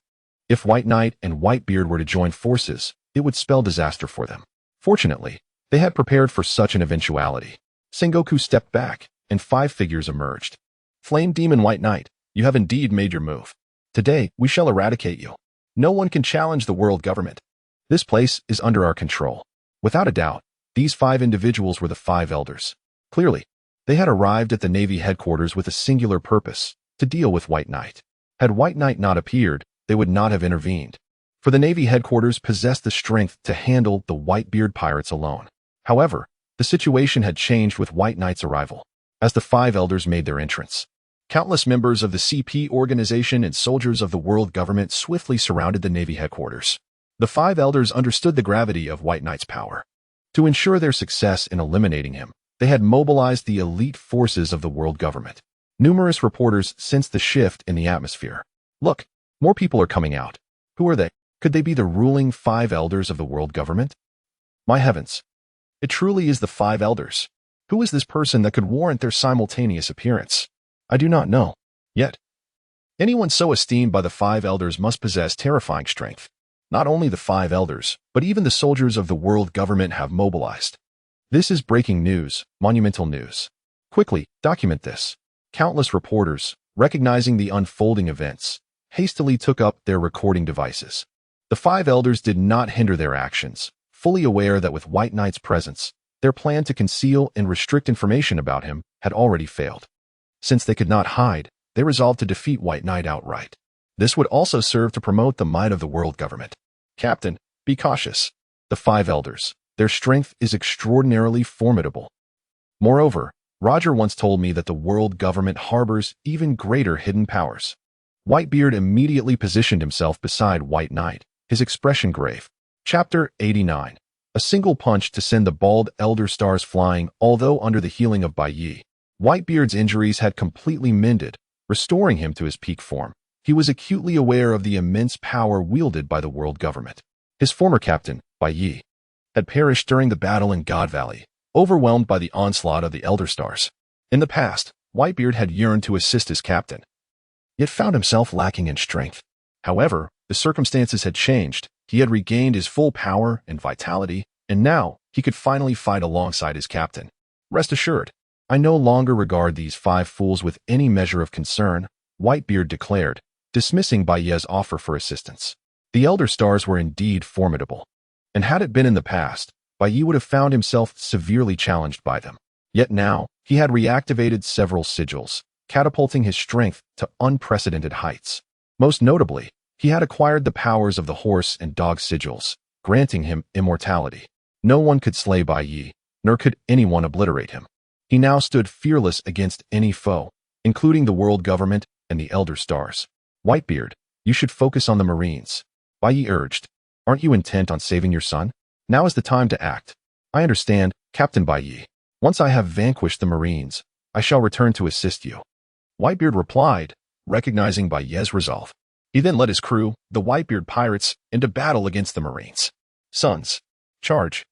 If White Knight and Whitebeard were to join forces, it would spell disaster for them. Fortunately, they had prepared for such an eventuality. Sengoku stepped back, and 5 figures emerged. Flame Demon White Knight, you have indeed made your move. Today, we shall eradicate you. No one can challenge the world government. This place is under our control. Without a doubt, these 5 individuals were the 5 elders. Clearly, they had arrived at the Navy headquarters with a singular purpose, to deal with White Knight. Had White Knight not appeared, they would not have intervened, for the Navy headquarters possessed the strength to handle the Whitebeard pirates alone. However, the situation had changed with White Knight's arrival. As the 5 elders made their entrance, countless members of the CP organization and soldiers of the world government swiftly surrounded the Navy headquarters. The 5 elders understood the gravity of White Knight's power. To ensure their success in eliminating him, they had mobilized the elite forces of the world government. Numerous reporters sensed the shift in the atmosphere. Look, more people are coming out. Who are they? Could they be the ruling 5 elders of the world government? My heavens. It truly is the 5 elders. Who is this person that could warrant their simultaneous appearance? I do not know. Yet, anyone so esteemed by the 5 elders must possess terrifying strength. Not only the 5 elders, but even the soldiers of the world government have mobilized. This is breaking news, monumental news. Quickly, document this. Countless reporters, recognizing the unfolding events, hastily took up their recording devices. The 5 elders did not hinder their actions, fully aware that with White Knight's presence, their plan to conceal and restrict information about him had already failed. Since they could not hide, they resolved to defeat White Knight outright. This would also serve to promote the might of the world government. Captain, be cautious. The 5 elders, their strength is extraordinarily formidable. Moreover, Roger once told me that the world government harbors even greater hidden powers. Whitebeard immediately positioned himself beside White Knight, his expression grave. Chapter 89. A single punch to send the bald elder stars flying, although under the healing of Bai Yi. Whitebeard's injuries had completely mended, restoring him to his peak form. He was acutely aware of the immense power wielded by the world government. His former captain, Bai Yi, had perished during the battle in God Valley, overwhelmed by the onslaught of the Elder Stars. In the past, Whitebeard had yearned to assist his captain, yet found himself lacking in strength. However, the circumstances had changed. He had regained his full power and vitality, and now he could finally fight alongside his captain. Rest assured, I no longer regard these 5 fools with any measure of concern, Whitebeard declared, dismissing Bai Yi's offer for assistance. The Elder Stars were indeed formidable, and had it been in the past, Bai Yi would have found himself severely challenged by them. Yet now, he had reactivated several sigils, catapulting his strength to unprecedented heights. Most notably, he had acquired the powers of the horse and dog sigils, granting him immortality. No one could slay Bai Yi, nor could anyone obliterate him. He now stood fearless against any foe, including the world government and the Elder Stars. Whitebeard, you should focus on the Marines, Bai Yi urged. Aren't you intent on saving your son? Now is the time to act. I understand, Captain Bai Yi. Once I have vanquished the Marines, I shall return to assist you. Whitebeard replied, recognizing Bai Yi's resolve. He then led his crew, the Whitebeard pirates, into battle against the Marines. Sons, charge.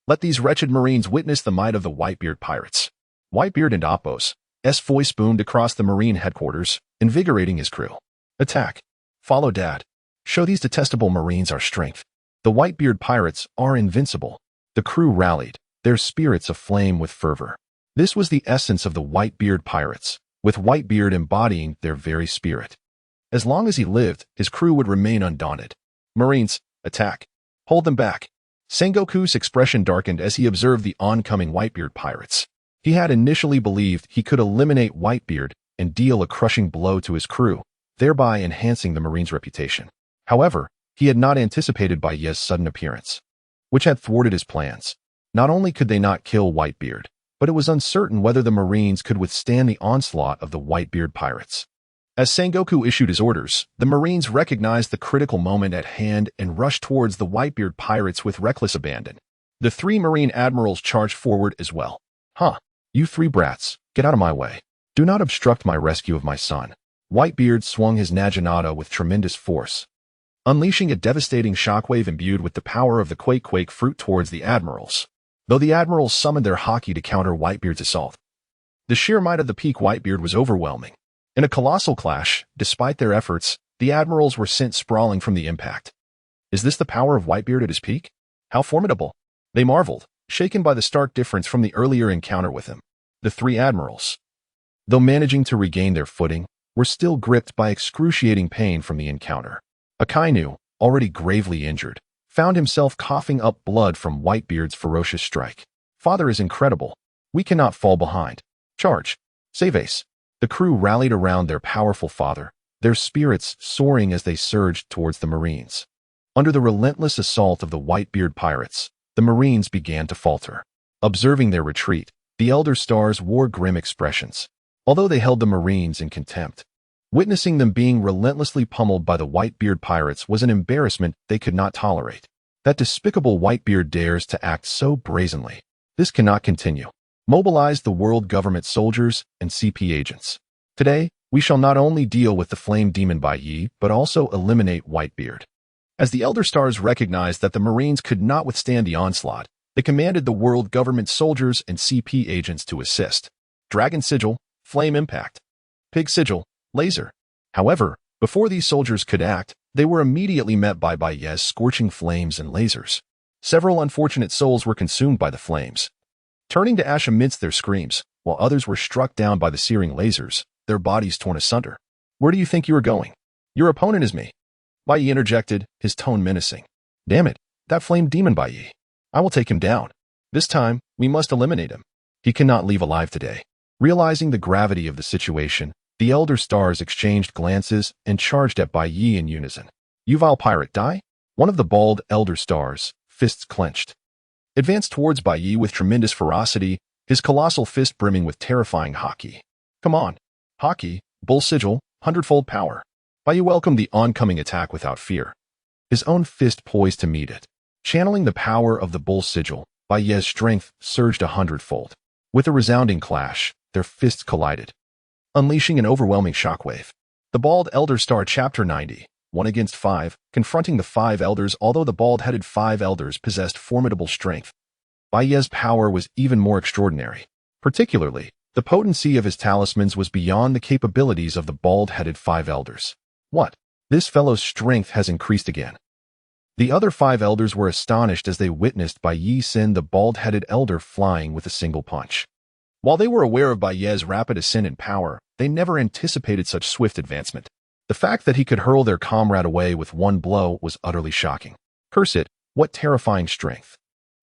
Let these wretched Marines witness the might of the Whitebeard pirates. Whitebeard and Appo's voice boomed across the Marine headquarters, invigorating his crew. Attack. Follow Dad. Show these detestable Marines our strength. The Whitebeard pirates are invincible. The crew rallied, their spirits aflame with fervor. This was the essence of the Whitebeard pirates, with Whitebeard embodying their very spirit. As long as he lived, his crew would remain undaunted. Marines, attack. Hold them back. Sengoku's expression darkened as he observed the oncoming Whitebeard pirates. He had initially believed he could eliminate Whitebeard and deal a crushing blow to his crew, thereby enhancing the Marines' reputation. However, he had not anticipated Baiye's sudden appearance, which had thwarted his plans. Not only could they not kill Whitebeard, but it was uncertain whether the Marines could withstand the onslaught of the Whitebeard pirates. As Sengoku issued his orders, the Marines recognized the critical moment at hand and rushed towards the Whitebeard pirates with reckless abandon. The 3 Marine admirals charged forward as well. You 3 brats, get out of my way. Do not obstruct my rescue of my son. Whitebeard swung his Naginata with tremendous force, unleashing a devastating shockwave imbued with the power of the Quake fruit towards the admirals. Though the admirals summoned their haki to counter Whitebeard's assault, the sheer might of the peak Whitebeard was overwhelming. In a colossal clash, despite their efforts, the admirals were sent sprawling from the impact. Is this the power of Whitebeard at his peak? How formidable! They marveled, shaken by the stark difference from the earlier encounter with him. The 3 admirals, though managing to regain their footing, were still gripped by excruciating pain from the encounter. Akainu, already gravely injured, found himself coughing up blood from Whitebeard's ferocious strike. Father is incredible. We cannot fall behind. Charge. Save Ace. The crew rallied around their powerful father, their spirits soaring as they surged towards the Marines. Under the relentless assault of the Whitebeard pirates, the Marines began to falter. Observing their retreat, the Elder Stars wore grim expressions, although they held the Marines in contempt. Witnessing them being relentlessly pummeled by the Whitebeard pirates was an embarrassment they could not tolerate. That despicable Whitebeard dares to act so brazenly. This cannot continue. Mobilize the world government soldiers and CP agents. Today, we shall not only deal with the flame demon Baiye, but also eliminate Whitebeard. As the Elder Stars recognized that the Marines could not withstand the onslaught, they commanded the world government soldiers and CP agents to assist. Dragon Sigil, Flame Impact. Pig Sigil, Laser. However, before these soldiers could act, they were immediately met by Baiye's scorching flames and lasers. Several unfortunate souls were consumed by the flames, turning to ash amidst their screams, while others were struck down by the searing lasers, their bodies torn asunder. Where do you think you are going? Your opponent is me. Baiye interjected, his tone menacing. Damn it, that flame demon Baiye. I will take him down. This time, we must eliminate him. He cannot leave alive today. Realizing the gravity of the situation, the Elder Stars exchanged glances and charged at Baiye in unison. You vile pirate, die? One of the bald Elder Stars, fists clenched, advanced towards Baiye with tremendous ferocity, his colossal fist brimming with terrifying haki. Come on. Haki, Bull Sigil, 100-fold power. Baiye welcomed the oncoming attack without fear, his own fist poised to meet it. Channeling the power of the Bull Sigil, Baiye's strength surged 100-fold. With a resounding clash, their fists collided, unleashing an overwhelming shockwave. The Bald Elder Star Chapter 90, 1 against 5, confronting the 5 elders. Although the bald-headed 5 elders possessed formidable strength, Baiye's power was even more extraordinary. Particularly, the potency of his talismans was beyond the capabilities of the bald-headed 5 elders. What? This fellow's strength has increased again. The other 5 elders were astonished as they witnessed Baiye send the bald-headed elder flying with a single punch. While they were aware of Baiye's rapid ascent in power, they never anticipated such swift advancement. The fact that he could hurl their comrade away with one blow was utterly shocking. Curse it, what terrifying strength!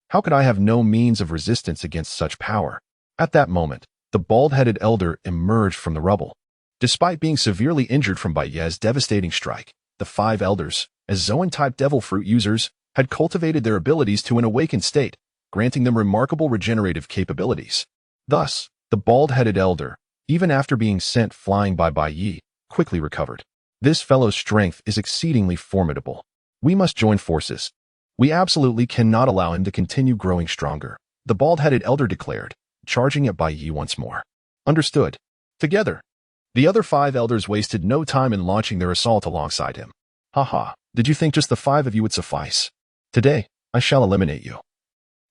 How could I have no means of resistance against such power? At that moment, the bald-headed elder emerged from the rubble. Despite being severely injured from Baiye's devastating strike, the 5 elders, as Zoan-type devil fruit users, had cultivated their abilities to an awakened state, granting them remarkable regenerative capabilities. Thus, the bald-headed elder, even after being sent flying by Baiye, quickly recovered. This fellow's strength is exceedingly formidable. We must join forces. We absolutely cannot allow him to continue growing stronger, the bald-headed elder declared, charging at Baiye once more. Understood. Together. The other 5 elders wasted no time in launching their assault alongside him. Haha, did you think just the 5 of you would suffice? Today, I shall eliminate you.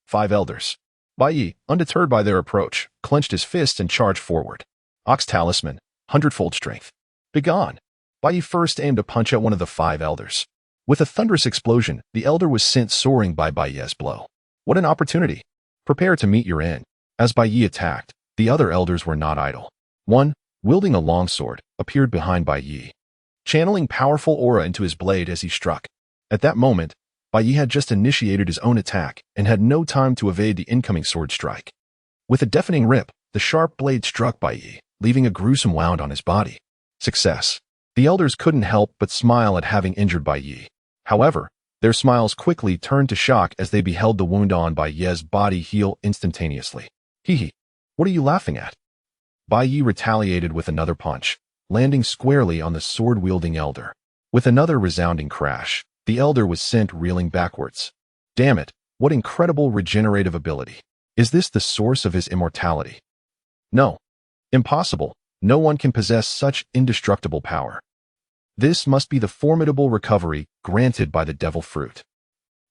5 elders. Baiye, undeterred by their approach, clenched his fist and charged forward. Ox Talisman, 100-fold strength. Begone. Baiye first aimed a punch at one of the 5 elders. With a thunderous explosion, the elder was sent soaring by Baiye's blow. What an opportunity! Prepare to meet your end. As Baiye attacked, the other elders were not idle. One, wielding a longsword, appeared behind Baiye, channeling powerful aura into his blade as he struck. At that moment, Baiye had just initiated his own attack and had no time to evade the incoming sword strike. With a deafening rip, the sharp blade struck Baiye, leaving a gruesome wound on his body. Success. The elders couldn't help but smile at having injured Baiye. However, their smiles quickly turned to shock as they beheld the wound on Baiye's body heal instantaneously. Hee. What are you laughing at? Baiye retaliated with another punch, landing squarely on the sword-wielding elder. With another resounding crash, the elder was sent reeling backwards. Damn it, what incredible regenerative ability. Is this the source of his immortality? No. Impossible. No one can possess such indestructible power. This must be the formidable recovery granted by the devil fruit.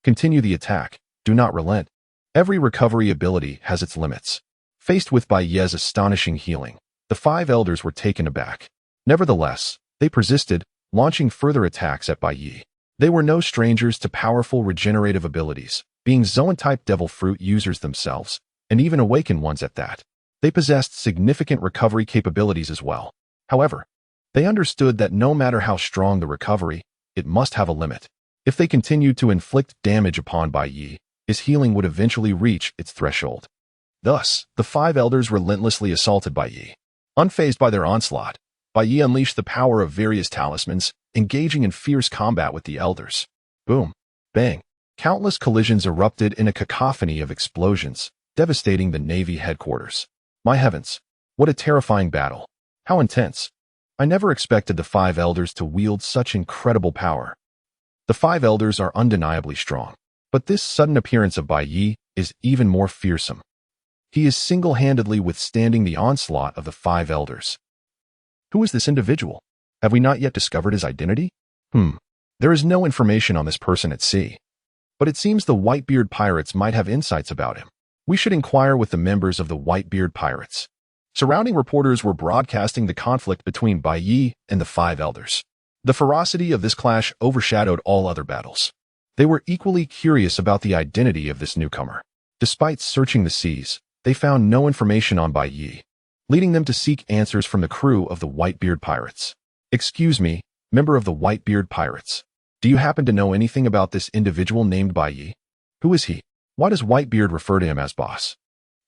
Continue the attack. Do not relent. Every recovery ability has its limits. Faced with Baiye's astonishing healing, the 5 elders were taken aback. Nevertheless, they persisted, launching further attacks at Baiye. They were no strangers to powerful regenerative abilities, being Zoan-type devil fruit users themselves, and even awakened ones at that. They possessed significant recovery capabilities as well. However, they understood that no matter how strong the recovery, it must have a limit. If they continued to inflict damage upon Baiye, his healing would eventually reach its threshold. Thus, the 5 elders relentlessly assaulted Baiye. Unfazed by their onslaught, Baiye unleashed the power of various talismans, engaging in fierce combat with the elders. Boom. Bang. Countless collisions erupted in a cacophony of explosions, devastating the Navy headquarters. My heavens, what a terrifying battle. How intense. I never expected the 5 elders to wield such incredible power. The 5 elders are undeniably strong, but this sudden appearance of Baiye is even more fearsome. He is single-handedly withstanding the onslaught of the 5 elders. Who is this individual? Have we not yet discovered his identity? There is no information on this person at sea. But it seems the Whitebeard pirates might have insights about him. We should inquire with the members of the Whitebeard pirates. Surrounding reporters were broadcasting the conflict between Baiye and the 5 elders. The ferocity of this clash overshadowed all other battles. They were equally curious about the identity of this newcomer. Despite searching the seas, they found no information on Baiye, leading them to seek answers from the crew of the Whitebeard pirates. Excuse me, member of the Whitebeard pirates. Do you happen to know anything about this individual named Baiye? Who is he? Why does Whitebeard refer to him as boss?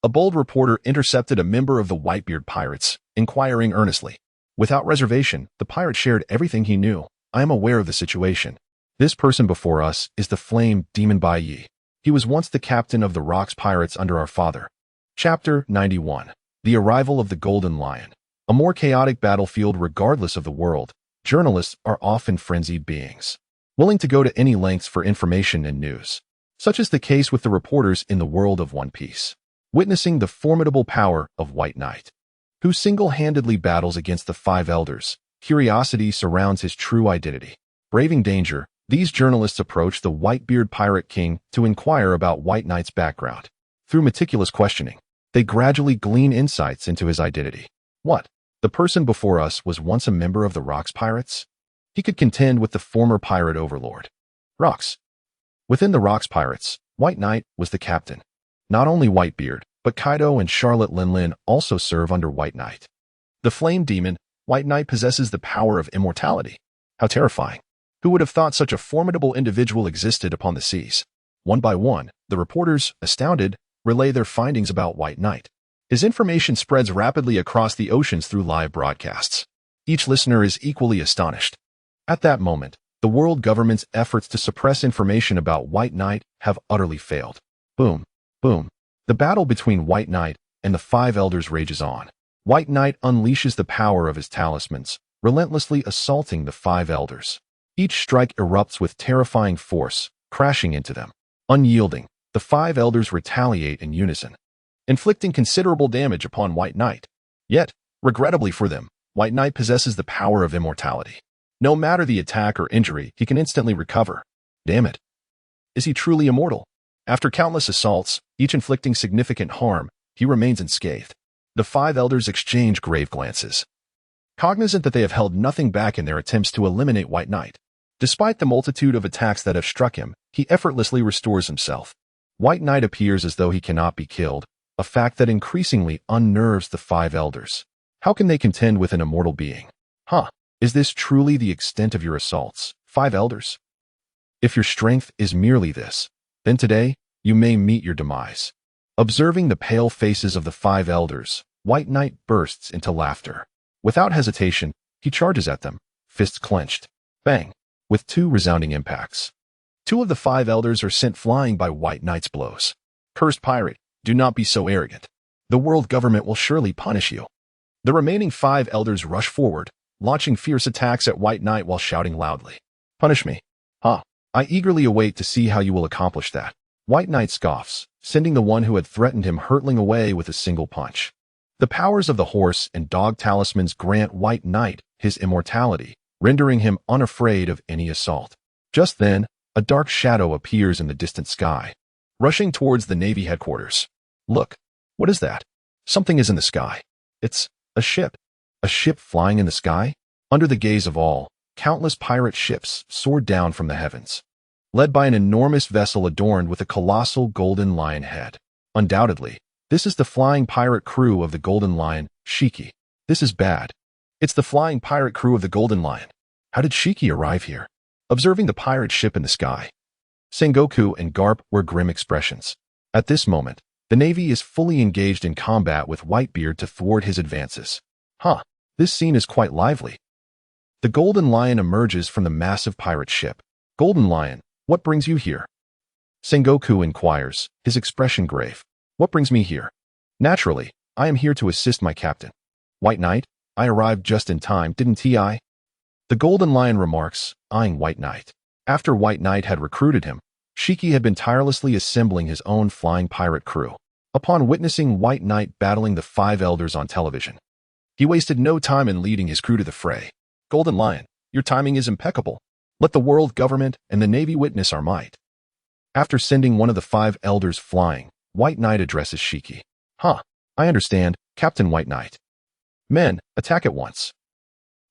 A bold reporter intercepted a member of the Whitebeard pirates, inquiring earnestly. Without reservation, the pirate shared everything he knew. I am aware of the situation. This person before us is the Flame Demon Baiye. He was once the captain of the Rocks Pirates under our father. Chapter 91. The Arrival of the Golden Lion. A more chaotic battlefield regardless of the world, journalists are often frenzied beings, willing to go to any lengths for information and news. Such is the case with the reporters in the world of One Piece, witnessing the formidable power of White Knight, who single-handedly battles against the 5 elders. Curiosity surrounds his true identity. Braving danger, these journalists approach the Whitebeard Pirate King to inquire about White Knight's background. Through meticulous questioning, they gradually glean insights into his identity. What? The person before us was once a member of the Rocks Pirates? He could contend with the former pirate overlord. Rocks. Within the Rocks Pirates, White Knight was the captain. Not only Whitebeard, but Kaido and Charlotte Linlin also serve under White Knight. The Flame Demon, White Knight possesses the power of immortality. How terrifying. Who would have thought such a formidable individual existed upon the seas? One by one, the reporters, astounded, relay their findings about White Knight. His information spreads rapidly across the oceans through live broadcasts. Each listener is equally astonished. At that moment, the world government's efforts to suppress information about White Knight have utterly failed. Boom, boom. The battle between White Knight and the 5 elders rages on. White Knight unleashes the power of his talismans, relentlessly assaulting the 5 elders. Each strike erupts with terrifying force, crashing into them. Unyielding, the 5 elders retaliate in unison, inflicting considerable damage upon White Knight. Yet, regrettably for them, White Knight possesses the power of immortality. No matter the attack or injury, he can instantly recover. Damn it. Is he truly immortal? After countless assaults, each inflicting significant harm, he remains unscathed. The 5 elders exchange grave glances, cognizant that they have held nothing back in their attempts to eliminate White Knight. Despite the multitude of attacks that have struck him, he effortlessly restores himself. White Knight appears as though he cannot be killed, a fact that increasingly unnerves the five elders. How can they contend with an immortal being? Is this truly the extent of your assaults, five elders? If your strength is merely this, then today you may meet your demise. Observing the pale faces of the five elders, White Knight bursts into laughter. Without hesitation, he charges at them, fists clenched. Bang! With two resounding impacts. Two of the five elders are sent flying by White Knight's blows. Cursed pirate, do not be so arrogant. The world government will surely punish you. The remaining five elders rush forward, launching fierce attacks at White Knight while shouting loudly. Punish me. I eagerly await to see how you will accomplish that. White Knight scoffs, sending the one who had threatened him hurtling away with a single punch. The powers of the horse and dog talismans grant White Knight his immortality, rendering him unafraid of any assault. Just then, a dark shadow appears in the distant sky, rushing towards the Navy headquarters. Look, what is that? Something is in the sky. It's a ship. A ship flying in the sky? Under the gaze of all, countless pirate ships soared down from the heavens, led by an enormous vessel adorned with a colossal golden lion head. Undoubtedly, this is the flying pirate crew of the Golden Lion, Shiki. This is bad. It's the flying pirate crew of the Golden Lion. How did Shiki arrive here? Observing the pirate ship in the sky, Sengoku and Garp wear grim expressions. At this moment, the Navy is fully engaged in combat with Whitebeard to thwart his advances. This scene is quite lively. The Golden Lion emerges from the massive pirate ship. Golden Lion, what brings you here? Sengoku inquires, his expression grave. What brings me here? Naturally, I am here to assist my captain. White Knight, I arrived just in time, didn't I? The Golden Lion remarks, eyeing White Knight. After White Knight had recruited him, Shiki had been tirelessly assembling his own flying pirate crew. Upon witnessing White Knight battling the five elders on television, he wasted no time in leading his crew to the fray. Golden Lion, your timing is impeccable. Let the world government and the Navy witness our might. After sending one of the five elders flying, White Knight addresses Shiki. I understand, Captain White Knight. Men, attack at once.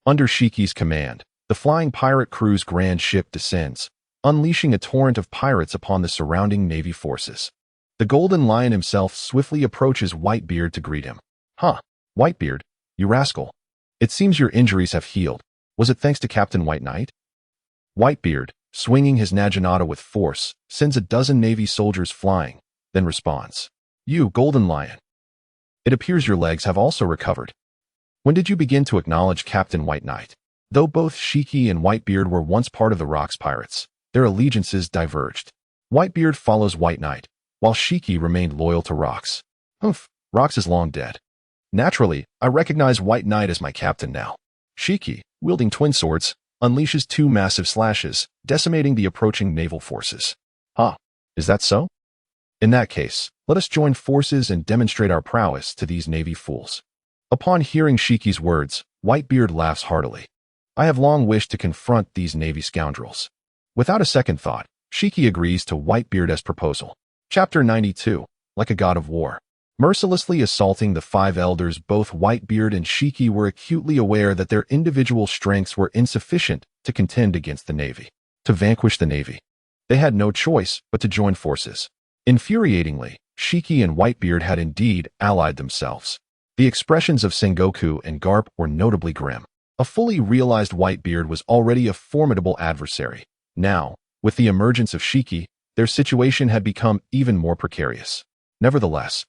Under Shiki's command, the flying pirate crew's grand ship descends, unleashing a torrent of pirates upon the surrounding Navy forces. The Golden Lion himself swiftly approaches Whitebeard to greet him. Whitebeard, you rascal. It seems your injuries have healed. Was it thanks to Captain White Knight? Whitebeard, swinging his naginata with force, sends a dozen Navy soldiers flying, then responds. You, Golden Lion. It appears your legs have also recovered. When did you begin to acknowledge Captain White Knight? Though both Shiki and Whitebeard were once part of the Rocks Pirates, their allegiances diverged. Whitebeard follows White Knight, while Shiki remained loyal to Rocks. Rocks is long dead. Naturally, I recognize White Knight as my captain now. Shiki, wielding twin swords, unleashes two massive slashes, decimating the approaching naval forces. Is that so? In that case, let us join forces and demonstrate our prowess to these Navy fools. Upon hearing Shiki's words, Whitebeard laughs heartily. I have long wished to confront these Navy scoundrels. Without a second thought, Shiki agrees to Whitebeard's proposal. Chapter 92, Like a God of War. Mercilessly assaulting the five elders, both Whitebeard and Shiki were acutely aware that their individual strengths were insufficient to contend against the Navy. To vanquish the Navy, they had no choice but to join forces. Infuriatingly, Shiki and Whitebeard had indeed allied themselves. The expressions of Sengoku and Garp were notably grim. A fully realized Whitebeard was already a formidable adversary. Now, with the emergence of Shiki, their situation had become even more precarious. Nevertheless,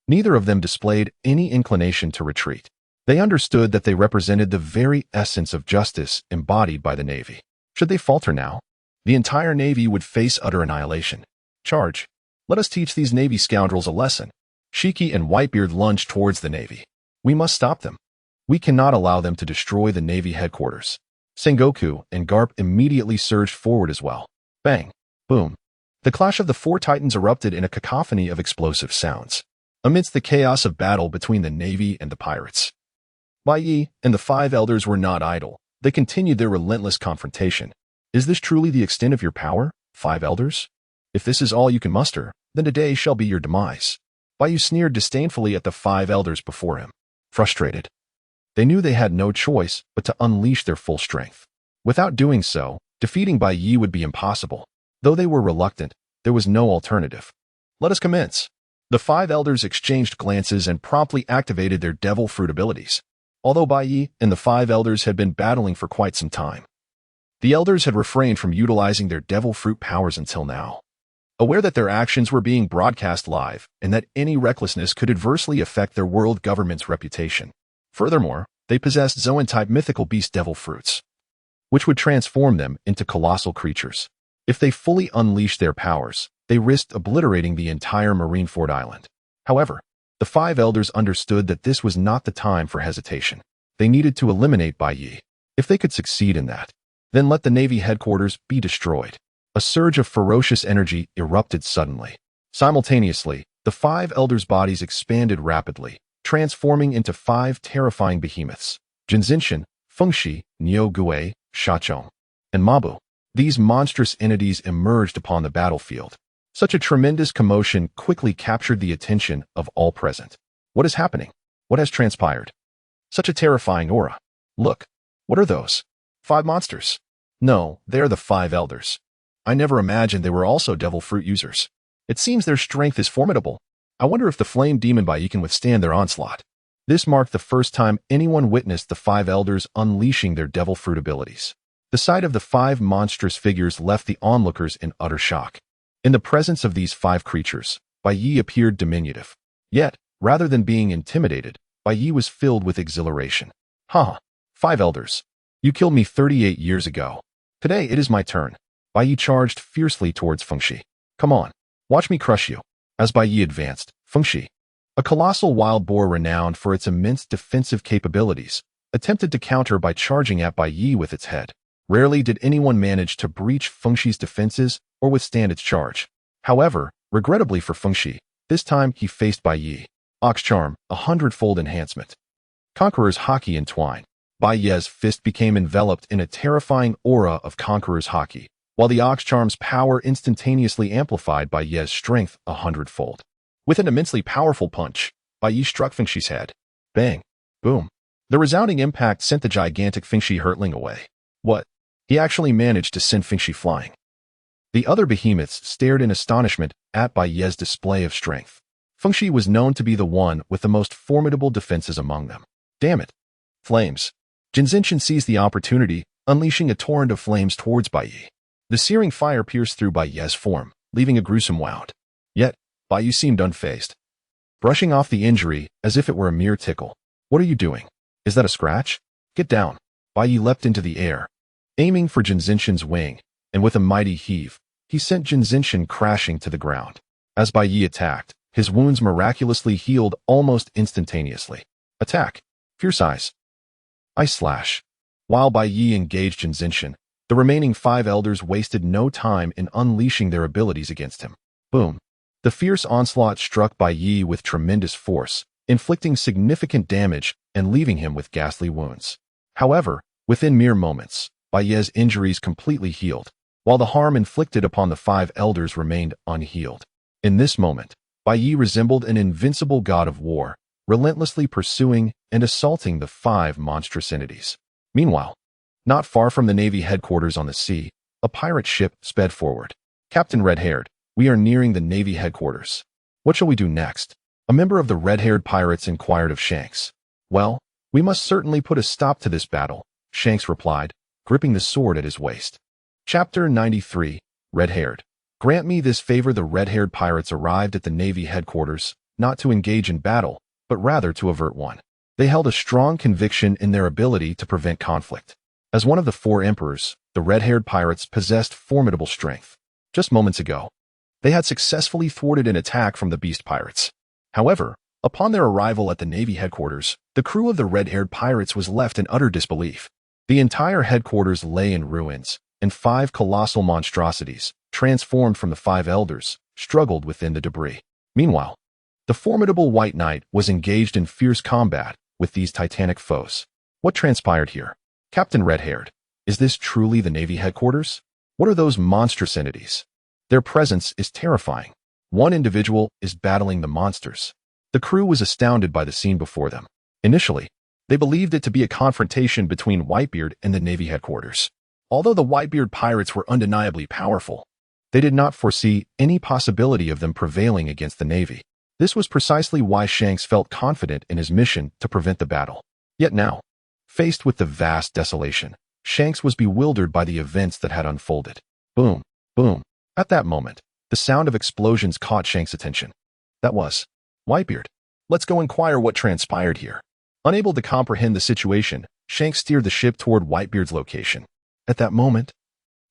neither of them displayed any inclination to retreat. They understood that they represented the very essence of justice embodied by the Navy. Should they falter now, the entire Navy would face utter annihilation. Charge! Let us teach these Navy scoundrels a lesson. Shiki and Whitebeard lunged towards the Navy. We must stop them. We cannot allow them to destroy the Navy headquarters. Sengoku and Garp immediately surged forward as well. Bang! Boom! The clash of the four titans erupted in a cacophony of explosive sounds. Amidst the chaos of battle between the Navy and the pirates, Bai Yi and the five elders were not idle. They continued their relentless confrontation. Is this truly the extent of your power, five elders? If this is all you can muster, then today shall be your demise. Bai Yi sneered disdainfully at the five elders before him. Frustrated, they knew they had no choice but to unleash their full strength. Without doing so, Defeating Bai Yi would be impossible. Though they were reluctant, there was no alternative. Let us commence. The five elders exchanged glances and promptly activated their devil fruit abilities. Although Bai Yi and the five elders had been battling for quite some time, the elders had refrained from utilizing their devil fruit powers until now. Aware that their actions were being broadcast live and that any recklessness could adversely affect their world government's reputation. Furthermore, they possessed Zoan-type mythical beast devil fruits, which would transform them into colossal creatures. If they fully unleashed their powers, they risked obliterating the entire Marineford Island. However, the five elders understood that this was not the time for hesitation. They needed to eliminate Bai Yi. If they could succeed in that, then let the Navy headquarters be destroyed. A surge of ferocious energy erupted suddenly. Simultaneously, the five elders' bodies expanded rapidly, transforming into five terrifying behemoths: Jinzinshan, Fengshi, Niu Gui, Shachong, and Mabu. These monstrous entities emerged upon the battlefield. Such a tremendous commotion quickly captured the attention of all present. What is happening? What has transpired? Such a terrifying aura. Look, what are those? Five monsters? No, they are the five elders. I never imagined they were also devil fruit users. It seems their strength is formidable. I wonder if the flame demon Bai Yi can withstand their onslaught. This marked the first time anyone witnessed the five elders unleashing their devil fruit abilities. The sight of the five monstrous figures left the onlookers in utter shock. In the presence of these five creatures, Bai Yi appeared diminutive. Yet, rather than being intimidated, Bai Yi was filled with exhilaration. Ha! Five elders. You killed me 38 years ago. Today it is my turn. Bai Yi charged fiercely towards Fengshi. Come on, watch me crush you. As Bai Yi advanced, Fengshi, a colossal wild boar renowned for its immense defensive capabilities, attempted to counter by charging at Bai Yi with its head. Rarely did anyone manage to breach Fengshi's defenses or withstand its charge. However, regrettably for Fengshi, this time he faced Bai Yi. Ox Charm, 100-fold enhancement. Conqueror's Haki entwined. Bai Yi's fist became enveloped in a terrifying aura of Conqueror's Haki, while the Ox Charm's power instantaneously amplified Bai Yi's strength 100-fold. With an immensely powerful punch, Bai Yi struck Fengshi's head. Bang! Boom! The resounding impact sent the gigantic Fengshi hurtling away. What? He actually managed to send Fengshi flying. The other behemoths stared in astonishment at Bai Yi's display of strength. Fengshi was known to be the one with the most formidable defenses among them. Damn it! Flames! Jinzinshan seized the opportunity, unleashing a torrent of flames towards Bai Yi. The searing fire pierced through Bai Yi's form, leaving a gruesome wound. Yet, Bai Yi seemed unfazed, brushing off the injury as if it were a mere tickle. What are you doing? Is that a scratch? Get down. Bai Yi leapt into the air, aiming for Jinzinshan's wing, and with a mighty heave, he sent Jinzinshan crashing to the ground. As Bai Yi attacked, his wounds miraculously healed almost instantaneously. Attack! Fierce Eyes! Ice Slash! While Bai Yi engaged Jinzinshan, the remaining five elders wasted no time in unleashing their abilities against him. Boom! The fierce onslaught struck Bai Yi with tremendous force, inflicting significant damage and leaving him with ghastly wounds. However, within mere moments, Bai Yi's injuries completely healed, while the harm inflicted upon the five elders remained unhealed. In this moment, Bai Yi resembled an invincible god of war, relentlessly pursuing and assaulting the five monstrous entities. Meanwhile, not far from the Navy headquarters on the sea, a pirate ship sped forward. Captain Red-Haired, we are nearing the Navy headquarters. What shall we do next? A member of the red-haired pirates inquired of Shanks. Well, we must certainly put a stop to this battle, Shanks replied, gripping the sword at his waist. Chapter 93, Red-Haired. Grant me this favor. The red-haired pirates arrived at the Navy headquarters, not to engage in battle, but rather to avert one. They held a strong conviction in their ability to prevent conflict. As one of the four emperors, the red-haired pirates possessed formidable strength. Just moments ago, they had successfully thwarted an attack from the beast pirates. However, upon their arrival at the Navy headquarters, the crew of the red-haired pirates was left in utter disbelief. The entire headquarters lay in ruins, and five colossal monstrosities, transformed from the five elders, struggled within the debris. Meanwhile, the formidable White Knight was engaged in fierce combat with these titanic foes. What transpired here? Captain Red-Haired, is this truly the Navy headquarters? What are those monstrous entities? Their presence is terrifying. One individual is battling the monsters. The crew was astounded by the scene before them. Initially, they believed it to be a confrontation between Whitebeard and the Navy headquarters. Although the Whitebeard pirates were undeniably powerful, they did not foresee any possibility of them prevailing against the Navy. This was precisely why Shanks felt confident in his mission to prevent the battle. Yet now, faced with the vast desolation, Shanks was bewildered by the events that had unfolded. Boom, boom. At that moment, the sound of explosions caught Shanks' attention. That was Whitebeard. Let's go inquire what transpired here. Unable to comprehend the situation, Shanks steered the ship toward Whitebeard's location. At that moment,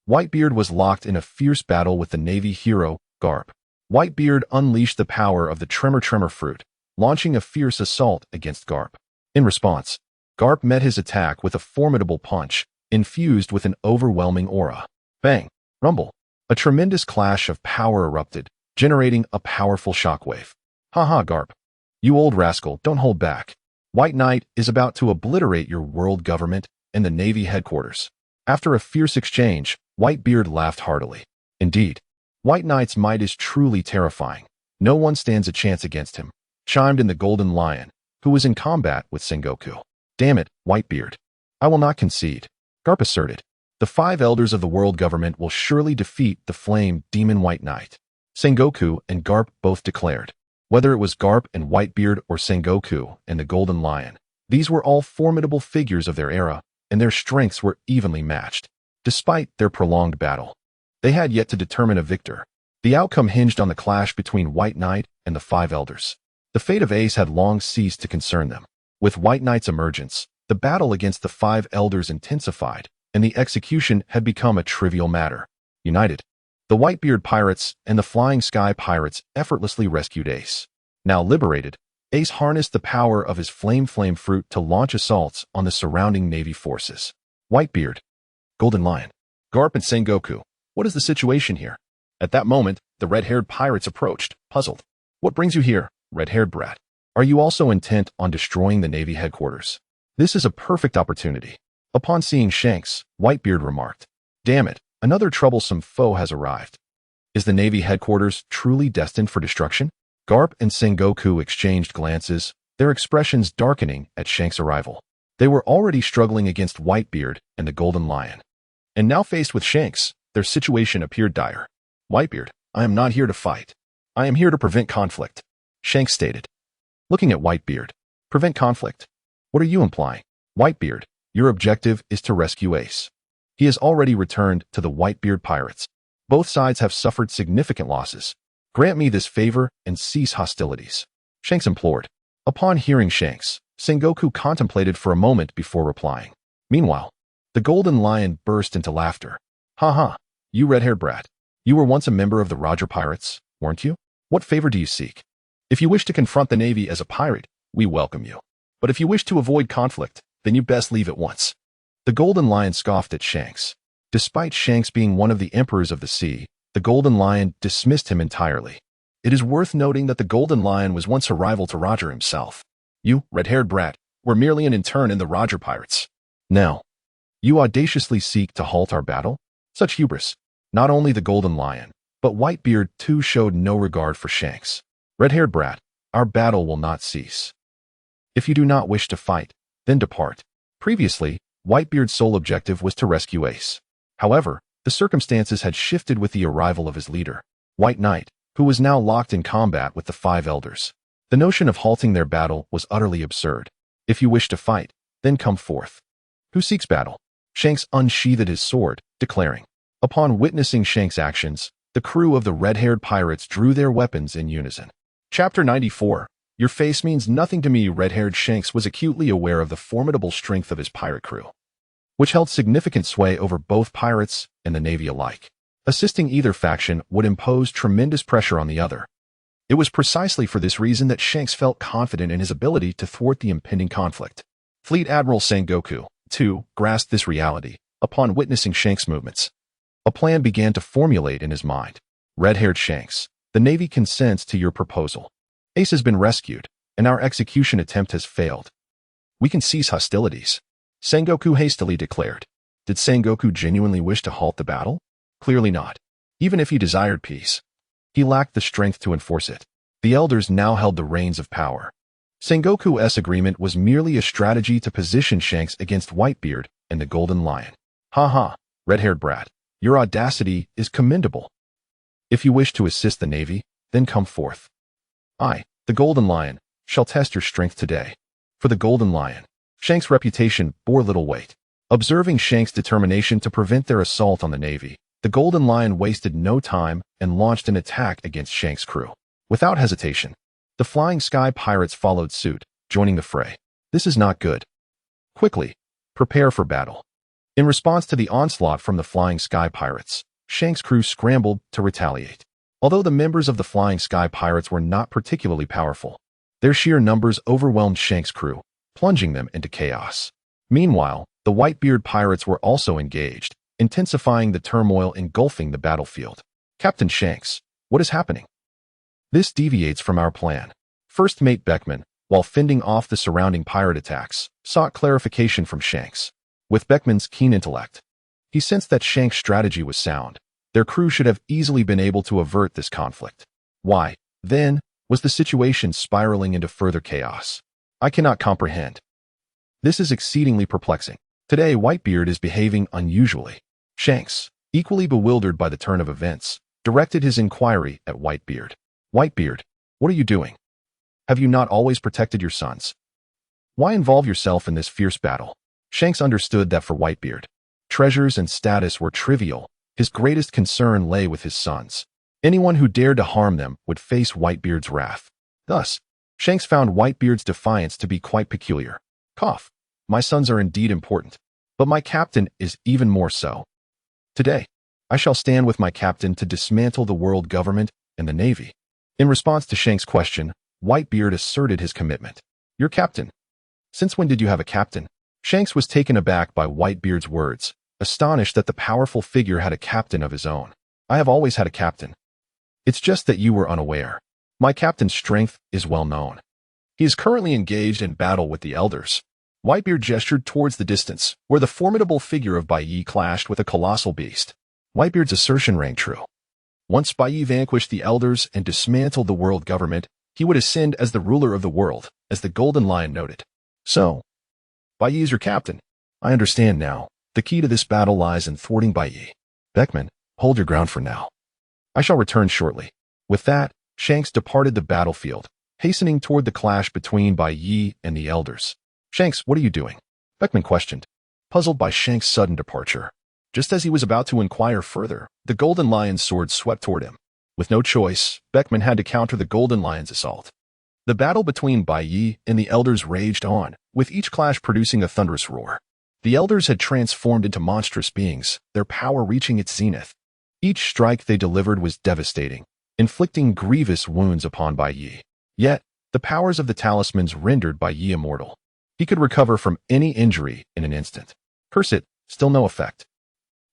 Whitebeard was locked in a fierce battle with the Navy hero, Garp. Whitebeard unleashed the power of the Tremor fruit, launching a fierce assault against Garp. In response, Garp met his attack with a formidable punch, infused with an overwhelming aura. Bang! Rumble! A tremendous clash of power erupted, generating a powerful shockwave. Haha, Garp. You old rascal, don't hold back. White Knight is about to obliterate your world government and the Navy headquarters. After a fierce exchange, Whitebeard laughed heartily. Indeed, White Knight's might is truly terrifying. No one stands a chance against him, chimed in the Golden Lion, who was in combat with Sengoku. Damn it, Whitebeard. I will not concede, Garp asserted. The 5 elders of the world government will surely defeat the flame demon White Knight. Sengoku and Garp both declared. Whether it was Garp and Whitebeard or Sengoku and the Golden Lion, these were all formidable figures of their era, and their strengths were evenly matched. Despite their prolonged battle, they had yet to determine a victor. The outcome hinged on the clash between White Knight and the 5 elders. The fate of Ace had long ceased to concern them. With White Knight's emergence, the battle against the 5 elders intensified, and the execution had become a trivial matter. United, the Whitebeard pirates and the Flying Sky pirates effortlessly rescued Ace. Now liberated, Ace harnessed the power of his flame fruit to launch assaults on the surrounding Navy forces. Whitebeard, Golden Lion, Garp and Sengoku, what is the situation here? At that moment, the red-haired pirates approached, puzzled. What brings you here, red-haired brat? Are you also intent on destroying the Navy headquarters? This is a perfect opportunity. Upon seeing Shanks, Whitebeard remarked, Damn it, another troublesome foe has arrived. Is the Navy headquarters truly destined for destruction? Garp and Sengoku exchanged glances, their expressions darkening at Shanks' arrival. They were already struggling against Whitebeard and the Golden Lion. And now faced with Shanks, their situation appeared dire. Whitebeard, I am not here to fight. I am here to prevent conflict, Shanks stated. Looking at Whitebeard, prevent conflict? What are you implying? Whitebeard, your objective is to rescue Ace. He has already returned to the Whitebeard pirates. Both sides have suffered significant losses. Grant me this favor and cease hostilities, Shanks implored. Upon hearing Shanks, Sengoku contemplated for a moment before replying. Meanwhile, the Golden Lion burst into laughter. Ha, you red-haired brat. You were once a member of the Roger Pirates, weren't you? What favor do you seek? If you wish to confront the Navy as a pirate, we welcome you. But if you wish to avoid conflict, then you best leave at once. The Golden Lion scoffed at Shanks. Despite Shanks being one of the emperors of the sea, the Golden Lion dismissed him entirely. It is worth noting that the Golden Lion was once a rival to Roger himself. You, red-haired brat, were merely an intern in the Roger Pirates. Now, you audaciously seek to halt our battle? Such hubris. Not only the Golden Lion, but Whitebeard too showed no regard for Shanks. Red-haired brat, our battle will not cease. If you do not wish to fight, then depart. Previously, Whitebeard's sole objective was to rescue Ace. However, the circumstances had shifted with the arrival of his leader, White Knight, who was now locked in combat with the 5 elders. The notion of halting their battle was utterly absurd. If you wish to fight, then come forth. Who seeks battle? Shanks unsheathed his sword, declaring. Upon witnessing Shanks' actions, the crew of the red-haired pirates drew their weapons in unison. Chapter 94. Your face means nothing to me. Red-haired Shanks was acutely aware of the formidable strength of his pirate crew, which held significant sway over both pirates and the Navy alike. Assisting either faction would impose tremendous pressure on the other. It was precisely for this reason that Shanks felt confident in his ability to thwart the impending conflict. Fleet Admiral Sengoku, too, grasped this reality upon witnessing Shanks' movements. A plan began to formulate in his mind. Red-haired Shanks, the Navy consents to your proposal. Ace has been rescued, and our execution attempt has failed. We can cease hostilities, Sengoku hastily declared. Did Sengoku genuinely wish to halt the battle? Clearly not. Even if he desired peace, he lacked the strength to enforce it. The elders now held the reins of power. Sengoku's agreement was merely a strategy to position Shanks against Whitebeard and the Golden Lion. Ha, Red-haired brat, your audacity is commendable. If you wish to assist the Navy, then come forth. I, the Golden Lion, shall test your strength today. For the Golden Lion, Shanks' reputation bore little weight. Observing Shanks' determination to prevent their assault on the Navy, the Golden Lion wasted no time and launched an attack against Shanks' crew. Without hesitation, the Flying Sky Pirates followed suit, joining the fray. This is not good. Quickly, prepare for battle. In response to the onslaught from the Flying Sky Pirates, Shanks' crew scrambled to retaliate. Although the members of the Flying Sky Pirates were not particularly powerful, their sheer numbers overwhelmed Shanks' crew, plunging them into chaos. Meanwhile, the Whitebeard Pirates were also engaged, intensifying the turmoil engulfing the battlefield. Captain Shanks, what is happening? This deviates from our plan. First Mate Beckman, while fending off the surrounding pirate attacks, sought clarification from Shanks. With Beckman's keen intellect, he sensed that Shanks' strategy was sound. Their crew should have easily been able to avert this conflict. Why, then, was the situation spiraling into further chaos? I cannot comprehend. This is exceedingly perplexing. Today, Whitebeard is behaving unusually. Shanks, equally bewildered by the turn of events, directed his inquiry at Whitebeard. Whitebeard, what are you doing? Have you not always protected your sons? Why involve yourself in this fierce battle? Shanks understood that for Whitebeard, treasures and status were trivial. His greatest concern lay with his sons. Anyone who dared to harm them would face Whitebeard's wrath. Thus, Shanks found Whitebeard's defiance to be quite peculiar. Cough. My sons are indeed important, but my captain is even more so. Today, I shall stand with my captain to dismantle the world government and the Navy. In response to Shanks' question, Whitebeard asserted his commitment. Your captain? Since when did you have a captain? Shanks was taken aback by Whitebeard's words, astonished that the powerful figure had a captain of his own. I have always had a captain. It's just that you were unaware. My captain's strength is well known. He is currently engaged in battle with the Elders. Whitebeard gestured towards the distance, where the formidable figure of Bai Yi clashed with a colossal beast. Whitebeard's assertion rang true. Once Bai Yi vanquished the Elders and dismantled the world government, he would ascend as the ruler of the world, as the Golden Lion noted. So, Bai Yi is your captain. I understand now. The key to this battle lies in thwarting Bai Yi. Beckman, hold your ground for now. I shall return shortly. With that, Shanks departed the battlefield, hastening toward the clash between Bai Yi and the Elders. Shanks, what are you doing? Beckman questioned, puzzled by Shanks' sudden departure. Just as he was about to inquire further, the Golden Lion's sword swept toward him. With no choice, Beckman had to counter the Golden Lion's assault. The battle between Bai Yi and the Elders raged on, with each clash producing a thunderous roar. The Elders had transformed into monstrous beings, their power reaching its zenith. Each strike they delivered was devastating, inflicting grievous wounds upon Bai Yi. Yet, the powers of the talismans rendered Bai Yi immortal. He could recover from any injury in an instant. Curse it, still no effect.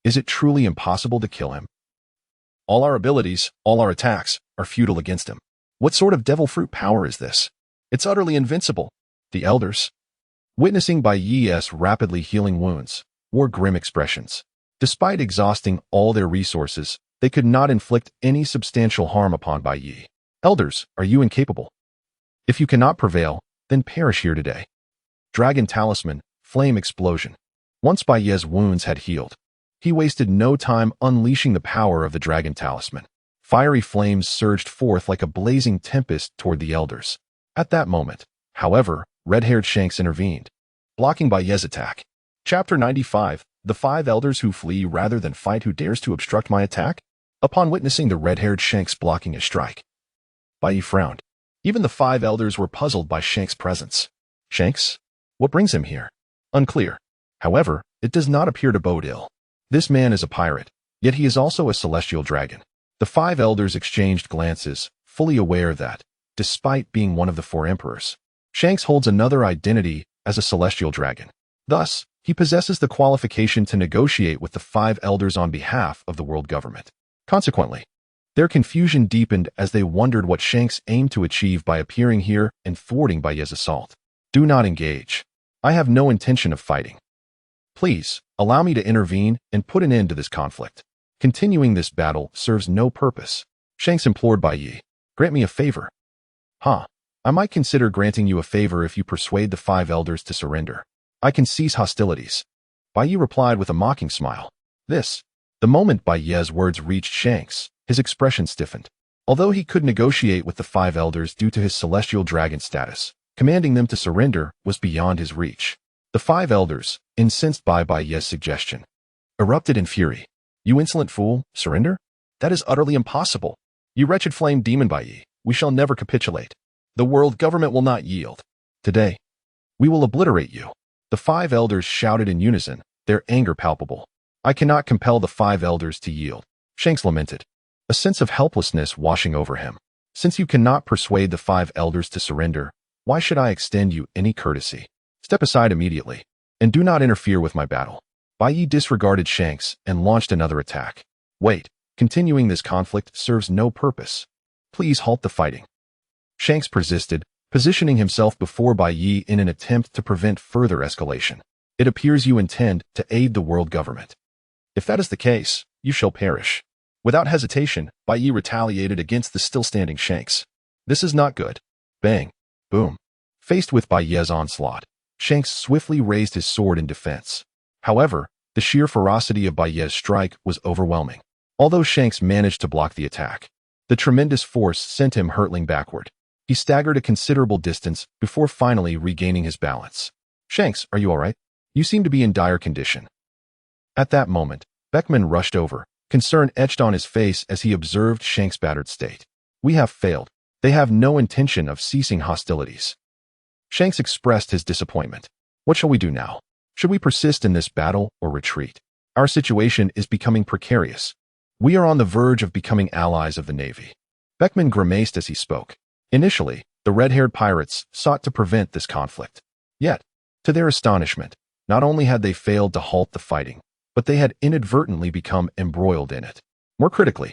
Is it truly impossible to kill him? All our abilities, all our attacks, are futile against him. What sort of devil fruit power is this? It's utterly invincible. The Elders, witnessing Bai Yi's rapidly healing wounds, wore grim expressions. Despite exhausting all their resources, they could not inflict any substantial harm upon Bai Yi. Elders, are you incapable? If you cannot prevail, then perish here today. Dragon Talisman, Flame Explosion. Once Bai Yi's wounds had healed, he wasted no time unleashing the power of the Dragon Talisman. Fiery flames surged forth like a blazing tempest toward the Elders. At that moment, however, red-haired Shanks intervened, blocking Bai Yi's attack. Chapter 95, The 5 Elders Who Flee Rather Than Fight. Who dares to obstruct my attack? Upon witnessing the red-haired Shanks blocking his strike, Bai Yi frowned. Even the 5 Elders were puzzled by Shanks' presence. Shanks? What brings him here? Unclear. However, it does not appear to bode ill. This man is a pirate, yet he is also a celestial dragon. The 5 Elders exchanged glances, fully aware that, despite being one of the 4 emperors, Shanks holds another identity as a celestial dragon. Thus, he possesses the qualification to negotiate with the 5 Elders on behalf of the world government. Consequently, their confusion deepened as they wondered what Shanks aimed to achieve by appearing here and thwarting Bai Yi's assault. Do not engage. I have no intention of fighting. Please, allow me to intervene and put an end to this conflict. Continuing this battle serves no purpose. Shanks implored Bai Yi. Grant me a favor. I might consider granting you a favor if you persuade the 5 Elders to surrender. I can cease hostilities. Bai Yi replied with a mocking smile. The moment Bai Ye's words reached Shanks, his expression stiffened. Although he could negotiate with the five elders due to his celestial dragon status, commanding them to surrender was beyond his reach. The five elders, incensed by Bai Ye's suggestion, erupted in fury. "You insolent fool, surrender? That is utterly impossible. You wretched flame demon Bai Ye, we shall never capitulate. The world government will not yield. Today, we will obliterate you." The five elders shouted in unison, their anger palpable. "I cannot compel the five elders to yield," Shanks lamented, a sense of helplessness washing over him. "Since you cannot persuade the five elders to surrender, why should I extend you any courtesy? Step aside immediately, and do not interfere with my battle." Bai Ye disregarded Shanks and launched another attack. "Wait, continuing this conflict serves no purpose. Please halt the fighting." Shanks persisted, positioning himself before Bai Ye in an attempt to prevent further escalation. "It appears you intend to aid the world government. If that is the case, you shall perish." Without hesitation, Bai Ye retaliated against the still-standing Shanks. "This is not good." Bang. Boom. Faced with Bai Ye's onslaught, Shanks swiftly raised his sword in defense. However, the sheer ferocity of Bai Ye's strike was overwhelming. Although Shanks managed to block the attack, the tremendous force sent him hurtling backward. He staggered a considerable distance before finally regaining his balance. "Shanks, are you all right? You seem to be in dire condition." At that moment, Beckman rushed over, concern etched on his face as he observed Shanks' battered state. "We have failed. They have no intention of ceasing hostilities." Shanks expressed his disappointment. "What shall we do now? Should we persist in this battle or retreat? Our situation is becoming precarious. We are on the verge of becoming allies of the Navy." Beckman grimaced as he spoke. Initially, the red-haired pirates sought to prevent this conflict. Yet, to their astonishment, not only had they failed to halt the fighting, but they had inadvertently become embroiled in it. More critically,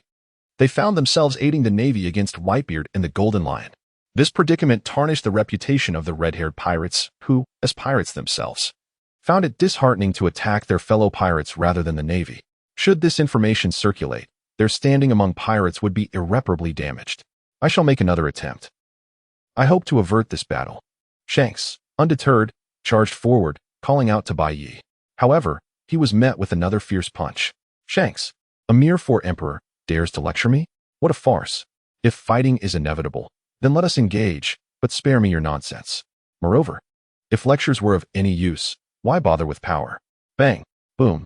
they found themselves aiding the Navy against Whitebeard and the Golden Lion. This predicament tarnished the reputation of the red-haired pirates, who, as pirates themselves, found it disheartening to attack their fellow pirates rather than the Navy. Should this information circulate, their standing among pirates would be irreparably damaged. "I shall make another attempt. I hope to avert this battle." Shanks, undeterred, charged forward, calling out to Bai Ye. However, he was met with another fierce punch. "Shanks, a mere emperor, dares to lecture me? What a farce. If fighting is inevitable, then let us engage, but spare me your nonsense. Moreover, if lectures were of any use, why bother with power?" Bang. Boom.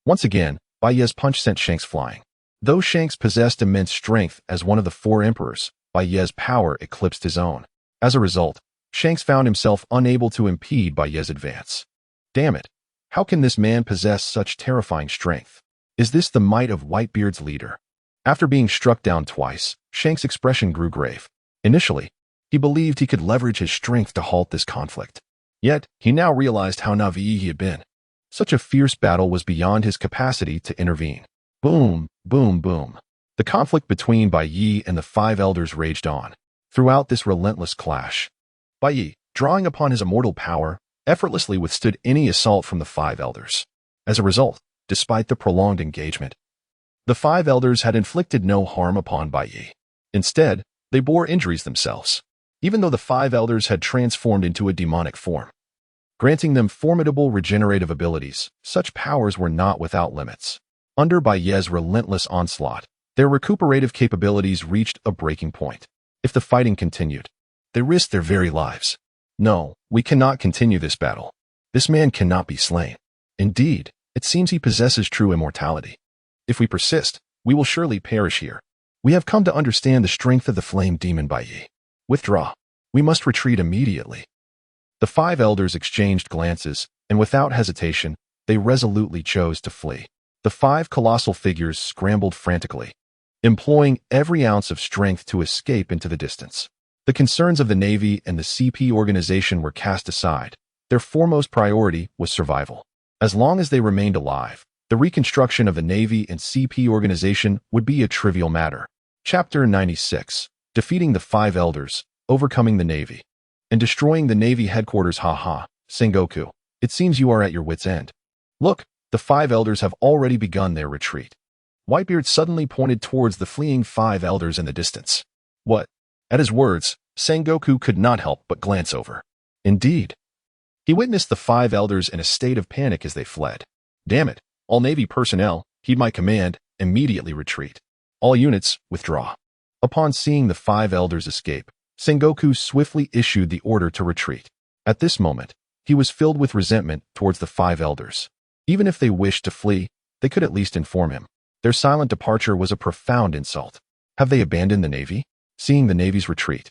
Once again, Bai Ye's punch sent Shanks flying. Though Shanks possessed immense strength as one of the four emperors, Bai Ye's power eclipsed his own. As a result, Shanks found himself unable to impede Bai Ye's advance. Damn it! How can this man possess such terrifying strength? Is this the might of Whitebeard's leader? After being struck down twice, Shanks' expression grew grave. Initially, he believed he could leverage his strength to halt this conflict. Yet, he now realized how naive he had been. Such a fierce battle was beyond his capacity to intervene. Boom, boom, boom. The conflict between Bai Ye and the five elders raged on. Throughout this relentless clash, Bai Ye, drawing upon his immortal power, effortlessly withstood any assault from the five elders. As a result, despite the prolonged engagement, the five elders had inflicted no harm upon Bai Ye. Instead, they bore injuries themselves, even though the five elders had transformed into a demonic form. Granting them formidable regenerative abilities, such powers were not without limits. Under Bai Ye's relentless onslaught, their recuperative capabilities reached a breaking point. If the fighting continued, they risked their very lives. "No, we cannot continue this battle. This man cannot be slain. Indeed, it seems he possesses true immortality. If we persist, we will surely perish here. We have come to understand the strength of the flame demon Bai Ye. Withdraw. We must retreat immediately." The five elders exchanged glances, and without hesitation, they resolutely chose to flee. The five colossal figures scrambled frantically, employing every ounce of strength to escape into the distance. The concerns of the Navy and the CP organization were cast aside. Their foremost priority was survival. As long as they remained alive, the reconstruction of the Navy and CP organization would be a trivial matter. Chapter 96. Defeating the Five Elders, Overcoming the Navy, and Destroying the Navy Headquarters. Haha, Sengoku, it seems you are at your wit's end. Look, the five elders have already begun their retreat. Whitebeard suddenly pointed towards the fleeing five elders in the distance. What? At his words, Sengoku could not help but glance over. Indeed, he witnessed the five elders in a state of panic as they fled. Damn it, All Navy personnel, heed my command, immediately retreat. All units, withdraw. Upon seeing the 5 elders escape, Sengoku swiftly issued the order to retreat. At this moment, he was filled with resentment towards the 5 elders. Even if they wished to flee, they could at least inform him. Their silent departure was a profound insult. Have they abandoned the Navy? Seeing the Navy's retreat,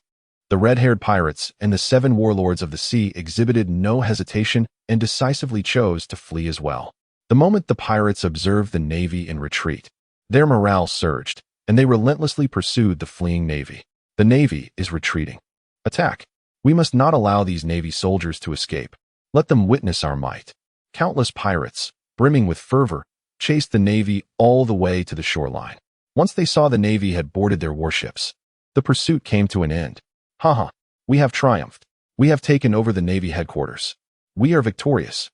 the red-haired pirates and the 7 warlords of the sea exhibited no hesitation and decisively chose to flee as well. The moment the pirates observed the Navy in retreat, their morale surged, and they relentlessly pursued the fleeing Navy. The Navy is retreating. Attack! We must not allow these Navy soldiers to escape. Let them witness our might. Countless pirates, brimming with fervor, chased the Navy all the way to the shoreline. Once they saw the Navy had boarded their warships, the pursuit came to an end. Haha, we have triumphed. We have taken over the Navy headquarters. We are victorious.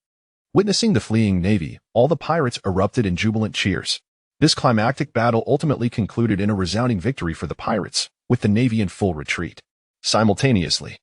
Witnessing the fleeing Navy, all the pirates erupted in jubilant cheers. This climactic battle ultimately concluded in a resounding victory for the pirates, with the Navy in full retreat. Simultaneously,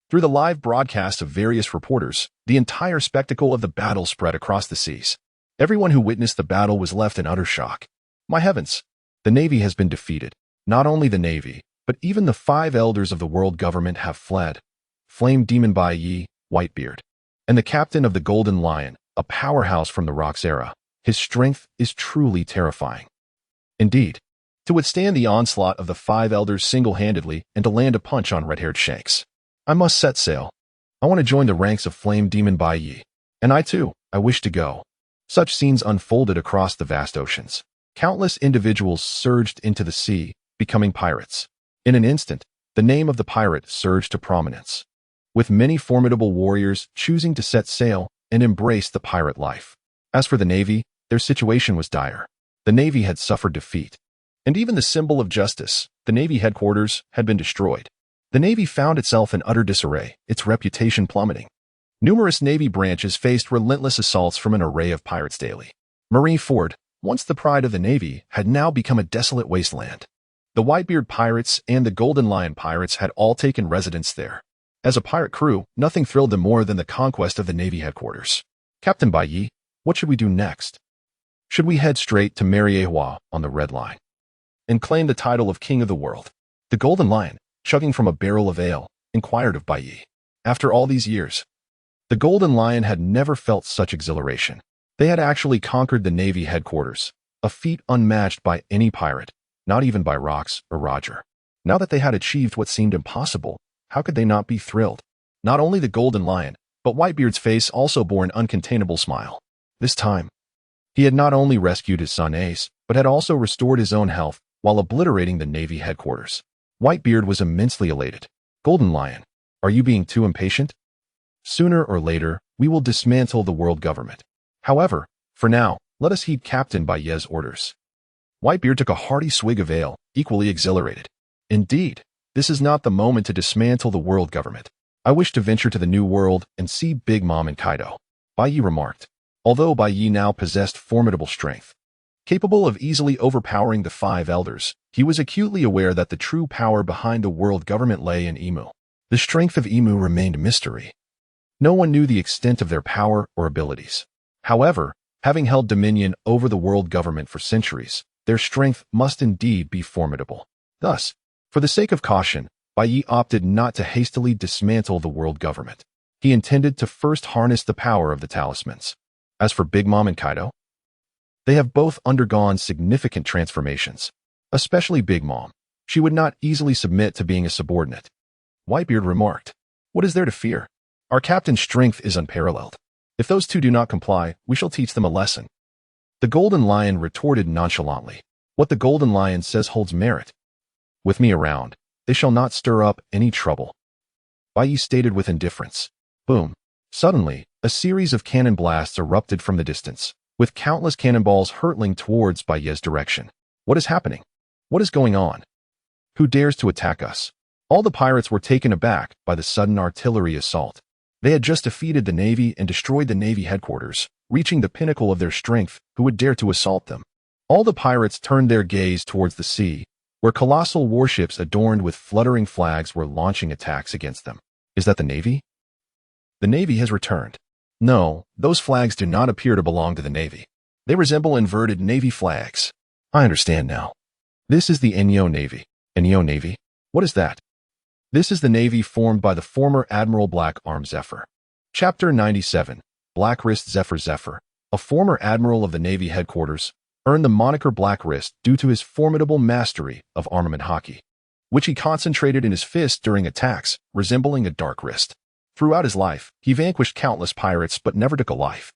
through the live broadcast of various reporters, the entire spectacle of the battle spread across the seas. Everyone who witnessed the battle was left in utter shock. My heavens! The Navy has been defeated. Not only the Navy, but even the 5 elders of the world government have fled. Flame Demon Bai Yi, Whitebeard, and the captain of the Golden Lion, a powerhouse from the Rocks era. His strength is truly terrifying. Indeed, to withstand the onslaught of the 5 elders single-handedly and to land a punch on red-haired Shanks. I must set sail. I want to join the ranks of Flame Demon Bai Yi. And I too, I wish to go. Such scenes unfolded across the vast oceans. Countless individuals surged into the sea, becoming pirates. In an instant, the name of the pirate surged to prominence, with many formidable warriors choosing to set sail and embrace the pirate life. As for the Navy, their situation was dire. The Navy had suffered defeat, and even the symbol of justice, the Navy headquarters, had been destroyed. The Navy found itself in utter disarray, its reputation plummeting. Numerous Navy branches faced relentless assaults from an array of pirates daily. Marineford, once the pride of the Navy, had now become a desolate wasteland. The Whitebeard pirates and the Golden Lion pirates had all taken residence there. As a pirate crew, nothing thrilled them more than the conquest of the Navy headquarters. Captain Bai Yi, what should we do next? Should we head straight to Mariehua on the Red Line and claim the title of King of the World? The Golden Lion, chugging from a barrel of ale, inquired of Bai Yi. After all these years, the Golden Lion had never felt such exhilaration. They had actually conquered the Navy headquarters, a feat unmatched by any pirate, not even by Rocks or Roger. Now that they had achieved what seemed impossible, how could they not be thrilled? Not only the Golden Lion, but Whitebeard's face also bore an uncontainable smile. This time, he had not only rescued his son Ace, but had also restored his own health while obliterating the Navy headquarters. Whitebeard was immensely elated. Golden Lion, are you being too impatient? Sooner or later, we will dismantle the world government. However, for now, let us heed Captain Bai Yi's orders. Whitebeard took a hearty swig of ale, equally exhilarated. Indeed, this is not the moment to dismantle the world government. I wish to venture to the New World and see Big Mom and Kaido, Bai Yi remarked. Although Bai Yi now possessed formidable strength, capable of easily overpowering the 5 elders, he was acutely aware that the true power behind the world government lay in Imu. The strength of Imu remained a mystery. No one knew the extent of their power or abilities. However, having held dominion over the world government for centuries, their strength must indeed be formidable. Thus, for the sake of caution, Bai Yi opted not to hastily dismantle the world government. He intended to first harness the power of the talismans. As for Big Mom and Kaido, they have both undergone significant transformations. Especially Big Mom. She would not easily submit to being a subordinate. Whitebeard remarked, "What is there to fear? Our captain's strength is unparalleled. If those two do not comply, we shall teach them a lesson." The Golden Lion retorted nonchalantly, "What the Golden Lion says holds merit. With me around, they shall not stir up any trouble." Bai Yi stated with indifference. Boom. Suddenly, a series of cannon blasts erupted from the distance, with countless cannonballs hurtling towards Bai Yi's direction. What is happening? What is going on? Who dares to attack us? All the pirates were taken aback by the sudden artillery assault. They had just defeated the Navy and destroyed the Navy headquarters, reaching the pinnacle of their strength. Who would dare to assault them? All the pirates turned their gaze towards the sea, where colossal warships adorned with fluttering flags were launching attacks against them. Is that the Navy? The Navy has returned. No, those flags do not appear to belong to the Navy. They resemble inverted Navy flags. I understand now. This is the Enyo Navy. Enyo Navy? What is that? This is the Navy formed by the former Admiral Black Arm Zephyr. Chapter 97. Black Wrist Zephyr. Zephyr, a former admiral of the Navy headquarters, earned the moniker Black Wrist due to his formidable mastery of armament hockey, which he concentrated in his fist during attacks, resembling a dark wrist. Throughout his life, he vanquished countless pirates but never took a life,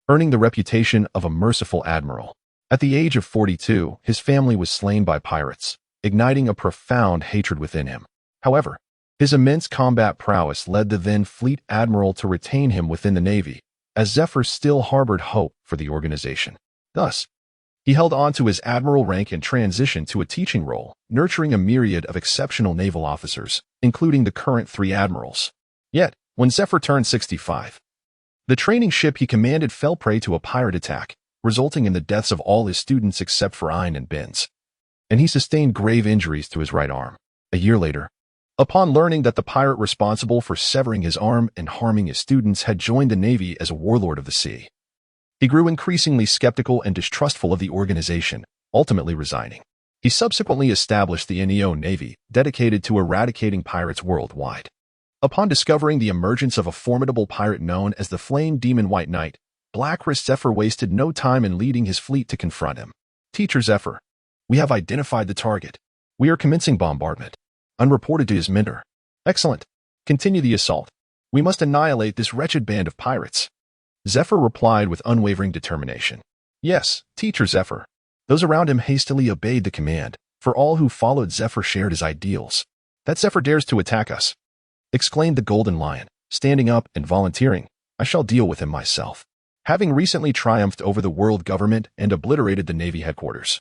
earning the reputation of a merciful admiral. At the age of 42, his family was slain by pirates, igniting a profound hatred within him. However, his immense combat prowess led the then fleet admiral to retain him within the Navy, as Zephyr still harbored hope for the organization. Thus, he held on to his admiral rank and transitioned to a teaching role, nurturing a myriad of exceptional naval officers, including the current 3 admirals. Yet, when Zephyr turned 65, the training ship he commanded fell prey to a pirate attack, resulting in the deaths of all his students except for Ein and Binz, and he sustained grave injuries to his right arm. A year later, upon learning that the pirate responsible for severing his arm and harming his students had joined the Navy as a warlord of the sea, he grew increasingly skeptical and distrustful of the organization, ultimately resigning. He subsequently established the Enyo Navy, dedicated to eradicating pirates worldwide. Upon discovering the emergence of a formidable pirate known as the Flame Demon White Knight, Black Wrist Zephyr wasted no time in leading his fleet to confront him. Teacher Zephyr, we have identified the target. We are commencing bombardment. Unreported to his mentor. Excellent. Continue the assault. We must annihilate this wretched band of pirates. Zephyr replied with unwavering determination. Yes, Teacher Zephyr. Those around him hastily obeyed the command, for all who followed Zephyr shared his ideals. That Zephyr dares to attack us, exclaimed the Golden Lion, standing up and volunteering. I shall deal with him myself. Having recently triumphed over the world government and obliterated the Navy headquarters,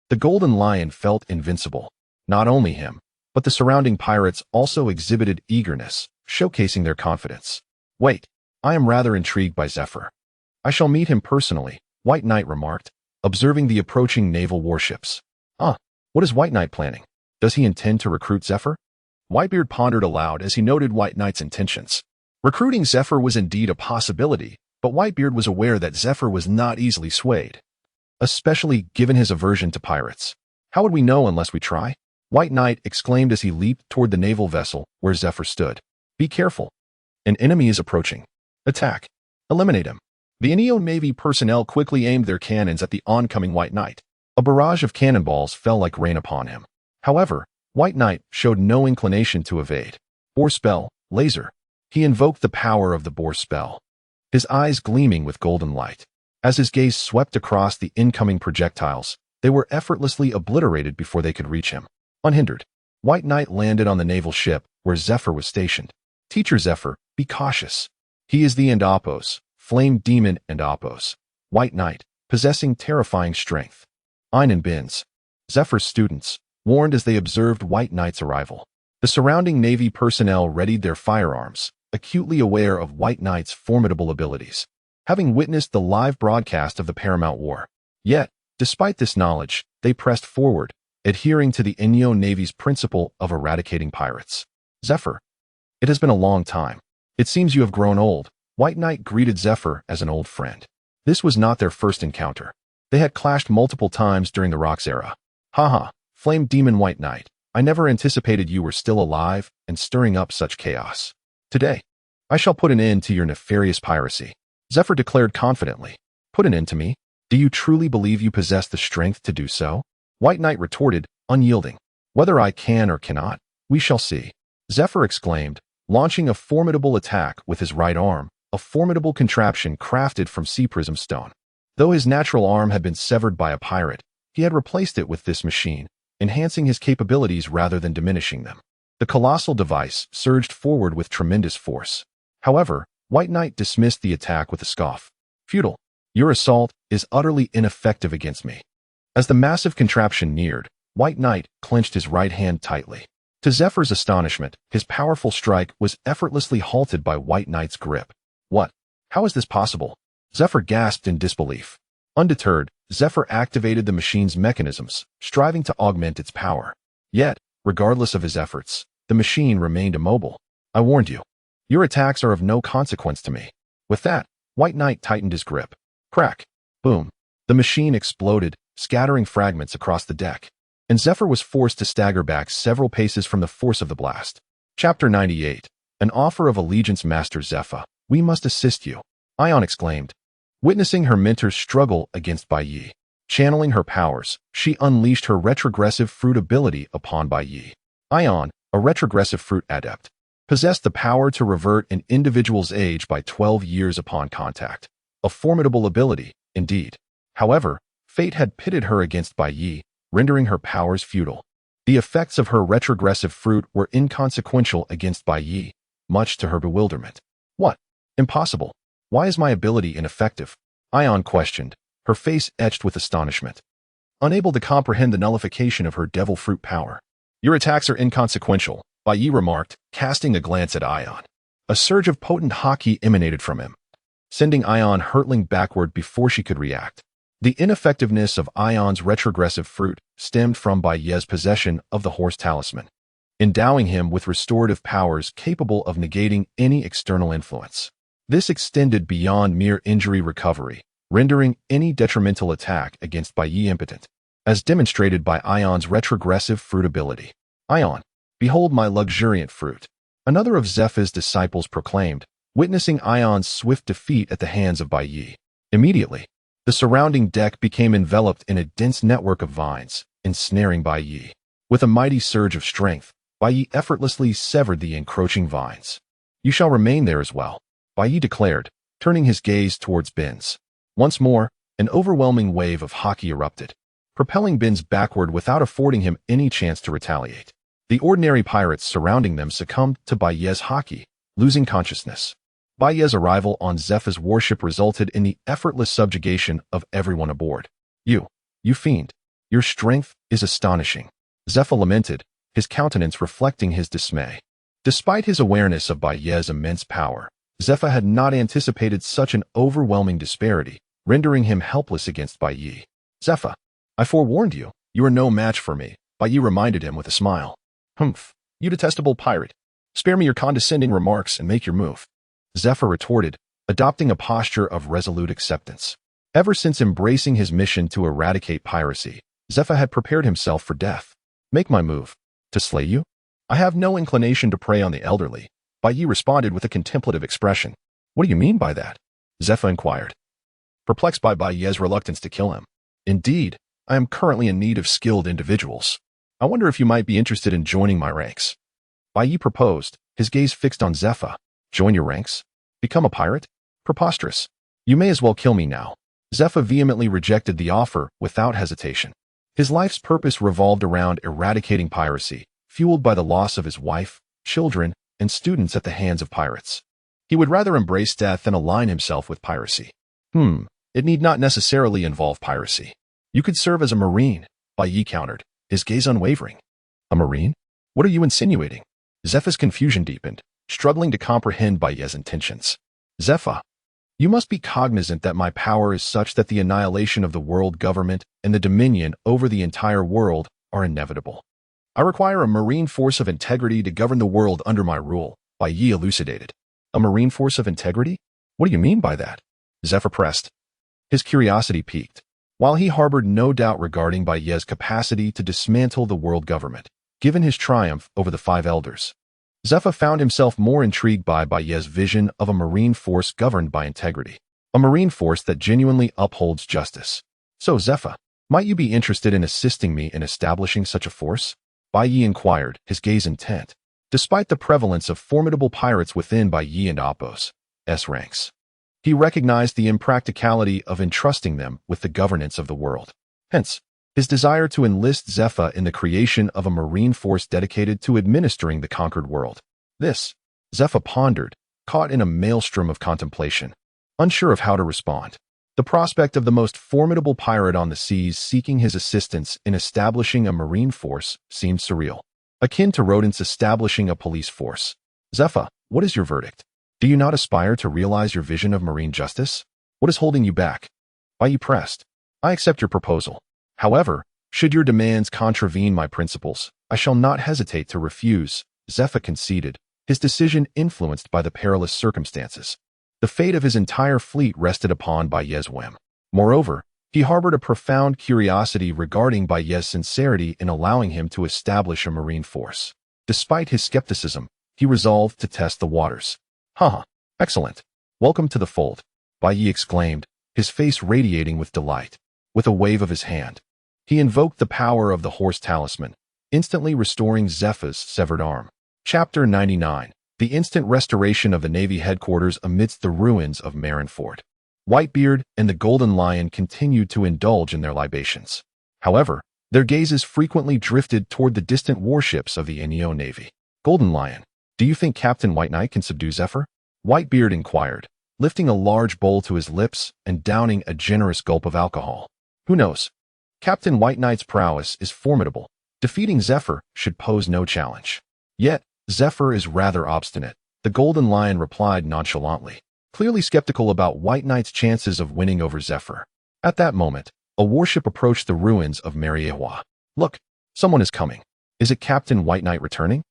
the Golden Lion felt invincible. Not only him, but the surrounding pirates also exhibited eagerness, showcasing their confidence. Wait, I am rather intrigued by Zephyr. I shall meet him personally, White Knight remarked, observing the approaching naval warships. What is White Knight planning? Does he intend to recruit Zephyr? Whitebeard pondered aloud as he noted White Knight's intentions. Recruiting Zephyr was indeed a possibility, but Whitebeard was aware that Zephyr was not easily swayed, especially given his aversion to pirates. How would we know unless we try? White Knight exclaimed as he leaped toward the naval vessel where Zephyr stood. Be careful. An enemy is approaching. Attack. Eliminate him. The Enyo Navy personnel quickly aimed their cannons at the oncoming White Knight. A barrage of cannonballs fell like rain upon him. However, White Knight showed no inclination to evade. Boar Spell, Laser. He invoked the power of the Boar Spell, his eyes gleaming with golden light. As his gaze swept across the incoming projectiles, they were effortlessly obliterated before they could reach him. Unhindered, White Knight landed on the naval ship where Zephyr was stationed. Teacher Zephyr, be cautious. He is the Endopos, Flame Demon Endopos, White Knight, possessing terrifying strength. Ein and Binz, Zephyr's students, warned as they observed White Knight's arrival. The surrounding Navy personnel readied their firearms, acutely aware of White Knight's formidable abilities, having witnessed the live broadcast of the Paramount War. Yet, despite this knowledge, they pressed forward, adhering to the Enyo Navy's principle of eradicating pirates. Zephyr, it has been a long time. It seems you have grown old. White Knight greeted Zephyr as an old friend. This was not their first encounter. They had clashed multiple times during the Rocks era. Haha, Flame Demon White Knight, I never anticipated you were still alive and stirring up such chaos. Today, I shall put an end to your nefarious piracy. Zephyr declared confidently. Put an end to me? Do you truly believe you possess the strength to do so? White Knight retorted, unyielding. Whether I can or cannot, we shall see. Zephyr exclaimed, launching a formidable attack with his right arm, a formidable contraption crafted from sea prism stone. Though his natural arm had been severed by a pirate, he had replaced it with this machine, enhancing his capabilities rather than diminishing them. The colossal device surged forward with tremendous force. However, White Knight dismissed the attack with a scoff. Futile. Your assault is utterly ineffective against me. As the massive contraption neared, White Knight clenched his right hand tightly. To Zephyr's astonishment, his powerful strike was effortlessly halted by White Knight's grip. What? How is this possible? Zephyr gasped in disbelief. Undeterred, Zephyr activated the machine's mechanisms, striving to augment its power. Yet, regardless of his efforts, the machine remained immobile. I warned you. Your attacks are of no consequence to me. With that, White Knight tightened his grip. Crack. Boom. The machine exploded, scattering fragments across the deck, and Zephyr was forced to stagger back several paces from the force of the blast. Chapter 98. An Offer of Allegiance. Master Zephyr, we must assist you, Aion exclaimed. Witnessing her mentor's struggle against Bai Yi, channeling her powers, she unleashed her retrogressive fruit ability upon Bai Yi. Aion, a retrogressive fruit adept, possessed the power to revert an individual's age by 12 years upon contact. A formidable ability, indeed. However, fate had pitted her against Bai Yi, rendering her powers futile. The effects of her retrogressive fruit were inconsequential against Bai Yi, much to her bewilderment. What? Impossible. Why is my ability ineffective? Aion questioned, her face etched with astonishment. Unable to comprehend the nullification of her devil fruit power. Your attacks are inconsequential, Bai Yi remarked, casting a glance at Aion. A surge of potent haki emanated from him, sending Aion hurtling backward before she could react. The ineffectiveness of Aion's retrogressive fruit stemmed from Bai Yi's possession of the horse talisman, endowing him with restorative powers capable of negating any external influence. This extended beyond mere injury recovery, rendering any detrimental attack against Bai Yi impotent, as demonstrated by Aion's retrogressive fruit ability. Aion, behold my luxuriant fruit, another of Zephyr's disciples proclaimed, witnessing Aion's swift defeat at the hands of Bai Yi. Immediately, the surrounding deck became enveloped in a dense network of vines, ensnaring Bai Yi. With a mighty surge of strength, Bai Yi effortlessly severed the encroaching vines. You shall remain there as well, Bai Yi declared, turning his gaze towards Benz. Once more, an overwhelming wave of haki erupted, propelling Benz backward without affording him any chance to retaliate. The ordinary pirates surrounding them succumbed to Bai Yi's haki, losing consciousness. Bai Yi's arrival on Zephyr's warship resulted in the effortless subjugation of everyone aboard. You fiend, your strength is astonishing, Zephyr lamented, his countenance reflecting his dismay. Despite his awareness of Bai Yi's immense power, Zephyr had not anticipated such an overwhelming disparity, rendering him helpless against Bai Yi. Zephyr, I forewarned you, you are no match for me, Bai Yi reminded him with a smile. Humph, you detestable pirate. Spare me your condescending remarks and make your move, Zephyr retorted, adopting a posture of resolute acceptance. Ever since embracing his mission to eradicate piracy, Zephyr had prepared himself for death. Make my move. To slay you? I have no inclination to prey on the elderly, Bai Yi responded with a contemplative expression. What do you mean by that? Zephyr inquired, perplexed by Bai Yi's reluctance to kill him. Indeed, I am currently in need of skilled individuals. I wonder if you might be interested in joining my ranks. Bai Yi proposed, his gaze fixed on Zephyr. Join your ranks? Become a pirate? Preposterous. You may as well kill me now. Zephyr vehemently rejected the offer without hesitation. His life's purpose revolved around eradicating piracy, fueled by the loss of his wife, children, and students at the hands of pirates. He would rather embrace death than align himself with piracy. It need not necessarily involve piracy. You could serve as a marine, Bai Yi countered, his gaze unwavering. A marine? What are you insinuating? Zephyr's confusion deepened, struggling to comprehend Bai Yi's intentions. Zephyr, you must be cognizant that my power is such that the annihilation of the world government and the dominion over the entire world are inevitable. I require a marine force of integrity to govern the world under my rule, Bai Yi elucidated. A marine force of integrity? What do you mean by that? Zephyr pressed. His curiosity piqued. While he harbored no doubt regarding Bai Yi's capacity to dismantle the world government, given his triumph over the Five Elders, Zephyr found himself more intrigued by Bai Yi's vision of a marine force governed by integrity, a marine force that genuinely upholds justice. So, Zephyr, might you be interested in assisting me in establishing such a force? Bai Yi inquired, his gaze intent. Despite the prevalence of formidable pirates within Bai Yi and Appo's ranks, he recognized the impracticality of entrusting them with the governance of the world. Hence, his desire to enlist Zephyr in the creation of a marine force dedicated to administering the conquered world. This, Zephyr pondered, caught in a maelstrom of contemplation, unsure of how to respond. The prospect of the most formidable pirate on the seas seeking his assistance in establishing a marine force seemed surreal, akin to rodents establishing a police force. Zephyr, what is your verdict? Do you not aspire to realize your vision of marine justice? What is holding you back? Bai Yi pressed. I accept your proposal. However, should your demands contravene my principles, I shall not hesitate to refuse, Zephyr conceded, his decision influenced by the perilous circumstances. The fate of his entire fleet rested upon Bai Yi's whim. Moreover, He harbored a profound curiosity regarding Baye's sincerity in allowing him to establish a marine force. Despite his skepticism, he resolved to test the waters. Haha, excellent. Welcome to the fold, Baye exclaimed, his face radiating with delight. With a wave of his hand, he invoked the power of the horse talisman, instantly restoring Zepha's severed arm. Chapter 99. The instant restoration of the Navy headquarters amidst the ruins of Marineford. Whitebeard and the Golden Lion continued to indulge in their libations. However, their gazes frequently drifted toward the distant warships of the Inyo Navy. Golden Lion, do you think Captain White Knight can subdue Zephyr? Whitebeard inquired, lifting a large bowl to his lips and downing a generous gulp of alcohol. Who knows? Captain White Knight's prowess is formidable. Defeating Zephyr should pose no challenge. Yet, Zephyr is rather obstinate, the Golden Lion replied nonchalantly, clearly skeptical about White Knight's chances of winning over Zephyr. At that moment, a warship approached the ruins of Mariewa. Look, someone is coming. Is it Captain White Knight returning?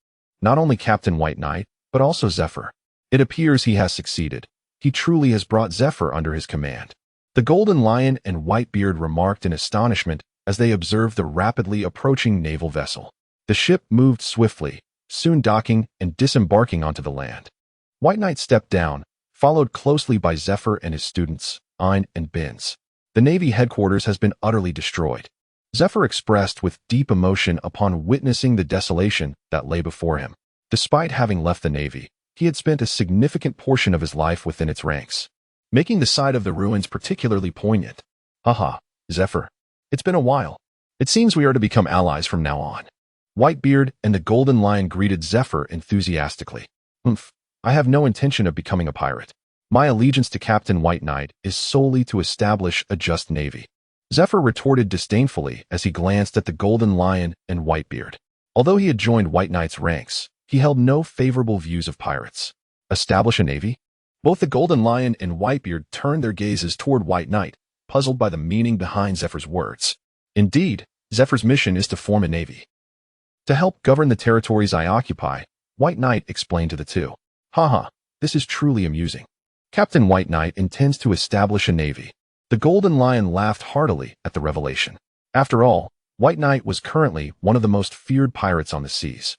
Not only Captain White Knight, but also Zephyr. It appears he has succeeded. He truly has brought Zephyr under his command. The Golden Lion and Whitebeard remarked in astonishment as they observed the rapidly approaching naval vessel. The ship moved swiftly, soon docking and disembarking onto the land. White Knight stepped down, followed closely by Zephyr and his students, Ein and Binz. The Navy headquarters has been utterly destroyed. Zephyr expressed with deep emotion upon witnessing the desolation that lay before him. Despite having left the Navy, he had spent a significant portion of his life within its ranks, making the sight of the ruins particularly poignant. Haha, Zephyr. It's been a while. It seems we are to become allies from now on. Whitebeard and the Golden Lion greeted Zephyr enthusiastically. I have no intention of becoming a pirate. My allegiance to Captain White Knight is solely to establish a just navy. Zephyr retorted disdainfully as he glanced at the Golden Lion and Whitebeard. Although he had joined White Knight's ranks, he held no favorable views of pirates. Establish a navy? Both the Golden Lion and Whitebeard turned their gazes toward White Knight, puzzled by the meaning behind Zephyr's words. Indeed, Zephyr's mission is to form a navy. To help govern the territories I occupy, White Knight explained to the two. Haha, this is truly amusing. Captain White Knight intends to establish a navy. The Golden Lion laughed heartily at the revelation. After all, White Knight was currently one of the most feared pirates on the seas.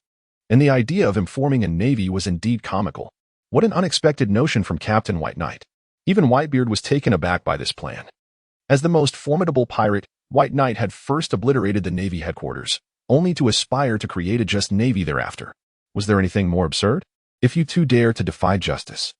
And the idea of him forming a navy was indeed comical. What an unexpected notion from Captain White Knight. Even Whitebeard was taken aback by this plan. As the most formidable pirate, White Knight had first obliterated the Navy headquarters, only to aspire to create a just navy thereafter. Was there anything more absurd? If you two dare to defy justice,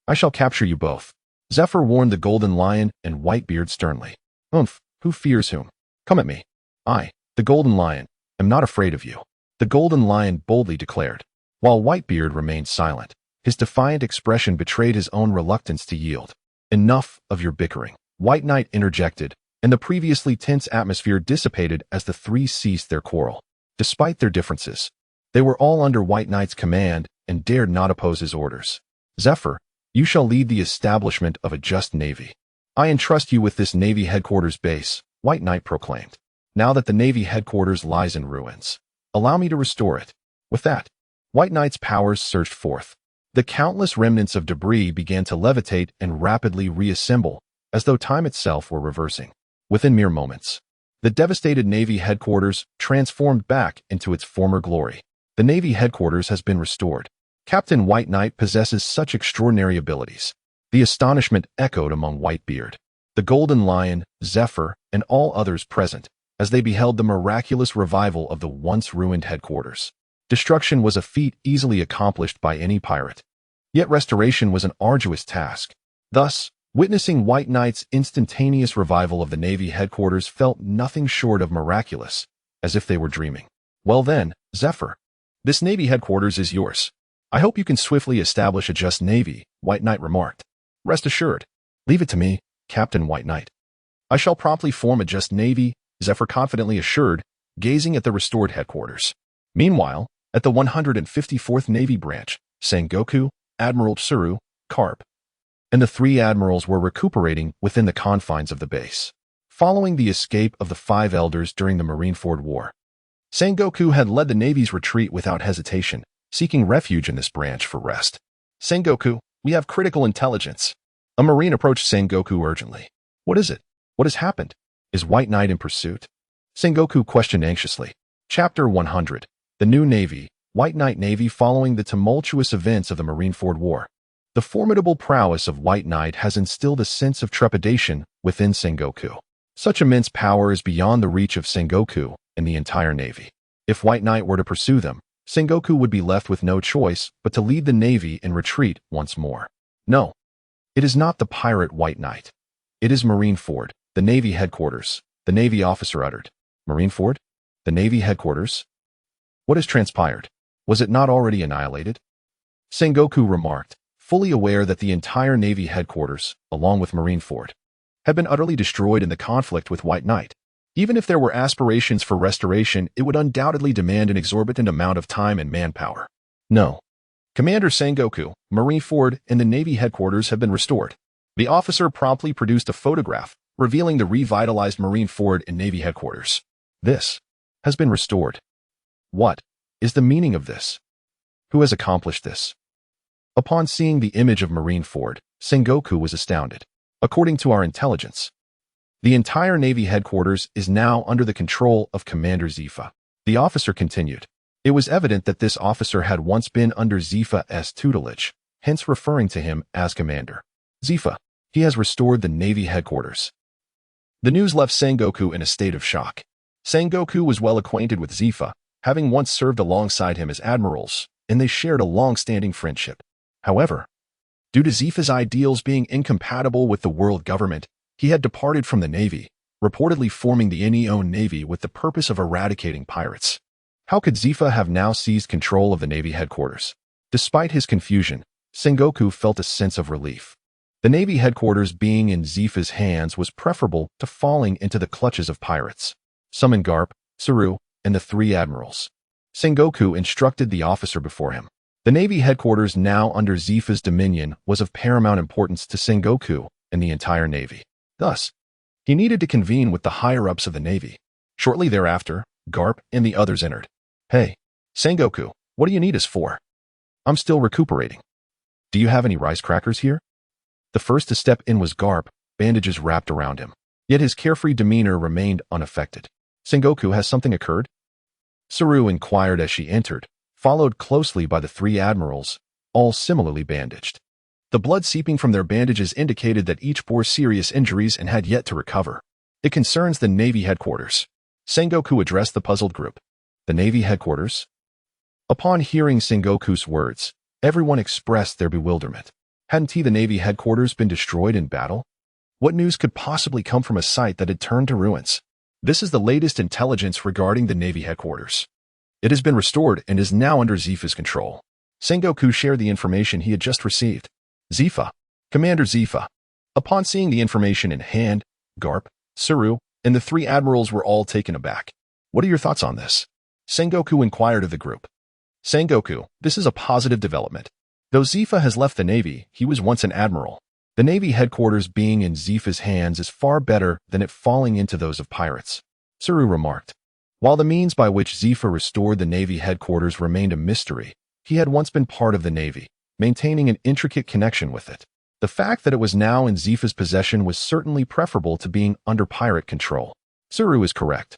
I shall capture you both. Zephyr warned the Golden Lion and Whitebeard sternly. Who fears whom? Come at me. I, the Golden Lion, am not afraid of you. The Golden Lion boldly declared, while Whitebeard remained silent. His defiant expression betrayed his own reluctance to yield. Enough of your bickering. White Knight interjected, and the previously tense atmosphere dissipated as the three ceased their quarrel. Despite their differences, they were all under White Knight's command and dared not oppose his orders. Zephyr, you shall lead the establishment of a just navy. I entrust you with this Navy headquarters base, White Knight proclaimed. Now that the Navy headquarters lies in ruins, allow me to restore it. With that, White Knight's powers surged forth. The countless remnants of debris began to levitate and rapidly reassemble, as though time itself were reversing. Within mere moments, the devastated Navy headquarters transformed back into its former glory. The Navy headquarters has been restored. Captain White Knight possesses such extraordinary abilities. The astonishment echoed among Whitebeard, the Golden Lion, Zephyr, and all others present, as they beheld the miraculous revival of the once ruined headquarters. Destruction was a feat easily accomplished by any pirate. Yet restoration was an arduous task. Thus, witnessing White Knight's instantaneous revival of the Navy headquarters felt nothing short of miraculous, as if they were dreaming. Well then, Zephyr, this Navy headquarters is yours. I hope you can swiftly establish a just navy, White Knight remarked. Rest assured. Leave it to me, Captain White Knight. I shall promptly form a just navy, Zephyr confidently assured, gazing at the restored headquarters. Meanwhile, at the 154th Navy branch, Sengoku, Admiral Tsuru, Carp, and the three admirals were recuperating within the confines of the base. Following the escape of the five elders during the Marineford War, Sengoku had led the Navy's retreat without hesitation, seeking refuge in this branch for rest. Sengoku, we have critical intelligence. A Marine approached Sengoku urgently. What is it? What has happened? Is White Knight in pursuit? Sengoku questioned anxiously. Chapter 100. The New Navy, White Knight Navy following the tumultuous events of the Marineford War. The formidable prowess of White Knight has instilled a sense of trepidation within Sengoku. Such immense power is beyond the reach of Sengoku and the entire Navy. If White Knight were to pursue them, Sengoku would be left with no choice but to lead the Navy in retreat once more. No, it is not the pirate White Knight. It is Marineford, the Navy headquarters, the Navy officer uttered. Marineford? The Navy headquarters? What has transpired? Was it not already annihilated? Sengoku remarked, fully aware that the entire Navy headquarters, along with Marineford, had been utterly destroyed in the conflict with White Knight. Even if there were aspirations for restoration, it would undoubtedly demand an exorbitant amount of time and manpower. No. Commander Sengoku, Marineford, and the Navy headquarters have been restored. The officer promptly produced a photograph, revealing the revitalized Marineford and Navy headquarters. This has been restored. What is the meaning of this? Who has accomplished this? Upon seeing the image of Marineford, Sengoku was astounded. According to our intelligence, the entire Navy headquarters is now under the control of Commander Zifa. The officer continued. It was evident that this officer had once been under Zifa's tutelage, hence referring to him as Commander. Zifa, he has restored the Navy headquarters. The news left Sengoku in a state of shock. Sengoku was well acquainted with Zifa, having once served alongside him as admirals, and they shared a long-standing friendship. However, due to Zifa's ideals being incompatible with the world government, he had departed from the Navy, reportedly forming the Neon Navy with the purpose of eradicating pirates. How could Zifa have now seized control of the Navy headquarters? Despite his confusion, Sengoku felt a sense of relief. The Navy headquarters being in Zifa's hands was preferable to falling into the clutches of pirates. Summon Garp, Saru, and the three admirals. Sengoku instructed the officer before him. The Navy headquarters now under Zifa's dominion was of paramount importance to Sengoku and the entire Navy. Thus, he needed to convene with the higher-ups of the Navy. Shortly thereafter, Garp and the others entered. Hey, Sengoku, what do you need us for? I'm still recuperating. Do you have any rice crackers here? The first to step in was Garp, bandages wrapped around him. Yet his carefree demeanor remained unaffected. Sengoku, has something occurred? Saru inquired as she entered, followed closely by the three admirals, all similarly bandaged. The blood seeping from their bandages indicated that each bore serious injuries and had yet to recover. It concerns the Navy headquarters. Sengoku addressed the puzzled group. The Navy headquarters? Upon hearing Sengoku's words, everyone expressed their bewilderment. Hadn't the Navy headquarters been destroyed in battle? What news could possibly come from a site that had turned to ruins? This is the latest intelligence regarding the Navy headquarters. It has been restored and is now under Zifa's control. Sengoku shared the information he had just received. Zifa, Commander Zifa. Upon seeing the information in hand, Garp, Saru, and the three admirals were all taken aback. What are your thoughts on this? Sengoku inquired of the group. Sengoku, this is a positive development. Though Zifa has left the Navy, he was once an admiral. The Navy headquarters being in Zifa's hands is far better than it falling into those of pirates, Saru remarked. While the means by which Zifa restored the Navy headquarters remained a mystery, he had once been part of the Navy, maintaining an intricate connection with it. The fact that it was now in Zifa's possession was certainly preferable to being under pirate control. Saru is correct.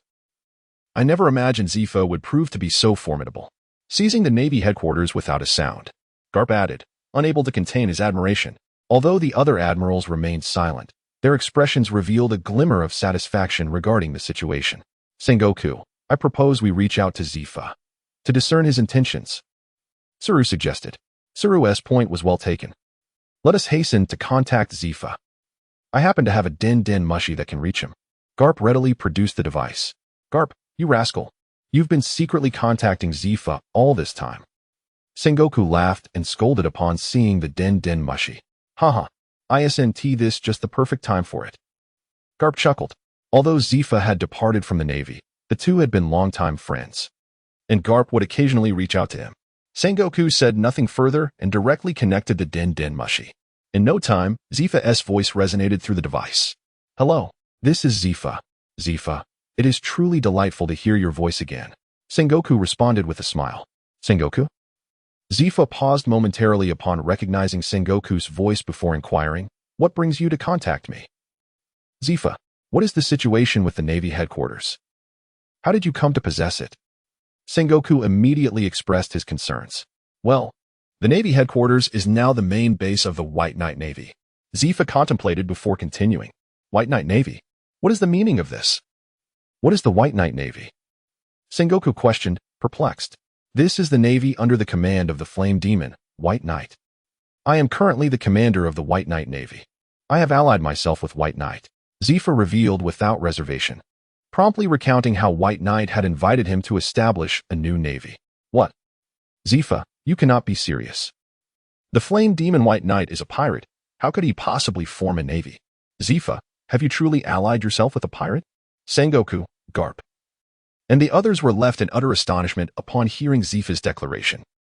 I never imagined Zifa would prove to be so formidable. Seizing the Navy headquarters without a sound, Garp added, unable to contain his admiration. Although the other admirals remained silent, their expressions revealed a glimmer of satisfaction regarding the situation. Sengoku, I propose we reach out to Zifa to discern his intentions. Saru suggested. Saru's point was well taken. Let us hasten to contact Zifa. I happen to have a Den Mushi that can reach him. Garp readily produced the device. Garp, you rascal. You've been secretly contacting Zifa all this time. Sengoku laughed and scolded upon seeing the Den Mushi. Haha, isn't this just the perfect time for it? Garp chuckled. Although Zifa had departed from the Navy, the two had been longtime friends, and Garp would occasionally reach out to him. Sengoku said nothing further and directly connected the Den Mushi. In no time, Zifa's voice resonated through the device. Hello, this is Zifa. Zifa, it is truly delightful to hear your voice again. Sengoku responded with a smile. Sengoku? Zifa paused momentarily upon recognizing Sengoku's voice before inquiring, what brings you to contact me? Zifa, What is the situation with the Navy headquarters? How did you come to possess it? Sengoku immediately expressed his concerns. Well, the Navy headquarters is now the main base of the White Knight Navy. Zifa contemplated before continuing. White Knight Navy? What is the meaning of this? What is the White Knight Navy? Sengoku questioned, perplexed. This is the Navy under the command of the Flame Demon, White Knight. I am currently the commander of the White Knight Navy. I have allied myself with White Knight. Zifa revealed without reservation, promptly recounting how White Knight had invited him to establish a new navy. What? Zifa, you cannot be serious. The Flame Demon White Knight is a pirate. How could he possibly form a navy? Zifa, have you truly allied yourself with a pirate? Sengoku, Garp. And the others were left in utter astonishment upon hearing Zifa's declaration.